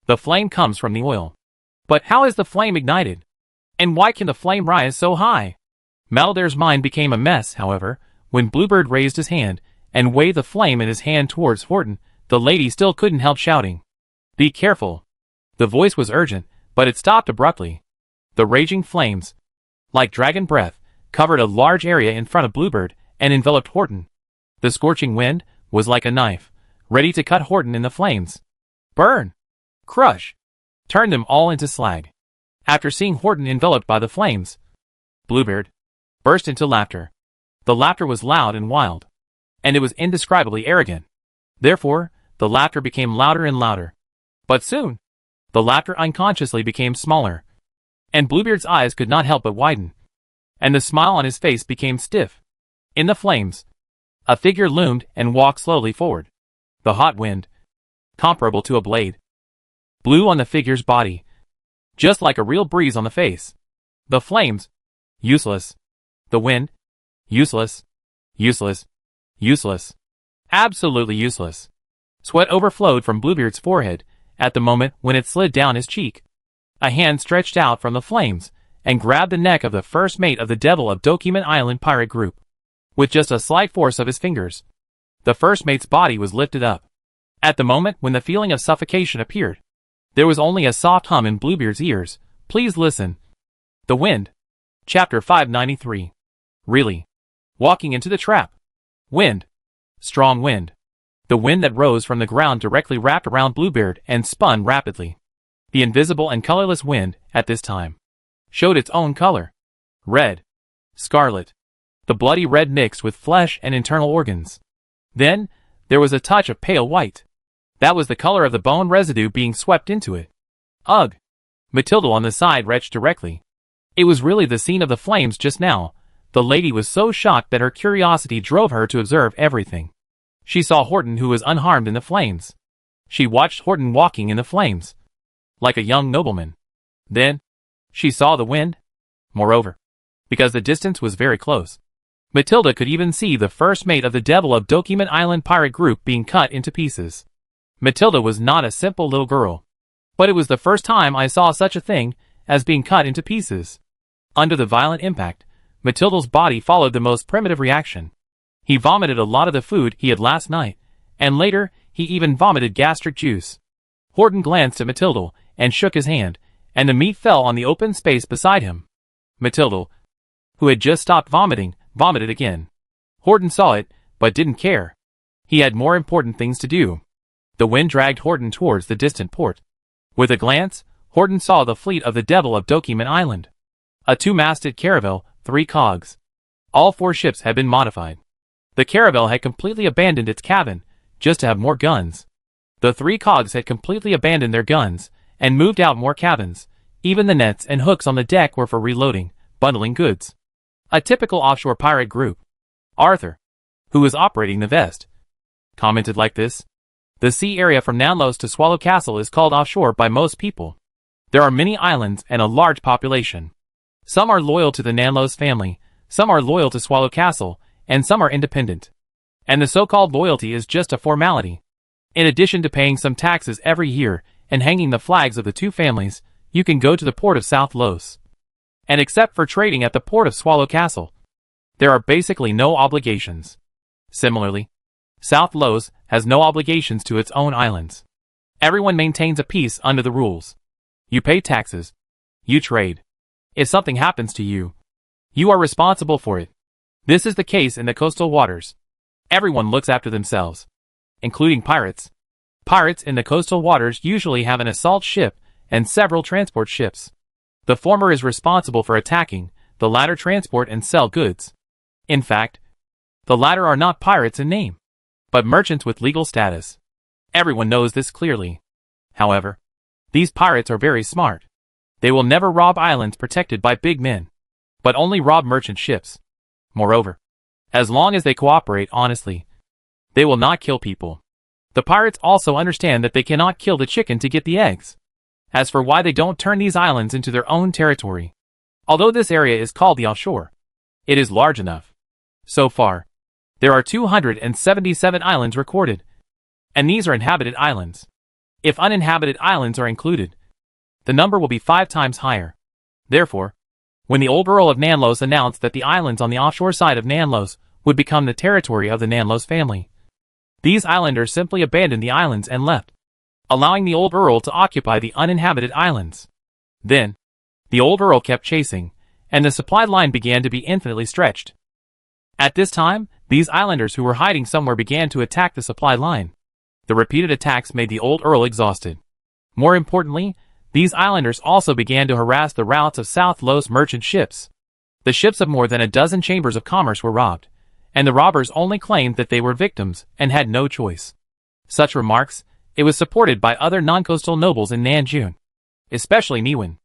The flame comes from the oil. But how is the flame ignited? And why can the flame rise so high? Matilda's mind became a mess, however, when Bluebeard raised his hand and waved the flame in his hand towards Horton. The lady still couldn't help shouting, "Be careful!" The voice was urgent, but it stopped abruptly. The raging flames, like dragon breath, covered a large area in front of Bluebeard and enveloped Horton. The scorching wind was like a knife, ready to cut Horton in the flames. Burn! Crush! Turn them all into slag. After seeing Horton enveloped by the flames, Bluebeard burst into laughter. The laughter was loud and wild, and it was indescribably arrogant. Therefore, the laughter became louder and louder. But soon, the laughter unconsciously became smaller, and Bluebeard's eyes could not help but widen, and the smile on his face became stiff. In the flames, A figure loomed and walked slowly forward. The hot wind, comparable to a blade, blew on the figure's body, just like a real breeze on the face. The flames, useless. The wind, useless, useless, useless. Absolutely useless. Sweat overflowed from Bluebeard's forehead at the moment when it slid down his cheek. A hand stretched out from the flames and grabbed the neck of the first mate of the Devil of Document Island pirate group. With just a slight force of his fingers, the first mate's body was lifted up. At the moment when the feeling of suffocation appeared, there was only a soft hum in Bluebeard's ears. Please listen. The wind. Chapter 593. Really. Walking into the trap. Wind. Strong wind. The wind that rose from the ground directly wrapped around Bluebeard and spun rapidly. The invisible and colorless wind, at this time, showed its own color. Red. Scarlet. The bloody red mixed with flesh and internal organs. Then, there was a touch of pale white. That was the color of the bone residue being swept into it. Ugh! Matilda on the side retched directly. It was really the scene of the flames just now. The lady was so shocked that her curiosity drove her to observe everything. She saw Horton, who was unharmed in the flames. She watched Horton walking in the flames, like a young nobleman. Then, she saw the wind. Moreover, because the distance was very close, Matilda could even see the first mate of the Devil of Document Island pirate group being cut into pieces. Matilda was not a simple little girl, but it was the first time I saw such a thing as being cut into pieces. Under the violent impact, Matilda's body followed the most primitive reaction. He vomited a lot of the food he had last night, and later, he even vomited gastric juice. Horton glanced at Matilda and shook his hand, and the meat fell on the open space beside him. Matilda, who had just stopped vomiting, vomited again. Horton saw it, but didn't care. He had more important things to do. The wind dragged Horton towards the distant port. With a glance, Horton saw the fleet of the Devil of Document Island. A two-masted caravel, 3 cogs. All 4 ships had been modified. The caravel had completely abandoned its cabin, just to have more guns. The 3 cogs had completely abandoned their guns, and moved out more cabins. Even the nets and hooks on the deck were for reloading, bundling goods. A typical offshore pirate group. Arthur, who was operating the vest, commented like this. The sea area from Nanlos to Swallow Castle is called offshore by most people. There are many islands and a large population. Some are loyal to the Nanlos family, some are loyal to Swallow Castle, and some are independent. And the so-called loyalty is just a formality. In addition to paying some taxes every year and hanging the flags of the 2 families, you can go to the port of South Los. And except for trading at the port of Swallow Castle, there are basically no obligations. Similarly, South Los has no obligations to its own islands. Everyone maintains a peace under the rules. You pay taxes. You trade. If something happens to you, you are responsible for it. This is the case in the coastal waters. Everyone looks after themselves, including pirates. Pirates in the coastal waters usually have an assault ship and several transport ships. The former is responsible for attacking, the latter transport and sell goods. In fact, the latter are not pirates in name, but merchants with legal status. Everyone knows this clearly. However, these pirates are very smart. They will never rob islands protected by big men, but only rob merchant ships. Moreover, as long as they cooperate honestly, they will not kill people. The pirates also understand that they cannot kill the chicken to get the eggs. As for why they don't turn these islands into their own territory, although this area is called the offshore, it is large enough. So far, there are 277 islands recorded, and these are inhabited islands. If uninhabited islands are included, the number will be 5 times higher. Therefore, when the old Earl of Nanlos announced that the islands on the offshore side of Nanlos would become the territory of the Nanlos family, these islanders simply abandoned the islands and left, allowing the old Earl to occupy the uninhabited islands. Then, the old Earl kept chasing, and the supply line began to be infinitely stretched. At this time, these islanders who were hiding somewhere began to attack the supply line. The repeated attacks made the old Earl exhausted. More importantly, these islanders also began to harass the routes of South Los merchant ships. The ships of more than a dozen chambers of commerce were robbed, and the robbers only claimed that they were victims and had no choice. Such remarks, it was supported by other non-coastal nobles in Nanjun, especially Niwen.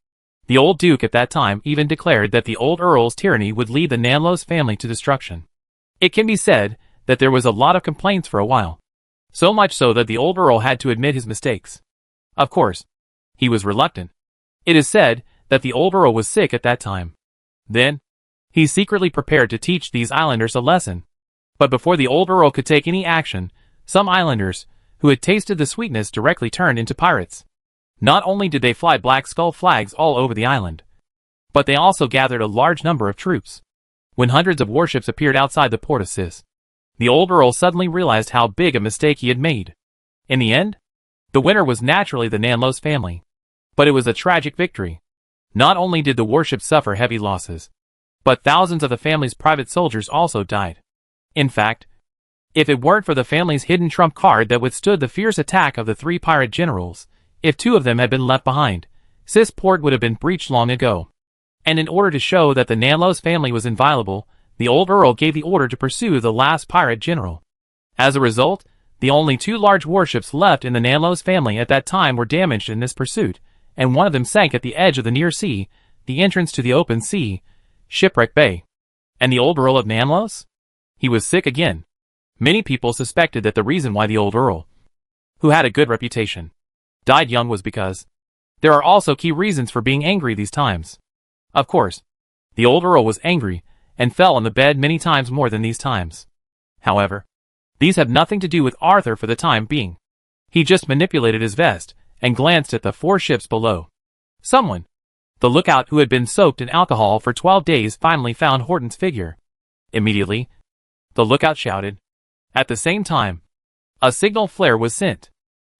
The old duke at that time even declared that the old Earl's tyranny would lead the Nanlos family to destruction. It can be said that there was a lot of complaints for a while. So much so that the old Earl had to admit his mistakes. Of course, he was reluctant. It is said that the old Earl was sick at that time. Then, he secretly prepared to teach these islanders a lesson. But before the old Earl could take any action, some islanders, who had tasted the sweetness, directly turned into pirates. Not only did they fly black skull flags all over the island, but they also gathered a large number of troops. When hundreds of warships appeared outside the port of Sis, the old Earl suddenly realized how big a mistake he had made. In the end, the winner was naturally the Nanlos family. But it was a tragic victory. Not only did the warships suffer heavy losses, but thousands of the family's private soldiers also died. In fact, if it weren't for the family's hidden trump card that withstood the fierce attack of the 3 pirate generals, if 2 of them had been left behind, Sis port would have been breached long ago. And in order to show that the Nanlos family was inviolable, the old Earl gave the order to pursue the last pirate general. As a result, the only 2 large warships left in the Nanlos family at that time were damaged in this pursuit, and one of them sank at the edge of the near sea, the entrance to the open sea, Shipwreck Bay. And the old Earl of Nanlos? He was sick again. Many people suspected that the reason why the old Earl, who had a good reputation, died young was because there are also key reasons for being angry these times. Of course, the old Earl was angry and fell on the bed many times more than these times. However, these have nothing to do with Arthur for the time being. He just manipulated his vest and glanced at the 4 ships below. Someone, the lookout who had been soaked in alcohol for 12 days, finally found Horton's figure. Immediately, the lookout shouted. At the same time, a signal flare was sent.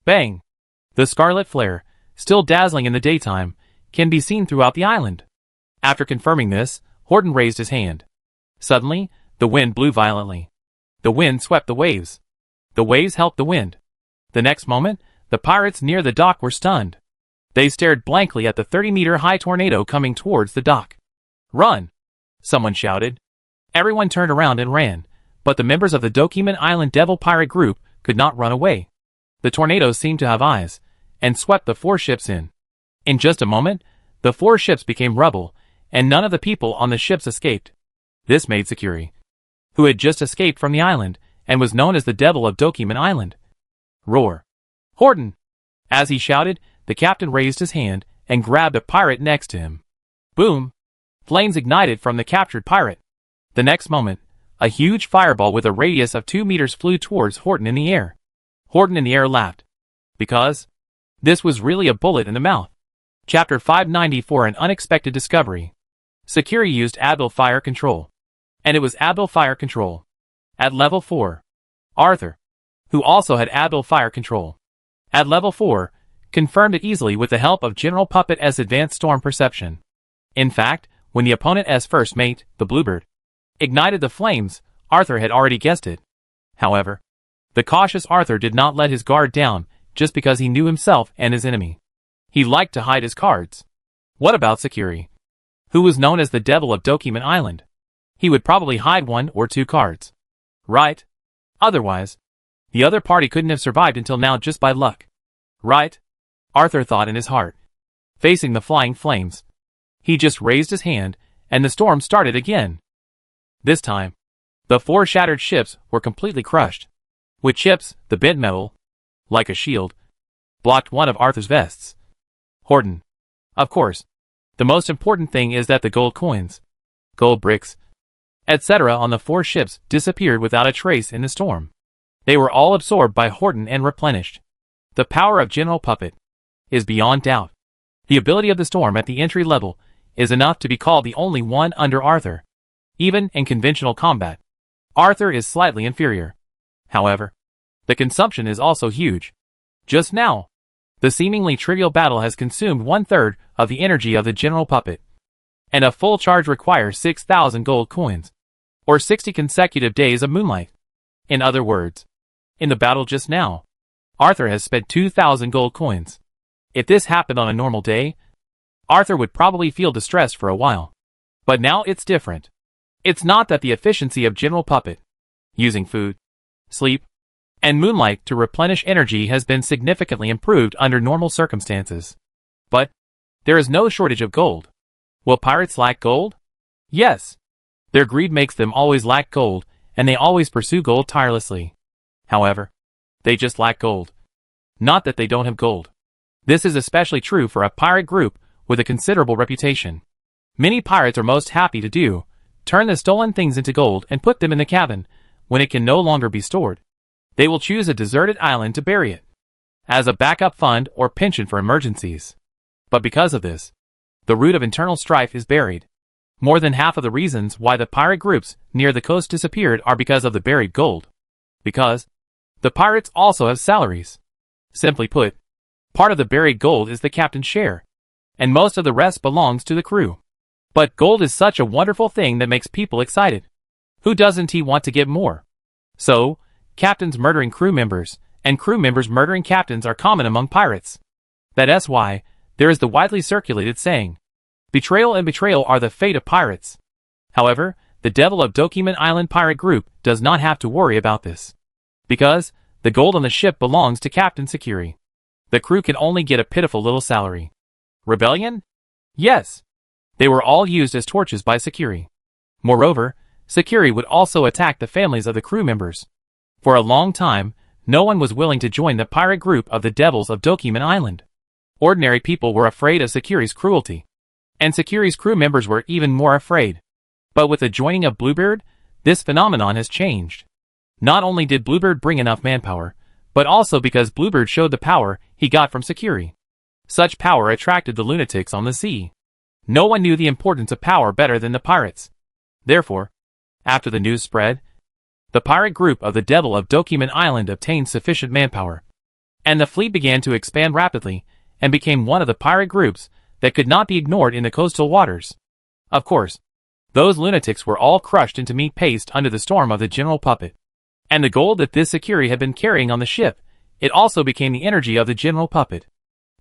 Bang! The scarlet flare, still dazzling in the daytime, can be seen throughout the island. After confirming this, Horton raised his hand. Suddenly, the wind blew violently. The wind swept the waves. The waves helped the wind. The next moment, the pirates near the dock were stunned. They stared blankly at the 30-meter-high tornado coming towards the dock. Run! Someone shouted. Everyone turned around and ran, but the members of the Dokiman Island Devil Pirate Group could not run away. The tornado seemed to have eyes, and swept the 4 ships in. In just a moment, the 4 ships became rubble, and none of the people on the ships escaped. This made Sakuri, who had just escaped from the island, and was known as the Devil of Dokiman Island, roar. Horton! As he shouted, the captain raised his hand and grabbed a pirate next to him. Boom! Flames ignited from the captured pirate. The next moment, a huge fireball with a radius of 2 meters flew towards Horton in the air. Horton in the air laughed. Because this was really a bullet in the mouth. Chapter 594, An Unexpected Discovery. Sakuri used Admiral Fire Control. And it was Admiral Fire Control. At level 4. Arthur, who also had Admiral Fire Control, at level 4, confirmed it easily with the help of General Puppet S Advanced Storm Perception. In fact, when the opponent's first mate, the Bluebird, ignited the flames, Arthur had already guessed it. However, the cautious Arthur did not let his guard down just because he knew himself and his enemy. He liked to hide his cards. What about Sakuri, who was known as the Devil of Dokiman Island? He would probably hide 1 or 2 cards. Right? Otherwise, the other party couldn't have survived until now just by luck. Right? Arthur thought in his heart. Facing the flying flames, he just raised his hand, and the storm started again. This time, the 4 shattered ships were completely crushed. With chips, the bent metal, like a shield, blocked one of Arthur's vests. Horton. Of course, the most important thing is that the gold coins, gold bricks, etc. on the 4 ships disappeared without a trace in the storm. They were all absorbed by Horton and replenished. The power of General Puppet is beyond doubt. The ability of the storm at the entry level is enough to be called the only one under Arthur. Even in conventional combat, Arthur is slightly inferior. However, the consumption is also huge. Just now, the seemingly trivial battle has consumed 1/3 of the energy of the General Puppet. And a full charge requires 6,000 gold coins, or 60 consecutive days of moonlight. In other words, in the battle just now, Arthur has spent 2,000 gold coins. If this happened on a normal day, Arthur would probably feel distressed for a while. But now it's different. It's not that the efficiency of General Puppet, using food, sleep, and moonlight to replenish energy has been significantly improved under normal circumstances. But there is no shortage of gold. Will pirates lack gold? Yes. Their greed makes them always lack gold, and they always pursue gold tirelessly. However, they just lack gold. Not that they don't have gold. This is especially true for a pirate group with a considerable reputation. Many pirates are most happy to do, turn the stolen things into gold and put them in the cabin, when it can no longer be stored. They will choose a deserted island to bury it, as a backup fund or pension for emergencies. But because of this, the root of internal strife is buried. More than half of the reasons why the pirate groups near the coast disappeared are because of the buried gold. Because the pirates also have salaries. Simply put, part of the buried gold is the captain's share, and most of the rest belongs to the crew. But gold is such a wonderful thing that makes people excited. Who doesn't want to get more? So, captains murdering crew members, and crew members murdering captains are common among pirates. That's why there is the widely circulated saying, betrayal and betrayal are the fate of pirates. However, the Devil of Dokeman Island pirate group does not have to worry about this. Because the gold on the ship belongs to Captain Sakiri. The crew can only get a pitiful little salary. Rebellion? Yes. They were all used as torches by Sakiri. Moreover, Sakiri would also attack the families of the crew members. For a long time, no one was willing to join the pirate group of the Devils of Dokeman Island. Ordinary people were afraid of Sakiri's cruelty. And Sakiri's crew members were even more afraid. But with the joining of Bluebeard, this phenomenon has changed. Not only did Bluebeard bring enough manpower, but also because Bluebeard showed the power he got from Sakiri. Such power attracted the lunatics on the sea. No one knew the importance of power better than the pirates. Therefore, after the news spread, the pirate group of the Devil of Dokeman Island obtained sufficient manpower, and the fleet began to expand rapidly and became one of the pirate groups that could not be ignored in the coastal waters. Of course, those lunatics were all crushed into meat paste under the storm of the General Puppet. And the gold that this Sakiri had been carrying on the ship, it also became the energy of the General Puppet.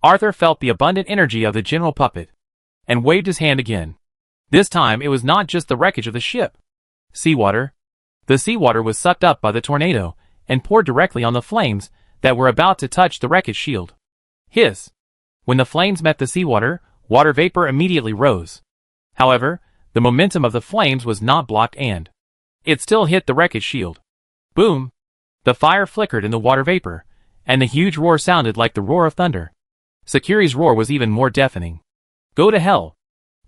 Arthur felt the abundant energy of the General Puppet, and waved his hand again. This time it was not just the wreckage of the ship. Seawater. The seawater was sucked up by the tornado, and poured directly on the flames that were about to touch the wreckage shield. Hiss! When the flames met the seawater, water vapor immediately rose. However, the momentum of the flames was not blocked and it still hit the wreckage shield. Boom! The fire flickered in the water vapor, and the huge roar sounded like the roar of thunder. Sakiri's roar was even more deafening. Go to hell!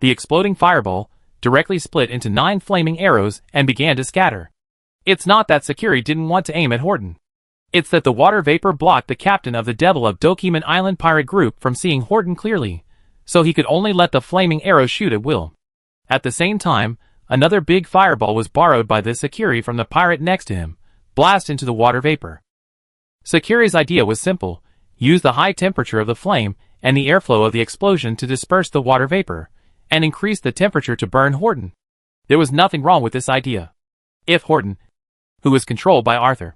The exploding fireball directly split into 9 flaming arrows and began to scatter. It's not that Sakiri didn't want to aim at Horton. It's that the water vapor blocked the captain of the Devil of Dokeman Island pirate group from seeing Horton clearly, so he could only let the flaming arrows shoot at will. At the same time, another big fireball was borrowed by the Sakiri from the pirate next to him, blast into the water vapor. Sakiri's idea was simple: use the high temperature of the flame and the airflow of the explosion to disperse the water vapor, and increase the temperature to burn Horton. There was nothing wrong with this idea. If Horton, who was controlled by Arthur,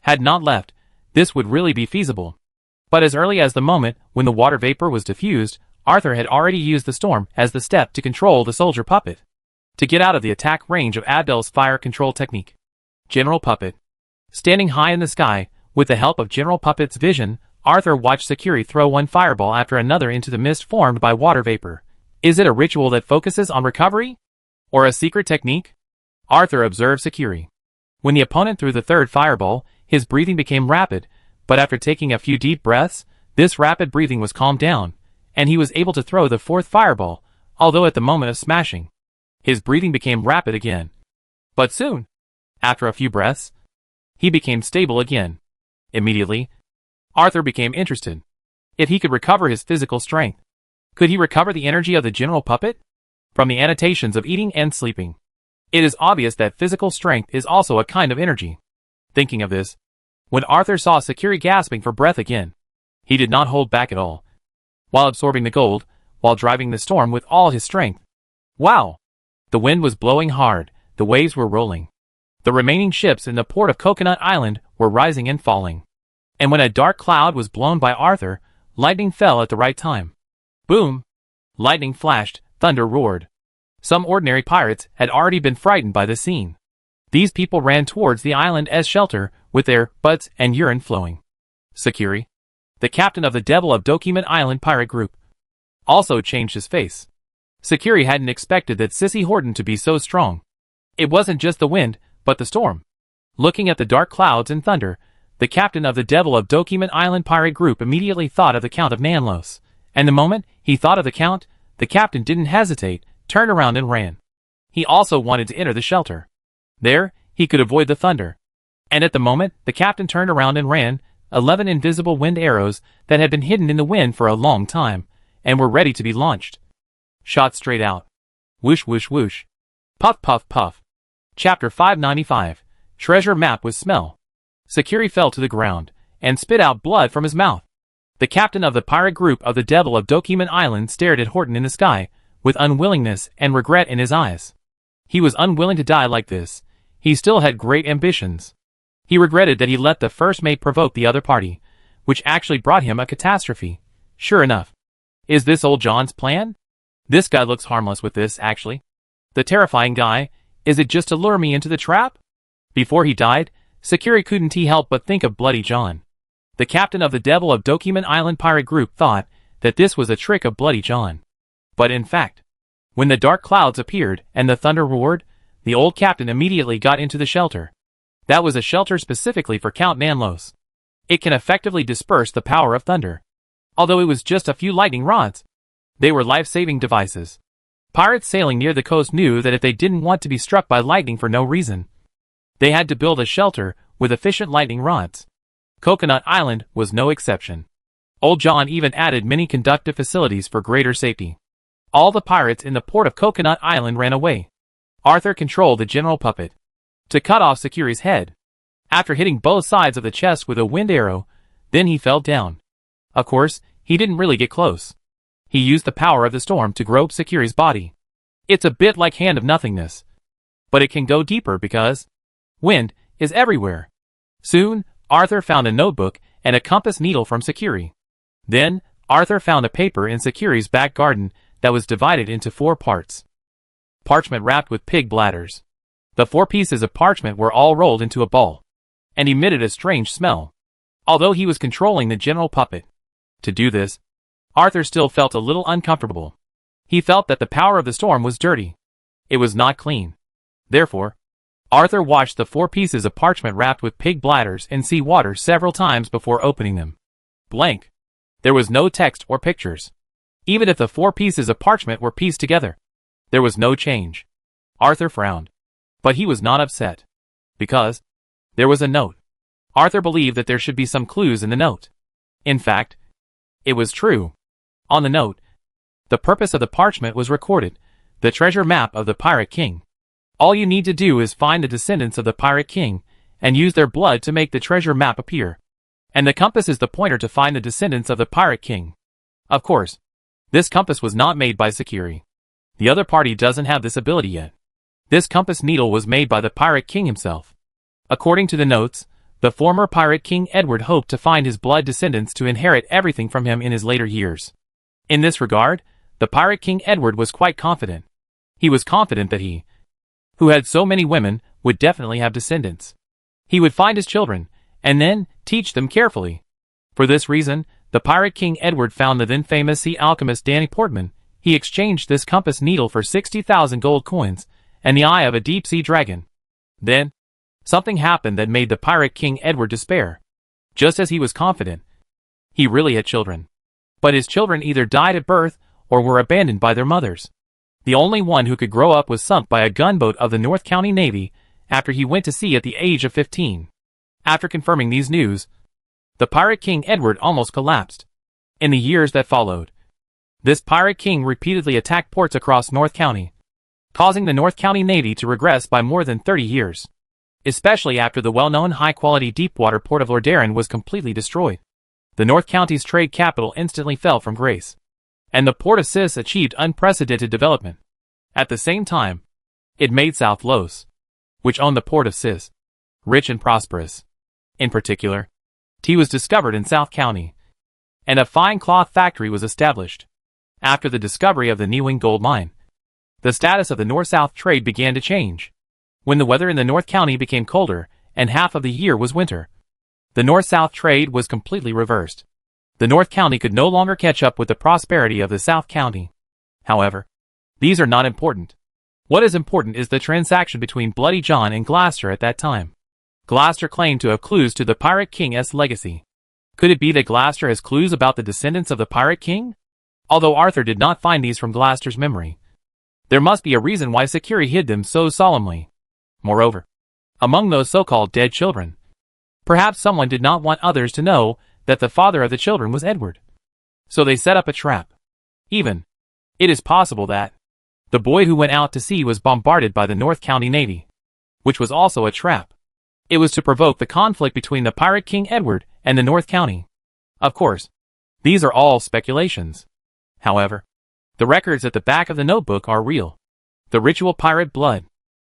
had not left, this would really be feasible. But as early as the moment when the water vapor was diffused, Arthur had already used the storm as the step to control the soldier puppet, to get out of the attack range of Abdel's fire control technique. General Puppet. Standing high in the sky, with the help of General Puppet's vision, Arthur watched Sakiri throw one fireball after another into the mist formed by water vapor. Is it a ritual that focuses on recovery? Or a secret technique? Arthur observed Sakiri. When the opponent threw the third fireball, his breathing became rapid, but after taking a few deep breaths, this rapid breathing was calmed down, and he was able to throw the fourth fireball, although at the moment of smashing, his breathing became rapid again. But soon, after a few breaths, he became stable again. Immediately, Arthur became interested. If he could recover his physical strength, could he recover the energy of the General Puppet? From the annotations of eating and sleeping, it is obvious that physical strength is also a kind of energy. Thinking of this, when Arthur saw Sakiri gasping for breath again, he did not hold back at all, while absorbing the gold, while driving the storm with all his strength. Wow! The wind was blowing hard, the waves were rolling. The remaining ships in the port of Coconut Island were rising and falling. And when a dark cloud was blown by Arthur, lightning fell at the right time. Boom! Lightning flashed, thunder roared. Some ordinary pirates had already been frightened by the scene. These people ran towards the island as shelter, with their butts and urine flowing. Sakiri, the captain of the Devil of Dokeman Island pirate group, also changed his face. Sakiri hadn't expected that Sissy Horton to be so strong. It wasn't just the wind, but the storm. Looking at the dark clouds and thunder, the captain of the Devil of Document Island pirate group immediately thought of the Count of Nanlos, and the moment he thought of the Count, the captain didn't hesitate, turned around and ran. He also wanted to enter the shelter. There, he could avoid the thunder. And at the moment the captain turned around and ran, 11 invisible wind arrows that had been hidden in the wind for a long time, and were ready to be launched. Shot straight out. Whoosh whoosh whoosh. Puff puff puff. Chapter 595. Treasure Map with Smell. Sakiri fell to the ground, and spit out blood from his mouth. The captain of the pirate group of the Devil of Document Island stared at Horton in the sky, with unwillingness and regret in his eyes. He was unwilling to die like this. He still had great ambitions. He regretted that he let the first mate provoke the other party, which actually brought him a catastrophe. Sure enough. Is this old John's plan? This guy looks harmless with this, actually. The terrifying guy, is it just to lure me into the trap? Before he died, Sakiri couldn't help but think of Bloody John. The captain of the Devil of Document Island pirate group thought that this was a trick of Bloody John. But in fact, when the dark clouds appeared and the thunder roared, the old captain immediately got into the shelter. That was a shelter specifically for Count Nanlos. It can effectively disperse the power of thunder. Although it was just a few lightning rods, they were life-saving devices. Pirates sailing near the coast knew that if they didn't want to be struck by lightning for no reason, they had to build a shelter with efficient lightning rods. Coconut Island was no exception. Old John even added many conductive facilities for greater safety. All the pirates in the port of Coconut Island ran away. Arthur controlled the general puppet to cut off Sakiri's head. After hitting both sides of the chest with a wind arrow, then he fell down. Of course, he didn't really get close. He used the power of the storm to grope Sakiri's body. It's a bit like Hand of Nothingness, but it can go deeper because wind is everywhere. Soon, Arthur found a notebook and a compass needle from Sakiri. Then, Arthur found a paper in Sakiri's back garden that was divided into 4 parts. Parchment wrapped with pig bladders. The 4 pieces of parchment were all rolled into a ball, and emitted a strange smell. Although he was controlling the general puppet to do this, Arthur still felt a little uncomfortable. He felt that the power of the storm was dirty. It was not clean. Therefore, Arthur washed the 4 pieces of parchment wrapped with pig bladders in sea water several times before opening them. Blank. There was no text or pictures. Even if the 4 pieces of parchment were pieced together, there was no change. Arthur frowned. But he was not upset. Because there was a note. Arthur believed that there should be some clues in the note. In fact, it was true. On the note, the purpose of the parchment was recorded, the treasure map of the Pirate King. All you need to do is find the descendants of the Pirate King, and use their blood to make the treasure map appear. And the compass is the pointer to find the descendants of the Pirate King. Of course, this compass was not made by Sakiri. The other party doesn't have this ability yet. This compass needle was made by the Pirate King himself. According to the notes, the former Pirate King Edward hoped to find his blood descendants to inherit everything from him in his later years. In this regard, the Pirate King Edward was quite confident. He was confident that he, who had so many women, would definitely have descendants. He would find his children, and then teach them carefully. For this reason, the Pirate King Edward found the then famous sea alchemist Danny Portman. He exchanged this compass needle for 60,000 gold coins, and the eye of a deep-sea dragon. Then, something happened that made the Pirate King Edward despair. Just as he was confident, he really had children. But his children either died at birth, or were abandoned by their mothers. The only one who could grow up was sunk by a gunboat of the North County Navy, after he went to sea at the age of 15. After confirming these news, the Pirate King Edward almost collapsed. In the years that followed, this Pirate King repeatedly attacked ports across North County, causing the North County Navy to regress by more than 30 years. Especially after the well-known high-quality deep-water port of Lordaeron was completely destroyed. The North County's trade capital instantly fell from grace, and the port of Sis achieved unprecedented development. At the same time, it made South Los, which owned the port of Sis, rich and prosperous. In particular, tea was discovered in South County, and a fine cloth factory was established. After the discovery of the Newing gold mine, the status of the North-South trade began to change. When the weather in the North County became colder, and half of the year was winter, the North-South trade was completely reversed. The North County could no longer catch up with the prosperity of the South County. However, these are not important. What is important is the transaction between Bloody John and Gloucester at that time. Gloucester claimed to have clues to the Pirate King's legacy. Could it be that Gloucester has clues about the descendants of the Pirate King? Although Arthur did not find these from Gloucester's memory, there must be a reason why Sakiri hid them so solemnly. Moreover, among those so-called dead children, perhaps someone did not want others to know that the father of the children was Edward. So they set up a trap. Even, it is possible that the boy who went out to sea was bombarded by the North County Navy, which was also a trap. It was to provoke the conflict between the Pirate King Edward and the North County. Of course, these are all speculations. However, the records at the back of the notebook are real. The ritual pirate blood.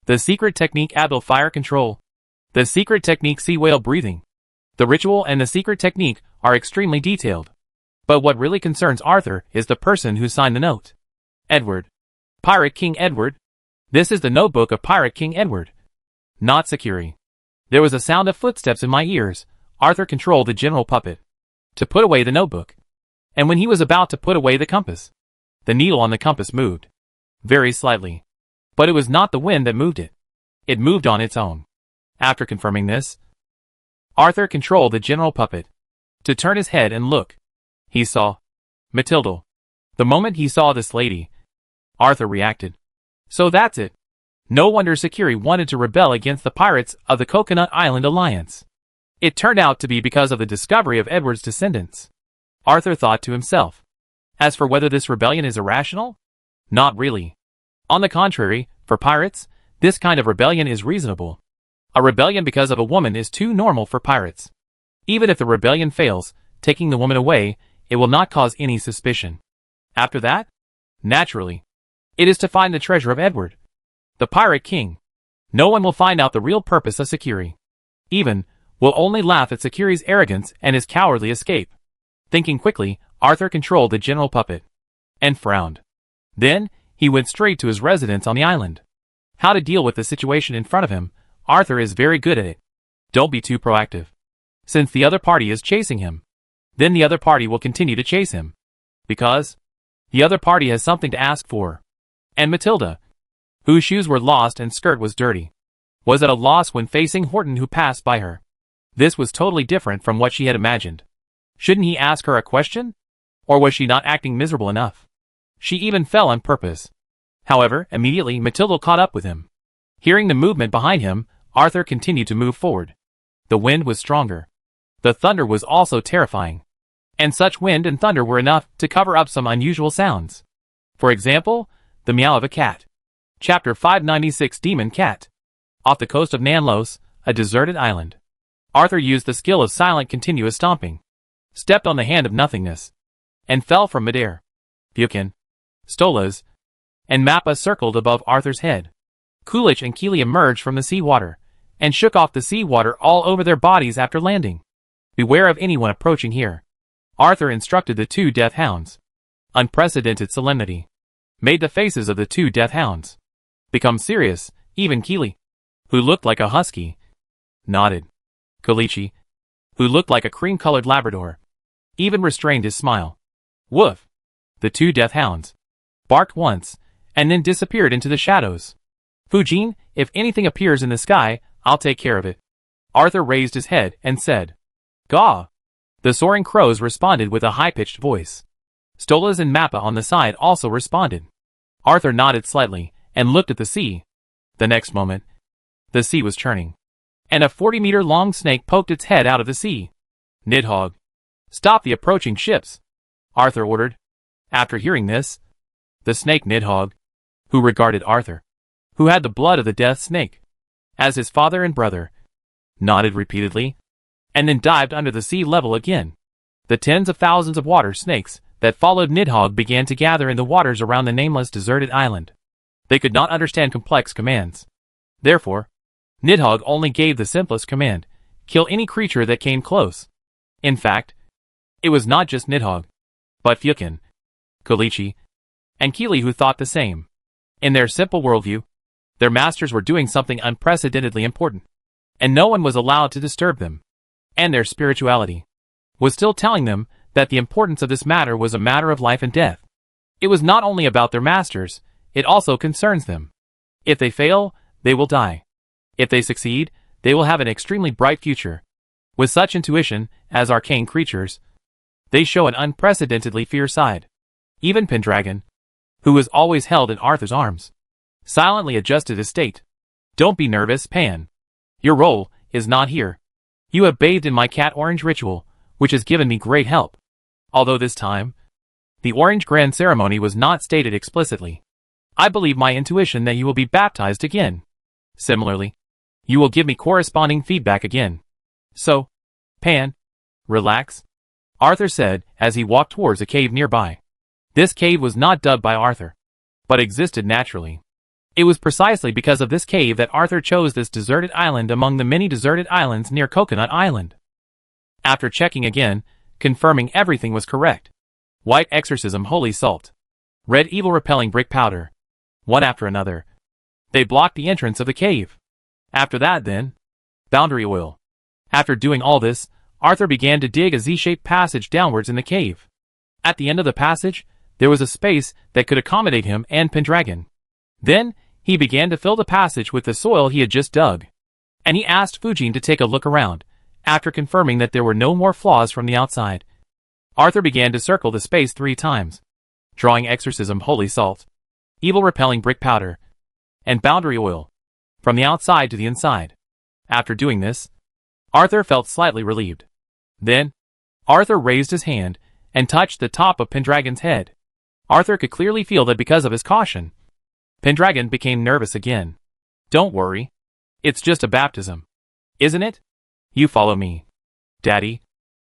The secret technique Abdul fire control. The secret technique sea whale breathing. The ritual and the secret technique are extremely detailed. But what really concerns Arthur is the person who signed the note. Edward. Pirate King Edward. This is the notebook of Pirate King Edward. Not Sakiri. There was a sound of footsteps in my ears. Arthur controlled the general puppet to put away the notebook. And when he was about to put away the compass, the needle on the compass moved. Very slightly. But it was not the wind that moved it. It moved on its own. After confirming this, Arthur controlled the general puppet to turn his head and look. He saw Matilda. The moment he saw this lady, Arthur reacted. So that's it. No wonder Sakiri wanted to rebel against the pirates of the Coconut Island Alliance. It turned out to be because of the discovery of Edward's descendants. Arthur thought to himself. As for whether this rebellion is irrational? Not really. On the contrary, for pirates, this kind of rebellion is reasonable. A rebellion because of a woman is too normal for pirates. Even if the rebellion fails, taking the woman away, it will not cause any suspicion. After that? Naturally. It is to find the treasure of Edward, the Pirate King. No one will find out the real purpose of Sakiri. Even, will only laugh at Sakiri's arrogance and his cowardly escape. Thinking quickly, Arthur controlled the general puppet. And frowned. Then, he went straight to his residence on the island. How to deal with the situation in front of him, Arthur is very good at it. Don't be too proactive. Since the other party is chasing him, then the other party will continue to chase him. Because the other party has something to ask for. And Matilda, whose shoes were lost and skirt was dirty, was at a loss when facing Horton, who passed by her. This was totally different from what she had imagined. Shouldn't he ask her a question? Or was she not acting miserable enough? She even fell on purpose. However, immediately Matilda caught up with him. Hearing the movement behind him, Arthur continued to move forward. The wind was stronger. The thunder was also terrifying. And such wind and thunder were enough to cover up some unusual sounds. For example, the meow of a cat. Chapter 596 Demon Cat. Off the coast of Nanlos, a deserted island, Arthur used the skill of silent continuous stomping, stepped on the hand of nothingness, and fell from midair. Buchan, Stolas, and Mappa circled above Arthur's head. Kulich and Keely emerged from the sea water, and shook off the sea water all over their bodies after landing. Beware of anyone approaching here. Arthur instructed the two death hounds. Unprecedented solemnity made the faces of the two death hounds become serious. Even Keely, who looked like a husky, nodded. Kalichi, who looked like a cream-colored Labrador, even restrained his smile. Woof! The two death hounds barked once, and then disappeared into the shadows. Fujin, if anything appears in the sky, I'll take care of it. Arthur raised his head and said, Gaw! The soaring crows responded with a high-pitched voice. Stolas and Mappa on the side also responded. Arthur nodded slightly, and looked at the sea. The next moment, the sea was churning, and a 40-meter-long snake poked its head out of the sea. Nidhogg, stop the approaching ships, Arthur ordered. After hearing this, the snake Nidhogg, who regarded Arthur, who had the blood of the death snake, as his father and brother, nodded repeatedly, and then dived under the sea level again. The tens of thousands of water snakes that followed Nidhogg began to gather in the waters around the nameless deserted island. They could not understand complex commands. Therefore, Nidhogg only gave the simplest command: kill any creature that came close. In fact, it was not just Nidhogg, but Fukin, Kalichi, and Keely who thought the same. In their simple worldview, their masters were doing something unprecedentedly important, and no one was allowed to disturb them. And their spirituality was still telling them that the importance of this matter was a matter of life and death. It was not only about their masters, it also concerns them. If they fail, they will die. If they succeed, they will have an extremely bright future. With such intuition, as arcane creatures, they show an unprecedentedly fierce side. Even Pendragon, who was always held in Arthur's arms, silently adjusted his state. Don't be nervous, Pan. Your role is not here. You have bathed in my cat orange ritual, which has given me great help. Although this time, the orange grand ceremony was not stated explicitly. I believe my intuition that you will be baptized again. Similarly, you will give me corresponding feedback again. So, Pan, relax, Arthur said as he walked towards a cave nearby. This cave was not dug by Arthur, but existed naturally. It was precisely because of this cave that Arthur chose this deserted island among the many deserted islands near Coconut Island. After checking again, confirming everything was correct. White exorcism holy salt. Red evil repelling brick powder. One after another, they blocked the entrance of the cave. After that then, boundary oil. After doing all this, Arthur began to dig a Z-shaped passage downwards in the cave. At the end of the passage, there was a space that could accommodate him and Pendragon. Then, he began to fill the passage with the soil he had just dug. And he asked Fujin to take a look around. After confirming that there were no more flaws from the outside, Arthur began to circle the space 3 times, drawing exorcism holy salt, evil repelling brick powder, and boundary oil, from the outside to the inside. After doing this, Arthur felt slightly relieved. Then, Arthur raised his hand and touched the top of Pendragon's head. Arthur could clearly feel that because of his caution, Pendragon became nervous again. Don't worry. It's just a baptism. Isn't it? You follow me, Daddy,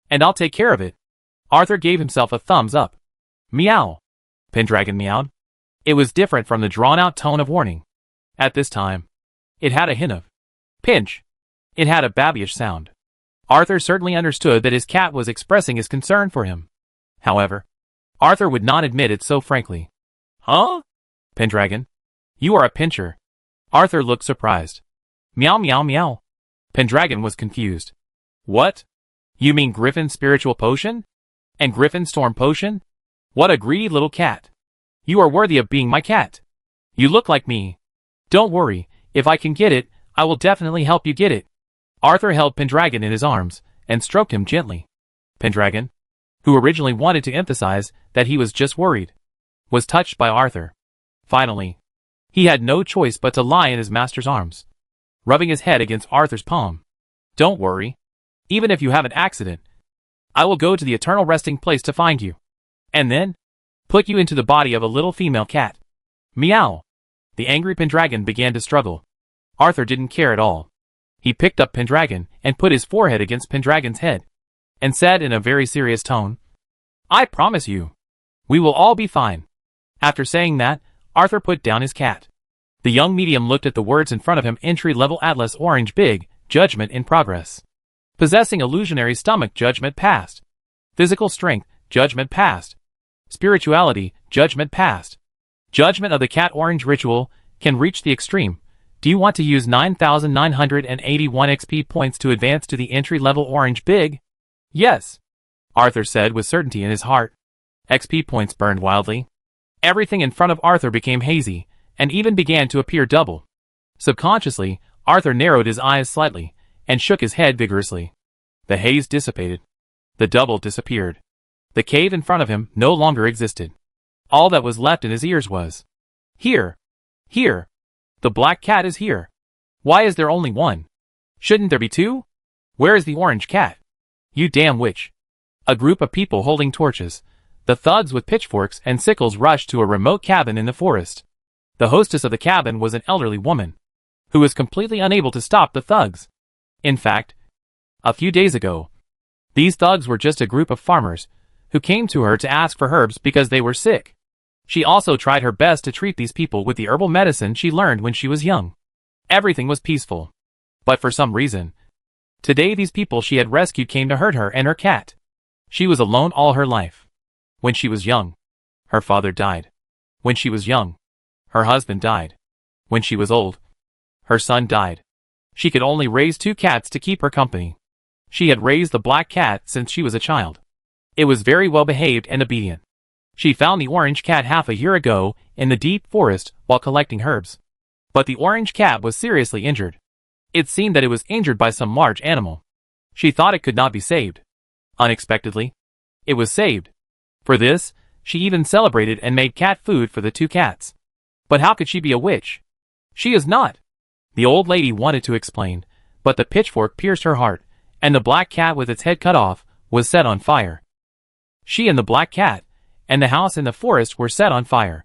and I'll take care of it. Arthur gave himself a thumbs up. Meow. Pendragon meowed. It was different from the drawn-out tone of warning. At this time, it had a hint of pinch. It had a babyish sound. Arthur certainly understood that his cat was expressing his concern for him. However, Arthur would not admit it so frankly. Huh? Pendragon, you are a pincher. Arthur looked surprised. Meow meow meow. Pendragon was confused. What? You mean Griffin Spiritual Potion? And Griffin Storm Potion? What a greedy little cat. You are worthy of being my cat. You look like me. Don't worry, if I can get it, I will definitely help you get it. Arthur held Pendragon in his arms and stroked him gently. Pendragon, who originally wanted to emphasize that he was just worried, was touched by Arthur. Finally, he had no choice but to lie in his master's arms, rubbing his head against Arthur's palm. Don't worry. Even if you have an accident, I will go to the eternal resting place to find you, and then put you into the body of a little female cat. Meow. The angry Pendragon began to struggle. Arthur didn't care at all. He picked up Pendragon and put his forehead against Pendragon's head, and said in a very serious tone, I promise you, we will all be fine. After saying that, Arthur put down his cat. The young medium looked at the words in front of him. Entry-level Atlas Orange Big, Judgment in progress. Possessing illusionary stomach, judgment passed. Physical strength, judgment passed. Spirituality, judgment passed. Judgment of the cat orange ritual can reach the extreme. Do you want to use 9,981 XP points to advance to the entry-level Orange Big? Yes, Arthur said with certainty in his heart. XP points burned wildly. Everything in front of Arthur became hazy, and even began to appear double. Subconsciously, Arthur narrowed his eyes slightly, and shook his head vigorously. The haze dissipated. The double disappeared. The cave in front of him no longer existed. All that was left in his ears was, Here! Here! The black cat is here. Why is there only one? Shouldn't there be 2? Where is the orange cat? You damn witch. A group of people holding torches, the thugs with pitchforks and sickles rushed to a remote cabin in the forest. The hostess of the cabin was an elderly woman, who was completely unable to stop the thugs. In fact, a few days ago, these thugs were just a group of farmers, who came to her to ask for herbs because they were sick. She also tried her best to treat these people with the herbal medicine she learned when she was young. Everything was peaceful. But for some reason, today these people she had rescued came to hurt her and her cat. She was alone all her life. When she was young, her father died. When she was young, her husband died. When she was old, her son died. She could only raise 2 cats to keep her company. She had raised the black cat since she was a child. It was very well behaved and obedient. She found the orange cat half a year ago in the deep forest while collecting herbs. But the orange cat was seriously injured. It seemed that it was injured by some large animal. She thought it could not be saved. Unexpectedly, it was saved. For this, she even celebrated and made cat food for the two cats. But how could she be a witch? She is not. The old lady wanted to explain, but the pitchfork pierced her heart, and the black cat with its head cut off was set on fire. She and the black cat, and the house in the forest were set on fire.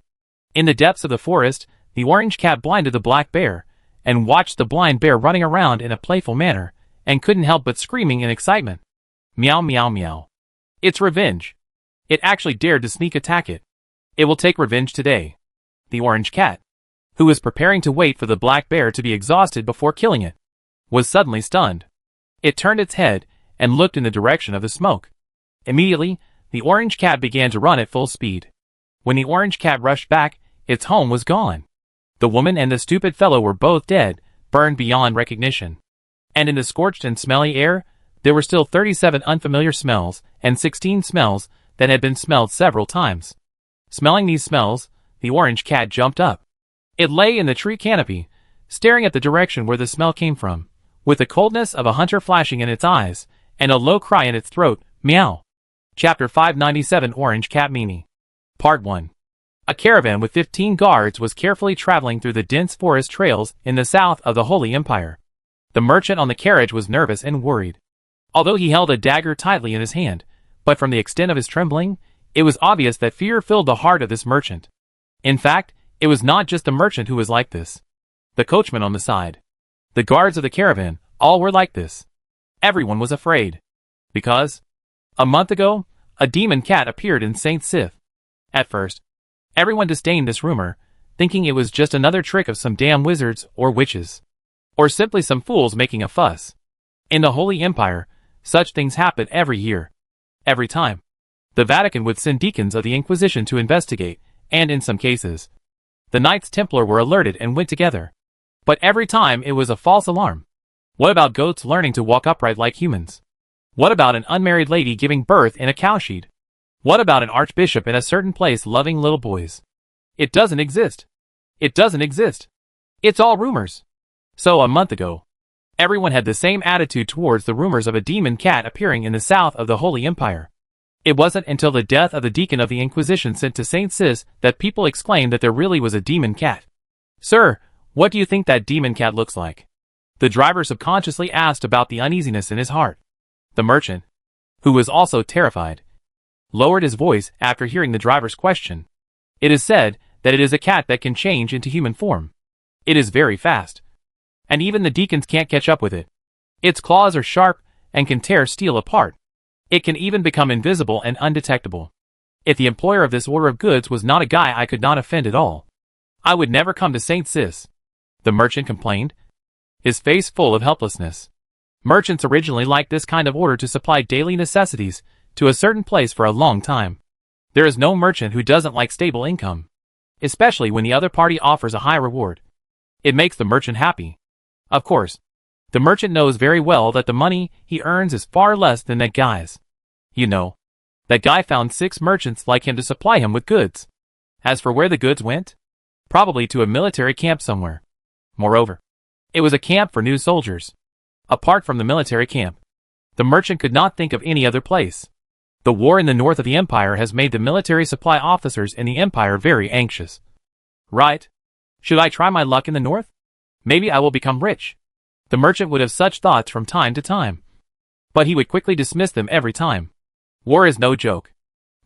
In the depths of the forest, the orange cat blinded the black bear, and watched the blind bear running around in a playful manner, and couldn't help but screaming in excitement. Meow meow meow. It's revenge. It actually dared to sneak attack it. It will take revenge today. The orange cat, who was preparing to wait for the black bear to be exhausted before killing it, was suddenly stunned. It turned its head and looked in the direction of the smoke. Immediately, the orange cat began to run at full speed. When the orange cat rushed back, its home was gone. The woman and the stupid fellow were both dead, burned beyond recognition. And in the scorched and smelly air, there were still 37 unfamiliar smells and 16 smells that had been smelled several times. Smelling these smells, the orange cat jumped up. It lay in the tree canopy, staring at the direction where the smell came from, with the coldness of a hunter flashing in its eyes, and a low cry in its throat, meow. Chapter 597 Orange Cat Meanie. Part 1. A caravan with 15 guards was carefully traveling through the dense forest trails in the south of the Holy Empire. The merchant on the carriage was nervous and worried. Although he held a dagger tightly in his hand, but from the extent of his trembling, it was obvious that fear filled the heart of this merchant. In fact, it was not just the merchant who was like this. The coachman on the side, the guards of the caravan, all were like this. Everyone was afraid. Because, a month ago, a demon cat appeared in St. Sith. At first, everyone disdained this rumor, thinking it was just another trick of some damn wizards or witches. Or simply some fools making a fuss. In the Holy Empire, such things happen every year. Every time. The Vatican would send deacons of the Inquisition to investigate, and in some cases, the Knights Templar were alerted and went together. But every time it was a false alarm. What about goats learning to walk upright like humans? What about an unmarried lady giving birth in a cowshed? What about an archbishop in a certain place loving little boys? It doesn't exist. It doesn't exist. It's all rumors. So a month ago, everyone had the same attitude towards the rumors of a demon cat appearing in the south of the Holy Empire. It wasn't until the death of the deacon of the Inquisition sent to St. Sis that people exclaimed that there really was a demon cat. Sir, what do you think that demon cat looks like? The driver subconsciously asked about the uneasiness in his heart. The merchant, who was also terrified, lowered his voice after hearing the driver's question. It is said that it is a cat that can change into human form. It is very fast. And even the deacons can't catch up with it. Its claws are sharp and can tear steel apart. It can even become invisible and undetectable. If the employer of this order of goods was not a guy I could not offend at all, I would never come to St. Sis. The merchant complained, his face full of helplessness. Merchants originally liked this kind of order to supply daily necessities to a certain place for a long time. There is no merchant who doesn't like stable income, especially when the other party offers a high reward. It makes the merchant happy. Of course, the merchant knows very well that the money he earns is far less than that guy's. You know, that guy found 6 merchants like him to supply him with goods. As for where the goods went, probably to a military camp somewhere. Moreover, it was a camp for new soldiers. Apart from the military camp, the merchant could not think of any other place. The war in the north of the empire has made the military supply officers in the empire very anxious. Right? Should I try my luck in the north? Maybe I will become rich. The merchant would have such thoughts from time to time. But he would quickly dismiss them every time. War is no joke.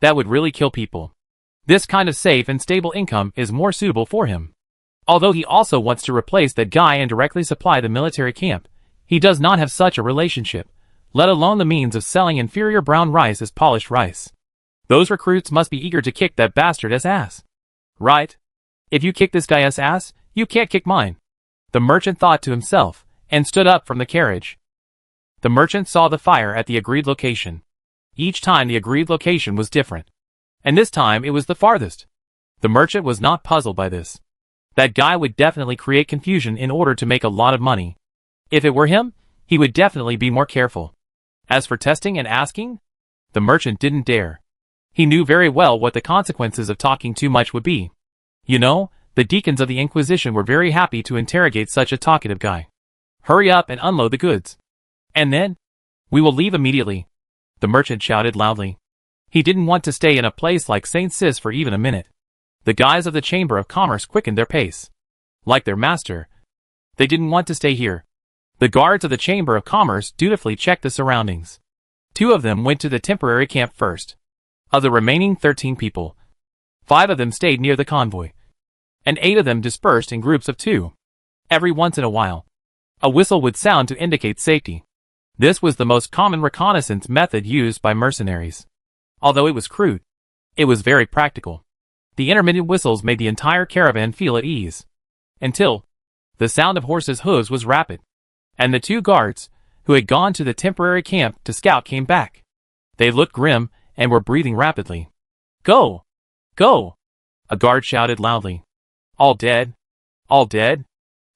That would really kill people. This kind of safe and stable income is more suitable for him. Although he also wants to replace that guy and directly supply the military camp, he does not have such a relationship, let alone the means of selling inferior brown rice as polished rice. Those recruits must be eager to kick that bastard's ass. Right? If you kick this guy's ass, you can't kick mine. The merchant thought to himself, and stood up from the carriage. The merchant saw the fire at the agreed location. Each time the agreed location was different. And this time it was the farthest. The merchant was not puzzled by this. That guy would definitely create confusion in order to make a lot of money. If it were him, he would definitely be more careful. As for testing and asking, the merchant didn't dare. He knew very well what the consequences of talking too much would be. You know, the deacons of the Inquisition were very happy to interrogate such a talkative guy. Hurry up and unload the goods. And then, we will leave immediately, the merchant shouted loudly. He didn't want to stay in a place like St. Cis for even a minute. The guys of the Chamber of Commerce quickened their pace. Like their master, they didn't want to stay here. The guards of the Chamber of Commerce dutifully checked the surroundings. 2 of them went to the temporary camp first. Of the remaining 13 people, 5 of them stayed near the convoy, and 8 of them dispersed in groups of 2. Every once in a while, a whistle would sound to indicate safety. This was the most common reconnaissance method used by mercenaries. Although it was crude, it was very practical. The intermittent whistles made the entire caravan feel at ease. Until the sound of horses' hooves was rapid, and the 2 guards, who had gone to the temporary camp to scout, came back. They looked grim and were breathing rapidly. Go! Go! A guard shouted loudly. All dead? All dead?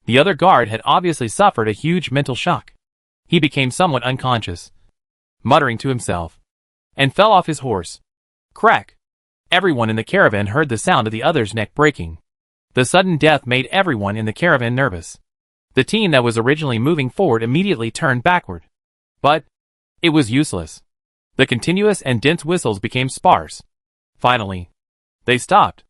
The other guard had obviously suffered a huge mental shock. He became somewhat unconscious, muttering to himself, and fell off his horse. Crack! Everyone in the caravan heard the sound of the other's neck breaking. The sudden death made everyone in the caravan nervous. The team that was originally moving forward immediately turned backward. But it was useless. The continuous and dense whistles became sparse. Finally, they stopped,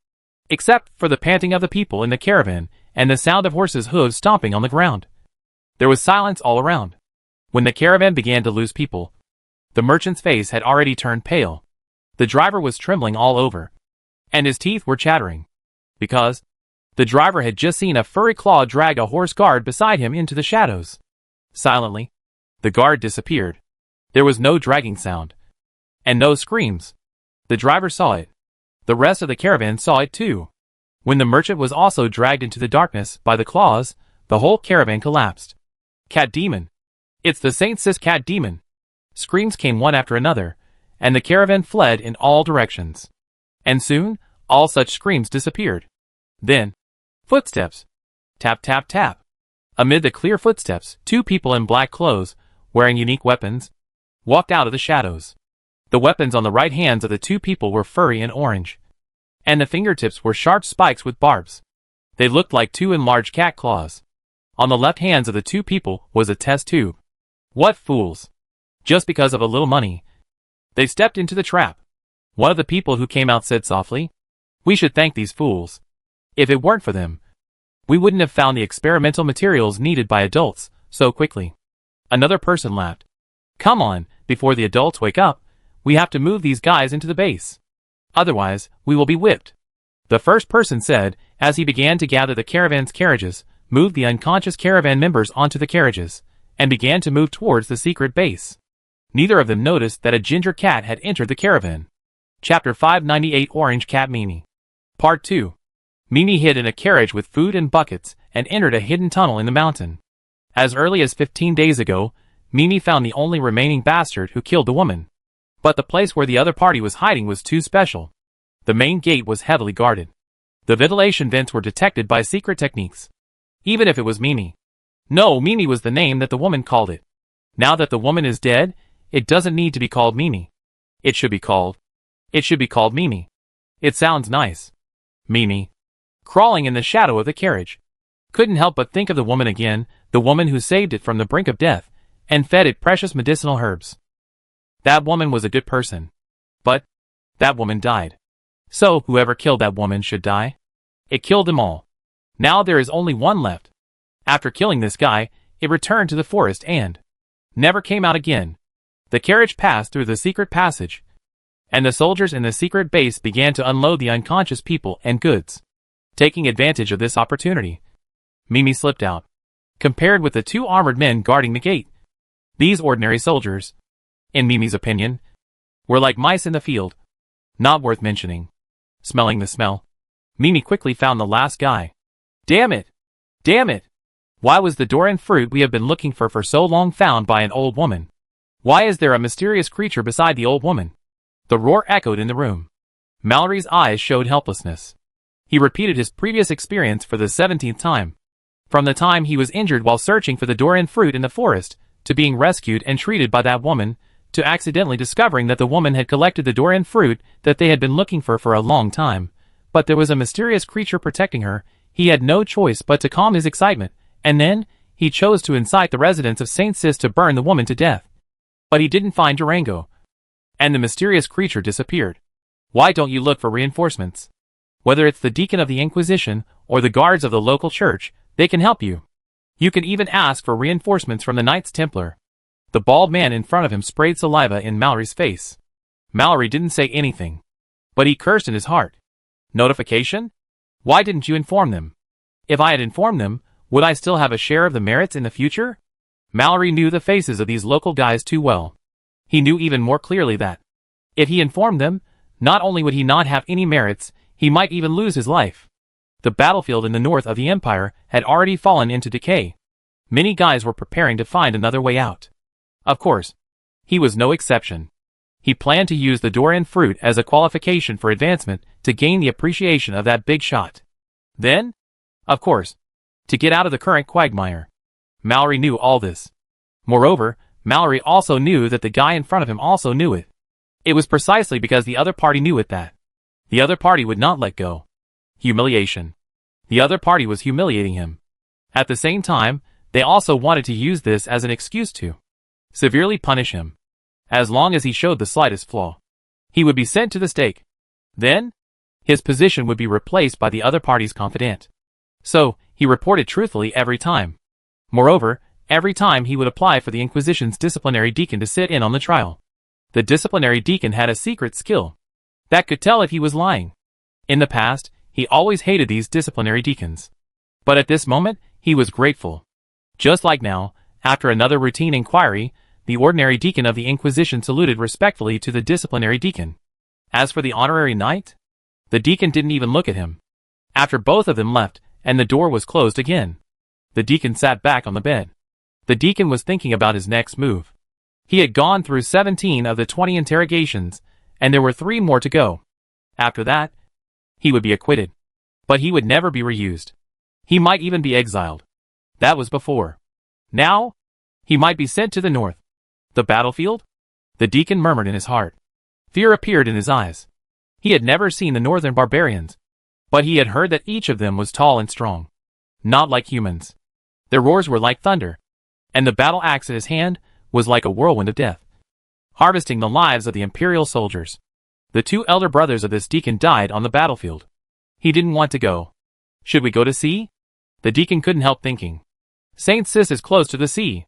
except for the panting of the people in the caravan and the sound of horses' hooves stomping on the ground. There was silence all around. When the caravan began to lose people, the merchant's face had already turned pale. The driver was trembling all over, and his teeth were chattering, because the driver had just seen a furry claw drag a horse guard beside him into the shadows. Silently, the guard disappeared. There was no dragging sound, and no screams. The driver saw it. The rest of the caravan saw it too. When the merchant was also dragged into the darkness by the claws, the whole caravan collapsed. Cat demon! It's the St. Cis cat demon! Screams came one after another, and the caravan fled in all directions. And soon, all such screams disappeared. Then, footsteps. Tap, tap, tap. Amid the clear footsteps, 2 people in black clothes, wearing unique weapons, walked out of the shadows. The weapons on the right hands of the 2 people were furry and orange, and the fingertips were sharp spikes with barbs. They looked like 2 enlarged cat claws. On the left hands of the 2 people was a test tube. What fools! Just because of a little money, they stepped into the trap. One of the people who came out said softly, "We should thank these fools. If it weren't for them, we wouldn't have found the experimental materials needed by adults so quickly." Another person laughed. "Come on, before the adults wake up, we have to move these guys into the base. Otherwise, we will be whipped." The first person said, as he began to gather the caravan's carriages, moved the unconscious caravan members onto the carriages, and began to move towards the secret base. Neither of them noticed that a ginger cat had entered the caravan. Chapter 598 Orange Cat Mimi. Part 2. Mimi hid in a carriage with food and buckets and entered a hidden tunnel in the mountain. As early as 15 days ago, Mimi found the only remaining bastard who killed the woman. But the place where the other party was hiding was too special. The main gate was heavily guarded. The ventilation vents were detected by secret techniques. Even if it was Mimi. No, Mimi was the name that the woman called it. Now that the woman is dead, it doesn't need to be called Mimi. It should be called Mimi. It sounds nice. Mimi, crawling in the shadow of the carriage, couldn't help but think of the woman again, the woman who saved it from the brink of death, and fed it precious medicinal herbs. That woman was a good person. But that woman died. So whoever killed that woman should die. It killed them all. Now there is only one left. After killing this guy, it returned to the forest and never came out again. The carriage passed through the secret passage, and the soldiers in the secret base began to unload the unconscious people and goods. Taking advantage of this opportunity, Mimi slipped out. Compared with the 2 armored men guarding the gate, these ordinary soldiers, in Mimi's opinion, were like mice in the field. Not worth mentioning. Smelling the smell, Mimi quickly found the last guy. Damn it! Damn it! Why was the durian fruit we have been looking for so long found by an old woman? Why is there a mysterious creature beside the old woman? The roar echoed in the room. Mallory's eyes showed helplessness. He repeated his previous experience for the 17th time. From the time he was injured while searching for the durian fruit in the forest, to being rescued and treated by that woman, to accidentally discovering that the woman had collected the durian fruit that they had been looking for a long time. But there was a mysterious creature protecting her. He had no choice but to calm his excitement, and then he chose to incite the residents of St. Sis to burn the woman to death. But he didn't find Durango. And the mysterious creature disappeared. Why don't you look for reinforcements? Whether it's the deacon of the Inquisition or the guards of the local church, they can help you. You can even ask for reinforcements from the Knights Templar. The bald man in front of him sprayed saliva in Mallory's face. Mallory didn't say anything. But he cursed in his heart. Notification? Why didn't you inform them? If I had informed them, would I still have a share of the merits in the future? Mallory knew the faces of these local guys too well. He knew even more clearly that, if he informed them, not only would he not have any merits, he might even lose his life. The battlefield in the north of the Empire had already fallen into decay. Many guys were preparing to find another way out. Of course, he was no exception. He planned to use the Dorian fruit as a qualification for advancement to gain the appreciation of that big shot. Then, of course, to get out of the current quagmire. Mallory knew all this. Moreover, Mallory also knew that the guy in front of him also knew it. It was precisely because the other party knew it that the other party would not let go. Humiliation. The other party was humiliating him. At the same time, they also wanted to use this as an excuse to severely punish him. As long as he showed the slightest flaw, he would be sent to the stake. Then, his position would be replaced by the other party's confidant. So, he reported truthfully every time. Moreover, every time he would apply for the Inquisition's disciplinary deacon to sit in on the trial. The disciplinary deacon had a secret skill that could tell if he was lying. In the past, he always hated these disciplinary deacons. But at this moment, he was grateful. Just like now, after another routine inquiry, the ordinary deacon of the Inquisition saluted respectfully to the disciplinary deacon. As for the honorary knight, the deacon didn't even look at him. After both of them left, and the door was closed again, the deacon sat back on the bed. The deacon was thinking about his next move. He had gone through 17 of the 20 interrogations, and there were 3 more to go. After that, he would be acquitted. But he would never be reused. He might even be exiled. That was before. Now, he might be sent to the north. The battlefield? The deacon murmured in his heart. Fear appeared in his eyes. He had never seen the northern barbarians, but he had heard that each of them was tall and strong. Not like humans. Their roars were like thunder, and the battle axe at his hand was like a whirlwind of death, harvesting the lives of the imperial soldiers. The 2 elder brothers of this deacon died on the battlefield. He didn't want to go. Should we go to sea? The deacon couldn't help thinking. St. Sis is close to the sea.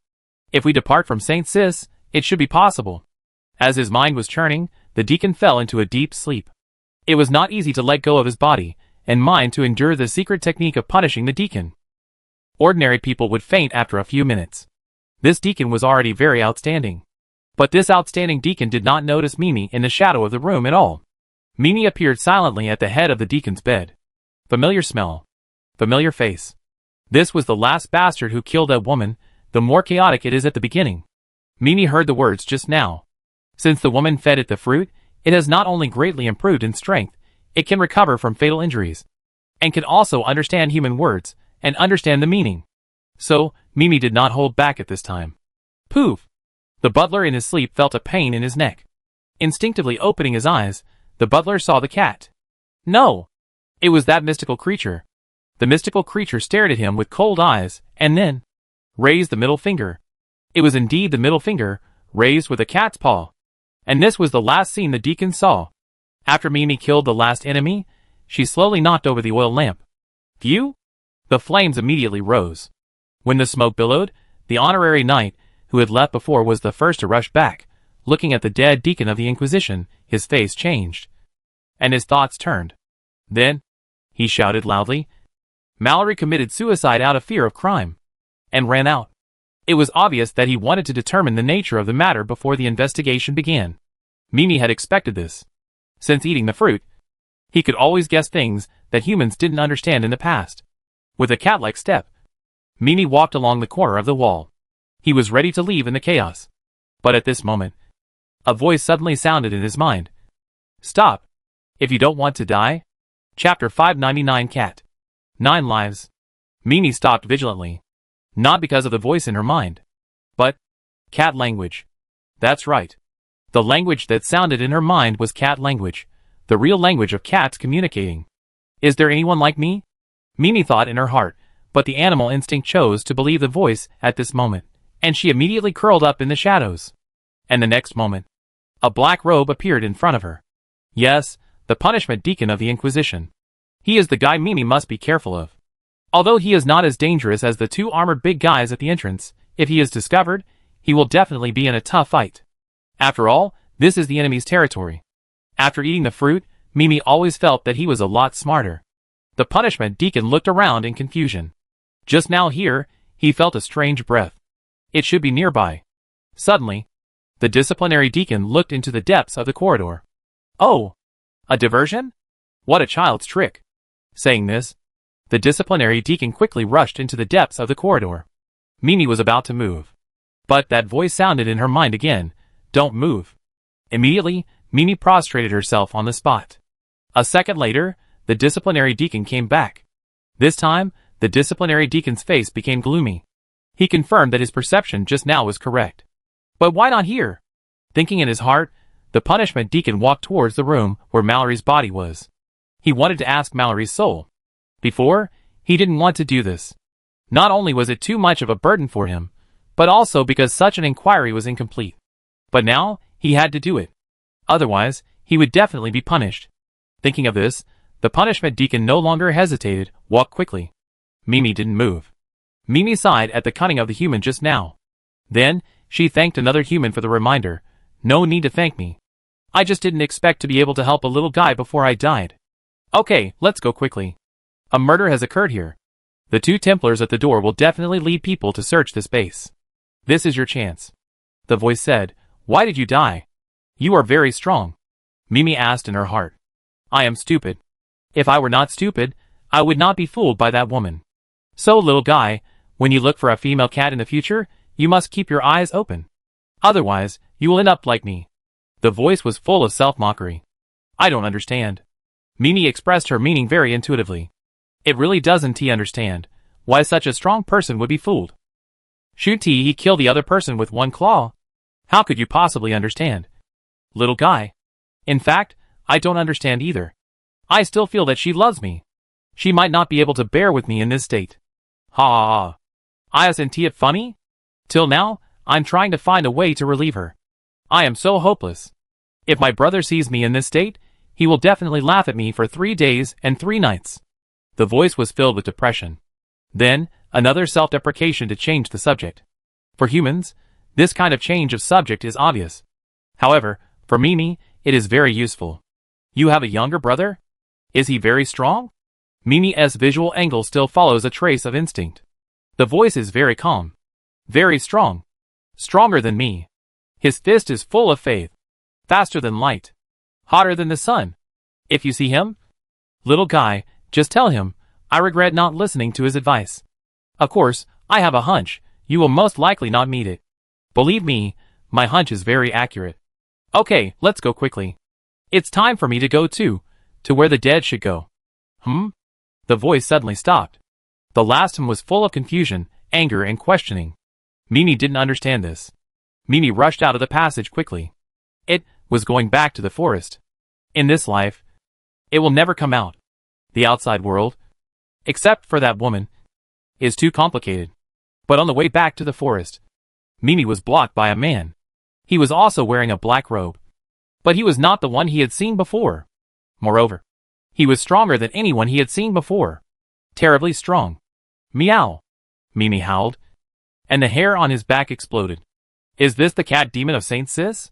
If we depart from St. Sis, it should be possible. As his mind was churning, the deacon fell into a deep sleep. It was not easy to let go of his body and mind to endure the secret technique of punishing the deacon. Ordinary people would faint after a few minutes. This deacon was already very outstanding. But this outstanding deacon did not notice Mimi in the shadow of the room at all. Mimi appeared silently at the head of the deacon's bed. Familiar smell. Familiar face. This was the last bastard who killed that woman. The more chaotic it is at the beginning. Mimi heard the words just now. Since the woman fed it the fruit, it has not only greatly improved in strength, it can recover from fatal injuries, and can also understand human words, and understand the meaning. So, Mimi did not hold back at this time. Poof! The butler in his sleep felt a pain in his neck. Instinctively opening his eyes, the butler saw the cat. No! It was that mystical creature. The mystical creature stared at him with cold eyes, and then raised the middle finger. It was indeed the middle finger, raised with a cat's paw. And this was the last scene the deacon saw. After Mimi killed the last enemy, she slowly knocked over the oil lamp. Phew! The flames immediately rose. When the smoke billowed, the honorary knight, who had left before, was the first to rush back. Looking at the dead deacon of the Inquisition, his face changed. And his thoughts turned. Then, he shouted loudly, Mallory committed suicide out of fear of crime, and ran out. It was obvious that he wanted to determine the nature of the matter before the investigation began. Mimi had expected this. Since eating the fruit, he could always guess things that humans didn't understand in the past. With a cat-like step, Mimi walked along the corner of the wall. He was ready to leave in the chaos. But at this moment, a voice suddenly sounded in his mind. Stop! If you don't want to die. Chapter 599 Cat. 9 lives. Mimi stopped vigilantly. Not because of the voice in her mind, but cat language. That's right. The language that sounded in her mind was cat language, the real language of cats communicating. Is there anyone like me? Mimi thought in her heart, but the animal instinct chose to believe the voice at this moment, and she immediately curled up in the shadows. And the next moment, a black robe appeared in front of her. Yes, the punishment deacon of the Inquisition. He is the guy Mimi must be careful of. Although he is not as dangerous as the two armored big guys at the entrance, if he is discovered, he will definitely be in a tough fight. After all, this is the enemy's territory. After eating the fruit, Mimi always felt that he was a lot smarter. The punishment deacon looked around in confusion. Just now here, he felt a strange breath. It should be nearby. Suddenly, the disciplinary deacon looked into the depths of the corridor. Oh! A diversion? What a child's trick. Saying this, the disciplinary deacon quickly rushed into the depths of the corridor. Mimi was about to move. But that voice sounded in her mind again, "Don't move." Immediately, Mimi prostrated herself on the spot. A second later, the disciplinary deacon came back. This time, the disciplinary deacon's face became gloomy. He confirmed that his perception just now was correct. But why not here? Thinking in his heart, the punishment deacon walked towards the room where Mallory's body was. He wanted to ask Mallory's soul. Before, he didn't want to do this. Not only was it too much of a burden for him, but also because such an inquiry was incomplete. But now, he had to do it. Otherwise, he would definitely be punished. Thinking of this, the punishment deacon no longer hesitated, walked quickly. Mimi didn't move. Mimi sighed at the cunning of the human just now. Then, she thanked another human for the reminder, "No need to thank me. I just didn't expect to be able to help a little guy before I died. Okay, let's go quickly. A murder has occurred here. The two Templars at the door will definitely lead people to search this base. This is your chance." The voice said, "Why did you die? You are very strong." Mimi asked in her heart. "I am stupid. If I were not stupid, I would not be fooled by that woman. So, little guy, when you look for a female cat in the future, you must keep your eyes open. Otherwise, you will end up like me." The voice was full of self-mockery. "I don't understand." Mimi expressed her meaning very intuitively. It really doesn't understand why such a strong person would be fooled. Should he kill the other person with one claw? How could you possibly understand? Little guy. In fact, I don't understand either. I still feel that she loves me. She might not be able to bear with me in this state. Ha ha ha. Isn't it funny? Till now, I'm trying to find a way to relieve her. I am so hopeless. If my brother sees me in this state, he will definitely laugh at me for 3 days and 3 nights. The voice was filled with depression. Then, another self-deprecation to change the subject. For humans, this kind of change of subject is obvious. However, for Mimi, it is very useful. You have a younger brother? Is he very strong? Mimi's visual angle still follows a trace of instinct. The voice is very calm. Very strong. Stronger than me. His fist is full of faith. Faster than light. Hotter than the sun. If you see him, little guy, just tell him, I regret not listening to his advice. Of course, I have a hunch, you will most likely not meet it. Believe me, my hunch is very accurate. Okay, let's go quickly. It's time for me to go too, to where the dead should go. The voice suddenly stopped. The last him was full of confusion, anger and questioning. Mimi didn't understand this. Mimi rushed out of the passage quickly. It was going back to the forest. In this life, it will never come out. The outside world, except for that woman, is too complicated. But on the way back to the forest, Mimi was blocked by a man. He was also wearing a black robe. But he was not the one he had seen before. Moreover, he was stronger than anyone he had seen before. Terribly strong. Meow. Mimi howled, and the hair on his back exploded. Is this the cat demon of Saint Sis?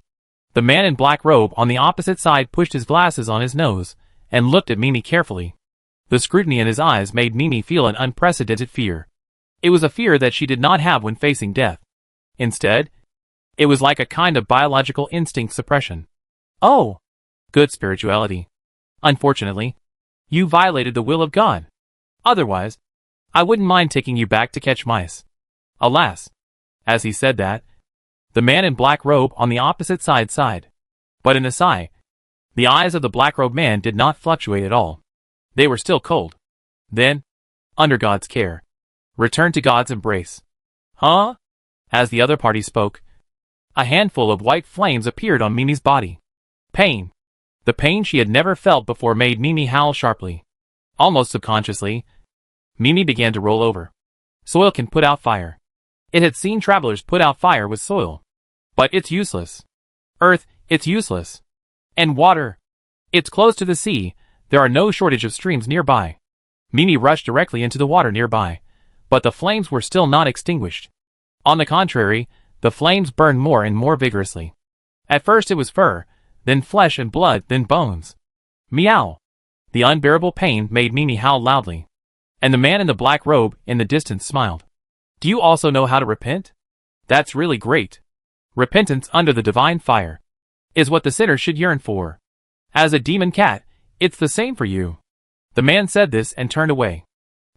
The man in black robe on the opposite side pushed his glasses on his nose and looked at Mimi carefully. The scrutiny in his eyes made Mimi feel an unprecedented fear. It was a fear that she did not have when facing death. Instead, it was like a kind of biological instinct suppression. Oh! Good spirituality. Unfortunately, you violated the will of God. Otherwise, I wouldn't mind taking you back to catch mice. Alas! As he said that, the man in black robe on the opposite side sighed. But in a sigh, the eyes of the black-robed man did not fluctuate at all. They were still cold. Then, under God's care, return to God's embrace. Huh? As the other party spoke, a handful of white flames appeared on Mimi's body. Pain. The pain she had never felt before made Mimi howl sharply. Almost subconsciously, Mimi began to roll over. Soil can put out fire. It had seen travelers put out fire with soil. But it's useless. Earth, it's useless. And water. It's close to the sea, there are no shortage of streams nearby. Mimi rushed directly into the water nearby. But the flames were still not extinguished. On the contrary, the flames burned more and more vigorously. At first it was fur, then flesh and blood, then bones. Meow! The unbearable pain made Mimi howl loudly. And the man in the black robe in the distance smiled. Do you also know how to repent? That's really great. Repentance under the divine fire is what the sinner should yearn for. As a demon cat, it's the same for you. The man said this and turned away.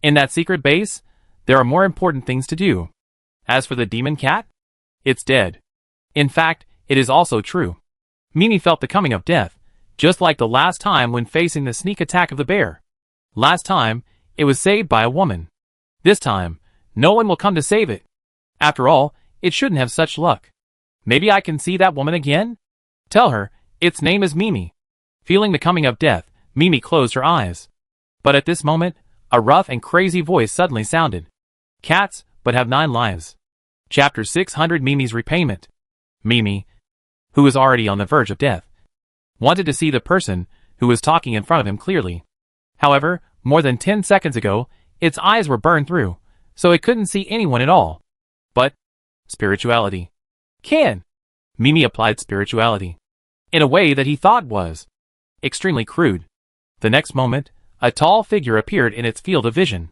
In that secret base, there are more important things to do. As for the demon cat, it's dead. In fact, it is also true. Mimi felt the coming of death, just like the last time when facing the sneak attack of the bear. Last time, it was saved by a woman. This time, no one will come to save it. After all, it shouldn't have such luck. Maybe I can see that woman again? Tell her, its name is Mimi. Feeling the coming of death, Mimi closed her eyes. But at this moment, a rough and crazy voice suddenly sounded. Cats, but have 9 lives. Chapter 600 Mimi's Repayment. Mimi, who was already on the verge of death, wanted to see the person who was talking in front of him clearly. However, more than 10 seconds ago, its eyes were burned through, so it couldn't see anyone at all. But spirituality. Mimi applied spirituality in a way that he thought was extremely crude. The next moment, a tall figure appeared in its field of vision.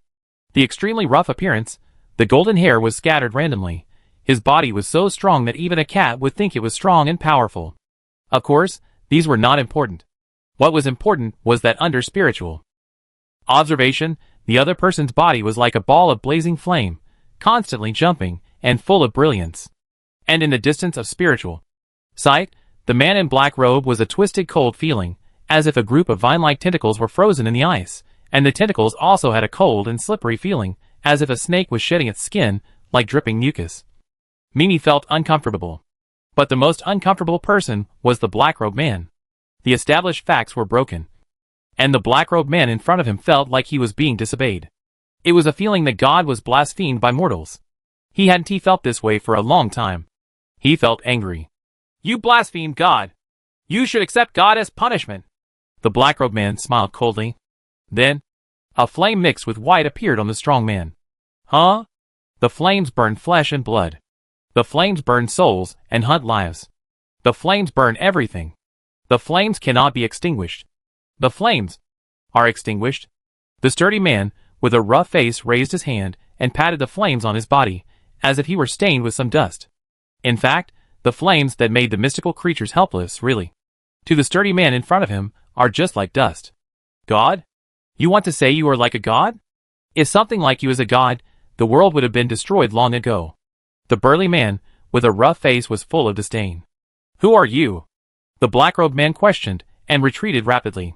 The extremely rough appearance, the golden hair was scattered randomly. His body was so strong that even a cat would think it was strong and powerful. Of course, these were not important. What was important was that under spiritual observation, the other person's body was like a ball of blazing flame, constantly jumping, and full of brilliance. And in the distance of spiritual sight, the man in black robe was a twisted cold feeling, as if a group of vine-like tentacles were frozen in the ice, and the tentacles also had a cold and slippery feeling, as if a snake was shedding its skin, like dripping mucus. Mimi felt uncomfortable. But the most uncomfortable person was the black-robed man. The established facts were broken. And the black-robed man in front of him felt like he was being disobeyed. It was a feeling that God was blasphemed by mortals. He hadn't felt this way for a long time. He felt angry. You blaspheme God. You should accept God as punishment. The black-robed man smiled coldly. Then, a flame mixed with white appeared on the strong man. Huh? The flames burn flesh and blood. The flames burn souls and hunt lives. The flames burn everything. The flames cannot be extinguished. The flames are extinguished. The sturdy man, with a rough face, raised his hand and patted the flames on his body, as if he were stained with some dust. In fact, the flames that made the mystical creatures helpless, really, to the sturdy man in front of him, are just like dust. God? You want to say you are like a god? If something like you is a god, the world would have been destroyed long ago. The burly man, with a rough face, was full of disdain. Who are you? The black-robed man questioned, and retreated rapidly.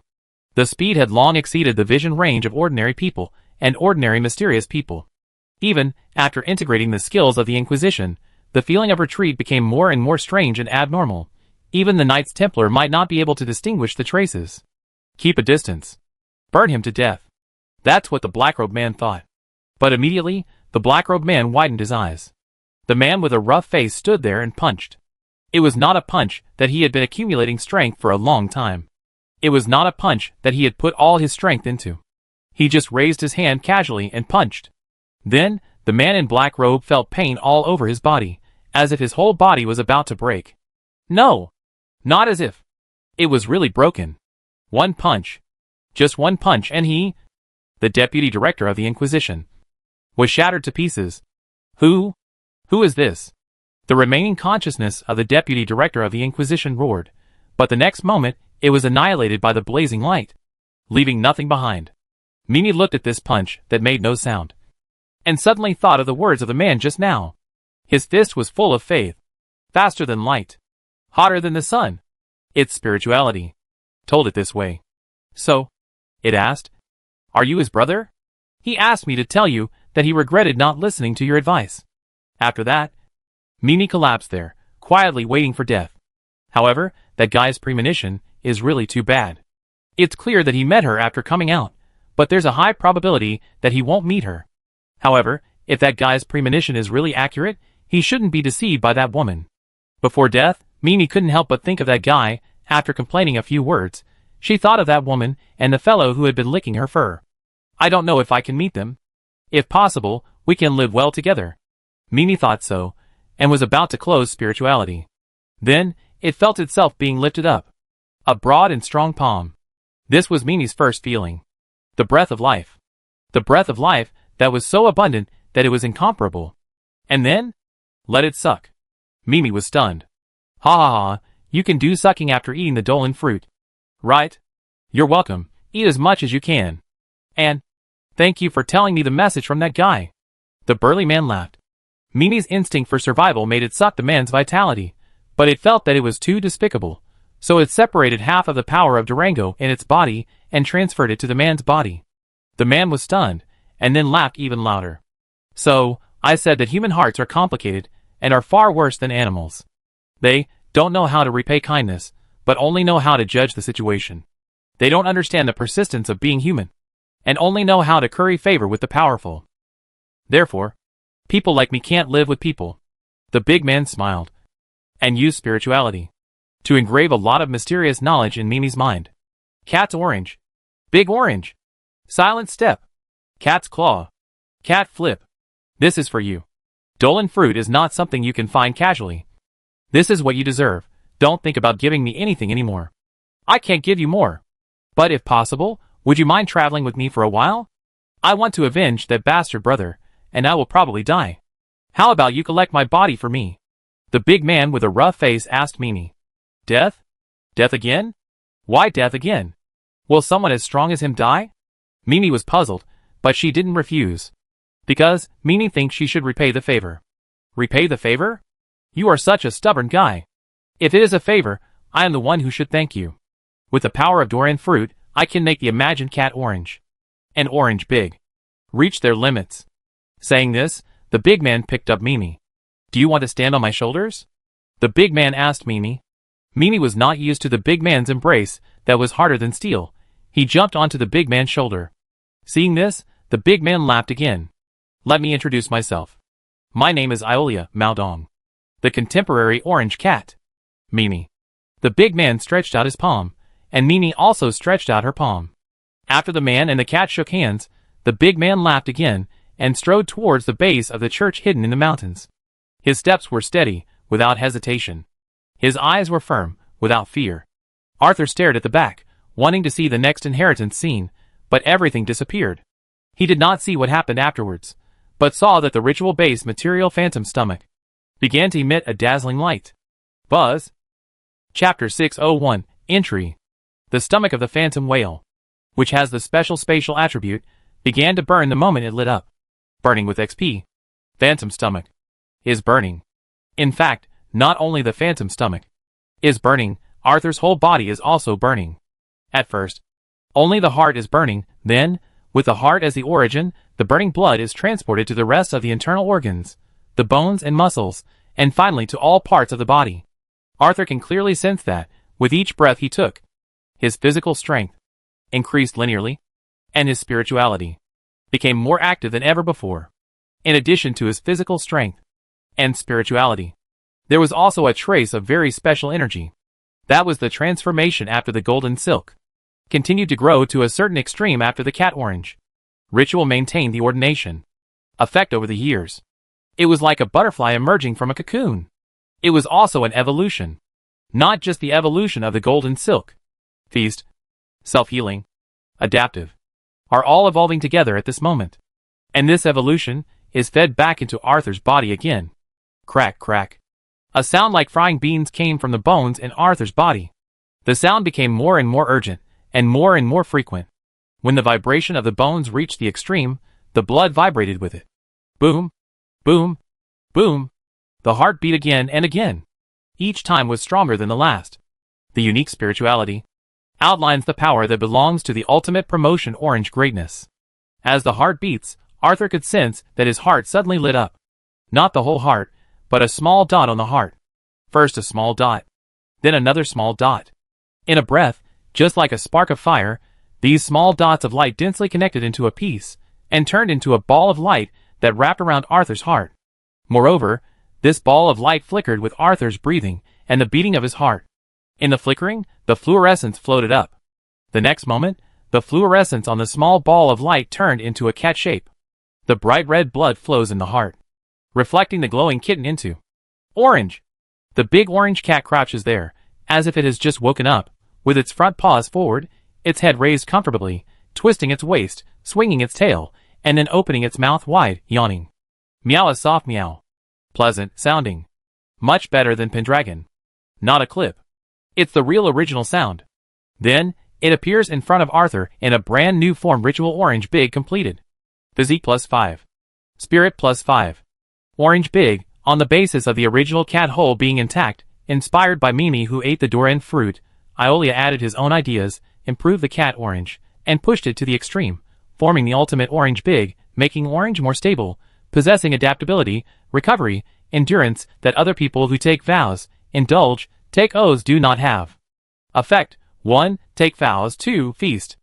The speed had long exceeded the vision range of ordinary people, and ordinary mysterious people. Even after integrating the skills of the Inquisition, the feeling of retreat became more and more strange and abnormal. Even the Knights Templar might not be able to distinguish the traces. Keep a distance. Burn him to death. That's what the black-robed man thought. But immediately, the black-robed man widened his eyes. The man with a rough face stood there and punched. It was not a punch that he had been accumulating strength for a long time. It was not a punch that he had put all his strength into. He just raised his hand casually and punched. Then, the man in black robe felt pain all over his body, as if his whole body was about to break. No! Not as if. It was really broken. One punch. Just one punch and he, the deputy director of the Inquisition, was shattered to pieces. Who is this? The remaining consciousness of the deputy director of the Inquisition roared, but the next moment it was annihilated by the blazing light, leaving nothing behind. Mimi looked at this punch that made no sound, and suddenly thought of the words of the man just now. His fist was full of faith, faster than light, hotter than the sun. Its spirituality told it this way. So, it asked, are you his brother? He asked me to tell you that he regretted not listening to your advice. After that, Mimi collapsed there, quietly waiting for death. However, that guy's premonition is really too bad. It's clear that he met her after coming out, but there's a high probability that he won't meet her. However, if that guy's premonition is really accurate, he shouldn't be deceived by that woman. Before death, Mimi couldn't help but think of that guy. After complaining a few words, she thought of that woman and the fellow who had been licking her fur. I don't know if I can meet them. If possible, we can live well together. Mimi thought so, and was about to close spirituality. Then, it felt itself being lifted up. A broad and strong palm. This was Mimi's first feeling. The breath of life. The breath of life that was so abundant that it was incomparable. And then? Let it suck. Mimi was stunned. Ha ha ha, you can do sucking after eating the Dolan fruit. Right? You're welcome, eat as much as you can. And, thank you for telling me the message from that guy. The burly man laughed. Mimi's instinct for survival made it suck the man's vitality, but it felt that it was too despicable, so it separated half of the power of Durango in its body and transferred it to the man's body. The man was stunned, and then laughed even louder. So, I said that human hearts are complicated and are far worse than animals. They don't know how to repay kindness, but only know how to judge the situation. They don't understand the persistence of being human, and only know how to curry favor with the powerful. Therefore, people like me can't live with people. The big man smiled, and used spirituality to engrave a lot of mysterious knowledge in Mimi's mind. Cat's orange. Big orange. Silent step. Cat's claw. Cat flip. This is for you. Dolan fruit is not something you can find casually. This is what you deserve. Don't think about giving me anything anymore. I can't give you more. But if possible, would you mind traveling with me for a while? I want to avenge that bastard brother, and I will probably die. How about you collect my body for me? The big man with a rough face asked Mimi. Death? Death again? Why death again? Will someone as strong as him die? Mimi was puzzled, but she didn't refuse. Because Mimi thinks she should repay the favor. Repay the favor? You are such a stubborn guy. If it is a favor, I am the one who should thank you. With the power of Doran fruit, I can make the imagined cat orange. And orange big. Reach their limits. Saying this, the big man picked up Mimi. Do you want to stand on my shoulders? The big man asked Mimi. Mimi was not used to the big man's embrace that was harder than steel. He jumped onto the big man's shoulder. Seeing this, the big man laughed again. Let me introduce myself. My name is Iolia Maudong, the contemporary orange cat. Mimi. The big man stretched out his palm, and Mimi also stretched out her palm. After the man and the cat shook hands, the big man laughed again and strode towards the base of the church hidden in the mountains. His steps were steady, without hesitation. His eyes were firm, without fear. Arthur stared at the back, wanting to see the next inheritance scene, but everything disappeared. He did not see what happened afterwards, but saw that the ritual-based material phantom stomach began to emit a dazzling light. Buzz. Chapter 601, Entry. The stomach of the phantom whale, which has the special spatial attribute, began to burn the moment it lit up. Burning with XP. Phantom stomach is burning. In fact, not only the phantom stomach is burning, Arthur's whole body is also burning. At first, only the heart is burning, then, with the heart as the origin, the burning blood is transported to the rest of the internal organs, the bones and muscles, and finally to all parts of the body. Arthur can clearly sense that, with each breath he took, his physical strength increased linearly, and his spirituality became more active than ever before. In addition to his physical strength and spirituality, there was also a trace of very special energy. That was the transformation after the golden silk continued to grow to a certain extreme after the cat orange. Ritual maintained the ordination effect over the years. It was like a butterfly emerging from a cocoon. It was also an evolution. Not just the evolution of the golden silk. Feast, self-healing, adaptive, are all evolving together at this moment. And this evolution is fed back into Arthur's body again. Crack, crack. A sound like frying beans came from the bones in Arthur's body. The sound became more and more urgent, and more frequent. When the vibration of the bones reached the extreme, the blood vibrated with it. Boom, boom, boom. The heart beat again and again. Each time was stronger than the last. The unique spirituality outlines the power that belongs to the ultimate promotion orange greatness. As the heart beats, Arthur could sense that his heart suddenly lit up. Not the whole heart, but a small dot on the heart. First a small dot, then another small dot. In a breath, just like a spark of fire, These small dots of light densely connected into a piece, and turned into a ball of light that wrapped around Arthur's heart. Moreover, this ball of light flickered with Arthur's breathing and the beating of his heart. In the flickering, the fluorescence floated up. The next moment, the fluorescence on the small ball of light turned into a cat shape. The bright red blood flows in the heart, reflecting the glowing kitten into orange. The big orange cat crouches there, as if it has just woken up, with its front paws forward, its head raised comfortably, twisting its waist, swinging its tail, and then opening its mouth wide, yawning. Meow, a soft meow. Pleasant sounding. Much better than Pendragon. Not a clip. It's the real original sound. Then, it appears in front of Arthur in a brand new form. Ritual Orange Big completed. Physique +5. Spirit +5. Orange Big, on the basis of the original cat whole being intact, inspired by Mimi who ate the durian fruit, Iolia added his own ideas, improved the cat orange, and pushed it to the extreme, forming the ultimate Orange Big, making Orange more stable, possessing adaptability, recovery, endurance that other people who take vows, indulge, take oaths do not have. Effect: 1. Take vows. 2. Feast.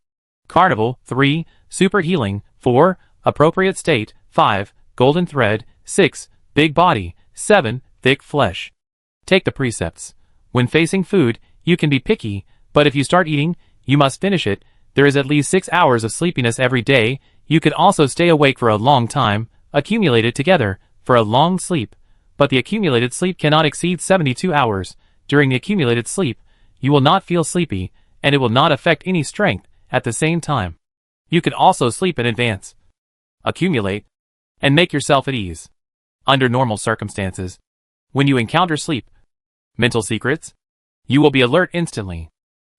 Carnival. 3. Super healing. 4. Appropriate state. 5. Golden thread. 6. Big body. 7. Thick flesh. Take the precepts. When facing food, you can be picky, but if you start eating, you must finish it. There is at least 6 hours of sleepiness every day. You can also stay awake for a long time, accumulated together, for a long sleep, but the accumulated sleep cannot exceed 72 hours. During the accumulated sleep, you will not feel sleepy, and it will not affect any strength at the same time. You can also sleep in advance. Accumulate, and make yourself at ease. Under normal circumstances, when you encounter sleep, mental secrets, you will be alert instantly.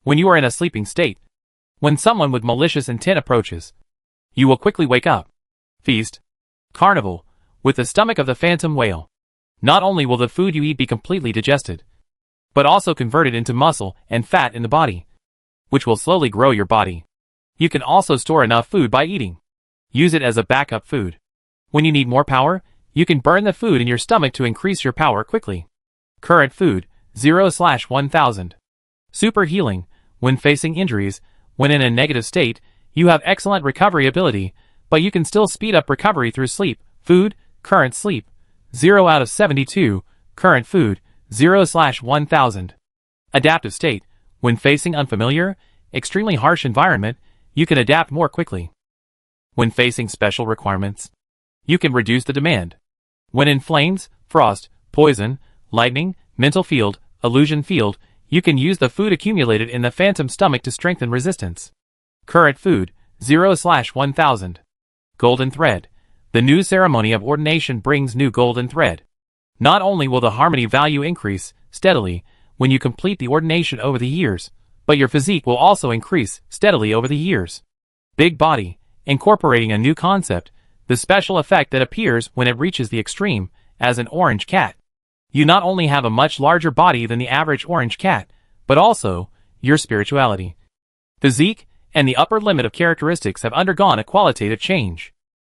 When you are in a sleeping state, when someone with malicious intent approaches, you will quickly wake up. Feast. Carnival, with the stomach of the phantom whale. Not only will the food you eat be completely digested, but also converted into muscle and fat in the body, which will slowly grow your body. You can also store enough food by eating. Use it as a backup food. When you need more power, you can burn the food in your stomach to increase your power quickly. Current food, 0/1000. Super healing, when facing injuries, when in a negative state, you have excellent recovery ability, but you can still speed up recovery through sleep. Food, current sleep, 0 out of 72, current food, 0/1000. Adaptive state, when facing unfamiliar, extremely harsh environment, you can adapt more quickly. When facing special requirements, you can reduce the demand. When in flames, frost, poison, lightning, mental field, illusion field, you can use the food accumulated in the phantom stomach to strengthen resistance. Current food, 0/1000. Golden thread. The new ceremony of ordination brings new golden thread. Not only will the harmony value increase steadily when you complete the ordination over the years, but your physique will also increase steadily over the years. Big body, incorporating a new concept, the special effect that appears when it reaches the extreme, as an orange cat. You not only have a much larger body than the average orange cat, but also your spirituality, physique, and the upper limit of characteristics have undergone a qualitative change.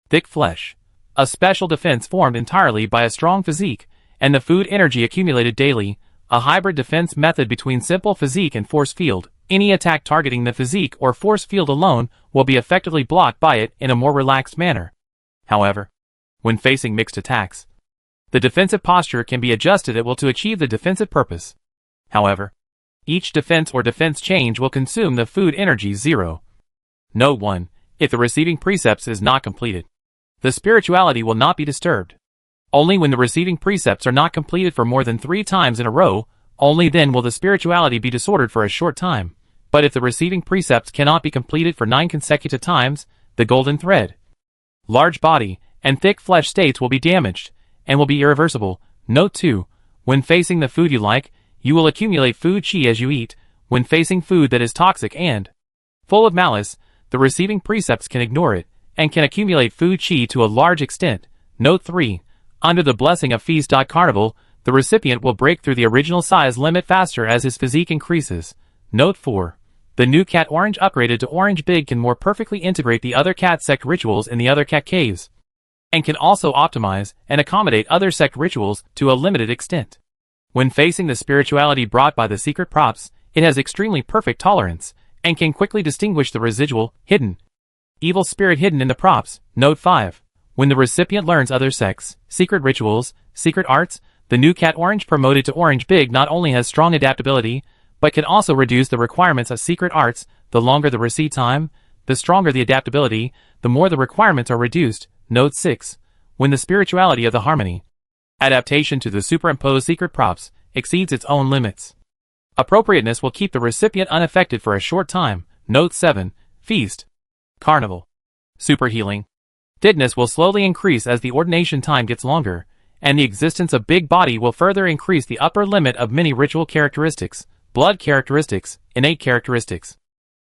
Thick flesh. A special defense formed entirely by a strong physique, and the food energy accumulated daily, a hybrid defense method between simple physique and force field. Any attack targeting the physique or force field alone will be effectively blocked by it in a more relaxed manner. However, when facing mixed attacks, the defensive posture can be adjusted at will to achieve the defensive purpose. However, each defense or defense change will consume the food energy 0. Note 1. If the receiving precepts is not completed, the spirituality will not be disturbed. Only when the receiving precepts are not completed for more than 3 times in a row, only then will the spirituality be disordered for a short time. But if the receiving precepts cannot be completed for 9 consecutive times, the golden thread, large body, and thick flesh states will be damaged, and will be irreversible. Note 2. When facing the food you like, you will accumulate food chi as you eat. When facing food that is toxic and full of malice, the receiving precepts can ignore it, and can accumulate food chi to a large extent. Note 3. Under the blessing of Feast. Carnival, the recipient will break through the original size limit faster as his physique increases. Note 4. The new cat orange upgraded to orange big can more perfectly integrate the other cat sect rituals in the other cat caves, and can also optimize and accommodate other sect rituals to a limited extent. When facing the spirituality brought by the secret props, it has extremely perfect tolerance, and can quickly distinguish the residual, hidden, evil spirit hidden in the props. Note 5. When the recipient learns other sects, secret rituals, secret arts, the new cat orange promoted to orange big not only has strong adaptability, but can also reduce the requirements of secret arts. The longer the receipt time, the stronger the adaptability, the more the requirements are reduced. Note 6. When the spirituality of the harmony adaptation to the superimposed secret props exceeds its own limits, appropriateness will keep the recipient unaffected for a short time. Note 7. Feast, carnival, super healing. Deadness will slowly increase as the ordination time gets longer, and the existence of big body will further increase the upper limit of many ritual characteristics, blood characteristics, innate characteristics.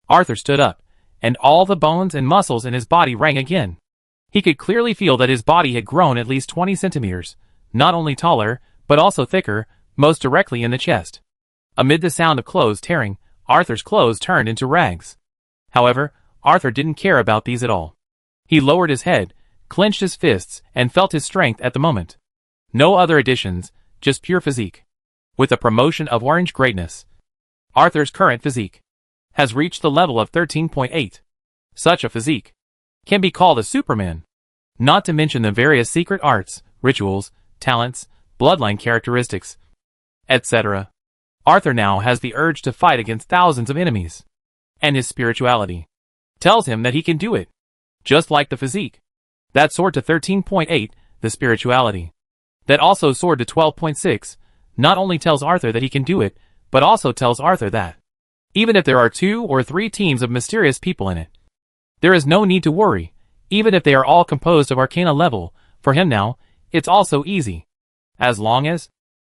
Arthur stood up, and all the bones and muscles in his body rang again. He could clearly feel that his body had grown at least 20 centimeters, not only taller, but also thicker, most directly in the chest. Amid the sound of clothes tearing, Arthur's clothes turned into rags. However, Arthur didn't care about these at all. He lowered his head, clenched his fists, and felt his strength at the moment. No other additions, just pure physique. With the promotion of orange greatness, Arthur's current physique has reached the level of 13.8. Such a physique can be called a Superman. Not to mention the various secret arts, rituals, talents, bloodline characteristics, etc. Arthur now has the urge to fight against thousands of enemies. And his spirituality tells him that he can do it. Just like the physique that soared to 13.8, the spirituality that also soared to 12.6, not only tells Arthur that he can do it, but also tells Arthur that even if there are 2 or 3 teams of mysterious people in it, there is no need to worry. Even if they are all composed of arcana level, for him now, it's also easy. As long as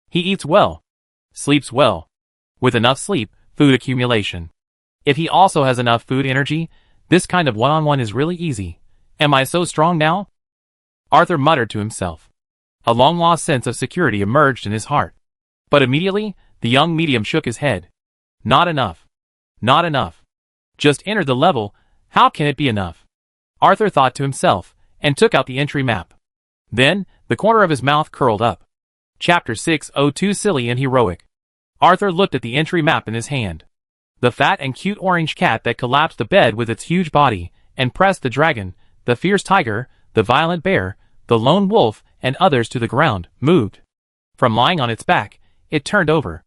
he eats well, sleeps well, with enough sleep, food accumulation. If he also has enough food energy, this kind of one-on-one is really easy. Am I so strong now? Arthur muttered to himself. A long-lost sense of security emerged in his heart. But immediately, the young medium shook his head. Not enough. Not enough. Just entered the level, how can it be enough? Arthur thought to himself, and took out the entry map. Then, the corner of his mouth curled up. Chapter 602 Silly and Heroic. Arthur looked at the entry map in his hand. The fat and cute orange cat that collapsed the bed with its huge body, and pressed the dragon, the fierce tiger, the violent bear, the lone wolf, and others to the ground, moved. From lying on its back, it turned over.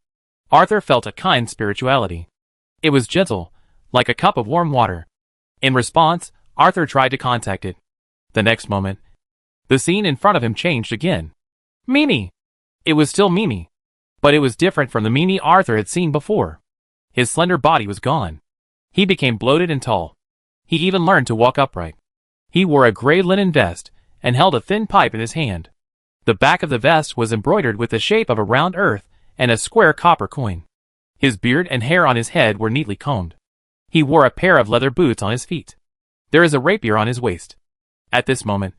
Arthur felt a kind spirituality. It was gentle, like a cup of warm water. In response, Arthur tried to contact it. The next moment, the scene in front of him changed again. Mimi! It was still Mimi. But it was different from the Mimi Arthur had seen before. His slender body was gone. He became bloated and tall. He even learned to walk upright. He wore a gray linen vest, and held a thin pipe in his hand. The back of the vest was embroidered with the shape of a round earth, and a square copper coin. His beard and hair on his head were neatly combed. He wore a pair of leather boots on his feet. There is a rapier on his waist. At this moment,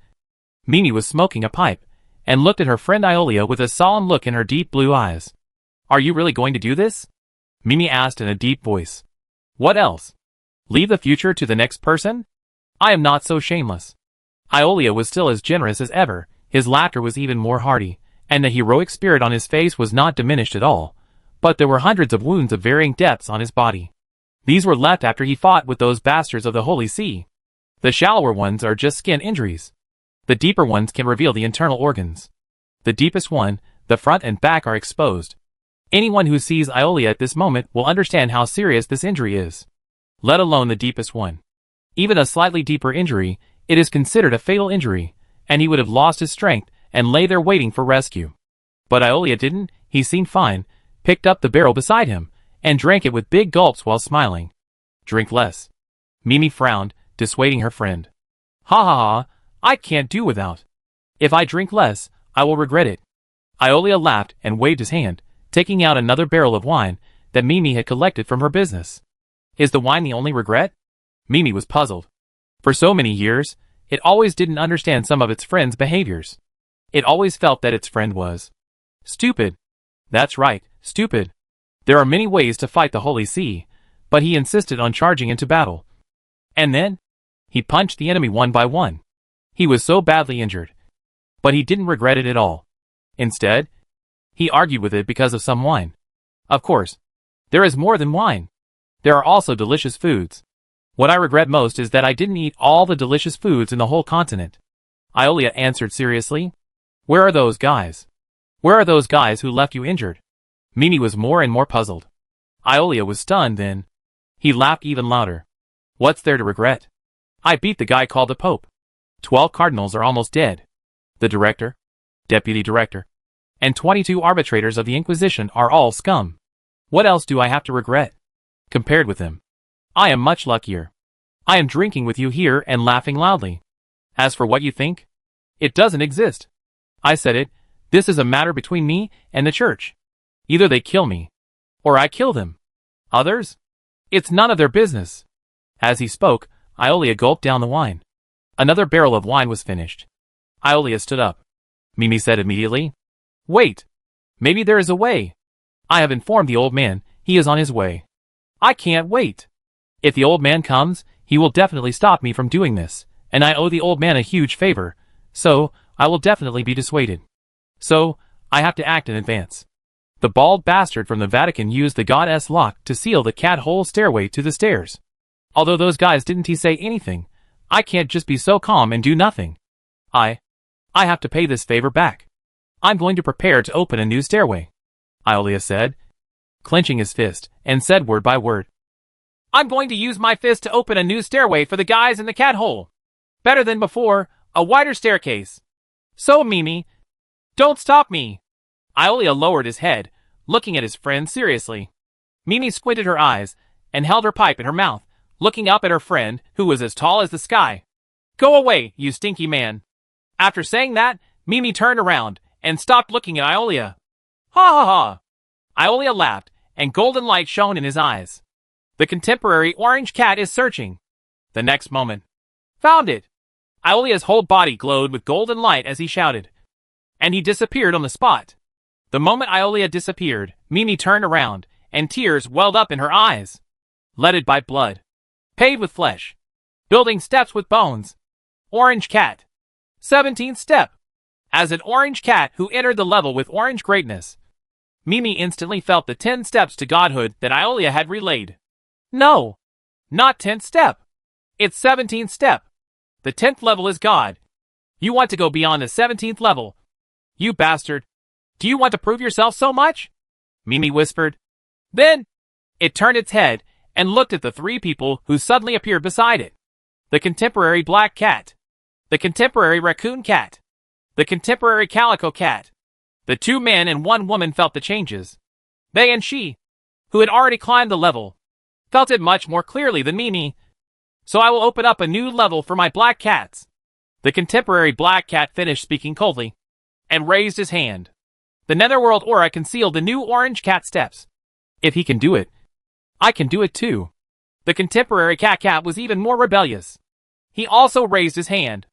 Mimi was smoking a pipe, and looked at her friend Iolia with a solemn look in her deep blue eyes. Are you really going to do this? Mimi asked in a deep voice. What else? Leave the future to the next person? I am not so shameless. Iolia was still as generous as ever, his laughter was even more hearty, and the heroic spirit on his face was not diminished at all, but there were hundreds of wounds of varying depths on his body. These were left after he fought with those bastards of the Holy See. The shallower ones are just skin injuries. The deeper ones can reveal the internal organs. The deepest one, the front and back, are exposed. Anyone who sees Iolia at this moment will understand how serious this injury is. Let alone the deepest one. Even a slightly deeper injury, it is considered a fatal injury, and he would have lost his strength and lay there waiting for rescue. But Iolia didn't. He seemed fine, picked up the barrel beside him, and drank it with big gulps while smiling. Drink less. Mimi frowned, dissuading her friend. Ha ha ha, I can't do without. If I drink less, I will regret it. Iolia laughed and waved his hand, taking out another barrel of wine that Mimi had collected from her business. Is the wine the only regret? Mimi was puzzled. For so many years, it always didn't understand some of its friend's behaviors. It always felt that its friend was stupid. That's right, stupid. There are many ways to fight the Holy See, but he insisted on charging into battle. And then, he punched the enemy one by one. He was so badly injured. But he didn't regret it at all. Instead, he argued with it because of some wine. Of course, there is more than wine. There are also delicious foods. What I regret most is that I didn't eat all the delicious foods in the whole continent. Iolia answered seriously. Where are those guys? Where are those guys who left you injured? Mimi was more and more puzzled. Iolia was stunned then. He laughed even louder. What's there to regret? I beat the guy called the Pope. 12 cardinals are almost dead. The director, deputy director, and 22 arbitrators of the Inquisition are all scum. What else do I have to regret? Compared with them, I am much luckier. I am drinking with you here and laughing loudly. As for what you think, it doesn't exist. I said it, this is a matter between me and the church. Either they kill me, or I kill them. Others? It's none of their business. As he spoke, Iolia gulped down the wine. Another barrel of wine was finished. Iolia stood up. Mimi said immediately, Wait! Maybe there is a way. I have informed the old man, he is on his way. I can't wait. If the old man comes, he will definitely stop me from doing this, and I owe the old man a huge favor, so I will definitely be dissuaded. So, I have to act in advance. The bald bastard from the Vatican used the goddess lock to seal the cat-hole stairway to the stairs. Although those guys didn't say anything, I can't just be so calm and do nothing. I have to pay this favor back. I'm going to prepare to open a new stairway, Iolia said, clenching his fist, and said word by word. I'm going to use my fist to open a new stairway for the guys in the cat hole. Better than before, a wider staircase. So, Mimi, don't stop me. Iolia lowered his head, looking at his friend seriously. Mimi squinted her eyes, and held her pipe in her mouth, looking up at her friend, who was as tall as the sky. Go away, you stinky man. After saying that, Mimi turned around, and stopped looking at Iolia. Ha ha ha! Iolia laughed, and golden light shone in his eyes. The contemporary orange cat is searching. The next moment. Found it! Iolia's whole body glowed with golden light as he shouted. And he disappeared on the spot. The moment Iolia disappeared, Mimi turned around, and tears welled up in her eyes. Leaded by blood. Paved with flesh. Building steps with bones. Orange cat. 17th step. As an orange cat who entered the level with orange greatness, Mimi instantly felt the 10 steps to godhood that Iolia had relayed. No! Not 10th step. It's 17th step. The 10th level is God. You want to go beyond the 17th level. You bastard. Do you want to prove yourself so much? Mimi whispered. Then, it turned its head and looked at the 3 people who suddenly appeared beside it. The contemporary black cat. The contemporary raccoon cat. The contemporary calico cat. The 2 men and 1 woman felt the changes. They and she, who had already climbed the level, felt it much more clearly than Mimi. So I will open up a new level for my black cats. The contemporary black cat finished speaking coldly, and raised his hand. The netherworld aura concealed the new orange cat steps. If he can do it, I can do it too. The contemporary cat was even more rebellious. He also raised his hand.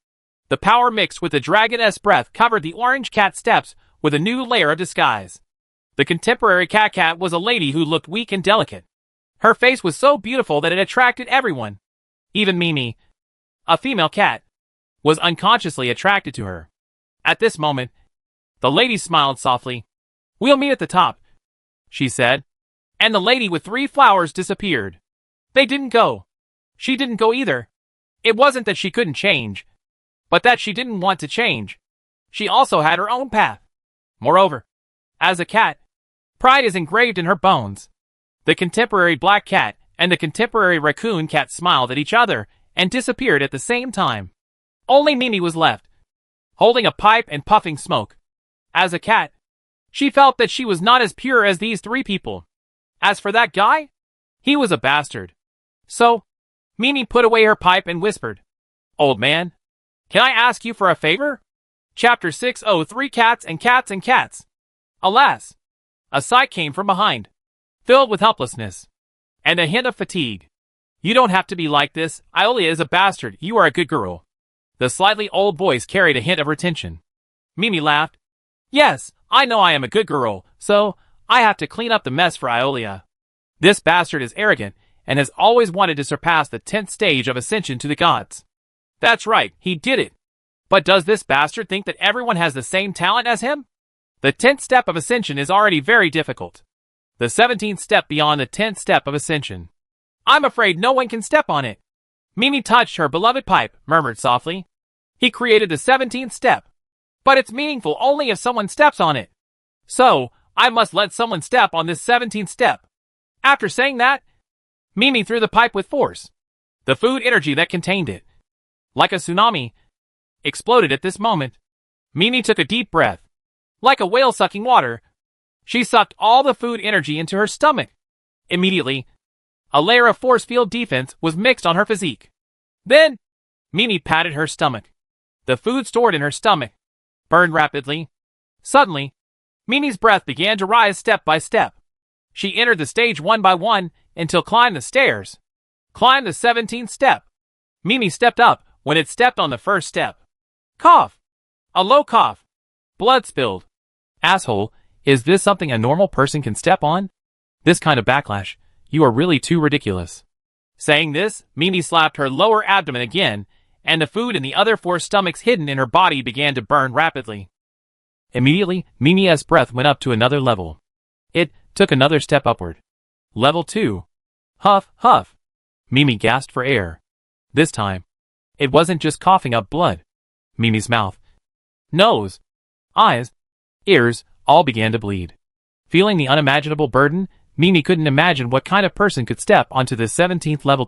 The power mixed with the dragoness breath covered the orange cat steps with a new layer of disguise. The contemporary cat was a lady who looked weak and delicate. Her face was so beautiful that it attracted everyone. Even Mimi, a female cat, was unconsciously attracted to her. At this moment, the lady smiled softly. We'll meet at the top, she said. And the lady with 3 flowers disappeared. They didn't go. She didn't go either. It wasn't that she couldn't change, but that she didn't want to change. She also had her own path. Moreover, as a cat, pride is engraved in her bones. The contemporary black cat and the contemporary raccoon cat smiled at each other and disappeared at the same time. Only Mimi was left, holding a pipe and puffing smoke. As a cat, she felt that she was not as pure as these 3 people. As for that guy, he was a bastard. So, Mimi put away her pipe and whispered, Old man, can I ask you for a favor? Chapter 603 Cats and Cats and Cats. Alas! A sigh came from behind, filled with helplessness, and a hint of fatigue. You don't have to be like this. Iolia is a bastard. You are a good girl. The slightly old voice carried a hint of retention. Mimi laughed. Yes, I know I am a good girl, so I have to clean up the mess for Iolia. This bastard is arrogant and has always wanted to surpass the 10th stage of ascension to the gods. That's right, he did it. But does this bastard think that everyone has the same talent as him? The 10th step of ascension is already very difficult. The 17th step beyond the 10th step of ascension. I'm afraid no one can step on it. Mimi touched her beloved pipe, murmured softly. He created the 17th step. But it's meaningful only if someone steps on it. So, I must let someone step on this 17th step. After saying that, Mimi threw the pipe with force. The food energy that contained it, like a tsunami, exploded at this moment. Mimi took a deep breath. Like a whale sucking water, she sucked all the food energy into her stomach. Immediately, a layer of force field defense was mixed on her physique. Then, Mimi patted her stomach. The food stored in her stomach burned rapidly. Suddenly, Mimi's breath began to rise step by step. She entered the stage one by one until climbed the stairs. Climbed the 17th step. Mimi stepped up when it stepped on the first step. Cough. A low cough. Blood spilled. Asshole, is this something a normal person can step on? This kind of backlash, you are really too ridiculous. Saying this, Mimi slapped her lower abdomen again, and the food in the other 4 stomachs hidden in her body began to burn rapidly. Immediately, Mimi's breath went up to another level. It took another step upward. Level 2. Huff, huff. Mimi gasped for air. This time, it wasn't just coughing up blood. Mimi's mouth, nose, eyes, ears, all began to bleed. Feeling the unimaginable burden, Mimi couldn't imagine what kind of person could step onto the 17th level.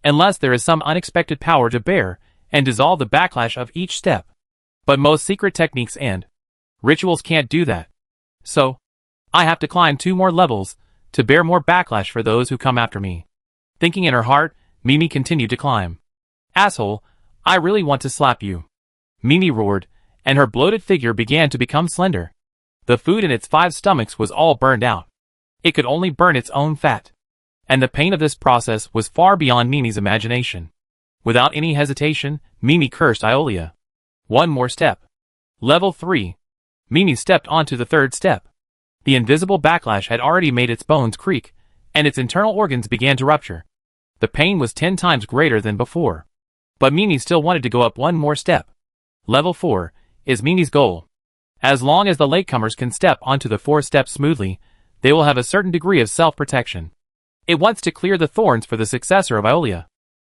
Unless there is some unexpected power to bear and dissolve the backlash of each step. But most secret techniques and rituals can't do that. So, I have to climb 2 more levels to bear more backlash for those who come after me. Thinking in her heart, Mimi continued to climb. Asshole, I really want to slap you. Mimi roared, and her bloated figure began to become slender. The food in its 5 stomachs was all burned out. It could only burn its own fat. And the pain of this process was far beyond Mimi's imagination. Without any hesitation, Mimi cursed Iolia. 1 more step. Level 3. Mimi stepped onto the 3rd step. The invisible backlash had already made its bones creak, and its internal organs began to rupture. The pain was 10 times greater than before. But Mimi still wanted to go up 1 more step. Level 4 is Mimi's goal. As long as the latecomers can step onto the 4 steps smoothly, they will have a certain degree of self-protection. It wants to clear the thorns for the successor of Iolia.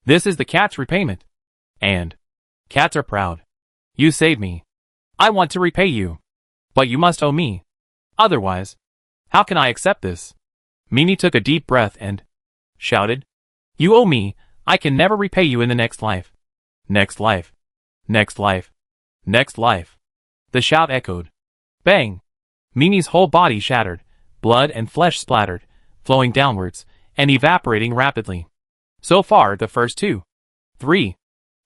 This is the cat's repayment. And cats are proud. You saved me. I want to repay you. But you must owe me. Otherwise, how can I accept this? Mimi took a deep breath and shouted, You owe me. I can never repay you in the next life. Next life. Next life. Next life. The shout echoed. Bang! Mimi's whole body shattered, blood and flesh splattered, flowing downwards, and evaporating rapidly. So far, the first 2, 3,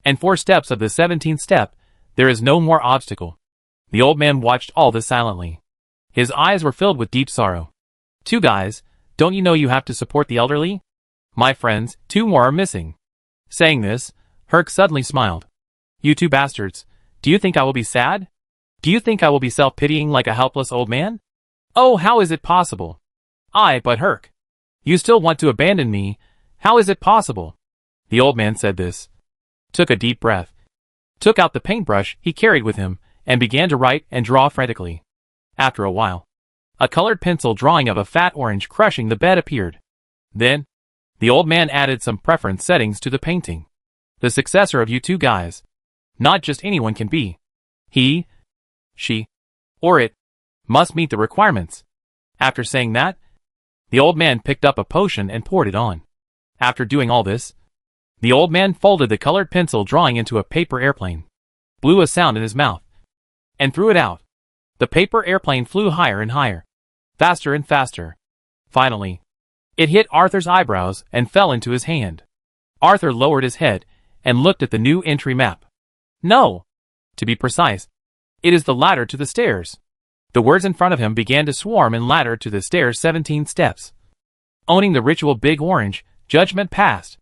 and 4 steps of the 17th step, there is no more obstacle. The old man watched all this silently. His eyes were filled with deep sorrow. 2 guys, don't you know you have to support the elderly? My friends, 2 more are missing. Saying this, Herc suddenly smiled. You 2 bastards, do you think I will be sad? Do you think I will be self-pitying like a helpless old man? Oh, how is it possible? But Herc, you still want to abandon me, how is it possible? The old man said this, took a deep breath, took out the paintbrush he carried with him, and began to write and draw frantically. After a while, a colored pencil drawing of a fat orange crushing the bed appeared. Then, the old man added some preference settings to the painting. The successor of you 2 guys. Not just anyone can be. He, she, or it must meet the requirements. After saying that, the old man picked up a potion and poured it on. After doing all this, the old man folded the colored pencil drawing into a paper airplane, blew a sound in his mouth, and threw it out. The paper airplane flew higher and higher, faster and faster. Finally, it hit Arthur's eyebrows and fell into his hand. Arthur lowered his head and looked at the new entry map. No! To be precise, it is the ladder to the stairs. The words in front of him began to swarm in ladder to the stairs 17 steps. Owning the ritual Big Orange, judgment passed.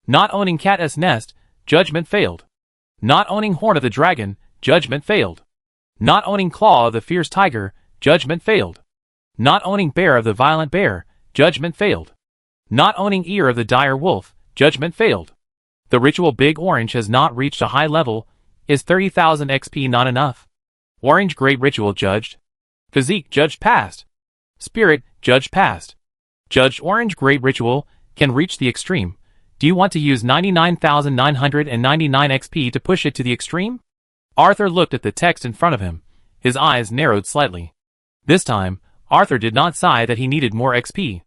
Not owning Cat's Nest, judgment failed. Not owning Horn of the Dragon, judgment failed. Not owning Claw of the Fierce Tiger, judgment failed. Not owning Bear of the Violent Bear, judgment failed. Not owning Ear of the Dire Wolf, judgment failed. The ritual Big Orange has not reached a high level. Is 30,000 XP not enough? Orange Great Ritual judged. Physique judged passed. Spirit judged passed. Judged Orange Great Ritual, can reach the extreme. Do you want to use 99,999 XP to push it to the extreme? Arthur looked at the text in front of him. His eyes narrowed slightly. This time, Arthur did not sigh that he needed more XP,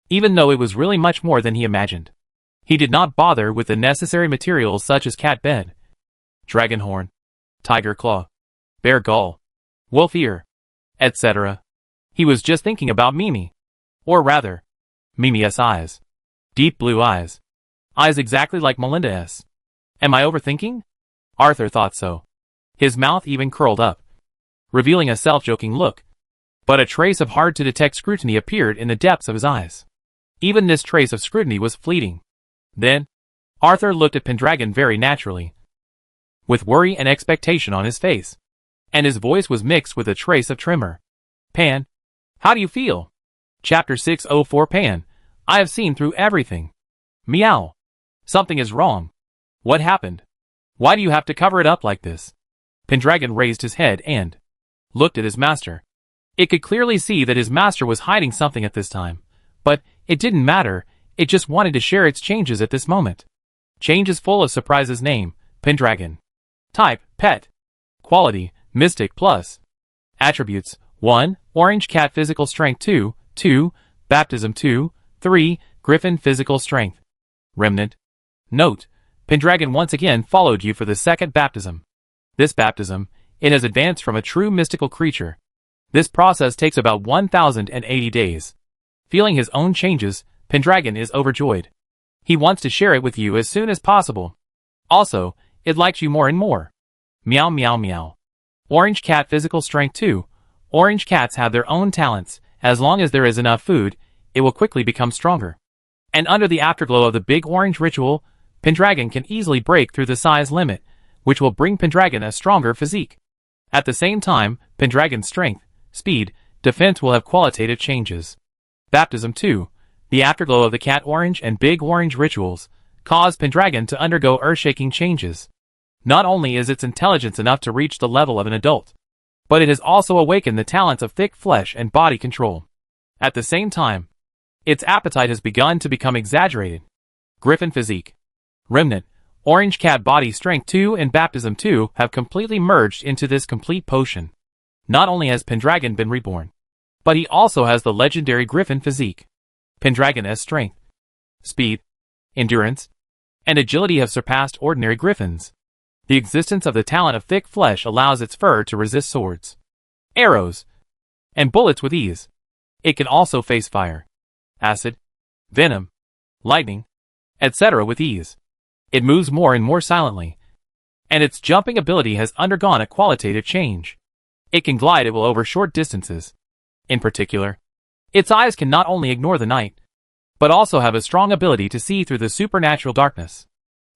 even though it was really much more than he imagined. He did not bother with the necessary materials such as cat bed, dragon horn, tiger claw, bear gall, wolf ear, etc. He was just thinking about Mimi. Or rather, Mimi's eyes. Deep blue eyes. Eyes exactly like Melinda's. Am I overthinking? Arthur thought so. His mouth even curled up, revealing a self-joking look. But a trace of hard-to-detect scrutiny appeared in the depths of his eyes. Even this trace of scrutiny was fleeting. Then, Arthur looked at Pendragon very naturally, with worry and expectation on his face. And his voice was mixed with a trace of tremor. Pan, how do you feel? Chapter 604 Pan, I have seen through everything. Meow. Something is wrong. What happened? Why do you have to cover it up like this? Pendragon raised his head and looked at his master. It could clearly see that his master was hiding something at this time. But it didn't matter, it just wanted to share its changes at this moment. Change is full of surprises. Name, Pendragon. Type, pet. Quality, mystic plus. Attributes, 1, orange cat physical strength 2, 2, baptism 2, 3, griffin physical strength. Remnant. Note, Pendragon once again followed you for the second baptism. This baptism, it has advanced from a true mystical creature. This process takes about 1,080 days. Feeling his own changes, Pendragon is overjoyed. He wants to share it with you as soon as possible. Also, it likes you more and more. Meow meow meow. Orange cat physical strength 2. Orange cats have their own talents. As long as there is enough food, it will quickly become stronger. And under the afterglow of the big orange ritual, Pendragon can easily break through the size limit, which will bring Pendragon a stronger physique. At the same time, Pendragon's strength, speed, defense will have qualitative changes. Baptism 2. The afterglow of the cat orange and big orange rituals cause Pendragon to undergo earth-shaking changes. Not only is its intelligence enough to reach the level of an adult, but it has also awakened the talents of thick flesh and body control. At the same time, its appetite has begun to become exaggerated. Griffin physique. Remnant, orange cat body strength 2 and baptism 2 have completely merged into this complete potion. Not only has Pendragon been reborn, but he also has the legendary griffin physique. Pendragon's strength, speed, endurance, and agility have surpassed ordinary griffins. The existence of the talent of thick flesh allows its fur to resist swords, arrows, and bullets with ease. It can also face fire, acid, venom, lightning, etc. with ease. It moves more and more silently, and its jumping ability has undergone a qualitative change. It can glide at will over short distances. In particular, its eyes can not only ignore the night, but also have a strong ability to see through the supernatural darkness.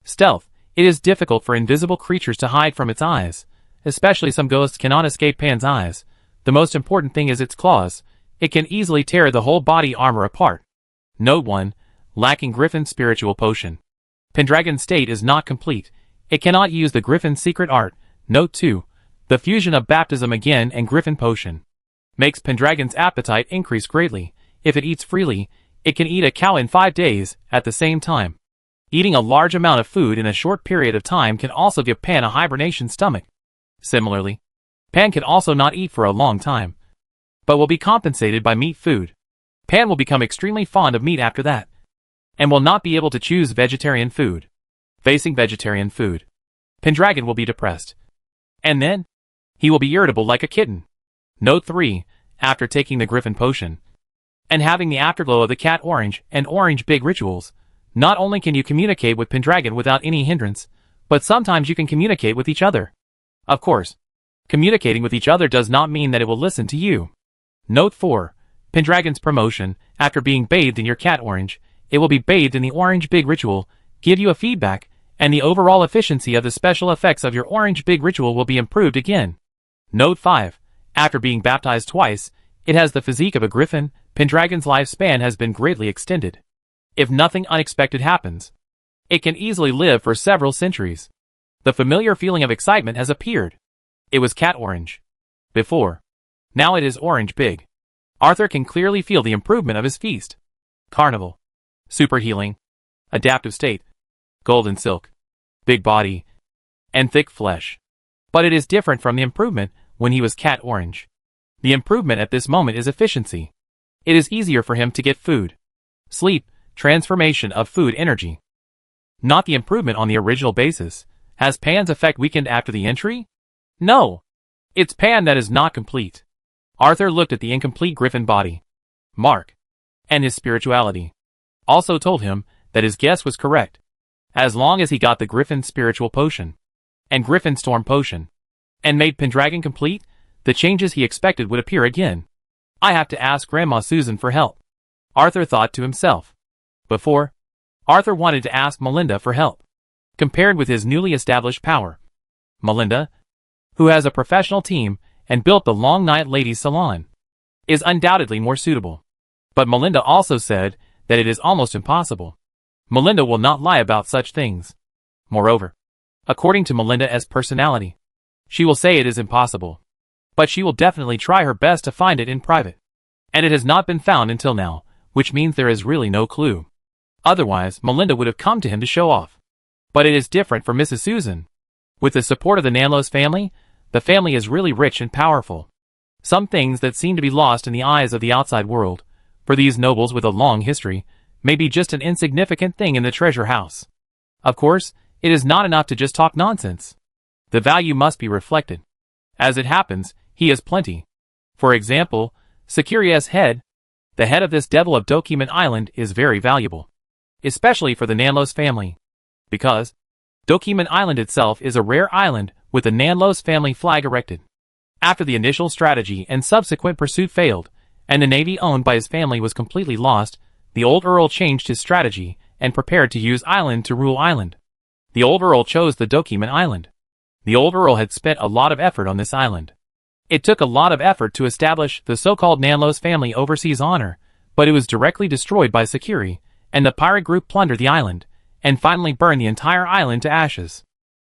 Stealth. It is difficult for invisible creatures to hide from its eyes, especially some ghosts cannot escape Pan's eyes. The most important thing is its claws. It can easily tear the whole body armor apart. Note 1. Lacking Griffin's spiritual potion. Pendragon's state is not complete. It cannot use the Griffin's secret art. Note 2. The fusion of baptism again and Griffin potion makes Pendragon's appetite increase greatly. If it eats freely, it can eat a cow in 5 days at the same time. Eating a large amount of food in a short period of time can also give Pan a hibernation stomach. Similarly, Pan can also not eat for a long time, but will be compensated by meat food. Pan will become extremely fond of meat after that, and will not be able to choose vegetarian food. Facing vegetarian food, Pendragon will be depressed, and then he will be irritable like a kitten. Note 3. After taking the Griffin potion, and having the afterglow of the cat orange and orange big rituals, not only can you communicate with Pendragon without any hindrance, but sometimes you can communicate with each other. Of course, communicating with each other does not mean that it will listen to you. Note 4. Pendragon's promotion, after being bathed in your cat orange, it will be bathed in the orange big ritual, give you a feedback, and the overall efficiency of the special effects of your orange big ritual will be improved again. Note 5. After being baptized twice, it has the physique of a griffin. Pendragon's lifespan has been greatly extended. If nothing unexpected happens, it can easily live for several centuries. The familiar feeling of excitement has appeared. It was cat orange before. Now it is orange big. Arthur can clearly feel the improvement of his feast. Carnival. super healing, adaptive state, golden silk, big body, and thick flesh. But it is different from the improvement when he was cat orange. The improvement at this moment is efficiency. It is easier for him to get food, sleep, transformation of food energy. Not the improvement on the original basis. Has Pan's effect weakened after the entry? No. It's Pan that is not complete. Arthur looked at the incomplete griffin body, Mark, and his spirituality. Also told him that his guess was correct, as long as he got the Griffin Spiritual Potion and Griffin Storm Potion, and made Pendragon complete, the changes he expected would appear again. I have to ask Grandma Susan for help, Arthur thought to himself. Before, Arthur wanted to ask Melinda for help. Compared with his newly established power, Melinda, who has a professional team and built the Long Night Ladies Salon, is undoubtedly more suitable. But Melinda also said that it is almost impossible. Melinda will not lie about such things. Moreover, according to Melinda's personality, she will say it is impossible. But she will definitely try her best to find it in private. And it has not been found until now, which means there is really no clue. Otherwise, Melinda would have come to him to show off. But it is different for Mrs. Susan. With the support of the Nanlos family, the family is really rich and powerful. Some things that seem to be lost in the eyes of the outside world, for these nobles with a long history, may be just an insignificant thing in the treasure house. Of course, it is not enough to just talk nonsense. The value must be reflected. As it happens, he has plenty. For example, Sakuri's head, the head of this devil of Dokiman Island, is very valuable. Especially for the Nanlos family. Because Dokiman Island itself is a rare island with the Nanlos family flag erected. After the initial strategy and subsequent pursuit failed, and the navy owned by his family was completely lost, the old Earl changed his strategy and prepared to use island to rule island. The old Earl chose the Dokiman Island. The old Earl had spent a lot of effort on this island. It took a lot of effort to establish the so-called Nanlos family overseas honor, but it was directly destroyed by Sakuri, and the pirate group plundered the island, and finally burned the entire island to ashes.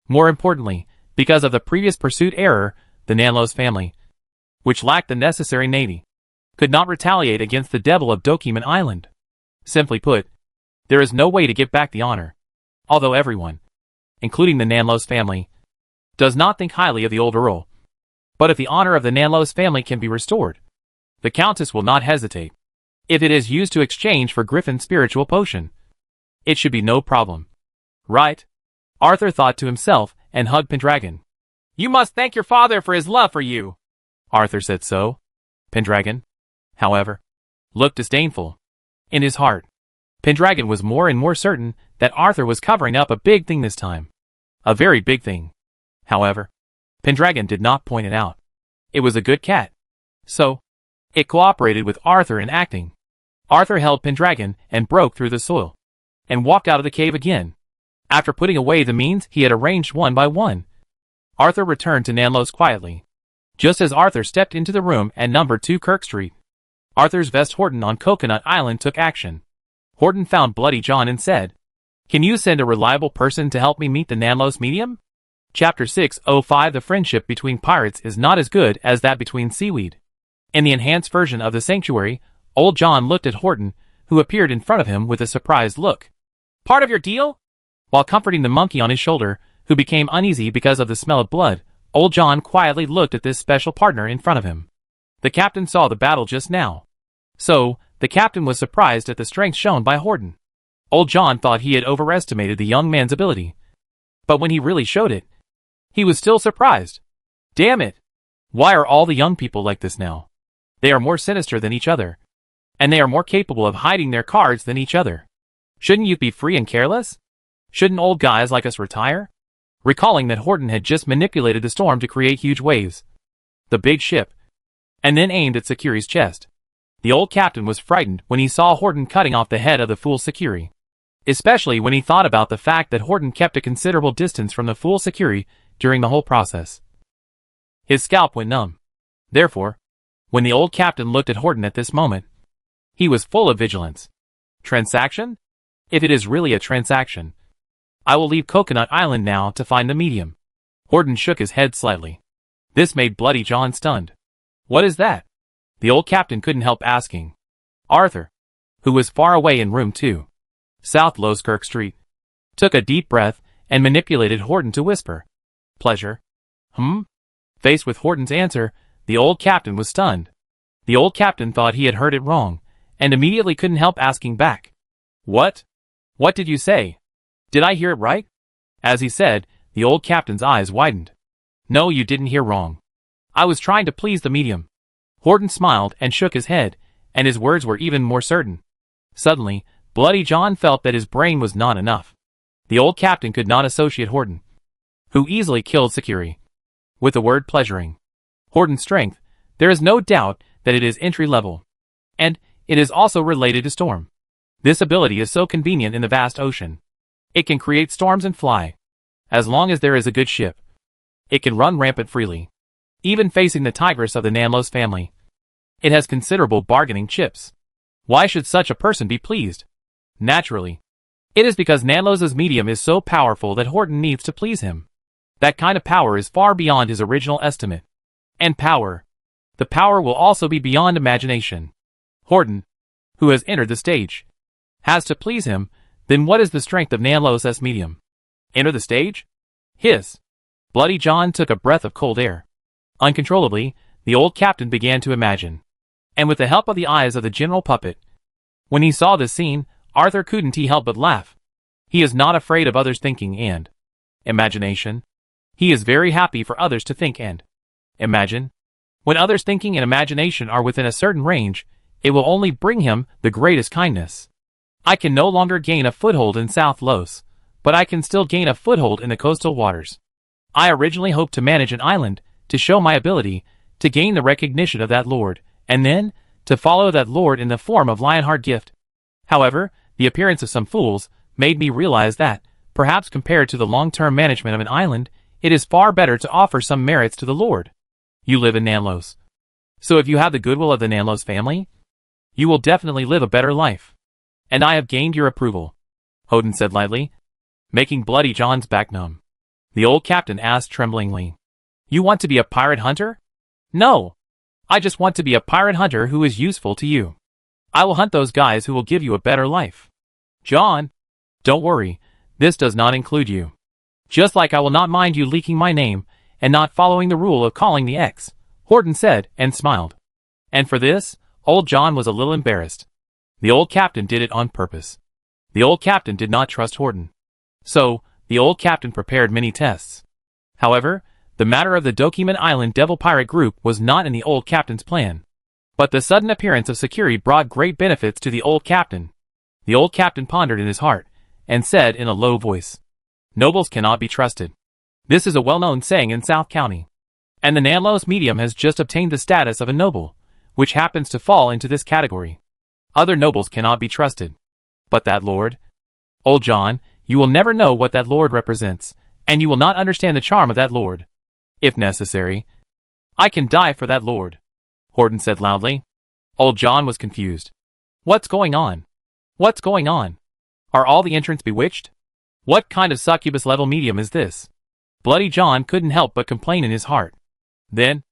More importantly, because of the previous pursuit error, the Nanlos family, which lacked the necessary navy, could not retaliate against the devil of Dokiman Island. Simply put, there is no way to get back the honor. Although everyone, including the Nanlos family, does not think highly of the old Earl. But if the honor of the Nanlos family can be restored, the Countess will not hesitate. If it is used to exchange for Griffin's spiritual potion, it should be no problem. Right? Arthur thought to himself and hugged Pendragon. You must thank your father for his love for you. Arthur said so. Pendragon, however, looked disdainful. In his heart, Pendragon was more and more certain that Arthur was covering up a big thing this time. A very big thing. However, Pendragon did not point it out. It was a good cat. So, it cooperated with Arthur in acting. Arthur held Pendragon and broke through the soil, and walked out of the cave again. After putting away the means he had arranged one by one, Arthur returned to Nanlos quietly. Just as Arthur stepped into the room at number 2 Kirk Street, Arthur's vest Horton on Coconut Island took action. Horton found Bloody John and said, "Can you send a reliable person to help me meet the Nanlos medium?" Chapter 605 The friendship between pirates is not as good as that between seaweed. In the enhanced version of the Sanctuary, Old John looked at Horton, who appeared in front of him with a surprised look. "Part of your deal?" While comforting the monkey on his shoulder, who became uneasy because of the smell of blood, Old John quietly looked at this special partner in front of him. The captain saw the battle just now. So, the captain was surprised at the strength shown by Horton. Old John thought he had overestimated the young man's ability. But when he really showed it, he was still surprised. Damn it! Why are all the young people like this now? They are more sinister than each other. And they are more capable of hiding their cards than each other. Shouldn't youth be free and careless? Shouldn't old guys like us retire? Recalling that Horton had just manipulated the storm to create huge waves, the big ship, and then aimed at Sakuri's chest. The old captain was frightened when he saw Horton cutting off the head of the fool Sakuri. Especially when he thought about the fact that Horton kept a considerable distance from the fool Sakuri during the whole process. His scalp went numb. Therefore, when the old captain looked at Horton at this moment, he was full of vigilance. Transaction? If it is really a transaction, I will leave Coconut Island now to find the medium. Horton shook his head slightly. This made Bloody John stunned. What is that? The old captain couldn't help asking. Arthur, who was far away in room 2, South Loskirk Street. Took a deep breath and manipulated Horton to whisper. Pleasure. Faced with Horton's answer, the old captain was stunned. The old captain thought he had heard it wrong, and immediately couldn't help asking back. What? What did you say? Did I hear it right? As he said, the old captain's eyes widened. No, you didn't hear wrong. I was trying to please the medium. Horton smiled and shook his head, and his words were even more certain. Suddenly, Bloody John felt that his brain was not enough. The old captain could not associate Horton, who easily killed Sakuri, with the word pleasuring. Horton's strength, there is no doubt that it is entry level. And it is also related to storm. This ability is so convenient in the vast ocean. It can create storms and fly. As long as there is a good ship, it can run rampant freely. Even facing the tigress of the Nanlos family, it has considerable bargaining chips. Why should such a person be pleased? Naturally, it is because Nanlos's medium is so powerful that Horton needs to please him. That kind of power is far beyond his original estimate. And power. The power will also be beyond imagination. Horton, who has entered the stage, has to please him. Then what is the strength of Nanlos's medium? Enter the stage? Hiss. Bloody John took a breath of cold air. Uncontrollably, the old captain began to imagine. And with the help of the eyes of the general puppet, when he saw this scene, Arthur couldn't help but laugh. He is not afraid of others thinking and imagination. He is very happy for others to think and imagine. When others' thinking and imagination are within a certain range, it will only bring him the greatest kindness. I can no longer gain a foothold in South Los, but I can still gain a foothold in the coastal waters. I originally hoped to manage an island, to show my ability, to gain the recognition of that lord, and then, to follow that lord in the form of Lionheart Gift. However, the appearance of some fools made me realize that, perhaps compared to the long-term management of an island, it is far better to offer some merits to the lord. You live in Nanlos. So if you have the goodwill of the Nanlos family, you will definitely live a better life. And I have gained your approval, Horton said lightly, making Bloody John's back numb. The old captain asked tremblingly. You want to be a pirate hunter? No. I just want to be a pirate hunter who is useful to you. I will hunt those guys who will give you a better life. John, don't worry, this does not include you. Just like I will not mind you leaking my name and not following the rule of calling the X, Horton said and smiled. And for this, old John was a little embarrassed. The old captain did it on purpose. The old captain did not trust Horton. So, the old captain prepared many tests. However, the matter of the Dokiman Island Devil Pirate Group was not in the old captain's plan. But the sudden appearance of Sakuri brought great benefits to the old captain. The old captain pondered in his heart, and said in a low voice, Nobles cannot be trusted. This is a well-known saying in South County. And the Nanlos medium has just obtained the status of a noble, which happens to fall into this category. Other nobles cannot be trusted. But that lord? Old John, you will never know what that lord represents, and you will not understand the charm of that lord. If necessary, I can die for that lord, Horton said loudly. Old John was confused. What's going on? What's going on? Are all the entrants bewitched? What kind of succubus-level medium is this? Bloody John couldn't help but complain in his heart. Then,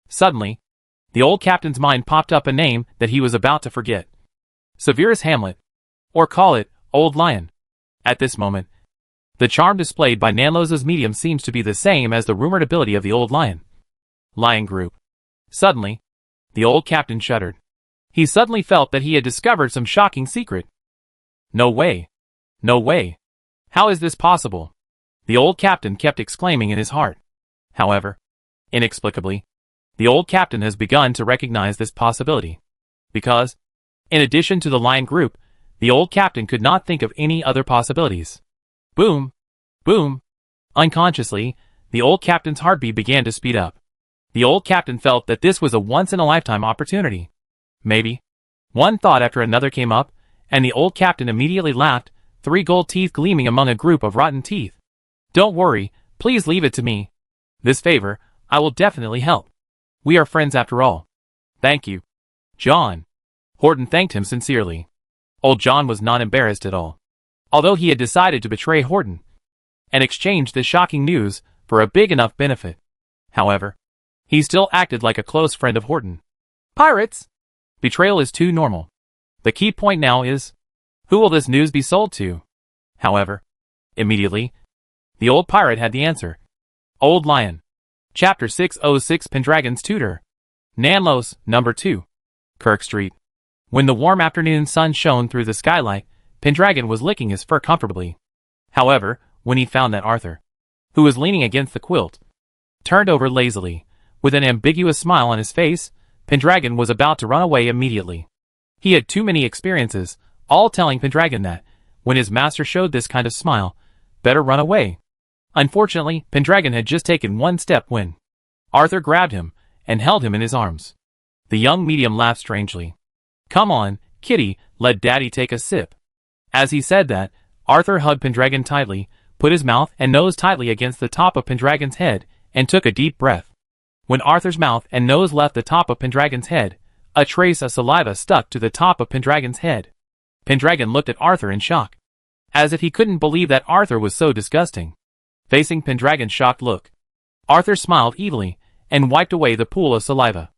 suddenly, the old captain's mind popped up a name that he was about to forget. Severus Hamlet. Or call it, Old Lion. At this moment, the charm displayed by Nanlos's medium seems to be the same as the rumored ability of the Old Lion. Lion Group. Suddenly, the old captain shuddered. He suddenly felt that he had discovered some shocking secret. No way. No way. How is this possible? The old captain kept exclaiming in his heart. However, inexplicably, the old captain has begun to recognize this possibility. Because, in addition to the Lion Group, the old captain could not think of any other possibilities. Boom! Boom! Unconsciously, the old captain's heartbeat began to speed up. The old captain felt that this was a once-in-a-lifetime opportunity. Maybe. One thought after another came up, and the old captain immediately laughed, 3 gold teeth gleaming among a group of rotten teeth. Don't worry, please leave it to me. This favor, I will definitely help. We are friends after all. Thank you, John. Horton thanked him sincerely. Old John was not embarrassed at all. Although he had decided to betray Horton and exchange this shocking news for a big enough benefit. However, he still acted like a close friend of Horton. Pirates! Betrayal is too normal. The key point now is, Who will this news be sold to? However, immediately, the old pirate had the answer. Old Lion. Chapter 606 Pendragon's Tutor. Nanlos, Number 2. Kirk Street. When the warm afternoon sun shone through the skylight, Pendragon was licking his fur comfortably. However, when he found that Arthur, who was leaning against the quilt, turned over lazily, with an ambiguous smile on his face, Pendragon was about to run away immediately. He had too many experiences, all telling Pendragon that, when his master showed this kind of smile, better run away. Unfortunately, Pendragon had just taken one step when Arthur grabbed him and held him in his arms. The young medium laughed strangely. Come on, kitty, let daddy take a sip. As he said that, Arthur hugged Pendragon tightly, put his mouth and nose tightly against the top of Pendragon's head, and took a deep breath. When Arthur's mouth and nose left the top of Pendragon's head, a trace of saliva stuck to the top of Pendragon's head. Pendragon looked at Arthur in shock, as if he couldn't believe that Arthur was so disgusting. Facing Pendragon's shocked look, Arthur smiled evilly and wiped away the pool of saliva.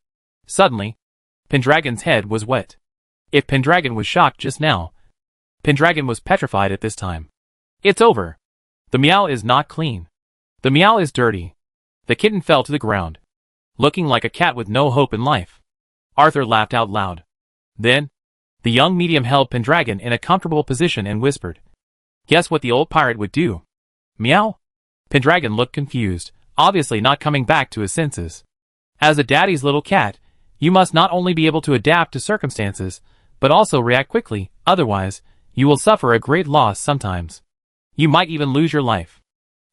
Suddenly, Pendragon's head was wet. If Pendragon was shocked just now, Pendragon was petrified at this time. It's over. The meow is not clean. The meow is dirty. The kitten fell to the ground, looking like a cat with no hope in life. Arthur laughed out loud. Then, the young medium held Pendragon in a comfortable position and whispered, Guess what the old pirate would do? Meow? Pendragon looked confused, obviously not coming back to his senses. As a daddy's little cat, you must not only be able to adapt to circumstances, but also react quickly, otherwise, you will suffer a great loss sometimes. You might even lose your life.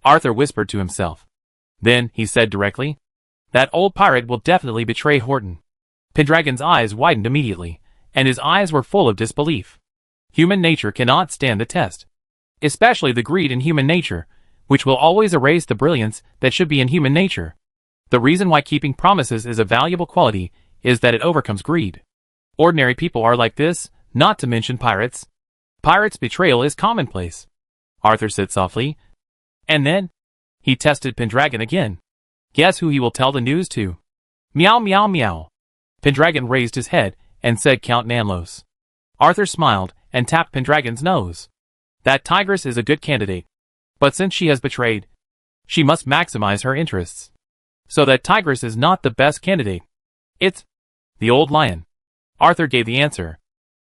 Arthur whispered to himself. Then, he said directly, that old pirate will definitely betray Horton. Pendragon's eyes widened immediately, and his eyes were full of disbelief. Human nature cannot stand the test. Especially the greed in human nature, which will always erase the brilliance that should be in human nature. The reason why keeping promises is a valuable quality is that it overcomes greed. Ordinary people are like this, not to mention pirates. Pirates' betrayal is commonplace. Arthur said softly. And then, he tested Pendragon again. Guess who he will tell the news to? Meow meow meow. Pendragon raised his head and said Count Nanlos. Arthur smiled and tapped Pendragon's nose. That tigress is a good candidate. But since she has betrayed, she must maximize her interests. So that tigress is not the best candidate. It's the old lion. Arthur gave the answer.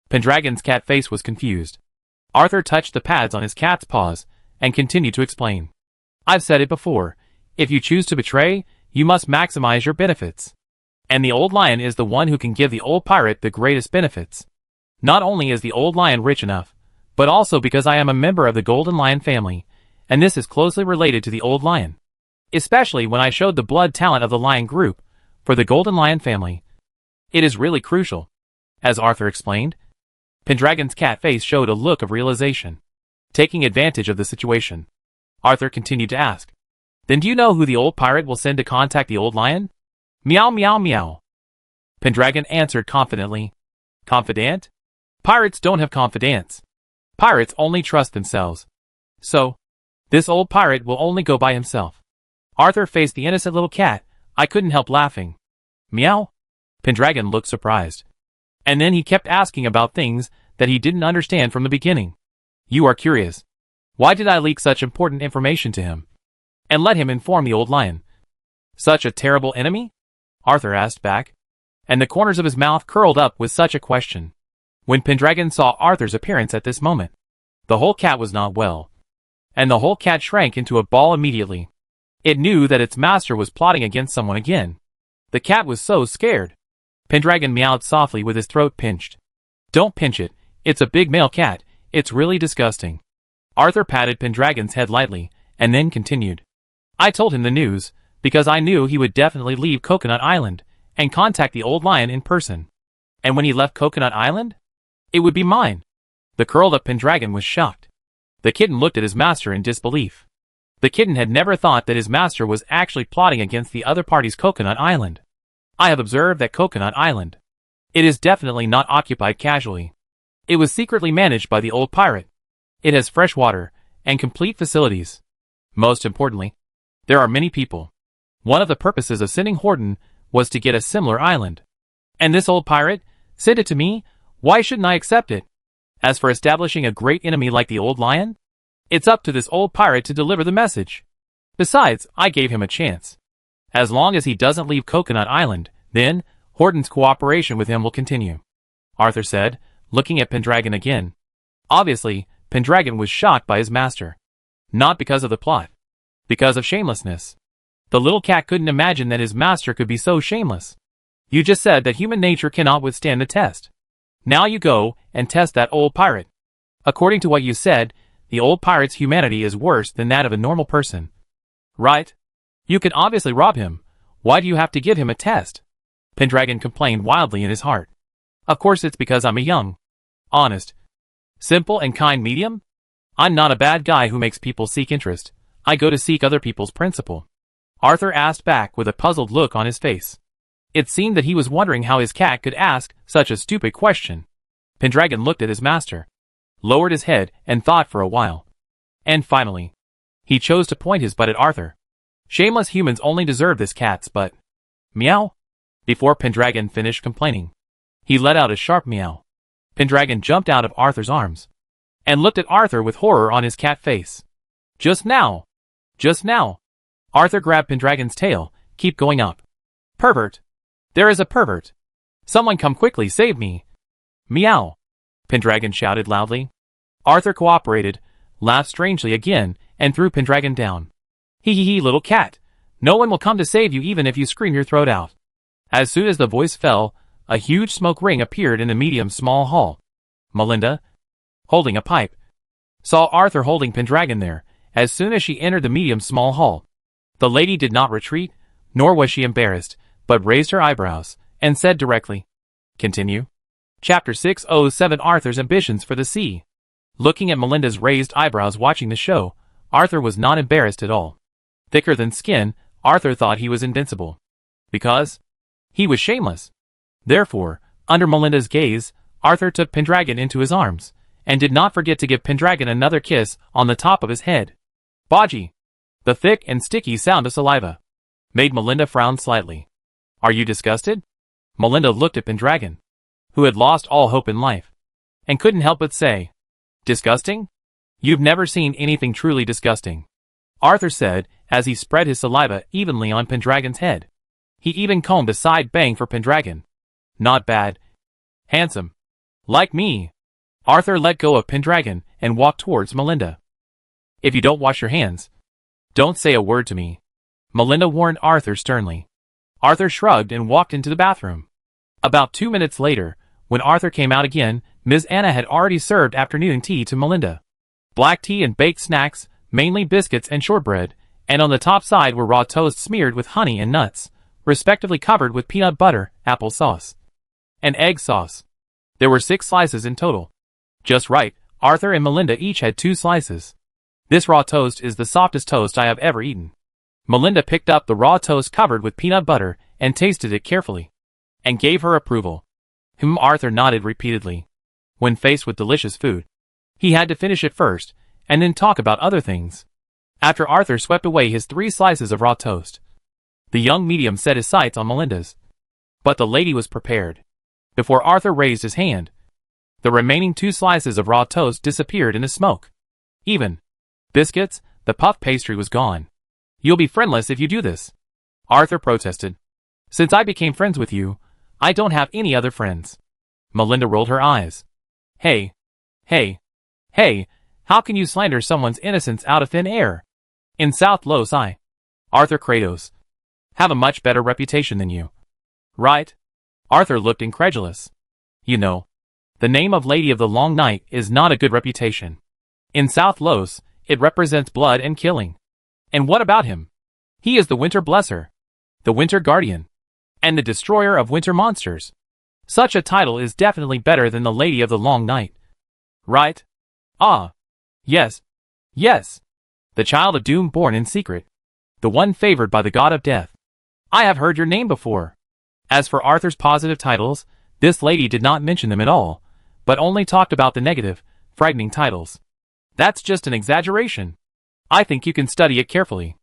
Pendragon's cat face was confused. Arthur touched the pads on his cat's paws and continued to explain. I've said it before. If you choose to betray, you must maximize your benefits. And the old lion is the one who can give the old pirate the greatest benefits. Not only is the old lion rich enough, but also because I am a member of the Golden Lion family, and this is closely related to the old lion. Especially when I showed the blood talent of the lion group for the Golden Lion family. It is really crucial. As Arthur explained, Pendragon's cat face showed a look of realization. Taking advantage of the situation, Arthur continued to ask, Then do you know who the old pirate will send to contact the old lion? Meow meow meow. Pendragon answered confidently. Confidant? Pirates don't have confidants. Pirates only trust themselves. So, this old pirate will only go by himself. Arthur faced the innocent little cat. I couldn't help laughing. Meow? Pendragon looked surprised. And then he kept asking about things that he didn't understand from the beginning. You are curious. Why did I leak such important information to him? And let him inform the old lion. Such a terrible enemy? Arthur asked back. And the corners of his mouth curled up with such a question. When Pendragon saw Arthur's appearance at this moment, the whole cat was not well. And the whole cat shrank into a ball immediately. It knew that its master was plotting against someone again. The cat was so scared. Pendragon meowed softly with his throat pinched. Don't pinch it. It's a big male cat. It's really disgusting. Arthur patted Pendragon's head lightly, and then continued. I told him the news, because I knew he would definitely leave Coconut Island, and contact the old lion in person. And when he left Coconut Island? It would be mine. The curled-up Pendragon was shocked. The kitten looked at his master in disbelief. The kitten had never thought that his master was actually plotting against the other party's Coconut Island. I have observed that Coconut Island. It is definitely not occupied casually. It was secretly managed by the old pirate. It has fresh water and complete facilities. Most importantly, there are many people. One of the purposes of sending Horton was to get a similar island. And this old pirate sent it to me. Why shouldn't I accept it? As for establishing a great enemy like the old lion, it's up to this old pirate to deliver the message. Besides, I gave him a chance. As long as he doesn't leave Coconut Island, then Horton's cooperation with him will continue," Arthur said, looking at Pendragon again. Obviously, Pendragon was shocked by his master. Not because of the plot. Because of shamelessness. The little cat couldn't imagine that his master could be so shameless. "You just said that human nature cannot withstand the test. Now you go and test that old pirate. According to what you said, the old pirate's humanity is worse than that of a normal person. Right? You can obviously rob him. Why do you have to give him a test?" Pendragon complained wildly in his heart. "Of course it's because I'm a young, honest, simple and kind medium. I'm not a bad guy who makes people seek interest. I go to seek other people's principle," Arthur asked back with a puzzled look on his face. It seemed that he was wondering how his cat could ask such a stupid question. Pendragon looked at his master, lowered his head and thought for a while. And finally, he chose to point his butt at Arthur. "Shameless humans only deserve this cat's butt. Meow." Before Pendragon finished complaining, he let out a sharp meow. Pendragon jumped out of Arthur's arms and looked at Arthur with horror on his cat face. Just now. Arthur grabbed Pendragon's tail. "Keep going up. Pervert. There is a pervert. Someone come quickly, save me." "Meow," Pendragon shouted loudly. Arthur cooperated, laughed strangely again, and threw Pendragon down. "Hee, little cat. No one will come to save you even if you scream your throat out." As soon as the voice fell, a huge smoke ring appeared in the medium-small hall. Melinda, holding a pipe, saw Arthur holding Pendragon there, as soon as she entered the medium-small hall. The lady did not retreat, nor was she embarrassed, but raised her eyebrows, and said directly, "Continue." Chapter 607 Arthur's Ambitions for the Sea. Looking at Melinda's raised eyebrows watching the show, Arthur was not embarrassed at all. Thicker than skin, Arthur thought he was invincible. Because he was shameless. Therefore, under Melinda's gaze, Arthur took Pendragon into his arms, and did not forget to give Pendragon another kiss on the top of his head. Bodgy. The thick and sticky sound of saliva made Melinda frown slightly. "Are you disgusted?" Melinda looked at Pendragon, who had lost all hope in life, and couldn't help but say, "Disgusting? You've never seen anything truly disgusting," Arthur said as he spread his saliva evenly on Pendragon's head. He even combed a side bang for Pendragon. "Not bad. Handsome. Like me." Arthur let go of Pendragon and walked towards Melinda. "If you don't wash your hands, don't say a word to me," Melinda warned Arthur sternly. Arthur shrugged and walked into the bathroom. About 2 minutes later, when Arthur came out again, Ms. Anna had already served afternoon tea to Melinda. Black tea and baked snacks, mainly biscuits and shortbread, and on the top side were raw toast smeared with honey and nuts, respectively covered with peanut butter, apple sauce, and egg sauce. There were 6 slices in total. Just right, Arthur and Melinda each had 2 slices. "This raw toast is the softest toast I have ever eaten." Melinda picked up the raw toast covered with peanut butter and tasted it carefully, and gave her approval. Arthur nodded repeatedly. When faced with delicious food, he had to finish it first, and then talk about other things. After Arthur swept away his 3 slices of raw toast, the young medium set his sights on Melinda's. But the lady was prepared. Before Arthur raised his hand, the remaining 2 slices of raw toast disappeared in the smoke. Even biscuits, the puff pastry was gone. "You'll be friendless if you do this," Arthur protested. "Since I became friends with you, I don't have any other friends." Melinda rolled her eyes. Hey, how can you slander someone's innocence out of thin air? In South Los Arthur Kratos, have a much better reputation than you. Right? Arthur looked incredulous. You know, the name of Lady of the Long Night is not a good reputation. In South Los, it represents blood and killing. And what about him? He is the Winter Blesser, the Winter Guardian, and the Destroyer of Winter Monsters. Such a title is definitely better than the Lady of the Long Night. Right? Ah. Yes. The child of doom born in secret. The one favored by the god of death. I have heard your name before. As for Arthur's positive titles, this lady did not mention them at all, but only talked about the negative, frightening titles. That's just an exaggeration. I think you can study it carefully.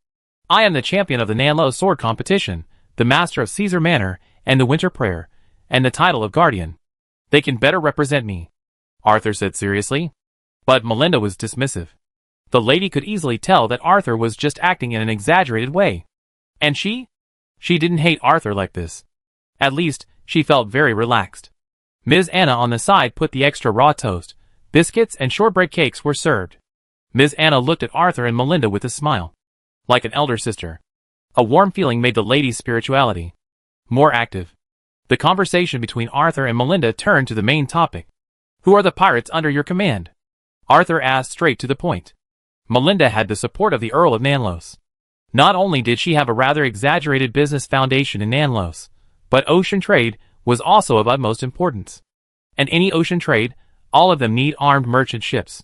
I am the champion of the Nanlo sword competition, the master of Caesar Manor, and the Winter Prayer, and the title of Guardian. They can better represent me. Arthur said seriously. But Melinda was dismissive. The lady could easily tell that Arthur was just acting in an exaggerated way. And she didn't hate Arthur like this. At least, she felt very relaxed. Ms. Anna on the side put the extra raw toast. Biscuits and shortbread cakes were served. Ms. Anna looked at Arthur and Melinda with a smile. Like an elder sister. A warm feeling made the lady's spirituality more active. The conversation between Arthur and Melinda turned to the main topic. Who are the pirates under your command? Arthur asked straight to the point. Melinda had the support of the Earl of Nanlos. Not only did she have a rather exaggerated business foundation in Nanlos, but ocean trade was also of utmost importance. And any ocean trade, all of them need armed merchant ships.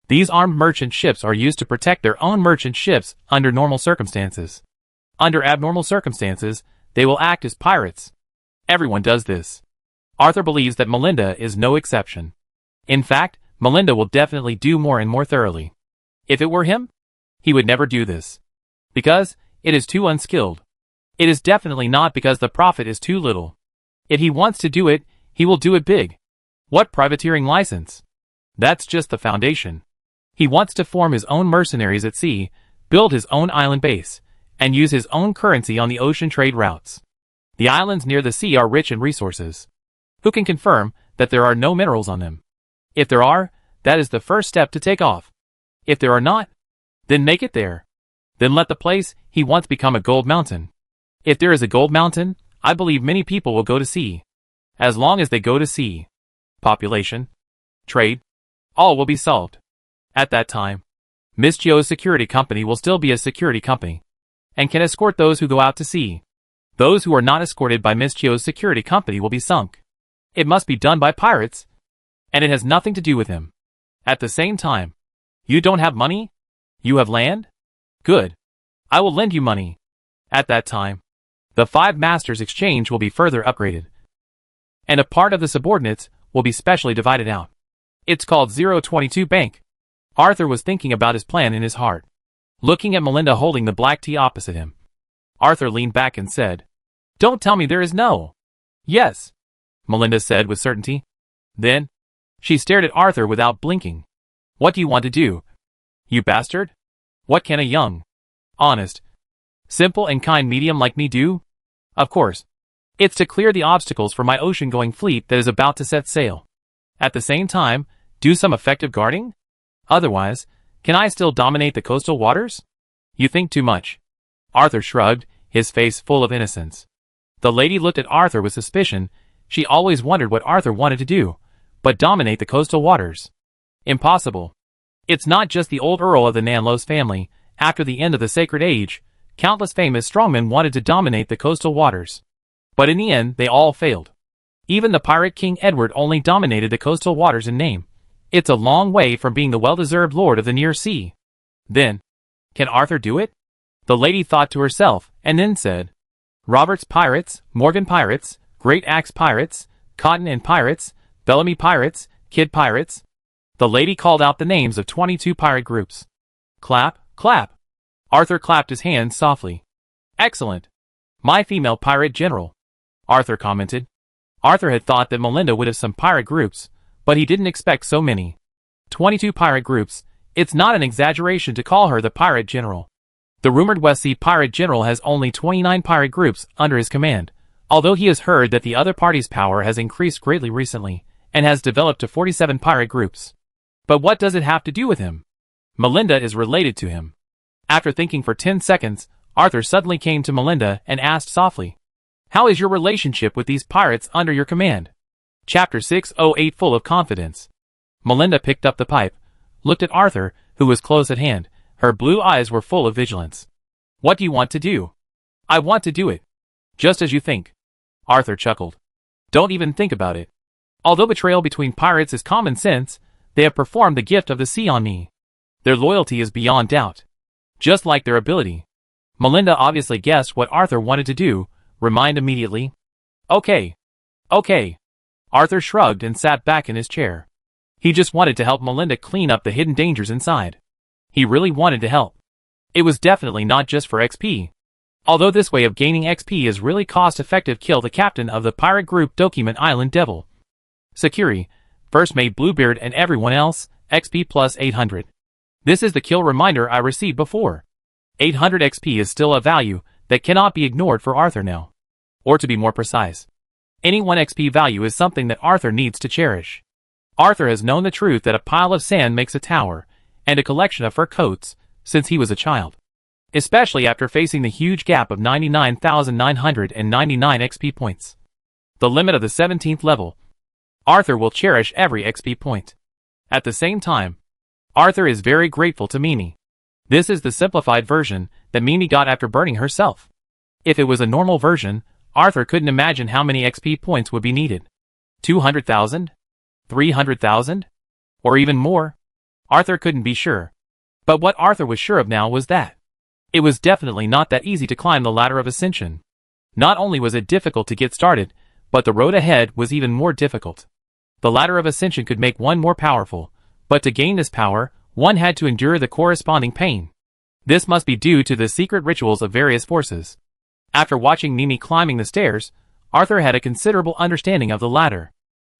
These armed merchant ships are used to protect their own merchant ships under normal circumstances. Under abnormal circumstances, they will act as pirates. Everyone does this. Arthur believes that Melinda is no exception. In fact, Melinda will definitely do more and more thoroughly. If it were him, he would never do this. Because it is too unskilled. It is definitely not because the profit is too little. If he wants to do it, he will do it big. What privateering license? That's just the foundation. He wants to form his own mercenaries at sea, build his own island base, and use his own currency on the ocean trade routes. The islands near the sea are rich in resources. Who can confirm that there are no minerals on them? If there are, that is the first step to take off. If there are not, then make it there. Then let the place he wants become a gold mountain. If there is a gold mountain, I believe many people will go to sea. As long as they go to sea, population, trade, all will be solved. At that time, Miss Chio's security company will still be a security company, and can escort those who go out to sea. Those who are not escorted by Miss Chio's security company will be sunk. It must be done by pirates, and it has nothing to do with him. At the same time, you don't have money? You have land? Good. I will lend you money. At that time, the 5 masters' exchange will be further upgraded, and a part of the subordinates will be specially divided out. It's called 022 Bank. Arthur was thinking about his plan in his heart, looking at Melinda holding the black tea opposite him. Arthur leaned back and said, "Don't tell me there is no." "Yes," Melinda said with certainty. Then, she stared at Arthur without blinking. "What do you want to do, you bastard? What can a young, honest, simple and kind medium like me do? Of course, it's to clear the obstacles for my ocean-going fleet that is about to set sail. At the same time, do some effective guarding? Otherwise, can I still dominate the coastal waters? You think too much." Arthur shrugged, his face full of innocence. The lady looked at Arthur with suspicion. She always wondered what Arthur wanted to do, but dominate the coastal waters. Impossible. It's not just the old Earl of the Nanlos family. After the end of the Sacred Age, countless famous strongmen wanted to dominate the coastal waters. But in the end, they all failed. Even the pirate King Edward only dominated the coastal waters in name. It's a long way from being the well-deserved lord of the near sea. Then, can Arthur do it? The lady thought to herself, and then said, "Roberts Pirates, Morgan Pirates, Great Axe Pirates, Cotton and Pirates, Bellamy Pirates, Kidd Pirates." The lady called out the names of 22 pirate groups. Clap, clap. Arthur clapped his hands softly. "Excellent. My female pirate general," Arthur commented. Arthur had thought that Melinda would have some pirate groups, but he didn't expect so many. 22 pirate groups. It's not an exaggeration to call her the pirate general. The rumored West Sea pirate general has only 29 pirate groups under his command, although he has heard that the other party's power has increased greatly recently, and has developed to 47 pirate groups. But what does it have to do with him? Melinda is related to him. After thinking for 10 seconds, Arthur suddenly came to Melinda and asked softly, "How is your relationship with these pirates under your command?" Chapter 608 Full of Confidence. Melinda picked up the pipe, looked at Arthur, who was close at hand. Her blue eyes were full of vigilance. "What do you want to do?" "I want to do it. Just as you think." Arthur chuckled. "Don't even think about it. Although betrayal between pirates is common sense, they have performed the gift of the sea on me. Their loyalty is beyond doubt. Just like their ability." Melinda obviously guessed what Arthur wanted to do, remind immediately. Okay. Arthur shrugged and sat back in his chair. He just wanted to help Melinda clean up the hidden dangers inside. He really wanted to help. It was definitely not just for XP. Although this way of gaining XP is really cost-effective. Kill the captain of the pirate group Document Island Devil. Security. First mate Bluebeard and everyone else, XP plus 800. This is the kill reminder I received before. 800 XP is still a value that cannot be ignored for Arthur now. Or to be more precise, any 1 XP value is something that Arthur needs to cherish. Arthur has known the truth that a pile of sand makes a tower, and a collection of fur coats, since he was a child. Especially after facing the huge gap of 99,999 XP points. The limit of the 17th level. Arthur will cherish every XP point. At the same time, Arthur is very grateful to Mimi. This is the simplified version that Mimi got after burning herself. If it was a normal version, Arthur couldn't imagine how many XP points would be needed. 200,000? 300,000? Or even more? Arthur couldn't be sure. But what Arthur was sure of now was that it was definitely not that easy to climb the ladder of ascension. Not only was it difficult to get started, but the road ahead was even more difficult. The ladder of ascension could make one more powerful, but to gain this power, one had to endure the corresponding pain. This must be due to the secret rituals of various forces. After watching Mimi climbing the stairs, Arthur had a considerable understanding of the ladder.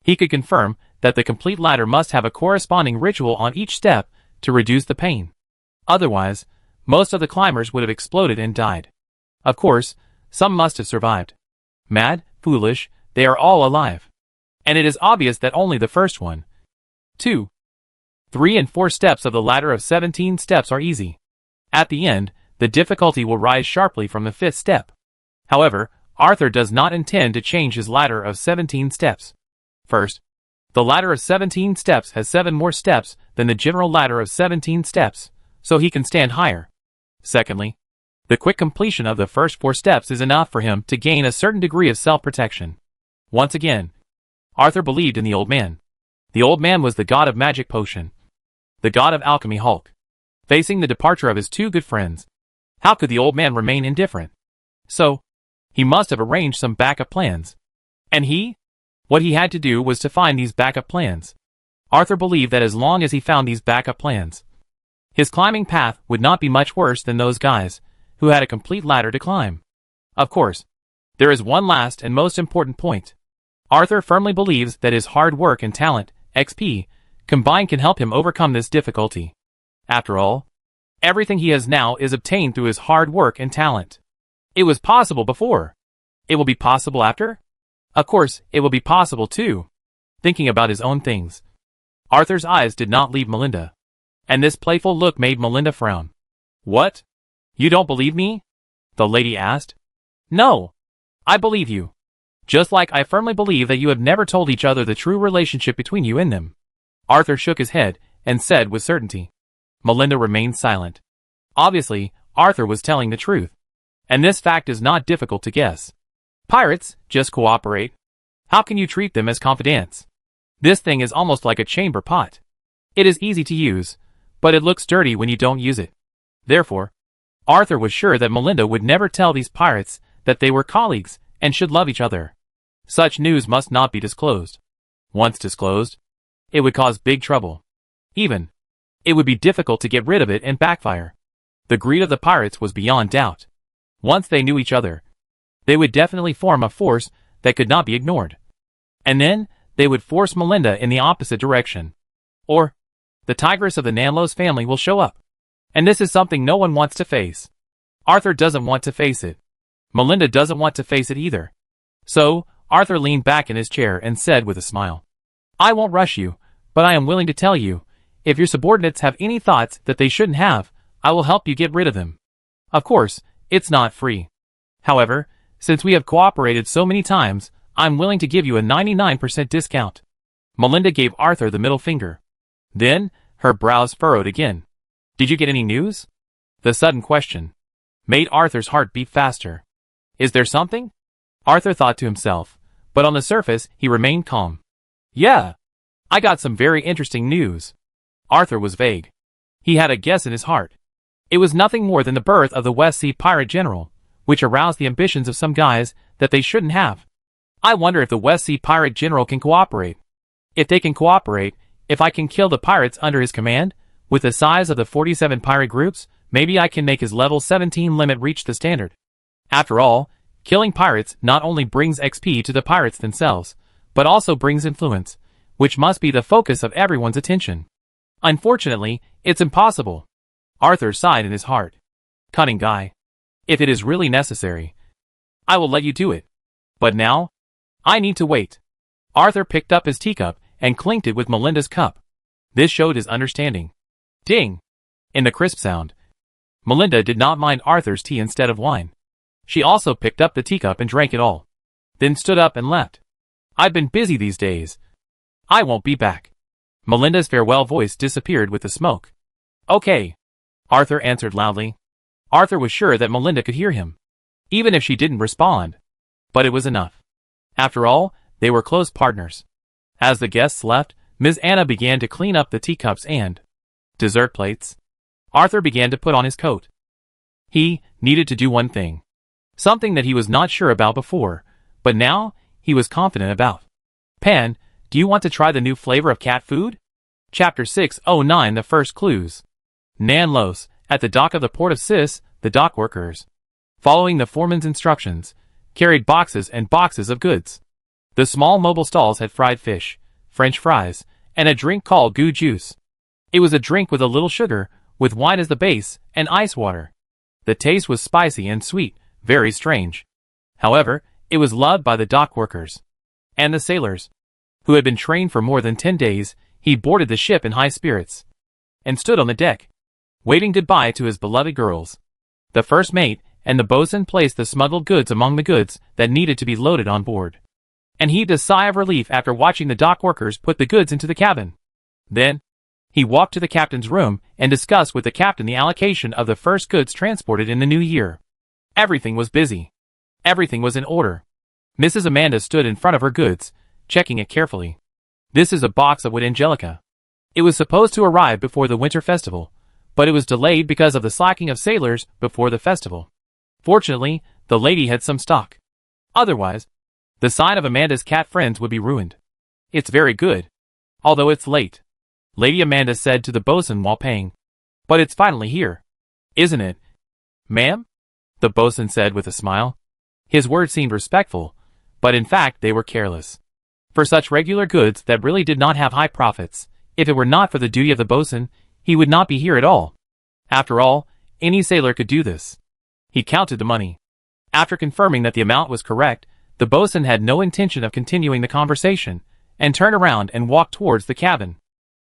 He could confirm that the complete ladder must have a corresponding ritual on each step to reduce the pain. Otherwise, most of the climbers would have exploded and died. Of course, some must have survived. Mad, foolish, they are all alive. And it is obvious that only the first 1, 2, 3 and 4 steps of the ladder of 17 steps are easy. At the end, the difficulty will rise sharply from the 5th step. However, Arthur does not intend to change his ladder of 17 steps. First, the ladder of 17 steps has 7 more steps than the general ladder of 17 steps, so he can stand higher. Secondly, the quick completion of the first 4 steps is enough for him to gain a certain degree of self-protection. Once again, Arthur believed in the old man. The old man was the god of magic potion, the god of alchemy Hulk. Facing the departure of his 2 good friends, how could the old man remain indifferent? So, he must have arranged some backup plans. And what he had to do was to find these backup plans. Arthur believed that as long as he found these backup plans, his climbing path would not be much worse than those guys who had a complete ladder to climb. Of course, there is one last and most important point. Arthur firmly believes that his hard work and talent, XP, combined can help him overcome this difficulty. After all, everything he has now is obtained through his hard work and talent. It was possible before. It will be possible after? Of course, it will be possible too. Thinking about his own things, Arthur's eyes did not leave Melinda. And this playful look made Melinda frown. What? You don't believe me? The lady asked. No. I believe you. Just like I firmly believe that you have never told each other the true relationship between you and them. Arthur shook his head and said with certainty. Melinda remained silent. Obviously, Arthur was telling the truth. And this fact is not difficult to guess. Pirates just cooperate. How can you treat them as confidants? This thing is almost like a chamber pot. It is easy to use, but it looks dirty when you don't use it. Therefore, Arthur was sure that Melinda would never tell these pirates that they were colleagues and should love each other. Such news must not be disclosed. Once disclosed, it would cause big trouble. It would be difficult to get rid of it and backfire. The greed of the pirates was beyond doubt. Once they knew each other, they would definitely form a force that could not be ignored. And then, they would force Melinda in the opposite direction. Or, the tigress of the Nanlos family will show up. And this is something no one wants to face. Arthur doesn't want to face it. Melinda doesn't want to face it either. So, Arthur leaned back in his chair and said with a smile, I won't rush you, but I am willing to tell you, if your subordinates have any thoughts that they shouldn't have, I will help you get rid of them. Of course, it's not free. However, since we have cooperated so many times, I'm willing to give you a 99% discount. Melinda gave Arthur the middle finger. Then, her brows furrowed again. Did you get any news? The sudden question made Arthur's heart beat faster. Is there something? Arthur thought to himself, but on the surface he remained calm. Yeah, I got some very interesting news. Arthur was vague. He had a guess in his heart. It was nothing more than the birth of the West Sea Pirate General, which aroused the ambitions of some guys that they shouldn't have. I wonder if the West Sea Pirate General can cooperate. If they can cooperate, if I can kill the pirates under his command, with the size of the 47 pirate groups, maybe I can make his level 17 limit reach the standard. After all, killing pirates not only brings XP to the pirates themselves, but also brings influence, which must be the focus of everyone's attention. Unfortunately, it's impossible. Arthur sighed in his heart. Cunning guy. If it is really necessary, I will let you do it. But now, I need to wait. Arthur picked up his teacup and clinked it with Melinda's cup. This showed his understanding. Ding! In the crisp sound. Melinda did not mind Arthur's tea instead of wine. She also picked up the teacup and drank it all. Then stood up and left. I've been busy these days. I won't be back. Melinda's farewell voice disappeared with the smoke. Okay. Arthur answered loudly. Arthur was sure that Melinda could hear him, even if she didn't respond. But it was enough. After all, they were close partners. As the guests left, Miss Anna began to clean up the teacups and dessert plates. Arthur began to put on his coat. He needed to do one thing. Something that he was not sure about before, but now he was confident about. Pen, do you want to try the new flavor of cat food? Chapter 609 The First Clues. Nanlos, at the dock of the port of Sis, the dock workers, following the foreman's instructions, carried boxes and boxes of goods. The small mobile stalls had fried fish, French fries, and a drink called goo juice. It was a drink with a little sugar, with wine as the base, and ice water. The taste was spicy and sweet, very strange. However, it was loved by the dock workers and the sailors, who had been trained for more than 10 days. He boarded the ship in high spirits and stood on the deck, waving goodbye to his beloved girls. The first mate and the boatswain placed the smuggled goods among the goods that needed to be loaded on board, and heaved a sigh of relief after watching the dock workers put the goods into the cabin. Then, he walked to the captain's room and discussed with the captain the allocation of the first goods transported in the new year. Everything was busy. Everything was in order. Mrs. Amanda stood in front of her goods, checking it carefully. This is a box of wood angelica. It was supposed to arrive before the winter festival, but it was delayed because of the slacking of sailors before the festival. Fortunately, the lady had some stock. Otherwise, the sign of Amanda's cat friends would be ruined. It's very good, although it's late, Lady Amanda said to the boatswain while paying. But it's finally here, isn't it, ma'am? The boatswain said with a smile. His words seemed respectful, but in fact they were careless. For such regular goods that really did not have high profits, if it were not for the duty of the boatswain, he would not be here at all. After all, any sailor could do this. He counted the money. After confirming that the amount was correct, the boatswain had no intention of continuing the conversation, and turned around and walked towards the cabin.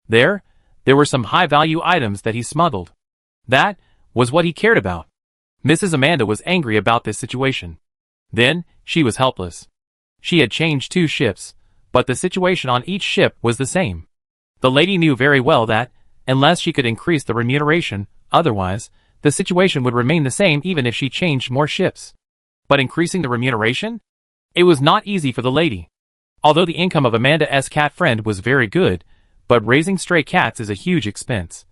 There were some high-value items that he smuggled. That was what he cared about. Mrs. Amanda was angry about this situation. Then, she was helpless. She had changed 2 ships, but the situation on each ship was the same. The lady knew very well that, unless she could increase the remuneration, otherwise, the situation would remain the same even if she changed more ships. But increasing the remuneration? It was not easy for the lady. Although the income of Amanda's cat friend was very good, but raising stray cats is a huge expense.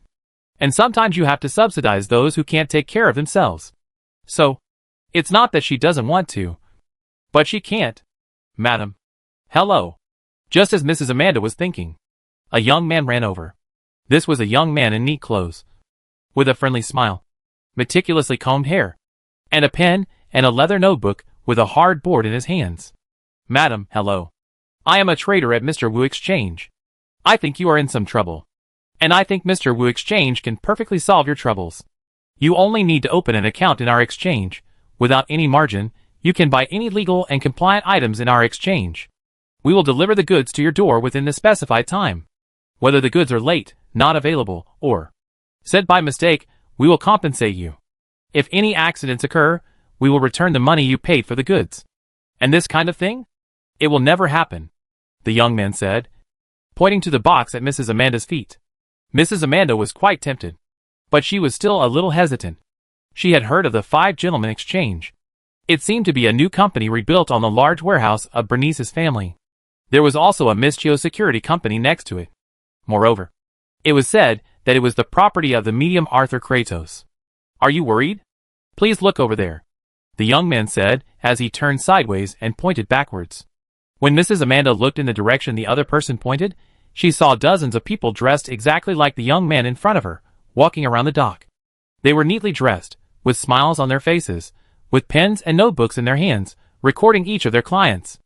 And sometimes you have to subsidize those who can't take care of themselves. So, it's not that she doesn't want to, but she can't. Madam. Hello. Just as Mrs. Amanda was thinking, a young man ran over. This was a young man in neat clothes, with a friendly smile, meticulously combed hair, and a pen and a leather notebook with a hard board in his hands. Madam, hello. I am a trader at Mr. Wu Exchange. I think you are in some trouble. And I think Mr. Wu Exchange can perfectly solve your troubles. You only need to open an account in our exchange. Without any margin, you can buy any legal and compliant items in our exchange. We will deliver the goods to your door within the specified time. Whether the goods are late, not available, or sent by mistake, we will compensate you. If any accidents occur, we will return the money you paid for the goods. And this kind of thing? It will never happen, the young man said, pointing to the box at Mrs. Amanda's feet. Mrs. Amanda was quite tempted, but she was still a little hesitant. She had heard of the 5 Gentlemen Exchange. It seemed to be a new company rebuilt on the large warehouse of Bernice's family. There was also a Mischio security company next to it. Moreover, it was said that it was the property of the medium Arthur Kratos. Are you worried? Please look over there, the young man said as he turned sideways and pointed backwards. When Mrs. Amanda looked in the direction the other person pointed, she saw dozens of people dressed exactly like the young man in front of her, walking around the dock. They were neatly dressed, with smiles on their faces, with pens and notebooks in their hands, recording each of their clients.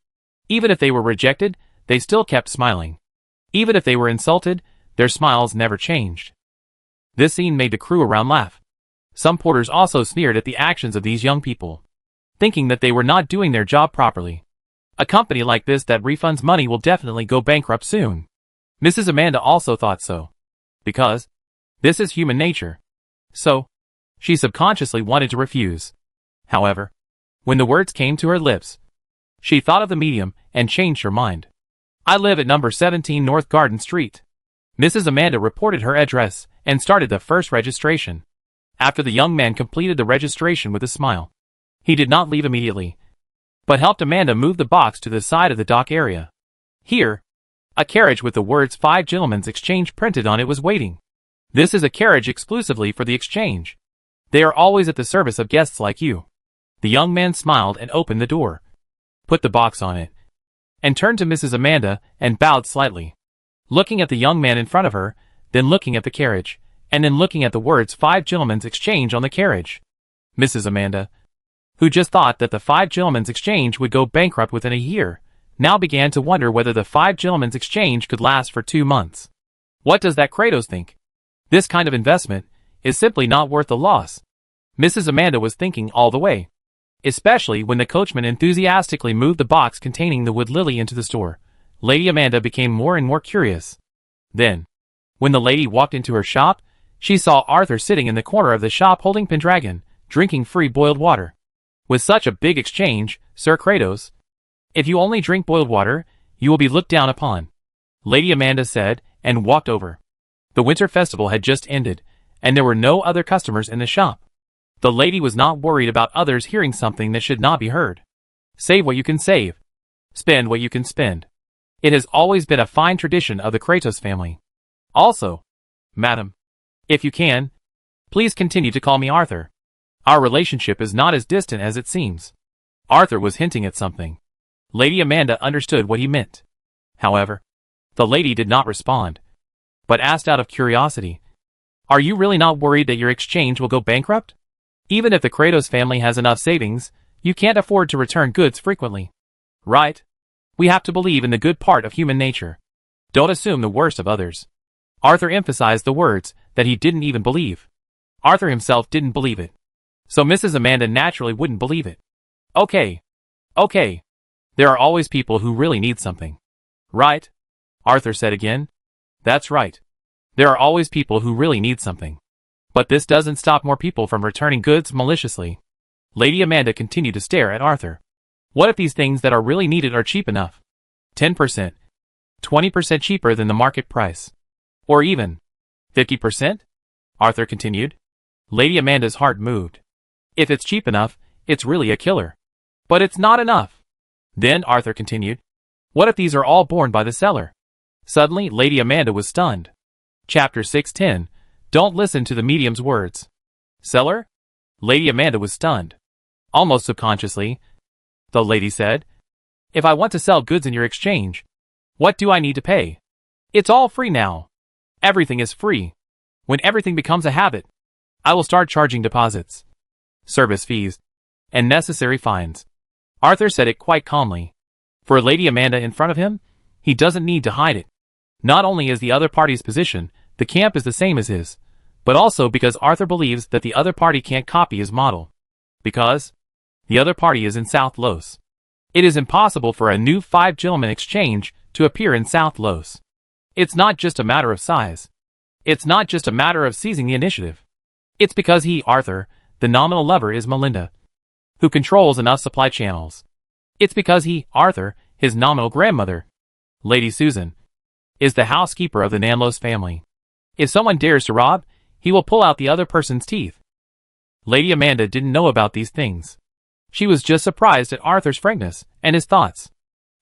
Even if they were rejected, they still kept smiling. Even if they were insulted, their smiles never changed. This scene made the crew around laugh. Some porters also sneered at the actions of these young people, thinking that they were not doing their job properly. A company like this that refunds money will definitely go bankrupt soon. Mrs. Amanda also thought so. Because this is human nature. So, she subconsciously wanted to refuse. However, when the words came to her lips, she thought of the medium and changed her mind. I live at number 17 North Garden Street. Mrs. Amanda reported her address and started the first registration. After the young man completed the registration with a smile, he did not leave immediately, but helped Amanda move the box to the side of the dock area. Here, a carriage with the words 5 Gentlemen's Exchange printed on it was waiting. This is a carriage exclusively for the exchange. They are always at the service of guests like you. The young man smiled and opened the door, put the box on it, and turned to Mrs. Amanda and bowed slightly, looking at the young man in front of her, then looking at the carriage, and then looking at the words 5 Gentlemen's Exchange on the carriage. Mrs. Amanda, who just thought that the 5 Gentlemen's Exchange would go bankrupt within a year, now began to wonder whether the 5 Gentlemen's Exchange could last for 2 months. What does that Kratos think? This kind of investment is simply not worth the loss. Mrs. Amanda was thinking all the way, especially when the coachman enthusiastically moved the box containing the wood lily into the store. Lady Amanda became more and more curious. Then, when the lady walked into her shop, she saw Arthur sitting in the corner of the shop holding Pendragon, drinking free boiled water. With such a big exchange, Sir Kratos, if you only drink boiled water, you will be looked down upon, Lady Amanda said, and walked over. The winter festival had just ended, and there were no other customers in the shop. The lady was not worried about others hearing something that should not be heard. Save what you can save. Spend what you can spend. It has always been a fine tradition of the Kratos family. Also, madam, if you can, please continue to call me Arthur. Our relationship is not as distant as it seems. Arthur was hinting at something. Lady Amanda understood what he meant. However, the lady did not respond, but asked out of curiosity, "Are you really not worried that your exchange will go bankrupt? Even if the Kratos family has enough savings, you can't afford to return goods frequently. Right? We have to believe in the good part of human nature. Don't assume the worst of others." Arthur emphasized the words that he didn't even believe. Arthur himself didn't believe it, so Mrs. Amanda naturally wouldn't believe it. Okay. There are always people who really need something. Right? Arthur said again. That's right. There are always people who really need something. But this doesn't stop more people from returning goods maliciously. Lady Amanda continued to stare at Arthur. What if these things that are really needed are cheap enough? 10%, 20% cheaper than the market price. Or even 50%? Arthur continued. Lady Amanda's heart moved. If it's cheap enough, it's really a killer. But it's not enough. Then Arthur continued. What if these are all borne by the seller? Suddenly, Lady Amanda was stunned. Chapter 6:10. Don't listen to the medium's words. Seller? Lady Amanda was stunned. Almost subconsciously, the lady said, if I want to sell goods in your exchange, what do I need to pay? It's all free now. Everything is free. When everything becomes a habit, I will start charging deposits, service fees, and necessary fines. Arthur said it quite calmly. For Lady Amanda in front of him, he doesn't need to hide it. Not only is the other party's position, the camp is the same as his, but also because Arthur believes that the other party can't copy his model. Because the other party is in South Los. It is impossible for a new 5 Gentlemen Exchange to appear in South Los. It's not just a matter of size. It's not just a matter of seizing the initiative. It's because he, Arthur, the nominal lover, is Melinda, who controls enough supply channels. It's because he, Arthur, his nominal grandmother, Lady Susan, is the housekeeper of the Nanlos family. If someone dares to rob, he will pull out the other person's teeth. Lady Amanda didn't know about these things. She was just surprised at Arthur's frankness and his thoughts.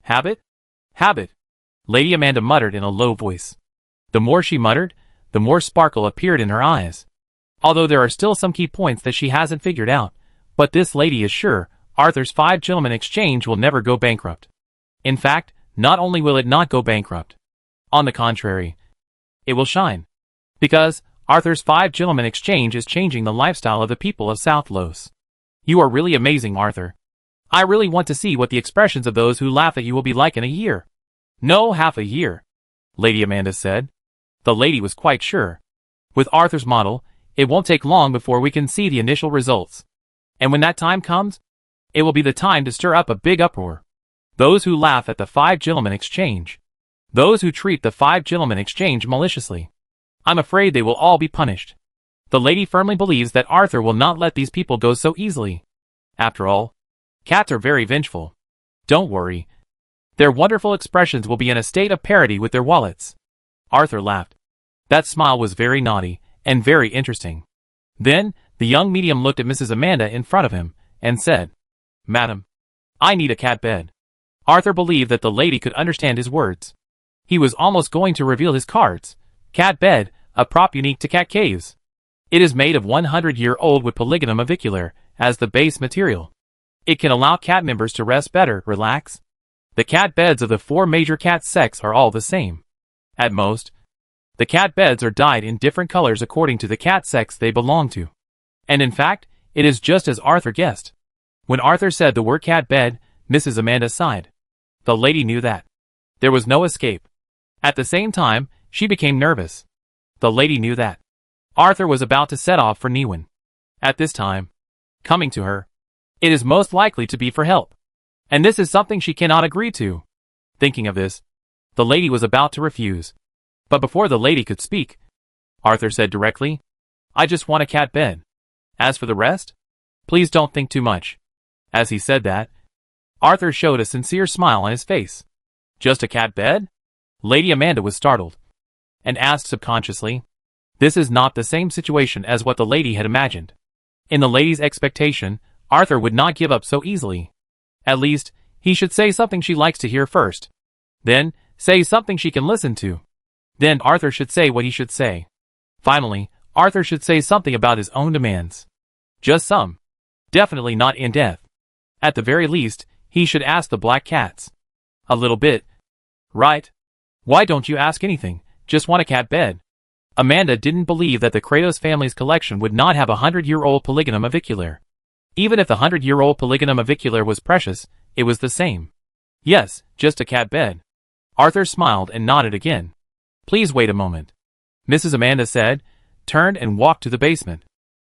Habit? Habit, Lady Amanda muttered in a low voice. The more she muttered, the more sparkle appeared in her eyes. Although there are still some key points that she hasn't figured out, but this lady is sure Arthur's 5 Gentlemen Exchange will never go bankrupt. In fact, not only will it not go bankrupt, on the contrary, it will shine. Because Arthur's 5 Gentlemen Exchange is changing the lifestyle of the people of South Los. You are really amazing, Arthur. I really want to see what the expressions of those who laugh at you will be like in a year. No, half a year. Lady Amanda said. The lady was quite sure. With Arthur's model, it won't take long before we can see the initial results. And when that time comes, it will be the time to stir up a big uproar. Those who laugh at the 5 gentlemen exchange. Those who treat the 5 gentlemen exchange maliciously. I'm afraid they will all be punished. The lady firmly believes that Arthur will not let these people go so easily. After all, cats are very vengeful. Don't worry. Their wonderful expressions will be in a state of parity with their wallets. Arthur laughed. That smile was very naughty, and very interesting. Then, the young medium looked at Mrs. Amanda in front of him, and said, Madam, I need a cat bed. Arthur believed that the lady could understand his words. He was almost going to reveal his cards. Cat bed, a prop unique to cat caves. It is made of 100-year-old wood polygonum aviculaire as the base material. It can allow cat members to rest better, relax. The cat beds of the 4 major cat sects are all the same. At most, the cat beds are dyed in different colors according to the cat sects they belong to. And in fact, it is just as Arthur guessed. When Arthur said the word cat bed, Mrs. Amanda sighed. The lady knew that there was no escape. At the same time, she became nervous. The lady knew that Arthur was about to set off for Niwen. At this time, coming to her, it is most likely to be for help. And this is something she cannot agree to. Thinking of this, the lady was about to refuse. But before the lady could speak, Arthur said directly, I just want a cat bed. As for the rest, please don't think too much. As he said that, Arthur showed a sincere smile on his face. Just a cat bed? Lady Amanda was startled, and asked subconsciously, This is not the same situation as what the lady had imagined. In the lady's expectation, Arthur would not give up so easily. At least, he should say something she likes to hear first. Then, say something she can listen to. Then Arthur should say what he should say. Finally, Arthur should say something about his own demands. Just some. Definitely not in depth. At the very least, he should ask the black cats. A little bit. Right? Why don't you ask anything? Just want a cat bed. Amanda didn't believe that the Kratos family's collection would not have a 100-year-old polygonum aviculaire. Even if the 100-year-old polygonum aviculaire was precious, it was the same. Yes, just a cat bed. Arthur smiled and nodded again. Please wait a moment. Mrs. Amanda said, turned and walked to the basement.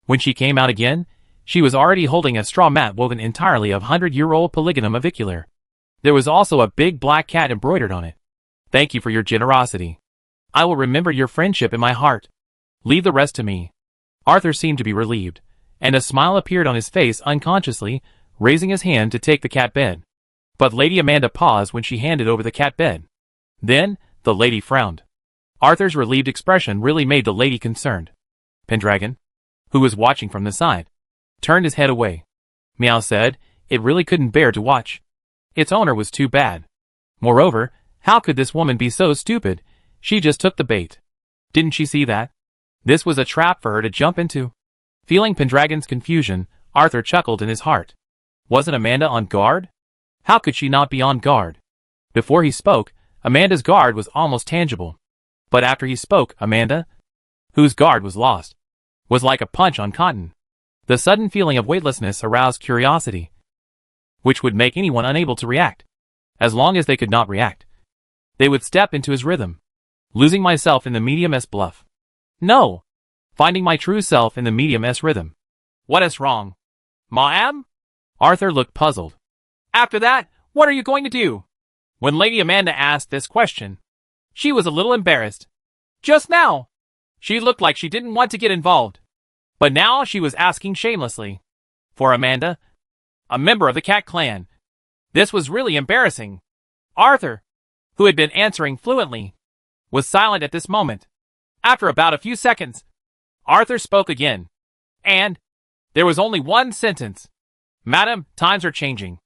When she came out again, she was already holding a straw mat woven entirely of 100-year-old polygonum aviculaire. There was also a big black cat embroidered on it. Thank you for your generosity. I will remember your friendship in my heart. Leave the rest to me. Arthur seemed to be relieved, and a smile appeared on his face unconsciously, raising his hand to take the cat bed. But Lady Amanda paused when she handed over the cat bed. Then, the lady frowned. Arthur's relieved expression really made the lady concerned. Pendragon, who was watching from the side, turned his head away. Meow said, it really couldn't bear to watch. Its owner was too bad. Moreover, how could this woman be so stupid? She just took the bait. Didn't she see that? This was a trap for her to jump into. Feeling Pendragon's confusion, Arthur chuckled in his heart. Wasn't Amanda on guard? How could she not be on guard? Before he spoke, Amanda's guard was almost tangible. But after he spoke, Amanda, whose guard was lost, was like a punch on cotton. The sudden feeling of weightlessness aroused curiosity, which would make anyone unable to react. As long as they could not react, they would step into his rhythm. Losing myself in the medium S bluff. No! Finding my true self in the medium S rhythm. What is wrong? Ma'am? Arthur looked puzzled. After that, what are you going to do? When Lady Amanda asked this question, she was a little embarrassed. Just now, she looked like she didn't want to get involved. But now she was asking shamelessly. For Amanda, a member of the cat clan, this was really embarrassing. Arthur, who had been answering fluently, was silent at this moment. After about a few seconds, Arthur spoke again. And there was only one sentence. Madam, times are changing.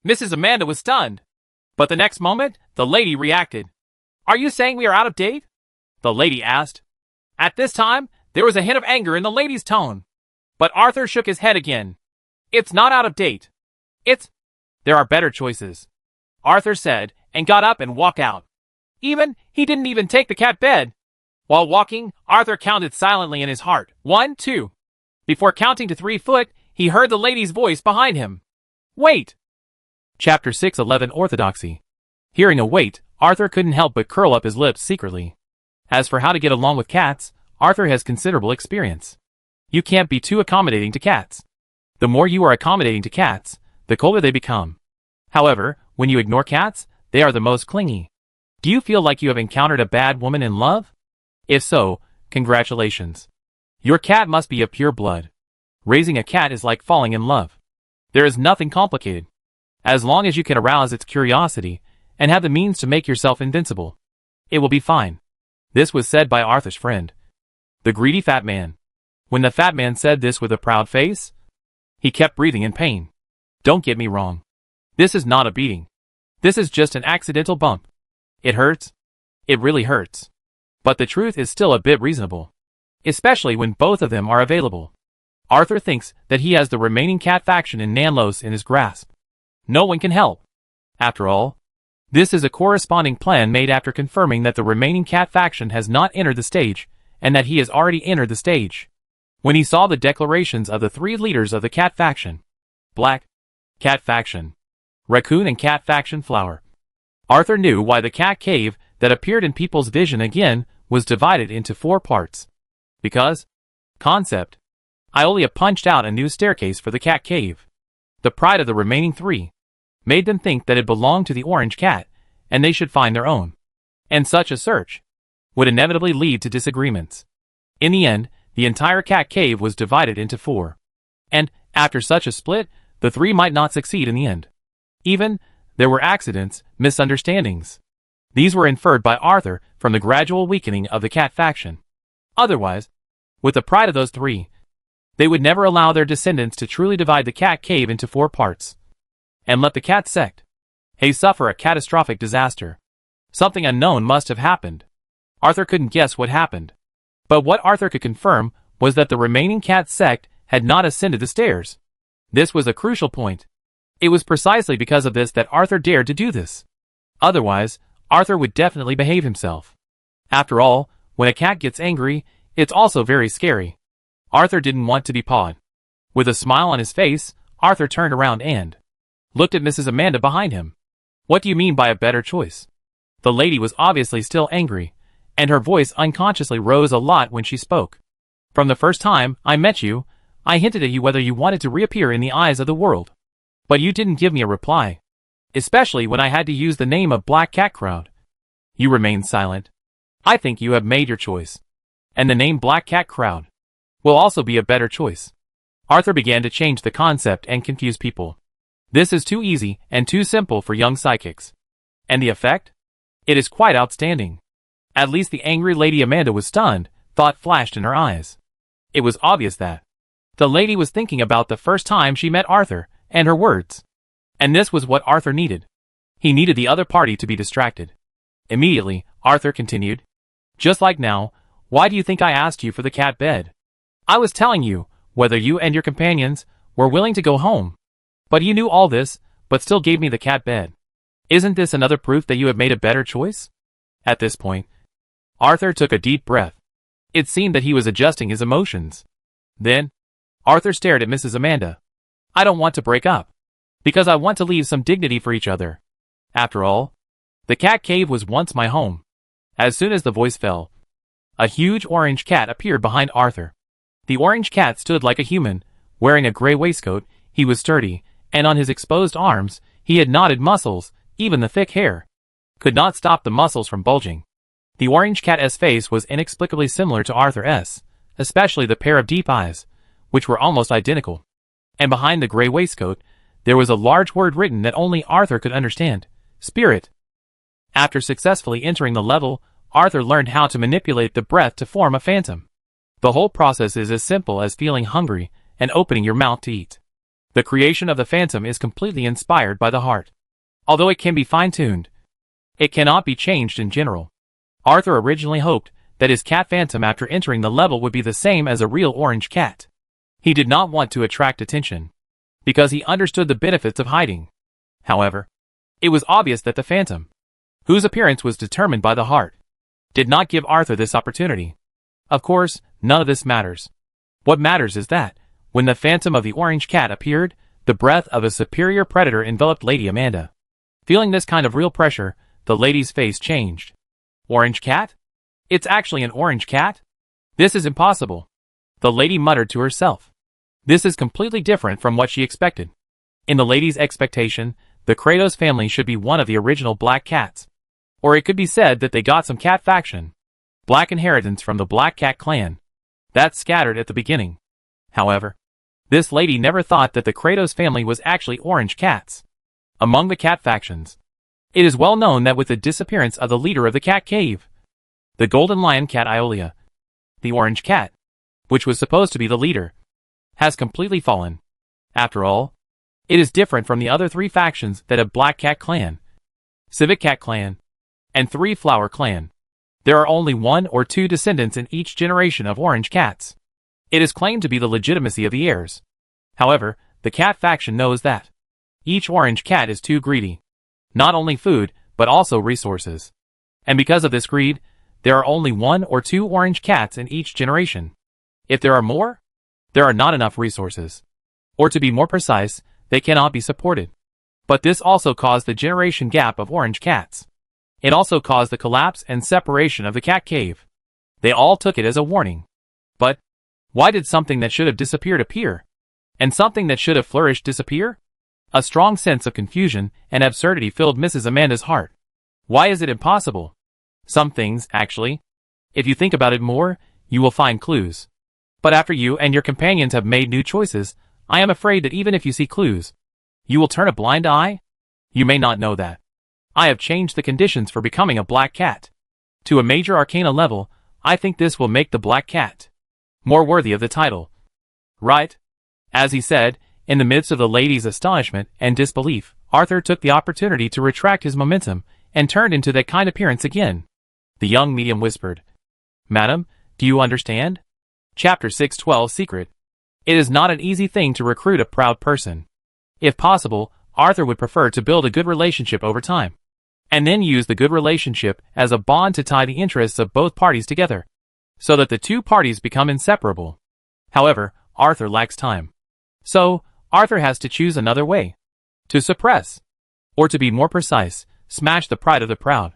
Mrs. Amanda was stunned. But the next moment, the lady reacted. Are you saying we are out of date? The lady asked. At this time, there was a hint of anger in the lady's tone. But Arthur shook his head again. It's not out of date. There are better choices. Arthur said, and got up and walked out. He didn't even take the cat bed. While walking, Arthur counted silently in his heart. 1, 2. Before counting to 3 foot, he heard the lady's voice behind him. Wait! Chapter 611 Orthodoxy. Hearing a wait, Arthur couldn't help but curl up his lips secretly. As for how to get along with cats, Arthur has considerable experience. You can't be too accommodating to cats. The more you are accommodating to cats, the colder they become. However, when you ignore cats, they are the most clingy. Do you feel like you have encountered a bad woman in love? If so, congratulations. Your cat must be of pure blood. Raising a cat is like falling in love. There is nothing complicated. As long as you can arouse its curiosity and have the means to make yourself invincible, it will be fine. This was said by Arthur's friend, the greedy fat man. When the fat man said this with a proud face, he kept breathing in pain. Don't get me wrong. This is not a beating. This is just an accidental bump. It hurts. It really hurts. But the truth is still a bit reasonable. Especially when both of them are available. Arthur thinks that he has the remaining cat faction in Nanlos in his grasp. No one can help. After all, this is a corresponding plan made after confirming that the remaining cat faction has not entered the stage, and that he has already entered the stage. When he saw the declarations of the three leaders of the cat faction, Black Cat Faction, Raccoon and Cat Faction Flower, Arthur knew why the cat cave that appeared in people's vision again was divided into 4 parts. Because, concept, Iolia punched out a new staircase for the cat cave. The pride of the remaining 3 made them think that it belonged to the orange cat, and they should find their own. And such a search would inevitably lead to disagreements. In the end, the entire cat cave was divided into 4. And, after such a split, the 3 might not succeed in the end. Even, there were accidents, misunderstandings. These were inferred by Arthur from the gradual weakening of the cat faction. Otherwise, with the pride of those 3, they would never allow their descendants to truly divide the cat cave into 4 parts. And let the cat sect suffer a catastrophic disaster. Something unknown must have happened. Arthur couldn't guess what happened. But what Arthur could confirm was that the remaining cat sect had not ascended the stairs. This was a crucial point. It was precisely because of this that Arthur dared to do this. Otherwise, Arthur would definitely behave himself. After all, when a cat gets angry, it's also very scary. Arthur didn't want to be pawed. With a smile on his face, Arthur turned around and looked at Mrs. Amanda behind him. What do you mean by a better choice? The lady was obviously still angry, and her voice unconsciously rose a lot when she spoke. From the first time I met you, I hinted at you whether you wanted to reappear in the eyes of the world. But you didn't give me a reply. Especially when I had to use the name of Black Cat Crowd. You remained silent. I think you have made your choice. And the name Black Cat Crowd will also be a better choice. Arthur began to change the concept and confuse people. This is too easy and too simple for young psychics. And the effect? It is quite outstanding. At least the angry Lady Amanda was stunned, thought flashed in her eyes. It was obvious that the lady was thinking about the first time she met Arthur, and her words. And this was what Arthur needed. He needed the other party to be distracted. Immediately, Arthur continued. Just like now, why do you think I asked you for the cat bed? I was telling you whether you and your companions were willing to go home. But you knew all this, but still gave me the cat bed. Isn't this another proof that you have made a better choice? At this point, Arthur took a deep breath. It seemed that he was adjusting his emotions. Then, Arthur stared at Mrs. Amanda. I don't want to break up. Because I want to leave some dignity for each other. After all, the cat cave was once my home. As soon as the voice fell, a huge orange cat appeared behind Arthur. The orange cat stood like a human, wearing a gray waistcoat. He was sturdy, and on his exposed arms, he had knotted muscles. Even the thick hair could not stop the muscles from bulging. The orange cat's face was inexplicably similar to Arthur's, especially the pair of deep eyes, which were almost identical. And behind the gray waistcoat, there was a large word written that only Arthur could understand: Spirit. After successfully entering the level, Arthur learned how to manipulate the breath to form a phantom. The whole process is as simple as feeling hungry and opening your mouth to eat. The creation of the phantom is completely inspired by the heart. Although it can be fine-tuned, it cannot be changed in general. Arthur originally hoped that his cat phantom after entering the level would be the same as a real orange cat. He did not want to attract attention, because he understood the benefits of hiding. However, it was obvious that the phantom, whose appearance was determined by the heart, did not give Arthur this opportunity. Of course, none of this matters. What matters is that, when the phantom of the orange cat appeared, the breath of a superior predator enveloped Lady Amanda. Feeling this kind of real pressure, the lady's face changed. Orange cat? It's actually an orange cat? This is impossible. The lady muttered to herself. This is completely different from what she expected. In the lady's expectation, the Kratos family should be one of the original black cats. Or it could be said that they got some cat faction. Black inheritance from the Black Cat clan. That scattered at the beginning. However, this lady never thought that the Kratos family was actually orange cats. Among the cat factions, it is well known that with the disappearance of the leader of the cat cave, the golden lion cat Iolia, the orange cat, which was supposed to be the leader, has completely fallen. After all, it is different from the other three factions that have Black Cat clan, Civic Cat clan, and Three Flower clan. There are only 1 or 2 descendants in each generation of orange cats. It is claimed to be the legitimacy of the heirs. However, the cat faction knows that each orange cat is too greedy. Not only food, but also resources. And because of this greed, there are only 1 or 2 orange cats in each generation. If there are more, there are not enough resources. Or to be more precise, they cannot be supported. But this also caused the generation gap of orange cats. It also caused the collapse and separation of the cat cave. They all took it as a warning. But why did something that should have disappeared appear? And something that should have flourished disappear? A strong sense of confusion and absurdity filled Mrs. Amanda's heart. Why is it impossible? Some things, actually. If you think about it more, you will find clues. But after you and your companions have made new choices, I am afraid that even if you see clues, you will turn a blind eye? You may not know that I have changed the conditions for becoming a black cat. To a major arcana level, I think this will make the black cat more worthy of the title. Right? As he said, in the midst of the lady's astonishment and disbelief, Arthur took the opportunity to retract his momentum and turned into that kind appearance again. The young medium whispered, "Madam, do you understand? Chapter 612 Secret. It is not an easy thing to recruit a proud person. If possible, Arthur would prefer to build a good relationship over time, and then use the good relationship as a bond to tie the interests of both parties together, so that the two parties become inseparable. However, Arthur lacks time. So, Arthur has to choose another way. To suppress, or to be more precise, smash the pride of the proud.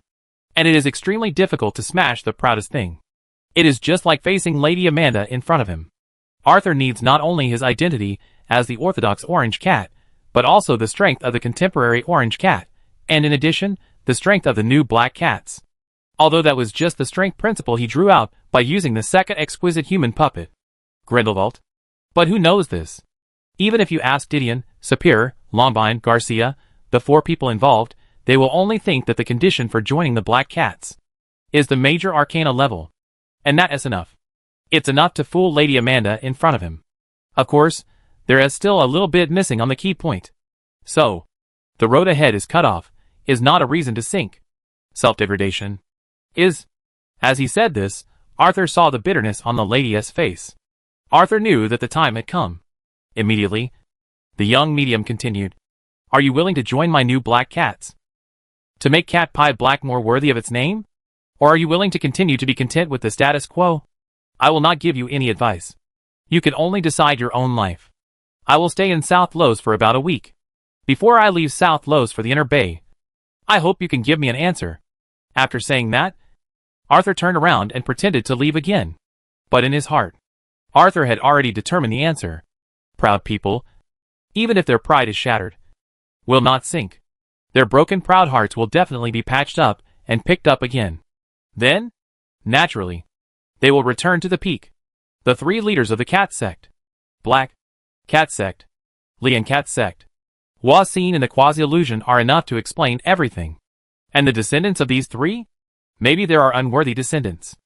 And it is extremely difficult to smash the proudest thing. It is just like facing Lady Amanda in front of him. Arthur needs not only his identity as the orthodox orange cat, but also the strength of the contemporary orange cat, and in addition, the strength of the new black cats. Although that was just the strength principle he drew out by using the second exquisite human puppet, Grindelwald. But who knows this? Even if you ask Didion, Sapir, Longbine, Garcia, the 4 people involved, they will only think that the condition for joining the Black Cats is the major arcana level. And that is enough. It's enough to fool Lady Amanda in front of him. Of course, there is still a little bit missing on the key point. So, the road ahead is cut off, is not a reason to sink. Self-degradation is. As he said this, Arthur saw the bitterness on the lady's face. Arthur knew that the time had come. Immediately, the young medium continued, "Are you willing to join my new black cats? To make Cat Pie Black more worthy of its name? Or are you willing to continue to be content with the status quo? I will not give you any advice. You can only decide your own life. I will stay in South Los for about a week. Before I leave South Los for the Inner Bay, I hope you can give me an answer." After saying that, Arthur turned around and pretended to leave again. But in his heart, Arthur had already determined the answer. Proud people, even if their pride is shattered, will not sink. Their broken proud hearts will definitely be patched up and picked up again. Then, naturally, they will return to the peak. The 3 leaders of the cat sect, Black Cat sect, Lion Cat sect, was seen in the quasi-illusion are enough to explain everything. And the descendants of these 3? Maybe there are unworthy descendants.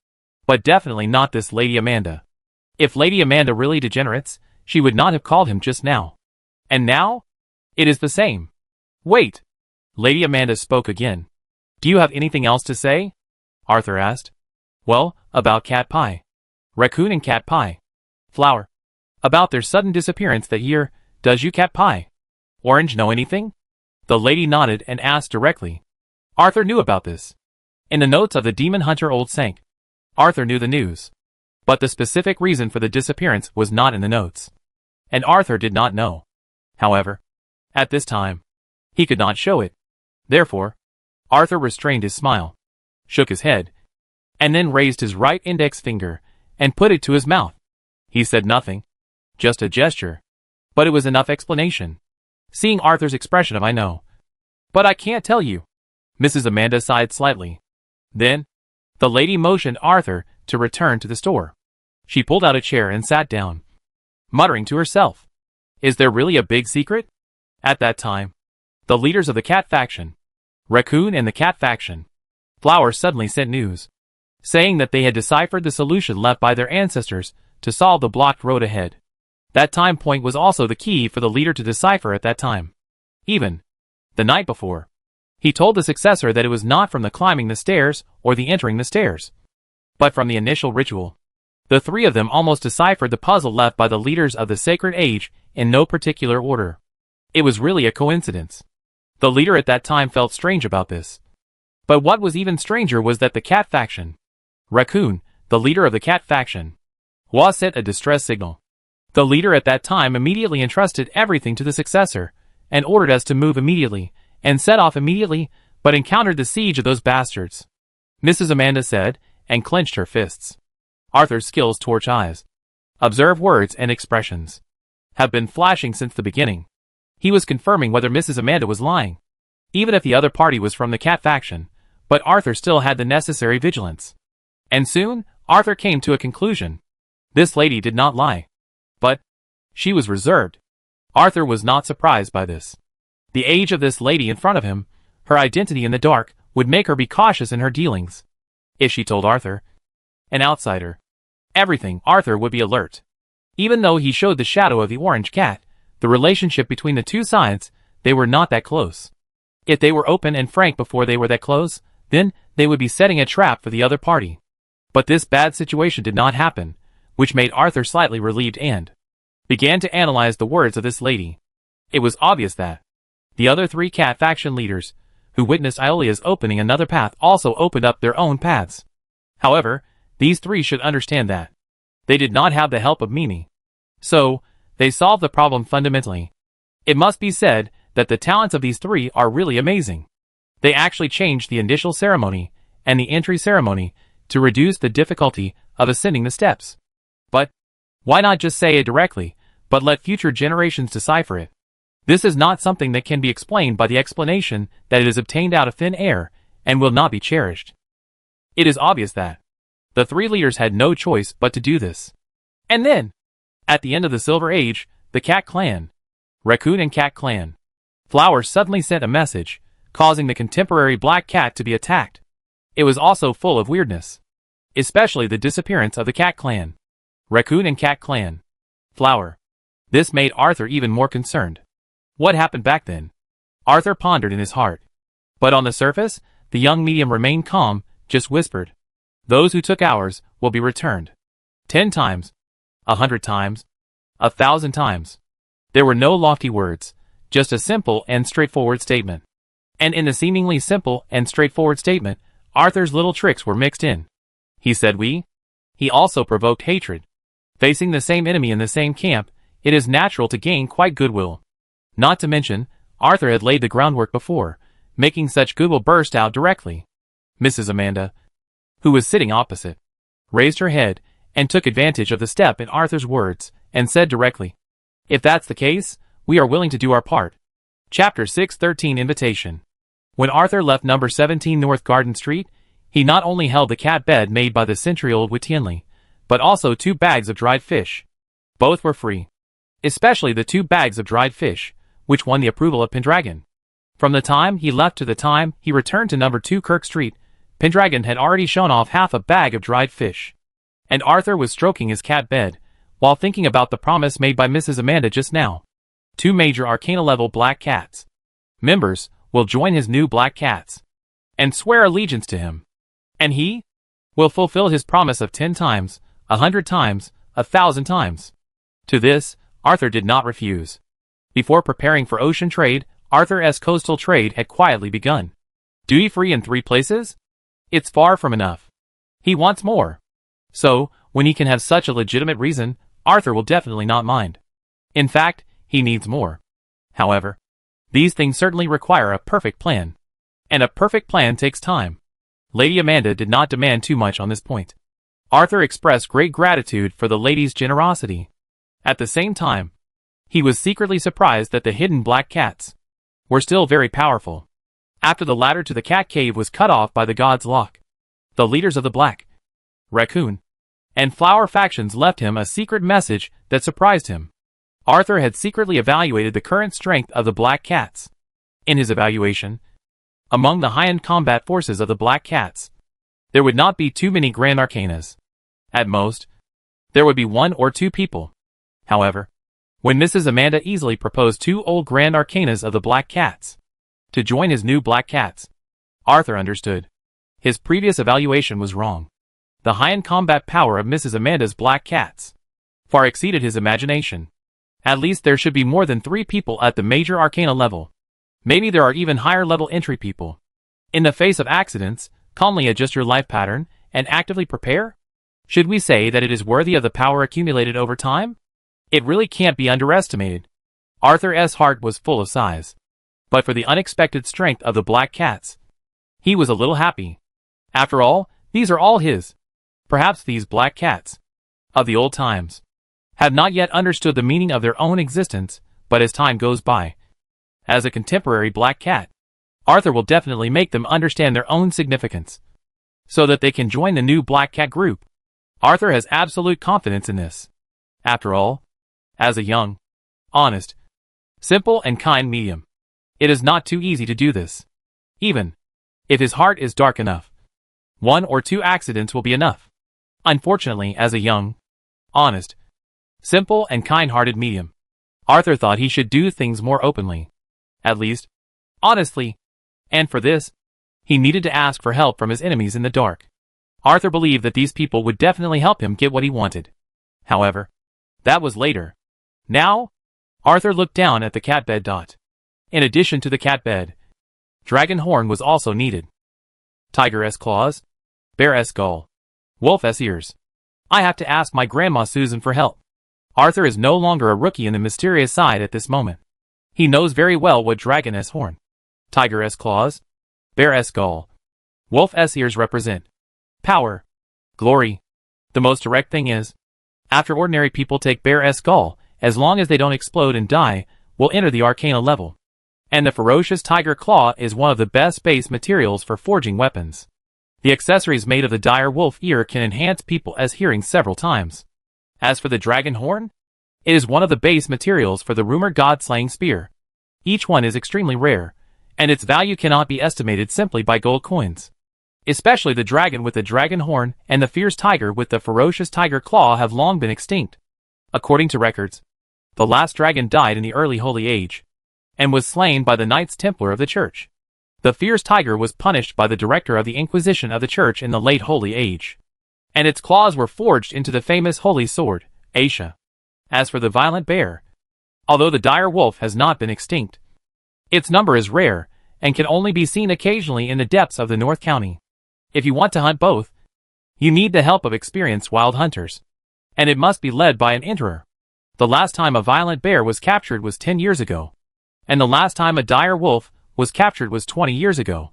But definitely not this Lady Amanda. If Lady Amanda really degenerates, she would not have called him just now. And now? It is the same. Wait. Lady Amanda spoke again. "Do you have anything else to say?" Arthur asked. "Well, about Cat Pie. Raccoon and Cat Pie. Flower. About their sudden disappearance that year. Does you Cat Pie Orange know anything?" The lady nodded and asked directly. Arthur knew about this. In the notes of the demon hunter Old Sank, Arthur knew the news. But the specific reason for the disappearance was not in the notes. And Arthur did not know. However, at this time, he could not show it. Therefore, Arthur restrained his smile, shook his head, and then raised his right index finger and put it to his mouth. He said nothing, just a gesture, but it was enough explanation. Seeing Arthur's expression of "I know, but I can't tell you," Mrs. Amanda sighed slightly. Then, the lady motioned Arthur to return to the store. She pulled out a chair and sat down, muttering to herself, "Is there really a big secret?" At that time, the leaders of the cat faction, Raccoon and the cat faction, Flower, suddenly sent news, saying that they had deciphered the solution left by their ancestors to solve the blocked road ahead. That time point was also the key for the leader to decipher at that time. Even the night before, he told the successor that it was not from the climbing the stairs or the entering the stairs, but from the initial ritual. The three of them almost deciphered the puzzle left by the leaders of the sacred age in no particular order. It was really a coincidence. The leader at that time felt strange about this. But what was even stranger was that the cat faction, Raccoon, the leader of the cat faction, was sent a distress signal. The leader at that time immediately entrusted everything to the successor, and ordered us to move immediately, and set off immediately, but encountered the siege of those bastards, Mrs. Amanda said, and clenched her fists. Arthur's skills torch eyes, observe words and expressions, have been flashing since the beginning. He was confirming whether Mrs. Amanda was lying, even if the other party was from the cat faction, but Arthur still had the necessary vigilance. And soon, Arthur came to a conclusion. This lady did not lie. But she was reserved. Arthur was not surprised by this. The age of this lady in front of him, her identity in the dark, would make her be cautious in her dealings. If she told Arthur, an outsider, everything, Arthur would be alert. Even though he showed the shadow of the orange cat, the relationship between the two sides, they were not that close. If they were open and frank before they were that close, then they would be setting a trap for the other party. But this bad situation did not happen, which made Arthur slightly relieved and began to analyze the words of this lady. It was obvious that the other three cat faction leaders, who witnessed Iolia's opening another path, also opened up their own paths. However, these three should understand that they did not have the help of Mimi. So, they solved the problem fundamentally. It must be said that the talents of these three are really amazing. They actually changed the initial ceremony and the entry ceremony to reduce the difficulty of ascending the steps. But why not just say it directly, but let future generations decipher it? This is not something that can be explained by the explanation that it is obtained out of thin air and will not be cherished. It is obvious that the three leaders had no choice but to do this. And then, at the end of the Silver Age, the Cat Clan, Raccoon and Cat Clan, Flower suddenly sent a message, causing the contemporary Black Cat to be attacked. It was also full of weirdness, especially the disappearance of the Cat Clan, Raccoon and Cat Clan, Flower. This made Arthur even more concerned. What happened back then? Arthur pondered in his heart. But on the surface, the young medium remained calm, just whispered, "Those who took ours will be returned. 10 times, 100 times, 1,000 times." There were no lofty words, just a simple and straightforward statement. And in the seemingly simple and straightforward statement, Arthur's little tricks were mixed in. He said we. He also provoked hatred. Facing the same enemy in the same camp, it is natural to gain quite goodwill. Not to mention, Arthur had laid the groundwork before, making such goodwill burst out directly. Mrs. Amanda, who was sitting opposite, raised her head and took advantage of the step in Arthur's words, and said directly, "If that's the case, we are willing to do our part." Chapter 613 Invitation. When Arthur left number 17 North Garden Street, he not only held the cat bed made by the century-old Witienli, but also 2 bags of dried fish. Both were free. Especially the 2 bags of dried fish, which won the approval of Pendragon. From the time he left to the time he returned to number 2 Kirk Street, Pendragon had already shown off half a bag of dried fish. And Arthur was stroking his cat bed, while thinking about the promise made by Mrs. Amanda just now. 2 major Arcana-level black cats, members, will join his new black cats, and swear allegiance to him. And he will fulfill his promise of 10 times, 100 times, 1,000 times. To this, Arthur did not refuse. Before preparing for ocean trade, Arthur's coastal trade had quietly begun. Duty-free in 3 places? It's far from enough. He wants more. So, when he can have such a legitimate reason, Arthur will definitely not mind. In fact, he needs more. However, these things certainly require a perfect plan. And a perfect plan takes time. Lady Amanda did not demand too much on this point. Arthur expressed great gratitude for the lady's generosity. At the same time, he was secretly surprised that the hidden black cats were still very powerful. After the ladder to the cat cave was cut off by the god's lock, the leaders of the black, raccoon, and flower factions left him a secret message that surprised him. Arthur had secretly evaluated the current strength of the black cats. In his evaluation, among the high-end combat forces of the black cats, there would not be too many grand arcanas. At most, there would be 1 or 2 people. However, when Mrs. Amanda easily proposed 2 old grand arcanas of the black cats to join his new black cats, Arthur understood. His previous evaluation was wrong. The high-end combat power of Mrs. Amanda's black cats far exceeded his imagination. At least there should be more than 3 people at the major arcana level. Maybe there are even higher level entry people. In the face of accidents, calmly adjust your life pattern and actively prepare? Should we say that it is worthy of the power accumulated over time? It really can't be underestimated. Arthur's heart was full of sighs. But for the unexpected strength of the black cats, he was a little happy. After all, these are all his. Perhaps these black cats of the old times have not yet understood the meaning of their own existence, but as time goes by, as a contemporary black cat, Arthur will definitely make them understand their own significance, so that they can join the new black cat group. Arthur has absolute confidence in this. After all, as a young, honest, simple and kind medium, it is not too easy to do this. Even if his heart is dark enough, 1 or 2 accidents will be enough. Unfortunately, as a young, honest, simple and kind-hearted medium, Arthur thought he should do things more openly. At least, honestly. And for this, he needed to ask for help from his enemies in the dark. Arthur believed that these people would definitely help him get what he wanted. However, that was later. Now, Arthur looked down at the cat bed. In addition to the cat bed, dragon horn was also needed. Tiger's claws, bear's skull, wolf's ears. I have to ask my grandma Susan for help. Arthur is no longer a rookie in the mysterious side at this moment. He knows very well what dragon's horn, tiger's claws, bear's skull, wolf's ears represent. Power, glory. The most direct thing is, after ordinary people take bear's skull, as long as they don't explode and die, will enter the arcana level. And the ferocious tiger claw is one of the best base materials for forging weapons. The accessories made of the dire wolf ear can enhance people's hearing several times. As for the dragon horn, it is one of the base materials for the rumored god-slaying spear. Each one is extremely rare, and its value cannot be estimated simply by gold coins. Especially the dragon with the dragon horn and the fierce tiger with the ferocious tiger claw have long been extinct. According to records, the last dragon died in the early Holy Age, and was slain by the Knights Templar of the Church. The fierce tiger was punished by the director of the Inquisition of the Church in the late Holy Age, and its claws were forged into the famous Holy Sword, Aisha. As for the violent bear, although the dire wolf has not been extinct, its number is rare, and can only be seen occasionally in the depths of the North County. If you want to hunt both, you need the help of experienced wild hunters, and it must be led by an enterer. The last time a violent bear was captured was 10 years ago, and the last time a dire wolf was captured was 20 years ago.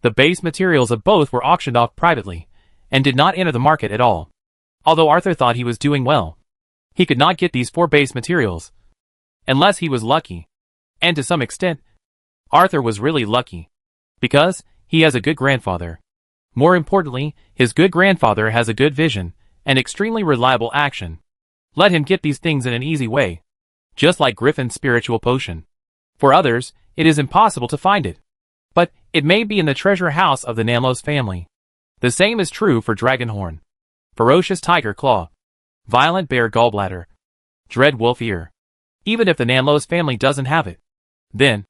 The base materials of both were auctioned off privately, and did not enter the market at all. Although Arthur thought he was doing well, he could not get these 4 base materials, unless he was lucky. And to some extent, Arthur was really lucky, because he has a good grandfather. More importantly, his good grandfather has a good vision, and extremely reliable action. Let him get these things in an easy way. Just like Griffin's spiritual potion. For others, it is impossible to find it. But it may be in the treasure house of the Namlos family. The same is true for Dragonhorn, ferocious tiger claw, violent bear gallbladder, dread wolf ear. Even if the Namlos family doesn't have it, then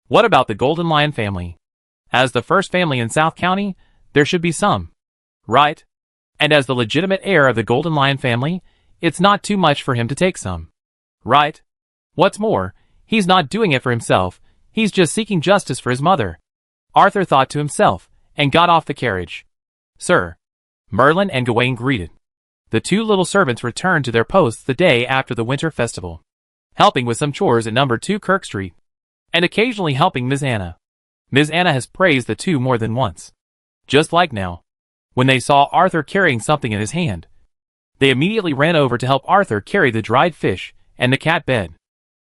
what about the Golden Lion family? As the first family in South County, there should be some, right? And as the legitimate heir of the Golden Lion family, it's not too much for him to take some, right? What's more, he's not doing it for himself, he's just seeking justice for his mother. Arthur thought to himself, and got off the carriage. Sir, Merlin and Gawain greeted. The 2 little servants returned to their posts the day after the winter festival, helping with some chores at number 2 Kirk Street, and occasionally helping Miss Anna. Miss Anna has praised the two more than once. Just like now, when they saw Arthur carrying something in his hand. They immediately ran over to help Arthur carry the dried fish and the cat bed.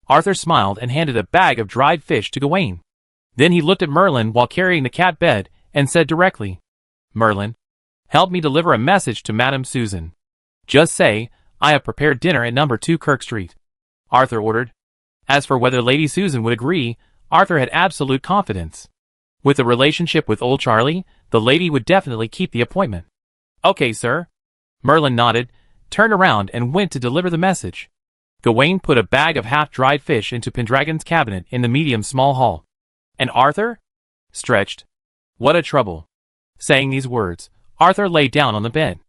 Arthur smiled and handed a bag of dried fish to Gawain. Then he looked at Merlin while carrying the cat bed and said directly, "Merlin, help me deliver a message to Madame Susan. Just say, I have prepared dinner at number 2 Kirk Street," Arthur ordered. As for whether Lady Susan would agree, Arthur had absolute confidence. With the relationship with old Charlie, the lady would definitely keep the appointment. "Okay, sir." Merlin nodded, turned around and went to deliver the message. Gawain put a bag of half-dried fish into Pendragon's cabinet in the medium-small hall. And Arthur? Stretched. What a trouble. Saying these words, Arthur lay down on the bed.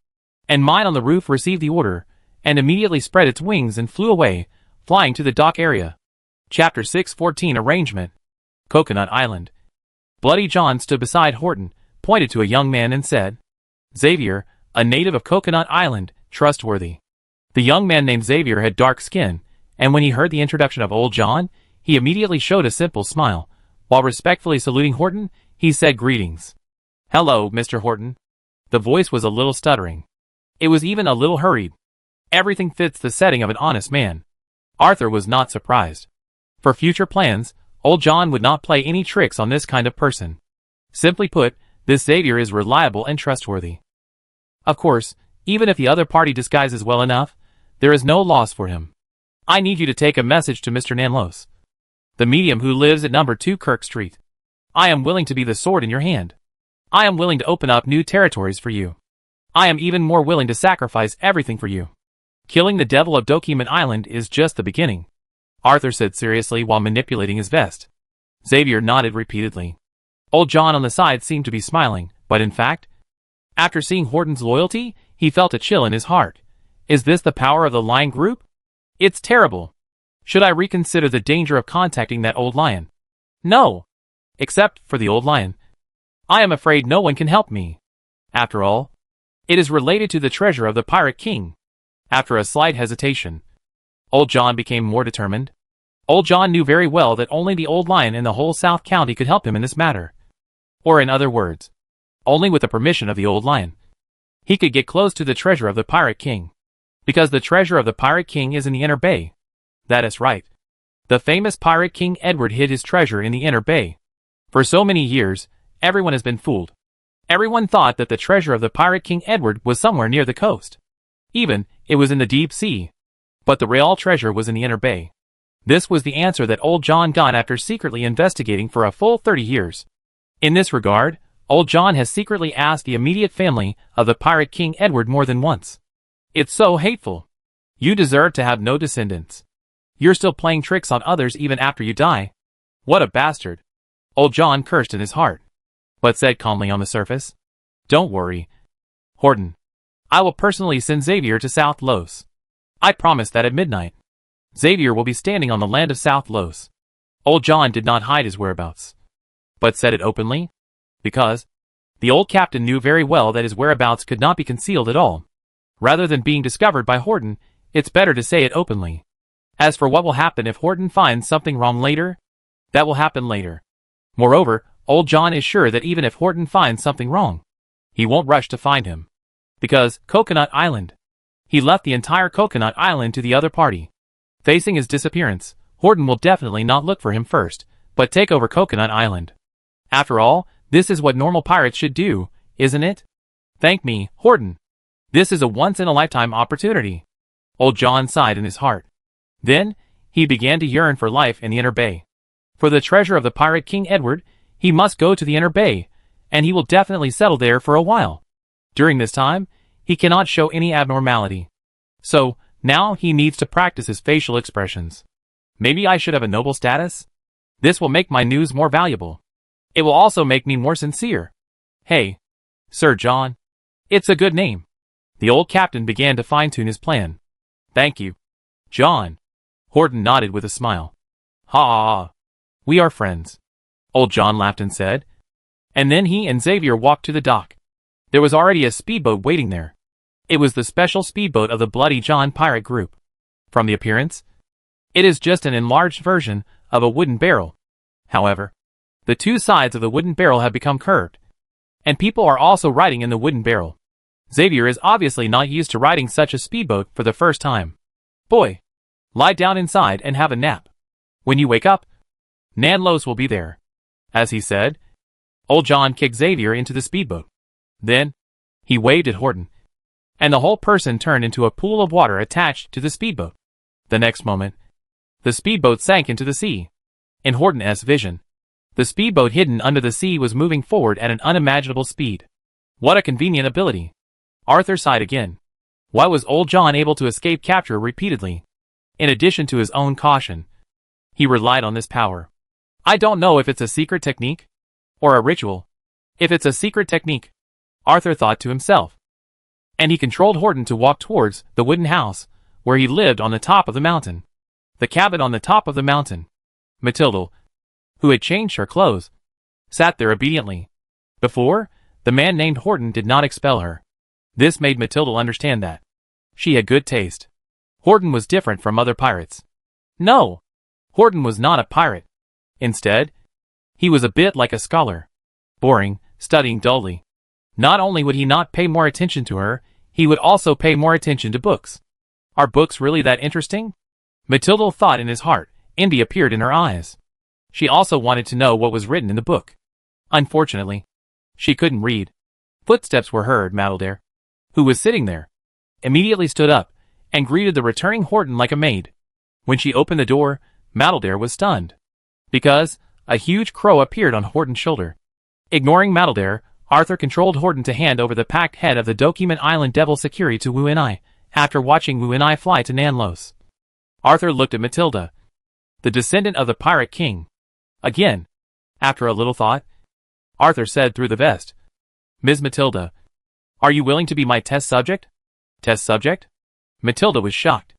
And Mine on the roof received the order, and immediately spread its wings and flew away, flying to the dock area. Chapter 614 Arrangement. Coconut Island. Bloody John stood beside Horton, pointed to a young man and said, "Xavier, a native of Coconut Island, trustworthy." The young man named Xavier had dark skin, and when he heard the introduction of old John, he immediately showed a simple smile. While respectfully saluting Horton, he said greetings. "Hello, Mr. Horton." The voice was a little stuttering. It was even a little hurried. Everything fits the setting of an honest man. Arthur was not surprised. For future plans, old John would not play any tricks on this kind of person. Simply put, this Xavier is reliable and trustworthy. Of course, even if the other party disguises well enough, there is no loss for him. "I need you to take a message to Mr. Nanlos, the medium who lives at number 2 Kirk Street. I am willing to be the sword in your hand. I am willing to open up new territories for you. I am even more willing to sacrifice everything for you. Killing the devil of Document Island is just the beginning," Arthur said seriously while manipulating his vest. Xavier nodded repeatedly. Old John on the side seemed to be smiling, but in fact, after seeing Horton's loyalty, he felt a chill in his heart. Is this the power of the lion group? It's terrible. Should I reconsider the danger of contacting that old lion? No. Except for the old lion. I am afraid no one can help me. After all, it is related to the treasure of the Pirate King. After a slight hesitation, old John became more determined. Old John knew very well that only the old lion in the whole South County could help him in this matter. Or in other words, only with the permission of the old lion. He could get close to the treasure of the Pirate King. Because the treasure of the Pirate King is in the Inner Bay. That is right. The famous Pirate King Edward hid his treasure in the Inner Bay. For so many years, everyone has been fooled. Everyone thought that the treasure of the Pirate King Edward was somewhere near the coast. Even, it was in the deep sea. But the real treasure was in the Inner Bay. This was the answer that old John got after secretly investigating for a full 30 years. In this regard, old John has secretly asked the immediate family of the Pirate King Edward more than once. It's so hateful. You deserve to have no descendants. You're still playing tricks on others even after you die. What a bastard. Old John cursed in his heart, but said calmly on the surface, "Don't worry, Horton. I will personally send Xavier to South Los. I promise that at midnight, Xavier will be standing on the land of South Los." Old John did not hide his whereabouts, but said it openly, because the old captain knew very well that his whereabouts could not be concealed at all. Rather than being discovered by Horton, it's better to say it openly. As for what will happen if Horton finds something wrong later, that will happen later. Moreover, old John is sure that even if Horton finds something wrong, he won't rush to find him. Because, Coconut Island. He left the entire Coconut Island to the other party. Facing his disappearance, Horton will definitely not look for him first, but take over Coconut Island. After all, this is what normal pirates should do, isn't it? Thank me, Horton. This is a once-in-a-lifetime opportunity. Old John sighed in his heart. Then, he began to yearn for life in the Inner Bay. For the treasure of the Pirate King Edward, he must go to the Inner Bay, and he will definitely settle there for a while. During this time, he cannot show any abnormality. So, now he needs to practice his facial expressions. Maybe I should have a noble status? This will make my news more valuable. It will also make me more sincere. Hey, Sir John. It's a good name. The old captain began to fine-tune his plan. Thank you, John. Horton nodded with a smile. Ha! We are friends. Old John laughed and said. And then he and Xavier walked to the dock. There was already a speedboat waiting there. It was the special speedboat of the Bloody John pirate group. From the appearance, it is just an enlarged version of a wooden barrel. However, The two sides of the wooden barrel have become curved, and people are also riding in the wooden barrel. Xavier is obviously not used to riding such a speedboat for the first time. Boy, lie down inside and have a nap. When you wake up, Nanlos will be there. As he said, old John kicked Xavier into the speedboat. Then, he waved at Horton, and the whole person turned into a pool of water attached to the speedboat. The next moment, the speedboat sank into the sea. In Horton's vision, the speedboat hidden under the sea was moving forward at an unimaginable speed. What a convenient ability. Arthur sighed again. Why was old John able to escape capture repeatedly? In addition to his own caution, he relied on this power. I don't know if it's a secret technique or a ritual. If it's a secret technique, Arthur thought to himself. And he controlled Horton to walk towards the wooden house where he lived on the top of the mountain. The cabin on the top of the mountain. Matilda, who had changed her clothes, sat there obediently. Before, the man named Horton did not expel her. This made Matilda understand that she had good taste. Horton was different from other pirates. No, Horton was not a pirate. Instead, he was a bit like a scholar. Boring, studying dully. Not only would he not pay more attention to her, he would also pay more attention to books. Are books really that interesting? Matilda thought in his heart. Envy appeared in her eyes. She also wanted to know what was written in the book. Unfortunately, she couldn't read. Footsteps were heard. Matilda, who was sitting there, immediately stood up and greeted the returning Horton like a maid. When she opened the door, Matilda was stunned, because a huge crow appeared on Horton's shoulder. Ignoring Matilda, Arthur controlled Horton to hand over the packed head of the Document Island Devil Security to Wu and I, after watching Wu and I fly to Nanlos. Arthur looked at Matilda, the descendant of the Pirate King. Again, after a little thought, Arthur said through the vest, Ms. Matilda, are you willing to be my test subject? Test subject? Matilda was shocked,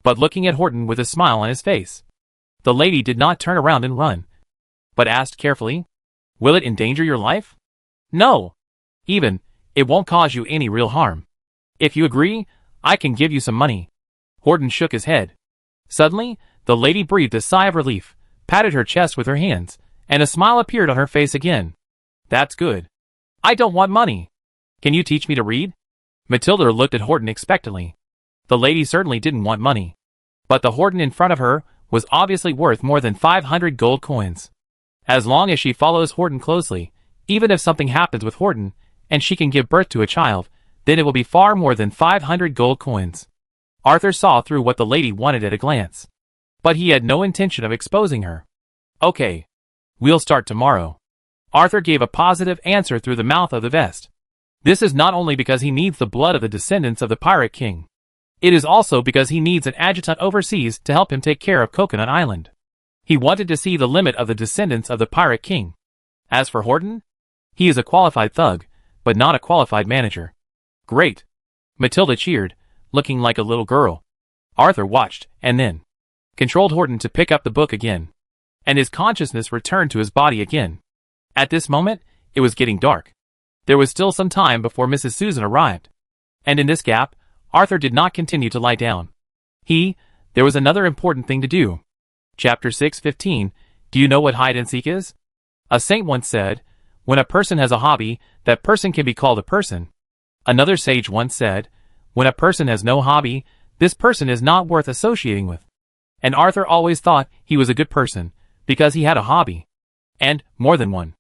but looking at Horton with a smile on his face. The lady did not turn around and run, but asked carefully, will it endanger your life? No. Even, it won't cause you any real harm. If you agree, I can give you some money. Horton shook his head. Suddenly, the lady breathed a sigh of relief, patted her chest with her hands, and a smile appeared on her face again. That's good. I don't want money. Can you teach me to read? Matilda looked at Horton expectantly. The lady certainly didn't want money. But the Horton in front of her was obviously worth more than 500 gold coins. As long as she follows Horton closely, even if something happens with Horton, and she can give birth to a child, then it will be far more than 500 gold coins. Arthur saw through what the lady wanted at a glance. But he had no intention of exposing her. Okay. We'll start tomorrow. Arthur gave a positive answer through the mouth of the vest. This is not only because he needs the blood of the descendants of the Pirate King. It is also because he needs an adjutant overseas to help him take care of Coconut Island. He wanted to see the limit of the descendants of the Pirate King. As for Horton, he is a qualified thug, but not a qualified manager. Great. Matilda cheered, looking like a little girl. Arthur watched, and then controlled Horton to pick up the book again. And his consciousness returned to his body again. At this moment, it was getting dark. There was still some time before Mrs. Susan arrived. And in this gap, Arthur did not continue to lie down. There was another important thing to do. Chapter 6:15. Do you know what hide and seek is? A saint once said, when a person has a hobby, that person can be called a person. Another sage once said, when a person has no hobby, this person is not worth associating with. And Arthur always thought he was a good person, because he had a hobby. And, more than one.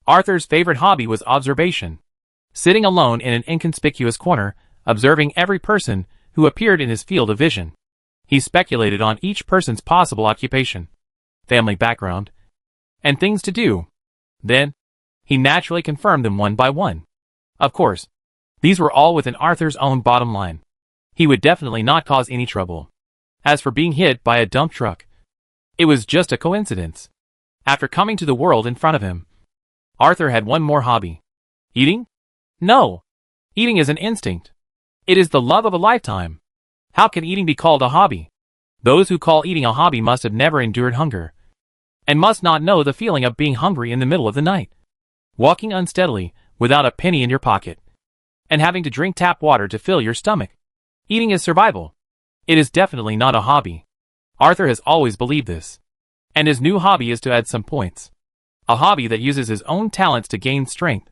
Arthur's favorite hobby was observation. Sitting alone in an inconspicuous corner, observing every person who appeared in his field of vision. He speculated on each person's possible occupation, family background, and things to do. Then, he naturally confirmed them one by one. Of course, these were all within Arthur's own bottom line. He would definitely not cause any trouble. As for being hit by a dump truck, it was just a coincidence. After coming to the world in front of him, Arthur had one more hobby. Eating? No. Eating is an instinct. It is the love of a lifetime. How can eating be called a hobby? Those who call eating a hobby must have never endured hunger, and must not know the feeling of being hungry in the middle of the night, walking unsteadily, without a penny in your pocket, and having to drink tap water to fill your stomach. Eating is survival. It is definitely not a hobby. Arthur has always believed this. And his new hobby is to add some points. A hobby that uses his own talents to gain strength.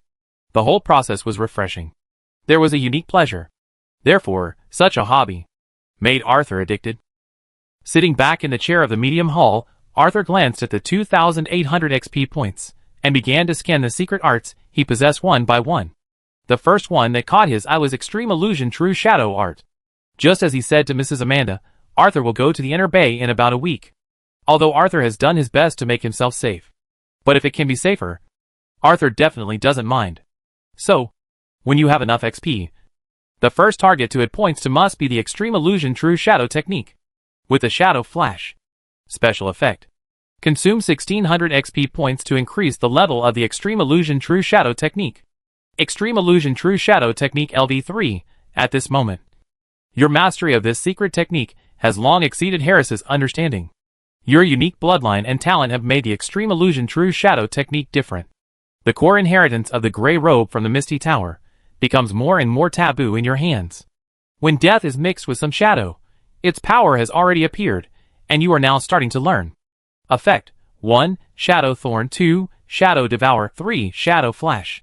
The whole process was refreshing. There was a unique pleasure. Therefore, such a hobby made Arthur addicted. Sitting back in the chair of the medium hall, Arthur glanced at the 2,800 XP points, and began to scan the secret arts he possessed one by one. The first one that caught his eye was Extreme Illusion True Shadow Art. Just as he said to Mrs. Amanda, Arthur will go to the Inner Bay in about a week. Although Arthur has done his best to make himself safe. But if it can be safer, Arthur definitely doesn't mind. So, when you have enough XP, the first target to hit points to must be the Extreme Illusion True Shadow technique. With the Shadow Flash special effect. Consume 1600 XP points to increase the level of the Extreme Illusion True Shadow technique. Extreme Illusion True Shadow technique LV3, at this moment. Your mastery of this secret technique has long exceeded Harris's understanding. Your unique bloodline and talent have made the Extreme Illusion True Shadow technique different. The core inheritance of the gray robe from the Misty Tower becomes more and more taboo in your hands. When death is mixed with some shadow, its power has already appeared, and you are now starting to learn. Effect: 1. Shadow Thorn. 2. Shadow Devour. 3. Shadow Flash.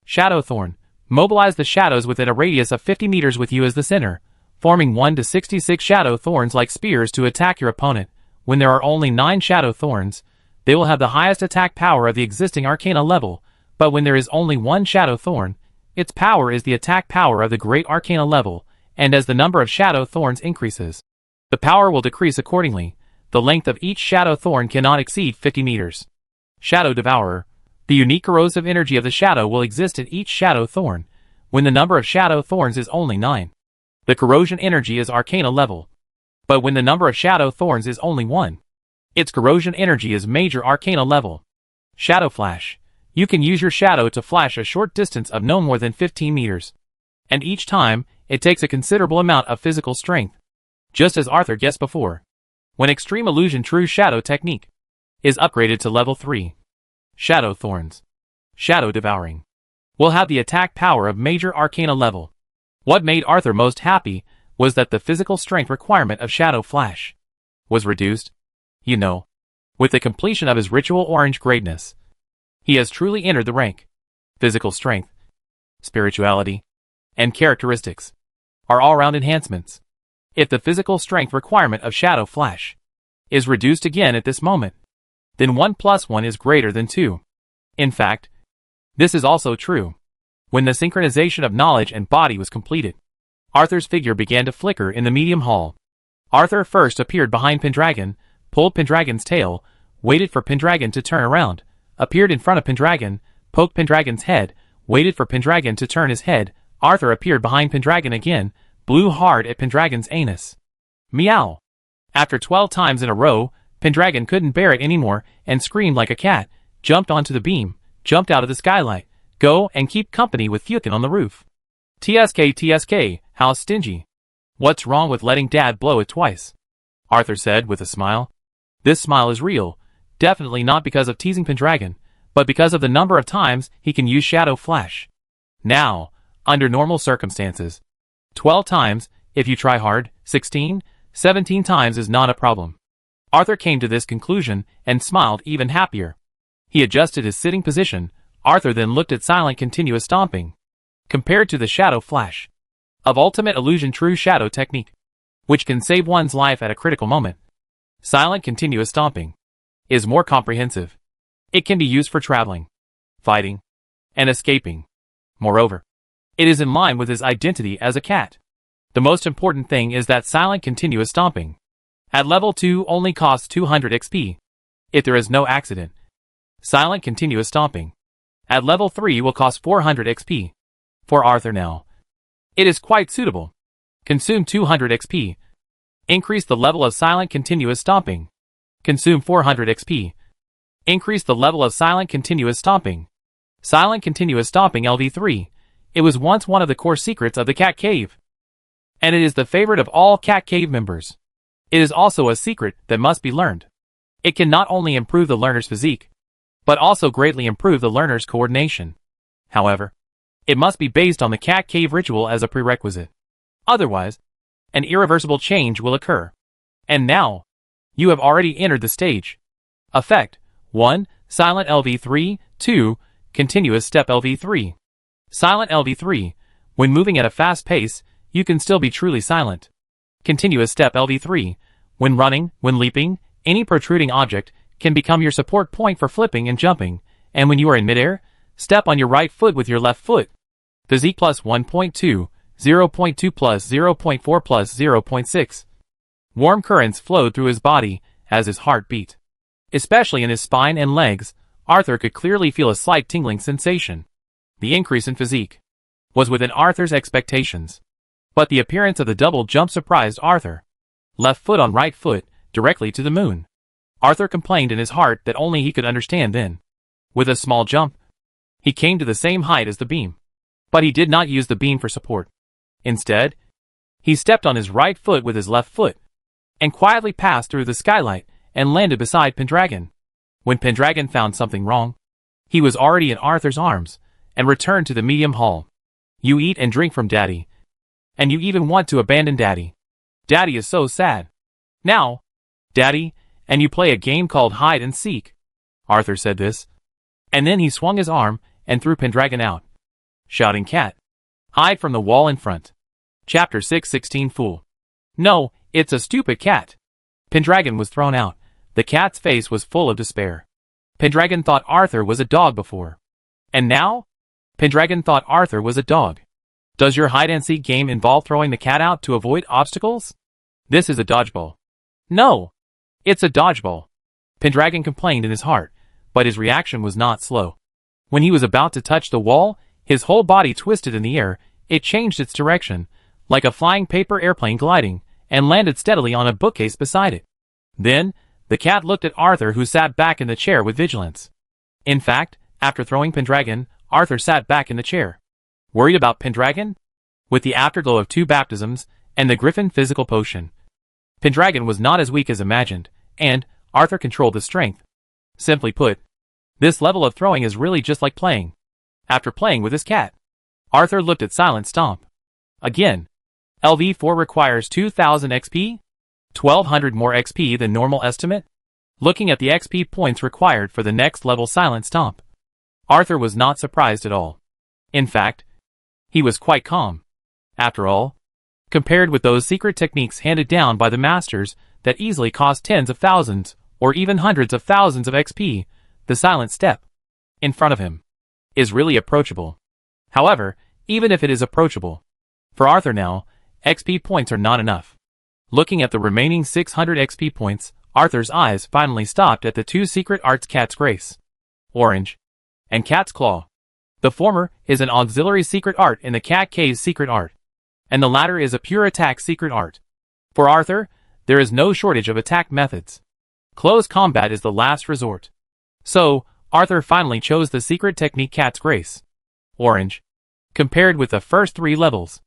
Shadow Thorn. Mobilize the shadows within a radius of 50 meters with you as the center, forming 1 to 66 shadow thorns like spears to attack your opponent. When there are only 9 shadow thorns, they will have the highest attack power of the existing Arcana level, but when there is only 1 shadow thorn, its power is the attack power of the Great Arcana level, and as the number of shadow thorns increases, the power will decrease accordingly. The length of each shadow thorn cannot exceed 50 meters. Shadow Devourer. The unique corrosive energy of the shadow will exist in each shadow thorn, when the number of shadow thorns is only 9. The corrosion energy is Arcana level. But when the number of shadow thorns is only 1, its corrosion energy is Major Arcana level. Shadow Flash. You can use your shadow to flash a short distance of no more than 15 meters. And each time, it takes a considerable amount of physical strength. Just as Arthur guessed before. When Extreme Illusion True Shadow technique is upgraded to level 3. Shadow Thorns. Shadow Devouring. Will have the attack power of Major Arcana level. What made Arthur most happy was that the physical strength requirement of Shadow Flash was reduced. You know, with the completion of his ritual orange greatness, he has truly entered the rank. Physical strength, spirituality, and characteristics are all-round enhancements. If the physical strength requirement of Shadow Flash is reduced again at this moment, then 1 plus 1 is greater than 2. In fact, this is also true. When the synchronization of knowledge and body was completed, Arthur's figure began to flicker in the medium hall. Arthur first appeared behind Pendragon, pulled Pendragon's tail, waited for Pendragon to turn around, appeared in front of Pendragon, poked Pendragon's head, waited for Pendragon to turn his head. Arthur appeared behind Pendragon again, blew hard at Pendragon's anus. Meow. After 12 times in a row, Pendragon couldn't bear it anymore and screamed like a cat, jumped onto the beam, jumped out of the skylight. Go and keep company with Fukin on the roof. TSK, how stingy. What's wrong with letting Dad blow it twice? Arthur said with a smile. This smile is real, definitely not because of teasing Pendragon, but because of the number of times he can use Shadow Flash. Now, under normal circumstances, 12 times, if you try hard, 16, 17 times is not a problem. Arthur came to this conclusion and smiled even happier. He adjusted his sitting position. Arthur then looked at silent continuous stomping. Compared to the Shadow Flash of Ultimate Illusion True Shadow technique, which can save one's life at a critical moment, silent continuous stomping is more comprehensive. It can be used for traveling, fighting, and escaping. Moreover, it is in line with his identity as a cat. The most important thing is that silent continuous stomping at level 2 only costs 200 XP. If there is no accident, silent continuous stomping at level 3 will cost 400 XP. For Arthur now, it is quite suitable. Consume 200 XP. Increase the level of silent continuous stomping. Consume 400 XP. Increase the level of silent continuous stomping. Silent continuous stomping LV3. It was once one of the core secrets of the Cat Cave. And it is the favorite of all Cat Cave members. It is also a secret that must be learned. It can not only improve the learner's physique, but also greatly improve the learner's coordination. However, it must be based on the Cat Cave ritual as a prerequisite. Otherwise, an irreversible change will occur. And now, you have already entered the stage. Effect: 1. Silent LV3, 2, continuous step LV3. Silent LV3, when moving at a fast pace, you can still be truly silent. Continuous step LV3, when running, when leaping, any protruding object can become your support point for flipping and jumping, and when you are in midair, step on your right foot with your left foot. Physique plus 1.2, 0.2 plus 0.4 plus 0.6. Warm currents flowed through his body as his heart beat. Especially in his spine and legs, Arthur could clearly feel a slight tingling sensation. The increase in physique was within Arthur's expectations. But the appearance of the double jump surprised Arthur. Left foot on right foot, directly to the moon. Arthur complained in his heart that only he could understand then. With a small jump, he came to the same height as the beam. But he did not use the beam for support. Instead, he stepped on his right foot with his left foot, and quietly passed through the skylight and landed beside Pendragon. When Pendragon found something wrong, he was already in Arthur's arms, and returned to the medium hall. You eat and drink from Daddy, and you even want to abandon Daddy. Daddy is so sad. Now, Daddy, and you play a game called hide and seek. Arthur said this, and then he swung his arm and threw Pendragon out, shouting, "Cat, hide from the wall in front." Chapter 6:16 Fool. No, it's a stupid cat. Pendragon was thrown out. The cat's face was full of despair. Pendragon thought Arthur was a dog before. And now? Pendragon thought Arthur was a dog. Does your hide-and-seek game involve throwing the cat out to avoid obstacles? This is a dodgeball. No! It's a dodgeball. Pendragon complained in his heart, but his reaction was not slow. When he was about to touch the wall, his whole body twisted in the air. It changed its direction, like a flying paper airplane gliding, and landed steadily on a bookcase beside it. Then, the cat looked at Arthur, who sat back in the chair with vigilance. In fact, after throwing Pendragon, Arthur sat back in the chair. Worried about Pendragon? With the afterglow of 2 baptisms, and the Griffin physical potion. Pendragon was not as weak as imagined, and Arthur controlled the strength. Simply put, this level of throwing is really just like playing. After playing with his cat, Arthur looked at Silent Stomp. Again, LV4 requires 2000 XP? 1200 more XP than normal estimate? Looking at the XP points required for the next level Silent Stomp, Arthur was not surprised at all. In fact, he was quite calm. After all, compared with those secret techniques handed down by the masters that easily cost tens of thousands, or even hundreds of thousands of XP, the silent step in front of him is really approachable. However, even if it is approachable, for Arthur now, XP points are not enough. Looking at the remaining 600 XP points, Arthur's eyes finally stopped at the 2 secret arts: Cat's Grace, Orange, and Cat's Claw. The former is an auxiliary secret art in the Cat Cave's secret art, and the latter is a pure attack secret art. For Arthur, there is no shortage of attack methods. Close combat is the last resort. So, Arthur finally chose the secret technique Cat's Grace, Orange, compared with the first 3 levels.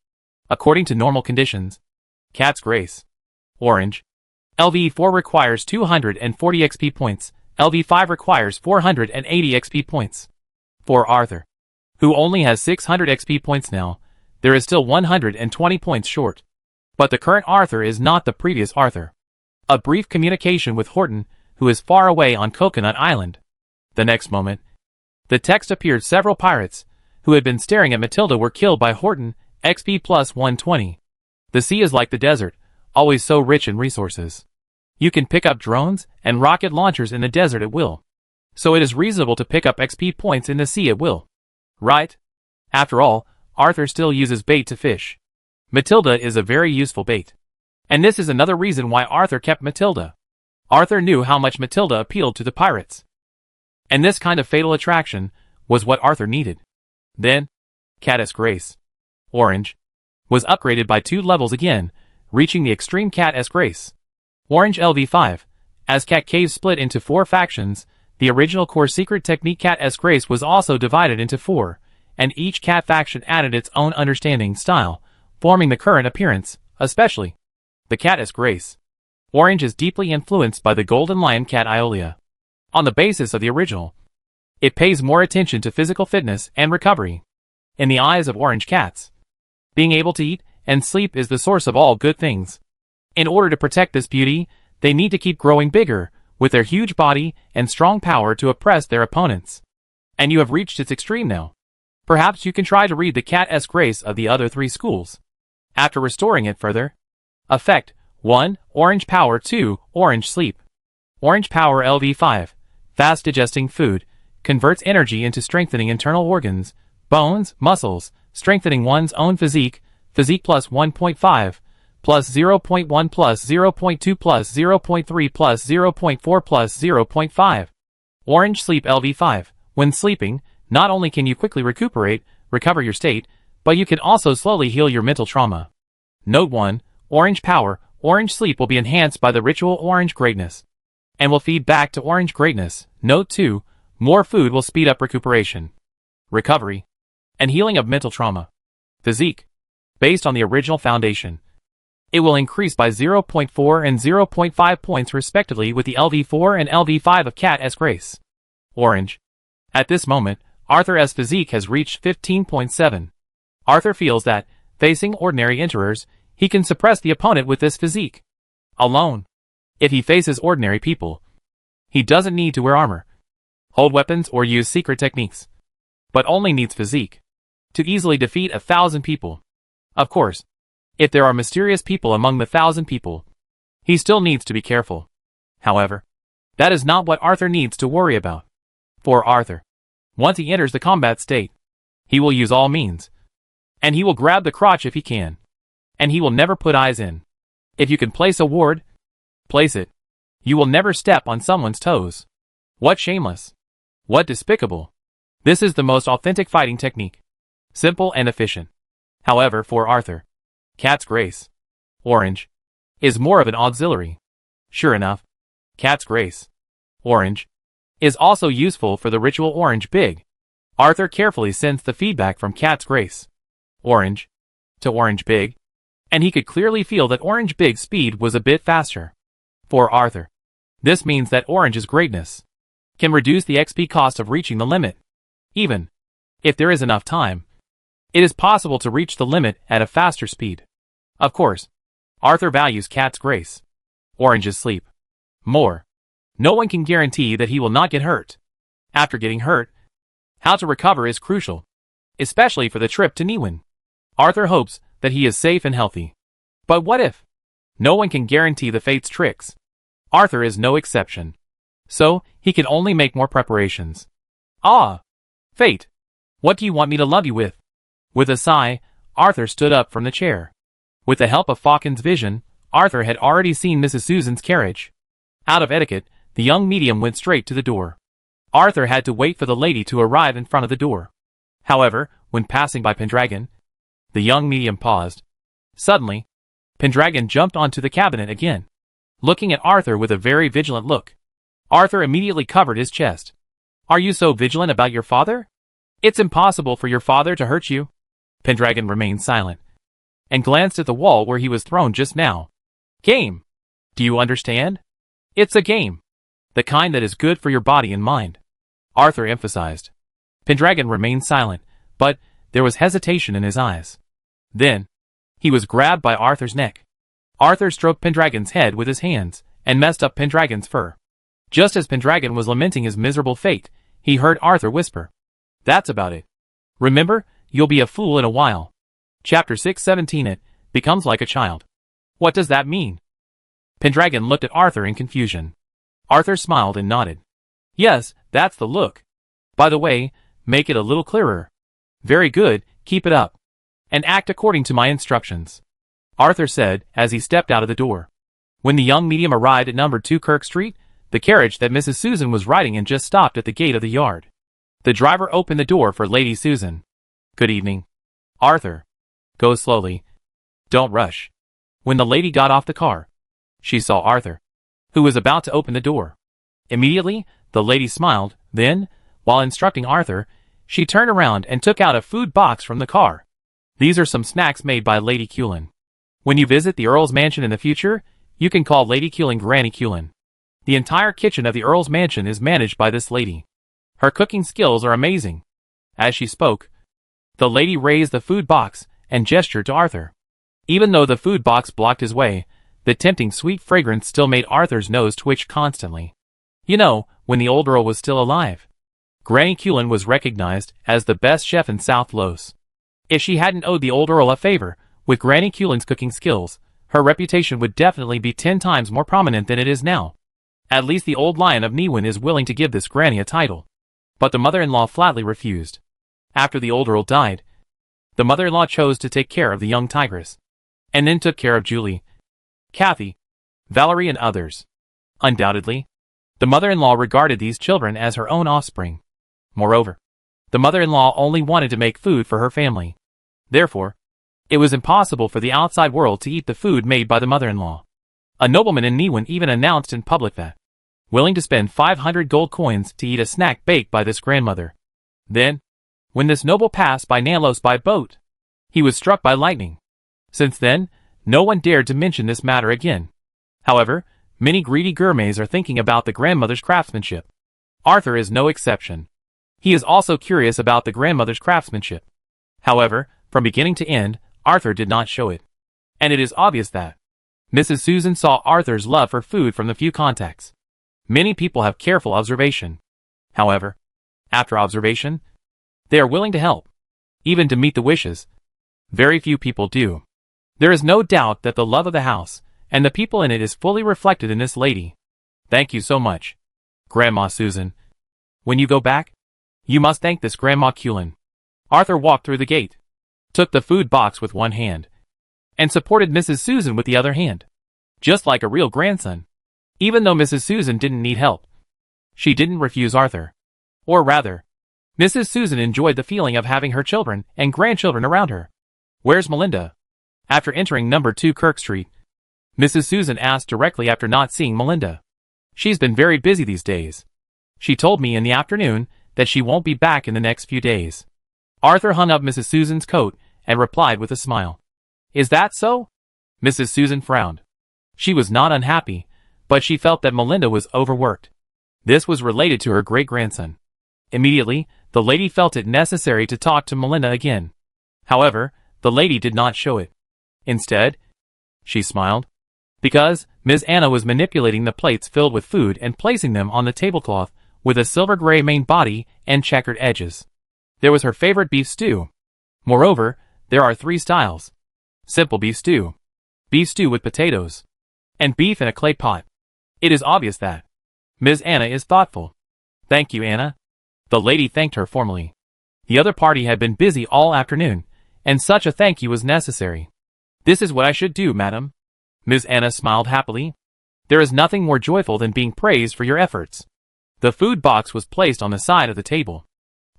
According to normal conditions, Cat's Grace, Orange, LV4 requires 240 XP points, LV5 requires 480 XP points. For Arthur, who only has 600 XP points now, there is still 120 points short. But the current Arthur is not the previous Arthur. A brief communication with Horton, who is far away on Coconut Island. The next moment, the text appeared. Several pirates, who had been staring at Matilda, were killed by Horton, XP plus 120. The sea is like the desert, always so rich in resources. You can pick up drones and rocket launchers in the desert at will. So it is reasonable to pick up XP points in the sea at will. Right? After all, Arthur still uses bait to fish. Matilda is a very useful bait. And this is another reason why Arthur kept Matilda. Arthur knew how much Matilda appealed to the pirates. And this kind of fatal attraction was what Arthur needed. Then, Cat's Grace, Orange, was upgraded by 2 levels again, reaching the extreme Cat's Grace, Orange LV5. As Cat Cave split into 4 factions, the original core secret technique Cat's Grace was also divided into 4, and each cat faction added its own understanding style, forming the current appearance. Especially, the Cat's Grace, Orange is deeply influenced by the Golden Lion Cat Iolia. On the basis of the original, it pays more attention to physical fitness and recovery. In the eyes of orange cats, being able to eat and sleep is the source of all good things. In order to protect this beauty, they need to keep growing bigger, with their huge body and strong power to oppress their opponents. And you have reached its extreme now. Perhaps you can try to read the cat-esque race of the other 3 schools. After restoring it further. Effect: 1. Orange Power. 2. Orange Sleep. Orange Power LV5. Fast digesting food. Converts energy into strengthening internal organs, bones, muscles, strengthening one's own physique. Physique plus 1.5, plus 0.1 plus 0.2 plus 0.3 plus 0.4 plus 0.5. Orange Sleep LV5. When sleeping, not only can you quickly recover your state, but you can also slowly heal your mental trauma. Note 1. Orange Power. Orange Sleep will be enhanced by the ritual Orange Greatness, and will feed back to Orange Greatness. Note 2. More food will speed up recuperation, recovery, and healing of mental trauma. Physique. Based on the original foundation, it will increase by 0.4 and 0.5 points respectively with the LV4 and LV5 of cat-esque race. Orange. At this moment, Arthur's physique has reached 15.7. Arthur feels that, facing ordinary enterers, he can suppress the opponent with this physique alone. If he faces ordinary people, he doesn't need to wear armor, hold weapons, or use secret techniques, but only needs physique to easily defeat 1,000 people. Of course, if there are mysterious people among the 1,000 people, he still needs to be careful. However, that is not what Arthur needs to worry about. For Arthur, once he enters the combat state, he will use all means, and he will grab the crotch if he can, and he will never put eyes in. If you can place a ward, place it. You will never step on someone's toes. What shameless! What despicable! This is the most authentic fighting technique. Simple and efficient. However, for Arthur, Cat's Grace, Orange, is more of an auxiliary. Sure enough, Cat's Grace, Orange, is also useful for the ritual Orange Big. Arthur carefully sends the feedback from Cat's Grace, Orange, to Orange Big, and he could clearly feel that Orange Big's speed was a bit faster. For Arthur, this means that Orange's greatness can reduce the XP cost of reaching the limit. Even if there is enough time, it is possible to reach the limit at a faster speed. Of course, Arthur values Cat's Grace, Orange's Sleep, more. No one can guarantee that he will not get hurt. After getting hurt, how to recover is crucial, especially for the trip to Niwin. Arthur hopes that he is safe and healthy. But what if? No one can guarantee the fate's tricks. Arthur is no exception. So, he can only make more preparations. Ah! Fate! What do you want me to love you with? With a sigh, Arthur stood up from the chair. With the help of Faucon's vision, Arthur had already seen Mrs. Susan's carriage. Out of etiquette, the young medium went straight to the door. Arthur had to wait for the lady to arrive in front of the door. However, when passing by Pendragon, the young medium paused. Suddenly, Pendragon jumped onto the cabinet again, looking at Arthur with a very vigilant look. Arthur immediately covered his chest. Are you so vigilant about your father? It's impossible for your father to hurt you. Pendragon remained silent, and glanced at the wall where he was thrown just now. Game. Do you understand? It's a game. The kind that is good for your body and mind. Arthur emphasized. Pendragon remained silent, but there was hesitation in his eyes. Then, he was grabbed by Arthur's neck. Arthur stroked Pendragon's head with his hands, and messed up Pendragon's fur. Just as Pendragon was lamenting his miserable fate, he heard Arthur whisper. That's about it. Remember, you'll be a fool in a while. Chapter 617. It becomes like a child. What does that mean? Pendragon looked at Arthur in confusion. Arthur smiled and nodded. Yes, that's the look. By the way, make it a little clearer. Very good, keep it up. And act according to my instructions. Arthur said, as he stepped out of the door. When the young medium arrived at number 2 Kirk Street, the carriage that Mrs. Susan was riding in just stopped at the gate of the yard. The driver opened the door for Lady Susan. Good evening. Arthur. Go slowly. Don't rush. When the lady got off the car, she saw Arthur, who was about to open the door. Immediately, the lady smiled, then, while instructing Arthur, she turned around and took out a food box from the car. These are some snacks made by Lady Cullen. When you visit the Earl's mansion in the future, you can call Lady Cullen Granny Cullen. The entire kitchen of the Earl's mansion is managed by this lady. Her cooking skills are amazing. As she spoke, the lady raised the food box and gestured to Arthur. Even though the food box blocked his way, the tempting sweet fragrance still made Arthur's nose twitch constantly. You know, when the old Earl was still alive. Granny Cullen was recognized as the best chef in South Los. If she hadn't owed the old Earl a favor, with Granny Cullen's cooking skills, her reputation would definitely be 10 times more prominent than it is now. At least the old lion of Niwen is willing to give this granny a title. But the mother-in-law flatly refused. After the old Earl died, the mother-in-law chose to take care of the young tigress. And then took care of Julie, Kathy, Valerie and others. Undoubtedly, the mother-in-law regarded these children as her own offspring. Moreover, the mother-in-law only wanted to make food for her family. Therefore, it was impossible for the outside world to eat the food made by the mother-in-law. A nobleman in Niwen even announced in public that, willing to spend 500 gold coins to eat a snack baked by this grandmother. Then, when this noble passed by Nanlos by boat, he was struck by lightning. Since then, no one dared to mention this matter again. However, many greedy gourmets are thinking about the grandmother's craftsmanship. Arthur is no exception. He is also curious about the grandmother's craftsmanship. However, from beginning to end, Arthur did not show it. And it is obvious that Mrs. Susan saw Arthur's love for food from the few contacts. Many people have careful observation. However, after observation, they are willing to help, even to meet the wishes. Very few people do. There is no doubt that the love of the house and the people in it is fully reflected in this lady. Thank you so much, Grandma Susan. When you go back, you must thank this Grandma Cullen. Arthur walked through the gate, took the food box with one hand, and supported Mrs. Susan with the other hand. Just like a real grandson. Even though Mrs. Susan didn't need help, she didn't refuse Arthur. Or rather, Mrs. Susan enjoyed the feeling of having her children and grandchildren around her. Where's Melinda? After entering number 2 Kirk Street, Mrs. Susan asked directly after not seeing Melinda. She's been very busy these days. She told me in the afternoon that she won't be back in the next few days. Arthur hung up Mrs. Susan's coat and replied with a smile. Is that so? Mrs. Susan frowned. She was not unhappy, but she felt that Melinda was overworked. This was related to her great-grandson. Immediately, the lady felt it necessary to talk to Melinda again. However, the lady did not show it. Instead, she smiled, because Ms. Anna was manipulating the plates filled with food and placing them on the tablecloth with a silver-gray main body and checkered edges. There was her favorite beef stew. Moreover, there are 3 styles. Simple beef stew with potatoes, and beef in a clay pot. It is obvious that Ms. Anna is thoughtful. Thank you, Anna. The lady thanked her formally. The other party had been busy all afternoon, and such a thank you was necessary. This is what I should do, madam. Ms. Anna smiled happily. There is nothing more joyful than being praised for your efforts. The food box was placed on the side of the table.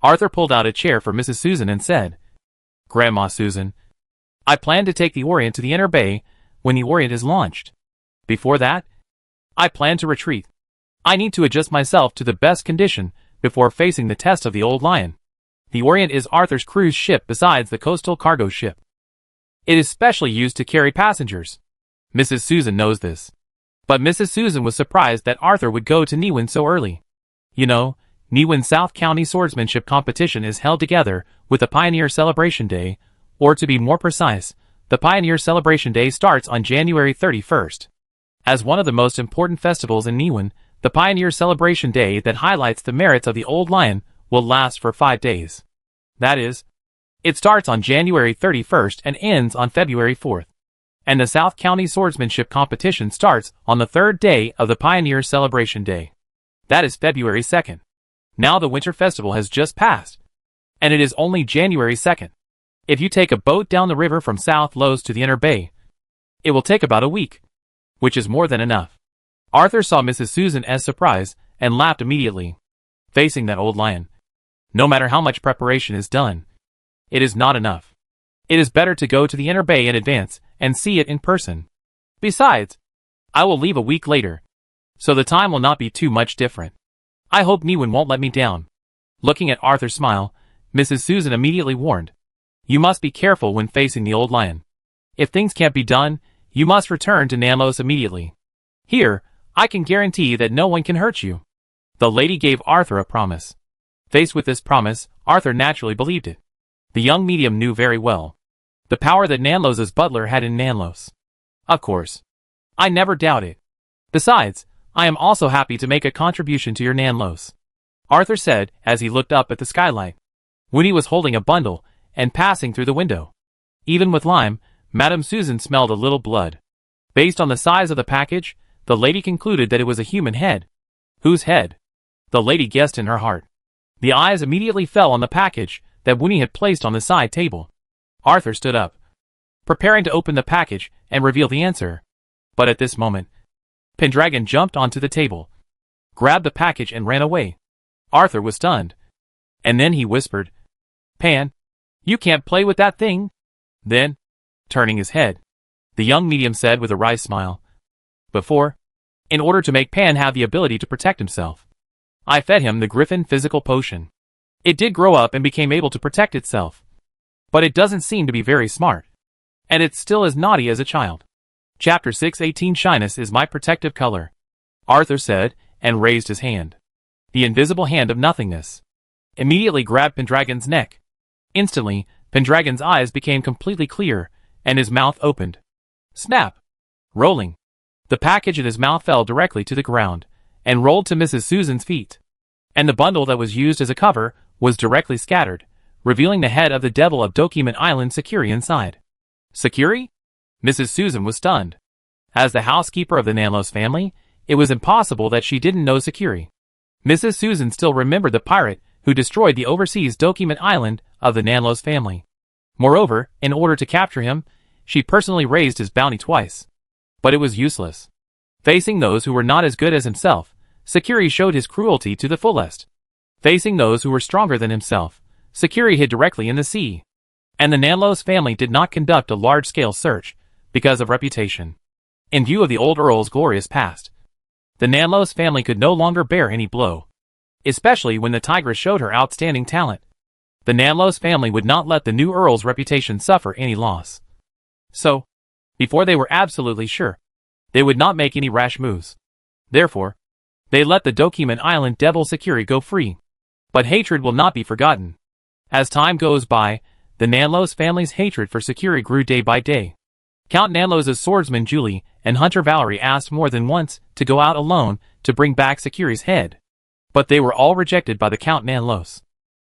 Arthur pulled out a chair for Mrs. Susan and said, Grandma Susan, I plan to take the Orient to the Inner Bay when the Orient is launched. Before that, I plan to retreat. I need to adjust myself to the best condition before facing the test of the Old Lion. The Orient is Arthur's cruise ship besides the coastal cargo ship. It is specially used to carry passengers. Mrs. Susan knows this. But Mrs. Susan was surprised that Arthur would go to Niwen so early. You know, Niwen South County Swordsmanship Competition is held together with the Pioneer Celebration Day, or to be more precise, the Pioneer Celebration Day starts on January 31st. As one of the most important festivals in Niwen, the Pioneer Celebration Day that highlights the merits of the Old Lion will last for 5 days. That is, it starts on January 31st and ends on February 4th. And the South County Swordsmanship Competition starts on the 3rd day of the Pioneer Celebration Day. That is February 2nd. Now the Winter Festival has just passed, and it is only January 2nd. If you take a boat down the river from South Los to the Inner Bay, it will take about a week, which is more than enough. Arthur saw Mrs. Susan as surprised and laughed immediately. Facing that old lion, no matter how much preparation is done, it is not enough. It is better to go to the Inner Bay in advance and see it in person. Besides, I will leave a week later, so the time will not be too much different. I hope Niwen won't let me down. Looking at Arthur's smile, Mrs. Susan immediately warned, You must be careful when facing the old lion. If things can't be done, you must return to Nanlos immediately. Here, I can guarantee that no one can hurt you. The lady gave Arthur a promise. Faced with this promise, Arthur naturally believed it. The young medium knew very well the power that Nanlos's butler had in Nanlos. Of course, I never doubt it. Besides, I am also happy to make a contribution to your Nanlos, Arthur said as he looked up at the skylight. Winnie was holding a bundle and passing through the window. Even with lime, Madame Susan smelled a little blood. Based on the size of the package, the lady concluded that it was a human head. Whose head? The lady guessed in her heart. The eyes immediately fell on the package that Winnie had placed on the side table. Arthur stood up, preparing to open the package and reveal the answer. But at this moment, Pendragon jumped onto the table, grabbed the package and ran away. Arthur was stunned. And then he whispered, "Pan, you can't play with that thing." Then, turning his head, the young medium said with a wry smile, "Before, in order to make Pan have the ability to protect himself, I fed him the Griffin physical potion. It did grow up and became able to protect itself. But it doesn't seem to be very smart. And it's still as naughty as a child." Chapter 6:18 Shyness is my protective color, Arthur said, and raised his hand. The invisible hand of nothingness immediately grabbed Pendragon's neck. Instantly, Pendragon's eyes became completely clear, and his mouth opened. Snap! Rolling. The package in his mouth fell directly to the ground, and rolled to Mrs. Susan's feet. And the bundle that was used as a cover was directly scattered, revealing the head of the devil of Document Island Sakuri inside. Sakuri? Mrs. Susan was stunned. As the housekeeper of the Nanlos family, it was impossible that she didn't know Sakuri. Mrs. Susan still remembered the pirate who destroyed the overseas Document Island of the Nanlos family. Moreover, in order to capture him, she personally raised his bounty twice. But it was useless. Facing those who were not as good as himself, Sakuri showed his cruelty to the fullest. Facing those who were stronger than himself, Sakuri hid directly in the sea. And the Nanlos family did not conduct a large-scale search because of reputation. In view of the old Earl's glorious past, the Nanlos family could no longer bear any blow. Especially when the Tigress showed her outstanding talent. The Nanlos family would not let the new Earl's reputation suffer any loss. So, before they were absolutely sure, they would not make any rash moves. Therefore, they let the Document Island devil Sakuri go free. But hatred will not be forgotten. As time goes by, the Nanlos family's hatred for Sakuri grew day by day. Count Nanlos' swordsman Julie and hunter Valerie asked more than once to go out alone to bring back Sakuri's head. But they were all rejected by the Count Nanlos.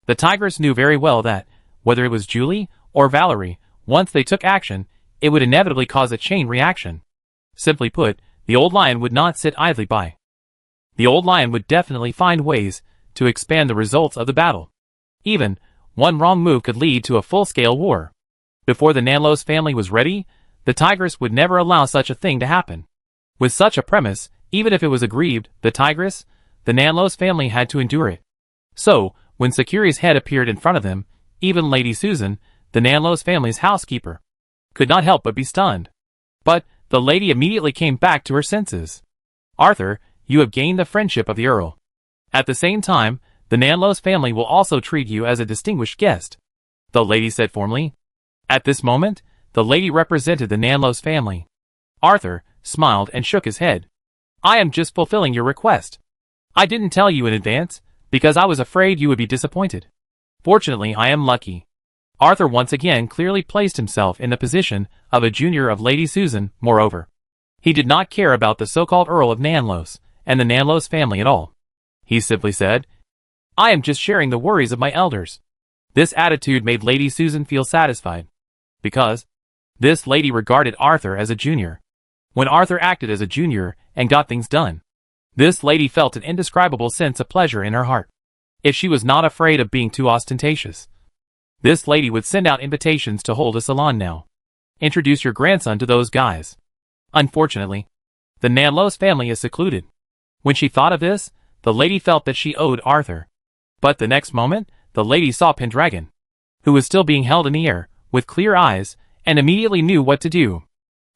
The Tigress knew very well that, whether it was Julie or Valerie, once they took action, it would inevitably cause a chain reaction. Simply put, the old lion would not sit idly by. The old lion would definitely find ways to expand the results of the battle. Even, one wrong move could lead to a full-scale war. Before the Nanlos family was ready, the Tigress would never allow such a thing to happen. With such a premise, even if it was aggrieved, the Tigress, the Nanlos family had to endure it. So, when Sakuri's head appeared in front of them, even Lady Susan, the Nanlos family's housekeeper, could not help but be stunned. But, the lady immediately came back to her senses. "Arthur, you have gained the friendship of the Earl. At the same time, the Nanlos family will also treat you as a distinguished guest," the lady said formally. At this moment, the lady represented the Nanlos family. Arthur smiled and shook his head. "I am just fulfilling your request. I didn't tell you in advance, because I was afraid you would be disappointed. Fortunately, I am lucky." Arthur once again clearly placed himself in the position of a junior of Lady Susan. Moreover, he did not care about the so-called Earl of Nanlos and the Nanlos family at all. He simply said, "I am just sharing the worries of my elders." This attitude made Lady Susan feel satisfied, because this lady regarded Arthur as a junior. When Arthur acted as a junior and got things done, this lady felt an indescribable sense of pleasure in her heart. If she was not afraid of being too ostentatious, this lady would send out invitations to hold a salon now. "Introduce your grandson to those guys." Unfortunately, the Nanlos family is secluded. When she thought of this, the lady felt that she owed Arthur. But the next moment, the lady saw Pendragon, who was still being held in the air, with clear eyes, and immediately knew what to do.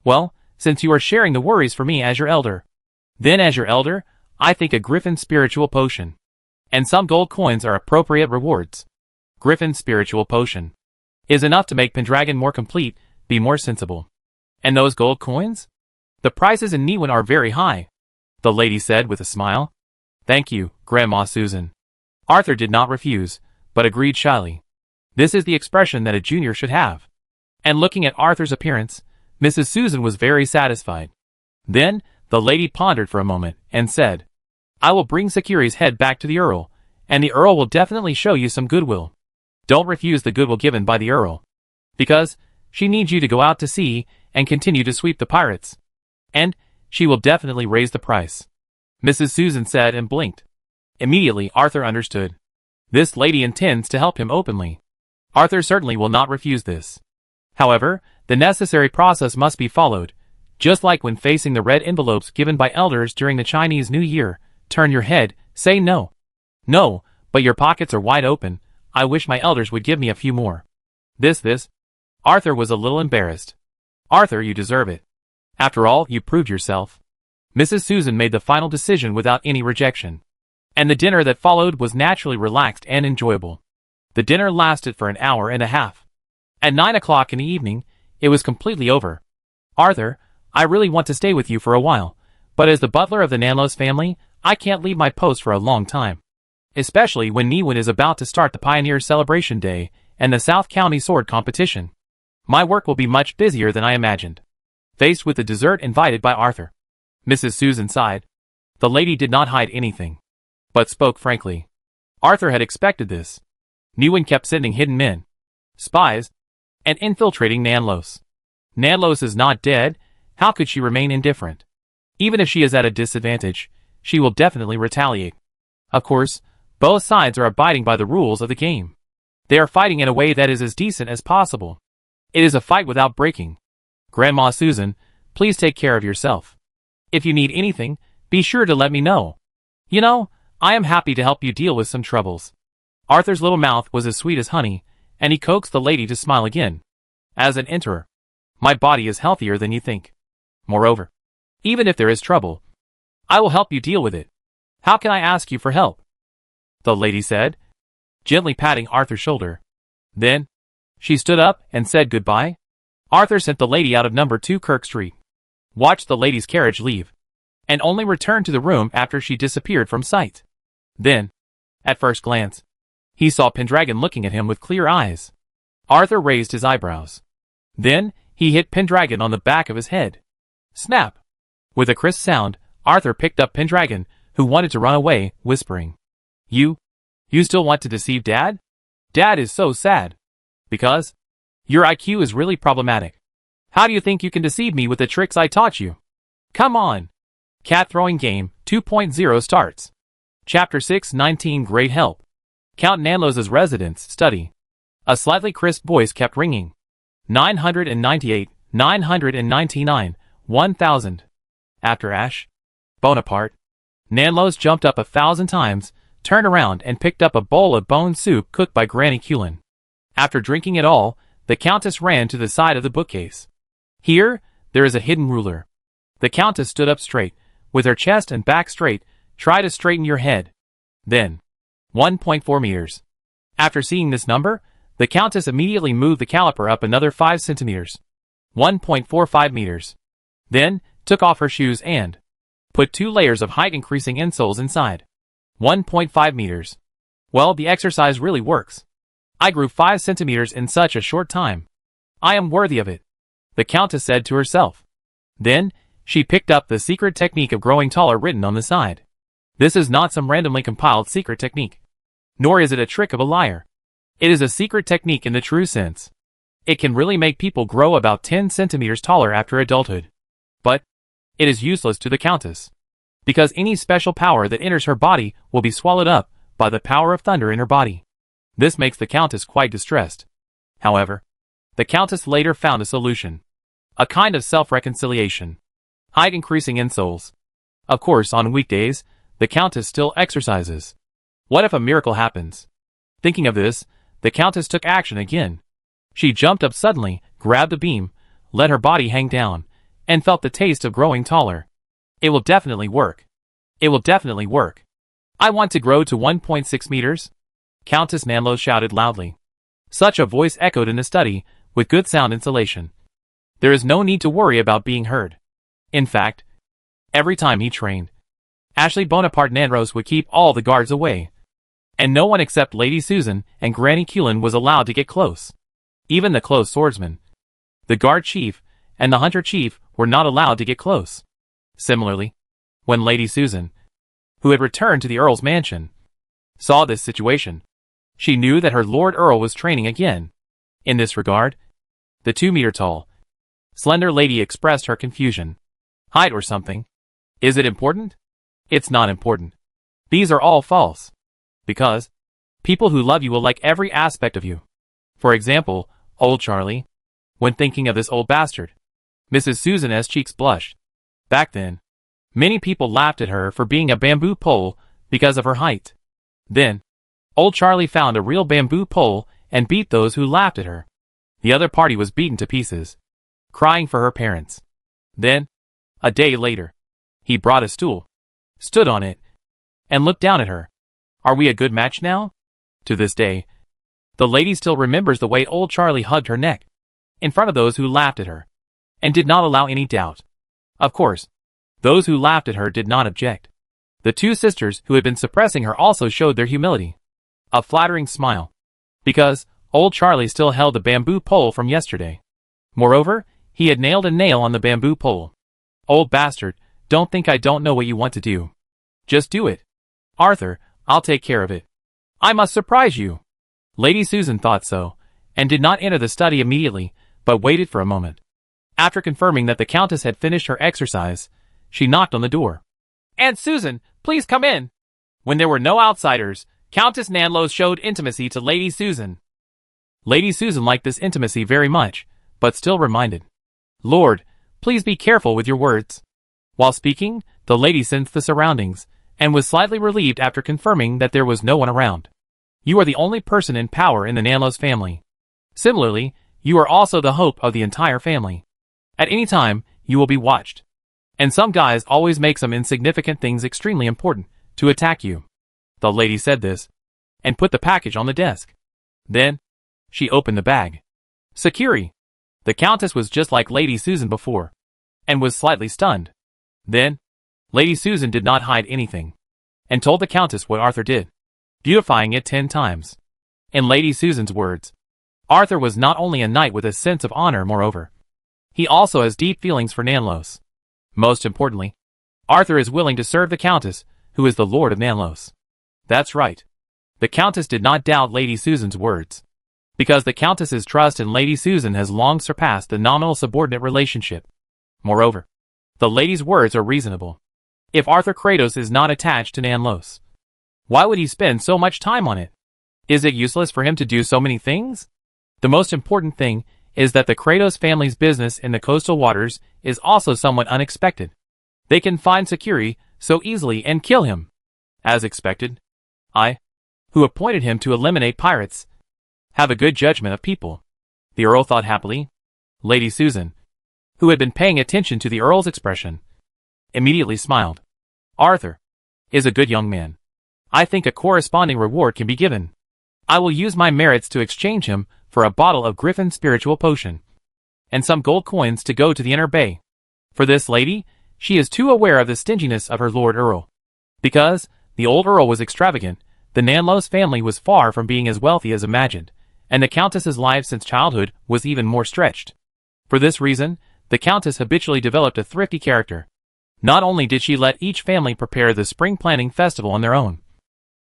"Well, since you are sharing the worries for me as your elder, then as your elder, I think a Griffin spiritual potion and some gold coins are appropriate rewards." Griffin spiritual potion is enough to make Pendragon more complete, be more sensible. "And those gold coins? The prices in Niwan are very high," the lady said with a smile. "Thank you, Grandma Susan." Arthur did not refuse, but agreed shyly. This is the expression that a junior should have. And looking at Arthur's appearance, Mrs. Susan was very satisfied. Then, The lady pondered for a moment, and said, I will bring Sakuri's head back to the Earl, and the Earl will definitely show you some goodwill. Don't refuse the goodwill given by the Earl. Because she needs you to go out to sea and continue to sweep the pirates. And she will definitely raise the price. Mrs. Susan said and blinked. Immediately Arthur understood. This lady intends to help him openly. Arthur certainly will not refuse this. However, the necessary process must be followed. Just like when facing the red envelopes given by elders during the Chinese New Year, turn your head, say no. No, but your pockets are wide open. I wish my elders would give me a few more. This. Arthur was a little embarrassed. Arthur, you deserve it. After all, you proved yourself. Mrs. Susan made the final decision without any rejection. And the dinner that followed was naturally relaxed and enjoyable. The dinner lasted for an hour and a half. At 9 o'clock in the evening, it was completely over. Arthur, I really want to stay with you for a while, but as the butler of the Nanlos family, I can't leave my post for a long time. Especially when Niwen is about to start the Pioneer Celebration Day and the South County Sword Competition. My work will be much busier than I imagined. Faced with the dessert invited by Arthur, Mrs. Susan sighed. The lady did not hide anything, but spoke frankly. Arthur had expected this. Niwen kept sending hidden men, spies, and infiltrating Nanlos. Nanlos is not dead. How could she remain indifferent? Even if she is at a disadvantage, she will definitely retaliate. Of course, both sides are abiding by the rules of the game. They are fighting in a way that is as decent as possible. It is a fight without breaking. Grandma Susan, please take care of yourself. If you need anything, be sure to let me know. You know, I am happy to help you deal with some troubles. Arthur's little mouth was as sweet as honey, and he coaxed the lady to smile again. As an enterer, my body is healthier than you think. Moreover, even if there is trouble, I will help you deal with it. How can I ask you for help? The lady said, gently patting Arthur's shoulder. Then, she stood up and said goodbye. Arthur sent the lady out of number 2 Kirk Street, watched the lady's carriage leave, and only returned to the room after she disappeared from sight. Then, at first glance, he saw Pendragon looking at him with clear eyes. Arthur raised his eyebrows. Then, he hit Pendragon on the back of his head. Snap! With a crisp sound, Arthur picked up Pendragon, who wanted to run away, whispering, You still want to deceive Dad? Dad is so sad. Because your IQ is really problematic. How do you think you can deceive me with the tricks I taught you? Come on! Cat Throwing Game 2.0 starts. Chapter 6:19 Great Help. Count Nanlos's residence, study. A slightly crisp voice kept ringing. 998, 999, 1000. After Ash, Bonaparte, Nanlos jumped up 1,000 times, turned around and picked up a bowl of bone soup cooked by Granny Cullen. After drinking it all, the Countess ran to the side of the bookcase. Here, there is a hidden ruler. The Countess stood up straight, with her chest and back straight. Try to straighten your head. Then, 1.4 meters. After seeing this number, the Countess immediately moved the caliper up another 5 centimeters. 1.45 meters. Then, took off her shoes and put 2 layers of height-increasing insoles inside. 1.5 meters. Well, the exercise really works. I grew 5 centimeters in such a short time. I am worthy of it, the Countess said to herself. Then, she picked up the secret technique of growing taller written on the side. This is not some randomly compiled secret technique. Nor is it a trick of a liar. It is a secret technique in the true sense. It can really make people grow about 10 centimeters taller after adulthood. But it is useless to the Countess, because any special power that enters her body will be swallowed up by the power of thunder in her body. This makes the Countess quite distressed. However, the Countess later found a solution. A kind of self-reconciliation. Height-increasing insoles. Of course, on weekdays, the Countess still exercises. What if a miracle happens? Thinking of this, the Countess took action again. She jumped up suddenly, grabbed a beam, let her body hang down, and felt the taste of growing taller. It will definitely work. It will definitely work. I want to grow to 1.6 meters. Countess Nanlos shouted loudly. Such a voice echoed in the study, with good sound insulation. There is no need to worry about being heard. In fact, every time he trained, Ashley Bonaparte Nanros would keep all the guards away. And no one except Lady Susan and Granny Cullen was allowed to get close. Even the close swordsman, the guard chief, and the hunter chief were not allowed to get close. Similarly, when Lady Susan, who had returned to the Earl's mansion, saw this situation, she knew that her Lord Earl was training again. In this regard, the 2-meter-tall, slender lady expressed her confusion. Height or something? Is it important? It's not important. These are all false. Because people who love you will like every aspect of you. For example, old Charlie. When thinking of this old bastard, Mrs. Susan's cheeks blushed. Back then, many people laughed at her for being a bamboo pole because of her height. Then, old Charlie found a real bamboo pole and beat those who laughed at her. The other party was beaten to pieces, crying for her parents. Then, a day later, he brought a stool, stood on it, and looked down at her. Are we a good match now? To this day, the lady still remembers the way old Charlie hugged her neck, in front of those who laughed at her, and did not allow any doubt. Of course, those who laughed at her did not object. The 2 sisters who had been suppressing her also showed their humility. A flattering smile. Because old Charlie still held the bamboo pole from yesterday. Moreover, he had nailed a nail on the bamboo pole. Old bastard, don't think I don't know what you want to do. Just do it. Arthur, I'll take care of it. I must surprise you. Lady Susan thought so, and did not enter the study immediately, but waited for a moment. After confirming that the Countess had finished her exercise, she knocked on the door. Aunt Susan, please come in. When there were no outsiders, Countess Nanlos showed intimacy to Lady Susan. Lady Susan liked this intimacy very much, but still reminded, Lord, please be careful with your words. While speaking, the lady sensed the surroundings, and was slightly relieved after confirming that there was no one around. You are the only person in power in the Nanlos family. Similarly, you are also the hope of the entire family. At any time, you will be watched. And some guys always make some insignificant things extremely important to attack you. The lady said this, and put the package on the desk. Then, she opened the bag. Security. The Countess was just like Lady Susan before, and was slightly stunned. Then, Lady Susan did not hide anything, and told the Countess what Arthur did, beautifying it 10 times. In Lady Susan's words, Arthur was not only a knight with a sense of honor, moreover, he also has deep feelings for Nanlos. Most importantly, Arthur is willing to serve the Countess, who is the Lord of Nanlos. That's right. The Countess did not doubt Lady Susan's words, because the Countess's trust in Lady Susan has long surpassed the nominal subordinate relationship. Moreover, the lady's words are reasonable. If Arthur Kratos is not attached to Nanlos, why would he spend so much time on it? Is it useless for him to do so many things? The most important thing is that the Kratos family's business in the coastal waters is also somewhat unexpected. They can find Sakuri so easily and kill him. As expected, I, who appointed him to eliminate pirates, have a good judgment of people. The Earl thought happily. Lady Susan, who had been paying attention to the Earl's expression, immediately smiled. Arthur is a good young man. I think a corresponding reward can be given. I will use my merits to exchange him for a bottle of Griffin spiritual potion, and some gold coins to go to the inner bay. For this lady, she is too aware of the stinginess of her Lord Earl. Because the old Earl was extravagant, the Nanlos family was far from being as wealthy as imagined, and the Countess's life since childhood was even more stretched. For this reason, the Countess habitually developed a thrifty character. Not only did she let each family prepare the spring planting festival on their own,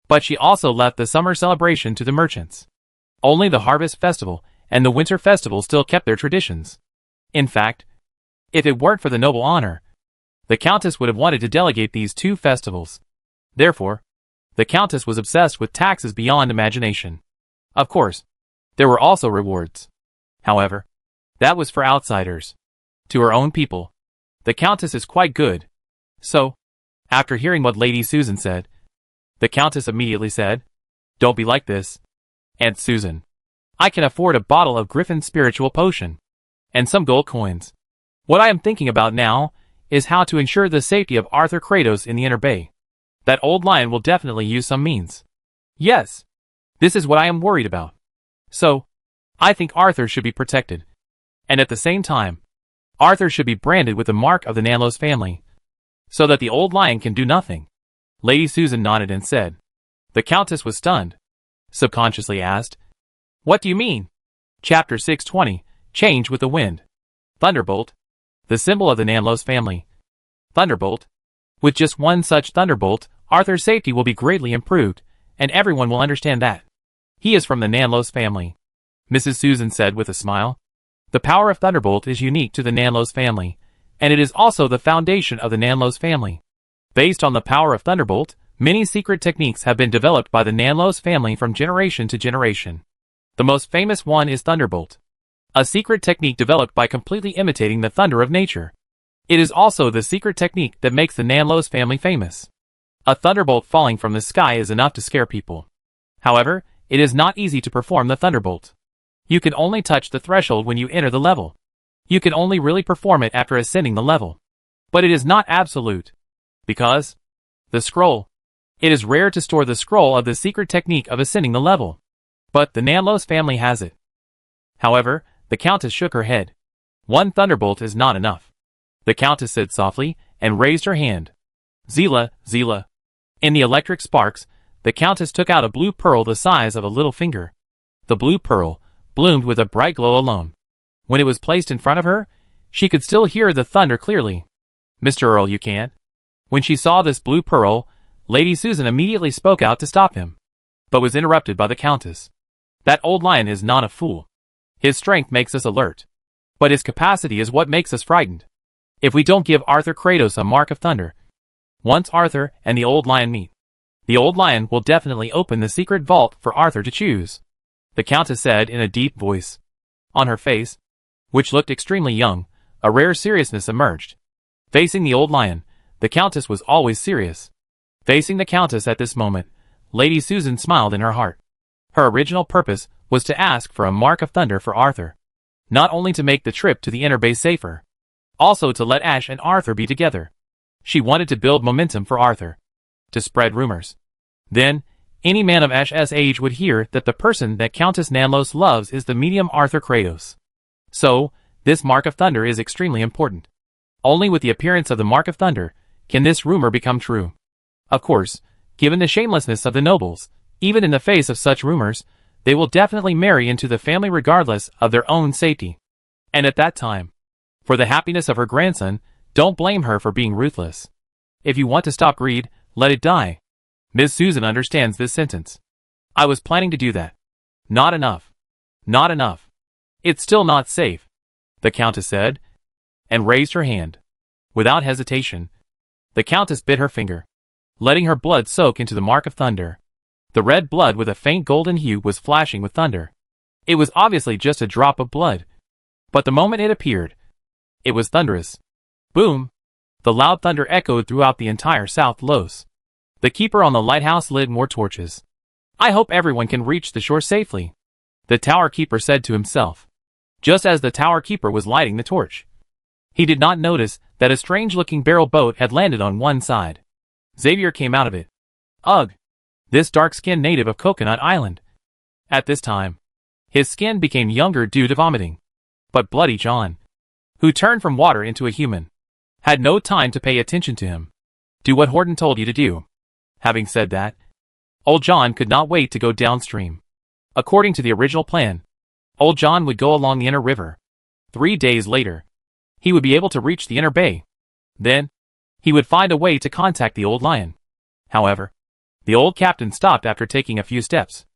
but she also left the summer celebration to the merchants. Only the harvest festival and the winter festival still kept their traditions. In fact, if it weren't for the noble honor, the Countess would have wanted to delegate these 2 festivals. Therefore, the Countess was obsessed with taxes beyond imagination. Of course, there were also rewards. However, that was for outsiders. To her own people, the Countess is quite good. So, after hearing what Lady Susan said, the Countess immediately said, Don't be like this, Aunt Susan. I can afford a bottle of Griffin spiritual potion, and some gold coins. What I am thinking about now is how to ensure the safety of Arthur Kratos in the inner bay. That old lion will definitely use some means. Yes, this is what I am worried about. So, I think Arthur should be protected. And at the same time, Arthur should be branded with the mark of the Nanlos family, so that the old lion can do nothing. Lady Susan nodded and said. The Countess was stunned. Subconsciously asked, What do you mean? Chapter 620, Change with the Wind. Thunderbolt, the symbol of the Nanlos family. Thunderbolt. With just one such thunderbolt, Arthur's safety will be greatly improved, and everyone will understand that. He is from the Nanlos family, Mrs. Susan said with a smile. The power of Thunderbolt is unique to the Nanlos family, and it is also the foundation of the Nanlos family. Based on the power of Thunderbolt, many secret techniques have been developed by the Nanlos family from generation to generation. The most famous one is Thunderbolt, a secret technique developed by completely imitating the thunder of nature. It is also the secret technique that makes the Nanlos family famous. A thunderbolt falling from the sky is enough to scare people. However, it is not easy to perform the thunderbolt. You can only touch the threshold when you enter the level. You can only really perform it after ascending the level. But it is not absolute. Because the scroll. It is rare to store the scroll of the secret technique of ascending the level. But the Nanlos family has it. However, the Countess shook her head. One thunderbolt is not enough. The Countess said softly, and raised her hand. Zila, Zila. In the electric sparks, the Countess took out a blue pearl the size of a little finger. The blue pearl bloomed with a bright glow alone. When it was placed in front of her, she could still hear the thunder clearly. Mr. Earl, you can't. When she saw this blue pearl, Lady Susan immediately spoke out to stop him, but was interrupted by the Countess. That old lion is not a fool. His strength makes us alert, but his capacity is what makes us frightened. If we don't give Arthur Kratos a mark of thunder, once Arthur and the old lion meet, the old lion will definitely open the secret vault for Arthur to choose, the Countess said in a deep voice. On her face, which looked extremely young, a rare seriousness emerged. Facing the old lion, the Countess was always serious. Facing the Countess at this moment, Lady Susan smiled in her heart. Her original purpose was to ask for a mark of thunder for Arthur. Not only to make the trip to the inner base safer, also to let Ash and Arthur be together. She wanted to build momentum for Arthur, to spread rumors. Then, any man of Ash's age would hear that the person that Countess Nanlos loves is the medium Arthur Kratos. So, this mark of thunder is extremely important. Only with the appearance of the mark of thunder can this rumor become true. Of course, given the shamelessness of the nobles, even in the face of such rumors, they will definitely marry into the family regardless of their own safety. And at that time, for the happiness of her grandson, don't blame her for being ruthless. If you want to stop greed, let it die. Miss Susan understands this sentence. I was planning to do that. Not enough. Not enough. It's still not safe, the Countess said, and raised her hand. Without hesitation, the Countess bit her finger, letting her blood soak into the mark of thunder. The red blood with a faint golden hue was flashing with thunder. It was obviously just a drop of blood. But the moment it appeared, it was thunderous. Boom! The loud thunder echoed throughout the entire South Los. The keeper on the lighthouse lit more torches. I hope everyone can reach the shore safely, the tower keeper said to himself. Just as the tower keeper was lighting the torch, he did not notice that a strange-looking barrel boat had landed on one side. Xavier came out of it. Ugh! This dark-skinned native of Coconut Island. At this time, his skin became younger due to vomiting. But Bloody John, who turned from water into a human, had no time to pay attention to him. Do what Horton told you to do. Having said that, Old John could not wait to go downstream. According to the original plan, Old John would go along the inner river. 3 days later, he would be able to reach the inner bay. Then, he would find a way to contact the old lion. However, the old captain stopped after taking a few steps.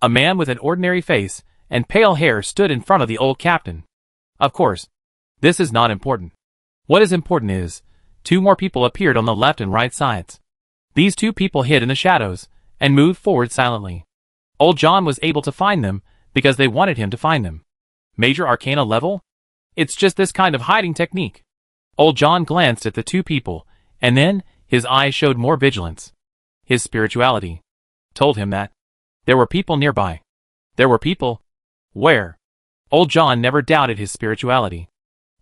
A man with an ordinary face and pale hair stood in front of the old captain. Of course, this is not important. What is important is, 2 more people appeared on the left and right sides. These 2 people hid in the shadows and moved forward silently. Old John was able to find them because they wanted him to find them. Major Arcana level? It's just this kind of hiding technique. Old John glanced at the 2 people, and then his eyes showed more vigilance. His spirituality told him that there were people nearby. There were people? Where? Old John never doubted his spirituality.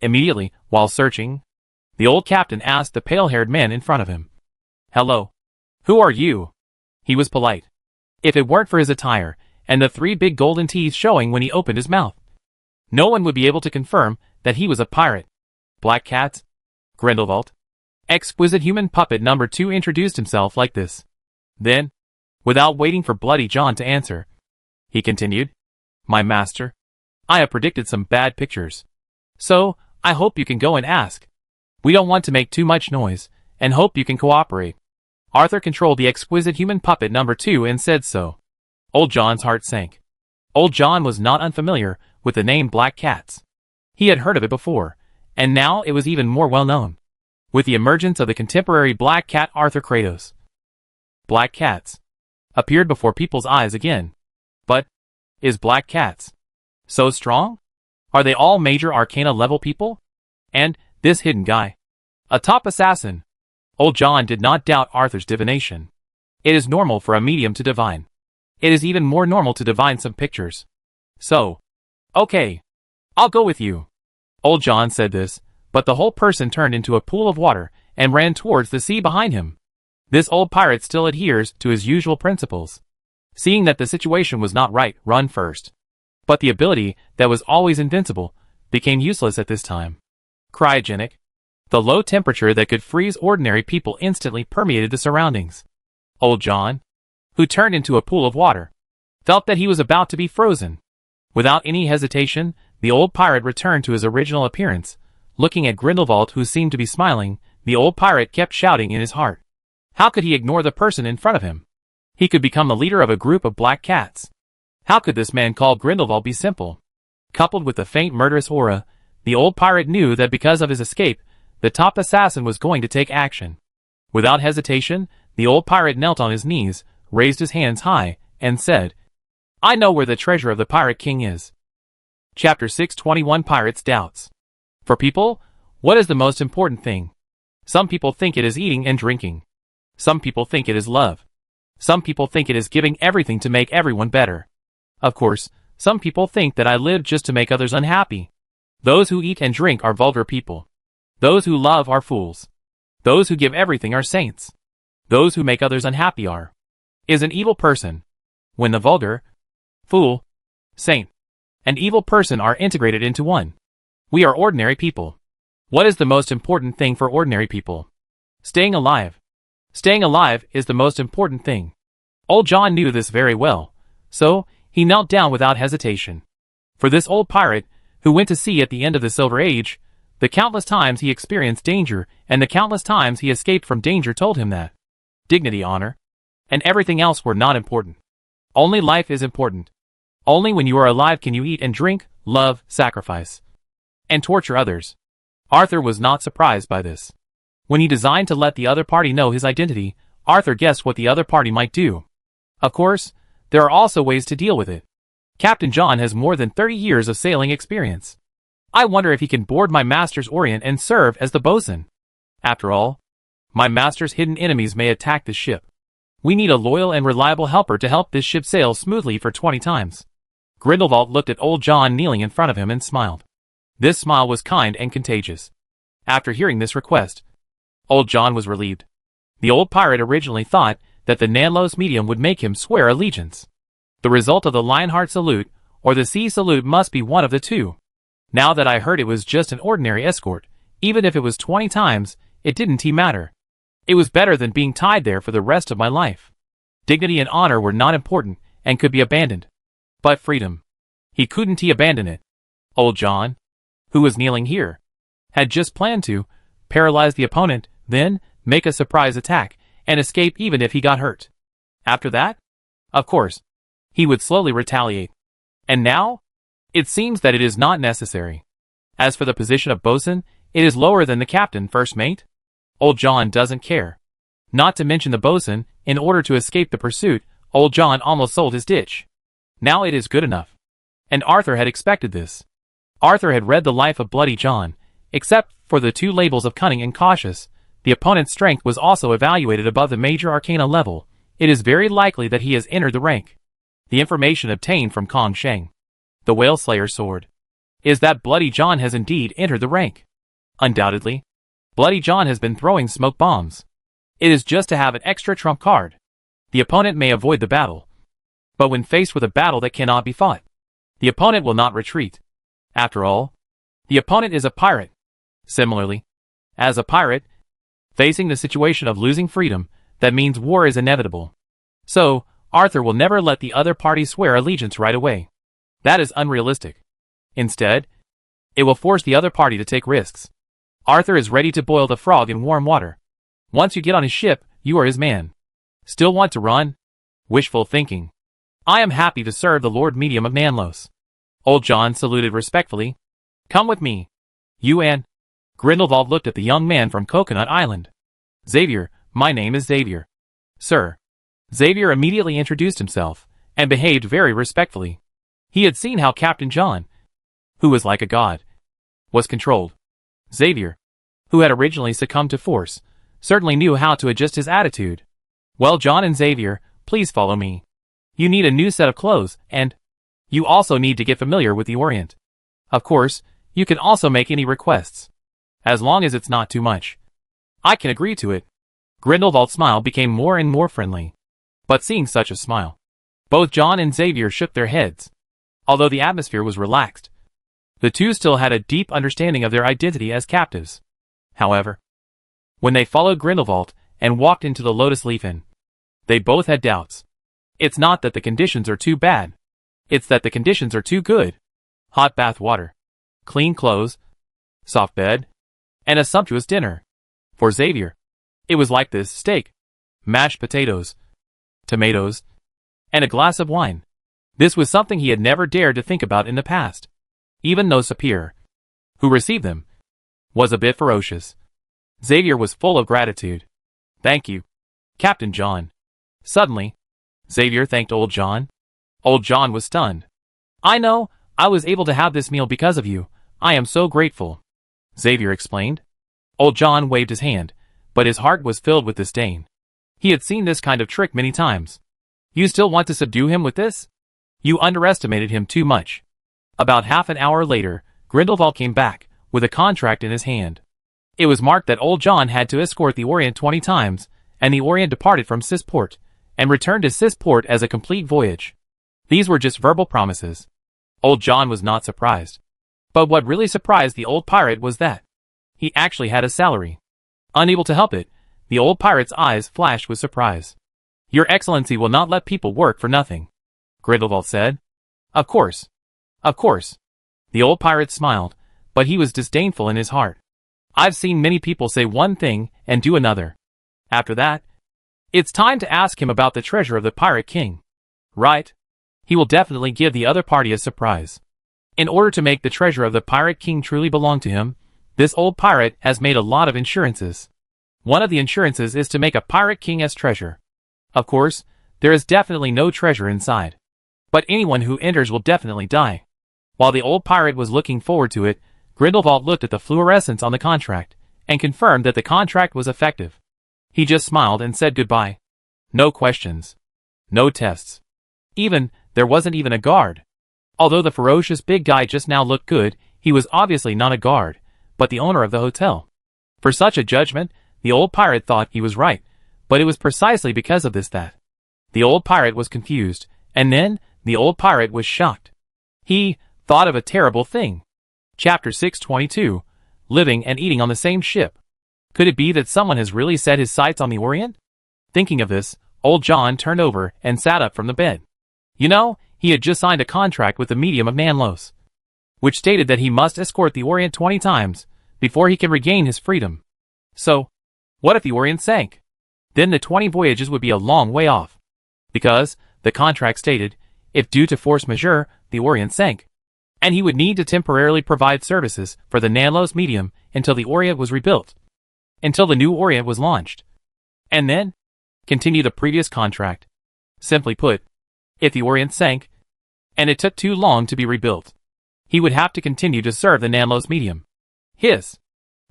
Immediately, while searching, the old captain asked the pale-haired man in front of him. Hello. Who are you? He was polite. If it weren't for his attire, and the 3 big golden teeth showing when he opened his mouth, no one would be able to confirm that he was a pirate. Black Cat? Grindelwald? Exquisite human puppet number 2 introduced himself like this. Then, without waiting for Bloody John to answer, he continued, My master, I have predicted some bad pictures. So, I hope you can go and ask. We don't want to make too much noise, and hope you can cooperate. Arthur controlled the exquisite human puppet number 2 and said so. Old John's heart sank. Old John was not unfamiliar with the name Black Cats. He had heard of it before, and now it was even more well known. With the emergence of the contemporary Black Cat Arthur Kratos, Black Cats appeared before people's eyes again. But, is Black Cats so strong? Are they all major arcana level people? And, this hidden guy, a top assassin? Old John did not doubt Arthur's divination. It is normal for a medium to divine. It is even more normal to divine some pictures. So, okay, I'll go with you. Old John said this, but the whole person turned into a pool of water and ran towards the sea behind him. This old pirate still adheres to his usual principles. Seeing that the situation was not right, run first. But the ability that was always invincible became useless at this time. Cryogenic. The low temperature that could freeze ordinary people instantly permeated the surroundings. Old John, who turned into a pool of water, felt that he was about to be frozen. Without any hesitation, the old pirate returned to his original appearance. Looking at Grindelwald, who seemed to be smiling, the old pirate kept shouting in his heart. How could he ignore the person in front of him? He could become the leader of a group of black cats. How could this man called Grindelwald be simple? Coupled with the faint murderous aura, the old pirate knew that because of his escape, the top assassin was going to take action. Without hesitation, the old pirate knelt on his knees, raised his hands high, and said, I know where the treasure of the Pirate King is. Chapter 621 Pirate's Doubts. For people, what is the most important thing? Some people think it is eating and drinking. Some people think it is love. Some people think it is giving everything to make everyone better. Of course, some people think that I live just to make others unhappy. Those who eat and drink are vulgar people. Those who love are fools. Those who give everything are saints. Those who make others unhappy is an evil person. When the vulgar, fool, saint, and evil person are integrated into one, we are ordinary people. What is the most important thing for ordinary people? Staying alive. Staying alive is the most important thing. Old John knew this very well, so he knelt down without hesitation. For this old pirate, who went to sea at the end of the Silver Age, the countless times he experienced danger and the countless times he escaped from danger told him that dignity, honor, and everything else were not important. Only life is important. Only when you are alive can you eat and drink, love, sacrifice, and torture others. Arthur was not surprised by this. When he designed to let the other party know his identity, Arthur guessed what the other party might do. Of course, there are also ways to deal with it. Captain John has more than 30 years of sailing experience. I wonder if he can board my master's Orient and serve as the bosun. After all, my master's hidden enemies may attack the ship. We need a loyal and reliable helper to help this ship sail smoothly for 20 times. Grindelwald looked at old John kneeling in front of him and smiled. This smile was kind and contagious. After hearing this request, old John was relieved. The old pirate originally thought that the Nanlos medium would make him swear allegiance. The result of the Lionheart salute or the sea salute must be one of the two. Now that I heard it was just an ordinary escort, even if it was 20 times, it didn't matter. It was better than being tied there for the rest of my life. Dignity and honor were not important and could be abandoned. But freedom, he couldn't abandon it. Old John, who was kneeling here, had just planned to paralyze the opponent, then make a surprise attack and escape even if he got hurt. After that, of course, he would slowly retaliate. And now, it seems that it is not necessary. As for the position of bosun, it is lower than the captain, first mate. Old John doesn't care. Not to mention the bosun, in order to escape the pursuit, old John almost sold his ditch. Now it is good enough. And Arthur had expected this. Arthur had read the life of Bloody John. Except for the two labels of cunning and cautious, the opponent's strength was also evaluated above the major arcana level. It is very likely that he has entered the rank. The information obtained from Kong Sheng, the Whale Slayer's sword, is that Bloody John has indeed entered the rank. Undoubtedly, Bloody John has been throwing smoke bombs. It is just to have an extra trump card. The opponent may avoid the battle, but when faced with a battle that cannot be fought, the opponent will not retreat. After all, the opponent is a pirate. Similarly, as a pirate, facing the situation of losing freedom, that means war is inevitable. So, Arthur will never let the other party swear allegiance right away. That is unrealistic. Instead, it will force the other party to take risks. Arthur is ready to boil the frog in warm water. Once you get on his ship, you are his man. Still want to run? Wishful thinking. I am happy to serve the Lord Medium of Nanlos. Old John saluted respectfully. Come with me. You and... Grindelwald looked at the young man from Coconut Island. Xavier, my name is Xavier. Sir. Xavier immediately introduced himself, and behaved very respectfully. He had seen how Captain John, who was like a god, was controlled. Xavier, who had originally succumbed to force, certainly knew how to adjust his attitude. Well, John and Xavier, please follow me. You need a new set of clothes, and you also need to get familiar with the Orient. Of course, you can also make any requests. As long as it's not too much. I can agree to it. Grindelwald's smile became more and more friendly. But seeing such a smile, both John and Xavier shook their heads. Although the atmosphere was relaxed, the two still had a deep understanding of their identity as captives. However, when they followed Grindelwald and walked into the Lotus Leaf Inn, they both had doubts. It's not that the conditions are too bad. It's that the conditions are too good. Hot bath water, clean clothes, soft bed, and a sumptuous dinner. For Xavier, it was like this: steak, mashed potatoes, tomatoes, and a glass of wine. This was something he had never dared to think about in the past. Even though Sapir, who received them, was a bit ferocious, Xavier was full of gratitude. Thank you, Captain John. Suddenly, Xavier thanked Old John. Old John was stunned. I know, I was able to have this meal because of you. I am so grateful, Xavier explained. Old John waved his hand, but his heart was filled with disdain. He had seen this kind of trick many times. You still want to subdue him with this? You underestimated him too much. About half an hour later, Grindelwald came back, with a contract in his hand. It was marked that Old John had to escort the Orient 20 times, and the Orient departed from Cisport, and returned to Cisport as a complete voyage. These were just verbal promises. Old John was not surprised. But what really surprised the old pirate was that he actually had a salary. Unable to help it, the old pirate's eyes flashed with surprise. Your Excellency will not let people work for nothing, Grindelwald said. Of course. Of course. The old pirate smiled, but he was disdainful in his heart. I've seen many people say one thing and do another. After that, it's time to ask him about the treasure of the Pirate King. Right? He will definitely give the other party a surprise. In order to make the treasure of the Pirate King truly belong to him, this old pirate has made a lot of insurances. One of the insurances is to make a Pirate King as treasure. Of course, there is definitely no treasure inside. But anyone who enters will definitely die. While the old pirate was looking forward to it, Grindelwald looked at the fluorescence on the contract, and confirmed that the contract was effective. He just smiled and said goodbye. No questions. No tests. There wasn't even a guard. Although the ferocious big guy just now looked good, he was obviously not a guard, but the owner of the hotel. For such a judgment, the old pirate thought he was right, but it was precisely because of this that the old pirate was confused, and then the old pirate was shocked. He thought of a terrible thing. Chapter 622, Living and Eating on the Same Ship. Could it be that someone has really set his sights on the Orient? Thinking of this, Old John turned over and sat up from the bed. You know, he had just signed a contract with the medium of Nanlos, which stated that he must escort the Orient 20 times before he can regain his freedom. So, what if the Orient sank? Then the 20 voyages would be a long way off. Because, the contract stated, if due to force majeure, the Orient sank, and he would need to temporarily provide services for the Nanlos medium until the Orient was rebuilt, until the new Orient was launched, and then continue the previous contract. Simply put, if the Orient sank, and it took too long to be rebuilt, he would have to continue to serve the Nanlos medium.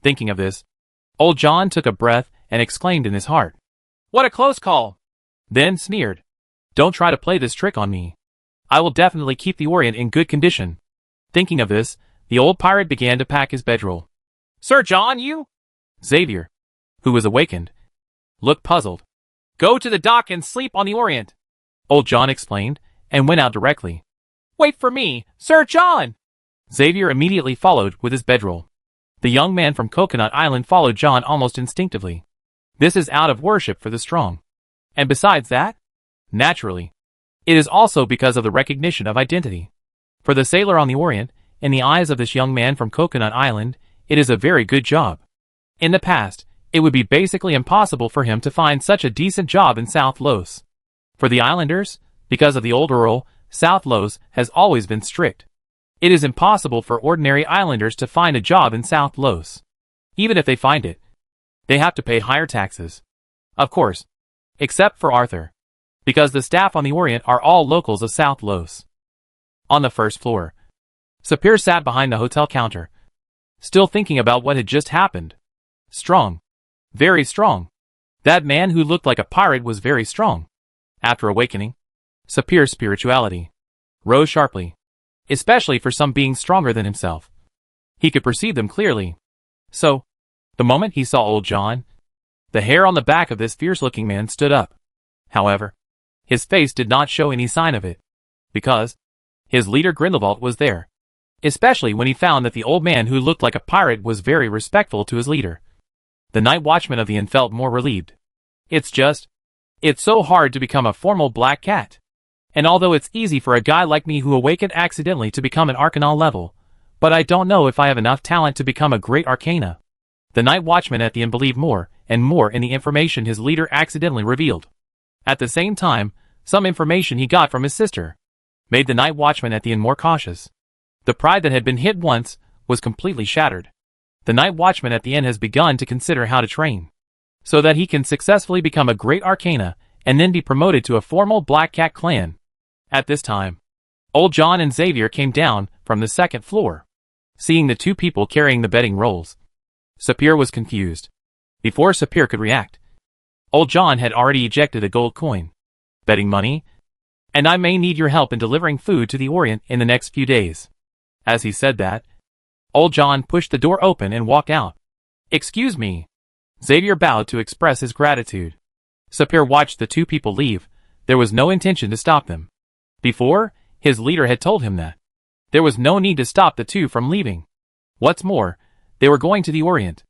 Thinking of this, Old John took a breath and exclaimed in his heart, "What a close call!" Then sneered, "Don't try to play this trick on me. I will definitely keep the Orient in good condition." Thinking of this, the old pirate began to pack his bedroll. "Sir John, you?" Xavier, who was awakened, looked puzzled. "Go to the dock and sleep on the Orient," Old John explained, and went out directly. "Wait for me, Sir John!" Xavier immediately followed with his bedroll. The young man from Coconut Island followed John almost instinctively. This is out of worship for the strong. And besides that, naturally, it is also because of the recognition of identity. For the sailor on the Orient, in the eyes of this young man from Coconut Island, it is a very good job. In the past, it would be basically impossible for him to find such a decent job in South Los. For the islanders, because of the old rule, South Los has always been strict. It is impossible for ordinary islanders to find a job in South Los. Even if they find it, they have to pay higher taxes. Of course, except for Arthur, because the staff on the Orient are all locals of South Los. On the first floor, Sapir sat behind the hotel counter, still thinking about what had just happened. Strong. Very strong. That man who looked like a pirate was very strong. After awakening, Sapir's spirituality rose sharply, especially for some beings stronger than himself. He could perceive them clearly. So, the moment he saw old John, the hair on the back of this fierce-looking man stood up. However, his face did not show any sign of it, because his leader Grindelwald was there, especially when he found that the old man who looked like a pirate was very respectful to his leader. The night watchman of the inn felt more relieved. It's so hard to become a formal black cat. And although it's easy for a guy like me who awakened accidentally to become an Arcanal level, but I don't know if I have enough talent to become a great Arcana. The night watchman at the inn believed more and more in the information his leader accidentally revealed. At the same time, some information he got from his sister made the night watchman at the inn more cautious. The pride that had been hit once was completely shattered. The night watchman at the inn has begun to consider how to train, so that he can successfully become a great Arcana and then be promoted to a formal Black Cat clan. At this time, old John and Xavier came down from the second floor. Seeing the two people carrying the betting rolls, Sapir was confused. Before Sapir could react, old John had already ejected a gold coin. Betting money? And I may need your help in delivering food to the Orient in the next few days. As he said that, old John pushed the door open and walked out. Excuse me. Xavier bowed to express his gratitude. Sapir watched the two people leave. There was no intention to stop them. Before, his leader had told him that there was no need to stop the two from leaving. What's more, they were going to the Orient.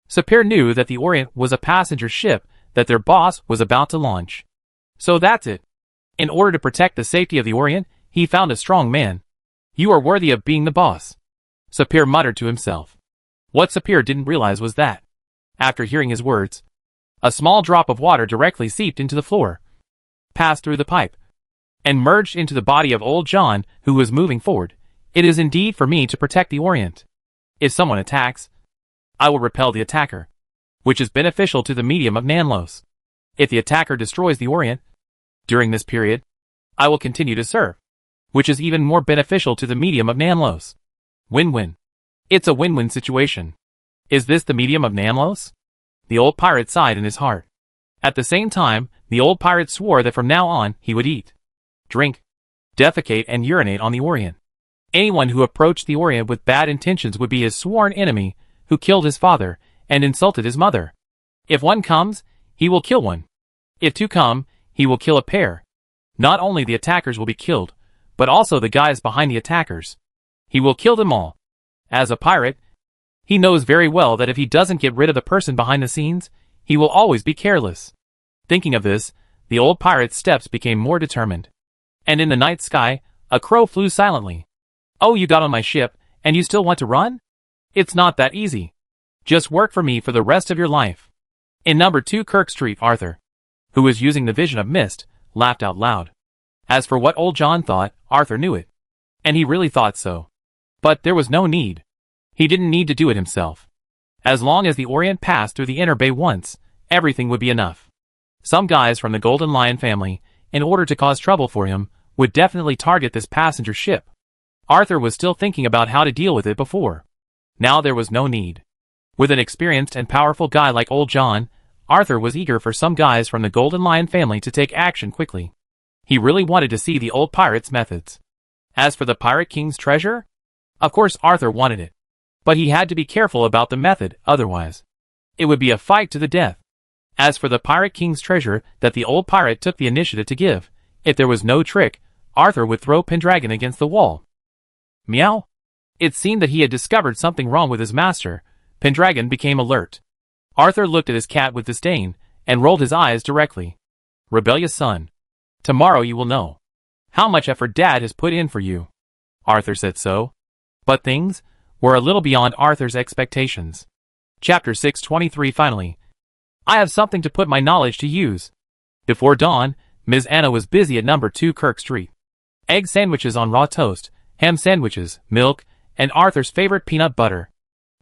Sapir knew that the Orient was a passenger ship that their boss was about to launch. So that's it. In order to protect the safety of the Orient, he found a strong man. You are worthy of being the boss, Sapir muttered to himself. What Sapir didn't realize was that, after hearing his words, a small drop of water directly seeped into the floor, passed through the pipe, and merged into the body of old John, who was moving forward. It is indeed for me to protect the Orient. If someone attacks, I will repel the attacker, which is beneficial to the medium of Nanlos. If the attacker destroys the Orient, during this period, I will continue to serve, which is even more beneficial to the medium of Nanlos. Win-win. It's a win-win situation. Is this the medium of Nanlos? The old pirate sighed in his heart. At the same time, the old pirate swore that from now on he would eat, drink, defecate and urinate on the Orient. Anyone who approached the Orient with bad intentions would be his sworn enemy, who killed his father and insulted his mother. If one comes, he will kill one. If two come, he will kill a pair. Not only the attackers will be killed, but also the guys behind the attackers. He will kill them all. As a pirate, he knows very well that if he doesn't get rid of the person behind the scenes, he will always be careless. Thinking of this, the old pirate's steps became more determined. And in the night sky, a crow flew silently. Oh, you got on my ship, and you still want to run? It's not that easy. Just work for me for the rest of your life. In number 2 Kirk Street, Arthur, who was using the vision of mist, laughed out loud. As for what old John thought, Arthur knew it. And he really thought so. But there was no need. He didn't need to do it himself. As long as the Orient passed through the inner bay once, everything would be enough. Some guys from the Golden Lion family, in order to cause trouble for him, would definitely target this passenger ship. Arthur was still thinking about how to deal with it before. Now there was no need. With an experienced and powerful guy like old John, Arthur was eager for some guys from the Golden Lion family to take action quickly. He really wanted to see the old pirate's methods. As for the Pirate King's treasure, of course Arthur wanted it. But he had to be careful about the method, otherwise it would be a fight to the death. As for the Pirate King's treasure that the old pirate took the initiative to give, if there was no trick, Arthur would throw Pendragon against the wall. Meow. It seemed that he had discovered something wrong with his master. Pendragon became alert. Arthur looked at his cat with disdain, and rolled his eyes directly. Rebellious son. Tomorrow you will know how much effort Dad has put in for you. Arthur said so. But things were a little beyond Arthur's expectations. Chapter 623 Finally, I have something to put my knowledge to use. Before dawn, Ms. Anna was busy at number 2 Kirk Street. Egg sandwiches on raw toast, ham sandwiches, milk, and Arthur's favorite peanut butter.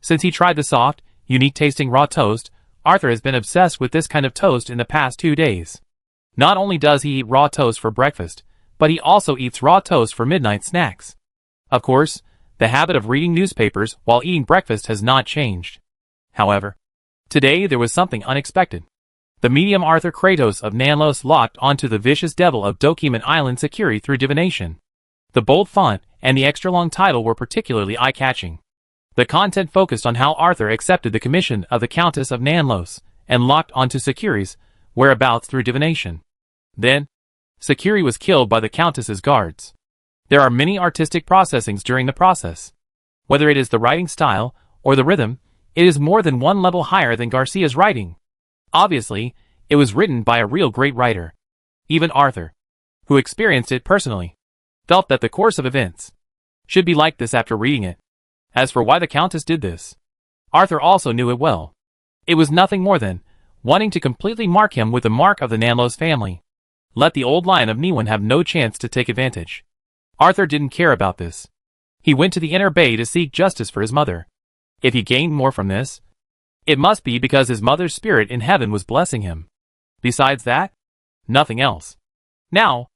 Since he tried the soft, unique-tasting raw toast, Arthur has been obsessed with this kind of toast in the past 2 days. Not only does he eat raw toast for breakfast, but he also eats raw toast for midnight snacks. Of course, the habit of reading newspapers while eating breakfast has not changed. However, today there was something unexpected. The medium Arthur Kratos of Nanlos locked onto the vicious devil of Dokeman Island Security through divination. The bold font and the extra-long title were particularly eye-catching. The content focused on how Arthur accepted the commission of the Countess of Nanlos and locked onto Security's whereabouts through divination. Then, Security was killed by the Countess's guards. There are many artistic processings during the process. Whether it is the writing style or the rhythm, it is more than one level higher than Garcia's writing. Obviously, it was written by a real great writer. Even Arthur, who experienced it personally, felt that the course of events should be like this after reading it. As for why the Countess did this, Arthur also knew it well. It was nothing more than wanting to completely mark him with the mark of the Nanlos family. Let the old lion of Niwen have no chance to take advantage. Arthur didn't care about this. He went to the inner bay to seek justice for his mother. If he gained more from this, it must be because his mother's spirit in heaven was blessing him. Besides that, nothing else. Now,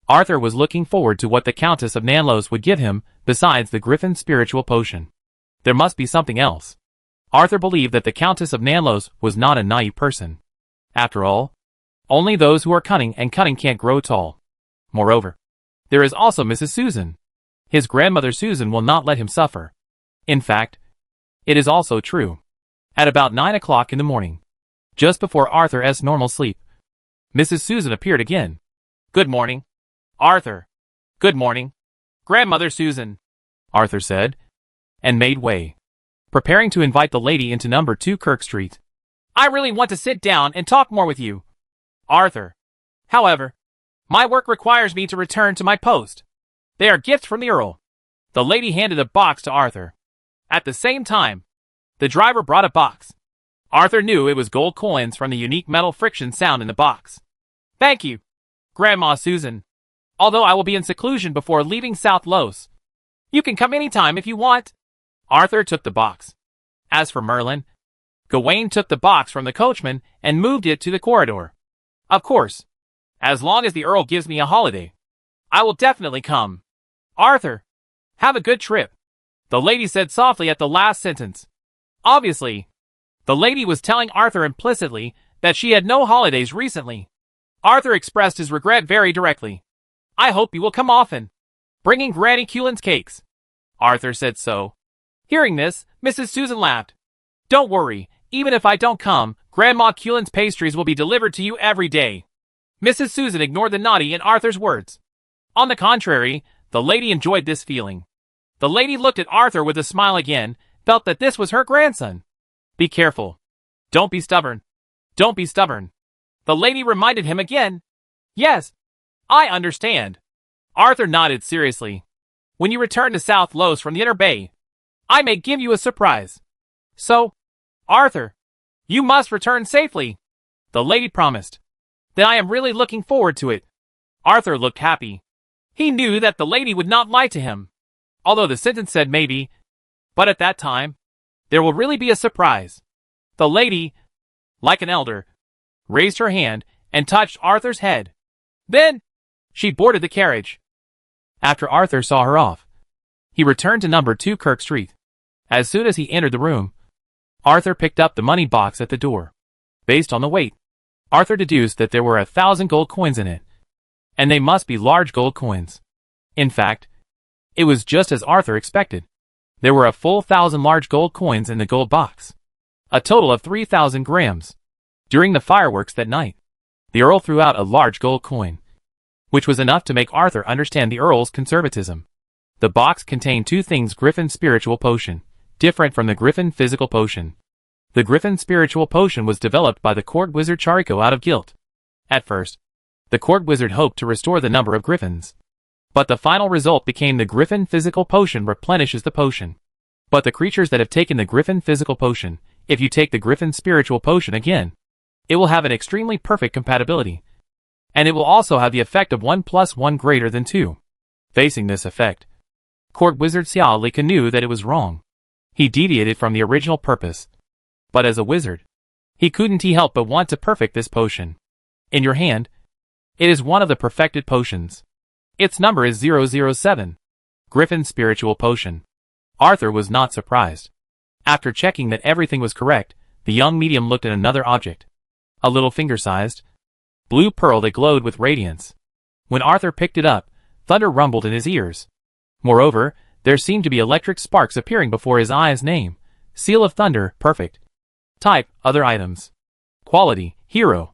Arthur was looking forward to what the Countess of Nanlos would give him besides the Griffin spiritual potion. There must be something else. Arthur believed that the Countess of Nanlos was not a naive person. After all, only those who are cunning and cunning can't grow tall. Moreover, there is also Mrs. Susan. His grandmother Susan will not let him suffer. In fact, it is also true. At about 9 o'clock in the morning, just before Arthur's normal sleep, Mrs. Susan appeared again. "Good morning, Arthur." "Good morning, Grandmother Susan," Arthur said, and made way, preparing to invite the lady into number 2 Kirk Street. "I really want to sit down and talk more with you, Arthur. However, my work requires me to return to my post. They are gifts from the Earl." The lady handed a box to Arthur. At the same time, the driver brought a box. Arthur knew it was gold coins from the unique metal friction sound in the box. "Thank you, Grandma Susan. Although I will be in seclusion before leaving South Los. You can come anytime if you want." Arthur took the box. As for Merlin, Gawain took the box from the coachman and moved it to the corridor. "Of course, as long as the Earl gives me a holiday, I will definitely come. Arthur, have a good trip," the lady said softly at the last sentence. Obviously, the lady was telling Arthur implicitly that she had no holidays recently. Arthur expressed his regret very directly. "I hope you will come often, bringing Granny Culin's cakes." Arthur said so. Hearing this, Mrs. Susan laughed. "Don't worry, even if I don't come, Grandma Culin's pastries will be delivered to you every day." Mrs. Susan ignored the naughty in Arthur's words. On the contrary, the lady enjoyed this feeling. The lady looked at Arthur with a smile again, felt that this was her grandson. "Be careful. Don't be stubborn. Don't be stubborn." The lady reminded him again. "Yes, I understand." Arthur nodded seriously. "When you return to South Los from the Inner Bay, I may give you a surprise. So, Arthur, you must return safely," the lady promised. "Then I am really looking forward to it." Arthur looked happy. He knew that the lady would not lie to him. Although the sentence said maybe, but at that time, there will really be a surprise. The lady, like an elder, raised her hand and touched Arthur's head. Then, she boarded the carriage. After Arthur saw her off, he returned to number 2 Kirk Street. As soon as he entered the room, Arthur picked up the money box at the door. Based on the weight, Arthur deduced that there were 1,000 gold coins in it, and they must be large gold coins. In fact, it was just as Arthur expected. There were a full 1,000 large gold coins in the gold box, a total of 3,000 grams. During the fireworks that night, the Earl threw out a large gold coin, which was enough to make Arthur understand the Earl's conservatism. The box contained 2 things: Griffin spiritual potion, different from the Griffin physical potion. The Griffin spiritual potion was developed by the court wizard Chariko out of guilt. At first, the court wizard hoped to restore the number of griffins, but the final result became the Griffin physical potion replenishes the potion. But the creatures that have taken the Griffin physical potion, If you take the Griffin's spiritual potion again, it will have an extremely perfect compatibility, and it will also have the effect of 1 + 1 greater than 2. Facing this effect, Court Wizard Xiao Li knew that it was wrong. He deviated from the original purpose. But as a wizard, he couldn't help but want to perfect this potion. In your hand, it is one of the perfected potions. Its number is 007. Griffin's spiritual potion. Arthur was not surprised. After checking that everything was correct, the young medium looked at another object. A little finger-sized blue pearl that glowed with radiance. When Arthur picked it up, thunder rumbled in his ears. Moreover, there seemed to be electric sparks appearing before his eyes. Name: Seal of Thunder, perfect. Type: other items. Quality: hero.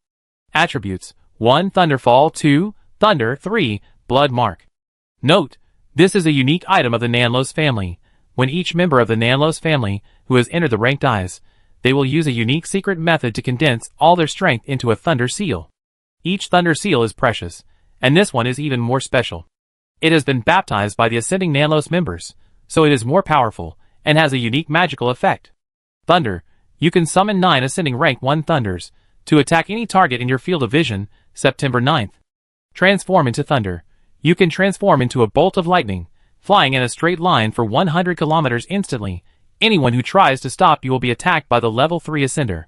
Attributes: 1. Thunderfall, 2. Thunder, 3. Blood mark. Note: this is a unique item of the Nanlos family. When each member of the Nanlos family who has entered the ranked eyes, they will use a unique secret method to condense all their strength into a thunder seal. Each thunder seal is precious, and this one is even more special. It has been baptized by the ascending Nanlos members, so it is more powerful, and has a unique magical effect. Thunder: you can summon 9 ascending rank 1 thunders, to attack any target in your field of vision. September 9th. Transform into thunder. You can transform into a bolt of lightning, flying in a straight line for 100 kilometers instantly. Anyone who tries to stop you will be attacked by the level 3 ascender.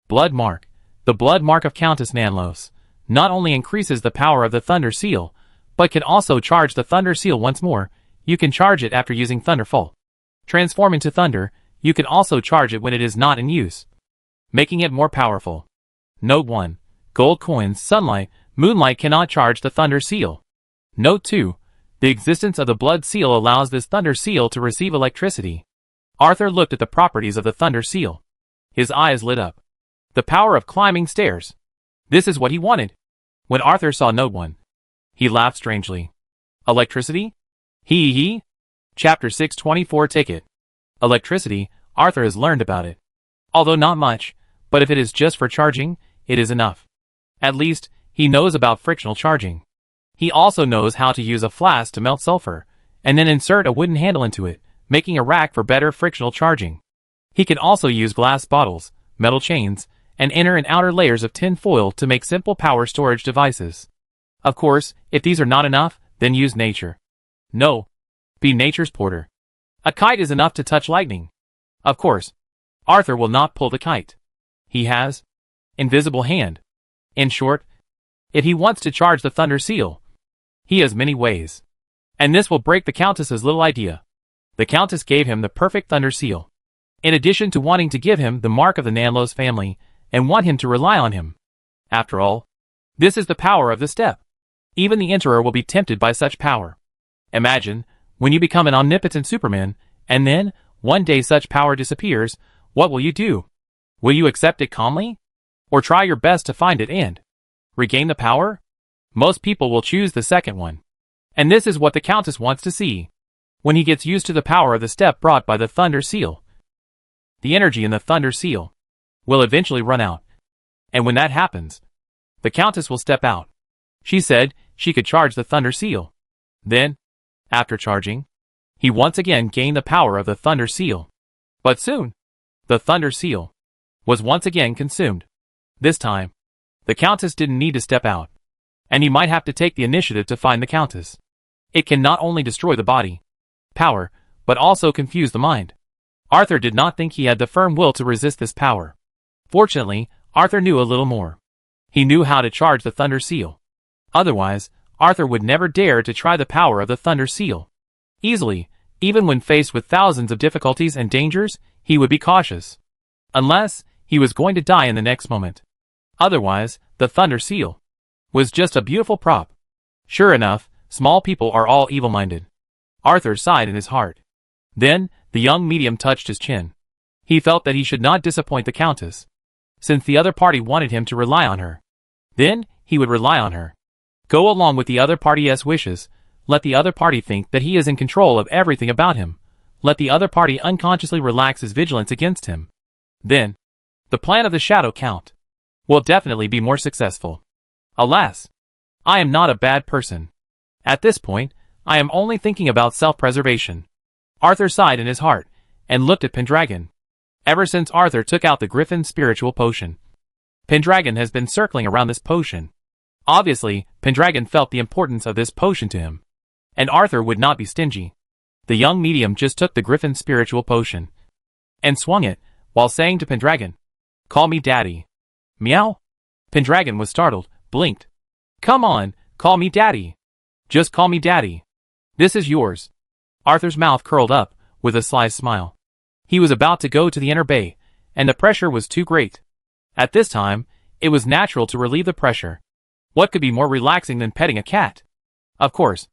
Blood mark. The blood mark of Countess Nanlos not only increases the power of the thunder seal, but can also charge the thunder seal once more. You can charge it after using Thunderfall. Transform into thunder. You can also charge it when it is not in use, making it more powerful. Note 1. Gold coins, sunlight, moonlight cannot charge the thunder seal. Note 2. The existence of the blood seal allows this thunder seal to receive electricity. Arthur looked at the properties of the thunder seal. His eyes lit up. The power of climbing stairs. This is what he wanted. When Arthur saw Note 1, he laughed strangely. Electricity? He. Chapter 624 Ticket. Electricity, Arthur has learned about it. Although not much, but if it is just for charging, it is enough. At least, he knows about frictional charging. He also knows how to use a flask to melt sulfur, and then insert a wooden handle into it, making a rack for better frictional charging. He can also use glass bottles, metal chains, and inner and outer layers of tin foil to make simple power storage devices. Of course, if these are not enough, then use nature. No. Be nature's porter. A kite is enough to touch lightning. Of course, Arthur will not pull the kite. He has invisible hand. In short, if he wants to charge the thunder seal, he has many ways. And this will break the Countess's little idea. The Countess gave him the perfect thunder seal, in addition to wanting to give him the mark of the Nanlos family, and want him to rely on him. After all, this is the power of the step. Even the Emperor will be tempted by such power. Imagine, when you become an omnipotent Superman, and then, one day such power disappears, what will you do? Will you accept it calmly? Or try your best to find it and regain the power? Most people will choose the second one. And this is what the Countess wants to see. When he gets used to the power of the step brought by the Thunder Seal, the energy in the Thunder Seal will eventually run out. And when that happens, the Countess will step out. She said she could charge the Thunder Seal. Then, after charging, he once again gained the power of the Thunder Seal. But soon, the Thunder Seal was once again consumed. This time, the Countess didn't need to step out, and he might have to take the initiative to find the Countess. It can not only destroy the body, power, but also confuse the mind. Arthur did not think he had the firm will to resist this power. Fortunately, Arthur knew a little more. He knew how to charge the Thunder Seal. Otherwise, Arthur would never dare to try the power of the Thunder Seal. Easily, even when faced with thousands of difficulties and dangers, he would be cautious. Unless, he was going to die in the next moment. Otherwise, the Thunder Seal was just a beautiful prop. Sure enough, small people are all evil-minded. Arthur sighed in his heart. Then, the young medium touched his chin. He felt that he should not disappoint the Countess, since the other party wanted him to rely on her. Then, he would rely on her. Go along with the other party's wishes. Let the other party think that he is in control of everything about him. Let the other party unconsciously relax his vigilance against him. Then, the plan of the Shadow Count will definitely be more successful. Alas, I am not a bad person. At this point, I am only thinking about self-preservation. Arthur sighed in his heart, and looked at Pendragon. Ever since Arthur took out the Griffin's spiritual potion, Pendragon has been circling around this potion. Obviously, Pendragon felt the importance of this potion to him, and Arthur would not be stingy. The young medium just took the Griffin's spiritual potion and swung it, while saying to Pendragon, "Call me Daddy." Meow? Pendragon was startled, blinked. "Come on, call me Daddy. Just call me Daddy. This is yours." Arthur's mouth curled up, with a sly smile. He was about to go to the inner bay, and the pressure was too great. At this time, it was natural to relieve the pressure. What could be more relaxing than petting a cat? Of course,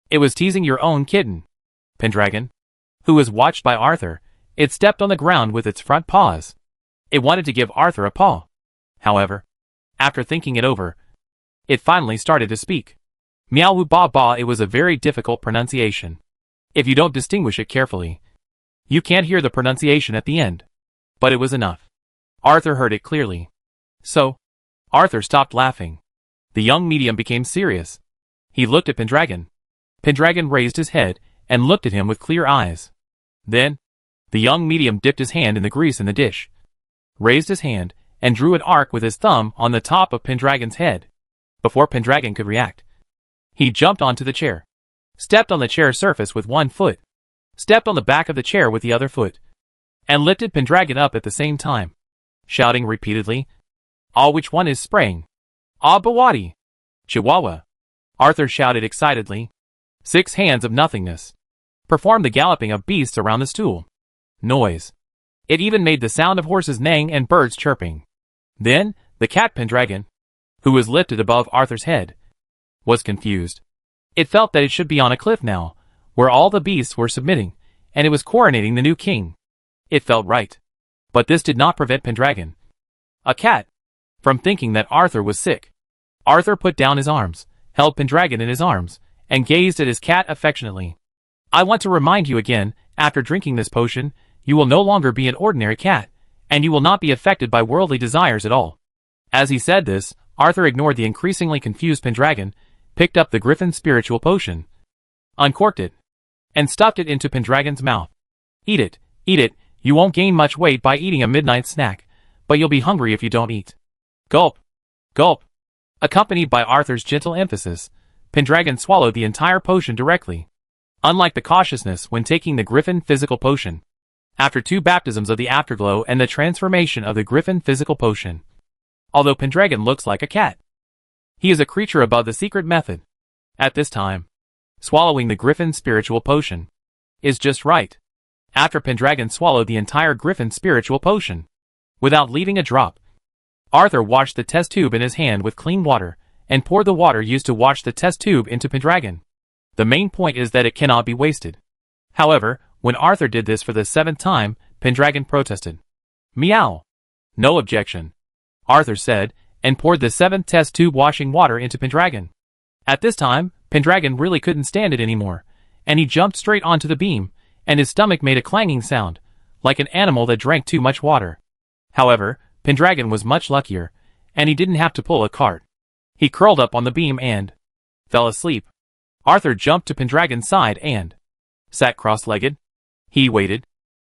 it was teasing your own kitten. Pendragon, who was watched by Arthur, it stepped on the ground with its front paws. It wanted to give Arthur a paw. However, after thinking it over, it finally started to speak. Meow ba ba. It was a very difficult pronunciation. If you don't distinguish it carefully, you can't hear the pronunciation at the end. But it was enough. Arthur heard it clearly. So, Arthur stopped laughing. The young medium became serious. He looked at Pendragon. Pendragon raised his head and looked at him with clear eyes. Then, the young medium dipped his hand in the grease in the dish, raised his hand, and drew an arc with his thumb on the top of Pendragon's head. Before Pendragon could react, he jumped onto the chair, stepped on the chair surface with one foot, stepped on the back of the chair with the other foot, and lifted Pendragon up at the same time, shouting repeatedly, "Ah, which one is spraying? Ah, Bawadi! Chihuahua!" Arthur shouted excitedly. 6 hands of nothingness performed the galloping of beasts around the stool. Noise. It even made the sound of horses neighing and birds chirping. Then, the cat Pendragon, who was lifted above Arthur's head, was confused. It felt that it should be on a cliff now, where all the beasts were submitting, and it was coronating the new king. It felt right. But this did not prevent Pendragon, a cat, from thinking that Arthur was sick. Arthur put down his arms, held Pendragon in his arms, and gazed at his cat affectionately. "I want to remind you again, after drinking this potion, you will no longer be an ordinary cat, and you will not be affected by worldly desires at all." As he said this, Arthur ignored the increasingly confused Pendragon, picked up the Griffin's spiritual potion, uncorked it, and stuffed it into Pendragon's mouth. Eat it, you won't gain much weight by eating a midnight snack, but you'll be hungry if you don't eat." Gulp, gulp. Accompanied by Arthur's gentle emphasis, Pendragon swallowed the entire potion directly. Unlike the cautiousness when taking the Griffin physical potion, after 2 baptisms of the afterglow and the transformation of the Griffin physical potion. Although Pendragon looks like a cat, he is a creature above the secret method. At this time, swallowing the Griffin spiritual potion is just right. After Pendragon swallowed the entire Griffin spiritual potion, without leaving a drop, Arthur washed the test tube in his hand with clean water, and poured the water used to wash the test tube into Pendragon. The main point is that it cannot be wasted. However, when Arthur did this for the 7th time, Pendragon protested. "Meow." "No objection," Arthur said, and poured the 7th test tube washing water into Pendragon. At this time, Pendragon really couldn't stand it anymore, and he jumped straight onto the beam, and his stomach made a clanging sound, like an animal that drank too much water. However, Pendragon was much luckier, and he didn't have to pull a cart. He curled up on the beam and fell asleep. Arthur jumped to Pendragon's side and sat cross-legged. He waited.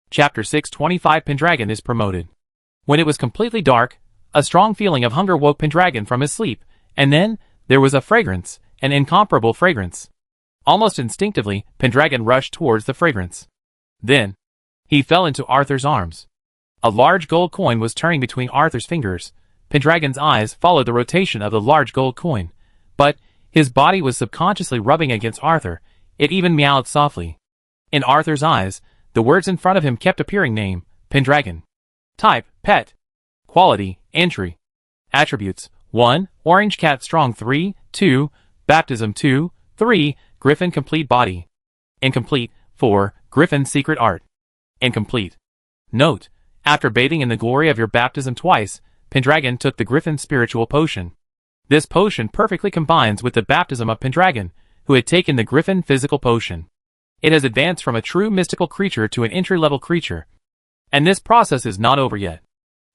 Chapter 625. Pendragon is promoted. When it was completely dark, a strong feeling of hunger woke Pendragon from his sleep, and then there was a fragrance, an incomparable fragrance. Almost instinctively, Pendragon rushed towards the fragrance. Then, he fell into Arthur's arms. A large gold coin was turning between Arthur's fingers. Pendragon's eyes followed the rotation of the large gold coin, but his body was subconsciously rubbing against Arthur. It even meowed softly. In Arthur's eyes, the words in front of him kept appearing: name, Pendragon. Type, pet. Quality, entry. Attributes, 1, orange cat strong 3, 2, baptism 2, 3, Griffin complete body. Incomplete, 4, Griffin secret art. Incomplete. Note: after bathing in the glory of your baptism twice, Pendragon took the Griffin spiritual potion. This potion perfectly combines with the baptism of Pendragon, who had taken the Griffin physical potion. It has advanced from a true mystical creature to an entry-level creature. And this process is not over yet.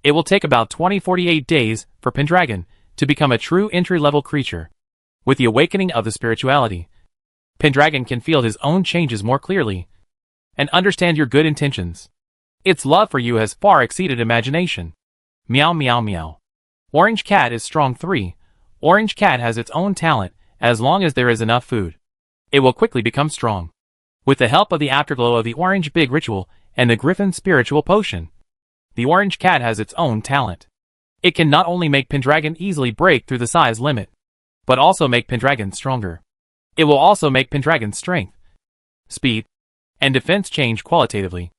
It will take about 20-48 days for Pendragon to become a true entry-level creature. With the awakening of the spirituality, Pendragon can feel his own changes more clearly and understand your good intentions. Its love for you has far exceeded imagination. Meow meow meow. Orange cat is strong 3. Orange cat has its own talent, as long as there is enough food. It will quickly become strong. With the help of the afterglow of the orange big ritual and the Griffin spiritual potion, the orange cat has its own talent. It can not only make Pendragon easily break through the size limit, but also make Pendragon stronger. It will also make Pendragon's strength, speed, and defense change qualitatively,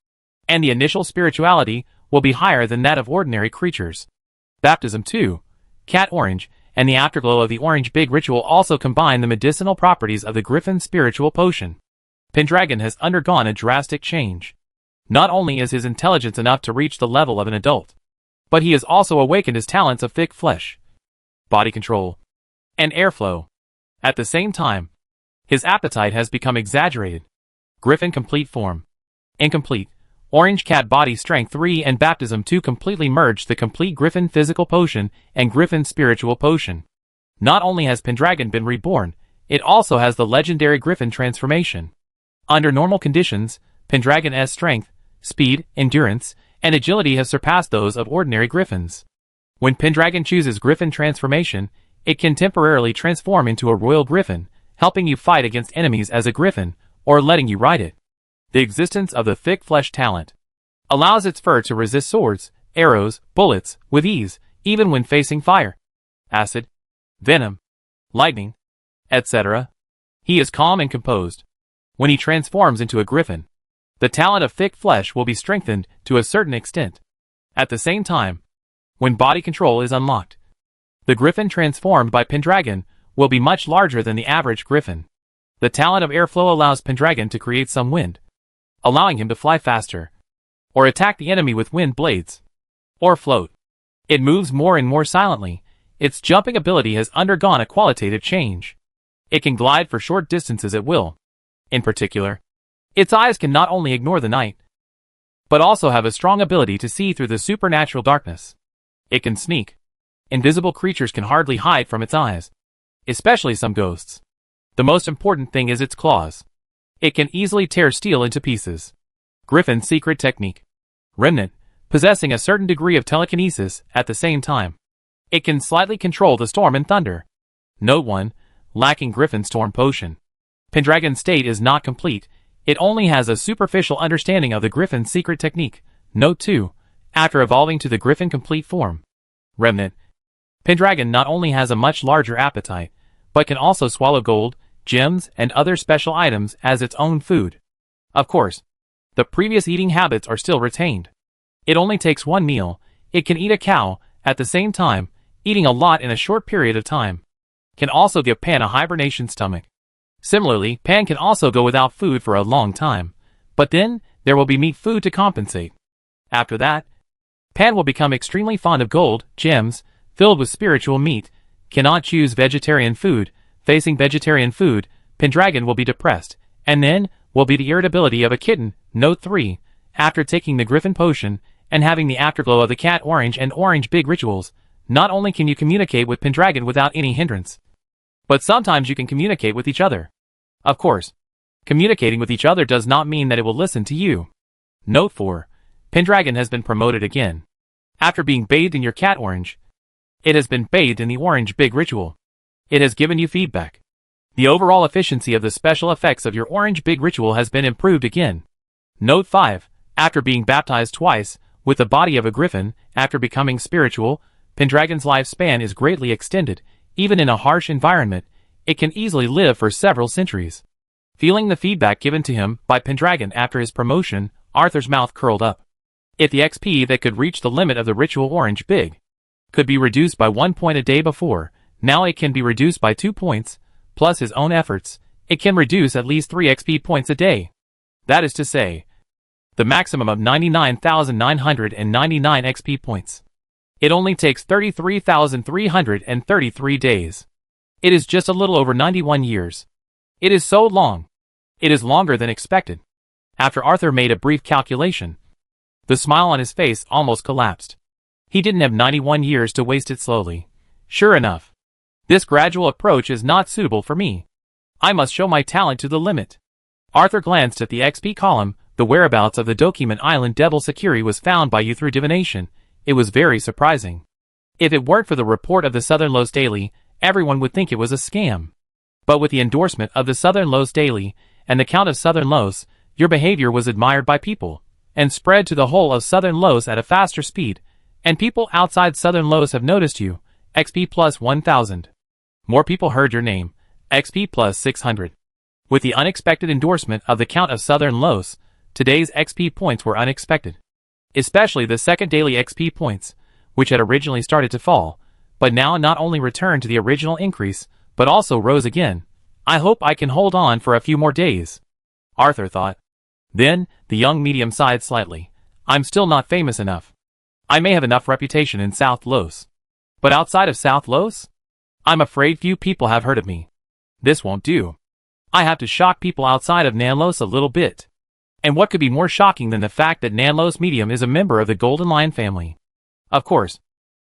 and the initial spirituality will be higher than that of ordinary creatures. Baptism 2, Cat Orange, and the afterglow of the orange big ritual also combine the medicinal properties of the Griffin spiritual potion. Pendragon has undergone a drastic change. Not only is his intelligence enough to reach the level of an adult, but he has also awakened his talents of thick flesh, body control, and airflow. At the same time, his appetite has become exaggerated. Griffin complete form. Incomplete. Orange cat body strength 3 and baptism 2 completely merged the complete Griffin physical potion and Griffin spiritual potion. Not only has Pendragon been reborn, it also has the legendary Griffin transformation. Under normal conditions, Pendragon's strength, speed, endurance, and agility have surpassed those of ordinary Griffins. When Pendragon chooses Griffin transformation, it can temporarily transform into a royal Griffin, helping you fight against enemies as a Griffin, or letting you ride it. The existence of the thick flesh talent allows its fur to resist swords, arrows, bullets, with ease, even when facing fire, acid, venom, lightning, etc. He is calm and composed. When he transforms into a Griffin, the talent of thick flesh will be strengthened to a certain extent. At the same time, when body control is unlocked, the Griffin transformed by Pendragon will be much larger than the average Griffin. The talent of airflow allows Pendragon to create some wind, allowing him to fly faster, or attack the enemy with wind blades, or float. It moves more and more silently. Its jumping ability has undergone a qualitative change. It can glide for short distances at will. In particular, its eyes can not only ignore the night, but also have a strong ability to see through the supernatural darkness. It can sneak. Invisible creatures can hardly hide from its eyes, especially some ghosts. The most important thing is its claws. It can easily tear steel into pieces. Griffin's secret technique. Remnant, possessing a certain degree of telekinesis at the same time. It can slightly control the storm and thunder. Note 1, lacking Griffin storm potion. Pendragon's state is not complete. It only has a superficial understanding of the Griffin's secret technique. Note 2, after evolving to the Griffin complete form. Remnant. Pendragon not only has a much larger appetite, but can also swallow gold, gems, and other special items as its own food. Of course, the previous eating habits are still retained. It only takes one meal. It can eat a cow, at the same time, eating a lot in a short period of time. Can also give Pan a hibernation stomach. Similarly, Pan can also go without food for a long time, but then, there will be meat food to compensate. After that, Pan will become extremely fond of gold, gems, filled with spiritual meat, cannot choose vegetarian food. Facing vegetarian food, Pendragon will be depressed, and then, will be the irritability of a kitten. Note 3, after taking the Griffin potion, and having the afterglow of the cat orange and orange big rituals, not only can you communicate with Pendragon without any hindrance, but sometimes you can communicate with each other. Of course, communicating with each other does not mean that it will listen to you. Note 4, Pendragon has been promoted again. After being bathed in your cat orange, it has been bathed in the orange big ritual. It has given you feedback. The overall efficiency of the special effects of your orange big ritual has been improved again. Note 5, after being baptized twice, with the body of a Griffin, after becoming spiritual, Pendragon's lifespan is greatly extended. Even in a harsh environment, it can easily live for several centuries. Feeling the feedback given to him by Pendragon after his promotion, Arthur's mouth curled up. If the XP that could reach the limit of the ritual orange big could be reduced by 1 point a day before, now it can be reduced by 2 points, plus his own efforts, it can reduce at least 3 XP points a day. That is to say, the maximum of 99,999 XP points. It only takes 33,333 days. It is just a little over 91 years. It is so long. It is longer than expected. After Arthur made a brief calculation, the smile on his face almost collapsed. He didn't have 91 years to waste it slowly. Sure enough, this gradual approach is not suitable for me. I must show my talent to the limit. Arthur glanced at the XP column, The whereabouts of the Document Island Devil Security was found by you through divination. It was very surprising. If it weren't for the report of the Southern Los Daily, everyone would think it was a scam. But with the endorsement of the Southern Los Daily and the Count of Southern Los, your behavior was admired by people, and spread to the whole of Southern Los at a faster speed, and people outside Southern Los have noticed you, XP plus 1000. More people heard your name, XP plus 600. With the unexpected endorsement of the Count of Southern Los, today's XP points were unexpected. Especially the second daily XP points, which had originally started to fall, but now not only returned to the original increase, but also rose again. I hope I can hold on for a few more days, Arthur thought. Then, the young medium sighed slightly. I'm still not famous enough. I may have enough reputation in South Los. But outside of South Los? I'm afraid few people have heard of me. This won't do. I have to shock people outside of Nanlos a little bit. And what could be more shocking than the fact that Nanlos Medium is a member of the Golden Lion family? Of course.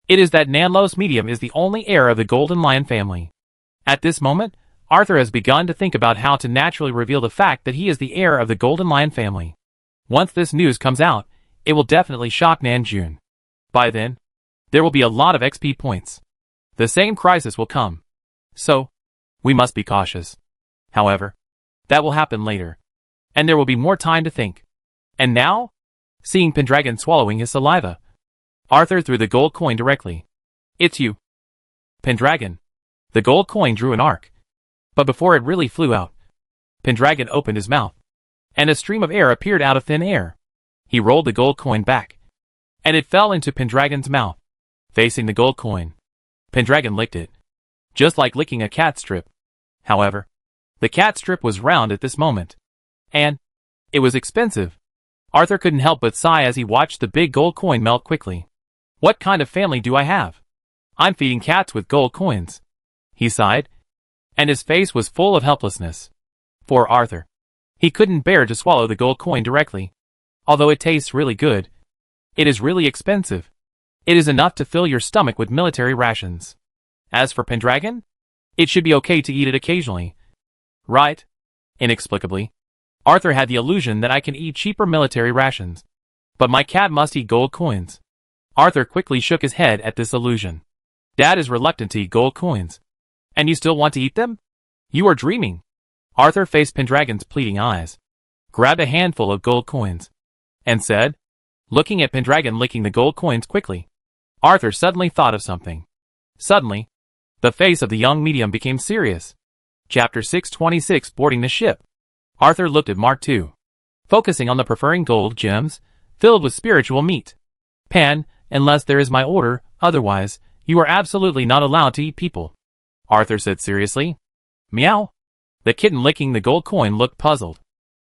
It is that Nanlos Medium is the only heir of the Golden Lion family. At this moment, Arthur has begun to think about how to naturally reveal the fact that he is the heir of the Golden Lion family. Once this news comes out, it will definitely shock Nanjun. By then, there will be a lot of XP points. The same crisis will come. So, we must be cautious. However, that will happen later. And there will be more time to think. And now? Seeing Pendragon swallowing his saliva, Arthur threw the gold coin directly. It's you, Pendragon. The gold coin drew an arc. But before it really flew out, Pendragon opened his mouth, and a stream of air appeared out of thin air. He rolled the gold coin back, and it fell into Pendragon's mouth, facing the gold coin. Pendragon licked it, just like licking a cat strip. However, the cat strip was round at this moment, and it was expensive. Arthur couldn't help but sigh as he watched the big gold coin melt quickly. What kind of family do I have? I'm feeding cats with gold coins. He sighed, and his face was full of helplessness. Poor Arthur. He couldn't bear to swallow the gold coin directly. Although it tastes really good, it is really expensive. It is enough to fill your stomach with military rations. As for Pendragon, it should be okay to eat it occasionally. Right? Inexplicably, Arthur had the illusion that I can eat cheaper military rations. But my cat must eat gold coins. Arthur quickly shook his head at this illusion. Dad is reluctant to eat gold coins. And you still want to eat them? You are dreaming. Arthur faced Pendragon's pleading eyes, grabbed a handful of gold coins, and said, looking at Pendragon licking the gold coins quickly. Arthur suddenly thought of something. Suddenly, the face of the young medium became serious. Chapter 626 Boarding the Ship. Arthur looked at Mark II, focusing on the preferring gold gems, filled with spiritual meat. Pan, unless there is my order, otherwise, you are absolutely not allowed to eat people, Arthur said seriously. Meow. The kitten licking the gold coin looked puzzled.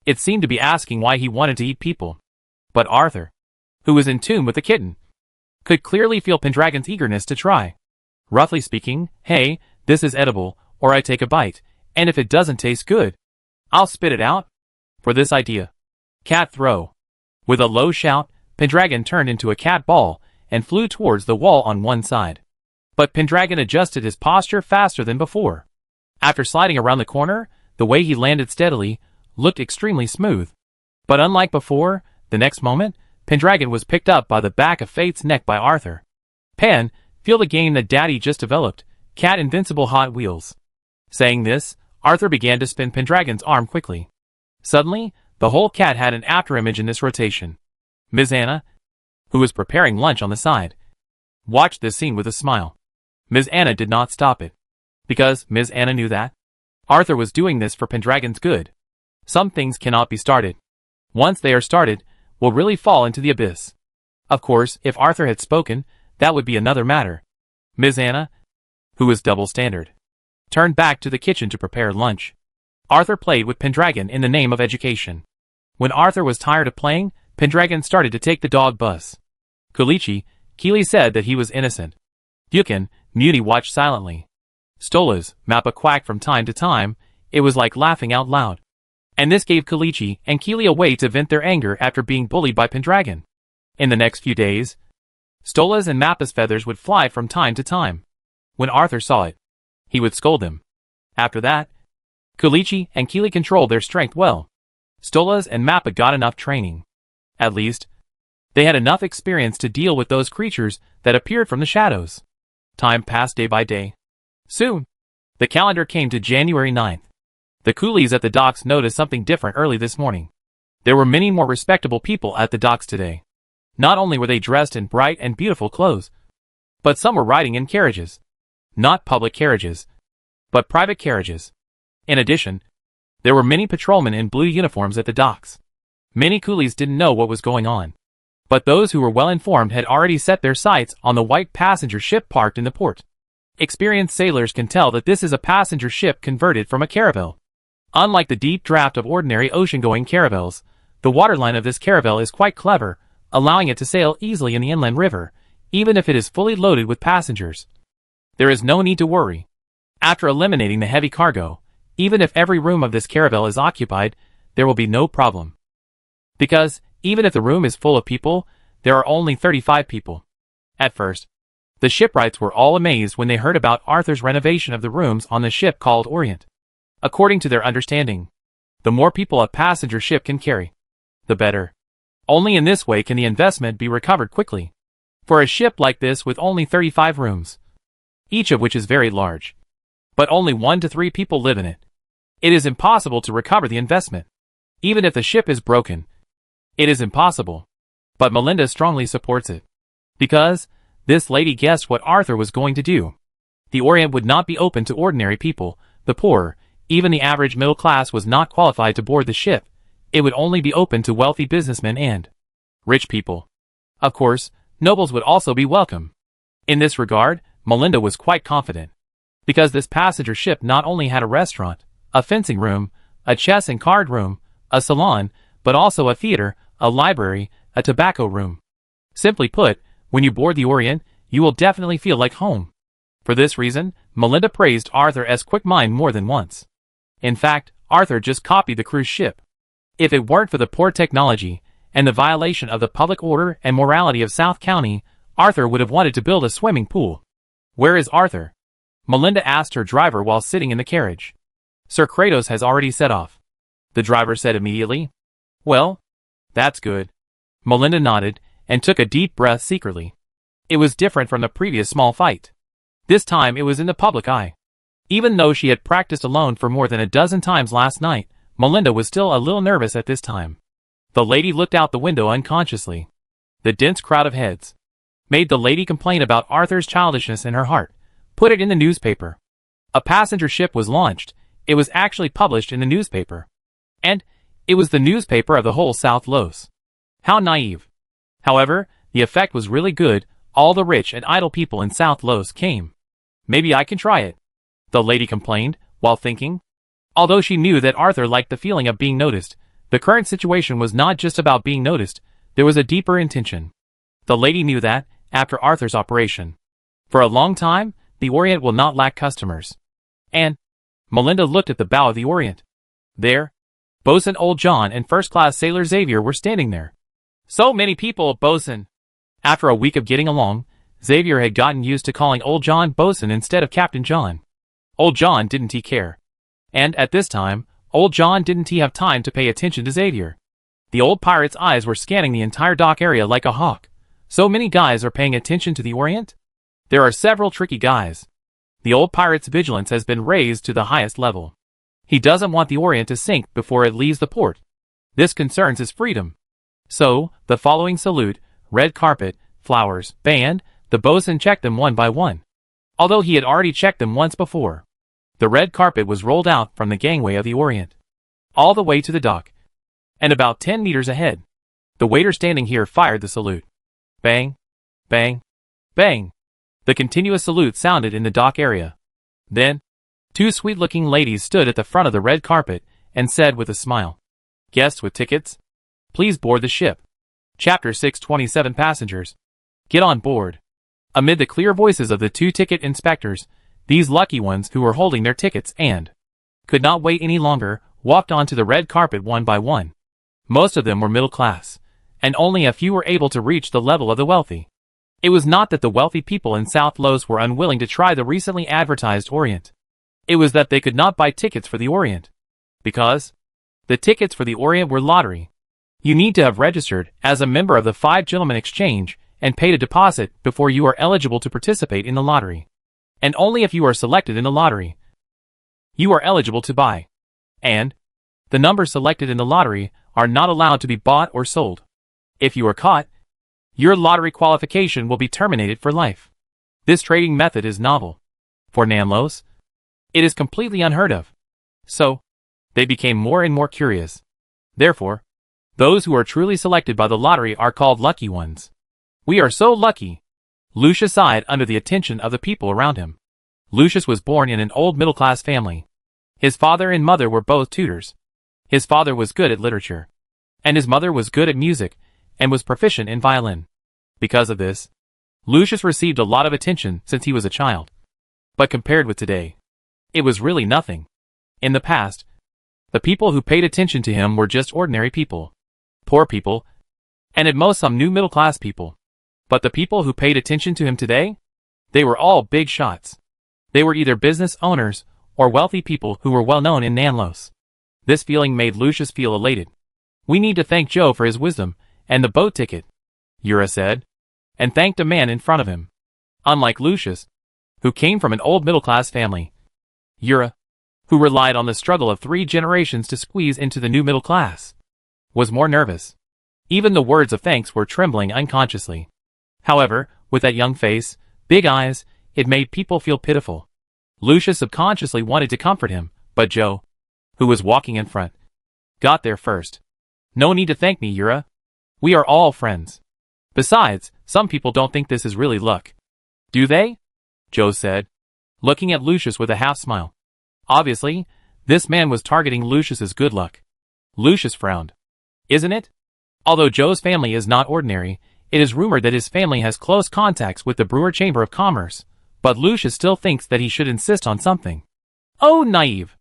It seemed to be asking why he wanted to eat people. But Arthur, who was in tune with the kitten, could clearly feel Pendragon's eagerness to try. Roughly speaking, hey, this is edible, or I take a bite, and if it doesn't taste good, I'll spit it out. For this idea. Cat throw. With a low shout, Pendragon turned into a cat ball and flew towards the wall on one side. But Pendragon adjusted his posture faster than before. After sliding around the corner, the way he landed steadily looked extremely smooth. But unlike before, the next moment, Pendragon was picked up by the back of Fate's neck by Arthur. Pen, feel the game that Daddy just developed, Cat Invincible Hot Wheels. Saying this, Arthur began to spin Pendragon's arm quickly. Suddenly, the whole cat had an afterimage in this rotation. Ms. Anna, who was preparing lunch on the side, watched this scene with a smile. Ms. Anna did not stop it, because Ms. Anna knew that Arthur was doing this for Pendragon's good. Some things cannot be started. Once they are started, will really fall into the abyss. Of course, if Arthur had spoken, that would be another matter. Ms. Anna, who was double standard, turned back to the kitchen to prepare lunch. Arthur played with Pendragon in the name of education. When Arthur was tired of playing, Pendragon started to take the dog bus. Kulichi, Keely said that he was innocent. Yukin, Muti watched silently. Stolas, Mappa quacked from time to time. It was like laughing out loud. And this gave Kulichi and Keely a way to vent their anger after being bullied by Pendragon. In the next few days, Stolas and Mappa's feathers would fly from time to time. When Arthur saw it, he would scold them. After that, Kulichi and Keely controlled their strength well. Stolas and Mappa got enough training. At least, they had enough experience to deal with those creatures that appeared from the shadows. Time passed day by day. Soon, the calendar came to January 9th. The coolies at the docks noticed something different early this morning. There were many more respectable people at the docks today. Not only were they dressed in bright and beautiful clothes, but some were riding in carriages. Not public carriages, but private carriages. In addition, there were many patrolmen in blue uniforms at the docks. Many coolies didn't know what was going on, but those who were well informed had already set their sights on the white passenger ship parked in the port. Experienced sailors can tell that this is a passenger ship converted from a caravel. Unlike the deep draft of ordinary ocean-going caravels, the waterline of this caravel is quite clever, allowing it to sail easily in the inland river, even if it is fully loaded with passengers. There is no need to worry. After eliminating the heavy cargo, even if every room of this caravel is occupied, there will be no problem. Because, even if the room is full of people, there are only 35 people. At first, the shipwrights were all amazed when they heard about Arthur's renovation of the rooms on the ship called Orient. According to their understanding, the more people a passenger ship can carry, the better. Only in this way can the investment be recovered quickly. For a ship like this with only 35 rooms, each of which is very large, but only 1 to 3 people live in it, it is impossible to recover the investment. Even if the ship is broken, it is impossible. But Melinda strongly supports it. Because, this lady guessed what Arthur was going to do. The Orient would not be open to ordinary people, the poor, even the average middle class was not qualified to board the ship. It would only be open to wealthy businessmen and rich people. Of course, nobles would also be welcome. In this regard, Melinda was quite confident. Because this passenger ship not only had a restaurant, a fencing room, a chess and card room, a salon, but also a theater, a library, a tobacco room. Simply put, when you board the Orient, you will definitely feel like home. For this reason, Melinda praised Arthur as quick-minded more than once. In fact, Arthur just copied the cruise ship. If it weren't for the poor technology and the violation of the public order and morality of South County, Arthur would have wanted to build a swimming pool. Where is Arthur? Melinda asked her driver while sitting in the carriage. Sir Kratos has already set off. The driver said immediately. Well, that's good. Melinda nodded and took a deep breath secretly. It was different from the previous small fight. This time it was in the public eye. Even though she had practiced alone for more than a dozen times last night, Melinda was still a little nervous at this time. The lady looked out the window unconsciously. The dense crowd of heads made the lady complain about Arthur's childishness in her heart. Put it in the newspaper. A passenger ship was launched. It was actually published in the newspaper. And it was the newspaper of the whole South Los. How naive. However, the effect was really good. All the rich and idle people in South Los came. Maybe I can try it, the lady complained, while thinking. Although she knew that Arthur liked the feeling of being noticed, the current situation was not just about being noticed, there was a deeper intention. The lady knew that, after Arthur's operation, for a long time, the Orient will not lack customers. And Melinda looked at the bow of the Orient. There, Bosun Old John and first-class sailor Xavier were standing there. So many people, Bosun. After a week of getting along, Xavier had gotten used to calling Old John Bosun instead of Captain John. Old John didn't he care. And at this time, Old John didn't he have time to pay attention to Xavier. The old pirate's eyes were scanning the entire dock area like a hawk. So many guys are paying attention to the Orient? There are several tricky guys. The old pirate's vigilance has been raised to the highest level. He doesn't want the Orient to sink before it leaves the port. This concerns his freedom. So, the following salute, red carpet, flowers, band, the bosun checked them one by one. Although he had already checked them once before. The red carpet was rolled out from the gangway of the Orient, all the way to the dock, and about 10 meters ahead. The waiter standing here fired the salute. Bang, bang, bang. The continuous salute sounded in the dock area. Then, 2 sweet-looking ladies stood at the front of the red carpet and said with a smile, "Guests with tickets, please board the ship. Chapter 627 passengers, get on board." Amid the clear voices of the 2 ticket inspectors, these lucky ones who were holding their tickets and could not wait any longer, walked onto the red carpet one by one. Most of them were middle class, and only a few were able to reach the level of the wealthy. It was not that the wealthy people in South Los were unwilling to try the recently advertised Orient. It was that they could not buy tickets for the Orient. Because The tickets for the Orient were lottery. You need to have registered as a member of the Five Gentlemen Exchange and paid a deposit before you are eligible to participate in the lottery. And only if you are selected in the lottery, you are eligible to buy. And the numbers selected in the lottery are not allowed to be bought or sold. If you are caught, your lottery qualification will be terminated for life. This trading method is novel. For Nanlos, it is completely unheard of. So, they became more and more curious. Therefore, those who are truly selected by the lottery are called lucky ones. We are so lucky. Lucius sighed under the attention of the people around him. Lucius was born in an old middle-class family. His father and mother were both tutors. His father was good at literature, and his mother was good at music and was proficient in violin. Because of this, Lucius received a lot of attention since he was a child. But compared with today, it was really nothing. In the past, the people who paid attention to him were just ordinary people, poor people, and at most some new middle-class people. But the people who paid attention to him today, they were all big shots. They were either business owners or wealthy people who were well known in Nanlos. This feeling made Lucius feel elated. We need to thank Joe for his wisdom and the boat ticket, Yura said, and thanked a man in front of him. Unlike Lucius, who came from an old middle-class family, Yura, who relied on the struggle of 3 generations to squeeze into the new middle class, was more nervous. Even the words of thanks were trembling unconsciously. However, with that young face, big eyes, it made people feel pitiful. Lucius subconsciously wanted to comfort him, but Joe, who was walking in front, got there first. No need to thank me, Yura. We are all friends. Besides, some people don't think this is really luck. Do they? Joe said, looking at Lucius with a half-smile. Obviously, this man was targeting Lucius's good luck. Lucius frowned. Isn't it? Although Joe's family is not ordinary, it is rumored that his family has close contacts with the Brewer Chamber of Commerce, but Lucius still thinks that he should insist on something. Oh, naive!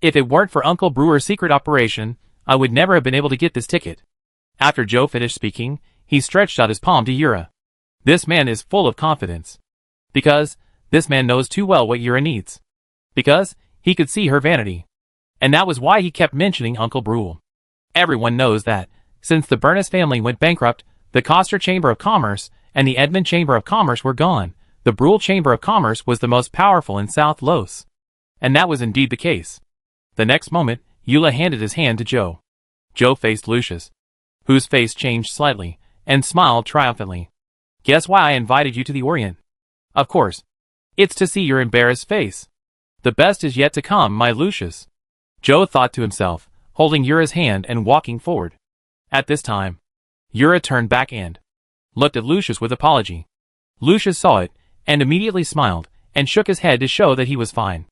If it weren't for Uncle Brewer's secret operation, I would never have been able to get this ticket. After Joe finished speaking, he stretched out his palm to Yura. This man is full of confidence. Because this man knows too well what Yura needs. Because he could see her vanity. And that was why he kept mentioning Uncle Brule. Everyone knows that, since the Burness family went bankrupt, the Coster Chamber of Commerce and the Edmond Chamber of Commerce were gone. The Brule Chamber of Commerce was the most powerful in South Los. And that was indeed the case. The next moment, Eula handed his hand to Joe. Joe faced Lucius, whose face changed slightly, and smiled triumphantly. Guess why I invited you to the Orient? Of course. It's to see your embarrassed face. The best is yet to come, my Lucius. Joe thought to himself, holding Yura's hand and walking forward. At this time, Yura turned back and looked at Lucius with apology. Lucius saw it, and immediately smiled, and shook his head to show that he was fine.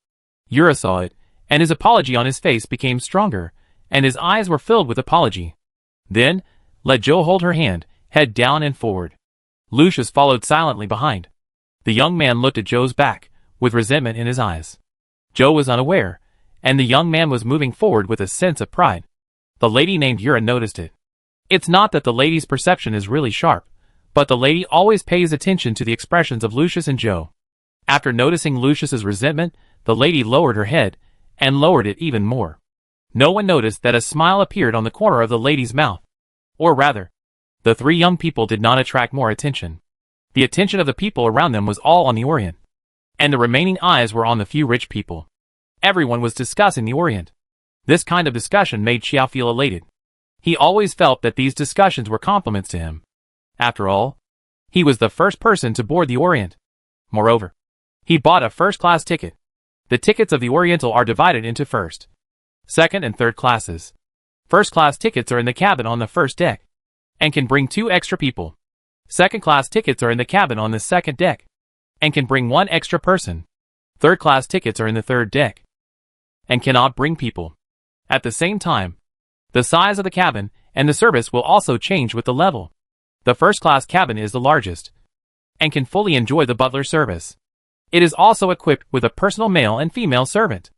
Yura saw it, and his apology on his face became stronger, and his eyes were filled with apology. Then, let Joe hold her hand, head down and forward. Lucius followed silently behind. The young man looked at Joe's back, with resentment in his eyes. Joe was unaware, and the young man was moving forward with a sense of pride. The lady named Yura noticed it. It's not that the lady's perception is really sharp, but the lady always pays attention to the expressions of Lucius and Joe. After noticing Lucius's resentment, the lady lowered her head, and lowered it even more. No one noticed that a smile appeared on the corner of the lady's mouth. Or rather, the 3 young people did not attract more attention. The attention of the people around them was all on the Orient, and the remaining eyes were on the few rich people. Everyone was discussing the Orient. This kind of discussion made Xiao feel elated. He always felt that these discussions were compliments to him. After all, he was the first person to board the Orient. Moreover, he bought a first-class ticket. The tickets of the Oriental are divided into first, second, and third classes. First-class tickets are in the cabin on the first deck, and can bring 2 extra people. Second-class tickets are in the cabin on the second deck, and can bring 1 extra person. Third-class tickets are in the third deck, and cannot bring people. At the same time, the size of the cabin and the service will also change with the level. The first-class cabin is the largest, and can fully enjoy the butler service. It is also equipped with a personal male and female servant,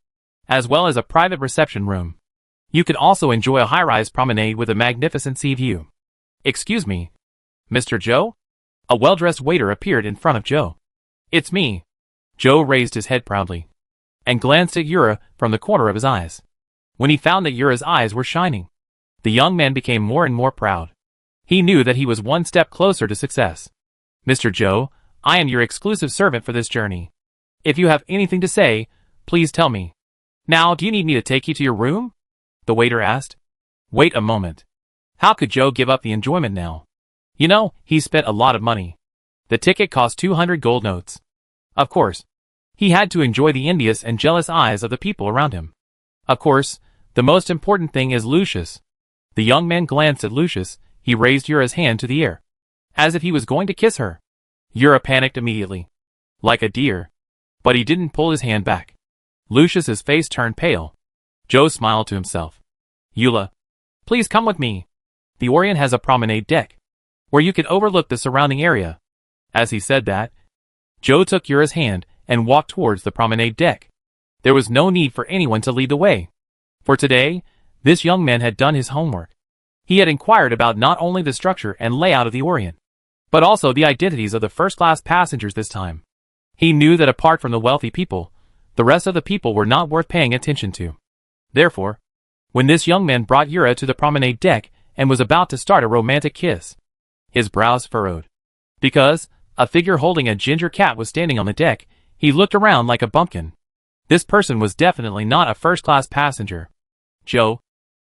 as well as a private reception room. You can also enjoy a high-rise promenade with a magnificent sea view. Excuse me, Mr. Joe? A well-dressed waiter appeared in front of Joe. It's me. Joe raised his head proudly, and glanced at Yura from the corner of his eyes. When he found that Yura's eyes were shining, the young man became more and more proud. He knew that he was one step closer to success. "Mr. Joe, I am your exclusive servant for this journey. If you have anything to say, please tell me. Now, do you need me to take you to your room?" the waiter asked. Wait a moment. How could Joe give up the enjoyment now? You know, he spent a lot of money. The ticket cost 200 gold notes. Of course, he had to enjoy the envious and jealous eyes of the people around him. Of course, the most important thing is Lucius. The young man glanced at Lucius. He raised Yura's hand to the air, as if he was going to kiss her. Yura panicked immediately, like a deer, but he didn't pull his hand back. Lucius's face turned pale. Joe smiled to himself. "Eula, please come with me. The Orient has a promenade deck, where you can overlook the surrounding area." As he said that, Joe took Yura's hand and walked towards the promenade deck. There was no need for anyone to lead the way. For today, this young man had done his homework. He had inquired about not only the structure and layout of the Orient, but also the identities of the first-class passengers this time. He knew that apart from the wealthy people, the rest of the people were not worth paying attention to. Therefore, when this young man brought Yura to the promenade deck and was about to start a romantic kiss, his brows furrowed. Because a figure holding a ginger cat was standing on the deck, he looked around like a bumpkin. This person was definitely not a first-class passenger. Joe,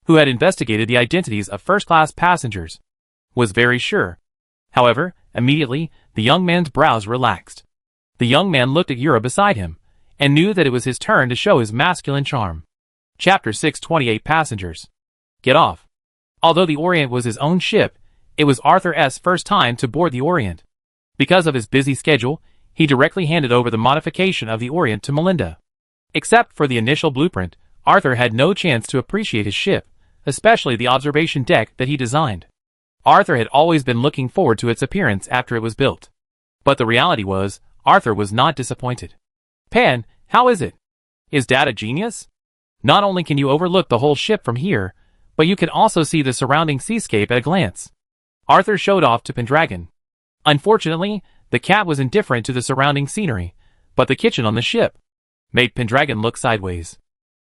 who had investigated the identities of first-class passengers, was very sure. However, immediately, the young man's brows relaxed. The young man looked at Yura beside him, and knew that it was his turn to show his masculine charm. Chapter 628 Passengers. Get off. Although the Orient was his own ship, it was Arthur's first time to board the Orient. Because of his busy schedule, he directly handed over the modification of the Orient to Melinda. Except for the initial blueprint, Arthur had no chance to appreciate his ship, especially the observation deck that he designed. Arthur had always been looking forward to its appearance after it was built. But the reality was, Arthur was not disappointed. "Pan, how is it? Is Dad a genius? Not only can you overlook the whole ship from here, but you can also see the surrounding seascape at a glance." Arthur showed off to Pendragon. Unfortunately, the cat was indifferent to the surrounding scenery, but the kitchen on the ship made Pendragon look sideways.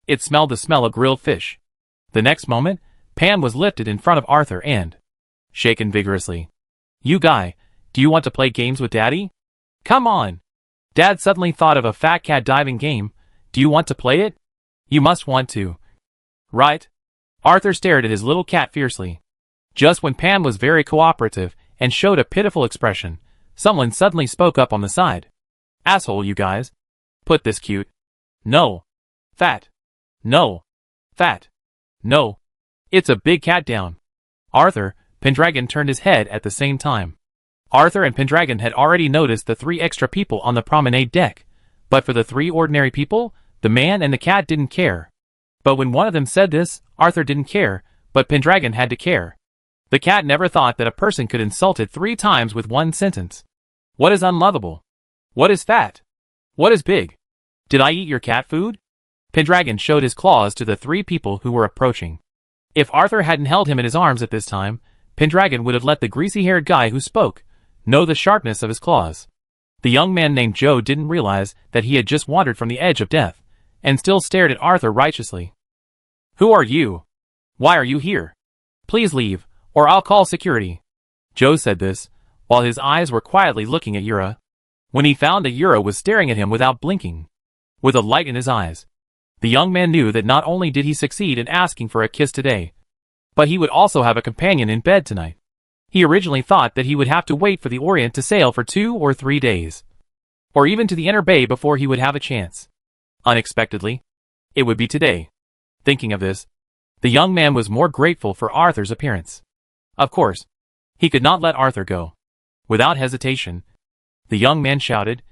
It smelled the smell of grilled fish. The next moment, Pan was lifted in front of Arthur and shaken vigorously. "You guy, do you want to play games with Daddy? Come on. Dad suddenly thought of a fat cat diving game. Do you want to play it? You must want to. Right?" Arthur stared at his little cat fiercely. Just when Pan was very cooperative and showed a pitiful expression, someone suddenly spoke up on the side. "Asshole, you guys. Put this cute. No. Fat. No. Fat. No. It's a big cat down." Arthur, Pendragon turned his head at the same time. Arthur and Pendragon had already noticed the 3 extra people on the promenade deck, but for the 3 ordinary people, the man and the cat didn't care. But when one of them said this, Arthur didn't care, but Pendragon had to care. The cat never thought that a person could insult it 3 times with one sentence. What is unlovable? What is fat? What is big? Did I eat your cat food? Pendragon showed his claws to the 3 people who were approaching. If Arthur hadn't held him in his arms at this time, Pendragon would have let the greasy-haired guy who spoke know the sharpness of his claws. The young man named Joe didn't realize that he had just wandered from the edge of death, and still stared at Arthur righteously. "Who are you? Why are you here? Please leave, or I'll call security." Joe said this, while his eyes were quietly looking at Yura. When he found that Yura was staring at him without blinking, with a light in his eyes, the young man knew that not only did he succeed in asking for a kiss today, but he would also have a companion in bed tonight. He originally thought that he would have to wait for the Orient to sail for 2 or 3 days, or even to the inner bay before he would have a chance. Unexpectedly, it would be today. Thinking of this, the young man was more grateful for Arthur's appearance. Of course, he could not let Arthur go. Without hesitation, the young man shouted,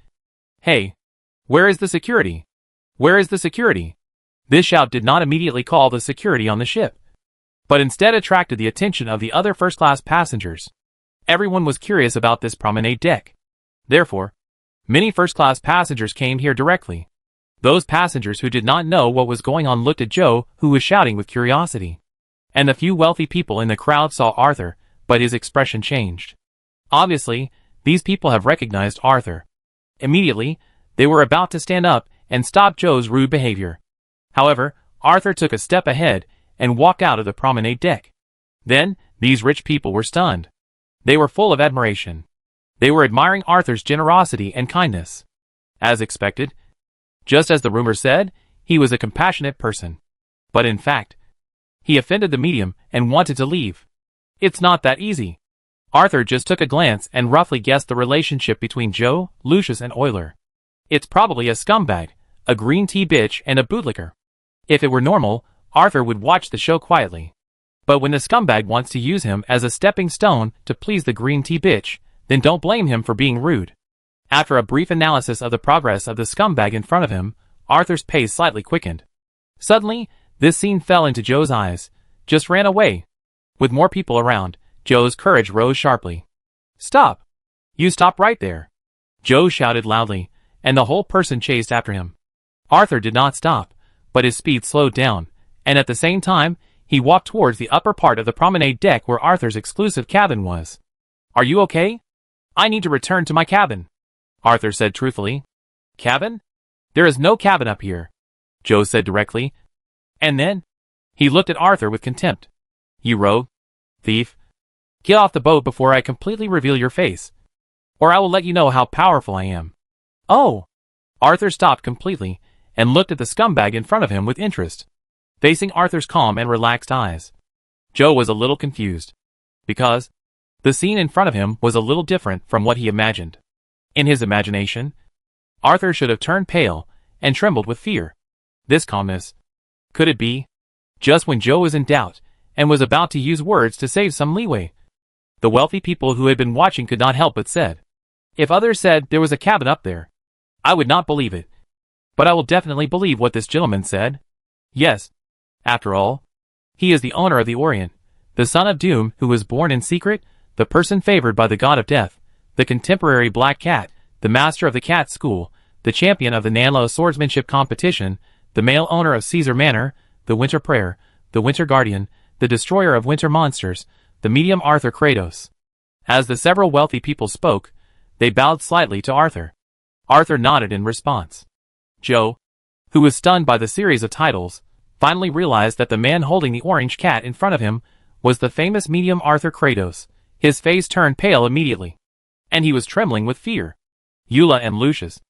"Hey, where is the security? Where is the security?" This shout did not immediately call the security on the ship, but instead attracted the attention of the other first-class passengers. Everyone was curious about this promenade deck. Therefore, many first-class passengers came here directly. Those passengers who did not know what was going on looked at Joe, who was shouting with curiosity. And the few wealthy people in the crowd saw Arthur, but his expression changed. Obviously, these people have recognized Arthur. Immediately, they were about to stand up and stop Joe's rude behavior. However, Arthur took a step ahead and walked out of the promenade deck. Then, these rich people were stunned. They were full of admiration. They were admiring Arthur's generosity and kindness. As expected, just as the rumor said, he was a compassionate person. But in fact, he offended the medium and wanted to leave. It's not that easy. Arthur just took a glance and roughly guessed the relationship between Joe, Lucius, and Euler. It's probably a scumbag, a green tea bitch, and a bootlicker. If it were normal, Arthur would watch the show quietly. But when the scumbag wants to use him as a stepping stone to please the green tea bitch, then don't blame him for being rude. After a brief analysis of the progress of the scumbag in front of him, Arthur's pace slightly quickened. Suddenly, this scene fell into Joe's eyes, just ran away. With more people around, Joe's courage rose sharply. "Stop! You stop right there!" Joe shouted loudly, and the whole person chased after him. Arthur did not stop, but his speed slowed down, and at the same time, he walked towards the upper part of the promenade deck where Arthur's exclusive cabin was. "Are you okay?" "I need to return to my cabin," Arthur said truthfully. "Cabin? There is no cabin up here," Joe said directly. And then, he looked at Arthur with contempt. "You rogue, thief, get off the boat before I completely reveal your face, or I will let you know how powerful I am." "Oh!" Arthur stopped completely and looked at the scumbag in front of him with interest, facing Arthur's calm and relaxed eyes. Joe was a little confused, because the scene in front of him was a little different from what he imagined. In his imagination, Arthur should have turned pale and trembled with fear. This calmness, could it be? Just when Joe was in doubt and was about to use words to save some leeway. The wealthy people who had been watching could not help but said, "If others said there was a cabin up there, I would not believe it. But I will definitely believe what this gentleman said. Yes, after all, he is the owner of the Orient, the son of Doom who was born in secret, the person favored by the god of death, the contemporary black cat, the master of the cat school, the champion of the Nanlo swordsmanship competition, the male owner of Caesar Manor, the Winter Prayer, the Winter Guardian, the destroyer of winter monsters, the medium Arthur Kratos." As the several wealthy people spoke, they bowed slightly to Arthur. Arthur nodded in response. Joe, who was stunned by the series of titles, finally realized that the man holding the orange cat in front of him was the famous medium Arthur Kratos. His face turned pale immediately, and he was trembling with fear. Eula and Lucius,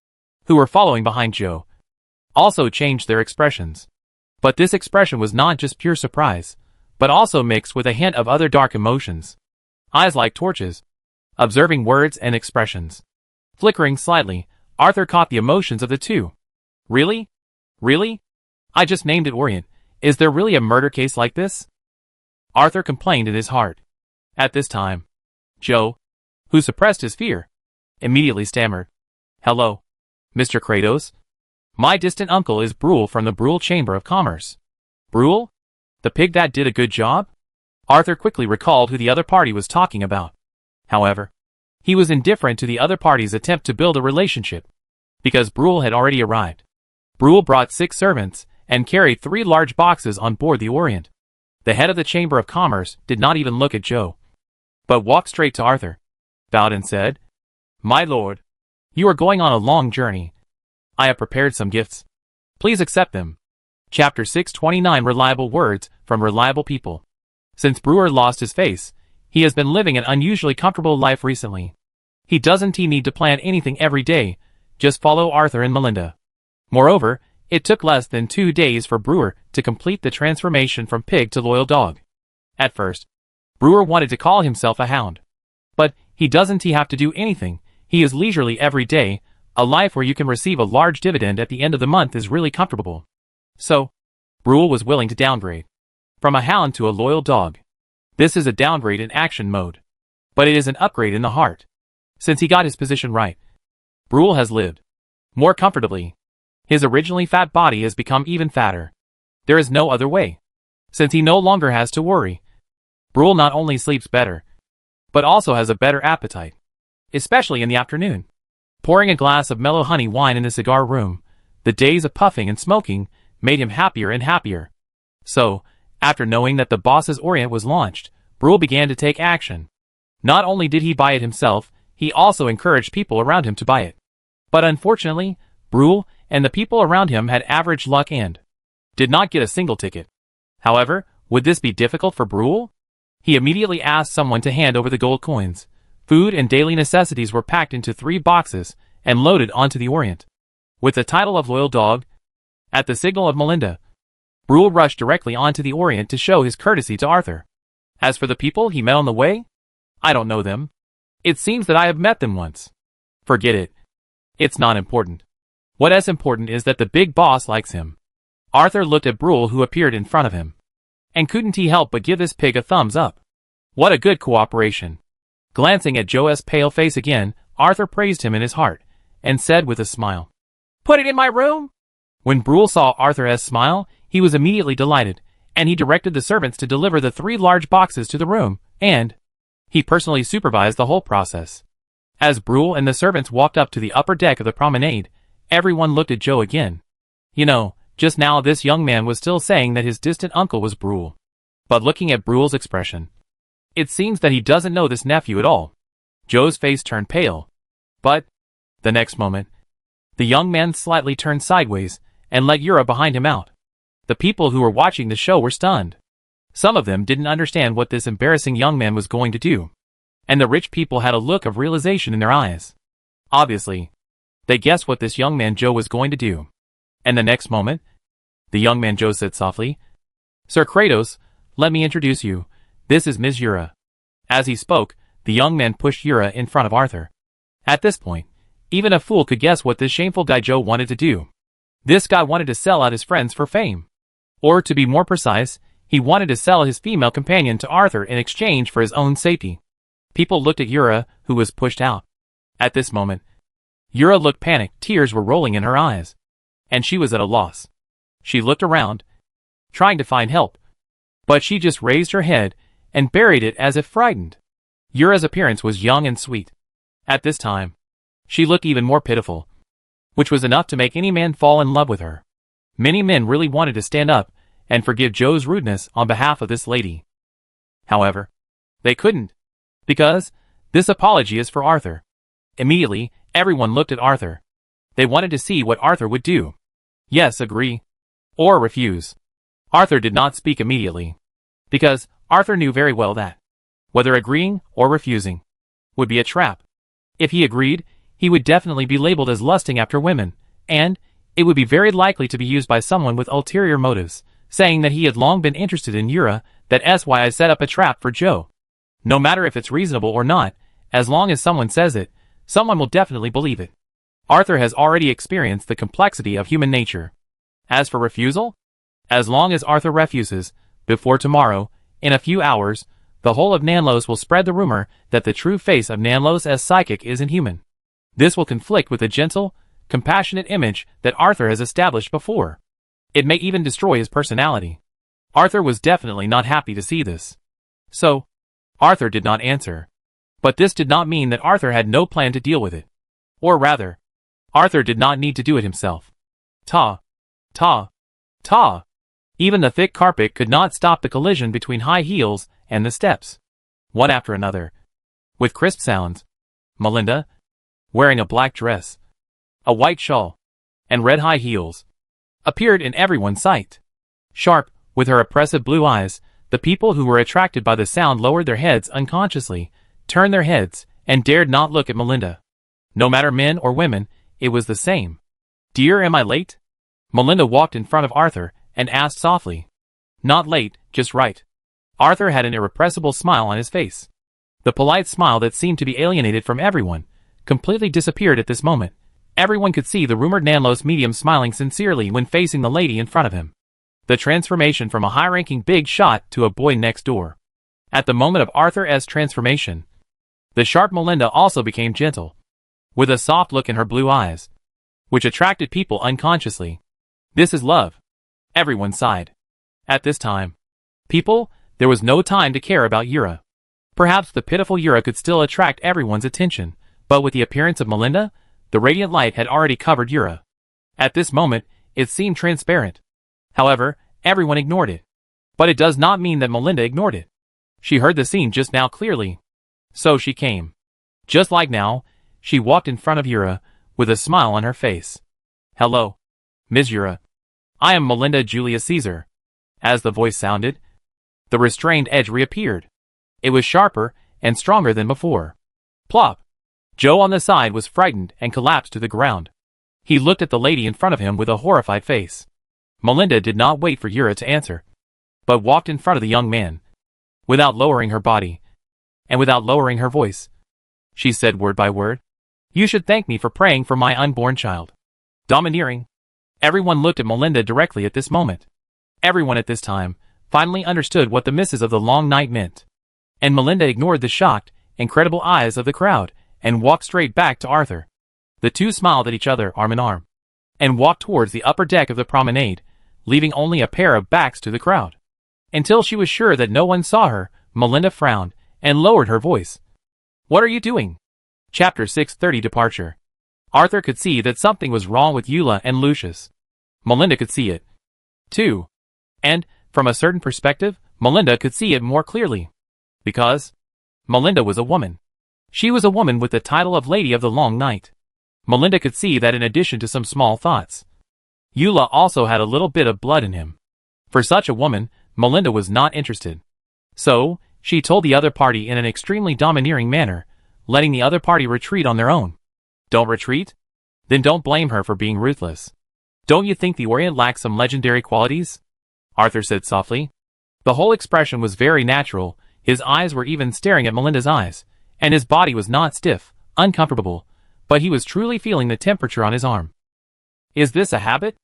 who were following behind Joe, also changed their expressions. But this expression was not just pure surprise, but also mixed with a hint of other dark emotions. Eyes like torches, observing words and expressions. Flickering slightly, Arthur caught the emotions of the two. "Really? Really? I just named it Orient. Is there really a murder case like this?" Arthur complained in his heart. At this time, Joe, who suppressed his fear, immediately stammered, "Hello, Mr. Kratos. My distant uncle is Brule from the Brule Chamber of Commerce." "Brule? The pig that did a good job?" Arthur quickly recalled who the other party was talking about. However, he was indifferent to the other party's attempt to build a relationship, because Brule had already arrived. Brule brought 6 servants and carried 3 large boxes on board the Orient. The head of the Chamber of Commerce did not even look at Joe, but walked straight to Arthur, bowed and said, "My lord, you are going on a long journey. I have prepared some gifts. Please accept them." Chapter 629 Reliable Words from Reliable People. Since Brewer lost his face, he has been living an unusually comfortable life recently. He doesn't need to plan anything every day, just follow Arthur and Melinda. Moreover, it took less than 2 days for Brewer to complete the transformation from pig to loyal dog. At first, Brewer wanted to call himself a hound. But he doesn't have to do anything. He is leisurely every day. A life where you can receive a large dividend at the end of the month is really comfortable. So, Brule was willing to downgrade from a hound to a loyal dog. This is a downgrade in action mode, but it is an upgrade in the heart. Since he got his position right, Brule has lived more comfortably. His originally fat body has become even fatter. There is no other way. Since he no longer has to worry, Brule not only sleeps better, but also has a better appetite, especially in the afternoon. Pouring a glass of mellow honey wine in the cigar room, the days of puffing and smoking made him happier and happier. So, after knowing that the boss's Orient was launched, Brule began to take action. Not only did he buy it himself, he also encouraged people around him to buy it. But unfortunately, Brule and the people around him had average luck and did not get a single ticket. However, would this be difficult for Brule? He immediately asked someone to hand over the gold coins. Food and daily necessities were packed into 3 boxes and loaded onto the Orient. With the title of Loyal Dog, at the signal of Melinda, Brule rushed directly onto the Orient to show his courtesy to Arthur. As for the people he met on the way, I don't know them. It seems that I have met them once. Forget it. It's not important. What is important is that the big boss likes him. Arthur looked at Brule, who appeared in front of him. And couldn't he help but give this pig a thumbs up? What a good cooperation. Glancing at Joe's pale face again, Arthur praised him in his heart, and said with a smile, "Put it in my room?" When Brule saw Arthur's smile, he was immediately delighted, and he directed the servants to deliver the 3 large boxes to the room, and he personally supervised the whole process. As Brule and the servants walked up to the upper deck of the promenade, everyone looked at Joe again. You know, just now this young man was still saying that his distant uncle was Brule. But looking at Brule's expression, it seems that he doesn't know this nephew at all. Joe's face turned pale. But, the next moment, the young man slightly turned sideways and let Yura behind him out. The people who were watching the show were stunned. Some of them didn't understand what this embarrassing young man was going to do. And the rich people had a look of realization in their eyes. Obviously, they guessed what this young man Joe was going to do. And the next moment, the young man Joe said softly, "Sir Kratos, let me introduce you. This is Ms. Yura." As he spoke, the young man pushed Yura in front of Arthur. At this point, even a fool could guess what this shameful guy Joe wanted to do. This guy wanted to sell out his friends for fame. Or to be more precise, he wanted to sell his female companion to Arthur in exchange for his own safety. People looked at Yura, who was pushed out. At this moment, Yura looked panicked, tears were rolling in her eyes. And she was at a loss. She looked around, trying to find help. But she just raised her head and buried it as if frightened. Yura's appearance was young and sweet. At this time, she looked even more pitiful, which was enough to make any man fall in love with her. Many men really wanted to stand up and forgive Joe's rudeness on behalf of this lady. However, they couldn't, because this apology is for Arthur. Immediately, everyone looked at Arthur. They wanted to see what Arthur would do. Yes, agree, or refuse. Arthur did not speak immediately, because Arthur knew very well that, whether agreeing or refusing, would be a trap. If he agreed, he would definitely be labeled as lusting after women, and it would be very likely to be used by someone with ulterior motives, saying that he had long been interested in Yura, that's why I set up a trap for Joe. No matter if it's reasonable or not, as long as someone says it, someone will definitely believe it. Arthur has already experienced the complexity of human nature. As for refusal, as long as Arthur refuses, before tomorrow, in a few hours, the whole of Nanlos will spread the rumor that the true face of Nanlos as psychic isn't human. This will conflict with the gentle, compassionate image that Arthur has established before. It may even destroy his personality. Arthur was definitely not happy to see this. So, Arthur did not answer. But this did not mean that Arthur had no plan to deal with it. Or rather, Arthur did not need to do it himself. Ta. Ta. Ta. Even the thick carpet could not stop the collision between high heels and the steps. One after another. With crisp sounds, Melinda, wearing a black dress, a white shawl, and red high heels, appeared in everyone's sight. Sharp, with her oppressive blue eyes, the people who were attracted by the sound lowered their heads unconsciously, turned their heads, and dared not look at Melinda. No matter men or women, it was the same. "Dear, am I late?" Melinda walked in front of Arthur and asked softly. "Not late, just right." Arthur had an irrepressible smile on his face. The polite smile that seemed to be alienated from everyone completely disappeared at this moment. Everyone could see the rumored Nanlos medium smiling sincerely when facing the lady in front of him. The transformation from a high-ranking big shot to a boy next door. At the moment of Arthur's transformation, the sharp Melinda also became gentle, with a soft look in her blue eyes, which attracted people unconsciously. This is love. Everyone sighed. At this time, there was no time to care about Yura. Perhaps the pitiful Yura could still attract everyone's attention, but with the appearance of Melinda, the radiant light had already covered Yura. At this moment, it seemed transparent. However, everyone ignored it. But it does not mean that Melinda ignored it. She heard the scene just now clearly. So she came. Just like now, she walked in front of Yura, with a smile on her face. "Hello, Ms. Yura." I am Melinda Julius Caesar. As the voice sounded, the restrained edge reappeared. It was sharper and stronger than before. Plop! Joe on the side was frightened and collapsed to the ground. He looked at the lady in front of him with a horrified face. Melinda did not wait for Yura to answer, but walked in front of the young man. Without lowering her body, and without lowering her voice, she said word by word, "You should thank me for praying for my unborn child." Domineering. Everyone looked at Melinda directly at this moment. Everyone at this time finally understood what the misses of the long night meant. And Melinda ignored the shocked, incredible eyes of the crowd and walked straight back to Arthur. The two smiled at each other arm in arm, and walked towards the upper deck of the promenade, leaving only a pair of backs to the crowd. Until she was sure that no one saw her, Melinda frowned and lowered her voice. "What are you doing?" Chapter 630 Departure. Arthur could see that something was wrong with Eula and Lucius. Melinda could see it, too. And, from a certain perspective, Melinda could see it more clearly. Because Melinda was a woman. She was a woman with the title of Lady of the Long Night. Melinda could see that in addition to some small thoughts, Eula also had a little bit of blood in him. For such a woman, Melinda was not interested. So, she told the other party in an extremely domineering manner, letting the other party retreat on their own. Don't retreat? Then don't blame her for being ruthless. Don't you think the Orient lacks some legendary qualities? Arthur said softly. The whole expression was very natural, his eyes were even staring at Melinda's eyes, and his body was not stiff, uncomfortable, but he was truly feeling the temperature on his arm. Is this a habit?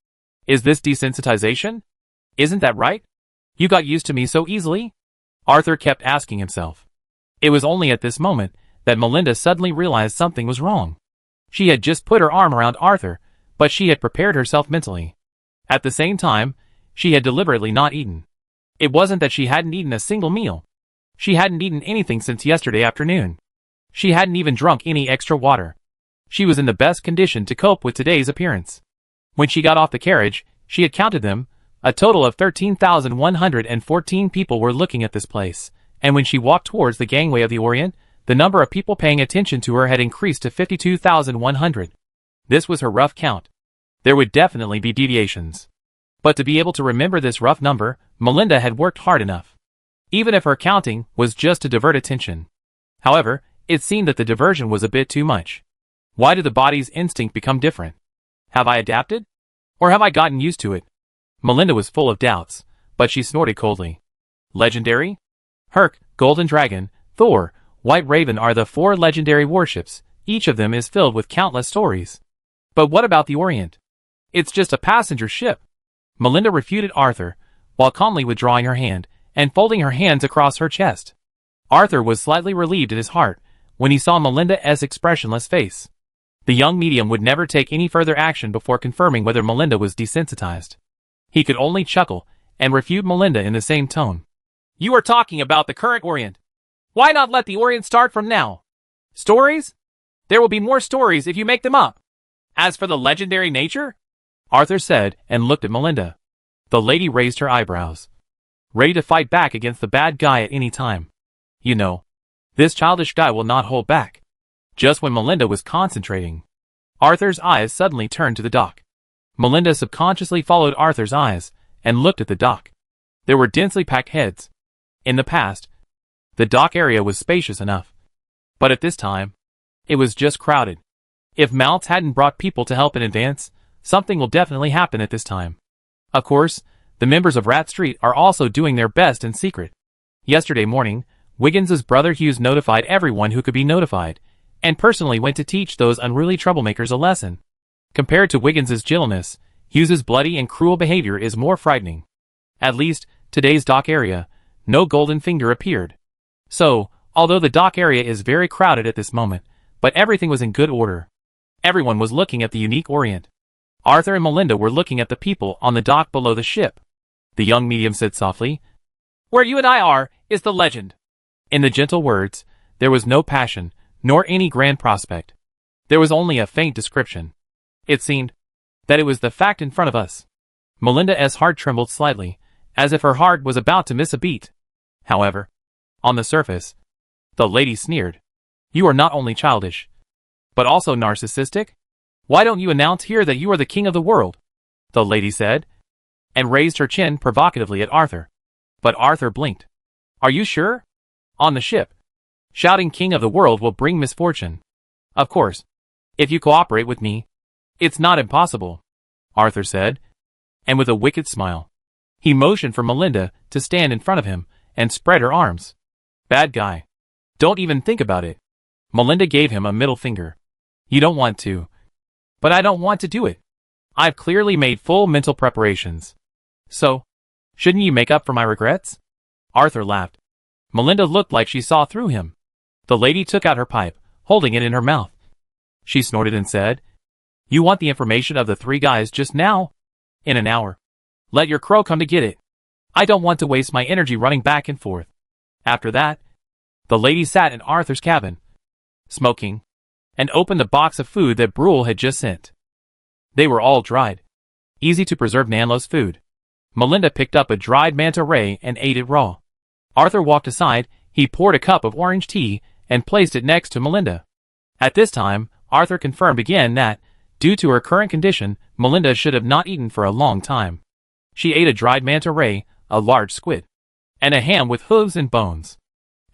Is this desensitization? Isn't that right? You got used to me so easily? Arthur kept asking himself. It was only at this moment that Melinda suddenly realized something was wrong. She had just put her arm around Arthur, but she had prepared herself mentally. At the same time, she had deliberately not eaten. It wasn't that she hadn't eaten a single meal. She hadn't eaten anything since yesterday afternoon. She hadn't even drunk any extra water. She was in the best condition to cope with today's appearance. When she got off the carriage, she had counted them. A total of 13,114 people were looking at this place, and when she walked towards the gangway of the Orient, the number of people paying attention to her had increased to 52,100. This was her rough count. There would definitely be deviations. But to be able to remember this rough number, Melinda had worked hard enough. Even if her counting was just to divert attention. However, it seemed that the diversion was a bit too much. Why did the body's instinct become different? Have I adapted? Or have I gotten used to it? Melinda was full of doubts, but she snorted coldly. Legendary? Herc, Golden Dragon, Thor, White Raven are the 4 legendary warships. Each of them is filled with countless stories. But what about the Orient? It's just a passenger ship. Melinda refuted Arthur, while calmly withdrawing her hand and folding her hands across her chest. Arthur was slightly relieved in his heart when he saw Melinda's expressionless face. The young medium would never take any further action before confirming whether Melinda was desensitized. He could only chuckle and refute Melinda in the same tone. You are talking about the current Orient. Why not let the Orient start from now? Stories? There will be more stories if you make them up. As for the legendary nature? Arthur said and looked at Melinda. The lady raised her eyebrows, ready to fight back against the bad guy at any time. You know, this childish guy will not hold back. Just when Melinda was concentrating, Arthur's eyes suddenly turned to the dock. Melinda subconsciously followed Arthur's eyes and looked at the dock. There were densely packed heads. In the past, the dock area was spacious enough. But at this time, it was just crowded. If Maltz hadn't brought people to help in advance, something will definitely happen at this time. Of course, the members of Rat Street are also doing their best in secret. Yesterday morning, Wiggins's brother Hughes notified everyone who could be notified, and personally went to teach those unruly troublemakers a lesson. Compared to Wiggins's gentleness, Hughes's bloody and cruel behavior is more frightening. At least, today's dock area, no golden finger appeared. So, although the dock area is very crowded at this moment, but everything was in good order. Everyone was looking at the unique Orient. Arthur and Melinda were looking at the people on the dock below the ship. The young medium said softly, "Where you and I are, is the legend." In the gentle words, there was no passion, nor any grand prospect. There was only a faint description. It seemed that it was the fact in front of us. Melinda's heart trembled slightly, as if her heart was about to miss a beat. However, on the surface, the lady sneered. "You are not only childish, but also narcissistic? Why don't you announce here that you are the king of the world?" the lady said. and raised her chin provocatively at Arthur. But Arthur blinked. Are you sure? On the ship. Shouting king of the world will bring misfortune. Of course. If you cooperate with me. It's not impossible, Arthur said. And with a wicked smile, he motioned for Melinda to stand in front of him and spread her arms. Bad guy. Don't even think about it. Melinda gave him a middle finger. You don't want to. But I don't want to do it. I've clearly made full mental preparations. So, shouldn't you make up for my regrets? Arthur laughed. Melinda looked like she saw through him. The lady took out her pipe, holding it in her mouth. She snorted and said, You want the information of the 3 guys just now? In an hour. Let your crow come to get it. I don't want to waste my energy running back and forth. After that, the lady sat in Arthur's cabin, smoking, and opened the box of food that Brule had just sent. They were all dried. Easy to preserve Nanlo's food. Melinda picked up a dried manta ray and ate it raw. Arthur walked aside, he poured a cup of orange tea and placed it next to Melinda. At this time, Arthur confirmed again that, due to her current condition, Melinda should have not eaten for a long time. She ate a dried manta ray, a large squid, and a ham with hooves and bones.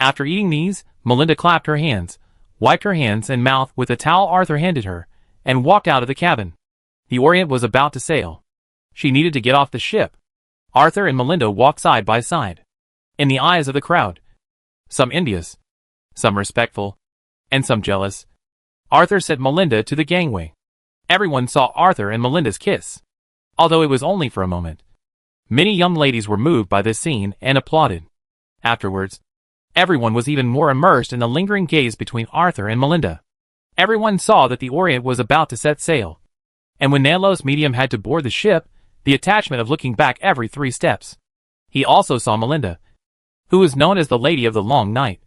After eating these, Melinda clapped her hands, wiped her hands and mouth with a towel Arthur handed her, and walked out of the cabin. The Orient was about to sail. She needed to get off the ship. Arthur and Melinda walked side by side. In the eyes of the crowd, some envious, some respectful, and some jealous, Arthur sent Melinda to the gangway. Everyone saw Arthur and Melinda's kiss, although it was only for a moment. Many young ladies were moved by this scene and applauded. Afterwards, everyone was even more immersed in the lingering gaze between Arthur and Melinda. Everyone saw that the Orient was about to set sail. And when Nanlo's medium had to board the ship, the attachment of looking back every 3 steps. He also saw Melinda, who was known as the Lady of the Long Night.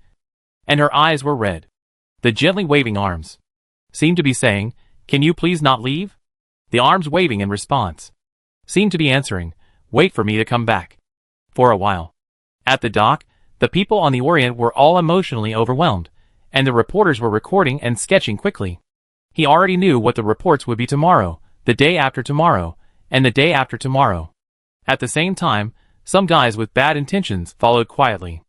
And her eyes were red. The gently waving arms seemed to be saying, Can you please not leave? The arms waving in response seemed to be answering, Wait for me to come back. For a while. At the dock, the people on the Orient were all emotionally overwhelmed, and the reporters were recording and sketching quickly. He already knew what the reports would be tomorrow, the day after tomorrow, and the day after tomorrow. At the same time, some guys with bad intentions followed quietly.